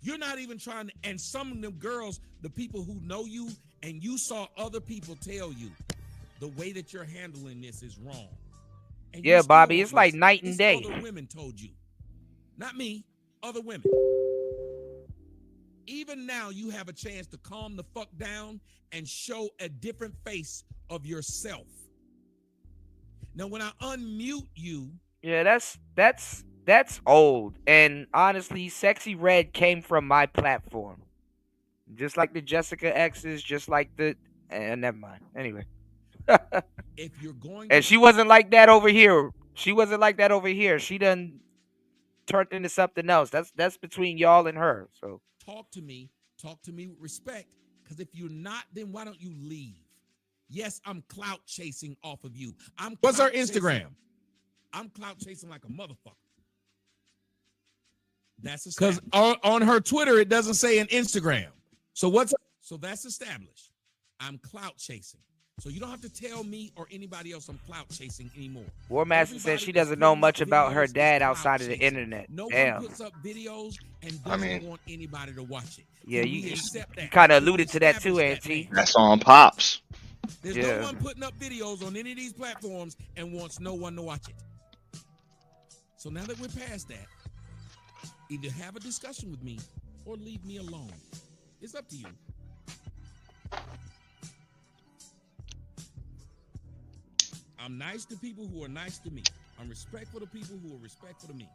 You're not even trying to, and some of them girls, the people who know you, and you saw other people tell you the way that you're handling this is wrong. And yeah, Bobby, it's like night and day. Other women told you. Not me, other women. Even now, you have a chance to calm the fuck down and show a different face of yourself. Now, when I unmute you... Yeah, that's old. And honestly, Sexy Red came from my platform. Just like the Jessica X's, just like the... never mind. Anyway. If you're going and she wasn't like that over here. She wasn't like that over here. She done turned into something else. That's between y'all and her. So talk to me with respect. Because if you're not, then why don't you leave? Yes, I'm clout chasing off of you. What's her Instagram? I'm clout chasing like a motherfucker. That's because on her Twitter it doesn't say an Instagram. So that's established. I'm clout chasing. So you don't have to tell me or anybody else I'm clout chasing anymore. War Master says she doesn't know much about her dad outside of the internet. No Damn. one puts up videos and doesn't want anybody to watch it. Yeah, you kind of alluded to that too, Auntie. That's on Pops. There's no one putting up videos on any of these platforms and wants no one to watch it. So now that we're past that, either have a discussion with me or leave me alone. It's up to you. I'm nice to people who are nice to me. I'm respectful to people who are respectful to me.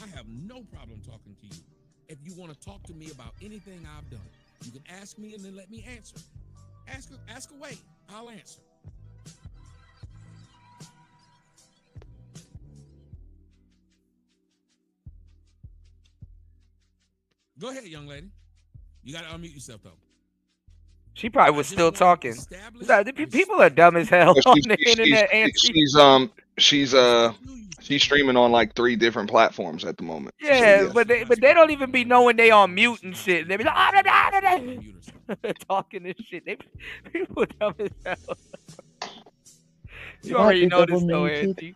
I have no problem talking to you. If you want to talk to me about anything I've done, you can ask me and then let me answer. Ask away. I'll answer. Go ahead, young lady. You got to unmute yourself, though. She probably was still talking. People are dumb as hell But on the internet. She's streaming on like 3 different platforms at the moment. So, Yeah, but they don't even be knowing they on mute and shit. They be like, talking and shit. People dumb as hell. You already know this though, Auntie.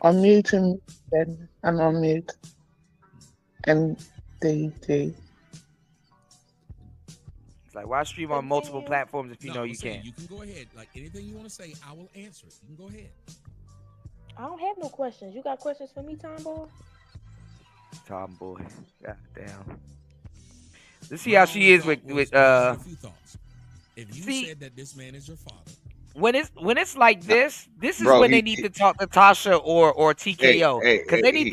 Unmute him, then and unmute. And they. It's like, why stream on multiple platforms if you know you can't? You can go ahead. Like anything you want to say, I will answer it. You can go ahead. I don't have no questions. You got questions for me, Tomboy? Tomboy. God damn. Let's see how she is with A few thoughts. If you said that this man is your father. When it's like this is Bro, when they need to talk to Tasha or TKO, because they need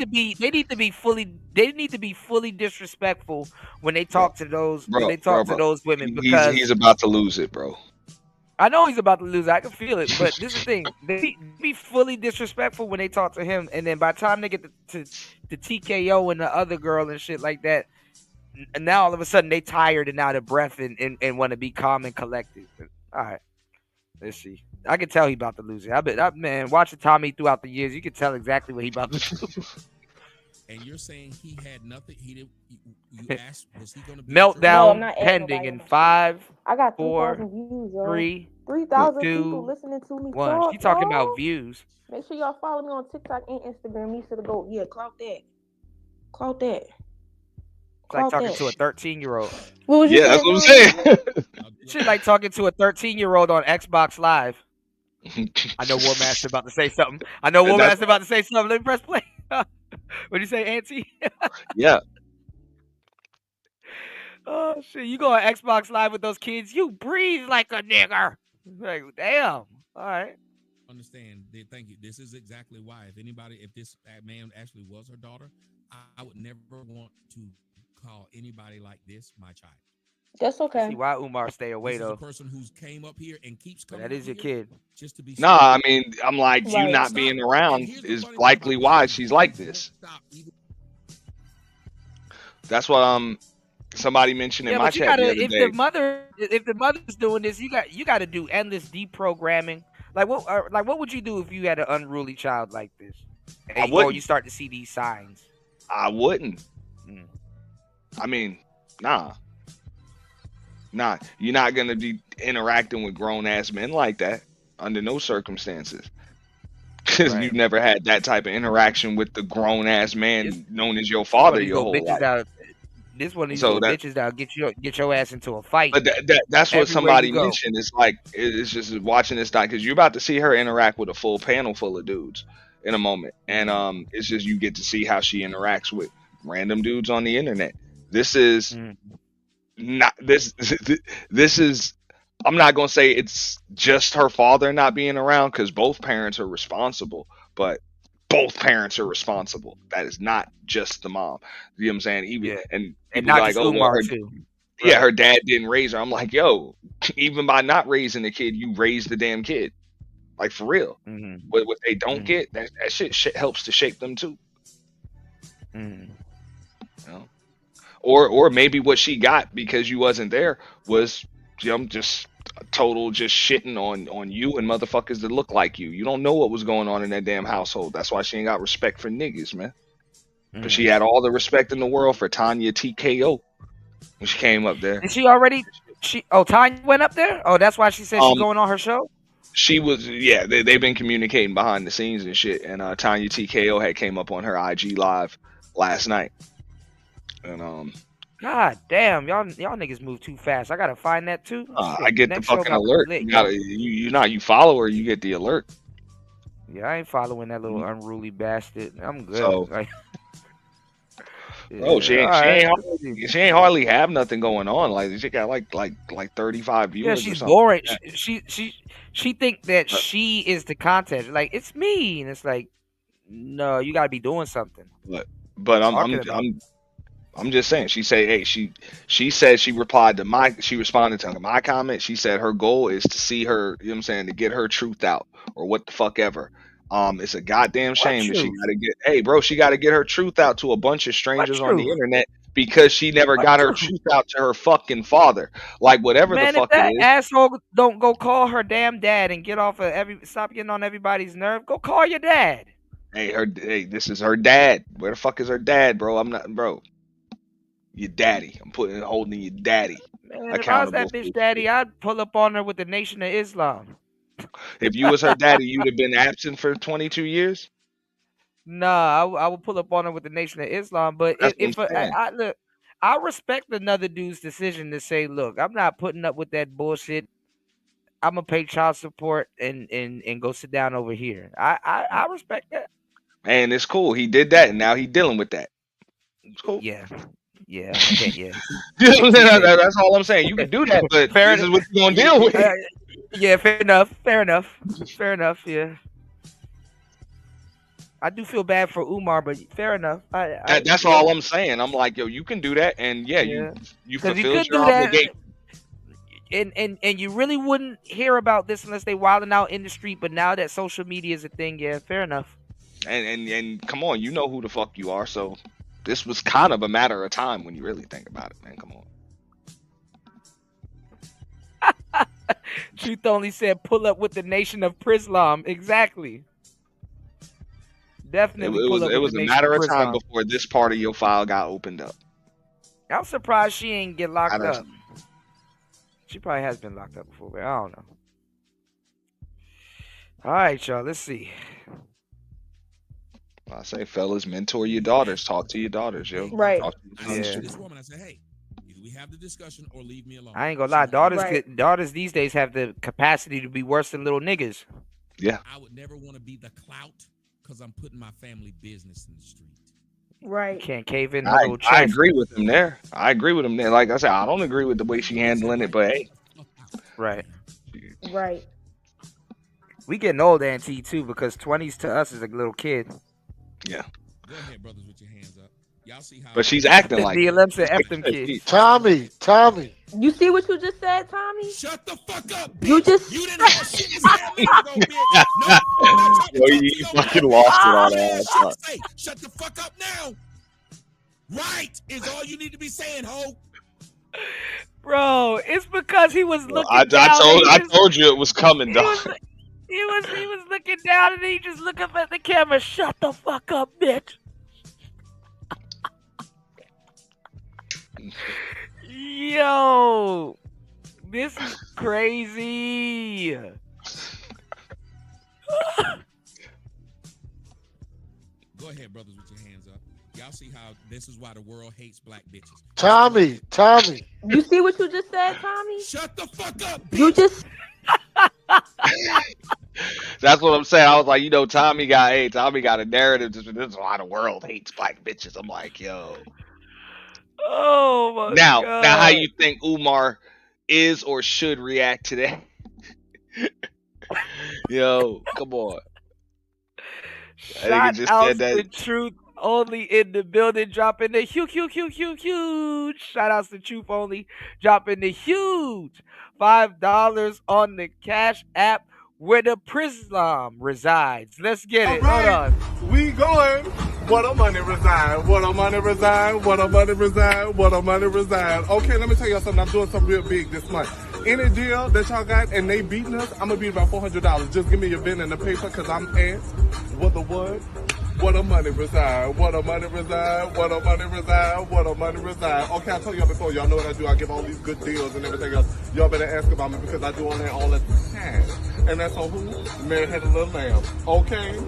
to be fully disrespectful when they talk to those to those women, because he's about to lose it, bro. I know he's about to lose it. I can feel it, but this is the thing: they be fully disrespectful when they talk to him, and then by the time they get to TKO and the other girl and shit like that, and now all of a sudden they tired and out of breath and want to be calm and collected. All right. Let's see. I can tell he about to lose it. Man, watching Tommy throughout the years, you can tell exactly what he about to do. And you're saying he had nothing. He didn't. You asked, was he going to be Meltdown pending in 5, I got 4, 3,000 views, yo. 3, 3,000 2, people listening to me. 1. Talk, She talking y'all. about views. Make sure y'all follow me on TikTok and Instagram. Me to the goat. Yeah, clout that. Clout that. It's like talking to a 13-year-old. What was you Yeah, saying, that's what I'm saying. Shit like talking to a 13-year-old on Xbox Live. I know War Master about to say something. Let me press play. What do you say, Auntie? Yeah. Oh shit! You go on Xbox Live with those kids, you breathe like a nigger. Like, damn. All right. Understand? Thank you. This is exactly why. If this man actually was her daughter, I would never want to call anybody like this my child. That's okay. See why Umar stay away This is though. a person who's came up here and keeps coming. That is your kid. Just to be. Nah, I mean, I'm like, you not being around is likely why she's like this. That's what somebody mentioned in my chat the other day. If the mother's doing this, you got to do endless deprogramming. Like what would you do if you had an unruly child like this? Or you start to see these signs. I wouldn't. I mean, nah. You're not gonna be interacting with grown ass men like that under no circumstances, because you've never had that type of interaction with the grown ass man known as your father your whole life. This one of these little bitches that'll get your ass into a fight. But that's what somebody mentioned. It's like it's just watching this doc, because you're about to see her interact with a full panel full of dudes in a moment, and it's just you get to see how she interacts with random dudes on the internet. This is not this is. I'm not gonna say it's just her father not being around, because both parents are responsible, but both parents are responsible. That is not just the mom. You know what I'm saying? And not like, just Umar her, too. Yeah, her dad didn't raise her. I'm like, yo, even by not raising the kid, you raised the damn kid. Like, for real. What they don't get, that shit helps to shape them too. You know? Or maybe what she got because you wasn't there was just total shitting on you and motherfuckers that look like you. You don't know what was going on in that damn household. That's why she ain't got respect for niggas, man. But she had all the respect in the world for Tanya TKO when she came up there. Did she already? Tanya went up there? Oh, that's why she said she's going on her show? She was, yeah, they've been communicating behind the scenes and shit. And Tanya TKO had came up on her IG live last night. And God damn, y'all niggas move too fast. I gotta find that too. I get the fucking alert. You follow her, you get the alert. Yeah, I ain't following that little unruly bastard. I'm good. So, yeah, she ain't hardly have nothing going on. Like, she got like 35 viewers. Yeah, she's or something. boring. She think that she is the content. Like, it's me, and it's like, no, you gotta be doing something. But I'm just saying. She said, hey, she said she responded to my comment. She said her goal is to see her, you know what I'm saying, to get her truth out or what the fuck ever. It's a goddamn shame that she got to get. Hey, bro, she got to get her truth out to a bunch of strangers on the internet because she never got her truth out to her fucking father. Like whatever Man, the fuck if that it is. asshole don't go call her damn dad and get off of stop getting on everybody's nerve, go call your dad. Hey, this is her dad. Where the fuck is her dad, bro? I'm not, bro. Your daddy. I'm holding your daddy Man, if I was accountable. that bitch daddy, I'd pull up on her with the Nation of Islam. If you was her daddy, you'd have been absent for 22 years. Nah, I would pull up on her with the Nation of Islam. But That's if what I'm saying. look, I respect another dude's decision to say, look, I'm not putting up with that bullshit. I'm gonna pay child support and go sit down over here. I respect that. And it's cool. He did that, and now he's dealing with that. It's cool. Yeah. Okay, yeah. That's all I'm saying. You can do that, but this is what you're gonna deal with. Yeah, fair enough. Yeah. I do feel bad for Umar, but fair enough. That's all I'm saying. I'm like, yo, you can do that, and you fulfilled your obligation. And you really wouldn't hear about this unless they wilding out in the street. But now that social media is a thing, yeah, fair enough. And come on, you know who the fuck you are. So this was kind of a matter of time when you really think about it, man. Come on. Truth only said, pull up with the Nation of Prislam. Exactly. Definitely. It was a matter of time before this part of your file got opened up. I'm surprised she ain't get locked up. She probably has been locked up before, but I don't know. All right, y'all. Let's see. I say, fellas, mentor your daughters. Talk to your daughters, yo. Right. I said to this woman, I said, hey, either we have the discussion or leave me alone. I ain't gonna lie. Daughters these days have the capacity to be worse than little niggas. Yeah. I would never want to be the clout because I'm putting my family business in the street. Right. You can't cave in. I agree with him there. Like I said, I don't agree with the way she handling it, but hey. Right. Right. We getting old, Auntie, too, because 20s to us is a little kid. Yeah. Go ahead, brothers, with your hands up. Y'all see how. But she's acting like the Alexa F them kids. Tommy. You see what you just said, Tommy? Shut the fuck up, bitch. You just. You didn't have shit to say a minute ago, bitch. Yo, you fucking lost it on that. Shut the fuck up now. Right is all you need to be saying, ho. Bro, it's because he was looking I told you it was coming, dog. He was looking down and he just looked up at the camera. Shut the fuck up, bitch. Yo, this is crazy. Go ahead, brothers, with your hands up. Y'all see how this is why the world hates black bitches. Tommy. You see what you just said, Tommy? Shut the fuck up, bitch. You just. That's what I'm saying. I was like, Tommy got a narrative. This is why the world hates black bitches. I'm like, yo. Oh my God. Now, how you think Umar is or should react to that? Yo, come on. Shout out to Truth Only in the building, dropping the huge. Shout outs to Truth Only, dropping the huge $5 on the Cash App where the Prislam resides. Let's get it. Right. Hold on. We going. What a money reside. What a money reside. What a money reside. What a money reside. Okay, let me tell y'all something. I'm doing something real big this month. Any deal that y'all got and they beating us, I'm gonna beat about $400. Just give me your pen and the paper, cause I'm asked. What the what? What a money reside. What a money reside. What a money reside. What a money reside. Okay, I told y'all before. Y'all know what I do. I give all these good deals and everything else. Y'all better ask about me because I do all that all the time. And that's on who? Man had a little lamb. Okay.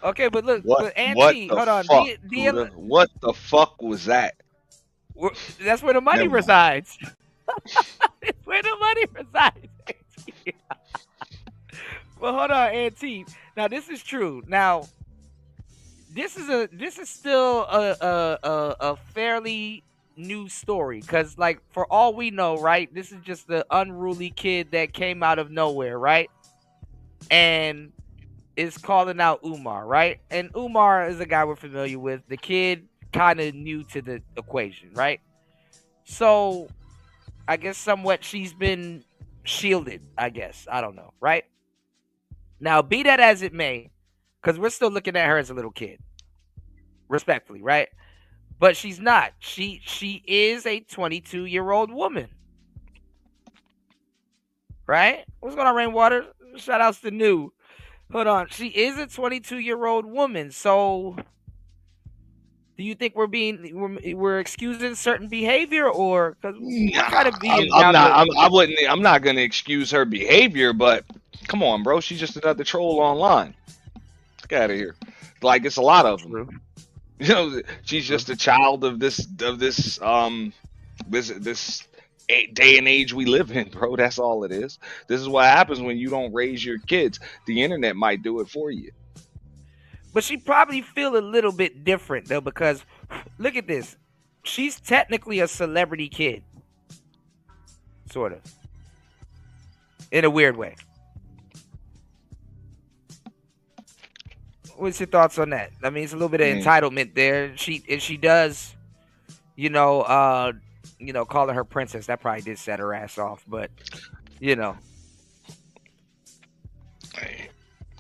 Okay, but look, What Auntie, the hold on. fuck? What the fuck was that? That's where the money resides. It's where the money resides. Well, hold on, Auntie. Now this is true. Now, this is still a fairly new story because, like, for all we know, right, this is just the unruly kid that came out of nowhere, right, and is calling out Umar, right? And Umar is a guy we're familiar with. The kid kind of new to the equation, right? So I guess somewhat she's been shielded, I guess. I don't know, right? Now, be that as it may, because we're still looking at her as a little kid. respectfully, right? But she's not. She is a 22-year-old woman, right? What's going on, Rainwater? Shout outs to New. Hold on. She is a 22-year-old woman. So, do you think we're excusing certain behavior, or because we're kind of being I'm not gonna excuse her behavior, but come on, bro. She's just another troll online. Get out of here. Like, it's a lot of them. You know, she's just a child of this day and age we live in, bro. That's all it is. This is what happens when you don't raise your kids. The internet might do it for you. But she probably feel a little bit different though, because look at this. She's technically a celebrity kid. Sort of. In a weird way. What's your thoughts on that? I mean, it's a little bit of entitlement there. She does, calling her princess. That probably did set her ass off, but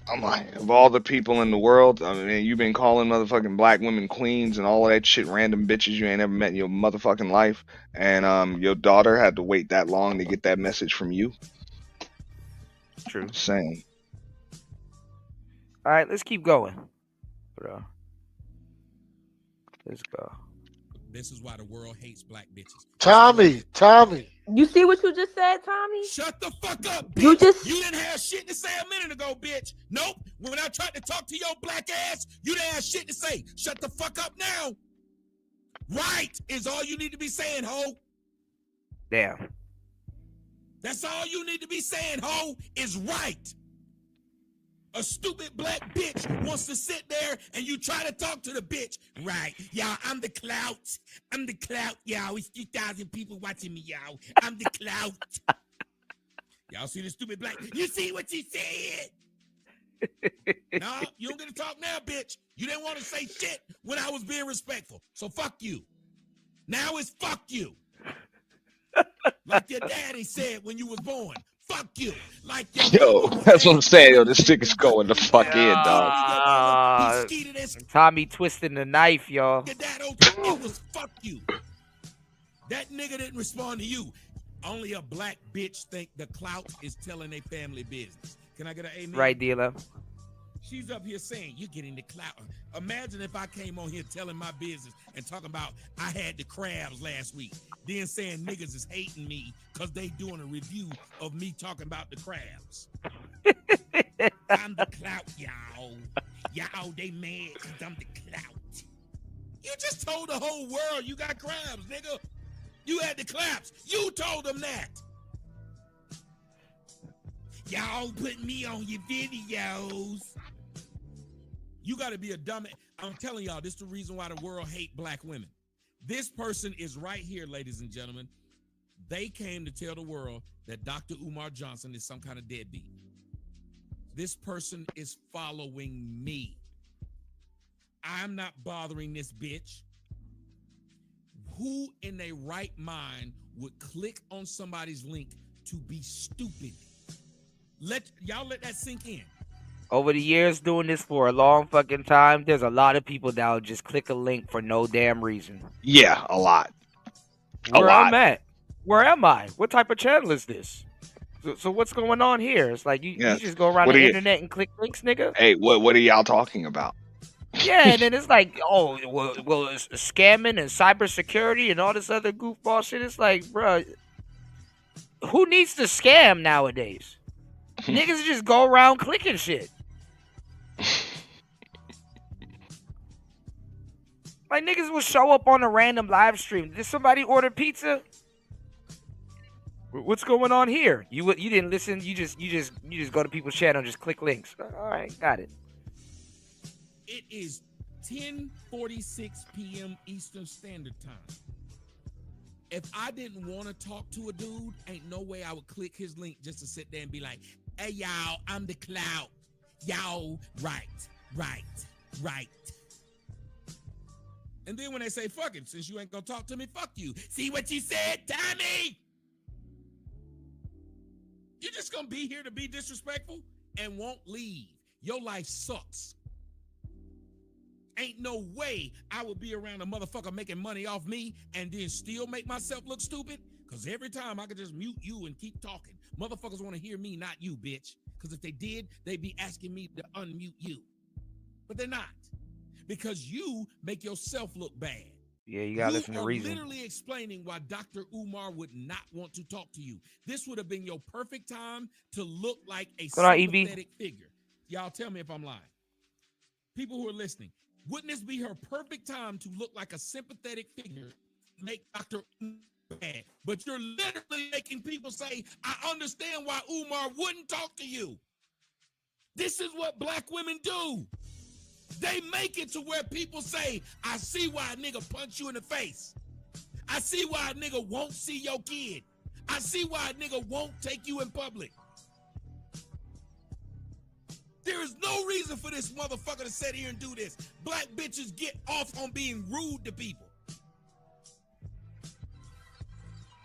I'm like, of all the people in the world, I mean, you've been calling motherfucking black women queens and all of that shit, random bitches you ain't ever met in your motherfucking life, and your daughter had to wait that long to get that message from you. True. Same. All right, let's keep going, bro. Let's go. This is why the world hates black bitches. Tommy. You see what you just said, Tommy? Shut the fuck up, bitch. You didn't have shit to say a minute ago, bitch. Nope. When I tried to talk to your black ass, you didn't have shit to say. Shut the fuck up now. Right is all you need to be saying, ho. Damn. That's all you need to be saying, ho, is right. A stupid black bitch wants to sit there and you try to talk to the bitch. Right. Y'all, I'm the clout. Y'all. It's 3,000 people watching me, y'all. I'm the clout. Y'all see the stupid black? You see what you said? No, you don't get to talk now, bitch. You didn't want to say shit when I was being respectful. So fuck you. Now it's fuck you. Like your daddy said when you was born. Fuck you. Like yo, that's what I'm saying. Yo, this stick is going the fuck in, dog. Tommy twisting the knife, y'all. It was fuck you. That nigga didn't respond to you. Only a black bitch think the clout is telling their family business. Can I get an amen? Right, dealer. She's up here saying, you're getting the clout. Imagine if I came on here telling my business and talking about I had the crabs last week. Then saying niggas is hating me because they doing a review of me talking about the crabs. I'm the clout, y'all. Y'all, they mad because I'm the clout. You just told the whole world you got crabs, nigga. You had the claps. You told them that. Y'all put me on your videos. You got to be a dumb. I'm telling y'all, this is the reason why the world hate black women. This person is right here, ladies and gentlemen. They came to tell the world that Dr. Umar Johnson is some kind of deadbeat. This person is following me. I'm not bothering this bitch. Who in their right mind would click on somebody's link to be stupid? Let that sink in. Over the years doing this for a long fucking time, there's a lot of people that will just click a link for no damn reason. Yeah, a lot. Where I'm at? Where am I? What type of channel is this? So what's going on here? It's like you just go around the internet and click links, nigga. Hey, what are y'all talking about? Yeah, and then it's like, oh, well, it's scamming and cybersecurity and all this other goofball shit. It's like, bro, who needs to scam nowadays? Niggas just go around clicking shit. Like niggas will show up on a random live stream. Did somebody order pizza? What's going on here? You didn't listen. You just go to people's channel and just click links. All right, got it. It is 10:46 p.m. Eastern Standard Time. If I didn't want to talk to a dude, ain't no way I would click his link just to sit there and be like, hey, y'all, I'm the clout. Y'all, right. And then when they say, fuck it, since you ain't gonna talk to me, fuck you. See what you said, Tommy? You're just gonna be here to be disrespectful and won't leave. Your life sucks. Ain't no way I would be around a motherfucker making money off me and then still make myself look stupid. Because every time I could just mute you and keep talking. Motherfuckers want to hear me, not you, bitch. Because if they did, they'd be asking me to unmute you. But they're not. Because you make yourself look bad. Yeah, you gotta listen to reason. You are literally explaining why Dr. Umar would not want to talk to you. This would have been your perfect time to look like a sympathetic figure. Y'all tell me if I'm lying. People who are listening, wouldn't this be her perfect time to look like a sympathetic figure, make Dr. Umar bad? But you're literally making people say, I understand why Umar wouldn't talk to you. This is what black women do. They make it to where people say, I see why a nigga punch you in the face. I see why a nigga won't see your kid. I see why a nigga won't take you in public. There is no reason for this motherfucker to sit here and do this. Black bitches get off on being rude to people.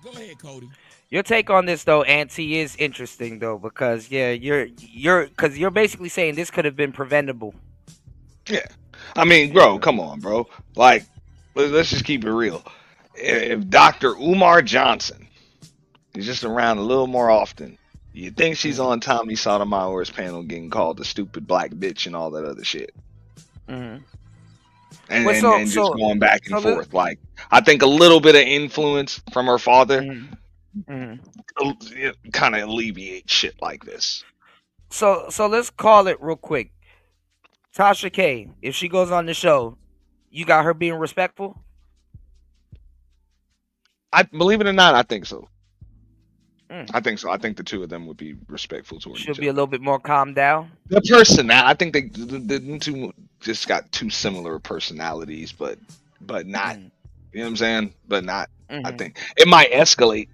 Go ahead, Cody. Your take on this though, Auntie, is interesting though, because yeah, you're basically saying this could have been preventable. Yeah. I mean, bro, come on, bro. Like, let's just keep it real. If Dr. Umar Johnson is just around a little more often, you think she's on Tommy Sotomayor's panel getting called a stupid black bitch and all that other shit. Mm-hmm. And just going back and forth. Like, I think a little bit of influence from her father kind of alleviates shit like this. So let's call it real quick. Tasha K, if she goes on the show, you got her being respectful? I believe it or not, I think so. I think so. I think the two of them would be respectful to her. She'll be a little bit more calmed down. The personality, I think the two just got two similar personalities, but not. You know what I'm saying? But not. I think it might escalate.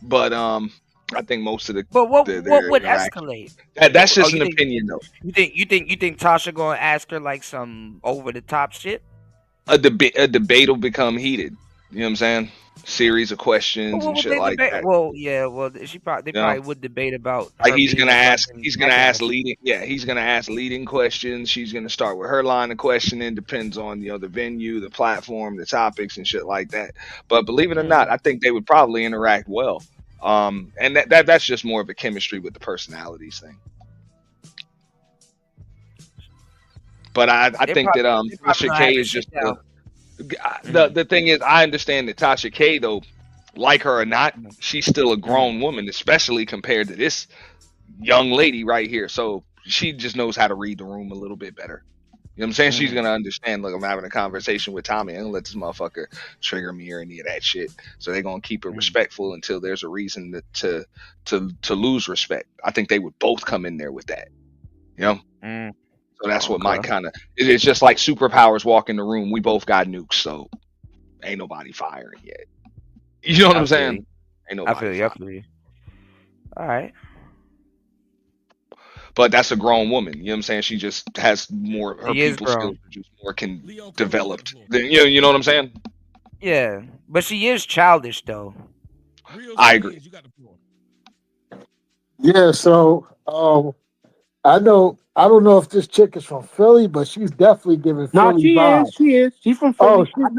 But I think most of the. But what would escalate? That's just an opinion, though. You think Tasha gonna ask her like some over the top shit? A debate will become heated. You know what I'm saying? Series of questions and shit like that. Well, yeah. Well, they probably would debate about. Like he's gonna ask leading questions. She's gonna start with her line of questioning. Depends on the venue, the platform, the topics, and shit like that. But believe it or not, I think they would probably interact well. And that's just more of a chemistry with the personalities thing. But I think that Tasha K is just the thing is, I understand that Tasha K, though, like her or not, she's still a grown woman, especially compared to this young lady right here. So she just knows how to read the room a little bit better. You know what I'm saying? She's gonna understand. Look, I'm having a conversation with Tommy. I'm gonna let this motherfucker trigger me or any of that shit. So they're gonna keep it respectful until there's a reason to lose respect. I think they would both come in there with that. You know? So that's what might kind of. It's just like superpowers walk in the room. We both got nukes, so ain't nobody firing yet. You know what I'm saying? Ain't nobody. I feel you. All right. But that's a grown woman. You know what I'm saying? She just has more. Her people skills are just more developed. You know what I'm saying? Yeah, but she is childish though. I agree. Yeah. So I don't know if this chick is from Philly, but she's definitely giving Philly vibes. She is. She's from Philly. I'm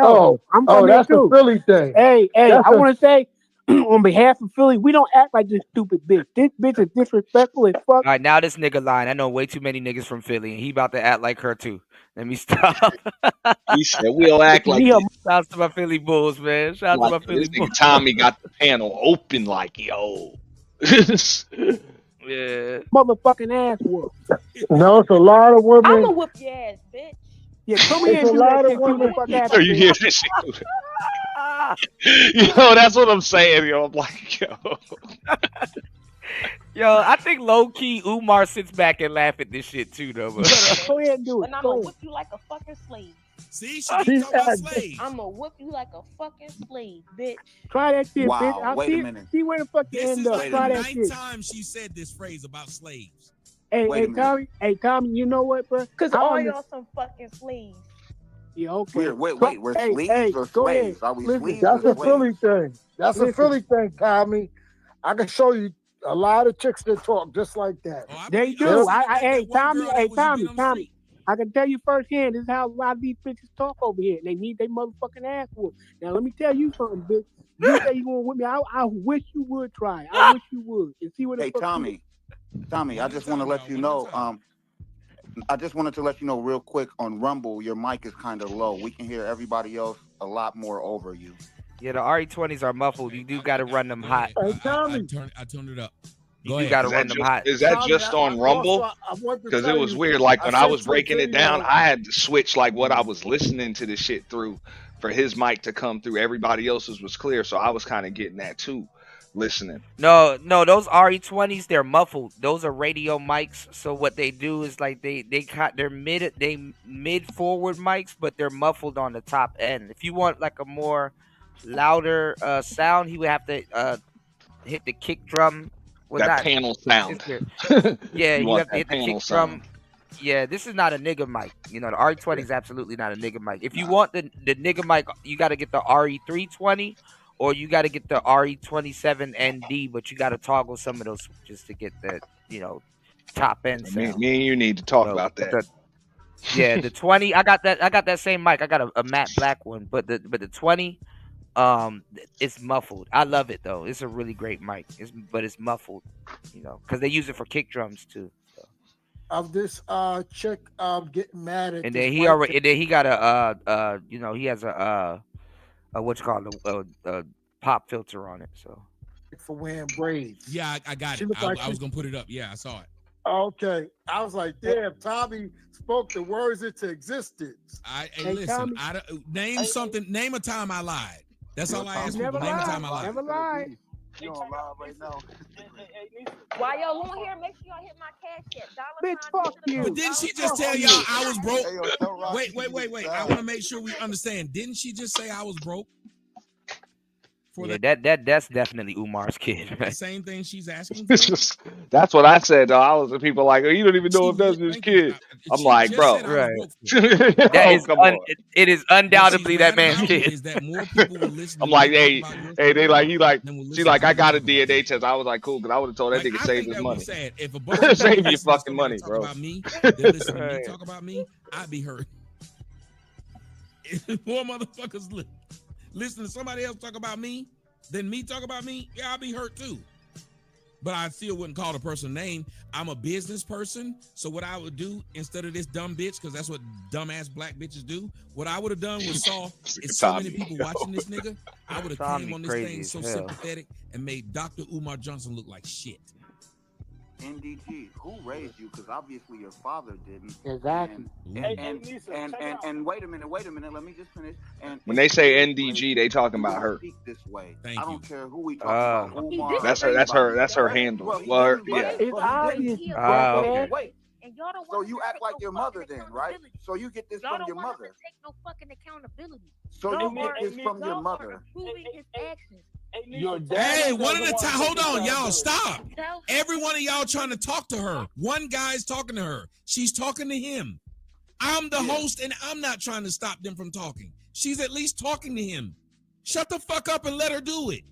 from there that's too. the Philly thing. Hey, I want to say, on behalf of Philly, we don't act like this stupid bitch. This bitch is disrespectful as fuck. All right, now this nigga lying. I know way too many niggas from Philly, and he about to act like her too. Let me stop. He said we all act like this. Shout out to my Philly Bulls, man. Shout out to my Philly Bulls. Tommy got the panel open like, yo. Yeah. Motherfucking ass whoop. No, it's a lot of women. I'm gonna whoop your ass, bitch. Yeah, come here and do that shit. So you hear this shit? Yo, that's what I'm saying, yo. I'm like, yo. Yo, I think low key Umar sits back and laugh at this shit too, though. Go ahead and do it. And I'm gonna whip you like a fucking slave. See, she keeps talking about slaves. I'm gonna whip you like a fucking slave, bitch. Try that shit, Wow, bitch. wait a minute. See where the fuck you This end is up. like Try the that shit. 9th time she said this phrase about slaves. Hey, Tommy, you know what, bro? Cause all y'all some fucking slaves. Yeah, okay. We're sleeves or go ahead. slaves? Are we Listen, sleeves That's or a Philly slaves? thing. That's a Philly thing, Tommy. I can show you a lot of chicks that talk just like that. They do. Tommy, I can tell you firsthand. This is how a lot of these bitches talk over here. They need their motherfucking ass whooped. Now let me tell you something, bitch. You say you going with me? I wish you would try. I wish you would and see what. Hey, Tommy, I just want to let you know. I just wanted to let you know real quick on Rumble, your mic is kind of low. We can hear everybody else a lot more over you. Yeah, the RE20s are muffled. You do got to run them hot. Hey, I turned it up. You got to run them hot. Is that just on Rumble? Because it was weird. Like when I was breaking it down, I had to switch like what I was listening to the shit through for his mic to come through. Everybody else's was clear, so I was kind of getting that too, listening. No, those RE20s, they're muffled. Those are radio mics. So what they do is like they're mid forward mics, but they're muffled on the top end. If you want like a more louder sound, he would have to hit the kick drum. Well, that panel sound. Yeah, you have to hit the kick drum. Yeah, this is not a nigga mic. You know, the RE20 is absolutely not a nigga mic. If you want the nigga mic, you got to get the RE320 or you got to get the RE27ND, but you got to toggle some of those switches to get the, top end sound. Me and you need to talk about that. The 20, I got that same mic. I got a matte black one, but the 20, it's muffled. I love it though. It's a really great mic. But it's muffled, because they use it for kick drums too. So. Of this chick getting mad at. And then he already. And then he got a he has a what's called a pop filter on it. So. For wearing braids. Yeah, I got it. I was gonna put it up. Yeah, I saw it. Okay, I was like, damn, Tommy spoke the words into existence. Hey, listen, name something. Name a time I lied. That's all I ask people. Name a time I lied. Never lied. You don't lie right now. While y'all on here, make sure y'all hit my cash app. Bitch, fuck you. But didn't she just tell y'all I was broke? Wait. I want to make sure we understand. Didn't she just say I was broke? Yeah, that's definitely Umar's kid. The same thing she's asking for. That's what I said. Though I was the people like, oh, you don't even know if that's his kid. I'm like, bro, right? It is undoubtedly that man's kid. I'm like, hey, they like, she like, I got a DNA test. I was like, cool, because I would have told that nigga save his money. Save your fucking money, bro. Talk about me, I'd be hurt. If more motherfuckers listen to somebody else talk about me, then me talk about me, yeah, I'll be hurt too. But I still wouldn't call the person name. I'm a business person, so what I would do instead of this dumb bitch, because that's what dumbass black bitches do, what I would have done was it's so many people watching this nigga, I would have came on this thing so sympathetic and made Dr. Umar Johnson look like shit. NDG, who raised you? Because obviously your father didn't. Exactly. And wait a minute. Let me just finish. And when they say NDG, they talking about her. Speak this way. I don't care who we talk about. Umar, that's her handle. Well, yeah. It's obvious. Wait. And y'all don't so you act like your mother then, right? So you get this from your mother. Take no fucking accountability. So you get this from your mother. Proving his actions. Hey, one at a time. Hold on, y'all. Stop. Every one of y'all trying to talk to her. One guy's talking to her. She's talking to him. I'm the host, and I'm not trying to stop them from talking. She's at least talking to him. Shut the fuck up and let her do it.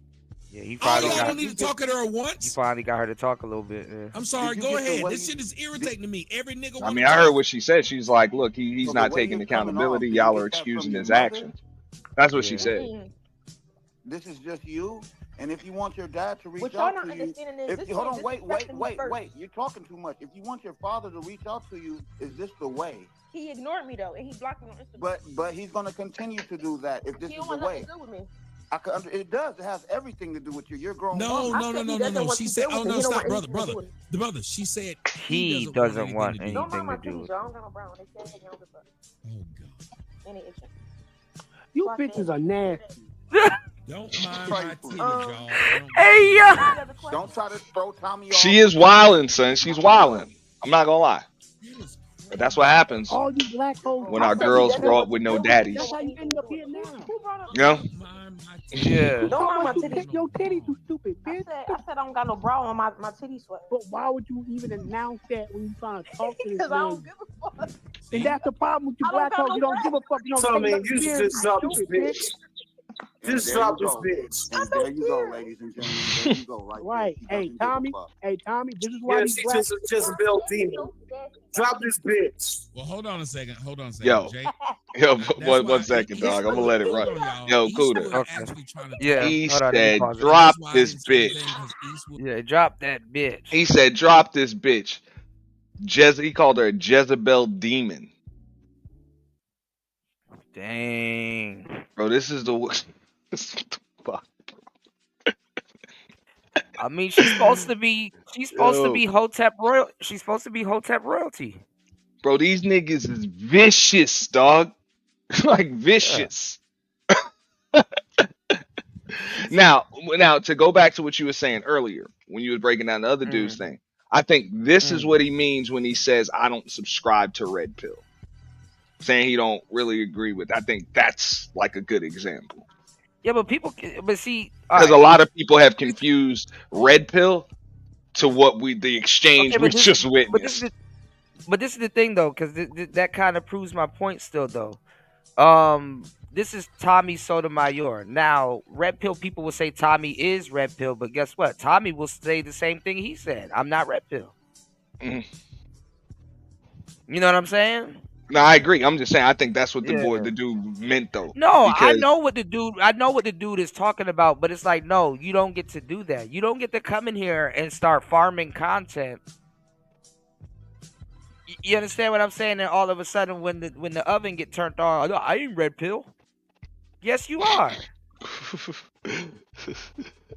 Yeah, he finally y'all don't need to talk at her once. You finally got her to talk a little bit. Yeah. I'm sorry. Go ahead. This shit is irritating to me. Every nigga. I mean, I heard what she said. She's like, look, he's not taking accountability. Y'all are excusing his actions. That's what she said. This is just you, and if you want your dad to reach out to you, hold on, wait, you're talking too much. If you want your father to reach out to you, is this the way? He ignored me though, and he blocked me on Instagram. But he's gonna continue to do that if this is the way. It does. It has everything to do with you. You're grown. No. She said, "Oh no, stop, brother." She said he doesn't want anything to do with it. Oh God. You bitches are nasty. Don't mind my titties, y'all. Hey, yo. Don't try to throw Tommy off. She is wildin', son. She's wildin'. I'm not gonna lie. But that's what happens all you black hoes when our girls grow up with no daddies. That's how you end up here now. You know? Yeah. Don't mind my titties. Your titties, you stupid bitch. I said I don't got no bra on my titties sweat. But why would you even announce that when you trying to talk to this man? Because I don't give a fuck. And that's the problem with you black hoes. You don't give a fuck. You don't so, man, you just drop this bitch. Just drop this bitch. And there you go, ladies and gentlemen. There you go, right. Hey, Tommy. This is why these black just built demon. Drop this bitch. Well, hold on a second. Yo, Jay. yo, That's one second, dog. I'm gonna let it run. y'all. Yo, Eastwood Cuda. actually trying to Yeah. He Hold on, let me said, pause it. "Drop That's why I this didn't say anything, bitch." 'cause Eastwood. Yeah, drop that bitch. He said, "Drop this bitch." He called her a Jezebel demon. Dang. Bro, this is the fuck. I mean, she's supposed to be Yo. Hotep royal. She's supposed to be Hotep royalty. Bro, these niggas is vicious, dog. Like vicious. Now, to go back to what you were saying earlier when you were breaking down the other dude's thing, I think this is what he means when he says, "I don't subscribe to Red Pill," saying he don't really agree with. I think that's like a good example. Yeah, but see, because a lot of people have confused Red Pill to what the exchange we just witnessed. But this is the thing though, because that kind of proves my point still though. This is Tommy Sotomayor. Now, Red Pill people will say Tommy is Red Pill, but guess what? Tommy will say the same thing he said. I'm not Red Pill. You know what I'm saying? No, I agree. I'm just saying. I think that's what the dude meant though. No, I know what the dude is talking about, but it's like, no, you don't get to do that. You don't get to come in here and start farming content. You understand what I'm saying? And all of a sudden, when the oven get turned on, I ain't Red Pill. Yes, you are.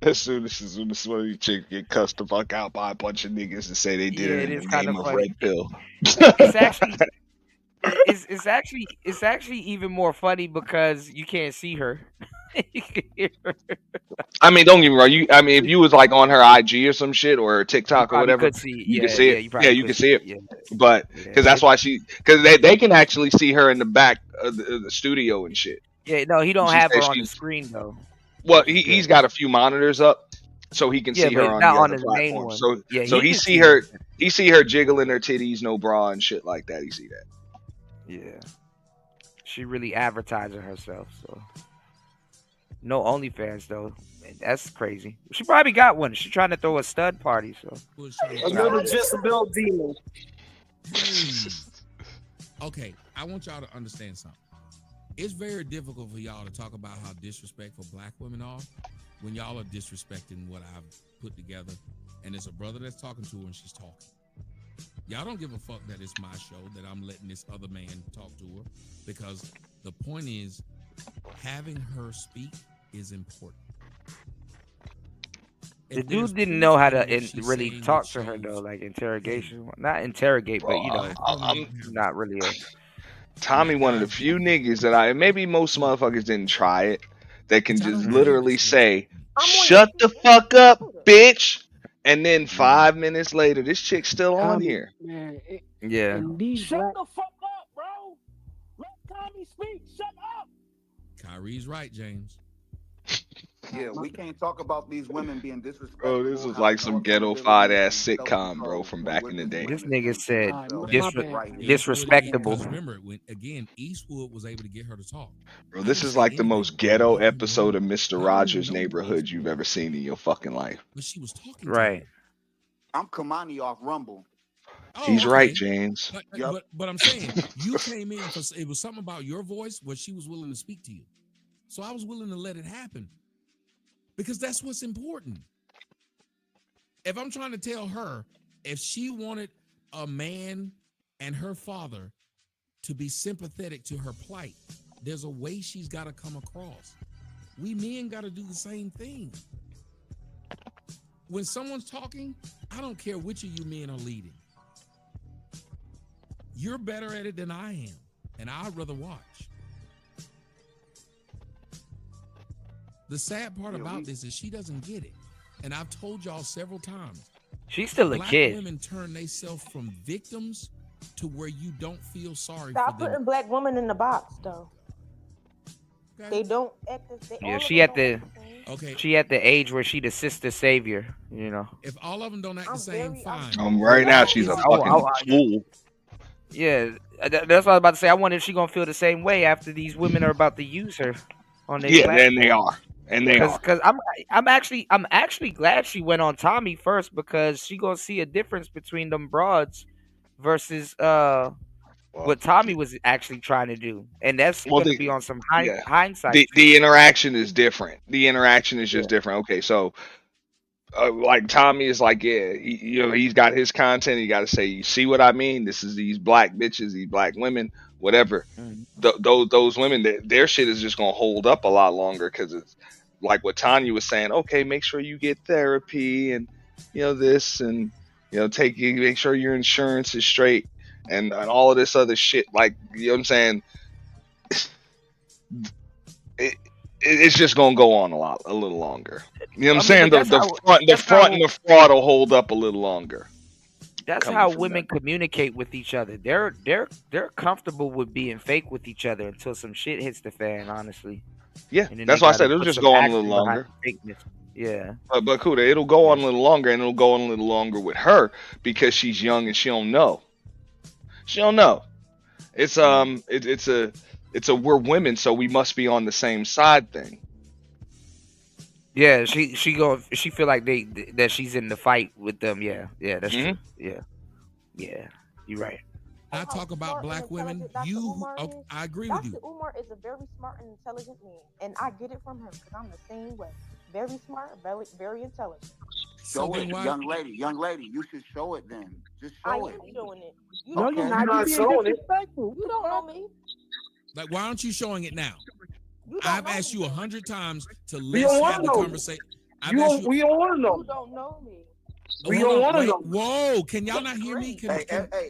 As soon as one of these chicks get cussed the fuck out by a bunch of niggas and say they did it in the name of Red Pill. It's actually. It's actually even more funny because you can't see her. You can hear her. I mean, don't get me wrong. I mean, if you was like on her IG or some shit or TikTok or whatever, could see, you can see it. You can see it. Yeah. But because that's why because they can actually see her in the back of the studio and shit. Yeah, no, he don't have her on the screen though. Well, he's got a few monitors up, so he can see her on the other platform. So he see her, jiggling her titties, no bra and shit like that. He see that. Yeah, she really advertising herself. So no OnlyFans though. Man, that's crazy. She probably got one. She's trying to throw a stud party. So Another Jezebel demon. Okay, I want y'all to understand something. It's very difficult for y'all to talk about how disrespectful black women are when y'all are disrespecting what I've put together, and it's a brother that's talking to her and she's talking. Y'all don't give a fuck that it's my show, that I'm letting this other man talk to her, because the point is having her speak is important. The dude didn't know how to really talk to her though, like interrogation. Not interrogate, but you know, not really. Tommy, one of the few niggas that maybe most motherfuckers didn't try it, that can just literally say, "Shut the fuck up, bitch." And then 5 minutes later, this chick's still on here. Man, yeah. Shut the fuck up, bro. Let Tommy speak. Shut up. Kyrie's right, James. Yeah, we can't talk about these women being disrespectful. Bro, this was like some ghetto-fied ass sitcom, bro, from back in the day. This nigga said disrespectable. Remember, again, Eastwood was able to get her to talk. Bro, this is like the most ghetto episode of Mr. Rogers' Neighborhood you've ever seen in your fucking life. But she was talking. Right. I'm Kamani off Rumble. He's right, James. But I'm saying, you came in because it was something about your voice where she was willing to speak to you. So I was willing to let it happen. Because that's what's important. If I'm trying to tell her, if she wanted a man and her father to be sympathetic to her plight, there's a way she's got to come across. We men got to do the same thing. When someone's talking, I don't care which of you men are leading. You're better at it than I am, and I'd rather watch. The sad part about this is she doesn't get it. And I've told y'all several times. She's still a Black kid. Women turn themselves from victims to where you don't feel sorry Stop for them. putting black women in the box, though. They don't act as they. Yeah, she at the age where she the sister savior, you know. If all of them don't act the same, fine. Right now she's a fucking fool. Yeah, that's what I was about to say. I wonder if she gonna feel the same way after these women are about to use her on their platform. Then they are. And they are. Because I'm actually glad she went on Tommy first, because she gonna see a difference between them broads versus what Tommy was actually trying to do, and that's Well, going to be on some yeah, hindsight. the interaction is different. The interaction is just different. Okay, so like Tommy is like, yeah, he's got his content. He got to say, you see what I mean? This is these black bitches, these black women, whatever. Those women, their shit is just gonna hold up a lot longer because it's like what Tanya was saying. Okay, make sure you get therapy and this and make sure your insurance is straight and all of this other shit. Like what I'm saying. It's just gonna go on a little longer. You know what I'm saying? The front and the fraud will hold up a little longer. That's how women communicate with each other. They're comfortable with being fake with each other until some shit hits the fan. Honestly. Yeah, that's why I said it'll just go on a little longer. Yeah. But Kuda, it'll go on a little longer, and it'll go on a little longer with her because she's young and she don't know. She don't know. It's a we're women, so we must be on the same side thing. Yeah, she feel like that she's in the fight with them. Yeah, that's true. Yeah, you're right. I talk about black women. I agree with you. Dr. Umar is a very smart and intelligent man, and I get it from him because I'm the same way. Very smart, very intelligent. Show it, young lady. You should show it then. Just show it. I am showing it. No, you're not showing it. You don't know me. Like, why aren't you showing it now? I've asked you 100 times to We let's don't have the wanna know. conversation. We don't want to know. You don't know me. We don't want to know. Whoa, can y'all not hear me? Hey,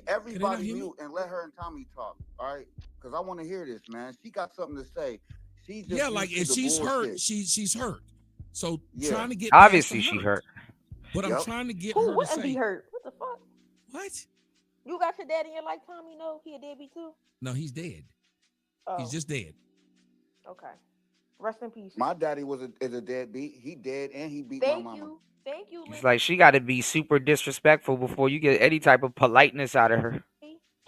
everybody mute and let her and Tommy talk, all right? Because I want to hear this, man. She got something to say. She just like if she's hurt, she's hurt. So trying to get obviously she hurt. But I'm trying to get Who her to wouldn't say be hurt? What the fuck? What? You got your dad in your life, Tommy? No, he a deadbeat too. No, he's dead. Oh. He's just dead. Okay. Rest in peace. My daddy is a deadbeat. He dead and he beat my mama. Thank you. It's like she got to be super disrespectful before you get any type of politeness out of her.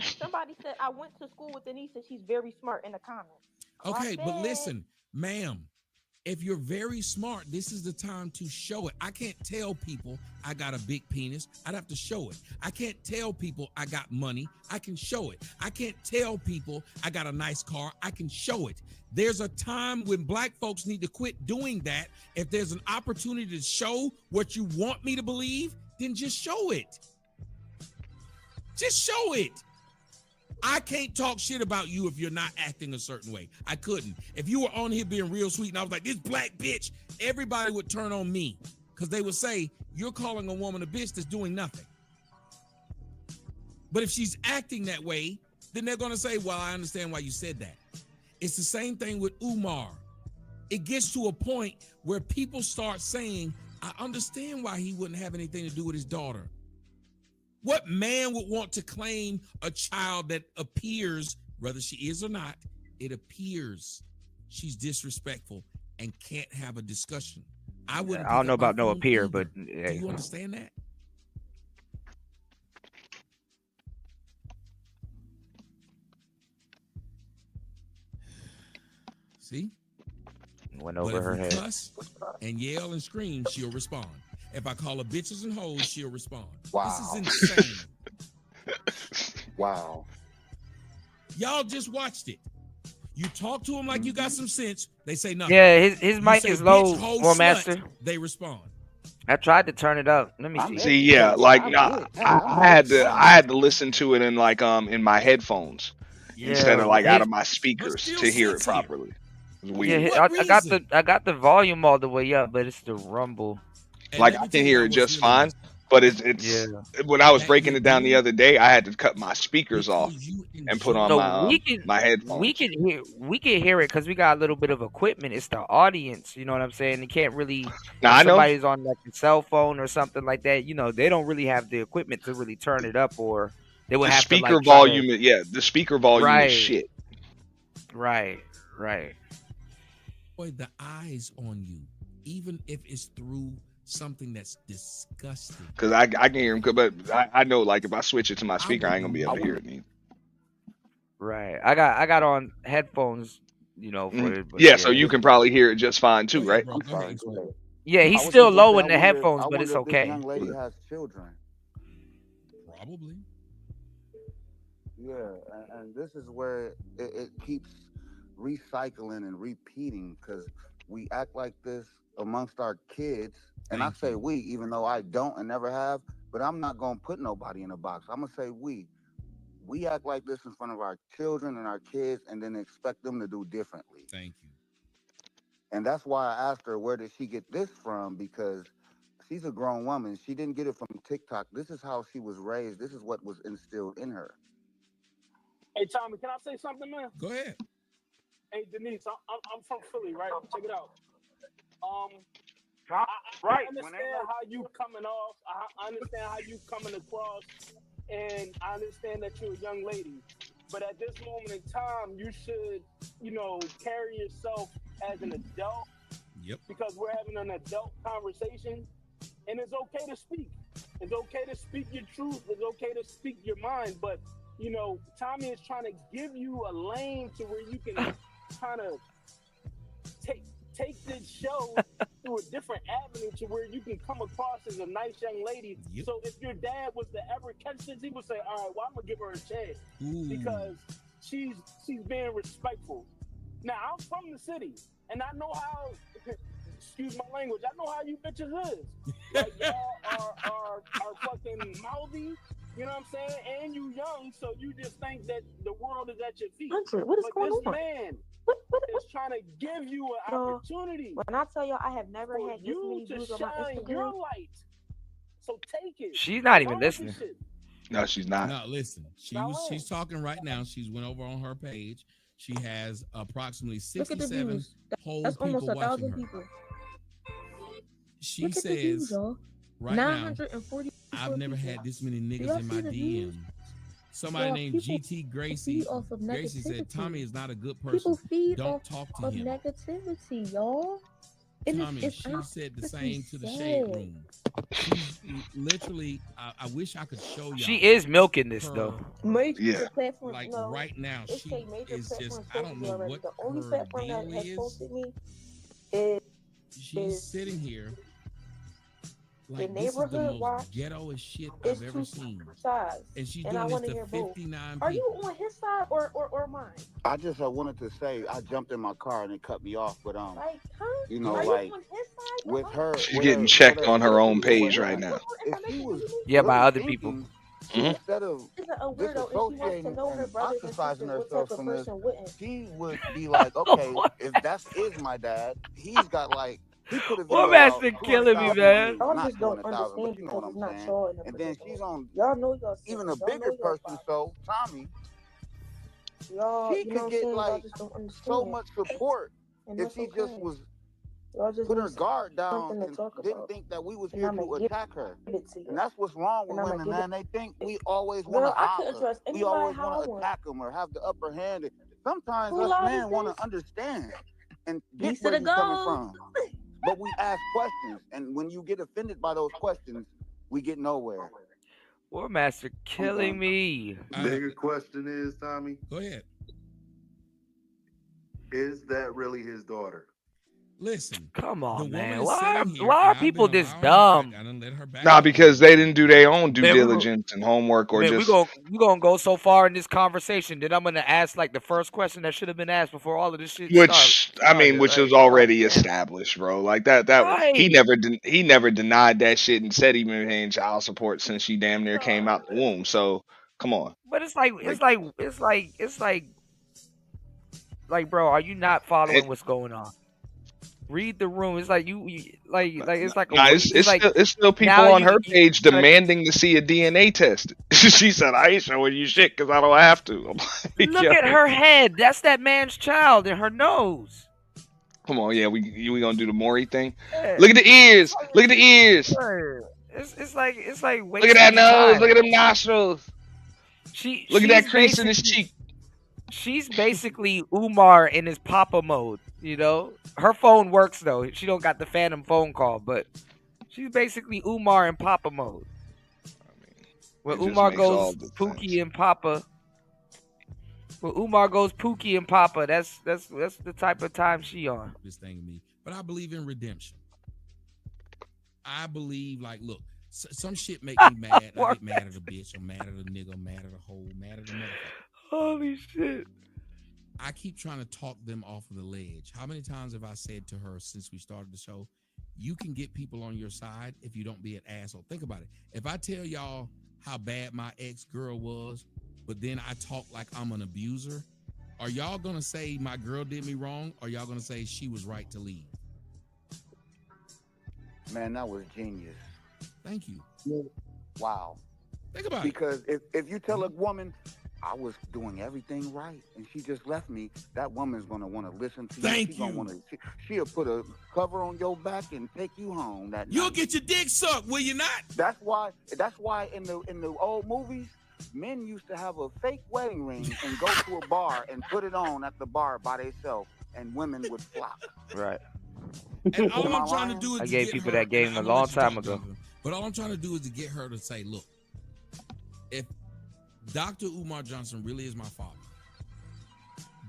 Somebody said I went to school with Denise and she's very smart in the comments. Okay, but listen, ma'am, if you're very smart, this is the time to show it. I can't tell people I got a big penis. I'd have to show it. I can't tell people I got money. I can show it. I can't tell people I got a nice car. I can show it. There's a time when black folks need to quit doing that. If there's an opportunity to show what you want me to believe, then just show it. Just show it. I can't talk shit about you if you're not acting a certain way. I couldn't. If you were on here being real sweet and I was like, this black bitch, everybody would turn on me because they would say, you're calling a woman a bitch that's doing nothing. But if she's acting that way, then they're going to say, well, I understand why you said that. It's the same thing with Umar. It gets to a point where people start saying, I understand why he wouldn't have anything to do with his daughter. What man would want to claim a child that appears, whether she is or not, it appears she's disrespectful and can't have a discussion? I wouldn't. I don't know about no appear, but hey. Do you understand that? See? Went over her head. Cuss and yell and scream, she'll respond. If I call her bitches and hoes, she'll respond. Wow. This is insane. Wow. Y'all just watched it. You talk to them like you got some sense, they say nothing. Yeah, his mic is low, War Master. They respond. I tried to turn it up. Let me see. See, yeah, like I had to listen to it in like in my headphones instead of like out of my speakers to hear it properly. It was weird. Yeah, I got the volume all the way up, but it's the rumble. Like I can hear it just fine, but it's when I was breaking it down the other day, I had to cut my speakers off and put on my headphones. We can hear it because we got a little bit of equipment. It's the audience, you know what I'm saying? They can't really. Now I know somebody's on like a cell phone or something like that. You know, they don't really have the equipment to really turn it up, or they would have speaker to like volume. The speaker volume Right. is shit. Right. Boy, the eyes on you, even if it's through something that's disgusting. Because I can hear him, but I know like if I switch it to my speaker, I ain't gonna be able to hear it either. Right. I got on headphones, you know, for it. But Yeah, so you can probably hear it just fine too, right? I'm sorry. Yeah, he's still low in the headphones, but it's okay. Young lady has children. Probably. Yeah, and this is where it keeps recycling and repeating because we act like this amongst our kids. And I say we, even though I don't and never have, but I'm not going to put nobody in a box. I'm going to say we. We act like this in front of our children and our kids and then expect them to do differently. Thank you. And that's why I asked her, where did she get this from? Because she's a grown woman. She didn't get it from TikTok. This is how she was raised. This is what was instilled in her. Hey, Tommy, can I say something, man? Go ahead. Hey, Denise, I'm from Philly, right? Check it out. Right. I understand how you coming off. I understand how you coming across, and I understand that you're a young lady. But at this moment in time, you should, carry yourself as an adult. Yep. Because we're having an adult conversation, and it's okay to speak. It's okay to speak your truth. It's okay to speak your mind. But Tommy is trying to give you a lane to where you can kind of take this show through a different avenue to where you can come across as a nice young lady. Yep. So if your dad was to ever catch this, he would say, all right, well, I'm going to give her a chance. Because she's being respectful. Now, I'm from the city, and I know how, excuse my language, I know how you bitches is. Like, y'all are fucking mouthy, you know what I'm saying? And you young, so you just think that the world is at your feet. What is but going this on? man is trying to give you an opportunity. When I tell y'all, I have never for had this you many to views on my shine Instagram. your light. So take it. She's not even Run with the listening. shit. No, she's not. No, listen. She's talking right now. She's went over on her page. She has approximately Look at the 67 views. whole That's people almost watching 1,000 her. people. She Look at the views, says y'all. right now, 940. I've never had this many niggas y'all in see my the DM. views? Somebody Y'all, named people GT Gracie. feed off of Gracie said negativity. Tommy is not a good People person. feed Don't off talk to of him. negativity, y'all. And Tommy, it's she said the honestly same to the shade sad. room. She's literally, I wish I could show y'all. She is milking this her- though. Major platform, Like no, right now, it she say major is just, platforms I don't posted me know already. what The only her platform that deal has is. posted me is She's sitting here like the this is the neighborhood most watch. ghettoest shit It's I've ever two seen. sides, And she's and I doing want this to to hear both. 59 Are people. you on his side or mine? I wanted to say, I jumped in my car and it cut me off, but Like, huh? are Are you like on his side? with her, She's with getting her, checked with her on her own history and page right whatnot, now. if she was Yeah, by really other people. thinking, Mhm. instead of Isn't a weirdo and she wants to disassociating know her and brothers and ostracizing sisters? What herself type of from this, person wouldn't? she would be like, okay, if that is my dad, he's got like, he put a What video out, master killing me, 200,000 man? views, Y'all not just don't 200,000, but understand you know what because it's I'm not saying. y'all in the And then she's on Y'all know y'all even siblings. a Y'all know bigger y'all person, father. so Tommy, Y'all, she you know could what I'm get saying? Y'all like just don't understand. so much support And if that's she okay. just was Y'all just put need her guard down something to and talk didn't about. think that we was And here I'ma to give attack her. it to you. And that's what's wrong with And I'ma women, give man. They think we always want Girl, to I couldn't holler. trust We anybody always how I want to want. attack them or have the upper hand. Sometimes Who us live men is want this? to understand and get East where of the you're coming gold. from. But we ask questions. And when you get offended by those questions, we get nowhere. War Master killing me. Bigger question is, Tommy, Go ahead. is that really his daughter? Listen, Come the on, woman man. is Why sitting here. are and I've people been this allowing dumb? her, I done let her back Nah, up. because they didn't do their own due Man, diligence and homework, or man, just we gonna go so far in this conversation that I'm gonna ask like the first question that should have been asked before all of this shit which I mean, started. which Like, was already established, bro. Like that he right. never denied that shit and said he been paying child support since she damn near came out the womb. So come on. But it's like, bro, are you not following what's going on? Read the room. It's like you like it's like Nah, it's still people now on her you page demanding to see a DNA test. She said, "I ain't showing you shit because I don't have to." I'm like, look yo, at her head. That's that man's child and her nose. come on, yeah, we gonna do the Maury thing. Yeah. Look at the ears. Look at the ears. It's like Look at that wasting nose. time. Look at them nostrils. Look at that crease in his cheek. She's basically Umar in his Papa mode, you know? Her phone works though. She don't got the phantom phone call, but she's basically Umar in Papa mode. When It just Umar makes all goes the sense. Pookie and Papa. When Umar goes Pookie and Papa, that's the type of time she on. This thing to me. But I believe in redemption. I believe, like, look, some shit make me mad. I get mad at a bitch. I'm mad at a nigga. I'm mad at a hoe. Mad at a motherfucker. Holy shit. I keep trying to talk them off of the ledge. How many times have I said to her since we started the show, you can get people on your side if you don't be an asshole. Think about it. If I tell y'all how bad my ex-girl was, but then I talk like I'm an abuser, are y'all going to say my girl did me wrong, or y'all going to say she was right to leave? Man, that was genius. Thank you. Wow. Think about because if you tell a woman, I was doing everything right, and she just left me, that woman's gonna want to listen to you. Thank Gonna wanna, she'll put a cover on your back and take you home that night. You'll get your dick sucked, will you not? That's why in the old movies, men used to have a fake wedding ring and go to a bar and put it on at the bar by themselves, and women would flock. Right. And all I'm trying to do is I to gave get people her, that game and a I'm gonna long let you time talk, ago. Jonathan, but all I'm trying to do is to get her to say, look, if Dr. Umar Johnson really is my father,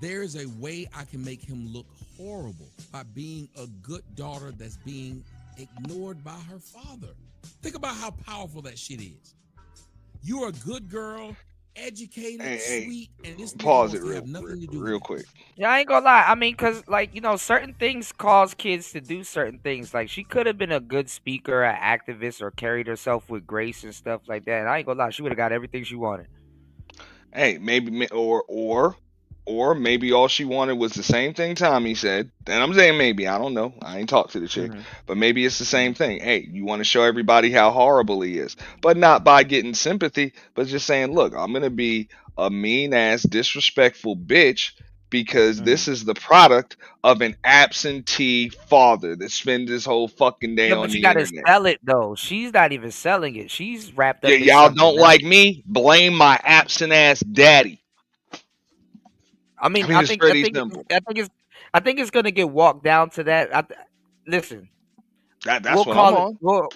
there is a way I can make him look horrible by being a good daughter that's being ignored by her father. Think about how powerful that shit is. You're a good girl, educated, sweet, and this nigga Pause wants it to have nothing to do with real quick. Yeah, I ain't gonna lie. I mean, cause like, you know, certain things cause kids to do certain things. Like, she could have been a good speaker, an activist, or carried herself with grace and stuff like that. And I ain't gonna lie, she would have got everything she wanted. Hey, maybe or maybe all she wanted was the same thing Tommy said. And I'm saying maybe, I don't know. I ain't talked to the chick, but maybe it's the same thing. Hey, you want to show everybody how horrible he is, but not by getting sympathy, but just saying, look, I'm gonna be a mean ass, disrespectful bitch because this is the product of an absentee father that spends his whole fucking day Yeah, on but you the gotta internet. sell it though. She's not even selling it. She's wrapped Yeah, up in y'all something don't else. like me? Blame my absent ass daddy. I mean, it's pretty simple. I think it's gonna get walked down to that. Listen, That's we'll what I'm call it. on.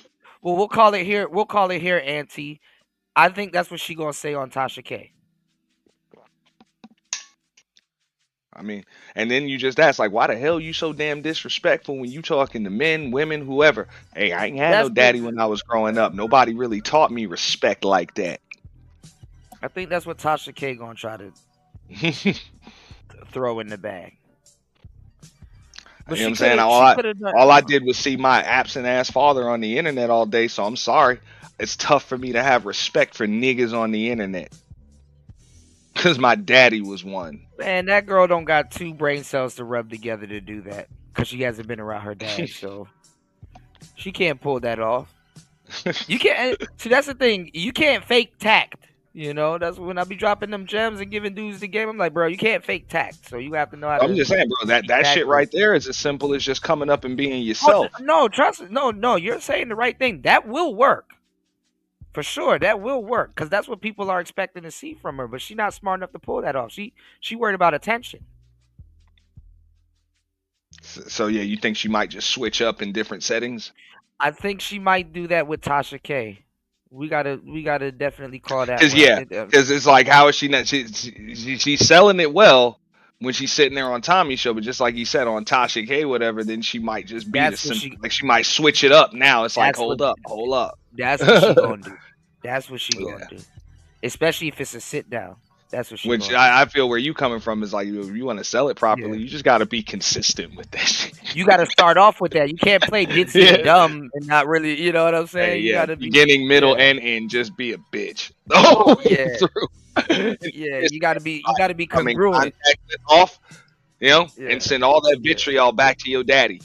We'll call it here. We'll call it here, Auntie. I think that's what she gonna say on Tasha K. I mean, and then you just ask, like, why the hell you so damn disrespectful when you talking to men, women, whoever? Hey, I ain't had no daddy when I was growing up. Nobody really taught me respect like that. I think that's what Tasha K gonna try to throw in the bag. But you know what I'm saying? All I did was see my absent ass father on the internet all day, so I'm sorry. It's tough for me to have respect for niggas on the internet. Because my daddy was one. Man, that girl don't got two brain cells to rub together to do that. Because she hasn't been around her dad, so she can't pull that off. You can't. See, that's the thing. You can't fake tact. You know, that's when I be dropping them gems and giving dudes the game. I'm like, bro, you can't fake tact. So you have to know how to. I'm just saying, bro, that shit right there is as simple as just coming up and being yourself. No, trust me. No, you're saying the right thing. That will work. For sure, that will work. Because that's what people are expecting to see from her. But she's not smart enough to pull that off. She worried about attention. So yeah, you think she might just switch up in different settings? I think she might do that with Tasha K. We gotta definitely call that. Because it's like, how is she not? She's selling it well when she's sitting there on Tommy's show, but just like you said on Tasha K, whatever, then she might just be like she might switch it up. Now it's like, hold up. That's what she gonna do. That's what she gonna do. Especially if it's a sit down. That's what she. Which I feel where you coming from is like, if you want to sell it properly, you just got to be consistent with that shit. You got to start off with that. You can't play ditzy and dumb and not really, you know what I'm saying? Hey, you got to be beginning, middle, and end. Just be a bitch. Oh yeah. You got to be congruent. Off, and send all that vitriol back to your daddy.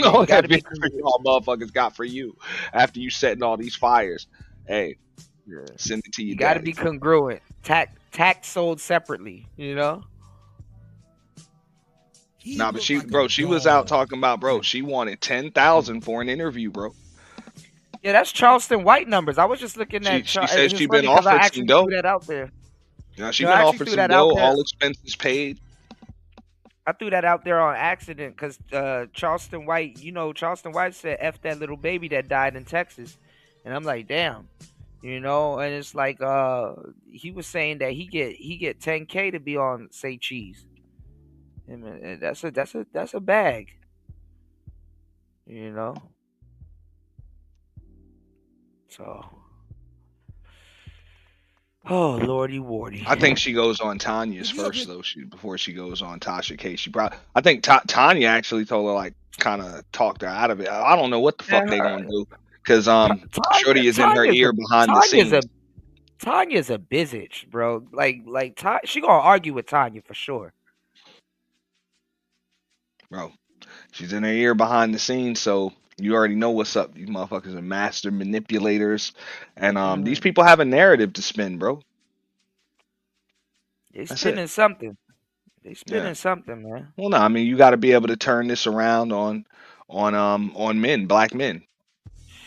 All that vitriol motherfuckers got for you after you setting all these fires. Hey, send it to you. You got to be congruent. Tact sold separately, you know. Nah, but she was out talking about, bro. She wanted 10,000 for an interview, bro. Yeah, that's Charleston White numbers. I was just looking at. She said she's been offered some dough. Threw that out there. Yeah, she's been offered some dough. All expenses paid. I threw that out there on accident because Charleston White, Charleston White said F that little baby that died in Texas, and I'm like, damn. And it's like he was saying that he get 10K to be on Say Cheese. And that's a bag. So Oh lordy wardy. I think she goes on Tanya's first though. Before she goes on Tasha K. I think Tanya actually told her like kind of talked her out of it. I don't know what the fuck they gonna do because Shorty is in her ear behind the scenes. Tanya's a bitch, bro. Like she gonna argue with Tanya for sure. Bro, she's in her ear behind the scenes, so you already know what's up. These motherfuckers are master manipulators, and these people have a narrative to spin, bro. They spinning something. They spinning something, man. Well, no, I mean you got to be able to turn this around on men, black men.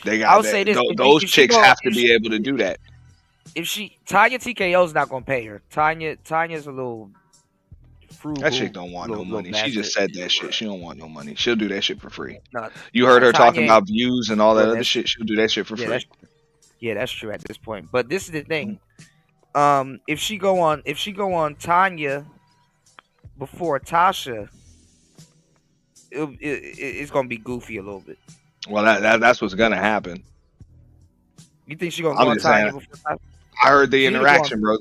They got I'll say this: those chicks have to be able to do that. If Tanya TKO's not gonna pay her. Tanya's a little frugal. That chick don't want no money. She just said that shit. She don't want no money. She'll do that shit for free. No, you heard her talking about views and all that other shit. She'll do that shit for free. That's true at this point. But this is the thing. If she go on Tanya before Tasha, it's gonna be goofy a little bit. Well, that's what's gonna happen. You think she gonna go on Tanya before Tasha? I heard the interaction, bro.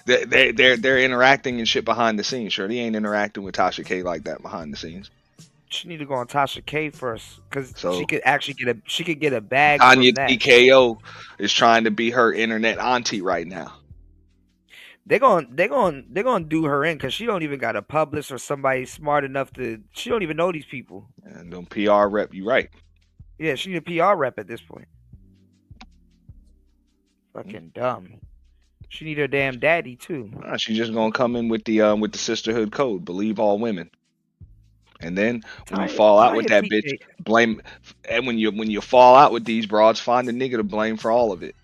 They're interacting and shit behind the scenes. Sure, they ain't interacting with Tasha K like that behind the scenes. She need to go on Tasha K first because she could actually get a bag. Tanya from that. TKO is trying to be her internet auntie right now. They're gonna do her in because she don't even got a publicist or somebody smart enough to. She don't even know these people. And them PR rep, you right. Yeah, she need a PR rep at this point. Fucking dumb. She need her damn daddy too. Nah, she's just gonna come in with the sisterhood code. Believe all women. And then when you fall out with that bitch, blame. And when you fall out with these broads, find a nigga to blame for all of it.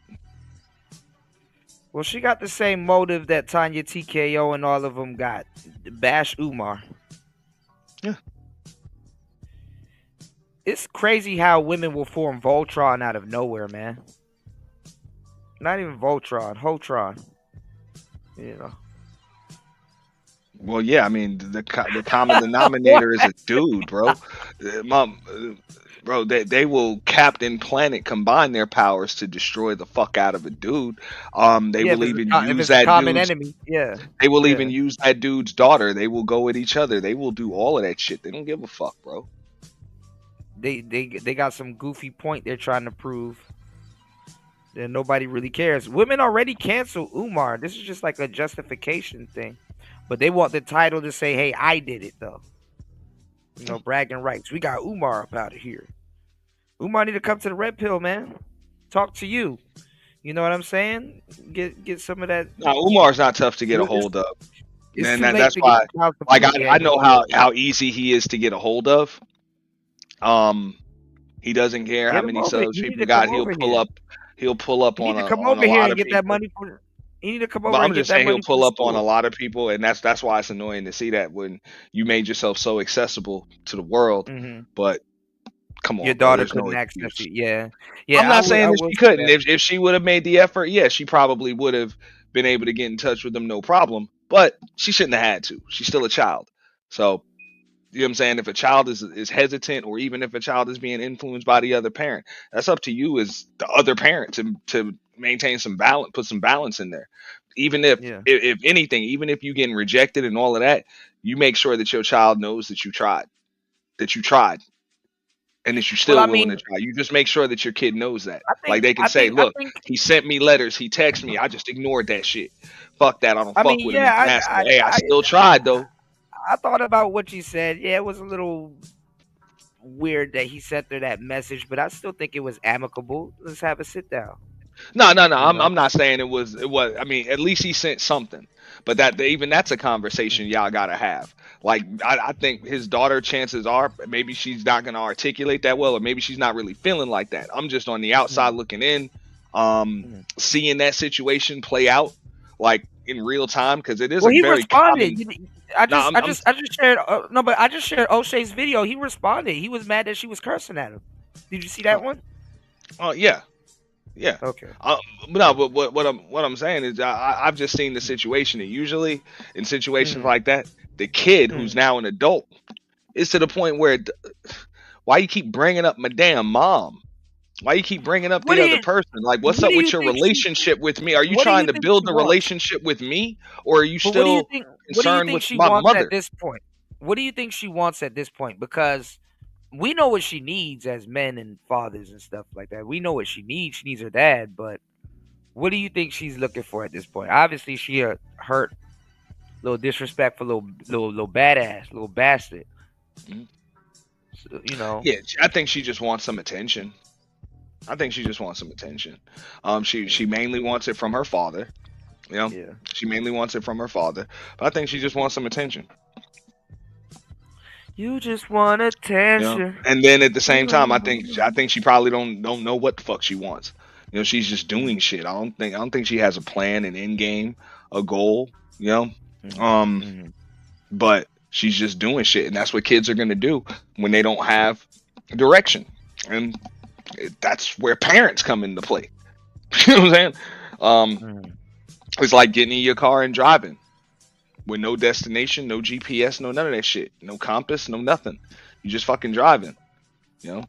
Well, she got the same motive that Tanya TKO and all of them got. Bash Umar. Yeah. It's crazy how women will form Voltron out of nowhere, man. Not even Voltron, Hotron. You know. Well, yeah, I mean the common denominator is a dude, bro. Bro, they will Captain Planet combine their powers to destroy the fuck out of a dude. They will even use that common enemy. Yeah. They will even use that dude's daughter. They will go at each other. They will do all of that shit. They don't give a fuck, bro. They got some goofy point they're trying to prove. And nobody really cares. Women already cancel Umar. This is just like a justification thing. But they want the title to say, hey, I did it, though. You know, bragging rights. We got Umar up out of here. Umar need to come to the Redpill, man. Talk to you. You know what I'm saying? Get some of that. No, Umar's not tough to get a hold of. And that's why, like, I know how easy he is to get a hold of. He doesn't care how many subs people got. He'll pull up on a lot of people. You need to come over but and I'm just saying he'll pull up on a lot of people, and that's why it's annoying to see that when you made yourself so accessible to the world. But come on, your daughter couldn't access it. Yeah. I'm not saying that she couldn't. If she would have made the effort, yeah, she probably would have been able to get in touch with them, no problem. But she shouldn't have had to. She's still a child. So you know what I'm saying? If a child is hesitant, or even if a child is being influenced by the other parent, that's up to you as the other parent to maintain some balance, put some balance in there. Even if anything, even if you're getting rejected and all of that, you make sure that your child knows that you tried, and that you're still willing to try. You just make sure that your kid knows that. Like they can say, look, he sent me letters, he texted me, I just ignored that shit. Fuck that, I don't fuck with him. I still tried though. I thought about what you said. Yeah, it was a little weird that he sent her that message, but I still think it was amicable. Let's have a sit down. No. I'm not saying it was. I mean, at least he sent something. But that's a conversation y'all gotta have. Like, I think his daughter, chances are, maybe she's not gonna articulate that well, or maybe she's not really feeling like that. I'm just on the outside looking in, seeing that situation play out, like in real time, because it is he very responded. common. I just shared I just shared O'Shea's video. He responded. He was mad that she was cursing at him. Did you see that one? Oh yeah. Okay. But what I'm saying is I've just seen the situation, and usually in situations like that, the kid who's now an adult is to the point where why you keep bringing up my damn mom? Why you keep bringing up What the do other you person? Like, what's what up do with you your think she relationship with me? Are you what do you trying to think she build a wants? relationship with me, or are you But what do you still think concerned with she my wants at mother? this point? What do you think she wants at this point? Because we know what she needs as men and fathers and stuff like that. We know what she needs. She needs her dad, but what do you think she's looking for at this point? Obviously, she a hurt, little disrespectful, little badass, little bastard. Mhm. So, you know. Yeah, I think she just wants some attention. I think she just wants some attention. She mainly wants it from her father. You know, Yeah. she mainly wants it from her father. But I think she just wants some attention. You just want You know, attention. and then at the same time, I think she probably don't know what the fuck she wants. You know, she's just doing shit. I don't think she has a plan, an end game, a goal. You know, but she's just doing shit, and that's what kids are gonna do when they don't have direction, and that's where parents come into play. You know what I'm saying? It's like getting in your car and driving with no destination, no GPS, no none of that shit, no compass, no nothing. You just fucking driving. You know,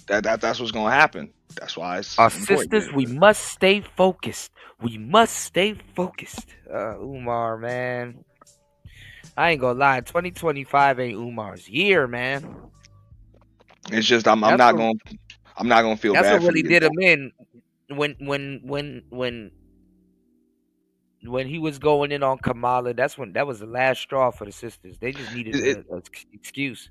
that's what's gonna happen. That's why it's Our important. sisters, we must stay focused. We must stay focused. Umar, man. I ain't gonna lie, 2025 ain't Umar's year, man. It's just I'm That's not what gonna feel that's bad what for really the did adult. him in when he was going in on Kamala. That was the last straw for the sisters. They just needed a excuse.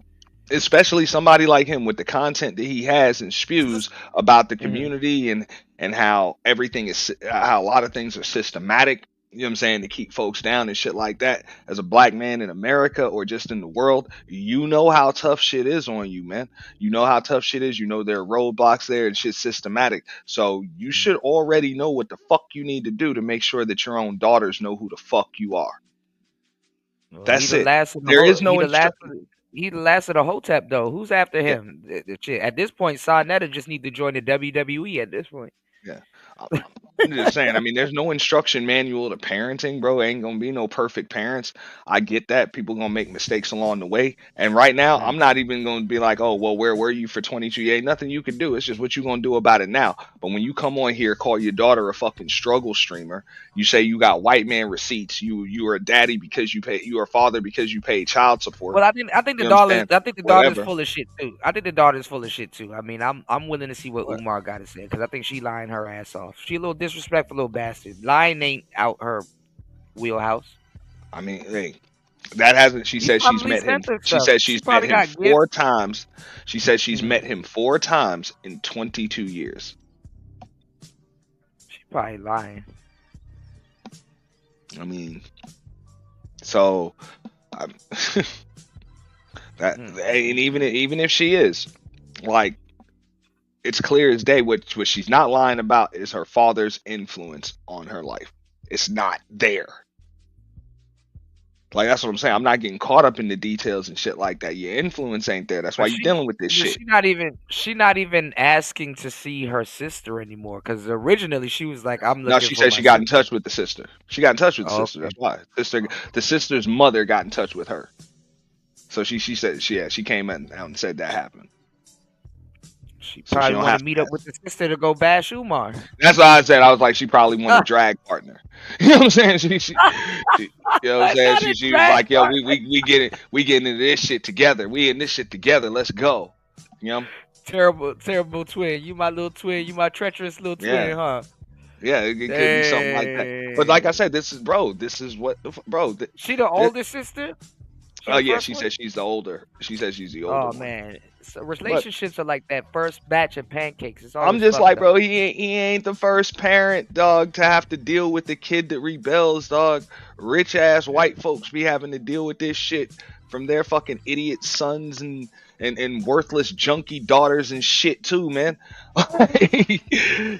Especially somebody like him with the content that he has and spews about the community and how everything is how a lot of things are systematic, you know what I'm saying, to keep folks down and shit like that. As a black man in America or just in the world, you know how tough shit is on you, man. You know how tough shit is. You know there are roadblocks there and shit's systematic. So you should already know what the fuck you need to do to make sure that your own daughters know who the fuck you are. Well, That's it. There is no instruction. He the last of the Hotep though. Who's after him? The chick. At this point, Sarnetta just need to join the WWE at this point. Yeah. I'm just saying, I mean, there's no instruction manual to parenting, bro. Ain't gonna be no perfect parents. I get that. People gonna make mistakes along the way. And right now, I'm not even gonna be like, oh, well, where were you for 22 years? Ain't nothing you can do. It's just what you gonna do about it now. But when you come on here, call your daughter a fucking struggle streamer, you say you got white man receipts, you are a daddy because you pay, you are a father because you pay child support. Well, I think the You know what I'm daughter's saying? daughter's Whatever. full of shit too. I think the daughter's full of shit too. I mean, I'm willing to see what Umar got to say because I think she lying her ass off. She a little disrespectful, little bastard. Lying ain't out her wheelhouse. I mean, hey, that hasn't. She said she's met him. She said she's met him 4 times. She said she's met him 4 times in 22 years. She probably lying. I mean, so that, and even if she is, like, it's clear as day. What she's not lying about is her father's influence on her life. It's not there. Like, that's what I'm saying. I'm not getting caught up in the details and shit like that. Your influence ain't there. That's why you're dealing with this shit. She not even asking to see her sister anymore. Because originally she was like, I'm looking. No, she said she got in touch with the sister. She got in touch with the sister. That's why. The sister's mother got in touch with her. So she said she came out and said that happened. She probably want to meet up with the sister to go bash Umar. That's why I said, I was like, she probably want a drag partner. You know what I'm saying? She you know what I'm saying? She was like, yo, we getting into this shit together. We in this shit together. Let's go. You know? Terrible twin. You my little twin. You my treacherous little twin, huh? Yeah, it could be something like that. But like I said, this is what, bro. She the older sister? Oh yeah, she said she's the older. She said she's the older. Oh man, so relationships are like that first batch of pancakes. It's I'm just like, bro, he ain't the first parent, dog, to have to deal with the kid that rebels, dog. Rich ass white folks be having to deal with this shit from their fucking idiot sons and worthless junkie daughters and shit too, man.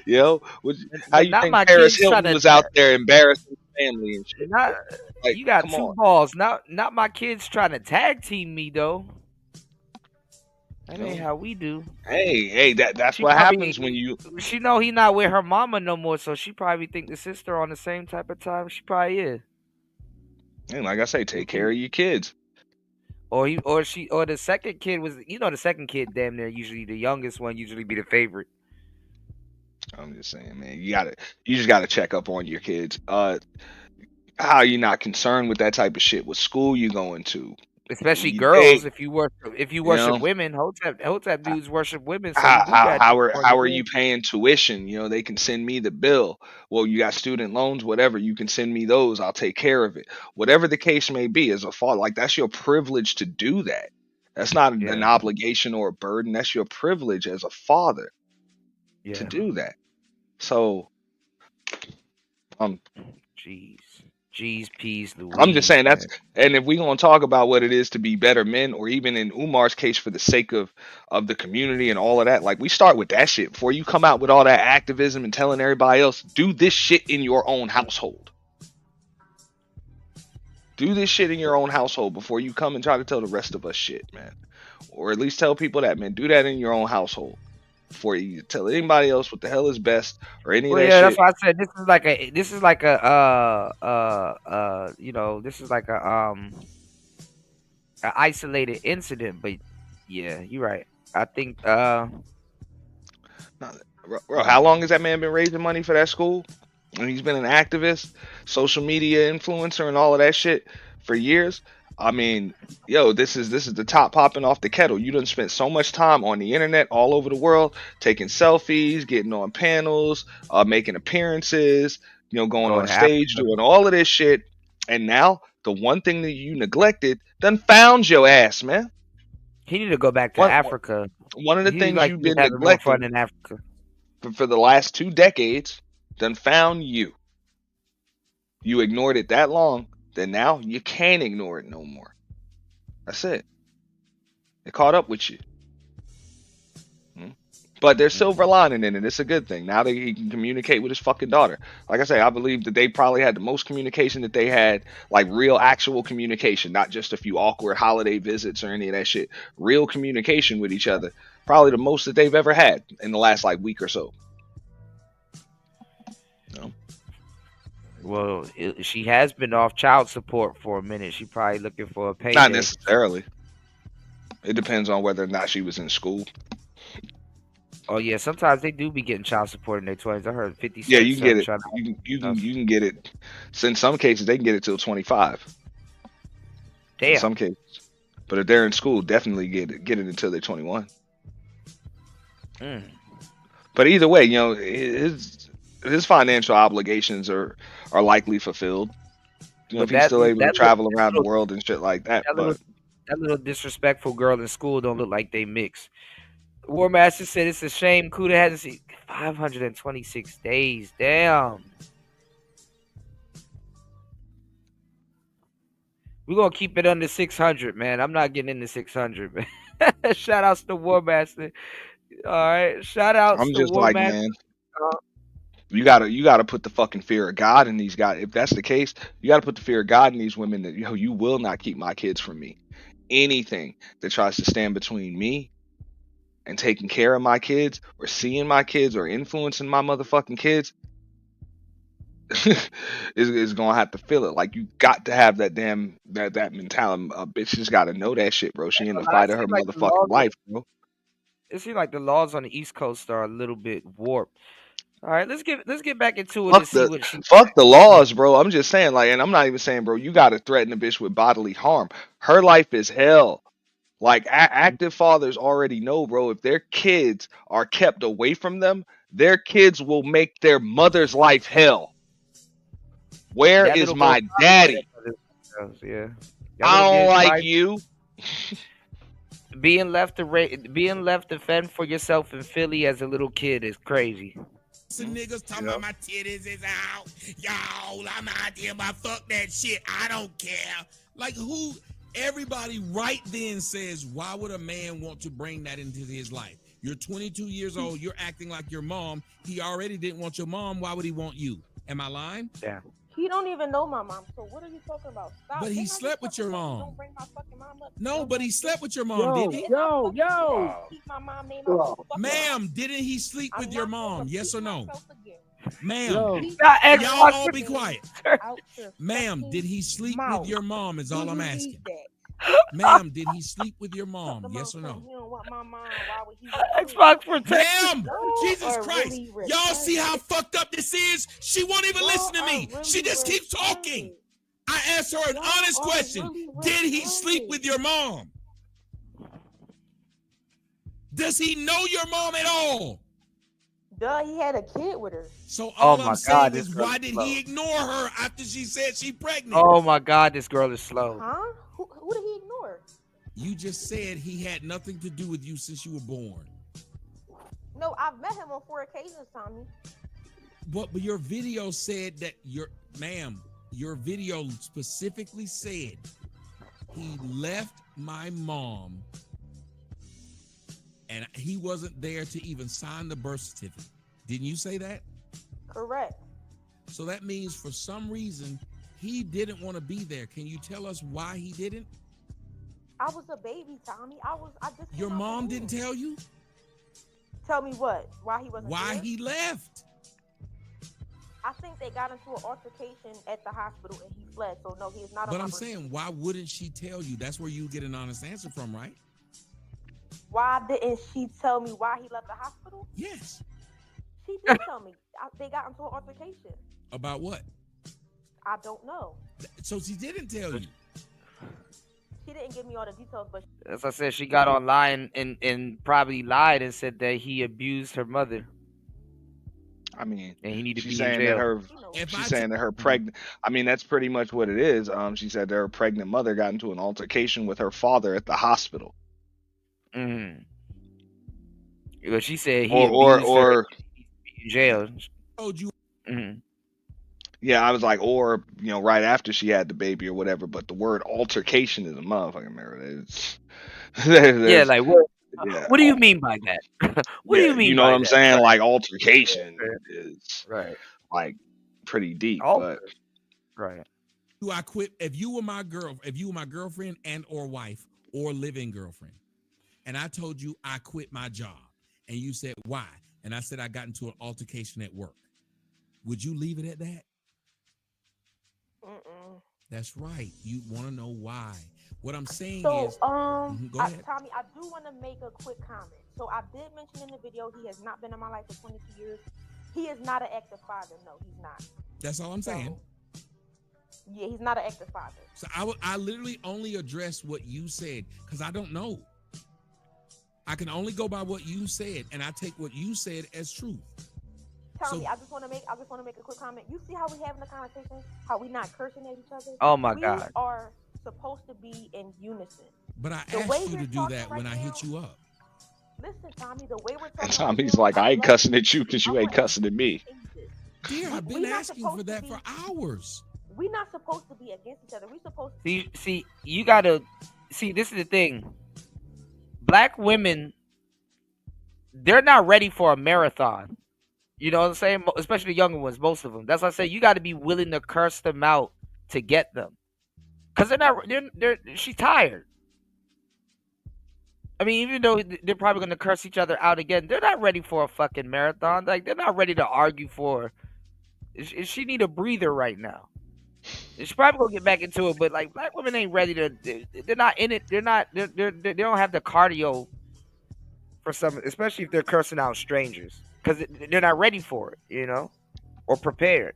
Yo, how you think Paris Hilton was out there embarrassing family and shit? Like, you got 2 balls. Not my kids trying to tag team me though. That ain't how we do. Hey, that's what happens when you. She know he not with her mama no more, so she probably think the sister on the same type of time. She probably is. And like I say, take care of your kids. Or the second kid was, the second kid damn near usually the youngest one usually be the favorite. I'm just saying, man, you just gotta check up on your kids. How are you not concerned with that type of shit? What school you going to? Especially You girls. date, If you you worship know? women, Hotep dudes worship women, so you How do how got how are on how your are girl. you paying tuition? You know, they can send me the bill. Well, you got student loans, whatever. You can send me those. I'll take care of it. Whatever the case may be, as a father, like that's your privilege to do that. That's not an Yeah, obligation or a burden. That's your privilege as a father to yeah. do that. So, um, G's, P's, I'm just Louise, saying that's, man. and if we gonna talk about what it is to be better men, or even in Umar's case, for the sake of the community and all of that, like we start with that shit before you come out with all that activism and telling everybody else. Do this shit in your own household. Do this shit in your own household before you come and try to tell the rest of us shit, man. Or at least tell people that, man. Do that in your own household before you tell anybody else what the hell is best or any of Well, that yeah, that's shit. why I said this is like a you know, this is like a isolated incident, but yeah, you're right. I think Bro, how long has that man been raising money for that school? And he's been an activist, social media influencer, and all of that shit for years. I mean, yo, this is the top popping off the kettle. You done spent so much time on the internet all over the world, taking selfies, getting on panels, making appearances, you know, going going on to stage, Africa. doing all of this shit. And now the one thing that you neglected done found your ass, man. He need to go back to One Africa. one of the He things like you've he was been having more fun neglecting in Africa. for the last 2 decades done found you. You ignored it that long that now you can't ignore it no more. That's it. It caught up with you. But there's silver lining in it. It's a good thing. Now that he can communicate with his fucking daughter. Like I say, I believe that they probably had the most communication that they had, like real actual communication, not just a few awkward holiday visits or any of that shit. Real communication with each other. Probably the most that they've ever had in the last like week or so. No. Well, she has been off child support for a minute. She probably looking for a payday. Not necessarily. It depends on whether or not she was in school. Oh yeah, sometimes they do be getting child support in their 20s. I heard 50 Yeah, Cent you can get it. trying You can get it. So in some cases, they can get it till 25. Damn. In some cases, but if they're in school, definitely get it until they're 21. But either way, you know, his financial obligations are likely fulfilled. You know, if he's still able to travel around the world and shit like that. But that little disrespectful girl in school don't look like they mix. War Master said it's a shame Kuda hasn't seen 526 days. Damn. We're gonna keep it under 600, man. I'm not getting into 600, man. Shout outs to War Master. All right. Shout outs I'm to just War like, Master. man, you gotta put the fucking fear of God in these guys. If that's the case, you gotta put the fear of God in these women that you will not keep my kids from me. Anything that tries to stand between me and taking care of my kids or seeing my kids or influencing my motherfucking kids is gonna have to feel it. Like you got to have that damn that mentality. A bitch just gotta know that shit, bro. She in the fight of her motherfucking life, bro. It seems like the laws on the East Coast are a little bit warped. All right, let's get back into it and see what she. Fuck the laws, bro. I'm just saying, like, and I'm not even saying, bro, you gotta threaten a bitch with bodily harm. Her life is hell. Like active fathers already know, bro, if their kids are kept away from them, their kids will make their mother's life hell. Where That is little girl my daddy? Yeah. I don't like you. Being left to fend for yourself in Philly as a little kid is crazy. Some niggas talking about my titties is out. Y'all, I'm out here, but fuck that shit. I don't care. Like who? Everybody right then says, why would a man want to bring that into his life? You're 22 years old. You're acting like your mom. He already didn't want your mom. Why would he want you? Am I lying? Yeah. He don't even know my mom. So what are you talking about? Stop. But he slept with your mom. Don't bring my fucking mom up. No, but he slept with your mom, didn't he? Yo. Keep my mom name out. Ma'am, didn't he sleep with your mom? Yes or no? Ma'am, Yo. y'all all be quiet. Ma'am, did he sleep with your mom is all I'm asking. Ma'am, did he sleep with your mom? Yes or no? You don't want my mom. Why would he? Xbox Protect. Ma'am, Jesus Christ. Really Y'all see how fucked up this is? She won't even listen to me. Really She just keeps talking. I asked her an honest question. Did he sleep with your mom? Does he know your mom at all? Duh, he had a kid with her. So all I'm saying God, is, why did he ignore her after she said she pregnant? Oh my God, this girl is slow. Huh? Who did he ignore? You just said he had nothing to do with you since you were born. No, I've met him on 4 occasions, Tommy. But your video said that your video specifically said he left my mom and he wasn't there to even sign the birth certificate. Didn't you say that? Correct. So that means for some reason he didn't want to be there. Can you tell us why he didn't? I was a baby, Tommy. I just. Your mom didn't tell you? Tell me what? Why he wasn't Why there? he left? I think they got into an altercation at the hospital and he fled. So no, he is not. But I'm saying, why wouldn't she tell you? That's where you get an honest answer from, right? Why didn't she tell me why he left the hospital? Yes. She did tell me. They got into an altercation. About what? I don't know. So she didn't tell you. She didn't give me all the details, but As I said, she got online and probably lied and said that he abused her mother. I mean, and he needed to she's be in saying jail. she's saying that her pregnant. I mean, that's pretty much what it is. She said that her pregnant mother got into an altercation with her father at the hospital. Mm. Well, she said he or her in jail. Told you. Mm-hmm. Yeah, I was like, or right after she had the baby or whatever. But the word altercation is a motherfucking mirror. It's yeah, like what? Yeah. What do you mean by that? What do you mean? You know by what I'm that? saying? Right. Like altercation is right, like pretty deep. Alter. But right. Do I quit if you were my girlfriend and or wife or living girlfriend, and I told you I quit my job, and you said why, and I said I got into an altercation at work, would you leave it at that? That's right. You want to know why. What I'm saying is, go ahead. Tommy, I do want to make a quick comment. So I did mention in the video he has not been in my life for 22 years. He is not an active father. No, he's not. That's all I'm saying. Yeah, he's not an active father. So I literally only addressed what you said because I don't know. I can only go by what you said, and I take what you said as truth. Tommy, I just want to make a quick comment. You see how we having the conversation? How we not cursing at each other? Oh my God. We are supposed to be in unison. But I asked you to do that when I hit you up. Listen, Tommy, the way we're talking. and Tommy's like, I ain't cussing at you because you ain't cussing at me. Dear, I've been asking for that for hours. We're not supposed to be against each other. We're supposed to See, you gotta see. This is the thing. Black women, they're not ready for a marathon. You know what I'm saying? Especially the younger ones, most of them. That's why I say you got to be willing to curse them out to get them, because they're not. She's tired. I mean, even though they're probably gonna curse each other out again, they're not ready for a fucking marathon. Like they're not ready to argue for. She need a breather right now. She's probably gonna get back into it, but like black women ain't ready to. They're not in it. They don't have the cardio for some, especially if they're cursing out strangers, because they're not ready for it, or prepared.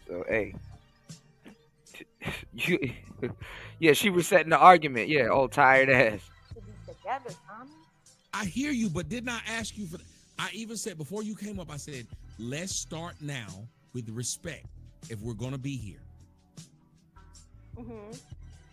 So hey, yeah, she was setting the argument. Yeah, old tired ass. together, Tommy. I hear you, but did not ask you for. I even said before you came up, I said let's start now with respect if we're gonna be here. Mm-hmm.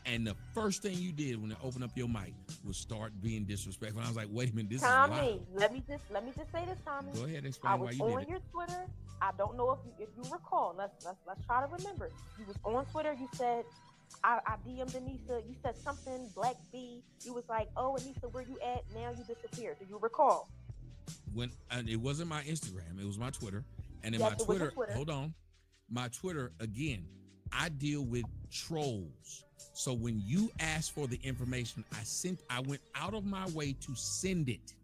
And the first thing you did when you opened up your mic was start being disrespectful. And I was like, wait a minute, this Tommy, is wild. let me just say this, Tommy. Go ahead, explain why you did it. I was on your Twitter. I don't know if you recall. Let's try to remember. You was on Twitter. You said I DM'd Anissa. You said something Black B. You was like, oh, Anissa, where you at? Now you disappeared. Do you recall? And it wasn't my Instagram. It was my Twitter. And in Yes, my it was your Twitter, hold on. My Twitter, again, I deal with trolls. So when you asked for the information, I went out of my way to send it,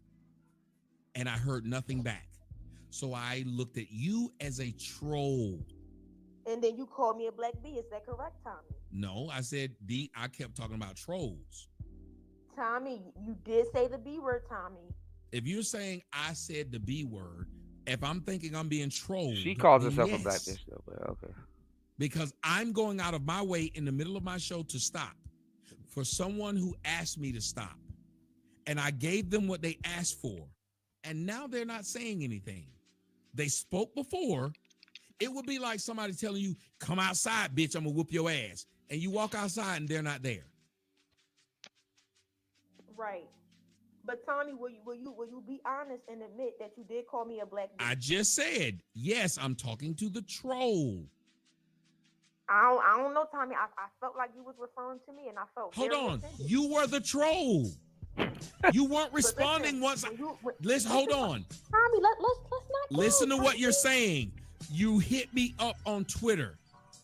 and I heard nothing back. So I looked at you as a troll. And then you called me a Black B. Is that correct, Tommy? No, I said I kept talking about trolls. Tommy, you did say the B word, Tommy. If you're saying I said the B word, if I'm thinking I'm being trolled, She calls then herself yes. a black bitch, though. But okay. Because I'm going out of my way in the middle of my show to stop for someone who asked me to stop. And I gave them what they asked for. And now they're not saying anything. They spoke before. It would be like somebody telling you, come outside, bitch, I'm gonna whoop your ass. And you walk outside and they're not there. Right. But Tommy, will you be honest and admit that you did call me a black bitch? I just said, yes, I'm talking to the troll. I don't know, Tommy. I felt like you was referring to me, and I felt. Hold very on, offended. you were the troll. You weren't responding once. Listen, hold on. Tommy, let's not. Listen to what you're saying. You hit me up on Twitter.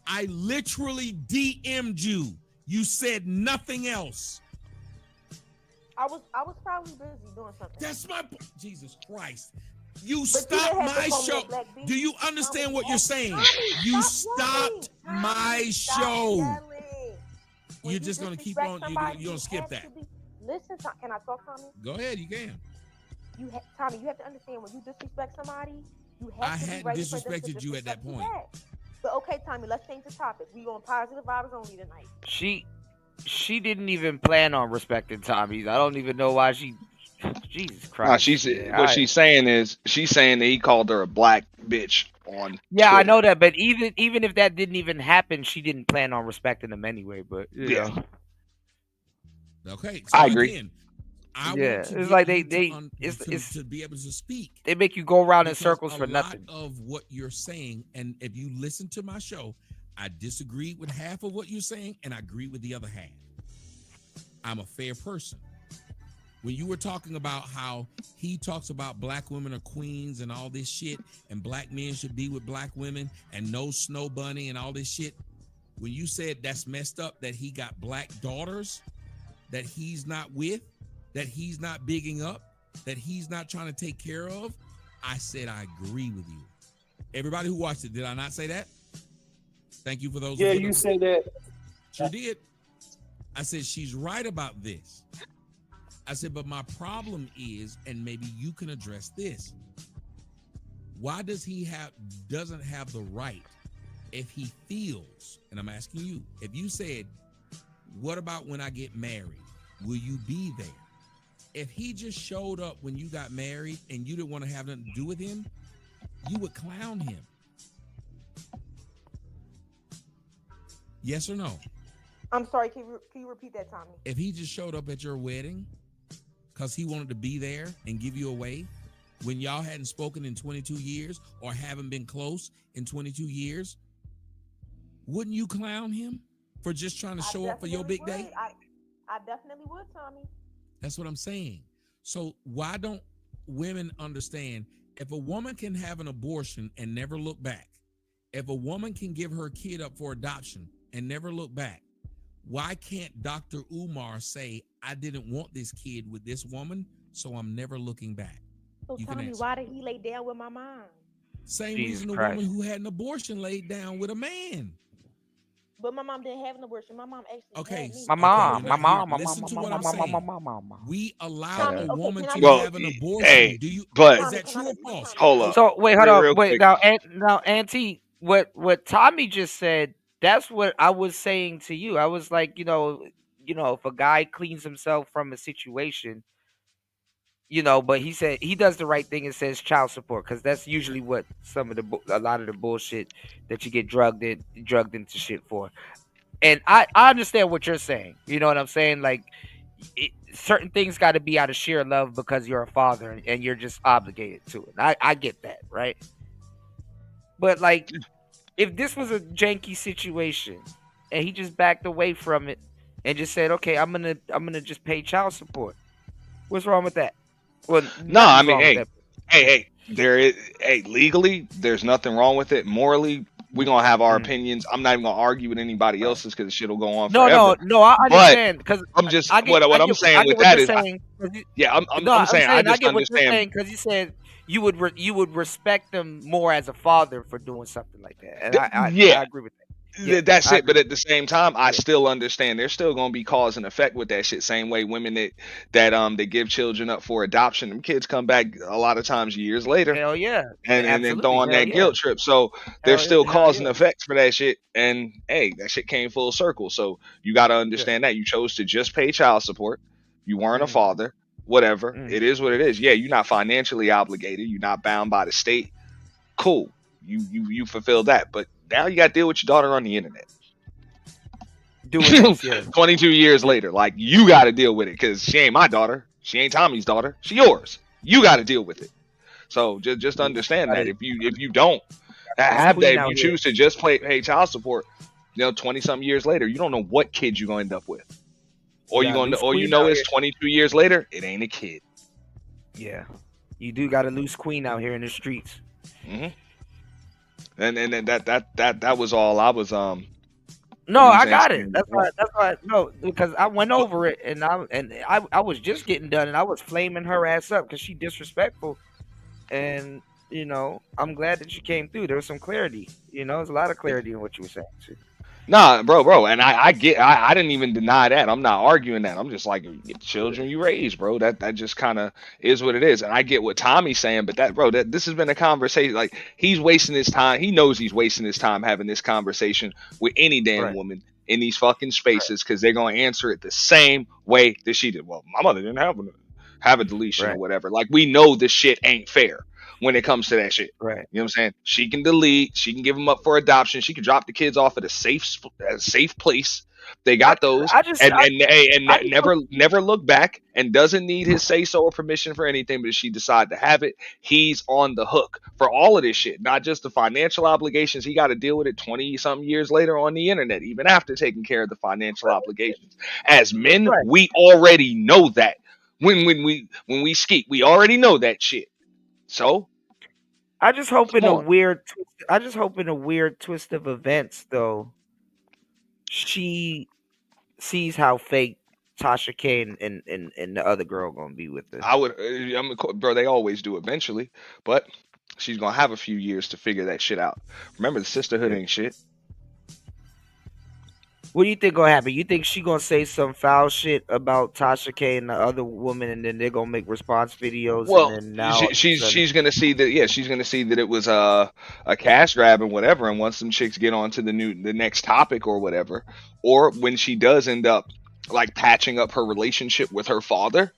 I literally DM'd you. You said nothing else. I was probably busy doing something. That's my Jesus Christ. You stopped my show. Do you understand what you're saying? You stopped my show. You're just gonna keep on. You're gonna skip that. Listen, can I talk, Tommy? Go ahead, you can. Tommy, you have to understand when you disrespect somebody, you have I to be hadn't ready for them to disrespected you at that disrespect you point. back. But okay, Tommy, let's change the topic. We on positive vibes only tonight. She didn't even plan on respecting Tommy's. I don't even know why she. Jesus Christ. No, she's saying that he called her a black bitch on. Yeah, Twitter. I know that, but even if that didn't even happen, she didn't plan on respecting him anyway. But you know. Okay, I agree. Again, It's like it's to be able to speak. They make you go around in Because circles for a lot nothing. of what you're saying, and if you listen to my show, I disagree with half of what you're saying, and I agree with the other half. I'm a fair person. When you were talking about how he talks about black women are queens and all this shit, and black men should be with black women and no snow bunny and all this shit, when you said that's messed up that he got black daughters that he's not with, that he's not bigging up, that he's not trying to take care of, I said I agree with you. Everybody who watched it, did I not say that? Thank you for those. Yeah, you said that. Sure did. I said she's right about this. I said, but my problem is, and maybe you can address this. Why does he doesn't have the right if he feels, and I'm asking you, if you said, what about when I get married? Will you be there? If he just showed up when you got married and you didn't want to have nothing to do with him, you would clown him. Yes or no? I'm sorry, can you repeat that, Tommy? If he just showed up at your wedding because he wanted to be there and give you away when y'all hadn't spoken in 22 years or haven't been close in 22 years, wouldn't you clown him for just trying to show up for your big day? I definitely would, Tommy. That's what I'm saying. So why don't women understand if a woman can have an abortion and never look back, if a woman can give her kid up for adoption and never look back, why can't Dr. Umar say, I didn't want this kid with this woman, so I'm never looking back? So You can Tommy, answer. why did he lay down with my mom? Same Jesus reason a Christ. woman who had an abortion laid down with a man. But my mom didn't have an abortion. My mom actually Okay, had me. My mom, now my mom, my listen mom, to my what mom, I'm my saying. mom. We allow Tommy, a okay, woman can I to just- have an abortion. hey, Do you? but- Is that true or false? Hold up. So wait, hold Real up, wait. quick. Now, Auntie, what Tommy just said, that's what I was saying to you. I was like, you know, if a guy cleans himself from a situation, but he said he does the right thing and says child support, because that's usually what a lot of the bullshit that you get drugged into shit for. And I understand what you're saying. You know what I'm saying? Like, certain things got to be out of sheer love because you're a father and you're just obligated to it. I get that, right? But like, if this was a janky situation and he just backed away from it and just said, "Okay, I'm gonna just pay child support," what's wrong with that? Well, No, I nothing's mean, wrong with hey, there is, legally, there's nothing wrong with it. Morally, we're gonna have our opinions. I'm not even gonna argue with anybody else's because the shit will go on forever. No, I understand, But because I'm just I get what I'm saying with that is, yeah, I'm saying I just get what you're understand. saying, because you said you would respect them more as a father for doing something like that, and I Yeah. agree with that. That's it. But at the same time, I still understand there's still gonna be cause and effect with that shit. Same way women that give children up for adoption, them kids come back a lot of times years later. Hell yeah. And then throw Absolutely. on Hell that yeah. guilt trip. So there's still Hell cause yeah. and effects for that shit. And hey, that shit came full circle. So you got to understand that you chose to just pay child support. You weren't a father. Whatever. It is what it is. Yeah, you're not financially obligated. You're not bound by the state. Cool. You fulfilled that. But now you got to deal with your daughter on the internet. Doing this, yeah. 22 years later, like you got to deal with it because she ain't my daughter. She ain't Tommy's daughter. She yours. You got to deal with it. So just understand that if you don't have that, if you choose to just pay child support, 20-something years later, you don't know what kid you're gonna end up with, or it's 22 years later, it ain't a kid. Yeah, you do got a loose queen out here in the streets. Mm-hmm. And that was all I was No, I got it. That's why. No, because I went over it, and I was just getting done, and I was flaming her ass up because she disrespectful, and I'm glad that you came through. There was some clarity. There's a lot of clarity in what you were saying too. Nah, bro, and I didn't even deny that. I'm not arguing that. I'm just like, get the children you raise, bro. That just kind of is what it is. And I get what Tommy's saying, but this has been a conversation. Like, he's wasting his time. He knows he's wasting his time having this conversation with any damn woman in these fucking spaces because they're gonna answer it the same way that she did. Well, my mother didn't have a deletion or whatever. Like, we know this shit ain't fair when it comes to that shit. Right. You know what I'm saying? She can delete, she can give them up for adoption, she can drop the kids off at a safe place. They got those. Never look back, and doesn't need his say so or permission for anything, but if she decide to have it, he's on the hook for all of this shit. Not just the financial obligations, he got to deal with it 20-something years later on the internet, even after taking care of the financial obligations. As men, we already know that. When we skeet, we already know that shit. So I just hope in a weird twist of events, though, she sees how fake Tasha K and the other girl gonna be with her. Bro, they always do eventually, but she's gonna have a few years to figure that shit out. Remember, the sisterhood ain't shit. What do you think gonna happen? You think she gonna say some foul shit about Tasha K and the other woman, and then they're gonna make response videos? Well, and then now she's gonna see that. Yeah, she's gonna see that it was a cash grab and whatever. And once some chicks get on to the next topic or whatever, or when she does end up like patching up her relationship with her father,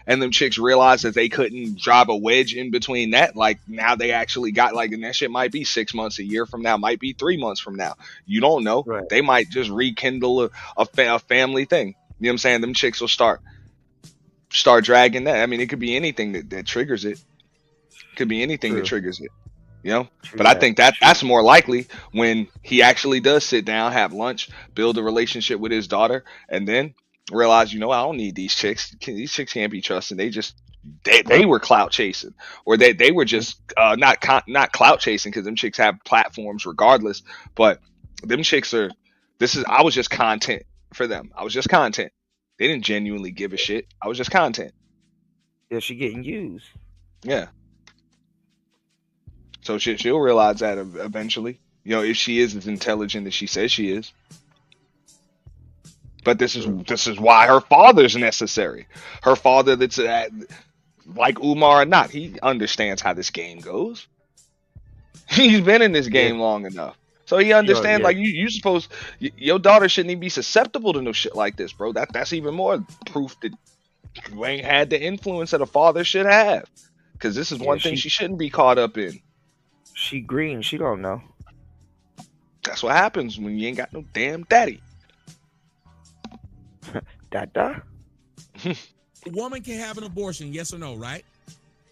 and them chicks realize that they couldn't drive a wedge in between that. Like, now they actually got, like, and that shit might be 6 months, a year from now, might be 3 months from now. You don't know. Right. They might just rekindle a family thing. You know what I'm saying? Them chicks will start dragging that. I mean, it could be anything that triggers it. Could be anything that triggers it. But I think that's more likely when he actually does sit down, have lunch, build a relationship with his daughter, and then realize, I don't need these chicks. These chicks can't be trusted. They were clout chasing, or they were just not clout chasing, because them chicks have platforms regardless. But them chicks I was just content for them. I was just content. They didn't genuinely give a shit. I was just content. Yeah, she getting used. Yeah. So she'll realize that eventually. If she is as intelligent as she says she is. But this is why her father's necessary. Her father, that's like Umar or not, he understands how this game goes. He's been in this game long enough, so he understands. Like, you supposed your daughter shouldn't even be susceptible to no shit like this, bro. That's even more proof that you ain't had the influence that a father should have. Because this is one thing she shouldn't be caught up in. She green. She don't know. That's what happens when you ain't got no damn daddy. Dada? A woman can have an abortion, yes or no, right?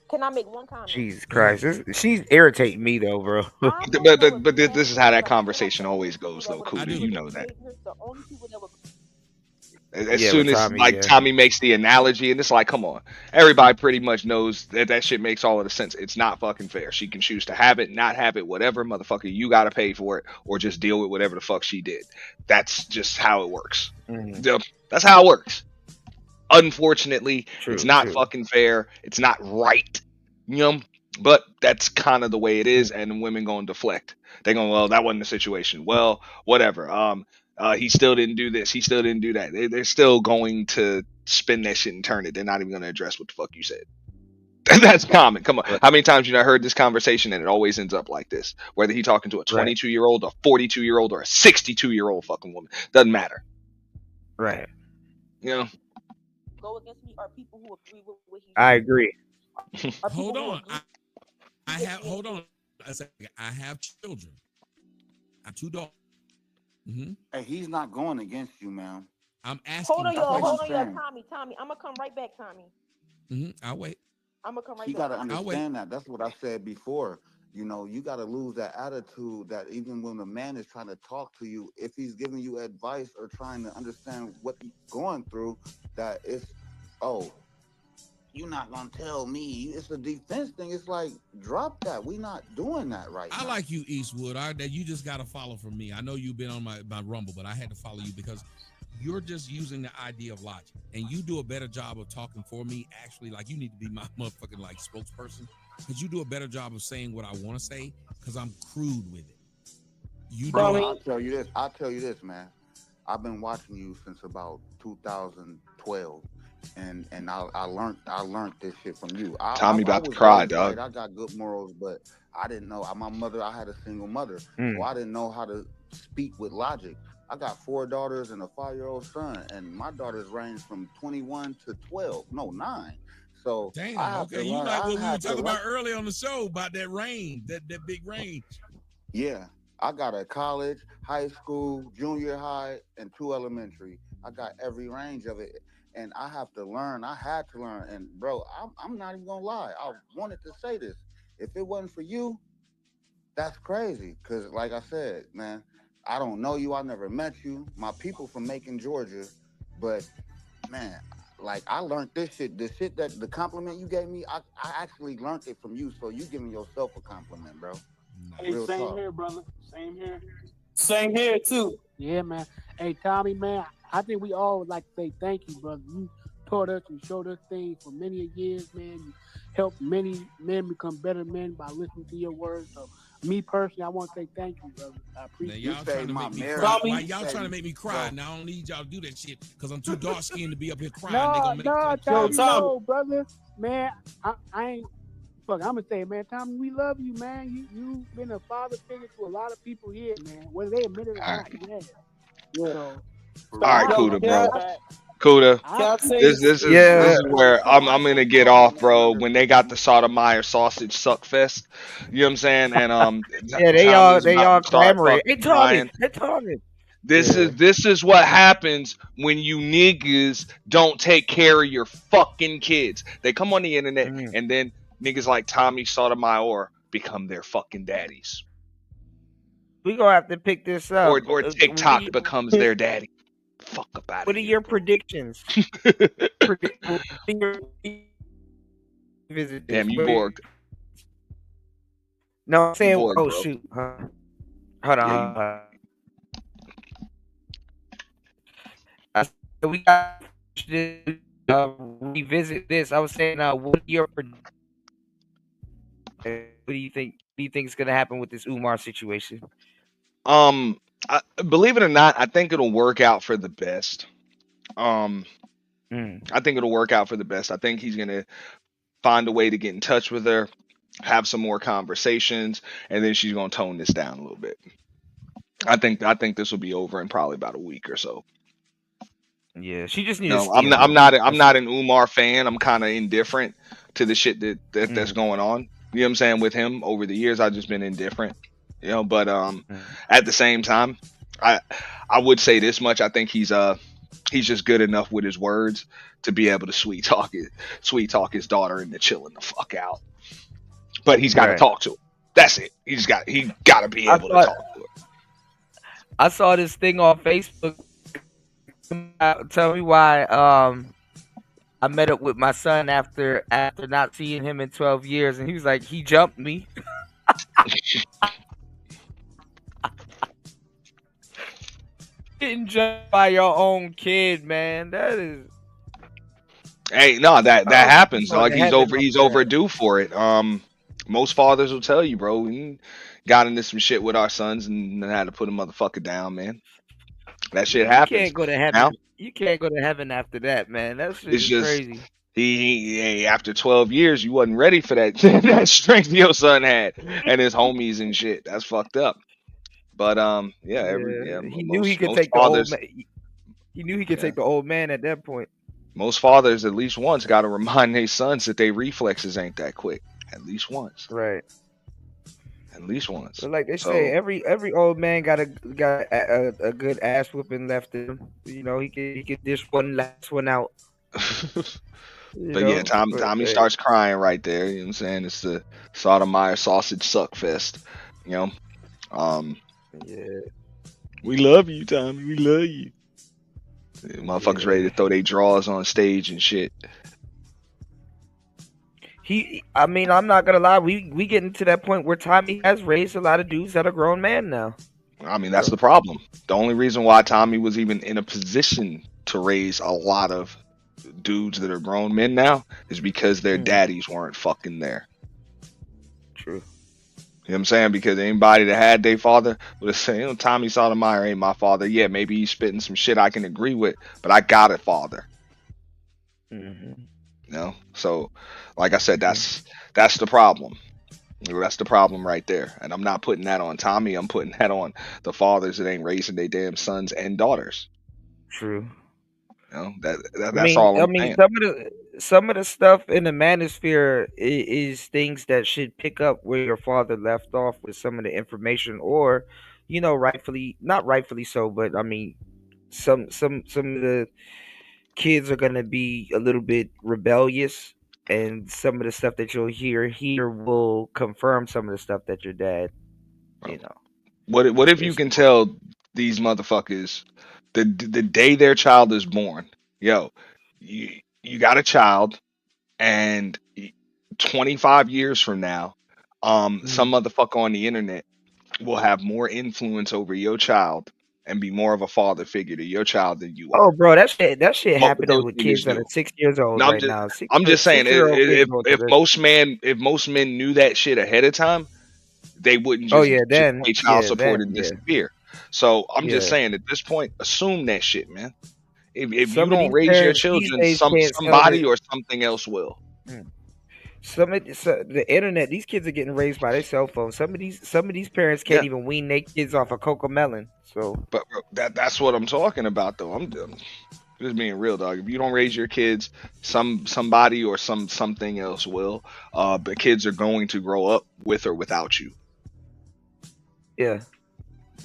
Can I make one comment? Jesus Christ. She's irritating me, though, bro. but this is how that conversation always goes, though, Cootie. You know that. As soon as Tommy makes the analogy, and it's like, come on, everybody pretty much knows that shit makes all of the sense. It's not fucking fair. She can choose to have it, not have it, whatever, motherfucker. You gotta pay for it, or just deal with whatever the fuck she did. That's just how it works. Mm-hmm. That's how it works. Unfortunately, it's not fucking fair. It's not right. But that's kind of the way it is, and women gonna deflect. They going, well, that wasn't the situation. Well, whatever. He still didn't do this. He still didn't do that. They're still going to spin that shit and turn it. They're not even gonna address what the fuck you said. That's common. Come on, how many times you not heard this conversation and it always ends up like this? Whether he talking to a 22-year-old, a 42-year-old, or a 62-year-old fucking woman, doesn't matter. Right. You know. Go against me are people who agree with what he. I agree. Hold on. Hold on a second. I have children. I have 2 daughters. Hey, he's not going against you, man. I'm asking. Hold on, y'all. Tommy. I'm gonna come right back, Tommy. I'll wait. I'm gonna come right You back. got to understand that. That's what I said before. You know, you got to lose that attitude that even when a man is trying to talk to you, if he's giving you advice or trying to understand what he's going through, that it's, oh, you're not going to tell me. It's a defense thing. It's like, drop that. We're not doing that right now. I like you, Eastwood. That you just got to follow from me. I know you've been on my Rumble, but I had to follow you because you're just using the idea of logic, and you do a better job of talking for me. Actually, like, you need to be my motherfucking like spokesperson, because you do a better job of saying what I want to say, because I'm crude with it. You do. I'll tell you this, man. I've been watching you since about 2012, and I learned this shit from you. Tommy about to cry, dog. I got good morals, but I didn't know. My mother, I had a single mother, so I didn't know how to speak with logic. I got 4 daughters and a 5-year-old son, and my daughters range from 21 to 9. So damn, okay, you like what we were talking about earlier on the show about that range, that big range. Yeah, I got a college, high school, junior high, and 2 elementary. I got every range of it, and I have to learn. I had to learn, and bro, I'm not even gonna lie. I wanted to say this. If it wasn't for you, that's crazy. Cause like I said, man, I don't know you. I never met you. My people from Macon, Georgia, but man, like I learned this shit. The shit that the compliment you gave me, I actually learned it from you. So you giving yourself a compliment, bro. Hey, Real same talk. here, brother. Same here. Same here too. Yeah, man. Hey, Tommy, man, I think we all would like to say thank you, brother. You taught us and showed us things for many years, man. You helped many men become better men by listening to your words. So, me personally, I want to say thank you, brother. I appreciate Y'all trying to make me cry. Why y'all trying to make me cry? Now I don't need y'all to do that shit because I'm too dark skinned to be up here crying. No, brother, man, I ain't. Fuck, I'm gonna say, man, Tommy, we love you, man. You've been a father figure to a lot of people here, man. Whether they admit it or not, you have. So, all right, Kuda, bro. Kuda, this is where I'm gonna get off, bro. When they got the Sotomayor sausage suck fest, you know what I'm saying? And yeah, they all clamoring. They talking. This is what happens when you niggas don't take care of your fucking kids. They come on the internet and then niggas like Tommy Sotomayor become their fucking daddies. We gonna have to pick this up. Or TikTok becomes their daddy. Fuck about What are your predictions? Damn, you borged. No, I'm saying, Borg, oh bro. shoot. Hold on. We got to revisit this. I was saying, what are your predictions? What do you think? Do you think is gonna happen with this Umar situation? Believe it or not, I think it'll work out for the best. I think it'll work out for the best. I think he's gonna find a way to get in touch with her, have some more conversations, and then she's gonna tone this down a little bit. I think this will be over in probably about a week or so. Yeah, she just needs. No, I'm not an Umar fan. I'm kind of indifferent to the shit that's going on. You know what I'm saying? With him over the years, I've just been indifferent. You know, but at the same time, I would say this much: I think he's just good enough with his words to be able to sweet talk his daughter into chilling the fuck out. But he's got to talk to her. That's it. He got to be able to talk to her. I saw this thing on Facebook. Tell me why I met up with my son after not seeing him in 12 years, and he was like, he jumped me. Getting jumped by your own kid, man. That is. Hey, no, that happens. Like he's overdue for it. Most fathers will tell you, bro, we got into some shit with our sons and then had to put a motherfucker down, man. That shit You happens. can't go to heaven. Now You can't go to heaven after that, man. That shit it's is just crazy. he after 12 years, you wasn't ready for that that strength your son had and his homies and shit. That's fucked up. But Yeah, he knew he most could most take the old fathers, man. He knew he could yeah, take the old man at that point. most fathers at least once got to remind their sons that their reflexes ain't that quick. At least once. Right. At least once. But like they say, So every old man got a good ass whooping left in him. You know, he could dish one last one out. You but yeah, know, but Tommy hey, starts crying right there. You know what I'm saying? It's the Sotomayor sausage suck fest. You know? yeah. We love you, Tommy. We love you. Motherfuckers ready to throw their drawers on stage and shit. I mean, I'm not gonna lie. We getting to that point where Tommy has raised a lot of dudes that are grown men now. I mean, that's the problem. The only reason why Tommy was even in a position to raise a lot of dudes that are grown men now is because their daddies weren't fucking there. True. You know what I'm saying? Because anybody that had their father would have said, you know, Tommy Sotomayor ain't my father. Yeah, maybe he's spitting some shit I can agree with, but I got a father. Mm-hmm. You know? So, like I said, that's the problem. That's the problem right there. And I'm not putting that on Tommy. I'm putting that on the fathers that ain't raising their damn sons and daughters. True. You know, that's all I'm saying. Some of the stuff in the Manosphere is things that should pick up where your father left off with some of the information, or, you know, not rightfully so, but I mean, some of the kids are gonna be a little bit rebellious, and some of the stuff that you'll hear here will confirm some of the stuff that your dad, you know. What if you can tell these motherfuckers the day their child is born, yo, you got a child, and 25 years from now, some motherfucker on the internet will have more influence over your child and be more of a father figure to your child than you are. Oh, bro, that shit What would happening those with niggas kids that do? are 6 years old No, right now. I'm just saying, 6-year-old kids if most men knew that shit ahead of time, they wouldn't just pay child support and disappear. So I'm just saying, at this point, assume that shit, man. If you Some of don't these raise your parents these children, days can't sell somebody or something else will. The internet. These kids are getting raised by their cell phones. Some of these parents can't even wean their kids off a Cocomelon. So, but bro, that's what I'm talking about, though. I'm just being real, dog. If you don't raise your kids, somebody or something else will. But kids are going to grow up with or without you. Yeah.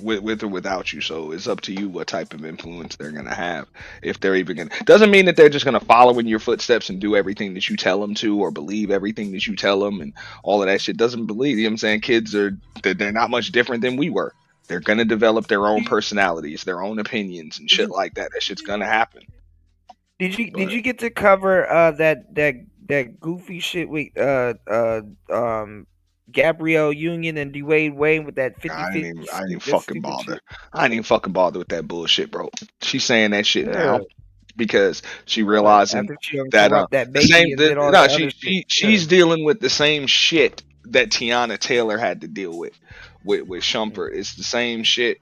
With or without you, so it's up to you what type of influence they're gonna have. If they're even gonna, doesn't mean that they're just gonna follow in your footsteps and do everything that you tell them to, or believe everything that you tell them, and all of that shit. Doesn't believe. You know what I'm saying? Kids they're not much different than we were. They're gonna develop their own personalities, their own opinions, and shit like that. That shit's gonna happen. Did you get to cover that goofy shit with Gabrielle Union and Dwayne Wayne with that 50-50? I didn't even fucking bother. I didn't even fucking bother with that bullshit, bro. She's saying that shit now because she realizing after she that that the same. baby and did all that other shit. She's dealing with the same shit that Tiana Taylor had to deal with Shumpert. It's the same shit.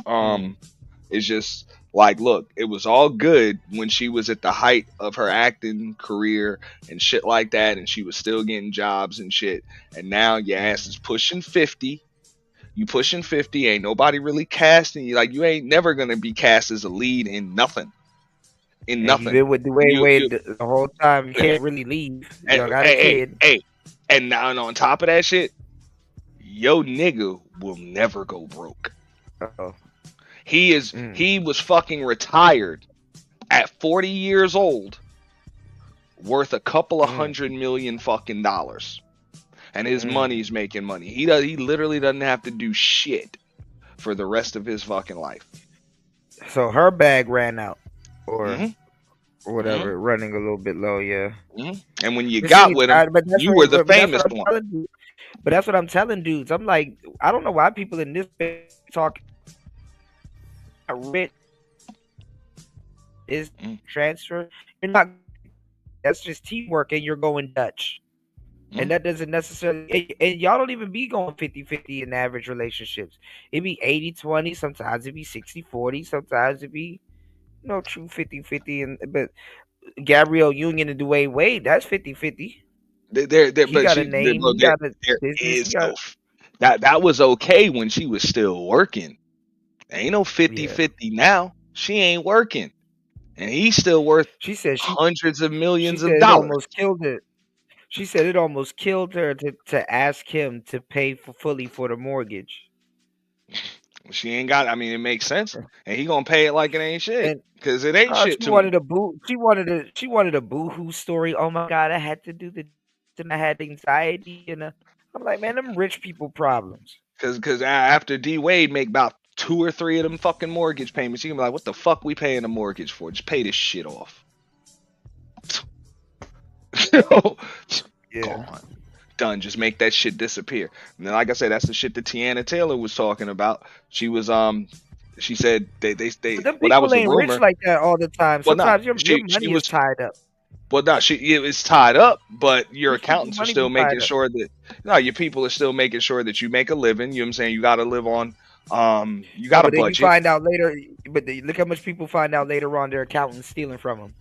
It's just like, look, it was all good when she was at the height of her acting career and shit like that, and she was still getting jobs and shit. And now your ass is pushing 50. You pushing 50, ain't nobody really casting you. Like, you ain't never gonna be cast as a lead in nothing. In nothing. You've been with Dwayne Wade the whole time. You can't really leave. You got a kid. And now on top of that shit, yo nigga will never go broke. Uh-oh. He was fucking retired at 40 years old, worth a couple of $100 million fucking dollars. And his money's making money. He literally doesn't have to do shit for the rest of his fucking life. So her bag ran out, or whatever, running a little bit low, yeah. And when you got with him, you were the famous one. But that's what I'm telling dudes. I'm like, I don't know why people in this talk rich is transfer. You're not. That's just teamwork, and you're going Dutch. And that doesn't necessarily, and y'all don't even be going 50-50 in average relationships. It be 80-20, sometimes it be 60-40, sometimes it be, true 50-50. But Gabrielle Union and Dwayne Wade, that's 50-50. He got a name, he got a business, that was okay when she was still working. Ain't no 50-50 now. She ain't working. And he's still worth hundreds of millions of dollars. It almost killed it. She said it almost killed her to ask him to pay fully for the mortgage. She ain't got. I mean, it makes sense, and he gonna pay it like it ain't shit, because it ain't shit. She wanted a boohoo story. Oh my God, I had to do I had anxiety, and I'm like, man, them rich people problems. Because after D Wade make about 2 or 3 of them fucking mortgage payments, you can be like, what the fuck we paying a mortgage for? Just pay this shit off. Gone. Done. Just make that shit disappear. And then, like I said, that's the shit that Tiana Taylor was talking about. She was she said they But well, that was the ain't rumor. rich like that all the time. Sometimes your money is tied up. Well, no, it's tied up, but your accountants are still making sure that your people are still making sure that you make a living. You know what I'm saying? You got to live on. You got a budget. You find out later, but look how much people find out later on their accountants stealing from them.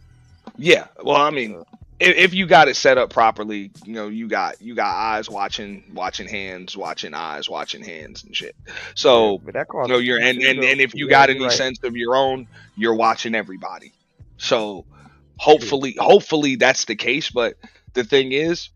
Yeah, well, I mean, if you got it set up properly, you got eyes watching hands, watching eyes, watching hands and shit. So you're and if you got any sense of your own, you're watching everybody. So hopefully that's the case. But the thing is,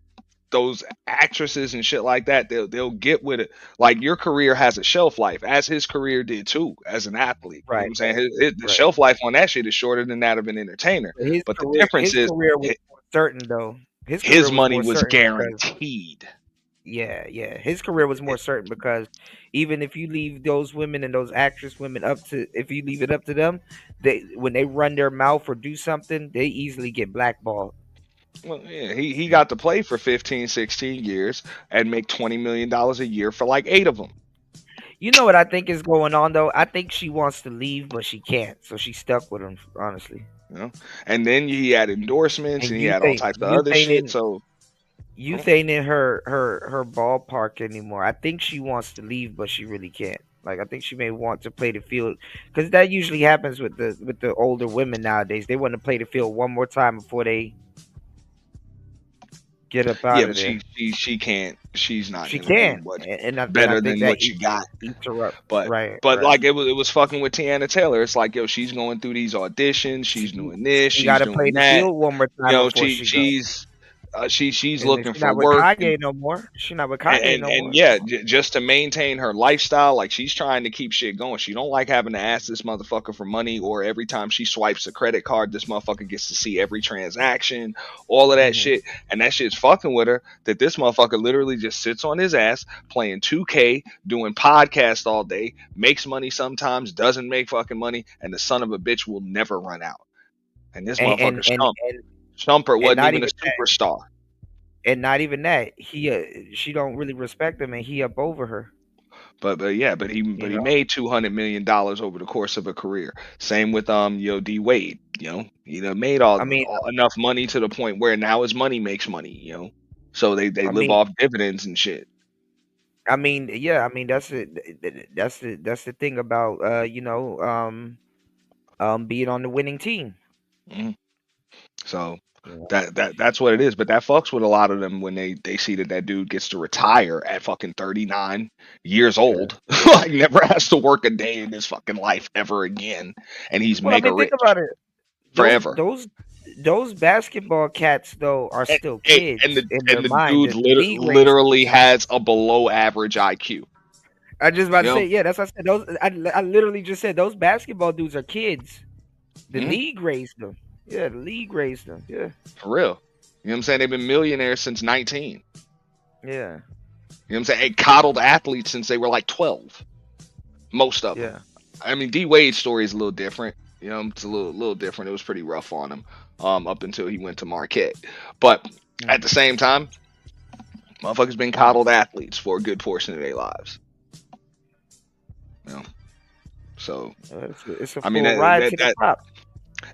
those actresses and shit like that, they'll get with it. Like, your career has a shelf life, as his career did too, as an athlete. Right. You know what I'm saying? The shelf life on that shit is shorter than that of an entertainer. But the difference is, career was more certain though. His money was guaranteed. Yeah. His career was more certain because even if you leave those women and those actress women if you leave it up to them, when they run their mouth or do something, they easily get blackballed. Well, yeah, he got to play for 15, 16 years and make $20 million a year for like 8 of them. You know what I think is going on though? I think she wants to leave, but she can't, so she's stuck with him. Honestly, And then he had endorsements and he had all types of other shit. So youth ain't in her ballpark anymore. I think she wants to leave, but she really can't. Like, I think she may want to play the field, because that usually happens with the older women nowadays. They want to play the field one more time before they get up out of there. She can't. She's not. She can. Better than what you got. But like it was fucking with Tiana Taylor. It's like, yo, she's going through these auditions. She's doing this. She's gotta doing play that. The field one more time. She's looking for not work. With Kanye no more. She's not with Kanye no more. And yeah, just to maintain her lifestyle, like, she's trying to keep shit going. She don't like having to ask this motherfucker for money, or every time she swipes a credit card, this motherfucker gets to see every transaction, all of that shit. And that shit's fucking with her, that this motherfucker literally just sits on his ass playing 2K, doing podcasts all day, makes money sometimes, doesn't make fucking money, and the son of a bitch will never run out. And this motherfucker Shumpert wasn't even a superstar. And not even that. She don't really respect him, and he up over her. But he made $200 million over the course of a career. Same with D Wade. He made enough money to the point where now his money makes money. So they live off dividends and shit. I mean, yeah. I mean, that's it. That's the thing about being on the winning team. Mm-hmm. So that's what it is. But that fucks with a lot of them when they see that dude gets to retire at fucking 39 years old, like never has to work a day in his fucking life ever again, and he's mega rich. Think about it. Forever. Those basketball cats though are still kids. And the dude literally has a below average IQ. I just about to say, yeah, that's what I said. I literally just said those basketball dudes are kids. The league raised them. Yeah, the league raised them. Yeah. For real. You know what I'm saying? They've been millionaires since 19. Yeah. You know what I'm saying? They coddled athletes since they were like 12. Most of them. I mean, D Wade's story is a little different. It's a little different. It was pretty rough on him up until he went to Marquette. But at the same time, motherfuckers been coddled athletes for a good portion of their lives. So it's a full ride to the top.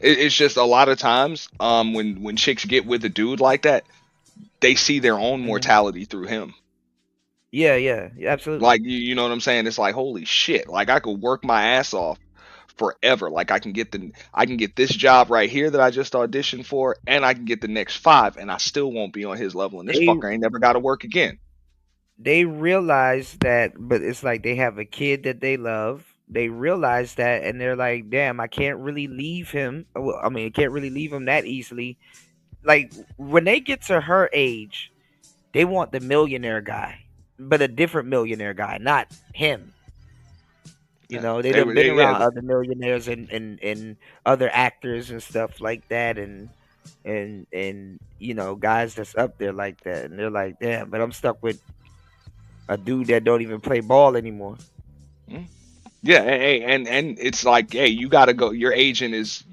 It's just a lot of times when chicks get with a dude like that, they see their own mortality through him. Yeah, absolutely. Like you know what I'm saying? It's like, holy shit! Like I could work my ass off forever. Like I can get this job right here that I just auditioned for, and I can get the next 5, and I still won't be on his level. And this fucker ain't never got to work again. They realize that, but it's like they have a kid that they love. They realize that, and they're like, "Damn, I can't really leave him. Well, I mean, I can't really leave him that easily." Like when they get to her age, they want the millionaire guy, but a different millionaire guy, not him. You know, they've been around other millionaires and other actors and stuff like that, and you know, guys that's up there like that, and they're like, damn, but I'm stuck with a dude that don't even play ball anymore. Yeah, and it's like, hey, you gotta go. Your agent is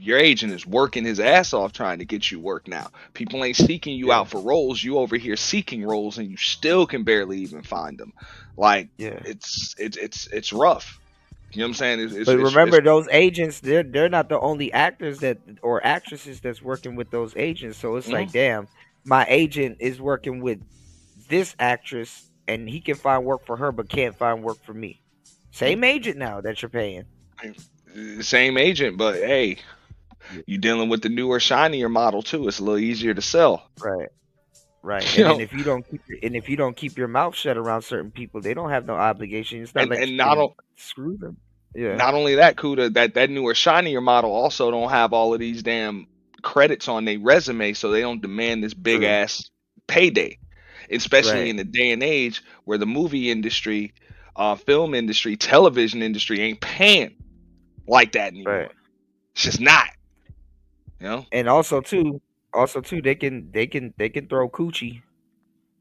working his ass off trying to get you work now. People ain't seeking you out for roles. You over here seeking roles, and you still can barely even find them. Like, it's rough. You know what I'm saying? But remember, those agents, they're not the only actors or actresses that's working with those agents. So it's like, damn, my agent is working with this actress, and he can find work for her, but can't find work for me. Same agent now that you're paying. Same agent, but hey, you dealing with the newer, shinier model too. It's a little easier to sell. Right. And then if you don't keep your mouth shut around certain people, they don't have no obligation. It's not like you can screw them. Yeah. Not only that, Kuda, that newer, shinier model also don't have all of these damn credits on their resume, so they don't demand this big ass payday. Especially in the day and age where the movie industry, film industry, television industry ain't paying like that anymore. It's just not. You know? And also too, they can throw coochie.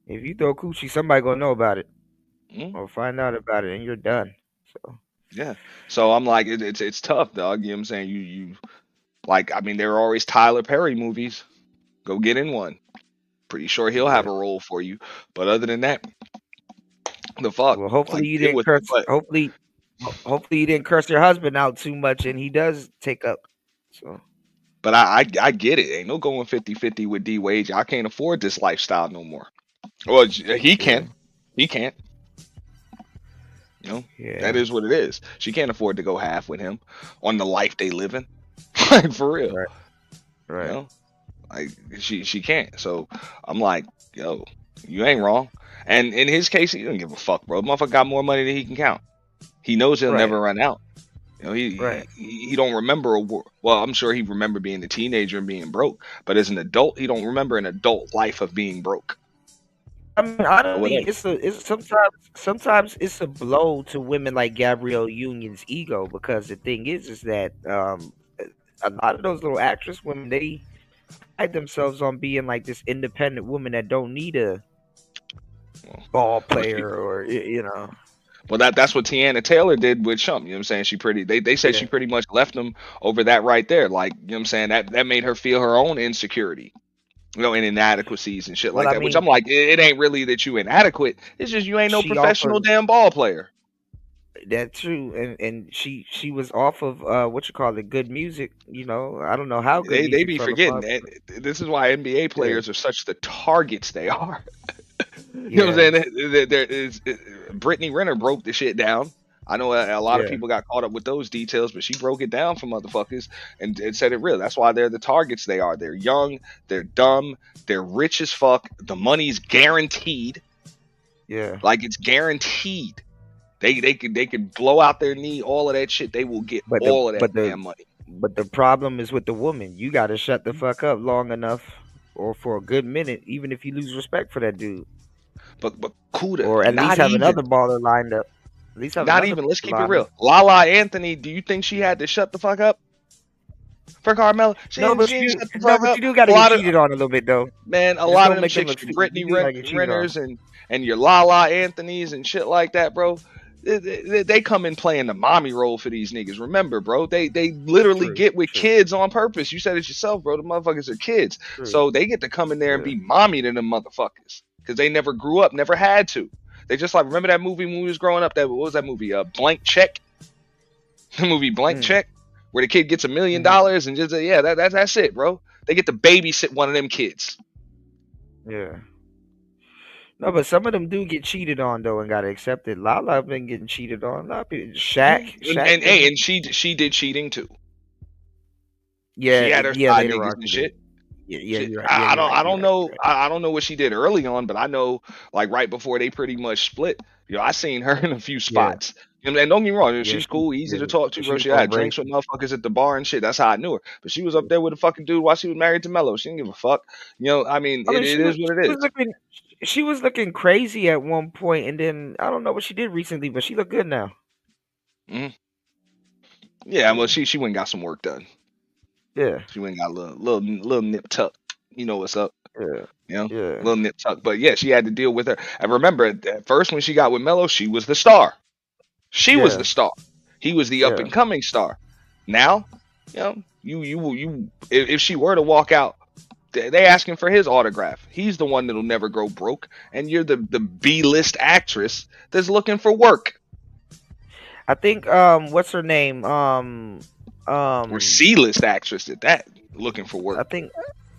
If you throw coochie, somebody gonna know about it or find out about it, and you're done. So yeah. So I'm like, it's tough, dog. You know what I'm saying? You like, I mean, there are always Tyler Perry movies. Go get in one. Pretty sure he'll have a role for you. But other than that, the fuck. Well, hopefully you didn't curse. Hopefully you didn't curse your husband out too much, and he does take up. So. But I get it. Ain't no going 50-50 with D Wade. I can't afford this lifestyle no more. Well, he can. He can't. You know, that is what it is. She can't afford to go half with him on the life they living. Like, for real. Right. You know? Like, she can't. So I'm like, yo, you ain't wrong. And in his case, he don't give a fuck, bro. Motherfucker got more money than he can count. He knows he'll never run out. You know, he don't remember well, I'm sure he remember being a teenager and being broke, but as an adult, he don't remember an adult life of being broke. I mean, honestly, it's sometimes it's a blow to women like Gabrielle Union's ego, because the thing is that a lot of those little actress women, they pride themselves on being like this independent woman that don't need a ball player or, you know. Well, that's what Tiana Taylor did with Shump. You know what I'm saying? They say she pretty much left him over that right there. Like, you know what I'm saying? That made her feel her own insecurity, you know, and inadequacies and shit like that. I mean, which I'm like, it ain't really that you inadequate. It's just you ain't no professional damn ball player. That's true, and she was off of good music. You know, I don't know how good they be forgetting that. This is why NBA players are such the targets they are. You know what I'm saying? Brittany Renner broke the shit down. I know a lot of people got caught up with those details, but she broke it down for motherfuckers and said it real. That's why they're the targets they are. They're young, they're dumb, they're rich as fuck. The money's guaranteed. Yeah, like it's guaranteed. They could blow out their knee, all of that shit. They will get all of that damn money. But the problem is with the woman. You got to shut the fuck up long enough, or for a good minute, even if you lose respect for that dude. But Kuda, or at least have another baller lined up. At least have not even. Let's keep it real. Lala Anthony, do you think she had to shut the fuck up for Carmella? You do got to get cheated on a little bit though. Man, a lot of them chicks, Brittany Renners and your Lala Anthony's and shit like that, bro. They come in playing the mommy role for these niggas. Remember, bro, they literally get with kids on purpose. You said it yourself, bro. The motherfuckers are kids, so they get to come in there and be mommy to them motherfuckers because they never grew up, never had to. They just like, remember that movie when we was growing up? What was that movie? Blank Check. The movie Blank Check, where the kid gets $1 million and just that's it, bro. They get to babysit one of them kids. Yeah. No, but some of them do get cheated on though and gotta accept it. Lala been getting cheated on. A lot of people. And been, and she did cheating too. She yeah, had her yeah. side Later niggas on, and she did. shit. Yeah, Shit, you're right. Yeah, you're right. I You're don't right. know. I don't know what she did early on, but I know like right before they pretty much split. I seen her in a few Yeah, spots. And don't get me wrong, yeah. she's cool, easy to talk to, She bro. was She going had drinks race. with motherfuckers at the bar and shit. That's how I knew her. But she was up there with a fucking dude while she was married to Mello. She didn't give a fuck. I mean, I mean, it is what it is. she was looking crazy at one point, and then I don't know what she did recently, but she looked good now. Mm-hmm. Yeah, well, she went and got some work done. Yeah, she went and got a little nip tuck. You know what's up. Yeah, A little nip tuck. But yeah, she had to deal with her. I remember at first when she got with Mello, she was the star. She was the star. He was the up and coming star. Now, you if she were to walk out, they asking for his autograph. He's the one that'll never go broke, and you're the B-list actress that's looking for work. I think what's her name? Or C-list actress at that, looking for work. I think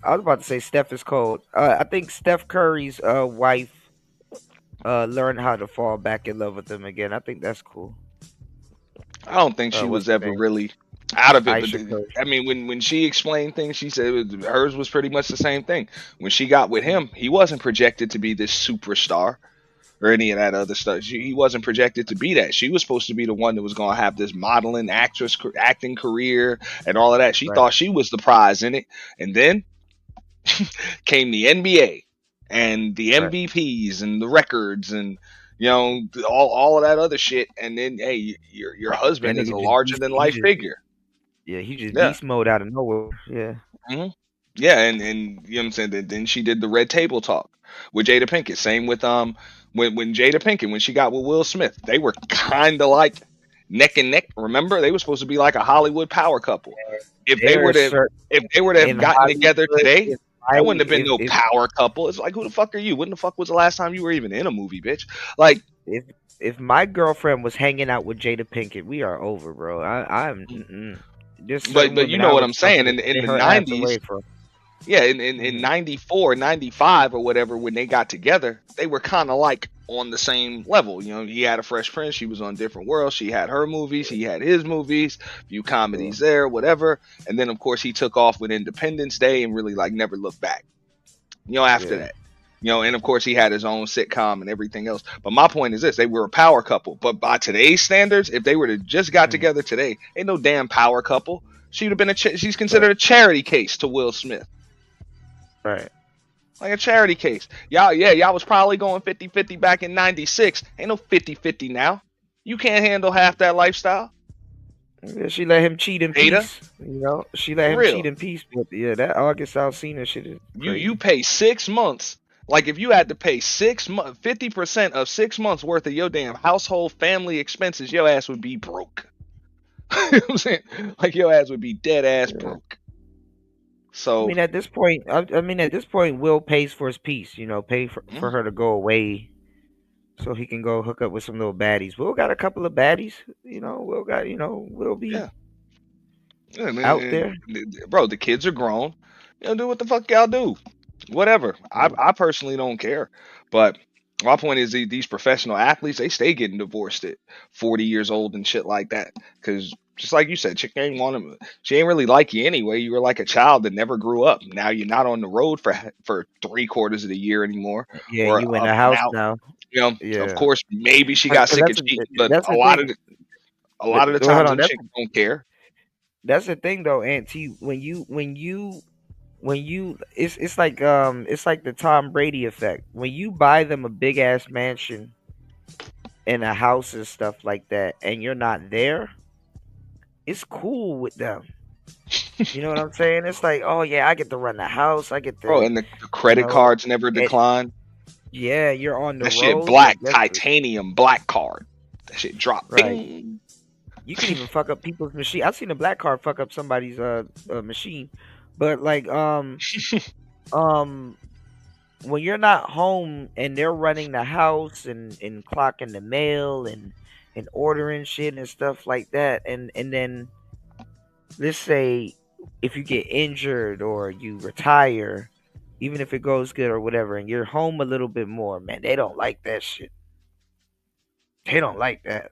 I was about to say Steph is cold. I think Steph Curry's wife learned how to fall back in love with him again. I think that's cool. I don't think she was ever really out of it. But I mean, when she explained things, she said hers was pretty much the same thing. When she got with him, he wasn't projected to be this superstar or any of that other stuff. He wasn't projected to be that. She was supposed to be the one that was going to have this modeling, acting career and all of that. She thought she was the prize in it. And then came the NBA and the MVPs and the records and all of that other shit. And then hey, your husband is a larger than life figure. Yeah, he just beast mode out of nowhere. Yeah. Mm-hmm. Yeah, and you know what I'm saying. Then she did the Red Table Talk with Jada Pinkett. Same with when Jada Pinkett, when she got with Will Smith, they were kind of like neck and neck. Remember, they were supposed to be like a Hollywood power couple. If they were to have gotten together today, that wouldn't have been no power couple. It's like, who the fuck are you? When the fuck was the last time you were even in a movie, bitch? Like, if my girlfriend was hanging out with Jada Pinkett, we are over, bro. I'm. But you know what I'm saying. In the 90s, yeah, in 94, 95 or whatever, when they got together, they were kind of like on the same level. He had a Fresh Prince, she was on Different World, she had her movies, he had his movies, few comedies there, whatever. And then of course he took off with Independence Day and really like never looked back. After that. And of course he had his own sitcom and everything else. But my point is this: they were a power couple. But by today's standards, if they were to just got together today, ain't no damn power couple. She would have been she's considered a charity case to Will Smith. Right. Like a charity case. Y'all was probably going 50-50 back in 96. Ain't no 50-50 now. You can't handle half that lifestyle. Yeah, she let him cheat in peace. She let him cheat in peace. But yeah, that August Alsina shit is crazy. You pay 6 months. Like if you had to pay 6 months, 50% of 6 months worth of your damn household family expenses, your ass would be broke. You know what I'm saying? Like your ass would be dead ass broke. So at this point, Will pays for his piece. Pay for her to go away, so he can go hook up with some little baddies. Will got a couple of baddies. Will be out there. Bro, the kids are grown. Do what the fuck y'all do. Whatever. I personally don't care. But my point is these professional athletes, they stay getting divorced at 40 years old and shit like that. Because just like you said, chick ain't want him. She ain't really like you anyway. You were like a child that never grew up. Now you're not on the road for 3/4 of the year anymore. Yeah, you in the house now. Of course, maybe she got sick of cheating, but a lot of the times, them chicks don't care. That's the thing, though, Auntie. When you it's like the Tom Brady effect. When you buy them a big ass mansion and a house and stuff like that, and you're not there, it's cool with them. You know what I'm saying? It's like, oh yeah, I get to run the house. I get to. Bro, and the credit cards never decline. Yeah, you're on the road. That shit black, titanium black card. That shit drop. Right. Bing. You can even fuck up people's machine. I've seen a black card fuck up somebody's machine. But like when you're not home and they're running the house and clocking the mail and ordering shit and stuff like that, and then let's say if you get injured or you retire, even if it goes good or whatever, and you're home a little bit more, man, they don't like that shit. They don't like that.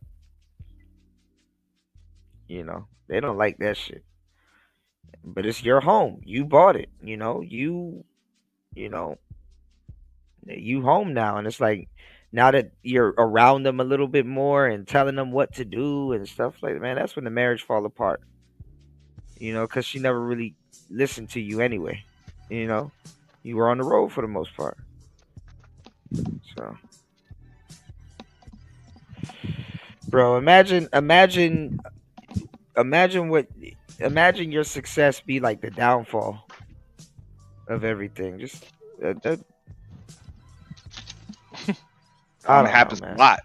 You know, they don't like that shit. But it's your home. You bought it. You know, you know, you home now, and it's like now that you're around them a little bit more and telling them what to do and stuff like that, man, that's when the marriage fall apart. You know, because she never really listened to you anyway. You know, you were on the road for the most part. So, bro, imagine your success be like the downfall of everything. Just I don't happens know, a man. lot.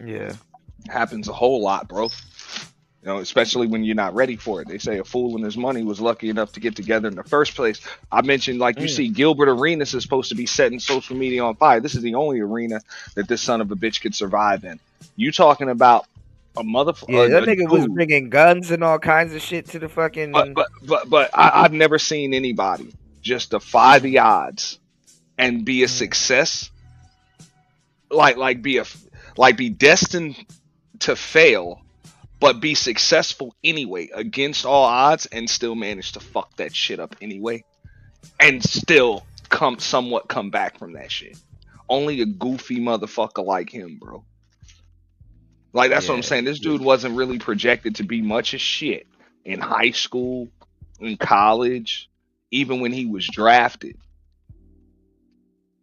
Yeah, happens a whole lot, bro. You know, especially when you're not ready for it. They say a fool and his money was lucky enough to get together in the first place. I mentioned, like, you see, Gilbert Arenas is supposed to be setting social media on fire. This is the only arena that this son of a bitch could survive in. You talking about a motherfucker? Yeah, that nigga was bringing guns and all kinds of shit to the fucking. But I've never seen anybody just defy the odds and be a success. Like be destined to fail, but be successful anyway against all odds, and still manage to fuck that shit up anyway, and still come back from that shit. Only a goofy motherfucker like him, bro. Like, that's what I'm saying. This dude wasn't really projected to be much of shit in high school, in college, even when he was drafted.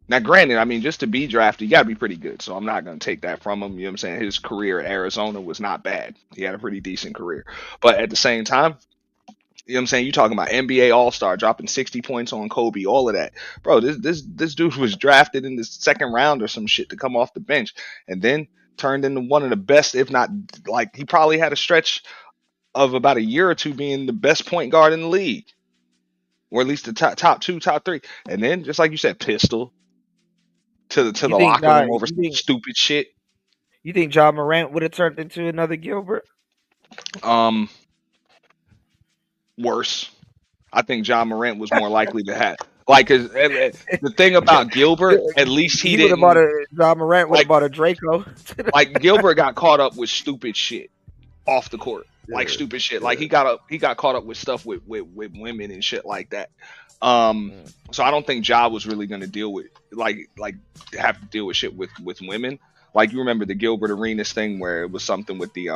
Now, granted, I mean, just to be drafted, you gotta be pretty good. So I'm not gonna take that from him. You know what I'm saying? His career at Arizona was not bad. He had a pretty decent career. But at the same time, you know what I'm saying? You talking about NBA All-Star, dropping 60 points on Kobe, all of that. Bro, this dude was drafted in the second round or some shit to come off the bench, and then turned into one of the best, if not, like, he probably had a stretch of about a year or two being the best point guard in the league. Or at least the top two, top three. And then, just like you said, pistol to the locker room over some stupid shit. You think Ja Morant would have turned into another Gilbert? Worse. I think Ja Morant was more likely to have. Like, the thing about Gilbert, at least he didn't. Ja Morant would have bought a Draco. Like, Gilbert got caught up with stupid shit off the court. Like, stupid shit. Like, he got caught up with stuff with women and shit like that. So I don't think Ja was really gonna deal with have to deal with shit with women. Like, you remember the Gilbert Arenas thing where it was something with the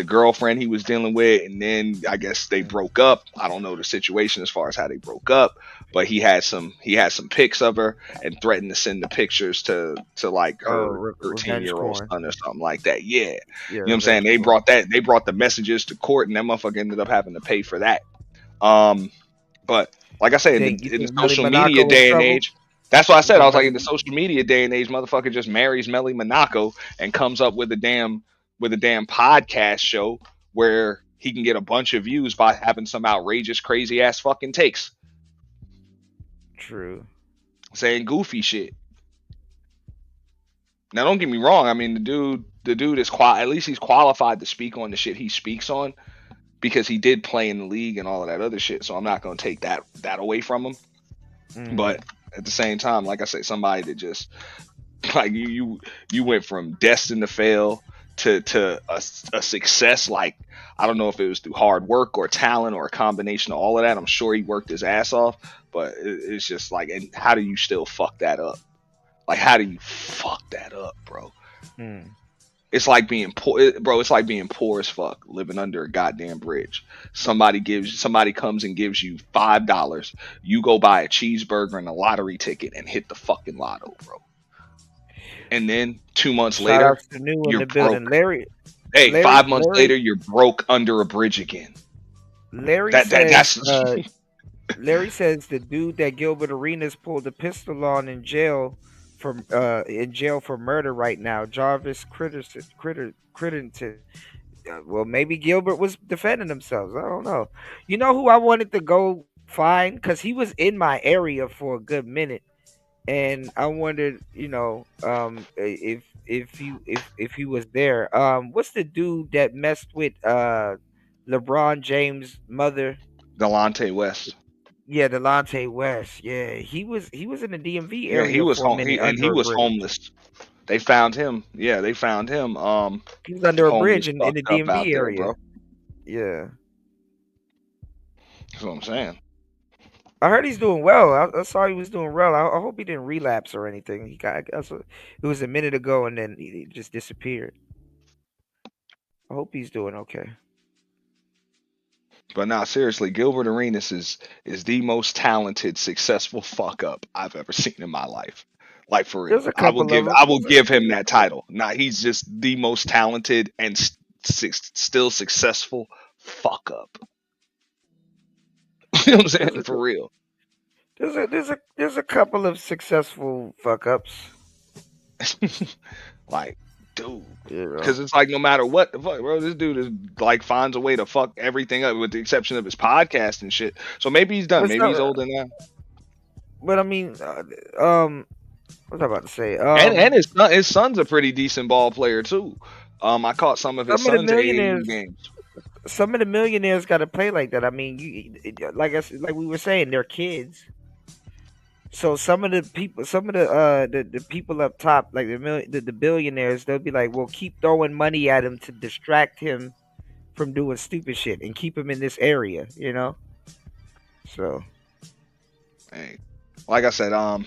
girlfriend he was dealing with, and then I guess they broke up. I don't know the situation as far as how they broke up, but he had some pics of her and threatened to send the pictures to like her 13-year-old son or something like that. Yeah. You know what I'm saying? They brought the messages to court, and that motherfucker ended up having to pay for that. But like I said, in the social media day and age, that's what I said. I was like, in the social media day and age, motherfucker just marries Melly Monaco and comes up with a damn podcast show where he can get a bunch of views by having some outrageous, crazy ass fucking takes. True. Saying goofy shit. Now, don't get me wrong. I mean, the dude is at least he's qualified to speak on the shit he speaks on, because he did play in the league and all of that other shit. So I'm not going to take that away from him. But at the same time, like I say, somebody that just, like, you went from destined to fail to a success. Like, I don't know if it was through hard work or talent or a combination of all of that. I'm sure he worked his ass off, but it's just like, and how do you still fuck that up? Like, how do you fuck that up, bro? It's like being poor, bro. It's like being poor as fuck, living under a goddamn bridge. Somebody comes and gives you $5. You go buy a cheeseburger and a lottery ticket and hit the fucking lotto, bro. And then 2 months later, you're broke. Larry, 5 months later, you're broke under a bridge again. Larry says the dude that Gilbert Arenas pulled a pistol on in jail for murder right now, Jarvis Crittenton. Well, maybe Gilbert was defending himself. I don't know. You know who I wanted to go find, because he was in my area for a good minute, and I wondered, if he was there. What's the dude that messed with LeBron James' mother Delonte West. Yeah, Delonte West. Yeah, he was in the DMV Yeah, he area was for a minute and he under a was bridge. homeless. They found him. Yeah, they found him. He was under a bridge Homeless, in the fucked up out DMV there, area. bro. Yeah, That's what I'm saying. I heard he's doing well. I saw he was doing well. I hope he didn't relapse or anything. It was a minute ago and then he just disappeared. I hope he's doing okay. But nah, seriously, Gilbert Arenas is the most talented, successful fuck up I've ever seen in my life. Like for real, There's a couple of them. I will give him that title. Nah, he's just the most talented and still successful fuck up. You know what I'm saying? For real. There's a couple of successful fuck ups. Like, dude, because it's like no matter what the fuck, bro, this dude is like finds a way to fuck everything up with the exception of his podcast and shit. So maybe he's done. Maybe he's older now. But I mean, what was I about to say? And his son's a pretty decent ball player too. I caught some of his son's AAU games. Some of the millionaires got to play like that. I mean, like we were saying, they're kids. So some of the people up top, like the billionaires, they'll be like, "Well, keep throwing money at him to distract him from doing stupid shit and keep him in this area," you know. So, hey, like I said, I've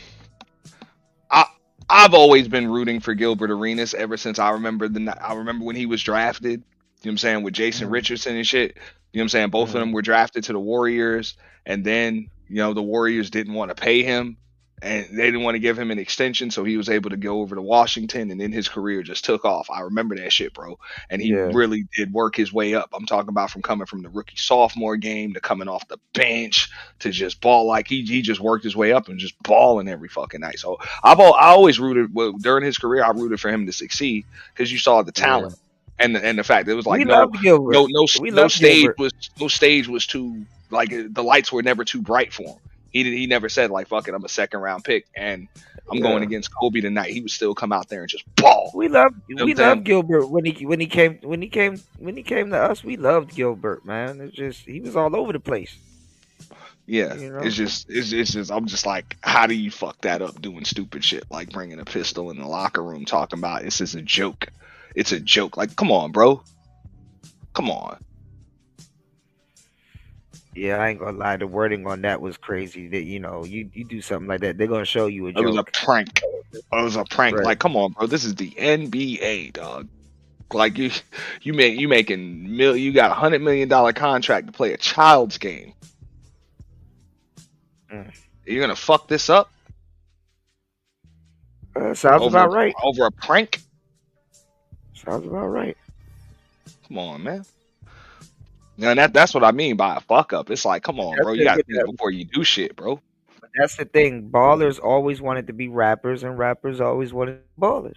always been rooting for Gilbert Arenas ever since I remember when he was drafted. You know what I'm saying, with Jason Richardson and shit. You know what I'm saying? Both of them were drafted to the Warriors, and then, you know, the Warriors didn't want to pay him and they didn't want to give him an extension, so he was able to go over to Washington, and then his career just took off. I remember that shit, bro. And he really did work his way up. I'm talking about from coming from the rookie sophomore game to coming off the bench to just ball. Like he just worked his way up and just balling every fucking night. So I always rooted, during his career, I rooted for him to succeed because you saw the talent. Yeah. And the fact it was like no stage was too, like, the lights were never too bright for him. He never said like, fuck it, I'm a second round pick and I'm going against Kobe tonight. He would still come out there and just ball. We loved Gilbert when he came to us. We loved Gilbert, man. It's just he was all over the place. Yeah, you know? it's just I'm just like, how do you fuck that up doing stupid shit like bringing a pistol in the locker room talking about this is a joke. It's a joke. Like, come on, bro. Come on. Yeah, I ain't gonna lie. The wording on that was crazy. That, you know, you do something like that, they're gonna show you a joke. It was a prank. Right. Like, come on, bro. This is the NBA, dog. Like you got $100 million contract to play a child's game. You're gonna fuck this up? Sounds about right. Over a prank? Sounds about right. Come on, man. And that's what I mean by a fuck up. It's like, come on, bro. You gotta think before you do shit, bro. But that's the thing. Ballers always wanted to be rappers, and rappers always wanted to be ballers.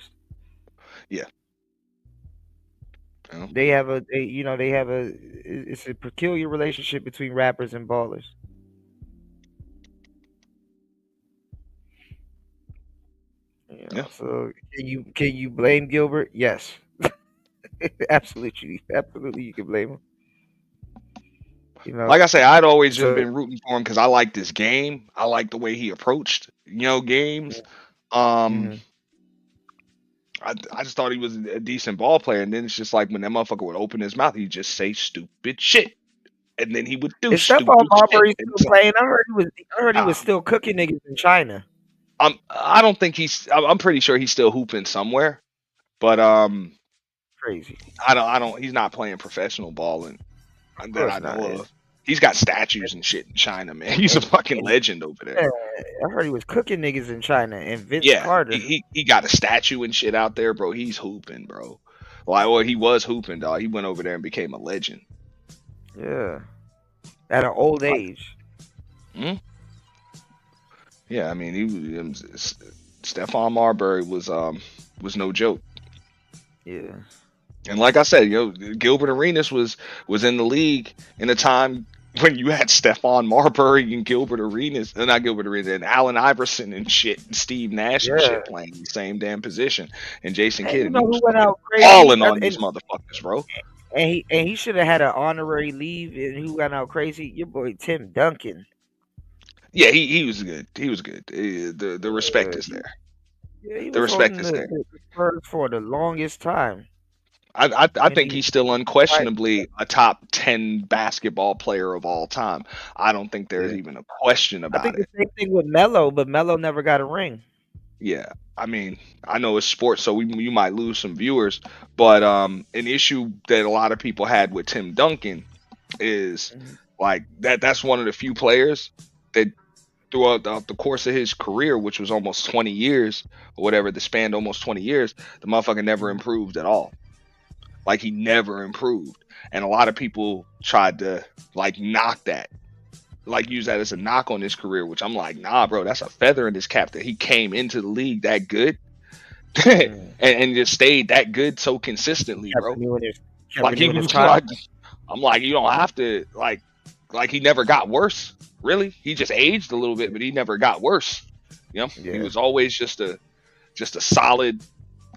Yeah. It's a peculiar relationship between rappers and ballers. Yeah. So can you blame Gilbert? Yes. Absolutely, you can blame him. You know, like I say, I'd always just been rooting for him because I like this game. I like the way he approached, games. I just thought he was a decent ball player, and then it's just like when that motherfucker would open his mouth, he'd just say stupid shit, and then he would do stupid shit. Marbury still playing? I heard he was still cooking niggas in China. I don't think I'm pretty sure he's still hooping somewhere, but crazy. He's not playing professional ball that I know of. He's got statues and shit in China, man. He's a fucking legend over there. Yeah, I heard he was cooking niggas in China, and Vince Carter. He got a statue and shit out there, bro. He's hooping, bro. Well, he was hooping, dog. He went over there and became a legend. Yeah, at an old age. Yeah, I mean, Stephon Marbury was no joke. Yeah. And like I said, Gilbert Arenas was in the league in a time when you had Stephon Marbury and and Allen Iverson and shit, and Steve Nash and shit playing the same damn position, and Jason Kidd who went out crazy? falling on these motherfuckers, bro. And he should have had an honorary leave. And who got out crazy? Your boy Tim Duncan. Yeah, he was good. He was good. The respect is there. Yeah, he The was respect holding is there. the Spurs for the longest time. I think he's still unquestionably a top 10 basketball player of all time. I don't think there's even a question I about think it. the same thing with Melo, but Melo never got a ring. Yeah, I mean, I know it's sports, so you might lose some viewers, but an issue that a lot of people had with Tim Duncan is like that's one of the few players that throughout the course of his career, which was almost 20 years or whatever, the span almost 20 years, the motherfucker never improved at all. Like he never improved. And a lot of people tried to like knock that, like use that as a knock on his career, which I'm like, nah, bro, that's a feather in his cap that he came into the league that good and just stayed that good so consistently, bro. Like he was like, I'm like, you don't have to like he never got worse, really. He just aged a little bit, but he never got worse. You know, he was always just a solid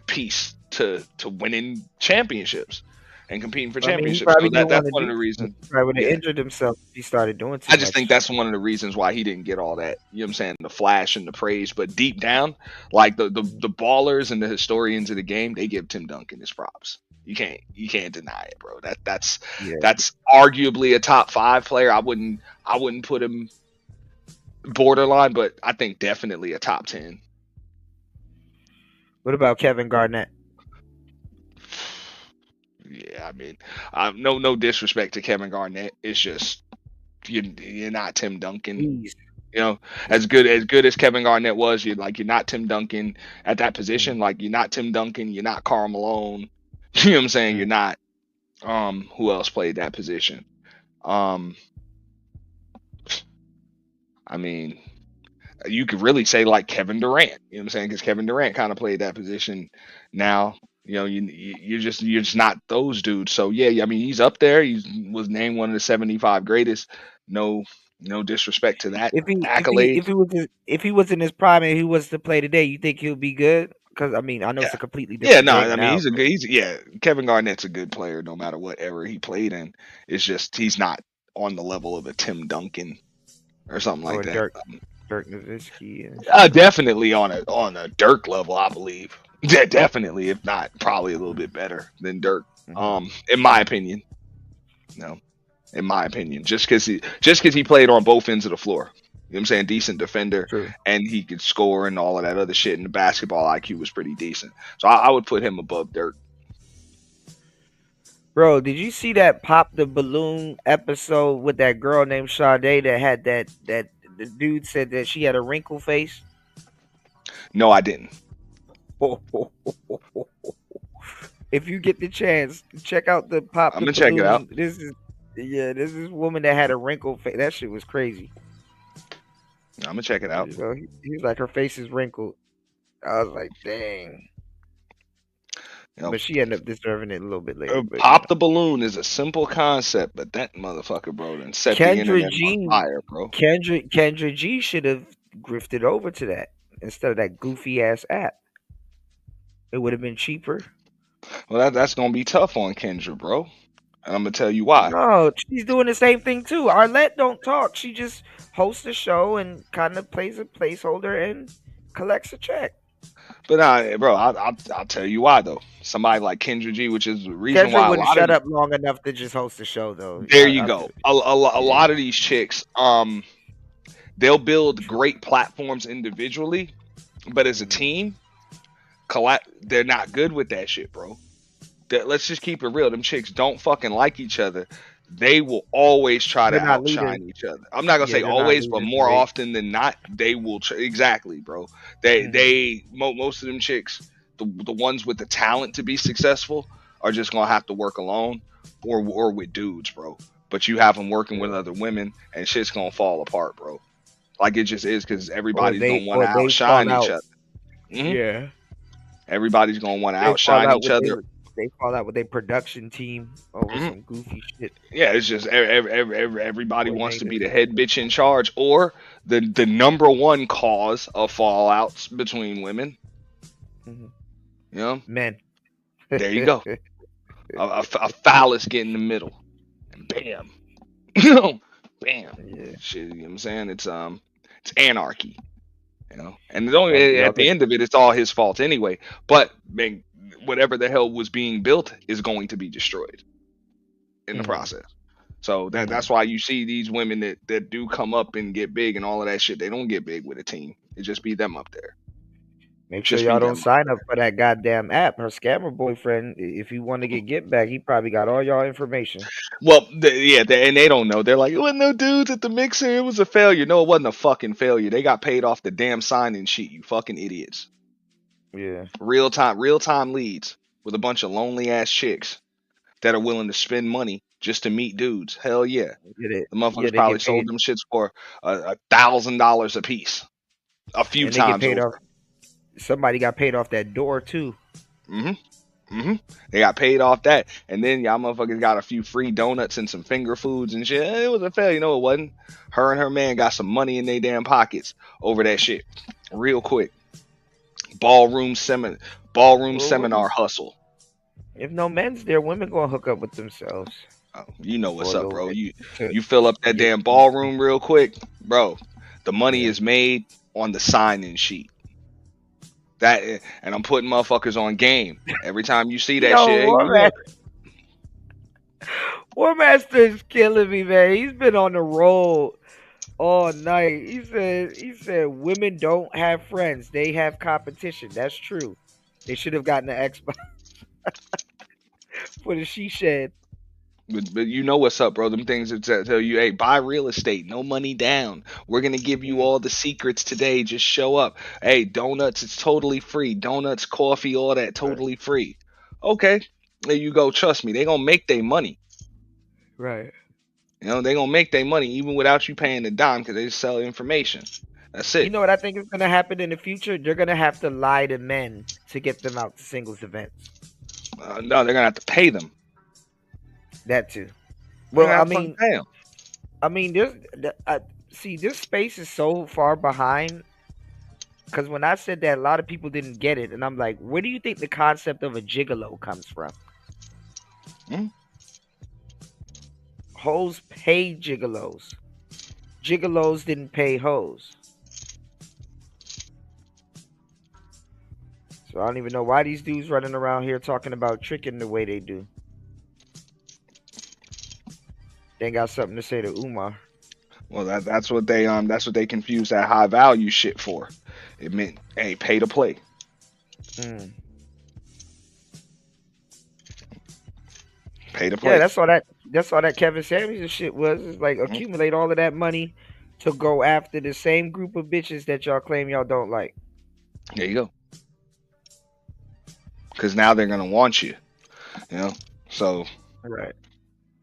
piece to winning championships and competing for championships. So that's one of the reasons. He probably would have injured himself if he started doing too I much. just think that's one of the reasons why he didn't get all that, you know what I'm saying, the flash and the praise. But deep down, like the ballers and the historians of the game, they give Tim Duncan his props. You can't deny it, bro. That's arguably a top 5 player. I wouldn't put him borderline, but I think definitely a top 10. What about Kevin Garnett? Yeah, I mean, no disrespect to Kevin Garnett. It's just you're not Tim Duncan. You know, as good as Kevin Garnett was, you're not Tim Duncan at that position. Like you're not Tim Duncan. You're not Karl Malone. You know what I'm saying? You're not. Who else played that position? I mean, you could really say like Kevin Durant. You know what I'm saying? Because Kevin Durant kind of played that position. Now, you know, you're just not those dudes. So yeah, I mean, he's up there. He was named one of the 75 greatest. No disrespect to that accolade. If he was in his prime and he was to play today, you think he'll be good? Because I mean, I know it's a completely different game I now. mean, Kevin Garnett's a good player no matter what era he played in. It's just he's not on the level of a Tim Duncan or something like that. Dirk Nowitzki. Definitely on a Dirk level, I believe. Yeah, definitely, if not probably a little bit better than Dirk. In my opinion. No. In my opinion. Just because he played on both ends of the floor. You know what I'm saying? Decent defender. And he could score and all of that other shit, and the basketball IQ was pretty decent. So I would put him above Dirk. Bro, did you see that Pop the Balloon episode with that girl named Sade that had that the dude said that she had a wrinkle face? No, I didn't. If you get the chance, check out the Pop. I'm gonna check it out. This is woman that had a wrinkle face. That shit was crazy. I'm gonna check it out. So he's like, her face is wrinkled. I was like, dang. But she ended up deserving it a little bit later. Pop the balloon is a simple concept, but that motherfucker, bro, done set the internet on fire, bro. Kendra G should have grifted over to that instead of that goofy ass app. It would have been cheaper. Well, that's gonna be tough on Kendra, bro. And I'm gonna tell you why. No, she's doing the same thing too. Arlette don't talk. She just hosts a show and kind of plays a placeholder and collects a check. But bro, I'll tell you why though. Somebody like Kendra G, which is the reason Kendra why wouldn't shut up long enough to just host the show though. There you go. A lot of these chicks, they'll build great platforms individually, but as a team, they're not good with that shit, bro. Let's just keep it real. Them chicks don't fucking like each other. They will always try to outshine each other. I'm not gonna say always, but more often than not, they will. Exactly, bro. Most of them chicks, the ones with the talent to be successful, are just gonna have to work alone or with dudes, bro. But you have them working with other women, and shit's gonna fall apart, bro. Like it just is, because everybody's gonna want to outshine each other. Yeah. Everybody's gonna want to outshine each other. They fall out with their production team over some goofy shit. Yeah, it's just everybody wants to be the head bitch in charge, or the number one cause of fallouts between women. You know, men. There you go. A phallus get in the middle, and bam, you know, bam, shit. You know what I'm saying? It's anarchy, you know. And it's only at the end of it, it's all his fault anyway. But man, whatever the hell was being built is going to be destroyed in the process. So that's why you see these women that do come up and get big and all of that shit. They don't get big with a team. It just be them up there. Make sure y'all don't sign up for that goddamn app. Her scammer boyfriend, if you want to get back, he probably got all y'all information. Well, and they don't know. They're like, it wasn't no dudes at the mixer. It was a failure. No, it wasn't a fucking failure. They got paid off the damn sign-in sheet. You fucking idiots. Yeah. Real time leads with a bunch of lonely ass chicks that are willing to spend money just to meet dudes. Hell yeah. The motherfuckers probably sold them shits for $1,000 a piece a few times over. Somebody got paid off that door too. They got paid off that, and then y'all motherfuckers got a few free donuts and some finger foods and shit. It was a failure. No, it wasn't. Her and her man got some money in their damn pockets over that shit, real quick. Ballroom seminar hustle. If no men's there, women gonna hook up with themselves. Oh, you know what's up, bro. You fill up that damn ballroom real quick, bro. The money is made on the sign-in sheet. That, and I'm putting motherfuckers on game every time you see that shit. War Master's killing me, man. He's been on the road all night. He said women don't have friends; they have competition. That's true. They should have gotten an Xbox for the she shed. But you know what's up, bro. Them things that tell you, hey, buy real estate, no money down. We're going to give you all the secrets today. Just show up. Hey, donuts, it's totally free. Donuts, coffee, all that, totally free. Okay, there you go. Trust me, they going to make their money. Right. You know, they going to make their money even without you paying a dime because they just sell information. That's it. You know what I think is going to happen in the future? They're going to have to lie to men to get them out to singles events. No, they're going to have to pay them. That too. Well, I mean, this space is so far behind. Because when I said that, a lot of people didn't get it, and I'm like, where do you think the concept of a gigolo comes from? Hoes pay gigolos. Gigolos didn't pay hoes. So I don't even know why these dudes running around here talking about tricking the way they do. They ain't got something to say to Umar. Well, that's what they confuse that high value shit for. It meant, hey, pay to play. Pay to play. Yeah, that's all that Kevin Samuels shit was. It's like accumulate all of that money to go after the same group of bitches that y'all claim y'all don't like. There you go. Because now they're gonna want you. You know? So right.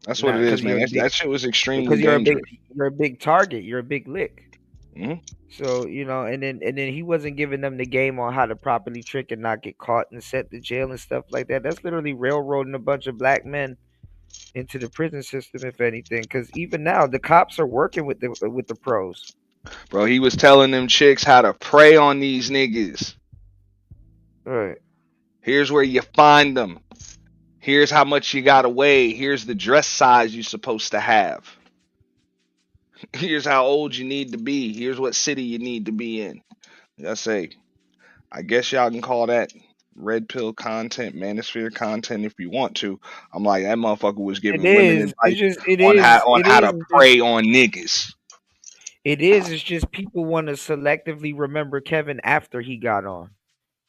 That's what it is, man. That shit was extremely dangerous. You're a big target. You're a big lick. So, you know, and then he wasn't giving them the game on how to properly trick and not get caught and sent to jail and stuff like that. That's literally railroading a bunch of black men into the prison system, if anything. Because even now, the cops are working with the pros. Bro, he was telling them chicks how to prey on these niggas. Right. Here's where you find them. Here's how much you gotta weigh. Here's the dress size you're supposed to have. Here's how old you need to be. Here's what city you need to be in. I guess y'all can call that Redpill content, Manosphere content if you want to. I'm like, that motherfucker was giving women advice on how to prey on niggas. It is. It's just people want to selectively remember Kevin after he got on.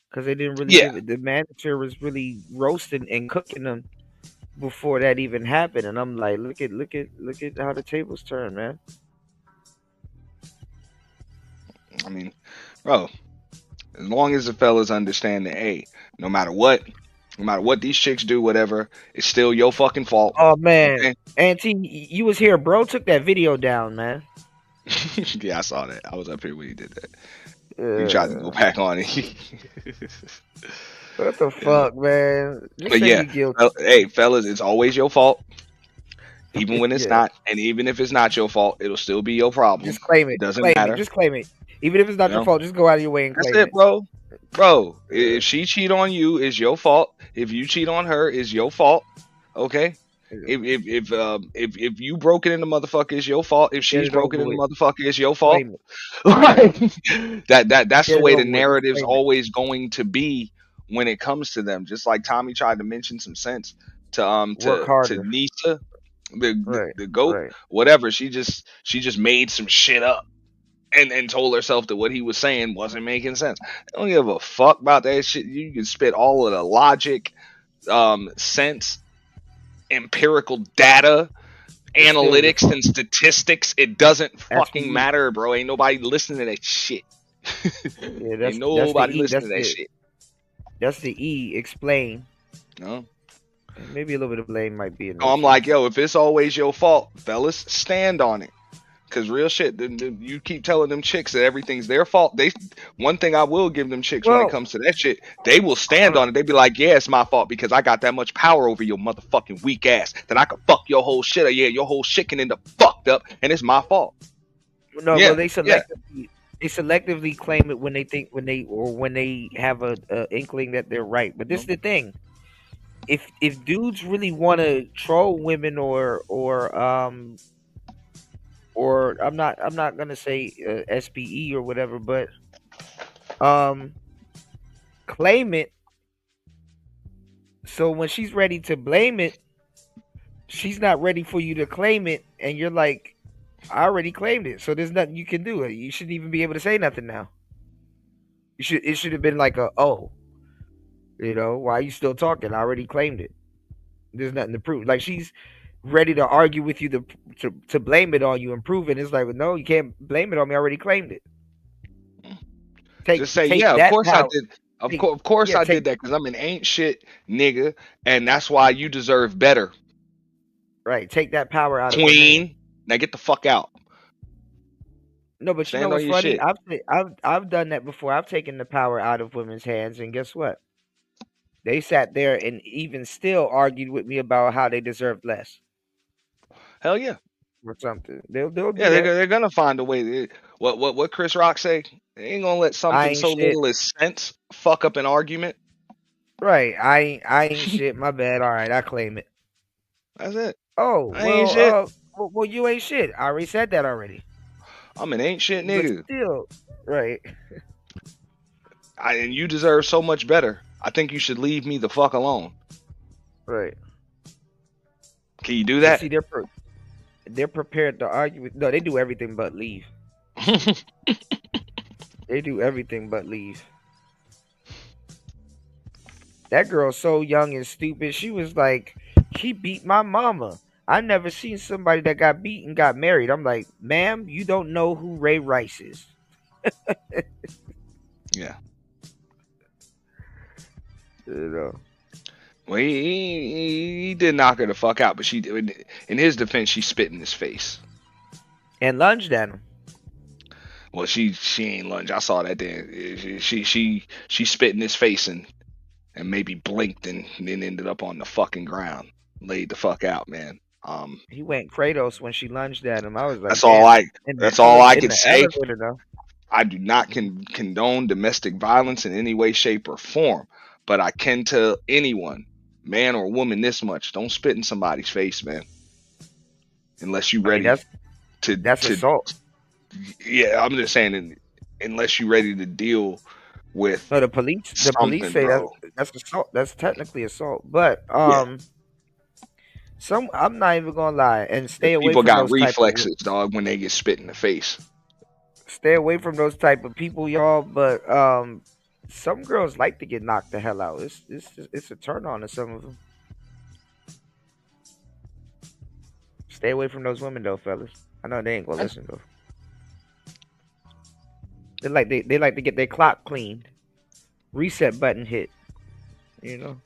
Because they didn't really give it. The manager was really roasting and cooking them before that even happened. And I'm like, look at how the tables turn, man. I mean, bro, as long as the fellas understand that, hey, no matter what these chicks do, whatever, it's still your fucking fault. Oh man, okay? Auntie, you was here, bro. Took that video down, man. Yeah, I saw that. I was up here when he did that. You tried to go back on it. What the fuck, man? But yeah, hey, fellas, it's always your fault. Even when it's not, and even if it's not your fault, it'll still be your problem. Just claim it. Doesn't matter. Just claim it. Even if it's not your fault, just go out of your way and claim it. That's it, bro. Bro, if she cheat on you, it's your fault. If you cheat on her, it's your fault. Okay. If you broke it in the motherfucker, it's your fault. If Get she's it broken over in the with. motherfucker, it's your fault. Claim it. Like that's Get the it way over the with. Let's narrative's claim it. always going to be when it comes to them. Just like Tommy tried to mention some sense to Work harder. Nisa, Right. the goat, Right. whatever. She just made some shit up and told herself that what he was saying wasn't making sense. I don't give a fuck about that shit. You can spit all of the logic, sense, empirical data, analytics and statistics. It doesn't fucking matter, bro. Ain't nobody listening to that shit. Yeah, Ain't nobody listening to that shit. That's the E. Explain. No. And maybe a little bit of blame might be in there. I'm like, yo, if it's always your fault, fellas, stand on it. Cause real shit, you keep telling them chicks that everything's their fault. One thing I will give them chicks when it comes to that shit, they will stand on it. They be like, yeah, it's my fault because I got that much power over your motherfucking weak ass that I could fuck your whole shit. Or yeah, your whole shit can end up fucked up, and it's my fault. No, well, they selectively claim it when they have a inkling that they're right. But this is the thing: if dudes really want to troll women or I'm not gonna say SPE or whatever, but claim it. So when she's ready to blame it, she's not ready for you to claim it, and you're like, I already claimed it, so there's nothing you can do. You shouldn't even be able to say nothing now. It should have been like why are you still talking? I already claimed it. There's nothing to prove. Like she's ready to argue with you to blame it on you and prove it. It's like, no, you can't blame it on me. I already claimed it. Just say, yeah, of course I did. Of course I did that because I'm an ain't shit nigga, and that's why you deserve better. Right, take that power out of Queen. Now get the fuck out. No, but you know what's funny? I've done that before. I've taken the power out of women's hands, and guess what? They sat there and even still argued with me about how they deserved less. Hell yeah. Or something. They'll do they're gonna find a way. What Chris Rock say? They ain't gonna let something so little as sense fuck up an argument. Right. I ain't shit. My bad. All right, I claim it. That's it. Oh, I ain't shit. Well, you ain't shit. I already said that already. I'm an ain't shit nigga. But still, right. And you deserve so much better. I think you should leave me the fuck alone. Right. Can you do that? See, they're prepared to argue with. No, they do everything but leave. They do everything but leave. That girl's so young and stupid. She was like, he beat my mama. I never seen somebody that got beat and got married. I'm like, ma'am, you don't know who Ray Rice is. Yeah. You know. Well, he did knock her the fuck out, but in his defense, she spit in his face and lunged at him. Well, she ain't lunged. I saw that then. She spit in his face and maybe blinked and then ended up on the fucking ground, laid the fuck out, man. He went Kratos when she lunged at him. I was like, that's all I can say. I do not condone domestic violence in any way, shape, or form, but I can tell anyone, man or woman, this much: don't spit in somebody's face, man. Unless you're ready that's assault. Yeah, I'm just saying, unless you're ready to deal with. No, the police say that's assault. That's technically assault, but I'm not even gonna lie and stay away. People from got those reflexes, dog, when they get spit in the face. Stay away from those type of people, y'all. But some girls like to get knocked the hell out. It's a turn on to some of them. Stay away from those women, though, fellas. I know they ain't gonna listen though. They like to get their clock cleaned, reset button hit. You know.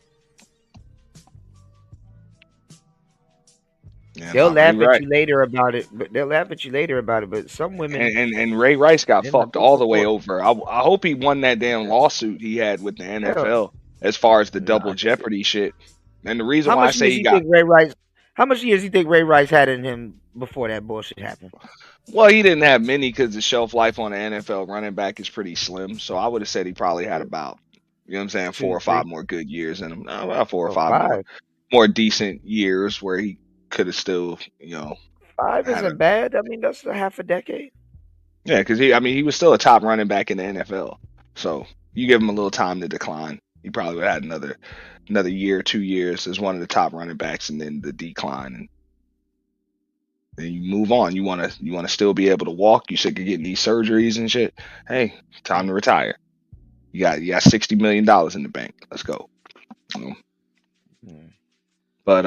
Yeah, they'll laugh at you later about it, but some women and Ray Rice got fucked all the way over. I hope he won that damn lawsuit he had with the NFL as far as the double jeopardy shit. And the reason why I say how much years do you think Ray Rice had in him before that bullshit happened? Well, he didn't have many because the shelf life on the NFL running back is pretty slim. So I would have said he probably had about, 4 or 5 more good years in him. About 4 or 5 more. more decent years where he could have still, 5 isn't bad. I mean, that's a half a decade. Yeah, because he was still a top running back in the NFL. So you give him a little time to decline, he probably would have had another year, 2 years as one of the top running backs, and then the decline, and then you move on. You want to still be able to walk. You sick of getting these surgeries and shit. Hey, time to retire. You got $60 million in the bank. Let's go. But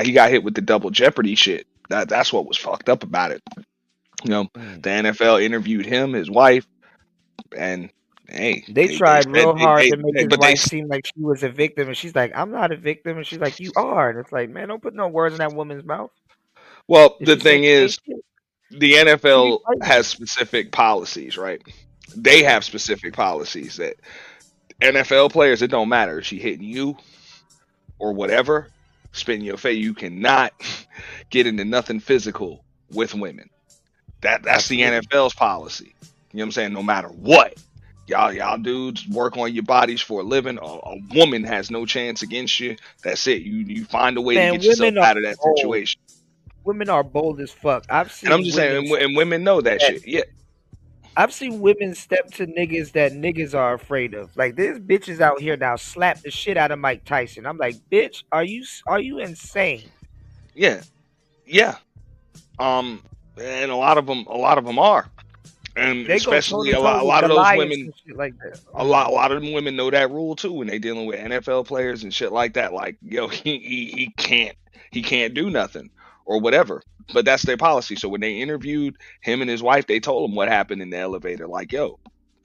he got hit with the double jeopardy shit. That's what was fucked up about it. The NFL interviewed him, his wife, and hey, they tried real hard to make his wife seem like she was a victim, and she's like, "I'm not a victim," and she's like, "You are," and it's like, man, don't put no words in that woman's mouth. Well, the thing is, the NFL has specific policies, right? They have specific policies that NFL players, it don't matter if she hitting you or whatever, spitting your face, you cannot get into nothing physical with women. That's the NFL's policy. You know what I'm saying? No matter what. Y'all dudes work on your bodies for a living. A woman has no chance against you. That's it. You find a way to get yourself out of that situation. Women are bold as fuck. I've seen. And I'm just saying, and women know that shit. Yeah. I've seen women step to niggas that niggas are afraid of. Like, there's bitches out here now slap the shit out of Mike Tyson. I'm like, bitch, are you insane? Yeah. And a lot of them are. And they especially a lot of those women, like that. A lot of them women know that rule too when they dealing with NFL players and shit like that. Like, he can't do nothing or whatever. But that's their policy. So when they interviewed him and his wife, they told him what happened in the elevator. Like,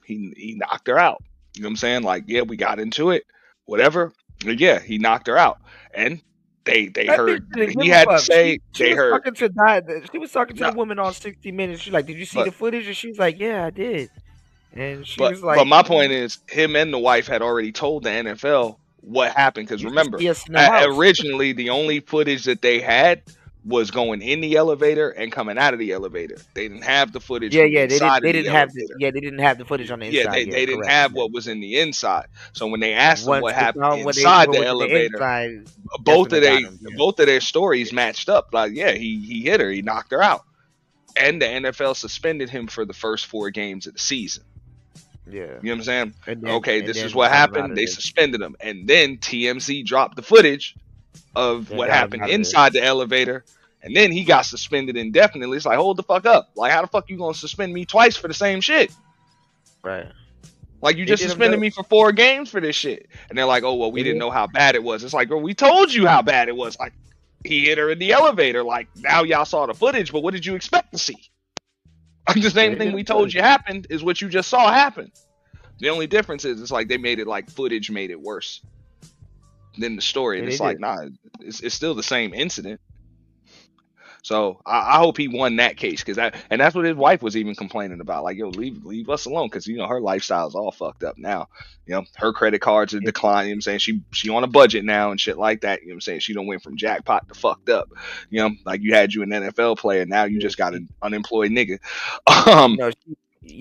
he knocked her out. You know what I'm saying? Like, yeah, we got into it, whatever. But yeah, he knocked her out, and they heard. He had to say they heard. She was talking to the woman on 60 Minutes. She's like, "Did you see the footage?" And she's like, "Yeah, I did." And she was like, "But my point is, him and the wife had already told the NFL what happened. Because remember, originally the only footage that they had was going in the elevator and coming out of the elevator. They didn't have the footage. They didn't have the footage on the inside. Yeah, they didn't have what was in the inside. So when they asked them what happened inside the elevator, both of their stories matched up. Like, yeah, he hit her, he knocked her out, and the NFL suspended him for the first 4 games of the season. Yeah, you know what I'm saying? This is what happened. They suspended him, and then TMZ dropped the footage of what happened inside the elevator, and then he got suspended indefinitely. It's like, hold the fuck up. Like, how the fuck you gonna suspend me twice for the same shit? Right. Like, you just suspended me for 4 games for this shit. And they're like, oh, well, we didn't know how bad it was. It's like, bro, we told you how bad it was. Like, he hit her in the elevator. Like, now y'all saw the footage, but what did you expect to see? Like, the same thing we told you happened is what you just saw happen. The only difference is it's like they made it like footage made it worse than the story. And it's like, nah, it's still the same incident. So I hope he won that case, and that's what his wife was even complaining about. Like, yo, leave us alone, because her lifestyle's all fucked up now. Her credit cards are declining. You know what I'm saying, she on a budget now and shit like that. You know what I'm saying, she don't went from jackpot to fucked up. Like, you had you an NFL player, now you just got an unemployed nigga.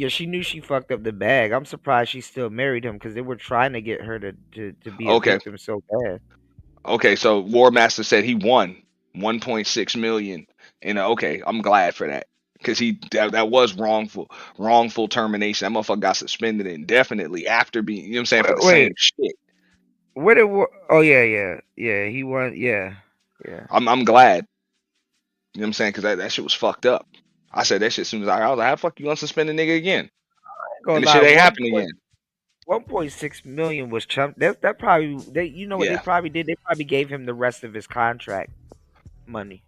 She knew she fucked up the bag. I'm surprised she still married him, because they were trying to get her to be a victim so bad. Okay, so War Master said he won $1.6 million. And okay, I'm glad for that, because that was wrongful termination. That motherfucker got suspended indefinitely after being, you know what I'm saying, for the same shit. Where did he won, yeah. I'm glad, you know what I'm saying, because that shit was fucked up. I said that shit as soon as I was like, how the fuck you gonna suspend a nigga again? And the shit ain't happening again. 1.6 million was chump. That probably they probably did. They probably gave him the rest of his contract money,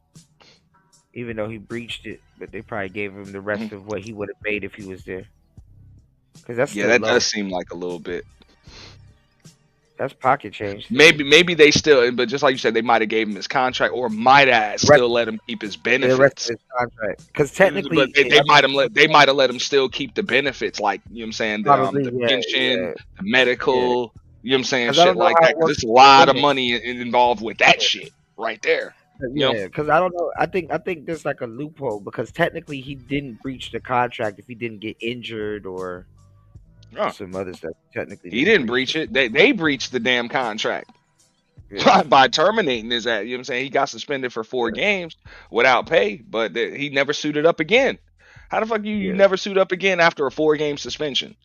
even though he breached it. But they probably gave him the rest of what he would have made if he was there. Because that does seem like a little bit. That's pocket change. Maybe they still, but just like you said, they might have gave him his contract, or might have still let him keep his benefits. The rest of his contract, because technically, but they might have let him still keep the benefits, like, you know what I'm saying, the pension, the medical, you know what I'm saying, shit like that. Because there's a lot of money involved with that shit right there. Yeah, because I don't know. I think there's like a loophole, because technically he didn't breach the contract if he didn't get injured or. Some other stuff. Technically, he didn't breach it. They breached the damn contract. by terminating his ass. You know what I'm saying? He got suspended for 4 games without pay, but he never suited up again. How the fuck you never suit up again after a 4-game suspension?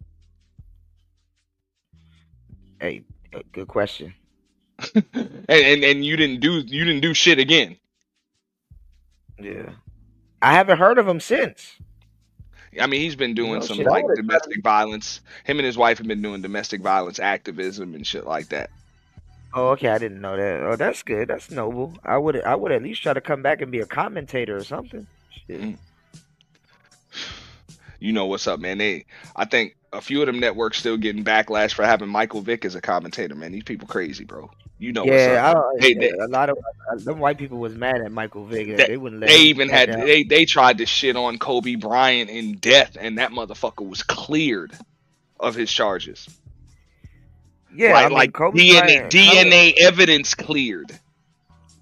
Hey, good question. and you didn't do shit again. Yeah, I haven't heard of him since. I mean, he's been doing some like domestic violence. Him and his wife have been doing domestic violence activism and shit like that. Oh, okay, I didn't know that. Oh, that's good. That's noble. I would at least try to come back and be a commentator or something. Shit. You know what's up, man. I think a few of them networks still getting backlash for having Michael Vick as a commentator, man. These people crazy, bro. You know what's up. A lot of them white people was mad at Michael Vick. They wouldn't let they him even back had down. they tried to shit on Kobe Bryant in death, and that motherfucker was cleared of his charges. Yeah, like Kobe DNA evidence cleared.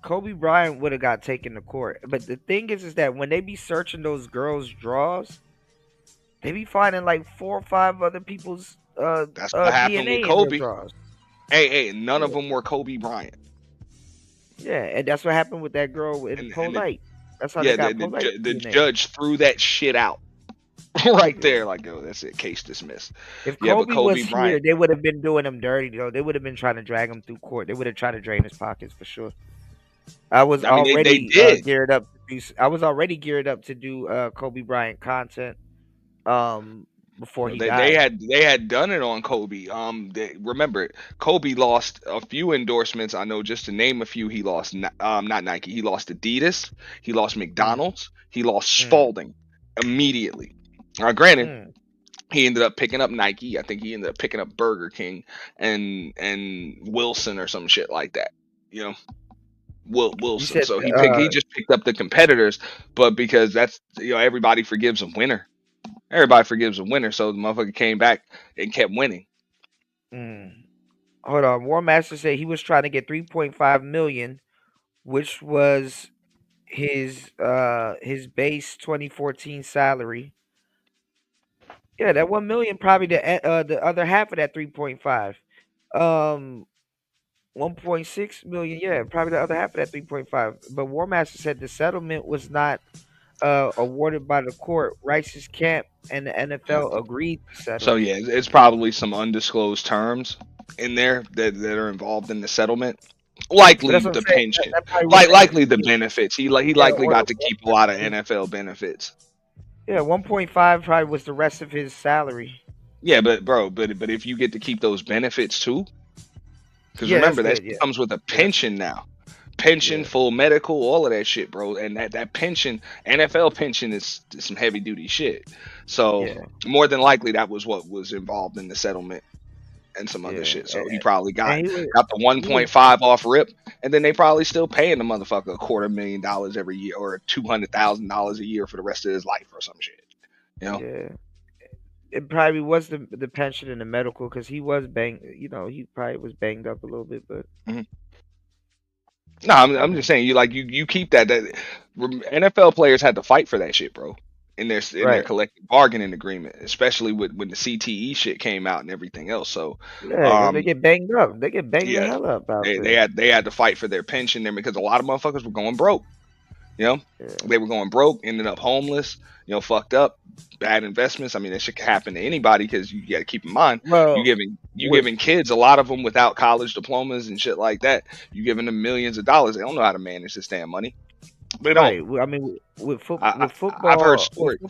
Kobe Bryant would have got taken to court. But the thing is that when they be searching those girls' drawers, they be finding like 4 or 5 other people's That's what happened DNA with Kobe. in their drawers. Hey, none of them were Kobe Bryant. Yeah, and that's what happened with that girl in Polite. That's how Yeah, they got the Polite. judge threw that shit out right there. Like, oh, that's it. Case dismissed. If Yeah, but Kobe Kobe was Bryant, here, they would have been doing him dirty, though. They would have been trying to drag him through court. They would have tried to drain his pockets for sure. I was already geared up to do. I was already geared up to do Kobe Bryant content. Before he died. They had done it on Kobe. Remember, Kobe lost a few endorsements. I know, just to name a few. He lost not Nike. He lost Adidas. He lost McDonald's. He lost Spalding immediately. Granted, he ended up picking up Nike. I think he ended up picking up Burger King and Wilson or some shit like that. You know, Wilson. So he just picked up the competitors, but because that's, everybody forgives a winner. Everybody forgives a winner, so the motherfucker came back and kept winning. Hold on, War Master said he was trying to get 3.5 million, which was his base 2014 salary. Yeah, that 1 million probably the other half of that 3.5. 1.6 million, yeah, probably the other half of that 3.5. But War Master said the settlement was not awarded by the court. Rice's camp and the NFL agreed to settle. So yeah, it's probably some undisclosed terms in there that are involved in the settlement. Likely the pension, likely the benefits. He likely got to keep a lot of NFL benefits. Yeah, 1.5 probably was the rest of his salary. Yeah, but if you get to keep those benefits too, because remember that comes with a pension now. Pension, full medical, all of that shit, bro. And that pension, NFL pension, is some heavy duty shit. So more than likely that was what was involved in the settlement and some other shit. So he probably got the 1.5 off rip, and then they probably still paying the motherfucker $250,000 every year or $200,000 a year for the rest of his life or some shit. You know? Yeah. It probably was the pension and the medical, because he was banged. He probably was banged up a little bit, but. No, I'm just saying you keep that NFL players had to fight for that shit, bro, in their collective bargaining agreement, especially when the CTE shit came out and everything else. So they get banged up. They get banged the hell up out there. They had to fight for their pension there because a lot of motherfuckers were going broke. They were going broke, ended up homeless, fucked up, bad investments. I mean, that shit can happen to anybody, because you got to keep in mind, you giving kids, a lot of them without college diplomas and shit like that, you giving them millions of dollars. They don't know how to manage this damn money. They don't. I mean, with football, I've heard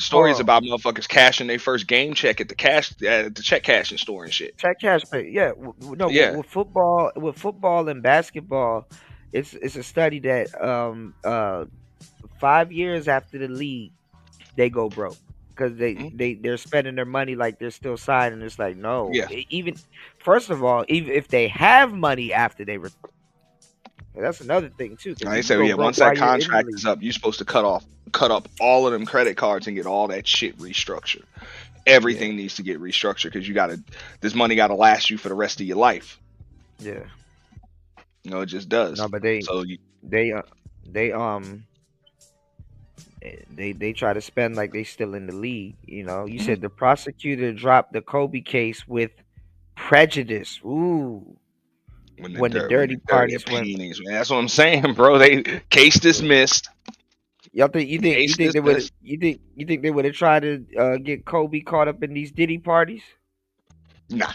stories about motherfuckers cashing their first game check at the check cashing store and shit. Check cash, but with football and basketball, it's a study that 5 years after the league, they go broke because they're spending their money like they're still signing. It's like, no, even first of all, even if they have money after they retire, that's another thing too. They say once that contract is up, you're supposed to cut up all of them credit cards and get all that shit restructured. Everything needs to get restructured because this money got to last you for the rest of your life. Yeah, it just does. No, but they try to spend like they still in the league. You said the prosecutor dropped the Kobe case with prejudice. Ooh. when the dirty parties went. paintings, man. That's what I'm saying, bro. They case dismissed. Y'all think you think Case they would dismissed. you think they would have tried to get Kobe caught up in these Diddy parties? Nah,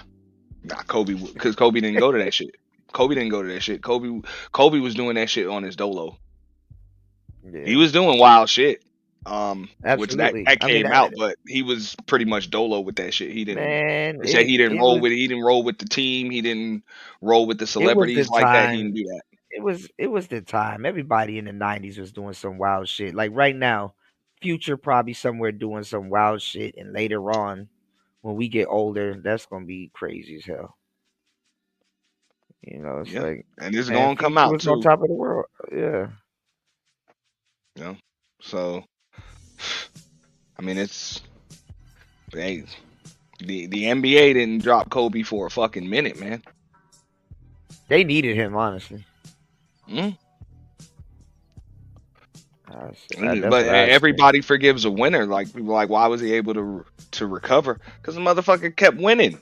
Kobe, because Kobe didn't go to that shit. Kobe didn't go to that shit. Kobe was doing that shit on his dolo. Yeah. He was doing wild shit. Which that Absolutely. came out, but he was pretty much dolo with that shit. He didn't. Man, They said he didn't roll was, with it. He didn't roll with the team. He didn't roll with the it was the celebrities like that. He time. didn't do that. It was the time. Everybody in the 90s was doing some wild shit. Like right now, Future probably somewhere doing some wild shit, and later on, when we get older, that's gonna be crazy as hell. You know, it's like, and it's man, gonna come Future out was too. on top of the world. Yeah. You know, so I mean, it's hey, the NBA didn't drop Kobe for a fucking minute, man. They needed him, honestly. But everybody forgives a winner. Like people, like, why was he able to recover? Because the motherfucker kept winning.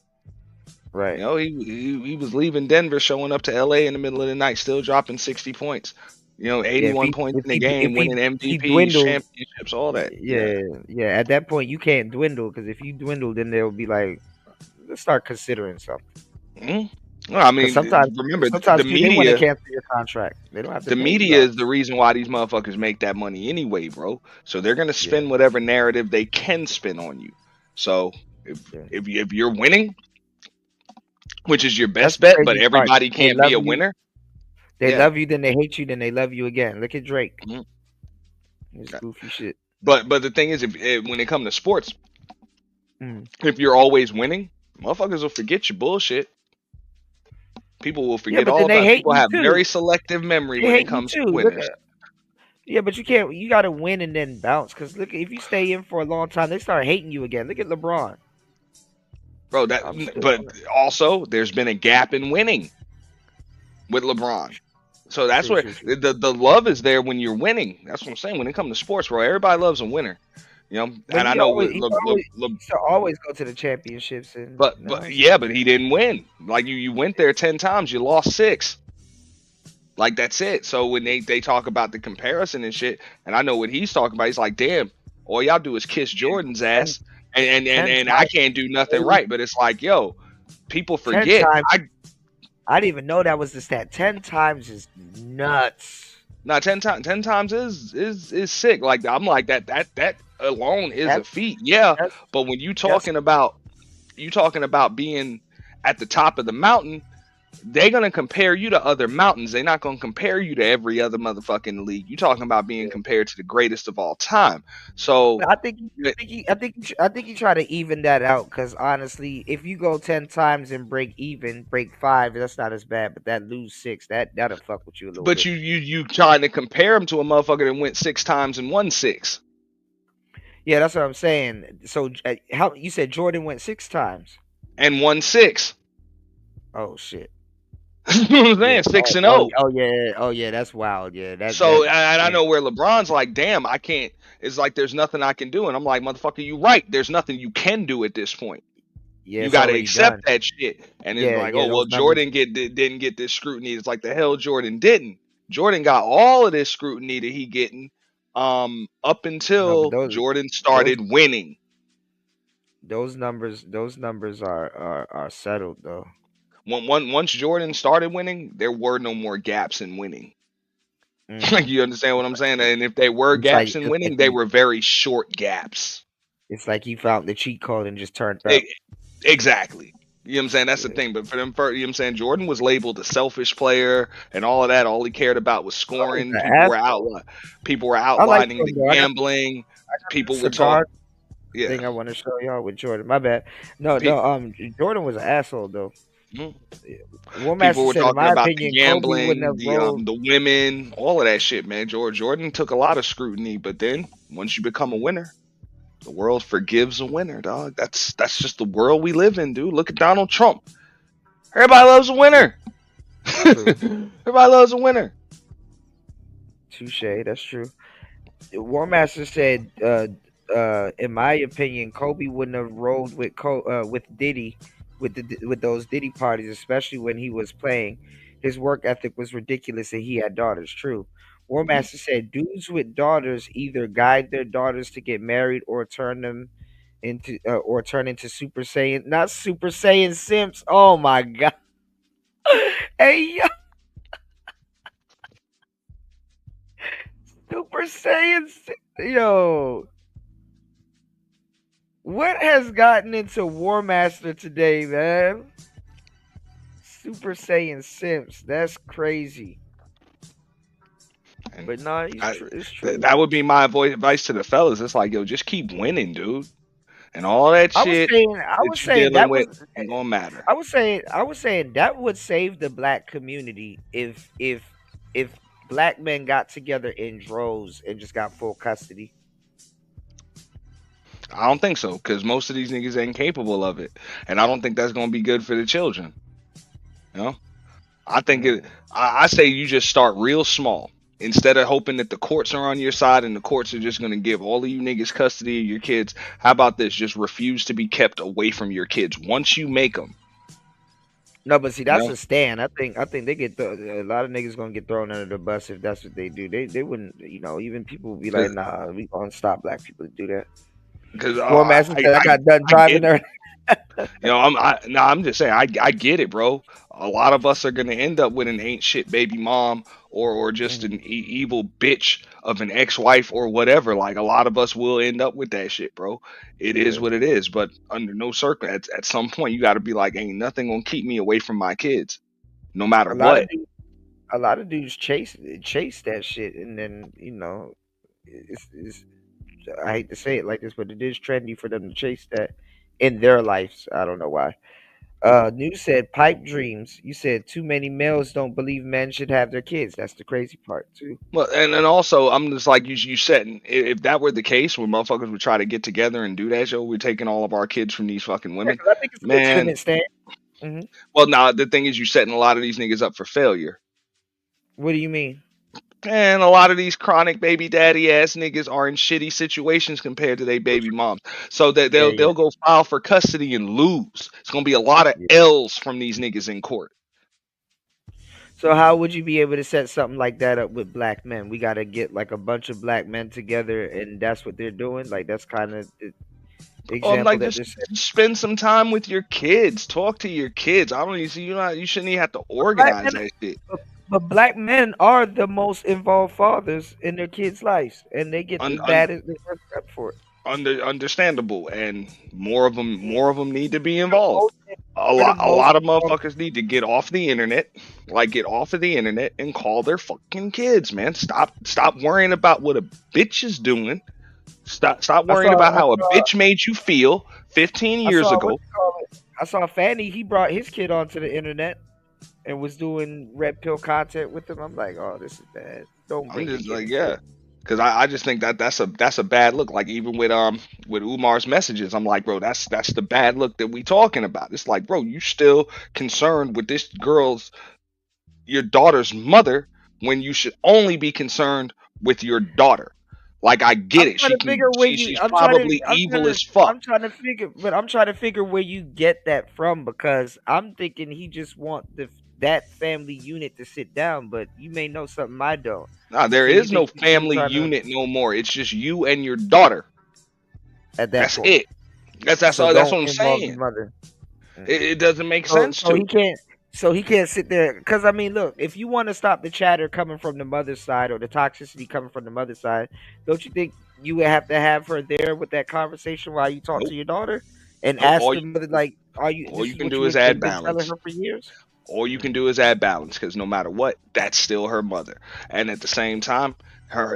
Right. You know, he was leaving Denver, showing up to LA in the middle of the night, still dropping 60 points. You know, 81 points in the game, winning MVPs, championships, all that. Yeah. At that point, you can't dwindle, because if you dwindle, then they'll be like, let's start considering something. Well, I mean, sometimes the they want to media, cancel your contract. They don't have to. the pay media you is the reason why these motherfuckers make that money anyway, bro. So they're gonna spin whatever narrative they can spin on you. So if you're winning, which is your best bet, but everybody can't be a winner. They love you, then they hate you, then they love you again. Look at Drake. It's goofy shit. But the thing is, when it comes to sports, if you're always winning, motherfuckers will forget your bullshit. People will forget all about it. People have very selective memory when it comes to winners. Yeah, but you can't. You got to win and then bounce. Because look, if you stay in for a long time, they start hating you again. Look at LeBron, bro. But also, there's been a gap in winning with LeBron. So that's where the love is there when you're winning. That's what I'm saying. When it comes to sports, bro, everybody loves a winner. You know, but and I know he always go to the championships. And, but he didn't win. Like you went there 10 times, you lost 6. Like that's it. So when they talk about the comparison and shit, and I know what he's talking about, he's like, damn, all y'all do is kiss Jordan's ass, and I can't do nothing right. But it's like, yo, people forget. I didn't even know that was the stat. 10 times is nuts. No, 10 times is sick. Like I'm like that alone is a feat. Yeah, but when you talking about being at the top of the mountain, they're gonna compare you to other mountains. They're not gonna compare you to every other motherfucking league. You talking about being compared to the greatest of all time. So I think you try to even that out, because honestly, if you go 10 times and break 5, that's not as bad. But that lose 6, that'll fuck with you a little bit. But you trying to compare him to a motherfucker that went 6 times and won 6. Yeah, that's what I'm saying. So how you said Jordan went 6 times and won 6? Oh shit. You know what I'm saying? 6-0. Oh yeah, that's wild. Yeah, I know where LeBron's like, damn, I can't. It's like there's nothing I can do, and I'm like, motherfucker, you right. There's nothing you can do at this point. Yeah, you got to accept that shit. And it's like, oh well, Jordan didn't get this scrutiny. It's like the hell Jordan didn't. Jordan got all of this scrutiny that he getting up until Jordan started winning. Those numbers are settled though. Once Jordan started winning, there were no more gaps in winning. Like, you understand what I'm saying? And if they were gaps in winning, they were very short gaps. It's like he found the cheat code and just turned up. Exactly. You know what I'm saying? That's the thing. But for them, you know what I'm saying? Jordan was labeled a selfish player and all of that. All he cared about was scoring. People were outlining the gambling. People were talking. Yeah. Thing I want to show y'all with Jordan. My bad. No. Jordan was an asshole though. People were talking about the gambling, the women, all of that shit, man. Jordan took a lot of scrutiny, but then once you become a winner, the world forgives a winner, dog. That's just the world we live in, dude. Look at Donald Trump. Everybody loves a winner. Everybody loves a winner. Touche, that's true. War Master said, in my opinion, Kobe wouldn't have rolled with Diddy with those Diddy parties, especially when he was playing. his work ethic was ridiculous and he had daughters. True. War Master said dudes with daughters either guide their daughters to get married or turn into Super Saiyan, not Super Saiyan simps. Oh my god. Hey yo, Super Saiyan yo. What has gotten into War Master today, man? Super Saiyan simps. That's crazy. But no, it's true. That would be my advice to the fellas. It's like, yo, just keep winning, dude. And all that shit I was saying dealing that with was ain't gonna matter. I was saying that would save the black community if black men got together in droves and just got full custody. I don't think so, because most of these niggas ain't capable of it, and I don't think that's gonna be good for the children. You know, I think I say you just start real small. Instead of hoping that the courts are on your side and the courts are just going to give all of you niggas custody of your kids, how about this? Just refuse to be kept away from your kids once you make them. No, but see, that's a stand. I think they get a lot of niggas gonna get thrown under the bus if that's what they do. They wouldn't, even people would be like, nah, we gonna stop black people to do that. Because War Master said I got done driving there. I'm just saying, I get it, bro. A lot of us are gonna end up with an ain't shit baby mom or just an evil bitch of an ex-wife or whatever. Like, a lot of us will end up with that shit, bro. It is what it is. But under no circle, at some point, you got to be like, ain't nothing gonna keep me away from my kids, no matter what. A lot of dudes chase that shit, and then it's I hate to say it like this, but it is trendy for them to chase that in their lives. I don't know why. News said pipe dreams. You said too many males don't believe men should have their kids. That's the crazy part too. Well, and also, I'm just like you said, if that were the case, when motherfuckers would try to get together and do that, we're taking all of our kids from these fucking women. I think it's a legitimate stand. Well, now the thing is, you're setting a lot of these niggas up for failure. What do you mean? And a lot of these chronic baby daddy ass niggas are in shitty situations compared to their baby moms. So that they'll go file for custody and lose. It's gonna be a lot of L's from these niggas in court. So how would you be able to set something like that up with black men? We gotta get like a bunch of black men together, and that's what they're doing. Like, that's kind of the example Like, that just spend some time with your kids. Talk to your kids. I don't even see you shouldn't even have to organize that shit. But black men are the most involved fathers in their kids' lives, and they get the baddest up for it. Understandable, and more of them need to be involved. A lot of motherfuckers need to get off the internet, and call their fucking kids, man. Stop worrying about what a bitch is doing. Stop worrying about how a bitch made you feel 15 years ago. I saw Fanny. He brought his kid onto the internet and was doing Redpill content with him. I'm like, oh, this is bad. Don't bring it. Like, yeah. Because I just think that's a bad look. Like, even with Umar's messages, I'm like, bro, that's the bad look that we talking about. It's like, bro, you still concerned with this your daughter's mother when you should only be concerned with your daughter. Like, I get it. She's probably evil as fuck. I'm trying to figure where you get that from, because I'm thinking he just want that family unit to sit down, but you may know something I don't. Nah, there is no family unit no more. It's just you and your daughter. That's it. That's what I'm saying. It doesn't make sense to. He can't sit there, because I mean, look, if you want to stop the chatter coming from the mother's side or the toxicity coming from the mother's side, don't you think you would have to have her there with that conversation while you talk to your daughter and ask the mother, like, are you? All you can do is add balance. Telling her for years. All you can do is add balance, because no matter what, that's still her mother, and at the same time,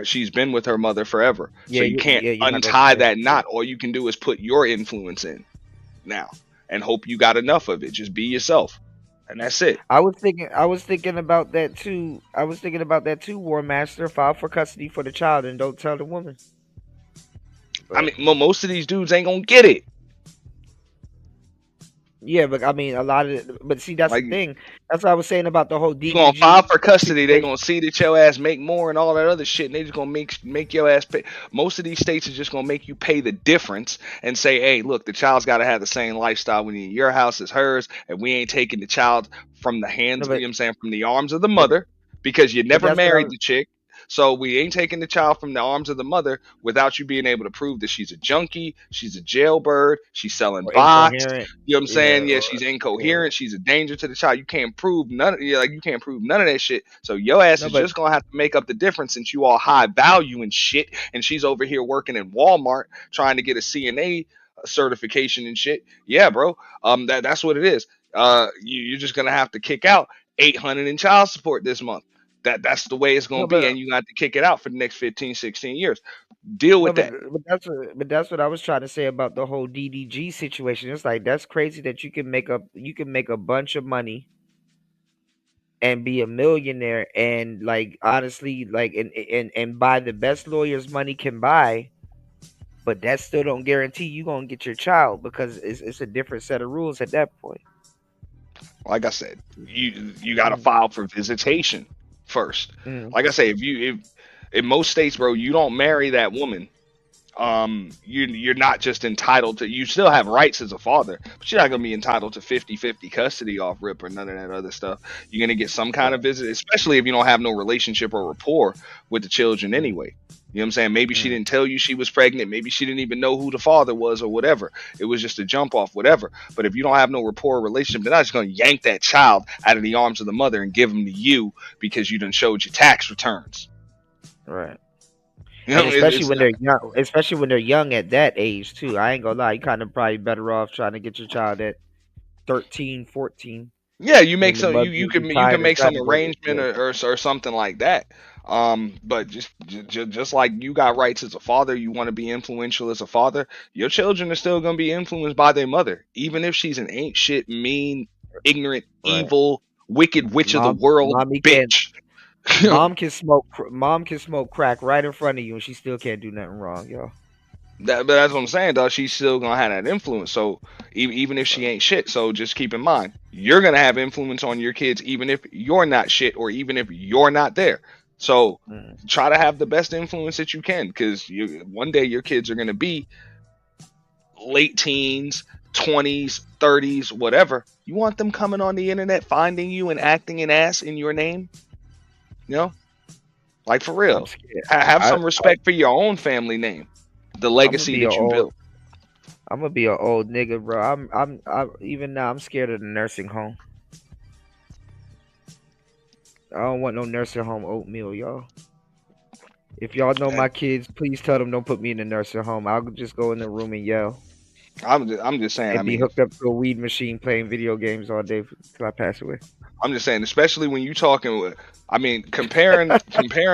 she's been with her mother forever. So you can't untie that knot. All you can do is put your influence in now and hope you got enough of it. Just be yourself. And that's it. I was thinking about that too. War Master, file for custody for the child and don't tell the woman. I mean, most of these dudes ain't gonna get it. Yeah, but I mean, a lot of it, but see, that's Like the thing. That's what I was saying about the whole you gonna file for DDG custody, they situation. gonna see that your ass make more and all that other shit, and they just gonna make your ass pay. Most of these states is just gonna make you pay the difference and say, hey, look, the child's gotta have the same lifestyle when in your house as hers, and we ain't taking the child from the No, hands, you know but what I'm saying, from the arms of the but mother, because you but never that's what I married was. the chick. So we ain't taking the child from the arms of the mother without you being able to prove that she's a junkie, she's a jailbird, she's selling Or box. incoherent. You know what I'm Yeah, saying? Yeah, she's yeah. incoherent. She's a danger to the child. You can't prove none. Yeah, like you can't prove none of that shit. So your ass No, is but just gonna have to make up the difference since you all high value and shit, and she's over here working in Walmart trying to get a CNA certification and shit. Yeah, bro. That's what it is. You're just gonna have to kick out 800 in child support this month. That's the way it's gonna no, be, but and you got to kick it out for the next 15, 16 years. Deal no, with that. but that's what I was trying to say about the whole DDG situation. It's like that's crazy that you can make a bunch of money and be a millionaire and like honestly like and buy the best lawyers money can buy, but that still don't guarantee you gonna get your child because it's a different set of rules at that point. Like I said, you got to Mm, file for visitation first. mm, Like I say, if in most states, bro, you don't marry that woman, you're not just entitled to, you still have rights as a father, but you're not going to be entitled to 50-50 custody off rip or none of that other stuff. You're going to get some kind of visit, especially if you don't have no relationship or rapport with the children mm, anyway. You know what I'm saying? Maybe she mm. didn't tell you she was pregnant. Maybe she didn't even know who the father was or whatever. It was just a jump off, whatever. But if you don't have no rapport or relationship, they're not just going to yank that child out of the arms of the mother and give him to you because you done showed your tax returns. Right. You And know, especially it's when not. they're young, especially when they're young at that age too. I ain't gonna lie, you kind of probably better off trying to get your child at 13, 14 Yeah, you make when the some. mother You will be can tired of make trying some to go. arrangement Yeah. or something like that. But just like you got rights as a father, you want to be influential as a father. Your children are still gonna be influenced by their mother, even if she's an ain't shit, mean, ignorant, Right. evil, wicked witch of the Mom, world mommy can, bitch. mom can smoke crack right in front of you, and she still can't do nothing wrong, yo. But that's what I'm saying, dog. She's still gonna have that influence. So even if she ain't shit, so just keep in mind, you're gonna have influence on your kids, even if you're not shit, or even if you're not there. So Mm. try to have the best influence that you can, because you one day your kids are gonna be late teens, 20s, 30s, whatever. You want them coming on the internet, finding you and acting an ass in your name, you know? Like for I'm real. scared. Have some respect for your own family name, the I'm gonna legacy be a that you old. built. I'm gonna be an old nigga, bro. I'm even now. I'm scared of the nursing home. I don't want no nursing home oatmeal, y'all. If y'all know my kids, please tell them don't put me in the nursing home. I'll just go in the room and yell I'm just saying. I and be mean, hooked up to a weed machine playing video games all day till I pass away. I'm just saying, especially when you talking with, I mean, comparing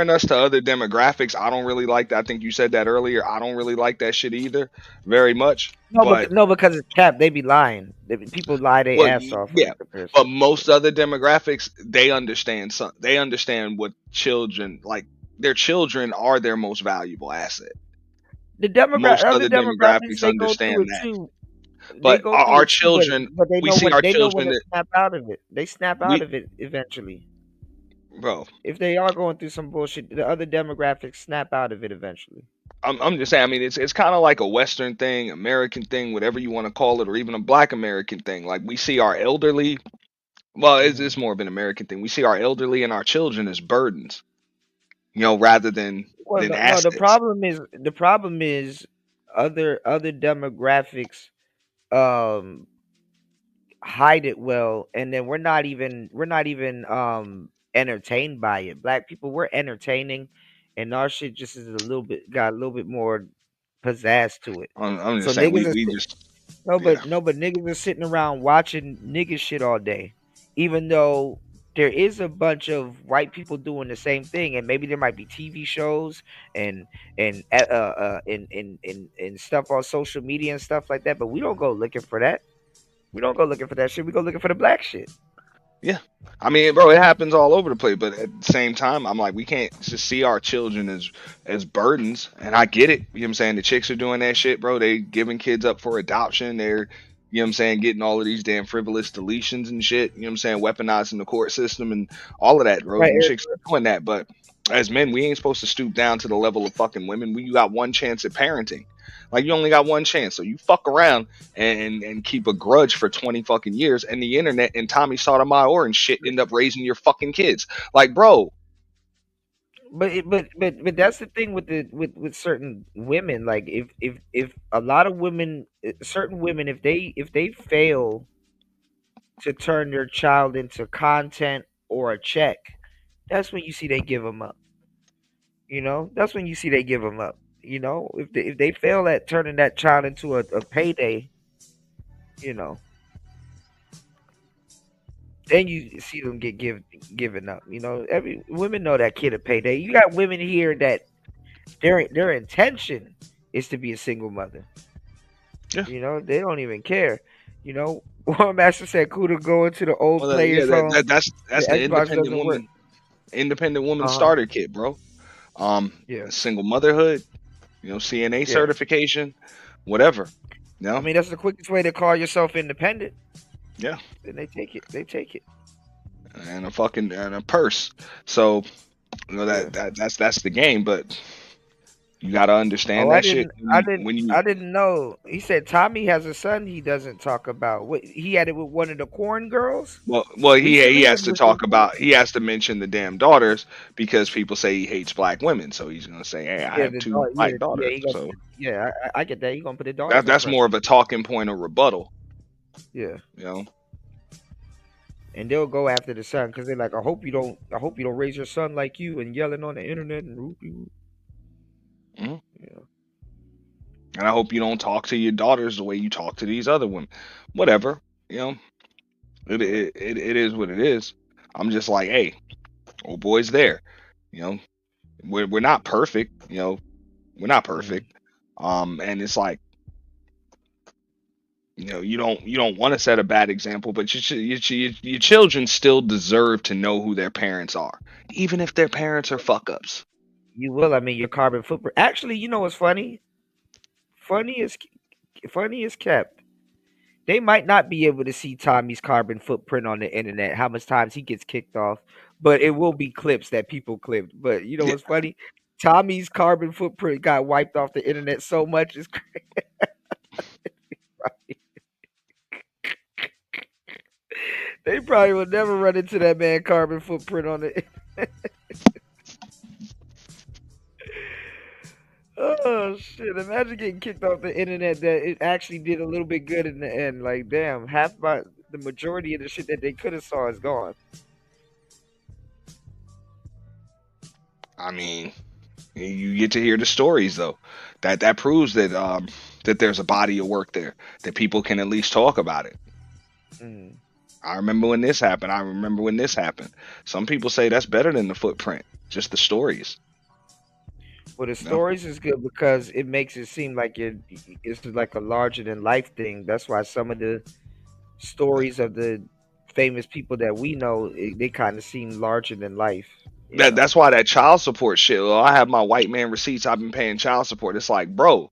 us to other demographics, I don't really like that. I think you said that earlier. I don't really like that shit either, very much. But No, because it's cap. They be lying. People lie their well, ass off on yeah, the comparison. but most other demographics, they understand some. They understand what children like. Their children are their most valuable asset. The Most other other demographics, demographics they go through understand it that. too. They But go through our it too, children, but we see our they know when children to that snap out of it. They snap out we, of it eventually. bro. If they are going through some bullshit, the other demographics snap out of it eventually. I'm just saying. I mean, it's kind of like a Western thing, American thing, whatever you want to call it, or even a Black American thing. Like we see our elderly. Well, it's more of an American thing. We see our elderly and our children as burdens, you know, rather Well, than no, assets. the problem is other demographics um hide it well, and then we're not even entertained by it. Black people, we're entertaining, and our shit just is a little bit got a little bit more pizzazz to it. I'm So just saying niggas are we just yeah. no, but niggas are sitting around watching nigga shit all day, even though there is a bunch of white people doing the same thing, and maybe there might be TV shows and and stuff on social media and stuff like that. But we don't go looking for that. We don't go looking for that shit. We go looking for the black shit. Yeah. I mean, bro, it happens all over the place, but at the same time, I'm like, we can't just see our children as burdens. And I get it. You know what I'm saying? The chicks are doing that shit, bro. They giving kids up for adoption. They're, you You know what I'm saying? Getting all of these damn frivolous deletions and shit. You know what I'm saying? Weaponizing the court system and all of that, bro. Right, Them chicks are doing that. But as men, we ain't supposed to stoop down to the level of fucking women. You got one chance at parenting. Like, you only got one chance. So you fuck around and keep a grudge for 20 fucking years. And the internet and Tommy Sotomayor and shit end up raising your fucking kids. Like, bro. But that's the thing with with certain women. Like, if a lot of women, certain women, if they fail to turn their child into content or a check, that's when you see they give them up. You know, that's when you see they give them up. You know, if they fail at turning that child into a payday, you know, then you see them get given up. You know, every women know that kid a payday. You got women here that their intention is to be a single mother. Yeah. You know, they don't even care. You know, one master said Kuda go into the old players home. That's the independent woman starter kit, bro. Single motherhood, you know, CNA certification, whatever. You know? I mean, that's the quickest way to call yourself independent. Yeah. And they take it. They take it. And a purse. So, you know, that's the game, but you gotta understand that shit. I didn't know. He said Tommy has a son he doesn't talk about. What, he had it with one of the corn girls? Well, he has to talk about. He has to mention the damn daughters because people say he hates black women. So he's gonna say, "Hey, I have two black daughters." I get that. He's gonna put the daughters. That's more of a talking point or rebuttal. Yeah. You know. And they'll go after the son because they're like, I hope you don't raise your son like you and yelling on the internet and whoopie. Mm-hmm. Yeah. And I hope you don't talk to your daughters the way you talk to these other women. Whatever, you know. It is what it is. I'm just like, hey, old boy's there. You know, we're not perfect. You know, we're not perfect. And it's like, you know, you don't want to set a bad example, but your children still deserve to know who their parents are, even if their parents are fuck ups. You will. I mean, your carbon footprint. Actually, you know what's funny? Funny is kept. They might not be able to see Tommy's carbon footprint on the internet, how much times he gets kicked off, but it will be clips that people clipped. But you know what's funny? Tommy's carbon footprint got wiped off the internet so much. It's crazy. They probably will never run into that man carbon footprint on the internet. Oh shit! Imagine getting kicked off the internet that it actually did a little bit good in the end. Like, damn, the majority of the shit that they could have saw is gone. I mean, you get to hear the stories though. That proves that that there's a body of work there that people can at least talk about it. I remember when this happened. I remember when this happened. Some people say that's better than the footprint. Just the stories. Well, the stories is good because it makes it seem like it's like a larger than life thing. That's why some of the stories of the famous people that we know, they kind of seem larger than life. That's why that child support shit. Well, I have my white man receipts. I've been paying child support. It's like, bro,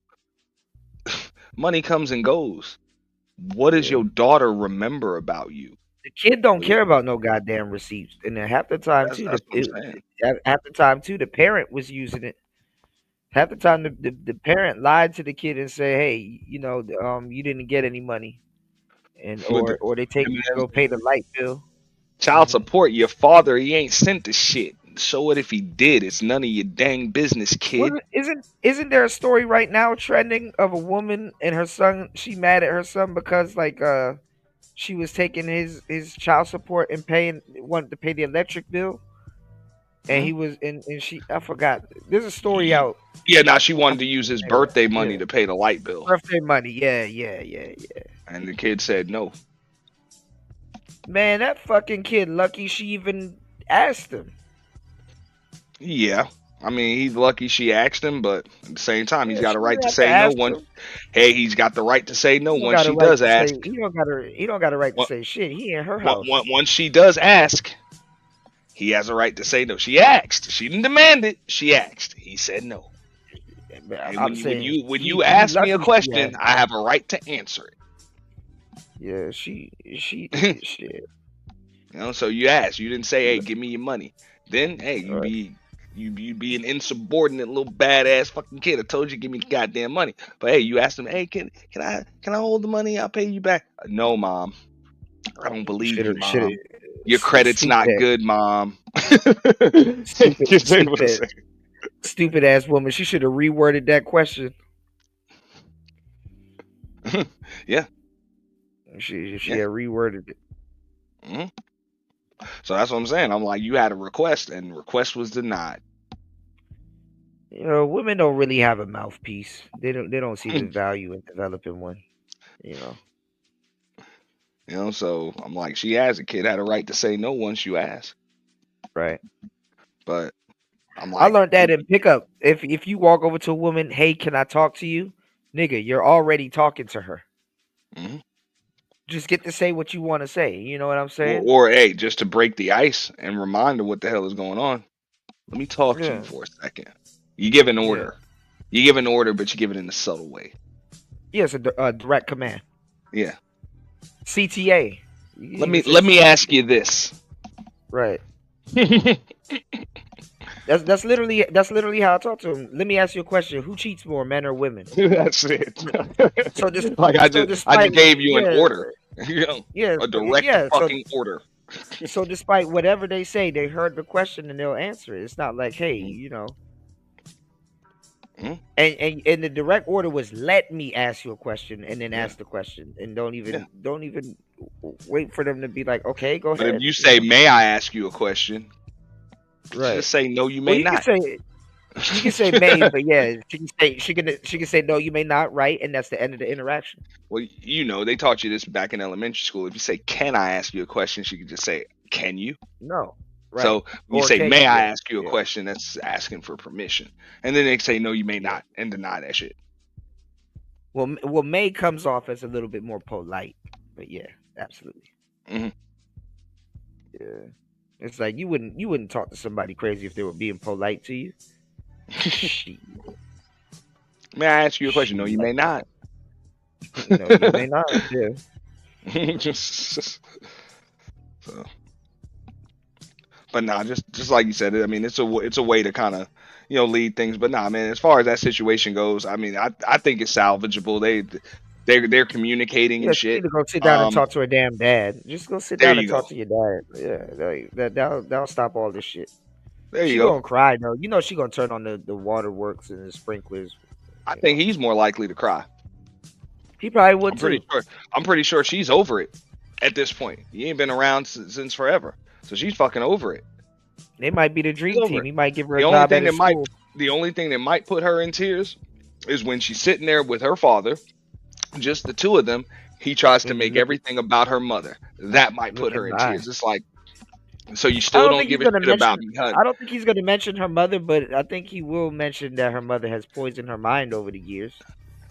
money comes and goes. What does your daughter remember about you? The kid don't care about no goddamn receipts, and then half the time too, the parent was using it. Half the time, the parent lied to the kid and say, "Hey, you know, you didn't get any money," and or they take you to go pay the light bill. Child support. Your father, he ain't sent the shit. So what if he did? It's none of your dang business, kid. Isn't there a story right now trending of a woman and her son? She mad at her son because she was taking his child support and wanted to pay the electric bill. And he was and she I forgot. There's a story out. Yeah, now she wanted to use his birthday money to pay the light bill. Birthday money, yeah. And the kid said no. Man, that fucking kid lucky she even asked him. Yeah. I mean, he's lucky she asked him, but at the same time, he's got a right to say no. He's got the right to say no once she does ask. He don't got a right to say shit. He in her house. Once she does ask, he has a right to say no. She asked. She didn't demand it. She asked. He said no. And when you ask me a question, I have a right to answer it. Yeah, she shit. You know, so you asked. You didn't say, "Hey, give me your money." Then, hey, you be an insubordinate little badass fucking kid. I told you, give me the goddamn money. But hey, you asked him, "Hey, can I hold the money? I'll pay you back." No, mom. I don't believe you, mom. Your credit's not good, mom. Stupid ass woman. She should have reworded that question. Yeah. She had reworded it. Mm-hmm. So that's what I'm saying. I'm like, you had a request, and the request was denied. You know, women don't really have a mouthpiece. They don't see the value in developing one. You know. You know, so I'm like, she as a kid had a right to say no once you asked. Right. But I'm like, I learned that in pickup. If you walk over to a woman, hey, can I talk to you? Nigga, you're already talking to her. Mm-hmm. Just get to say what you want to say. You know what I'm saying? Or hey, just to break the ice and remind her what the hell is going on. Let me talk to you for a second. You give an order. You give an order, but you give it in a subtle way. Yes, a direct command. Yeah. CTA. Let me ask you this. Right. That's literally how I talk to him. Let me ask you a question: who cheats more, men or women? That's it. So just like I just gave you an order. You know, a direct fucking order. So despite whatever they say, they heard the question and they'll answer it. It's not like, hey, you know. Mm-hmm. And the direct order was, let me ask you a question, and then ask the question, and don't even wait for them to be like, okay, go ahead. But if you say, may I ask you a question? Right. Just say no, you may not. You can say may, but yeah, she can say no, you may not, right? And that's the end of the interaction. Well, you know, they taught you this back in elementary school. If you say, can I ask you a question? She can just say, can you? No. Right. So you Or say, can may you? I ask you a question? That's asking for permission. And then they say, no, you may not, and deny that shit. Well, may comes off as a little bit more polite, but yeah, absolutely. Mm-hmm. Yeah. It's like you wouldn't talk to somebody crazy if they were being polite to you. May I ask you a question? No, you may not. No, you may not. Yeah. So. But nah, just like you said, I mean, it's a way to kind of, you know, lead things. But nah, man, as far as that situation goes, I mean, I think it's salvageable. They're communicating and shit. She need to go sit down and talk to her damn dad. Just go sit down and talk to your dad. Yeah, that'll stop all this shit. There you she go. Gonna cry though. You know she gonna turn on the waterworks and the sprinklers. I think he's more likely to cry. He probably would too. I'm pretty sure she's over it at this point. He ain't been around since forever, so she's fucking over it. They might be the dream team. He might give her a the job at his school. The only thing that might put her in tears is when she's sitting there with her father, just the two of them. He tries to make everything about her mother. That might put her in tears. It's like, so you still don't give a shit about me, honey. I don't think he's going to mention her mother, but I think he will mention that her mother has poisoned her mind over the years.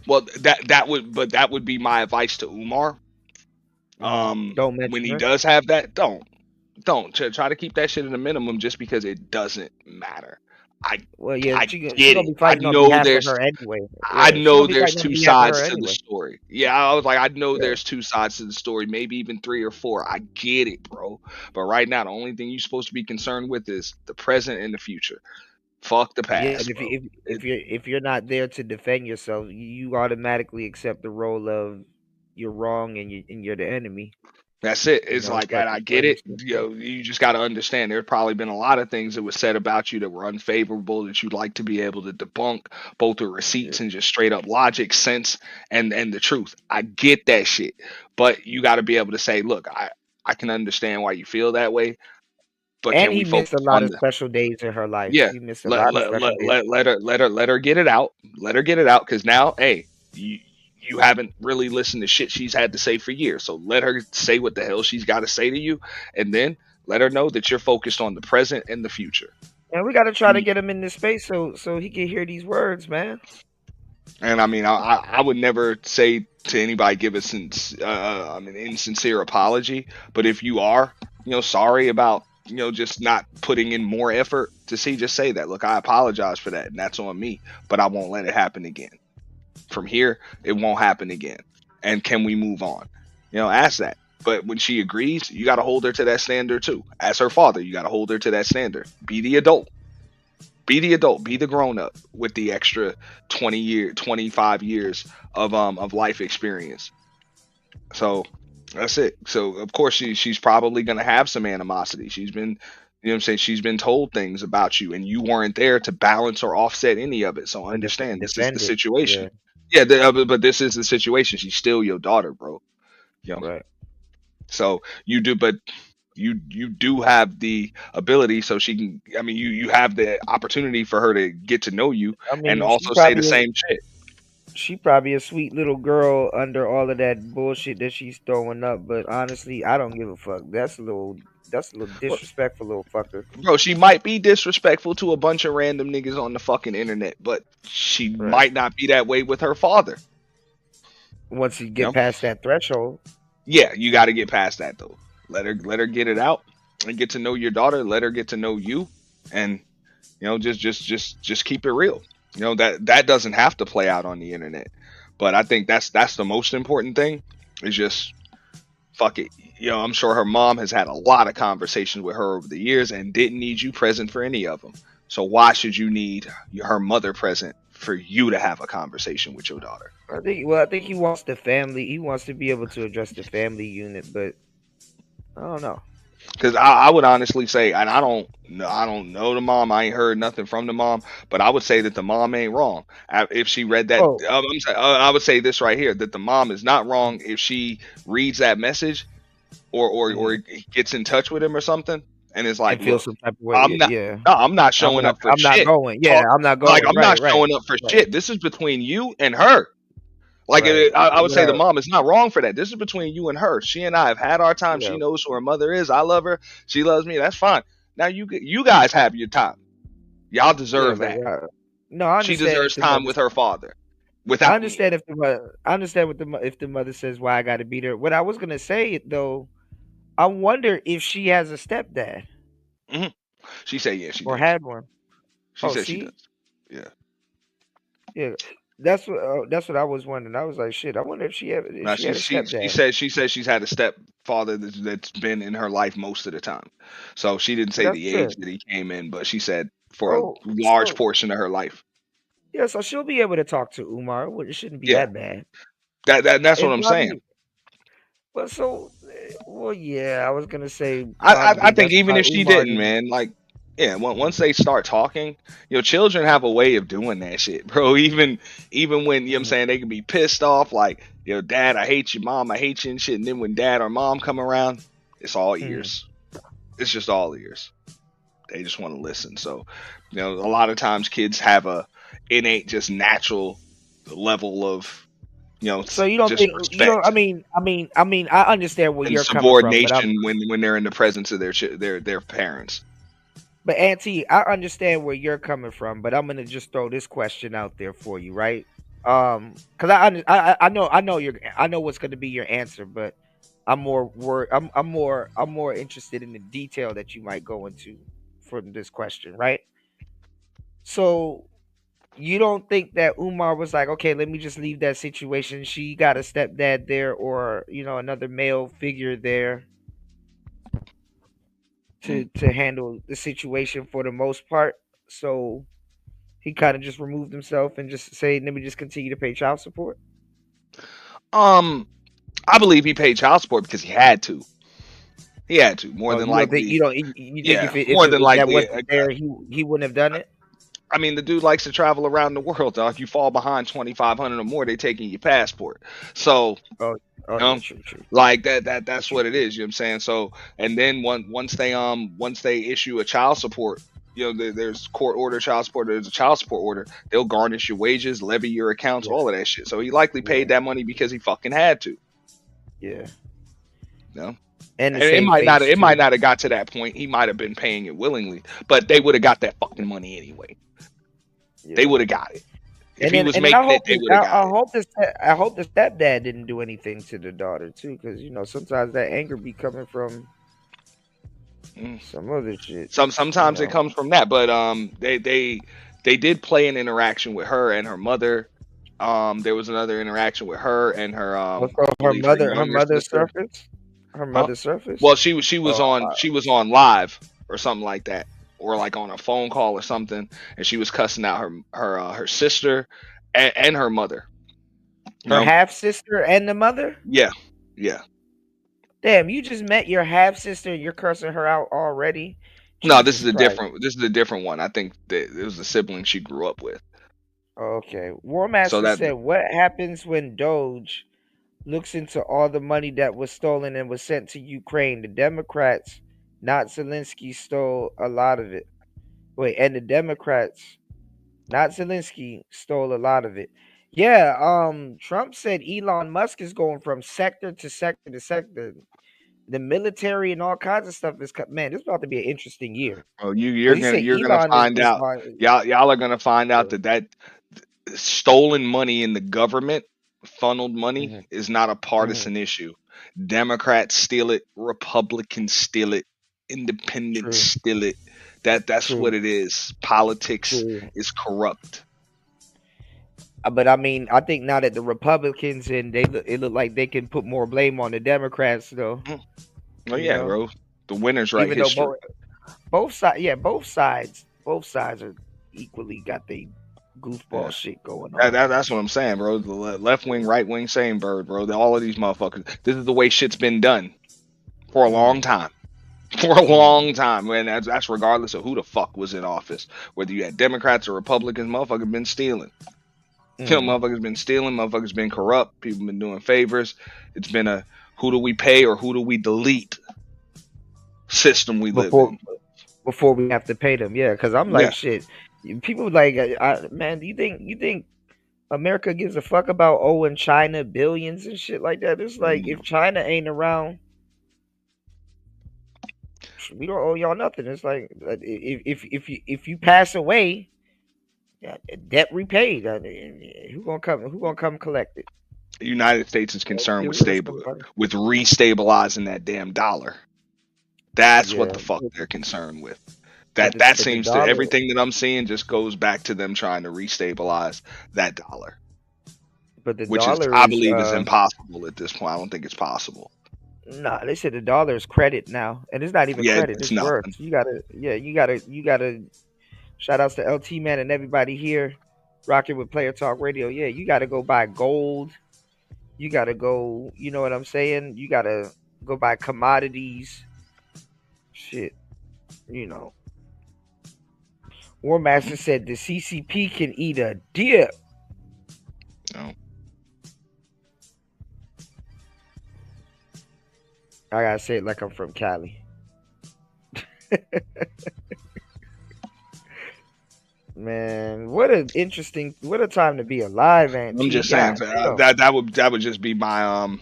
Well, that would be my advice to Umar. Don't mention when he her. does have that, don't try to keep that shit at a minimum, just because it doesn't matter. I get it. I know there's her anyway. I know there's two sides to the story. Yeah, I was like, I know there's two sides to the story, maybe even 3 or 4. I get it, bro. But right now, the only thing you're supposed to be concerned with is the present and the future. Fuck the past. Yeah, if you're not there to defend yourself, you automatically accept the role of you're wrong and you're the enemy. That's it. It's like, and I get it. You know, you just got to understand. There's probably been a lot of things that was said about you that were unfavorable that you'd like to be able to debunk, both the receipts and just straight up logic, sense, and the truth. I get that shit, but you got to be able to say, look, I can understand why you feel that way. But and can he we missed focus a lot on of special days in her life. Yeah, he missed a lot of special days. Let her get it out. Let her get it out, because now, hey, you haven't really listened to shit she's had to say for years. So let her say what the hell she's got to say to you, and then let her know that you're focused on the present and the future. And we got to try to get him in this space so he can hear these words, man. And I mean, I would never say to anybody give an insincere apology, but if you are, sorry about, just not putting in more effort to see, just say that. Look, I apologize for that, and that's on me, but I won't let it happen again. From here, it won't happen again. And can we move on? ask that. But when she agrees, you got to hold her to that standard too. As her father, you got to hold her to that standard. Be the adult. Be the adult. Be the grown up with the extra 25 years of life experience. So that's it. So of course she's probably gonna have some animosity. She's been, she's been told things about you, and you weren't there to balance or offset any of it. So understand this is the defend it. situation. Yeah, but this is the situation. She's still your daughter, bro. Right. So you do have the ability, so she can. I mean, you have the opportunity for her to get to know you, I mean, and also say the same shit. She probably a sweet little girl under all of that bullshit that she's throwing up, but honestly, I don't give a fuck. That's a little disrespectful, little fucker. Bro, she might be disrespectful to a bunch of random niggas on the fucking internet, but she might not be that way with her father. Once you get past that threshold. Yeah, you got to get past that though. Let her get it out and get to know your daughter. Let her get to know you, and just keep it real. That doesn't have to play out on the internet, but I think that's the most important thing. Is just fuck it. I'm sure her mom has had a lot of conversations with her over the years and didn't need you present for any of them. So why should you need her mother present for you to have a conversation with your daughter? I think he wants the family. He wants to be able to address the family unit, but I don't know. Because I would honestly say, and I don't know the mom. I ain't heard nothing from the mom, but I would say that the mom ain't wrong. If she read that, I would say this right here, that the mom is not wrong if she reads that message or gets in touch with him or something, and it's like, feels some type of way. I'm not showing up for shit. I'm not going. Yeah, I'm not going. Like, I'm not showing up for shit. This is between you and her. Like, I would say the mom is not wrong for that. This is between you and her. She and I have had our time. She knows who her mother is. I love her. She loves me. That's fine. Now you guys have your time. Y'all deserve that. No, I she deserves time with her father. I understand if the mother says, "Why I got to beat her." What I was gonna say though, I wonder if she has a stepdad. Mm-hmm. She said, "Yeah, she or does. had one." She said she does. Yeah. Yeah. That's what I was wondering. I was like, shit. I wonder if she had. She said she's had a stepfather that's been in her life most of the time. So she didn't say the age that he came in, but she said for a large portion of her life. Yeah, so she'll be able to talk to Umar. It shouldn't be that bad. That's what I'm saying. Well, yeah, I was gonna say. I think even if she didn't, man, like. Yeah, once they start talking, children have a way of doing that shit, bro. Even when, I'm saying, they can be pissed off, like, dad, I hate you, mom, I hate you and shit. And then when dad or mom come around, it's all ears. It's just all ears. They just want to listen. So, a lot of times kids have a innate, just natural level of, so you don't think, I mean, I understand where you're coming from. Subordination when they're in the presence of their parents. But Auntie, I understand where you're coming from, but I'm gonna just throw this question out there for you, right? Because I know what's gonna be your answer, but I'm more interested in the detail that you might go into from this question, right? So you don't think that Umar was like, okay, let me just leave that situation. She got a stepdad there, or another male figure there to handle the situation for the most part. So he kind of just removed himself and just say, let me just continue to pay child support. I believe he paid child support because he had to. He had to, more than likely. You think if that wasn't there, he wouldn't have done it? I mean, the dude likes to travel around the world, dog. If you fall behind 2,500 or more, they taking your passport. So, true. Like that's what it is. You know what I'm saying? So, and then once they issue a child support, there's court order child support. There's a child support order. They'll garnish your wages, levy your accounts, all of that shit. So he likely paid that money because he fucking had to. Yeah. And it might not have got to that point. He might have been paying it willingly, but they would have got that fucking money anyway. Yeah. They would have got it. If he was making it, they would have got it. I hope the stepdad didn't do anything to the daughter too, because sometimes that anger be coming from some other shit. Sometimes it comes from that, but they did play an interaction with her and her mother There was another interaction with her and her So I her believe her mother, her younger mother sister. surfaced. Her Huh? mother surfaced. Well, she was Oh, on live or something like that, or like on a phone call or something, and she was cussing out her sister and her mother. her half sister and the mother. Yeah, yeah. Damn, you just met your half sister and you're cursing her out already. No, this is Jesus a Christ. different one. I think that it was the sibling she grew up with. Okay. So Warmaster that said, "What happens when Doge looks into all the money that was stolen and was sent to Ukraine? The Democrats, not Zelensky, stole a lot of it. Wait, and the Democrats, not Zelensky, stole a lot of it. Yeah. Trump said Elon Musk is going from sector to sector to sector. The military and all kinds of stuff is man. This is about to be an interesting year. well, Because he said you're gonna Elon find is out. Y'all are gonna find out that stolen money in the government, funneled money, is not a partisan issue. Democrats steal it, Republicans steal it, Independents steal it. That's what it is. Politics is corrupt. But I mean, I think now that the Republicans and it look like they can put more blame on the Democrats, though. Oh yeah, bro. The winners write Even though history. both sides are equally got the goofball shit going on. That's what I'm saying, bro. The left wing, right wing, same bird, bro. All of these motherfuckers. This is the way shit's been done for a long time. For a long time, man. That's regardless of who the fuck was in office. Whether you had Democrats or Republicans, motherfuckers been stealing. Motherfuckers been stealing. Motherfuckers been corrupt. People been doing favors. It's been a who do we pay or who do we delete system we live in. Before we have to pay them, yeah. Because I'm like, shit. People like, man. Do you think America gives a fuck about owing China billions and shit like that? It's like if China ain't around, we don't owe y'all nothing. It's like if you pass away, debt repaid. Who gonna come collect it? The United States is concerned with restabilizing that damn dollar. That's what the fuck they're concerned with. That seems to everything that I'm seeing just goes back to them trying to restabilize that dollar. But the which dollar I believe is impossible at this point. I don't think it's possible. Nah, they said the dollar is credit now, and it's not even credit. It's worth. You gotta. Shout outs to LT Man and everybody here, rocking with Player Talk Radio. Yeah, you gotta go buy gold. You gotta go. You know what I'm saying? You gotta go buy commodities. Shit, you know. War Master said the CCP can eat a dip. No. I gotta say it like I'm from Cali. Man, what a time to be alive, man. I'm just saying that would just be my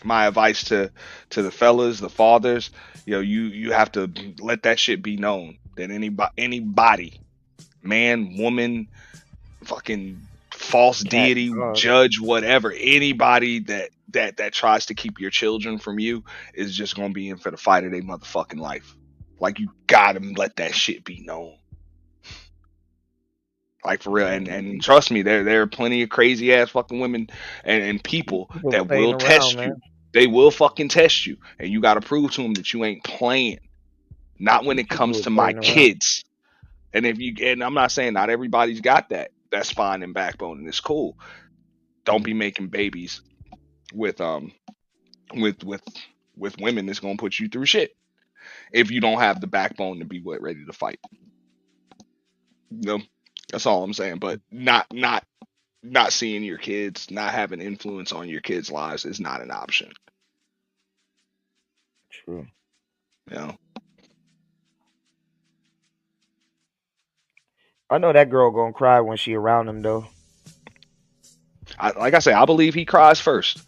my advice to the fellas, the fathers. You have to let that shit be known that anybody, man, woman, fucking false deity, judge, whatever, anybody that tries to keep your children from you is just gonna be in for the fight of their motherfucking life. Like, you gotta let that shit be known. Like, for real. And trust me, there are plenty of crazy ass fucking women and people that will test you. They will fucking test you, and you gotta prove to them that you ain't playing. Not when it comes to my kids. And I'm not saying not everybody's got that spine and backbone, and it's cool. Don't be making babies with women that's gonna put you through shit if you don't have the backbone to be ready to fight. That's all I'm saying. But not seeing your kids, not having influence on your kids' lives is not an option. True. I know that girl gonna cry when she around him, though. Like I say, I believe he cries first.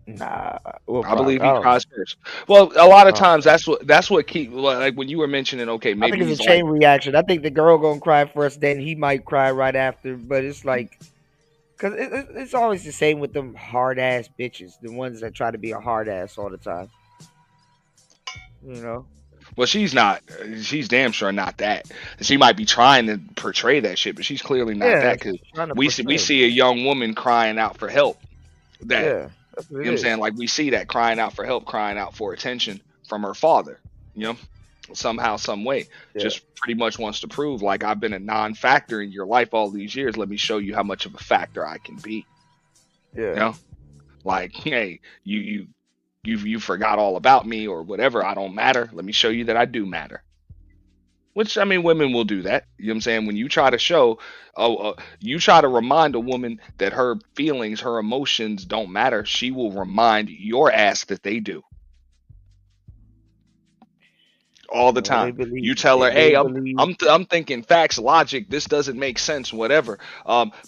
Nah, I believe he cries first. Well, a lot of times that's what keep, like when you were mentioning. Okay, maybe I think it's a chain reaction. I think the girl gonna cry first, then he might cry right after. But it's like, cause it's always the same with them hard ass bitches, the ones that try to be a hard ass all the time. Well, she's not. She's damn sure not that. She might be trying to portray that shit, but she's clearly not Yeah, that. Because trying to we portray. see a young woman crying out for help. That Yeah, that's what you know what I'm saying. Like we see that crying out for help, crying out for attention from her father. You know, somehow, some way, just pretty much wants to prove like I've been a non-factor in your life all these years. Let me show you how much of a factor I can be. Yeah. You know, like hey, you forgot all about me or whatever. I don't matter. Let me show you that I do matter. Which I mean, women will do that. You know what I'm saying? When you try to show, you try to remind a woman that her feelings, her emotions don't matter. She will remind your ass that they do all the Well, they time. believe. You tell her, They "Hey, believe. I'm thinking facts, logic. This doesn't make sense. Whatever.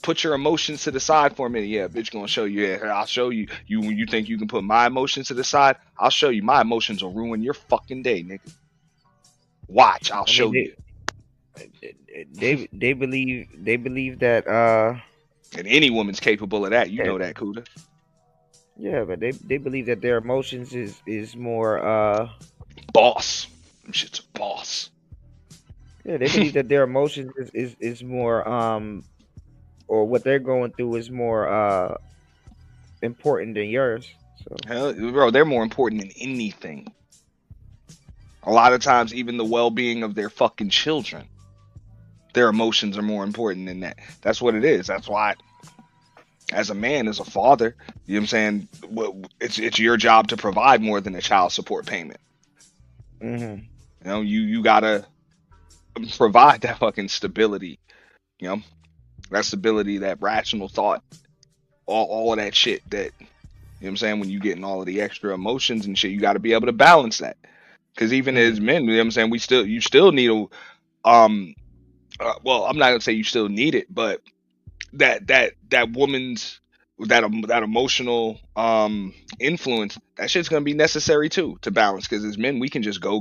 Put your emotions to the side for a minute. Yeah, bitch, gonna show you. Yeah, I'll show you. You think you can put my emotions to the side? I'll show you. My emotions will ruin your fucking day, nigga. Watch, I'll show you." They believe that And any woman's capable of that. You know that, Kuda. yeah, but they believe that their emotions is more boss. Them shit's a boss. Yeah, they believe that their emotions is more or what they're going through is more important than yours. So Hell, bro, they're more important than anything. A lot of times, even the well-being of their fucking children, their emotions are more important than that. That's what it is. That's why, as a man, as a father, you know what I'm saying, it's your job to provide more than a child support payment. Mm-hmm. You know, you gotta provide that fucking stability. You know, that stability, that rational thought, all of that shit. That you know what I'm saying. When you getting all of the extra emotions and shit, you got to be able to balance that. Because even as men, you know what I'm saying, you still need a well, I'm not gonna say you still need it, but that woman's that emotional influence, that shit's gonna be necessary too to balance. Because as men, we can just go,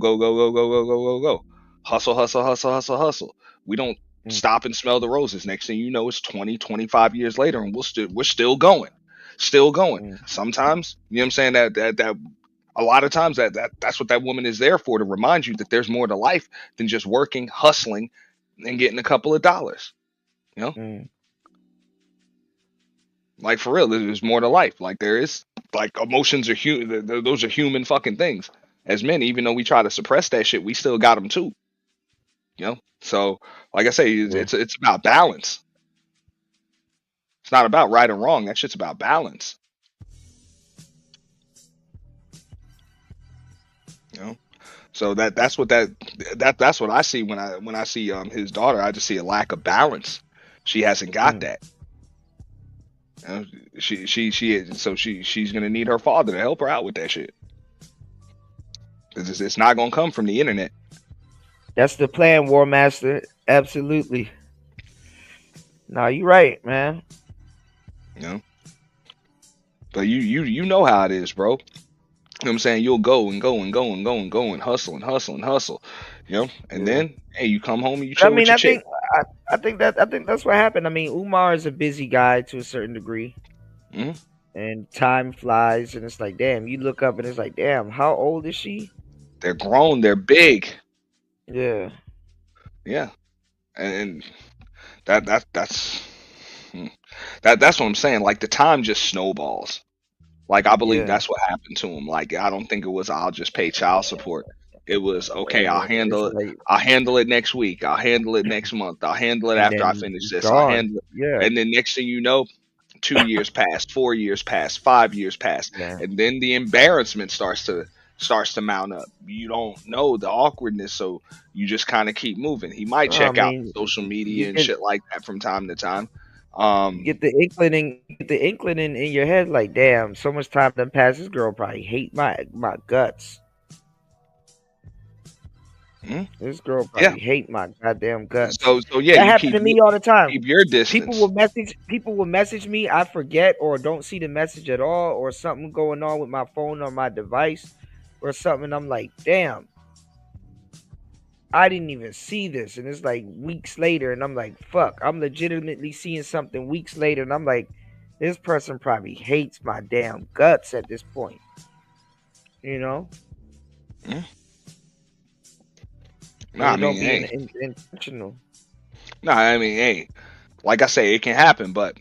hustle. We don't stop and smell the roses. Next thing you know, it's 20, 25 years later, and we're still going. Sometimes, you know what I'm saying, that a lot of times that's what that woman is there for, to remind you that there's more to life than just working, hustling, and getting a couple of dollars. You know, like for real, there's more to life. Like there is, like emotions are human. Those are human fucking things. As men, even though we try to suppress that shit, we still got them too. You know, so like I say, it's about balance. It's not about right or wrong. That shit's about balance. You know, so that's what I see when I see his daughter. I just see a lack of balance. She hasn't got that. You know, she's gonna need her father to help her out with that shit. It's not gonna come from the internet. That's the plan, War Master. Absolutely. No, you're right, man. You know, but you know how it is, bro. You know what I'm saying? You'll go and hustle and hustle. You know, and then hey, you come home and you chill with your chick. I think that's what happened. I mean, Umar is a busy guy to a certain degree, and time flies, and it's like, damn. You look up and it's like, damn. How old is she? They're grown. They're big. Yeah. Yeah, and that's what I'm saying. Like the time just snowballs. Like I believe that's what happened to him. Like I don't think it was I'll just pay child support. It was okay. I'll handle it. I'll handle it next week. I'll handle it next month. I'll handle it after I finish this. I'll handle it. Yeah. And then next thing you know, 2 years passed, 4 years passed, 5 years passed, and then the embarrassment starts to mount up. You don't know the awkwardness, so you just kind of keep moving. He might check out social media and shit like that from time to time. Get the inkling in your head, like, damn, so much time done passed. This girl probably hate my guts. This girl probably hate my goddamn guts. So yeah, that happens to me all the time. Keep your distance. People will message me. I forget or don't see the message at all, or something going on with my phone or my device, or something. I'm like, damn, I didn't even see this, and it's like weeks later, and I'm like, fuck, I'm legitimately seeing something weeks later, and I'm like, this person probably hates my damn guts at this point, you know? Nah, I don't mean, be intentional. Nah, I mean, hey, like I say, it can happen, but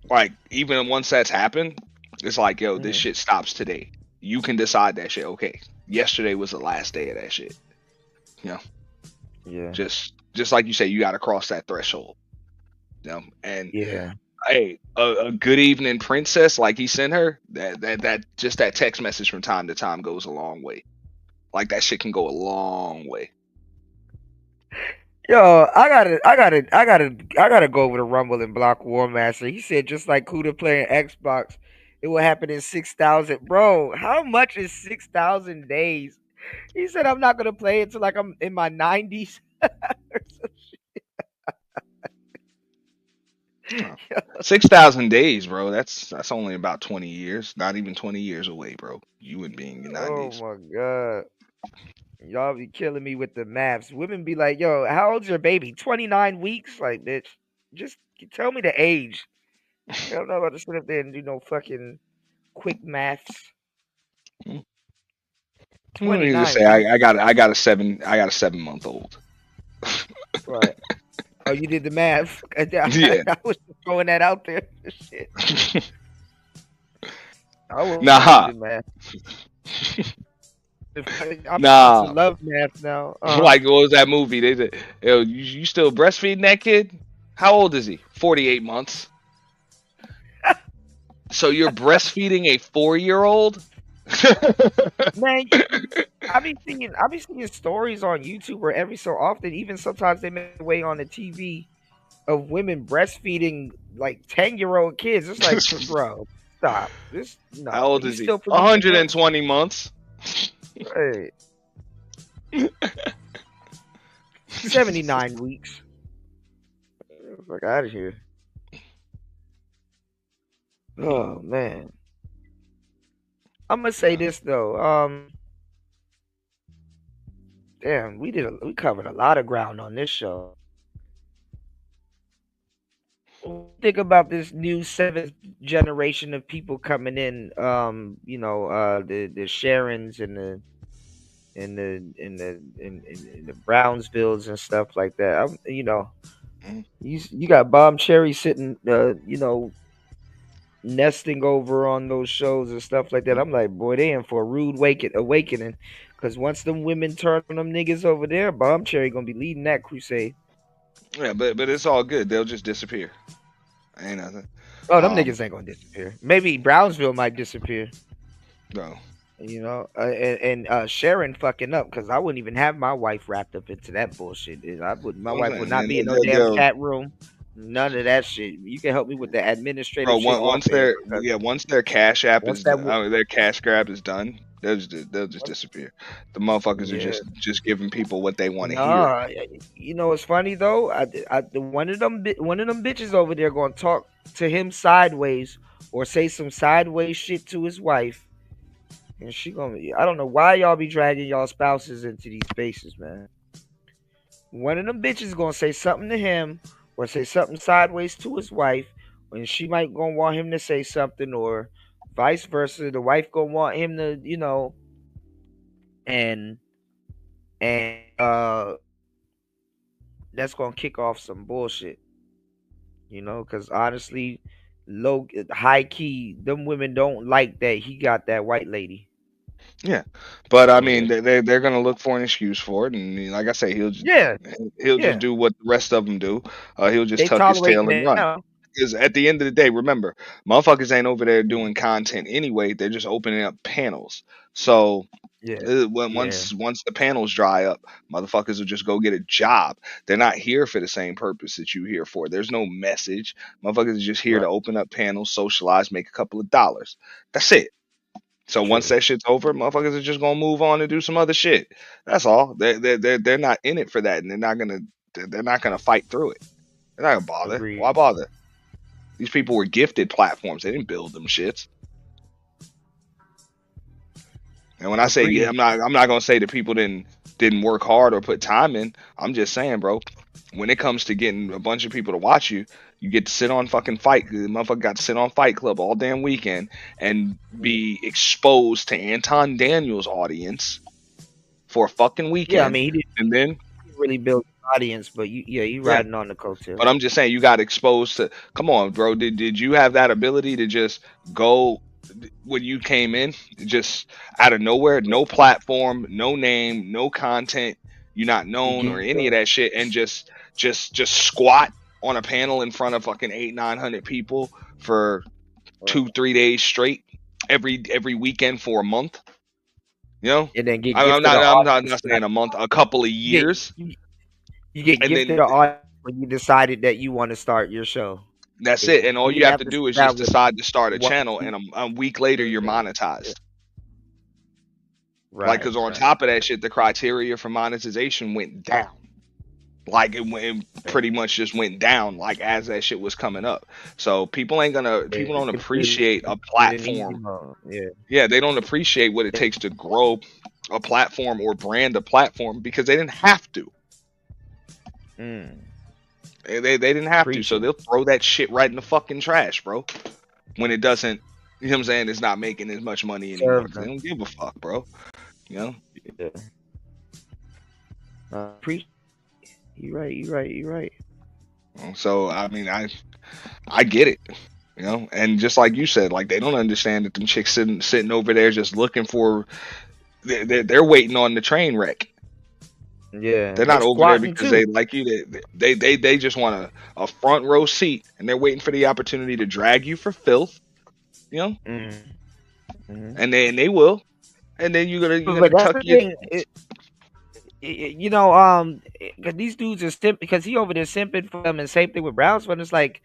like even once that's happened, it's like, yo, this shit stops today. You can decide that shit. Okay, yesterday was the last day of that shit. You know? Yeah. Just like you say, you got to cross that threshold. You know? And yeah, hey, a good evening, princess, like he sent her. That just that text message from time to time goes a long way. Like that shit can go a long way. Yo, I gotta go over to Rumble and block War Master. He said just like Kuda playing Xbox, it will happen in 6,000. Bro, how much is 6,000 days? He said I'm not gonna play it till like I'm in my 90s. 6,000 days, bro. That's only about 20 years. Not even 20 years away, bro. You would be in your 90s. Oh my god. Y'all be killing me with the maths. Women be like, yo, how old's your baby? 29 weeks? Like, bitch, just tell me the age. I'm not about to sit up there and do no fucking quick maths. Let me just 29 say weeks. I got a 7-month old. Right. Oh, you did the math. Yeah. I was just throwing that out there. Shit. I will Nah. do the math. I'm Nah. to love math now. Like, what was that movie? They said, yo, you still breastfeeding that kid? How old is he? 48 months. So you're breastfeeding a 4-year-old? Man, I be seeing stories on YouTube where every so often, even sometimes they make their way on the TV of women breastfeeding like 10-year-old kids. It's like, bro, stop. This no. How old You is he? still producing 120 months. Hey. 79 weeks. Fuck out of here. Oh man. I'm gonna say this though. Damn, we covered a lot of ground on this show. Think about this new 7th generation of people coming in. The Sharons and the Brownsvilles and stuff like that. You got Bomb Cherry sitting, nesting over on those shows and stuff like that. I'm like, boy, they in for a rude awakening. Because once them women turn on them niggas over there, Bomb Cherry gonna be leading that crusade. Yeah, but it's all good. They'll just disappear. Ain't nothing. Oh, them niggas ain't gonna disappear. Maybe Brownsville might disappear. No. And Sharon fucking up because I wouldn't even have my wife wrapped up into that bullshit. My wife would not be in no damn chat room. None of that shit. You can help me with the administrative shit. Once their cash app is done, their cash grab is done, they'll just disappear. The motherfuckers are just giving people what they want to hear. You know what's funny though? One of them bitches over there gonna talk to him sideways or say some sideways shit to his wife, and she gonna. I don't know why y'all be dragging y'all spouses into these spaces, man. One of them bitches gonna say something to him or say something sideways to his wife, and she might gonna want him to say something, or vice versa. The wife gonna want him to, and that's gonna kick off some bullshit, because honestly, high key, them women don't like that he got that white lady. Yeah, but I mean, they're gonna look for an excuse for it, and like I say, he'll just do what the rest of them do. He'll just tuck his tail and run. Because at the end of the day, remember, motherfuckers ain't over there doing content anyway. They're just opening up panels. So once the panels dry up, motherfuckers will just go get a job. They're not here for the same purpose that you here for. There's no message. Motherfuckers are just here to open up panels, socialize, make a couple of dollars. That's it. So once that shit's over, motherfuckers are just gonna move on and do some other shit. That's all. They're not in it for that, and they're not gonna fight through it. They're not gonna bother. Agreed. Why bother? These people were gifted platforms. They didn't build them shits. And when I say I'm not gonna say that people didn't work hard or put time in. I'm just saying, bro. When it comes to getting a bunch of people to watch you, you get to sit on fucking Fight. The motherfucker got to sit on Fight Club all damn weekend and be exposed to Anton Daniels' audience for a fucking weekend. Yeah, I mean, and then really build an audience, but you riding on the coattail. But I'm just saying, you got exposed to. Come on, bro. Did you have that ability to just go when you came in, just out of nowhere, no platform, no name, no content, you're not known or any of that shit, and just squat on a panel in front of fucking 800-900 people for 2-3 days straight every weekend for a month? You know, and then get I'm gifted not saying a month, a couple of years. You get and gifted then an audience when you decided that you want to start your show. that's it. And all you have to do is just decide to start a one- channel, and a week later you're monetized. Right. Like, because on top of that shit, the criteria for monetization went down. Like it pretty much just went down. Like as that shit was coming up. So people don't appreciate a platform. Yeah, they don't appreciate what it takes to grow a platform or brand a platform because they didn't have to. They didn't have to, so they'll throw that shit right in the fucking trash, bro. When it doesn't, you know what I'm saying, it's not making as much money anymore. They don't give a fuck, bro. You know? You're right. So I mean, I get it, you know, and just like you said, like they don't understand that them chicks sitting over there just looking for, they're waiting on the train wreck. Yeah, they're not over there because they like you. They just want a front row seat, and they're waiting for the opportunity to drag you for filth, you know. And they will, and then you're gonna tuck your. You know, cause these dudes are simp because he over there simping for them, and same thing with Browns. When it's like,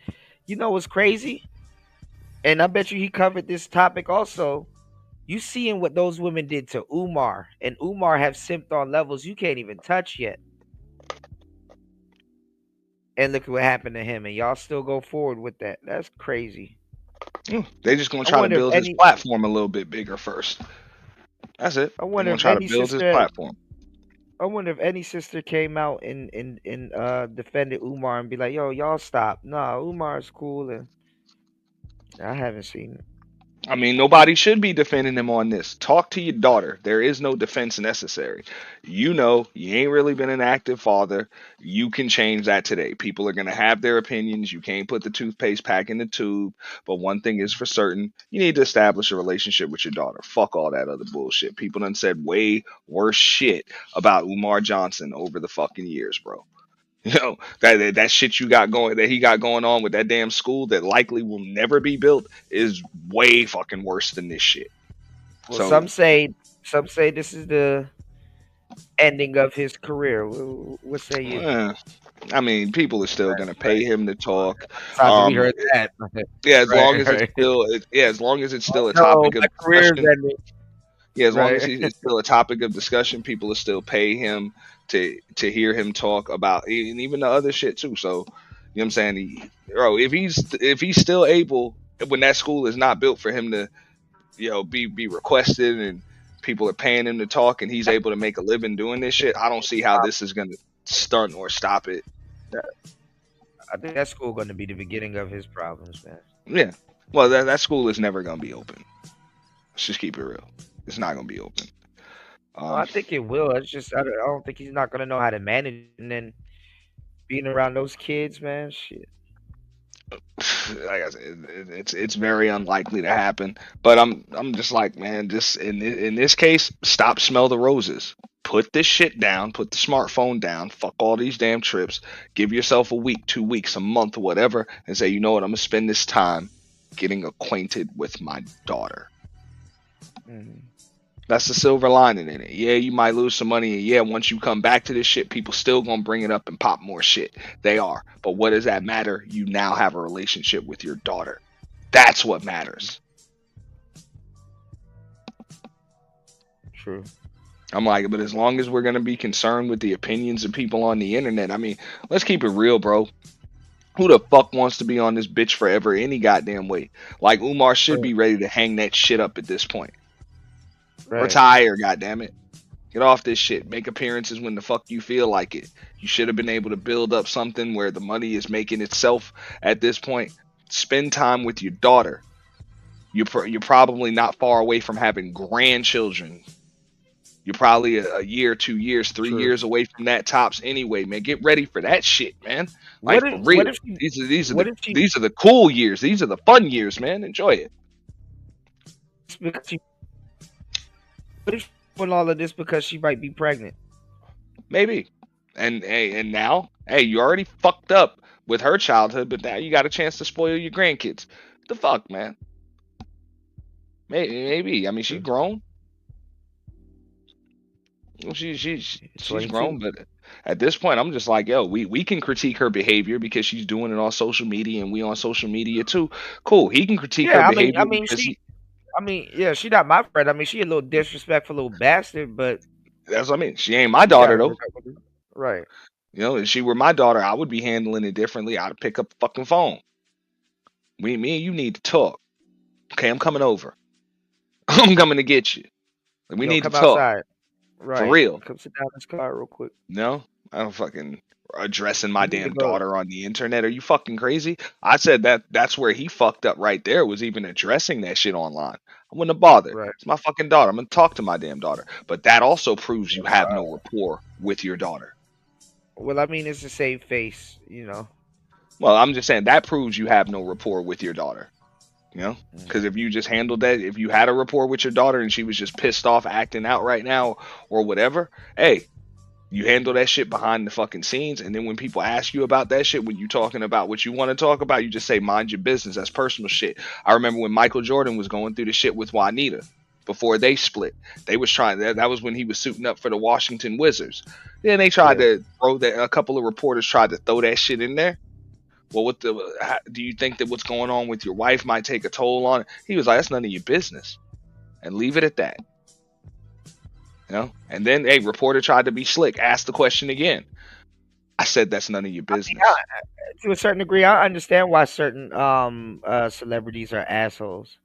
you know, what's crazy, and I bet you he covered this topic also. You seeing what those women did to Umar, and Umar have simped on levels you can't even touch yet. And look at what happened to him, and y'all still go forward with that. That's crazy. They just gonna try to build his platform a little bit bigger first. That's it. I wonder if try to build his platform. I wonder if any sister came out and defended Umar and be like, "Yo, y'all stop. Nah, Umar's cool." And I haven't seen it. I mean, nobody should be defending him on this. Talk to your daughter. There is no defense necessary. You know, you ain't really been an active father. You can change that today. People are going to have their opinions. You can't put the toothpaste back in the tube. But one thing is for certain, you need to establish a relationship with your daughter. Fuck all that other bullshit. People done said way worse shit about Umar Johnson over the fucking years, bro. You know, that shit you got going, that he got going on with that damn school that likely will never be built is way fucking worse than this shit. Well, some say this is the ending of his career. What say you? I mean, people are still gonna pay him to talk. We heard that. Yeah, as long as it's still, as long as it's still a topic of discussion. Yeah, as long as it's still a topic of discussion, people will still pay him to hear him talk about, and even the other shit too. So, you know what I'm saying? Bro, if he's still able, when that school is not built for him to, you know, be requested and people are paying him to talk and he's able to make a living doing this shit, I don't see how this is going to stunt or stop it. I think that school going to be the beginning of his problems, man. Yeah. Well, that school is never going to be open. Let's just keep it real. It's not going to be open. I think it will. It's just I don't think he's not going to know how to manage it. And then being around those kids, man, shit. Like I said, it's very unlikely to happen. But I'm just like, man, just in this case, stop, smell the roses. Put this shit down. Put the smartphone down. Fuck all these damn trips. Give yourself a week, 2 weeks, a month, whatever, and say, you know what? I'm gonna spend this time getting acquainted with my daughter. That's the silver lining in it. Yeah, you might lose some money, and yeah, once you come back to this shit, people still gonna bring it up and pop more shit. They are. But what does that matter? You now have a relationship with your daughter. That's what matters. True. I'm like, but as long as we're gonna be concerned with the opinions of people on the internet, I mean, let's keep it real, bro. Who the fuck wants to be on this bitch forever any goddamn way? Like, Umar should be ready to hang that shit up at this point. Retire, goddammit. Get off this shit. Make appearances when the fuck you feel like it. You should have been able to build up something where the money is making itself at this point. Spend time with your daughter. You're probably not far away from having grandchildren. You're probably a year, 2 years, 3 years away from that tops anyway, man. Get ready for that shit, man. Like for real. These are the cool years. These are the fun years, man. Enjoy it. What if she's doing all of this because she might be pregnant? Maybe. And now, you already fucked up with her childhood, but now you got a chance to spoil your grandkids. The fuck, man. Maybe. I mean, she's grown. She's grown, but at this point, I'm just like, yo, we can critique her behavior because she's doing it on social media, and we on social media too. Cool. He can critique her behavior because she not my friend. I mean, she a little disrespectful little bastard, but that's what I mean. She ain't my daughter though. Right. You know, if she were my daughter, I would be handling it differently. I'd pick up the fucking phone. Me and you need to talk. Okay, I'm coming over. I'm coming to get you. We need to talk. Outside. Right. For real. Come sit down in this car real quick. No, I don't fucking addressing my damn daughter on the internet. Are you fucking crazy? I said that's where he fucked up right there, was even addressing that shit online. I wouldn't have bothered. Right. It's my fucking daughter. I'm gonna talk to my damn daughter. But that also proves you have no rapport with your daughter. Well, I mean, it's the same face, you know. Well, I'm just saying that proves you have no rapport with your daughter. You know, because if you just handled that, if you had a rapport with your daughter and she was just pissed off, acting out right now or whatever, hey, you handle that shit behind the fucking scenes. And then when people ask you about that shit, when you talking about what you want to talk about, you just say, mind your business. That's personal shit. I remember when Michael Jordan was going through the shit with Juanita before they split. They was trying that was when he was suiting up for the Washington Wizards. Then they tried to throw that. A couple of reporters tried to throw that shit in there. Well, do you think that what's going on with your wife might take a toll on it? He was like, that's none of your business. And leave it at that. You know? And then, reporter tried to be slick, asked the question again. I said, that's none of your business. To a certain degree, I understand why certain celebrities are assholes.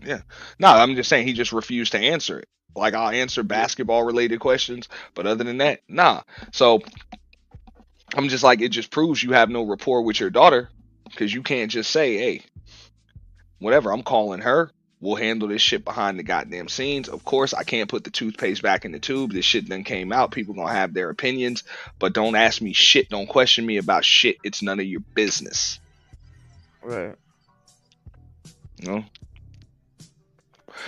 Yeah. No, I'm just saying he just refused to answer it. Like, I'll answer basketball-related questions, but other than that, nah. So I'm just like, it just proves you have no rapport with your daughter, because you can't just say, hey, whatever, I'm calling her. We'll handle this shit behind the goddamn scenes. Of course, I can't put the toothpaste back in the tube. This shit then came out. People gonna have their opinions, but don't ask me shit. Don't question me about shit. It's none of your business. Right. You know?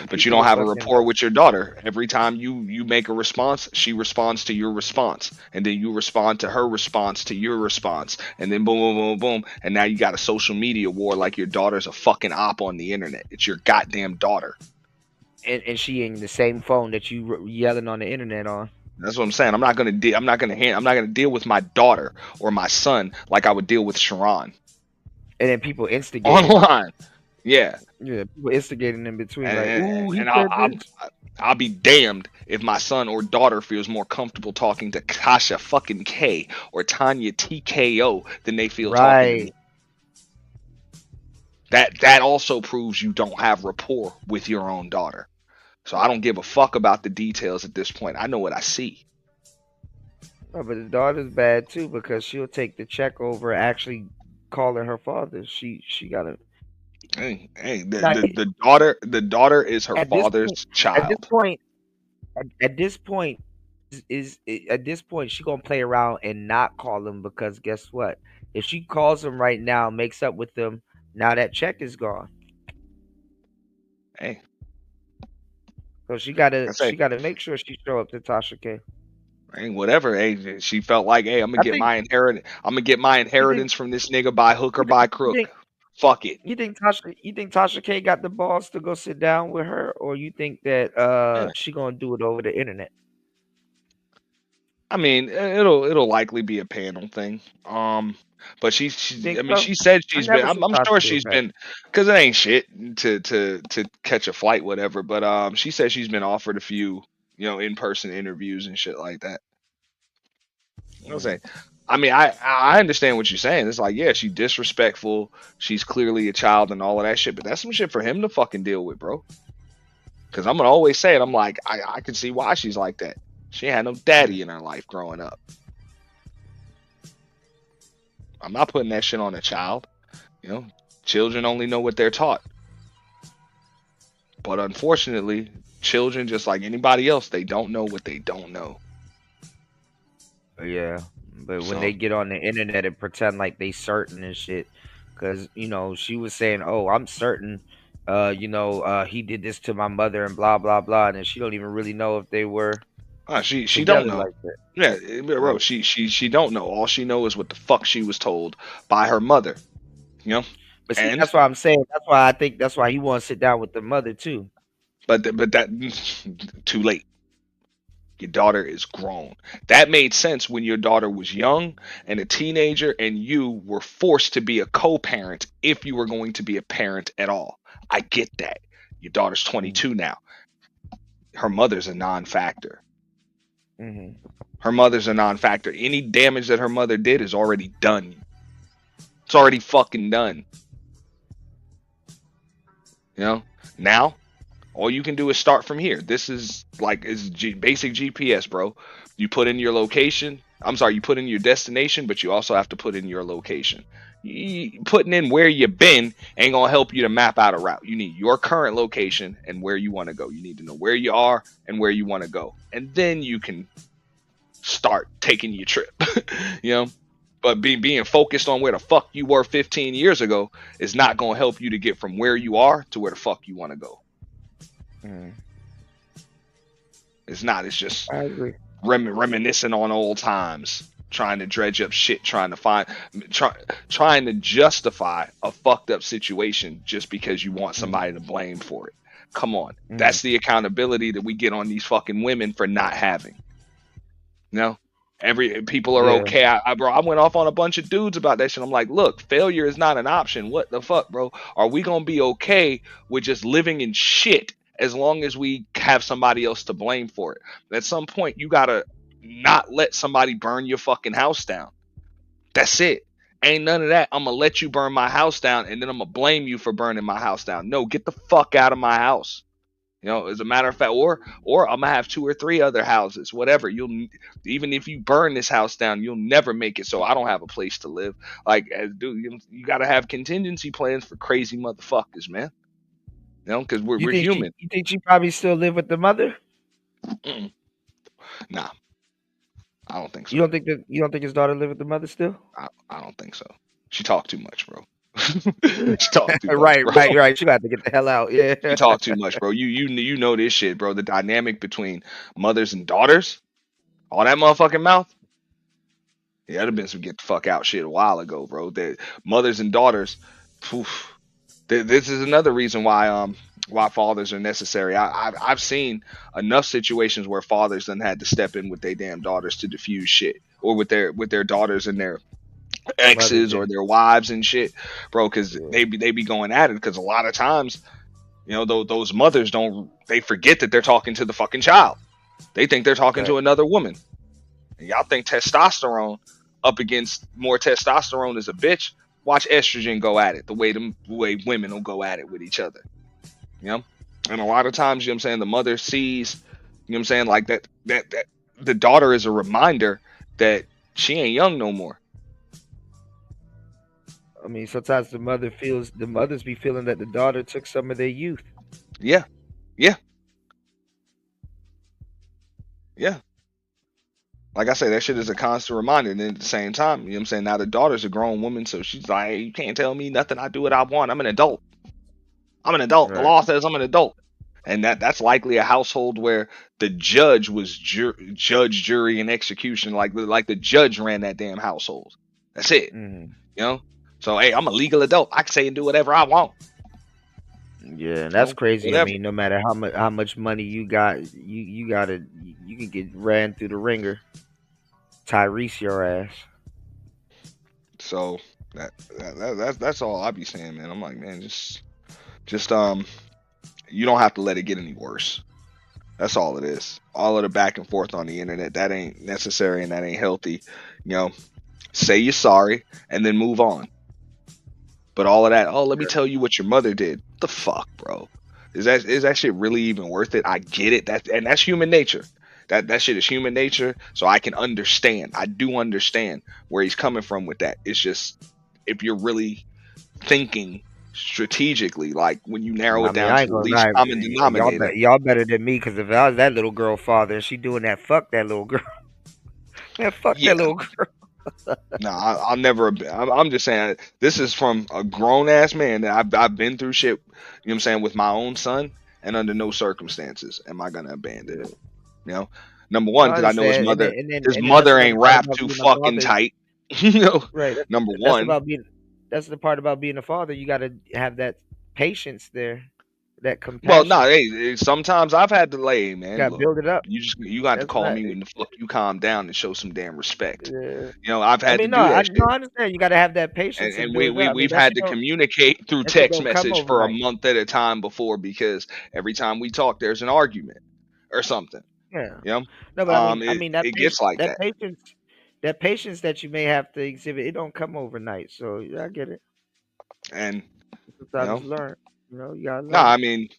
But you don't have a rapport with your daughter. Every time you make a response, she responds to your response. And then you respond to her response to your response. And then boom, boom, boom, boom. And now you got a social media war like your daughter's a fucking op on the internet. It's your goddamn daughter. And she in the same phone that you yelling on the internet on. That's what I'm saying. I'm not gonna deal with my daughter or my son like I would deal with Sharon. And then people instigate online. Yeah. Yeah, people instigating in between. I'll be damned if my son or daughter feels more comfortable talking to Kasha fucking K or Tanya TKO than they feel talking to me. That also proves you don't have rapport with your own daughter. So I don't give a fuck about the details at this point. I know what I see. Oh, but the daughter's bad too, because she'll take the check over actually calling her father. She gotta. The daughter is her father's child. At this point, she gonna play around and not call him, because guess what? If she calls him right now, makes up with him, now that check is gone. Hey. So she gotta make sure she show up to Tasha K. Whatever. Hey, she felt like, hey, I'm gonna get my inheritance from this nigga by hook or by crook. Fuck it. You think Tasha K got the balls to go sit down with her, or you think that she gonna do it over the internet? I mean, it'll likely be a panel thing. But she said she's been. I'm sure she's been, because it ain't shit to catch a flight, whatever. But she said she's been offered a few, in-person interviews and shit like that. You know what I'm saying? I mean, I understand what you're saying. It's like, yeah, she's disrespectful. She's clearly a child and all of that shit. But that's some shit for him to fucking deal with, bro. Because I'm going to always say it. I'm like, I can see why she's like that. She had no daddy in her life growing up. I'm not putting that shit on a child. Children only know what they're taught. But unfortunately, children, just like anybody else, they don't know what they don't know. Yeah, but when So they get on the internet and pretend like they certain and shit, because she was saying, "Oh, I'm certain, he did this to my mother and blah blah blah," and then she don't even really know if they were she don't together know. like that. Yeah, bro, she don't know. All she know is what the fuck she was told by her mother. But see, And that's why I'm saying. That's why I think that's why he wants to sit down with the mother too. but that too late. Your daughter is grown. That made sense when your daughter was young and a teenager and you were forced to be a co-parent if you were going to be a parent at all. I get that. Your daughter's 22 now. Her mother's a non-factor. Mm-hmm. Her mother's a non-factor. Any damage that her mother did is already done. It's already fucking done. Now all you can do is start from here. This is like basic GPS, bro. You put in your location. I'm sorry, you put in your destination, but you also have to put in your location. Putting in where you've been ain't gonna help you to map out a route. You need your current location and where you want to go. You need to know where you are and where you want to go, and then you can start taking your trip. But being focused on where the fuck you were 15 years ago is not gonna help you to get from where you are to where the fuck you want to go. It's not. It's just I agree. Reminiscing on old times, trying to dredge up shit, trying to justify a fucked up situation just because you want somebody to blame for it. Come on, that's the accountability that we get on these fucking women for not having. People are okay. I went off on a bunch of dudes about that shit. I'm like, look, failure is not an option. What the fuck, bro? Are we gonna be okay with just living in shit as long as we have somebody else to blame for it? At some point, you gotta not let somebody burn your fucking house down. That's it. Ain't none of that. I'm gonna let you burn my house down, and then I'm gonna blame you for burning my house down. No, get the fuck out of my house. As a matter of fact, or I'm gonna have 2 or 3 other houses, whatever. Even if you burn this house down, you'll never make it. So I don't have a place to live. Like, dude, you gotta have contingency plans for crazy motherfuckers, man. Because we're human. You think she probably still live with the mother? Nah, I don't think so. You don't think his daughter live with the mother still? I don't think so. She talked too much, bro. She talked too much, right, bro. right. She got to get the hell out. Yeah. She talked too much, bro. You know this shit, bro. The dynamic between mothers and daughters, all that motherfucking mouth. Yeah, that'd have been some get the fuck out shit a while ago, bro. The mothers and daughters. Poof. This is another reason why fathers are necessary. I've seen enough situations where fathers then had to step in with their damn daughters to diffuse shit, or with their daughters and their exes or their wives and shit, bro, because they be going at it. Because a lot of times, those mothers they forget that they're talking to the fucking child. They think they're talking to another woman. And y'all think testosterone up against more testosterone is a bitch. Watch estrogen go at it the way women will go at it with each other. And a lot of times, the mother sees, like that the daughter is a reminder that she ain't young no more. I mean, sometimes the mothers be feeling that the daughter took some of their youth. Yeah. Like I say, that shit is a constant reminder. And then at the same time, now the daughter's a grown woman, so she's like, hey, you can't tell me nothing. I do what I want. I'm an adult. Right. The law says I'm an adult. And that's likely a household where the judge was judge, jury, and execution. Like the judge ran that damn household. That's it. So, hey, I'm a legal adult. I can say and do whatever I want. Yeah, and that's crazy. Whatever. I mean, no matter how much money you got, you can get ran through the ringer. Tyrese your ass. So that's all I be saying, man. I'm like, man, just you don't have to let it get any worse. That's all it is. All of the back and forth on the internet, that ain't necessary and that ain't healthy. Say you're sorry and then move on. But all of that, let me tell you what your mother did. What the fuck, bro? Is that shit really even worth it? I get it. That's human nature. That shit is human nature. So I can understand. I do understand where he's coming from with that. It's just, if you're really thinking strategically, like when you narrow I it mean, down I to ain't the gonna least lie. common denominator. Y'all better than me, because if I was that little girl father and she doing that, fuck that little girl. Man, fuck Yeah. that little girl. No, I'll never. I'm just saying this is from a grown ass man that I've been through shit. You know what I'm saying, with my own son, and under no circumstances am I gonna abandon him. You know, number one, I because I know his understand, mother. His and then that's mother another ain't part wrapped about too being a fucking father. tight. You know, Right. number That's one. about being. That's the part about being a father. You got to have that patience there, that Well, compassion. no, hey, sometimes I've had to lay, man. You got to Look, build it up. you got to That's call not. me when the fuck you calm down and show some damn respect. Yeah. You know, I've I had to mean, no, do that I shit. understand. You got to have that patience and And build it up. I mean, we've had to communicate through that shit text don't come message for a overnight. month at a time before, because every time we talk, there's an argument or something. Yeah. You know, No, but I mean that it gets like that. that patience that you may have to exhibit, it don't come overnight. So yeah, I get it. And Sometimes learn. You know, you gotta no, learn. I mean,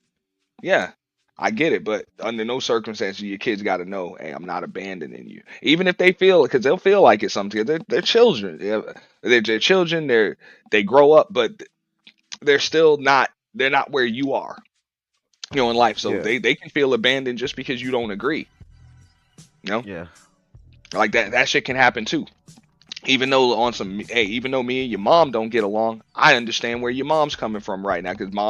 yeah, I get it, but under no circumstances your kids got to know, hey, I'm not abandoning you, even if they feel, because they'll feel like it's something. They're children. They're children. They grow up, but they're still not. They're not where you are. You know, in life, so Yeah. they can feel abandoned just because you don't agree. You know, Yeah. like that shit can happen too. Even though on some, hey, even though me and your mom don't get along, I understand where your mom's coming from right now, because mom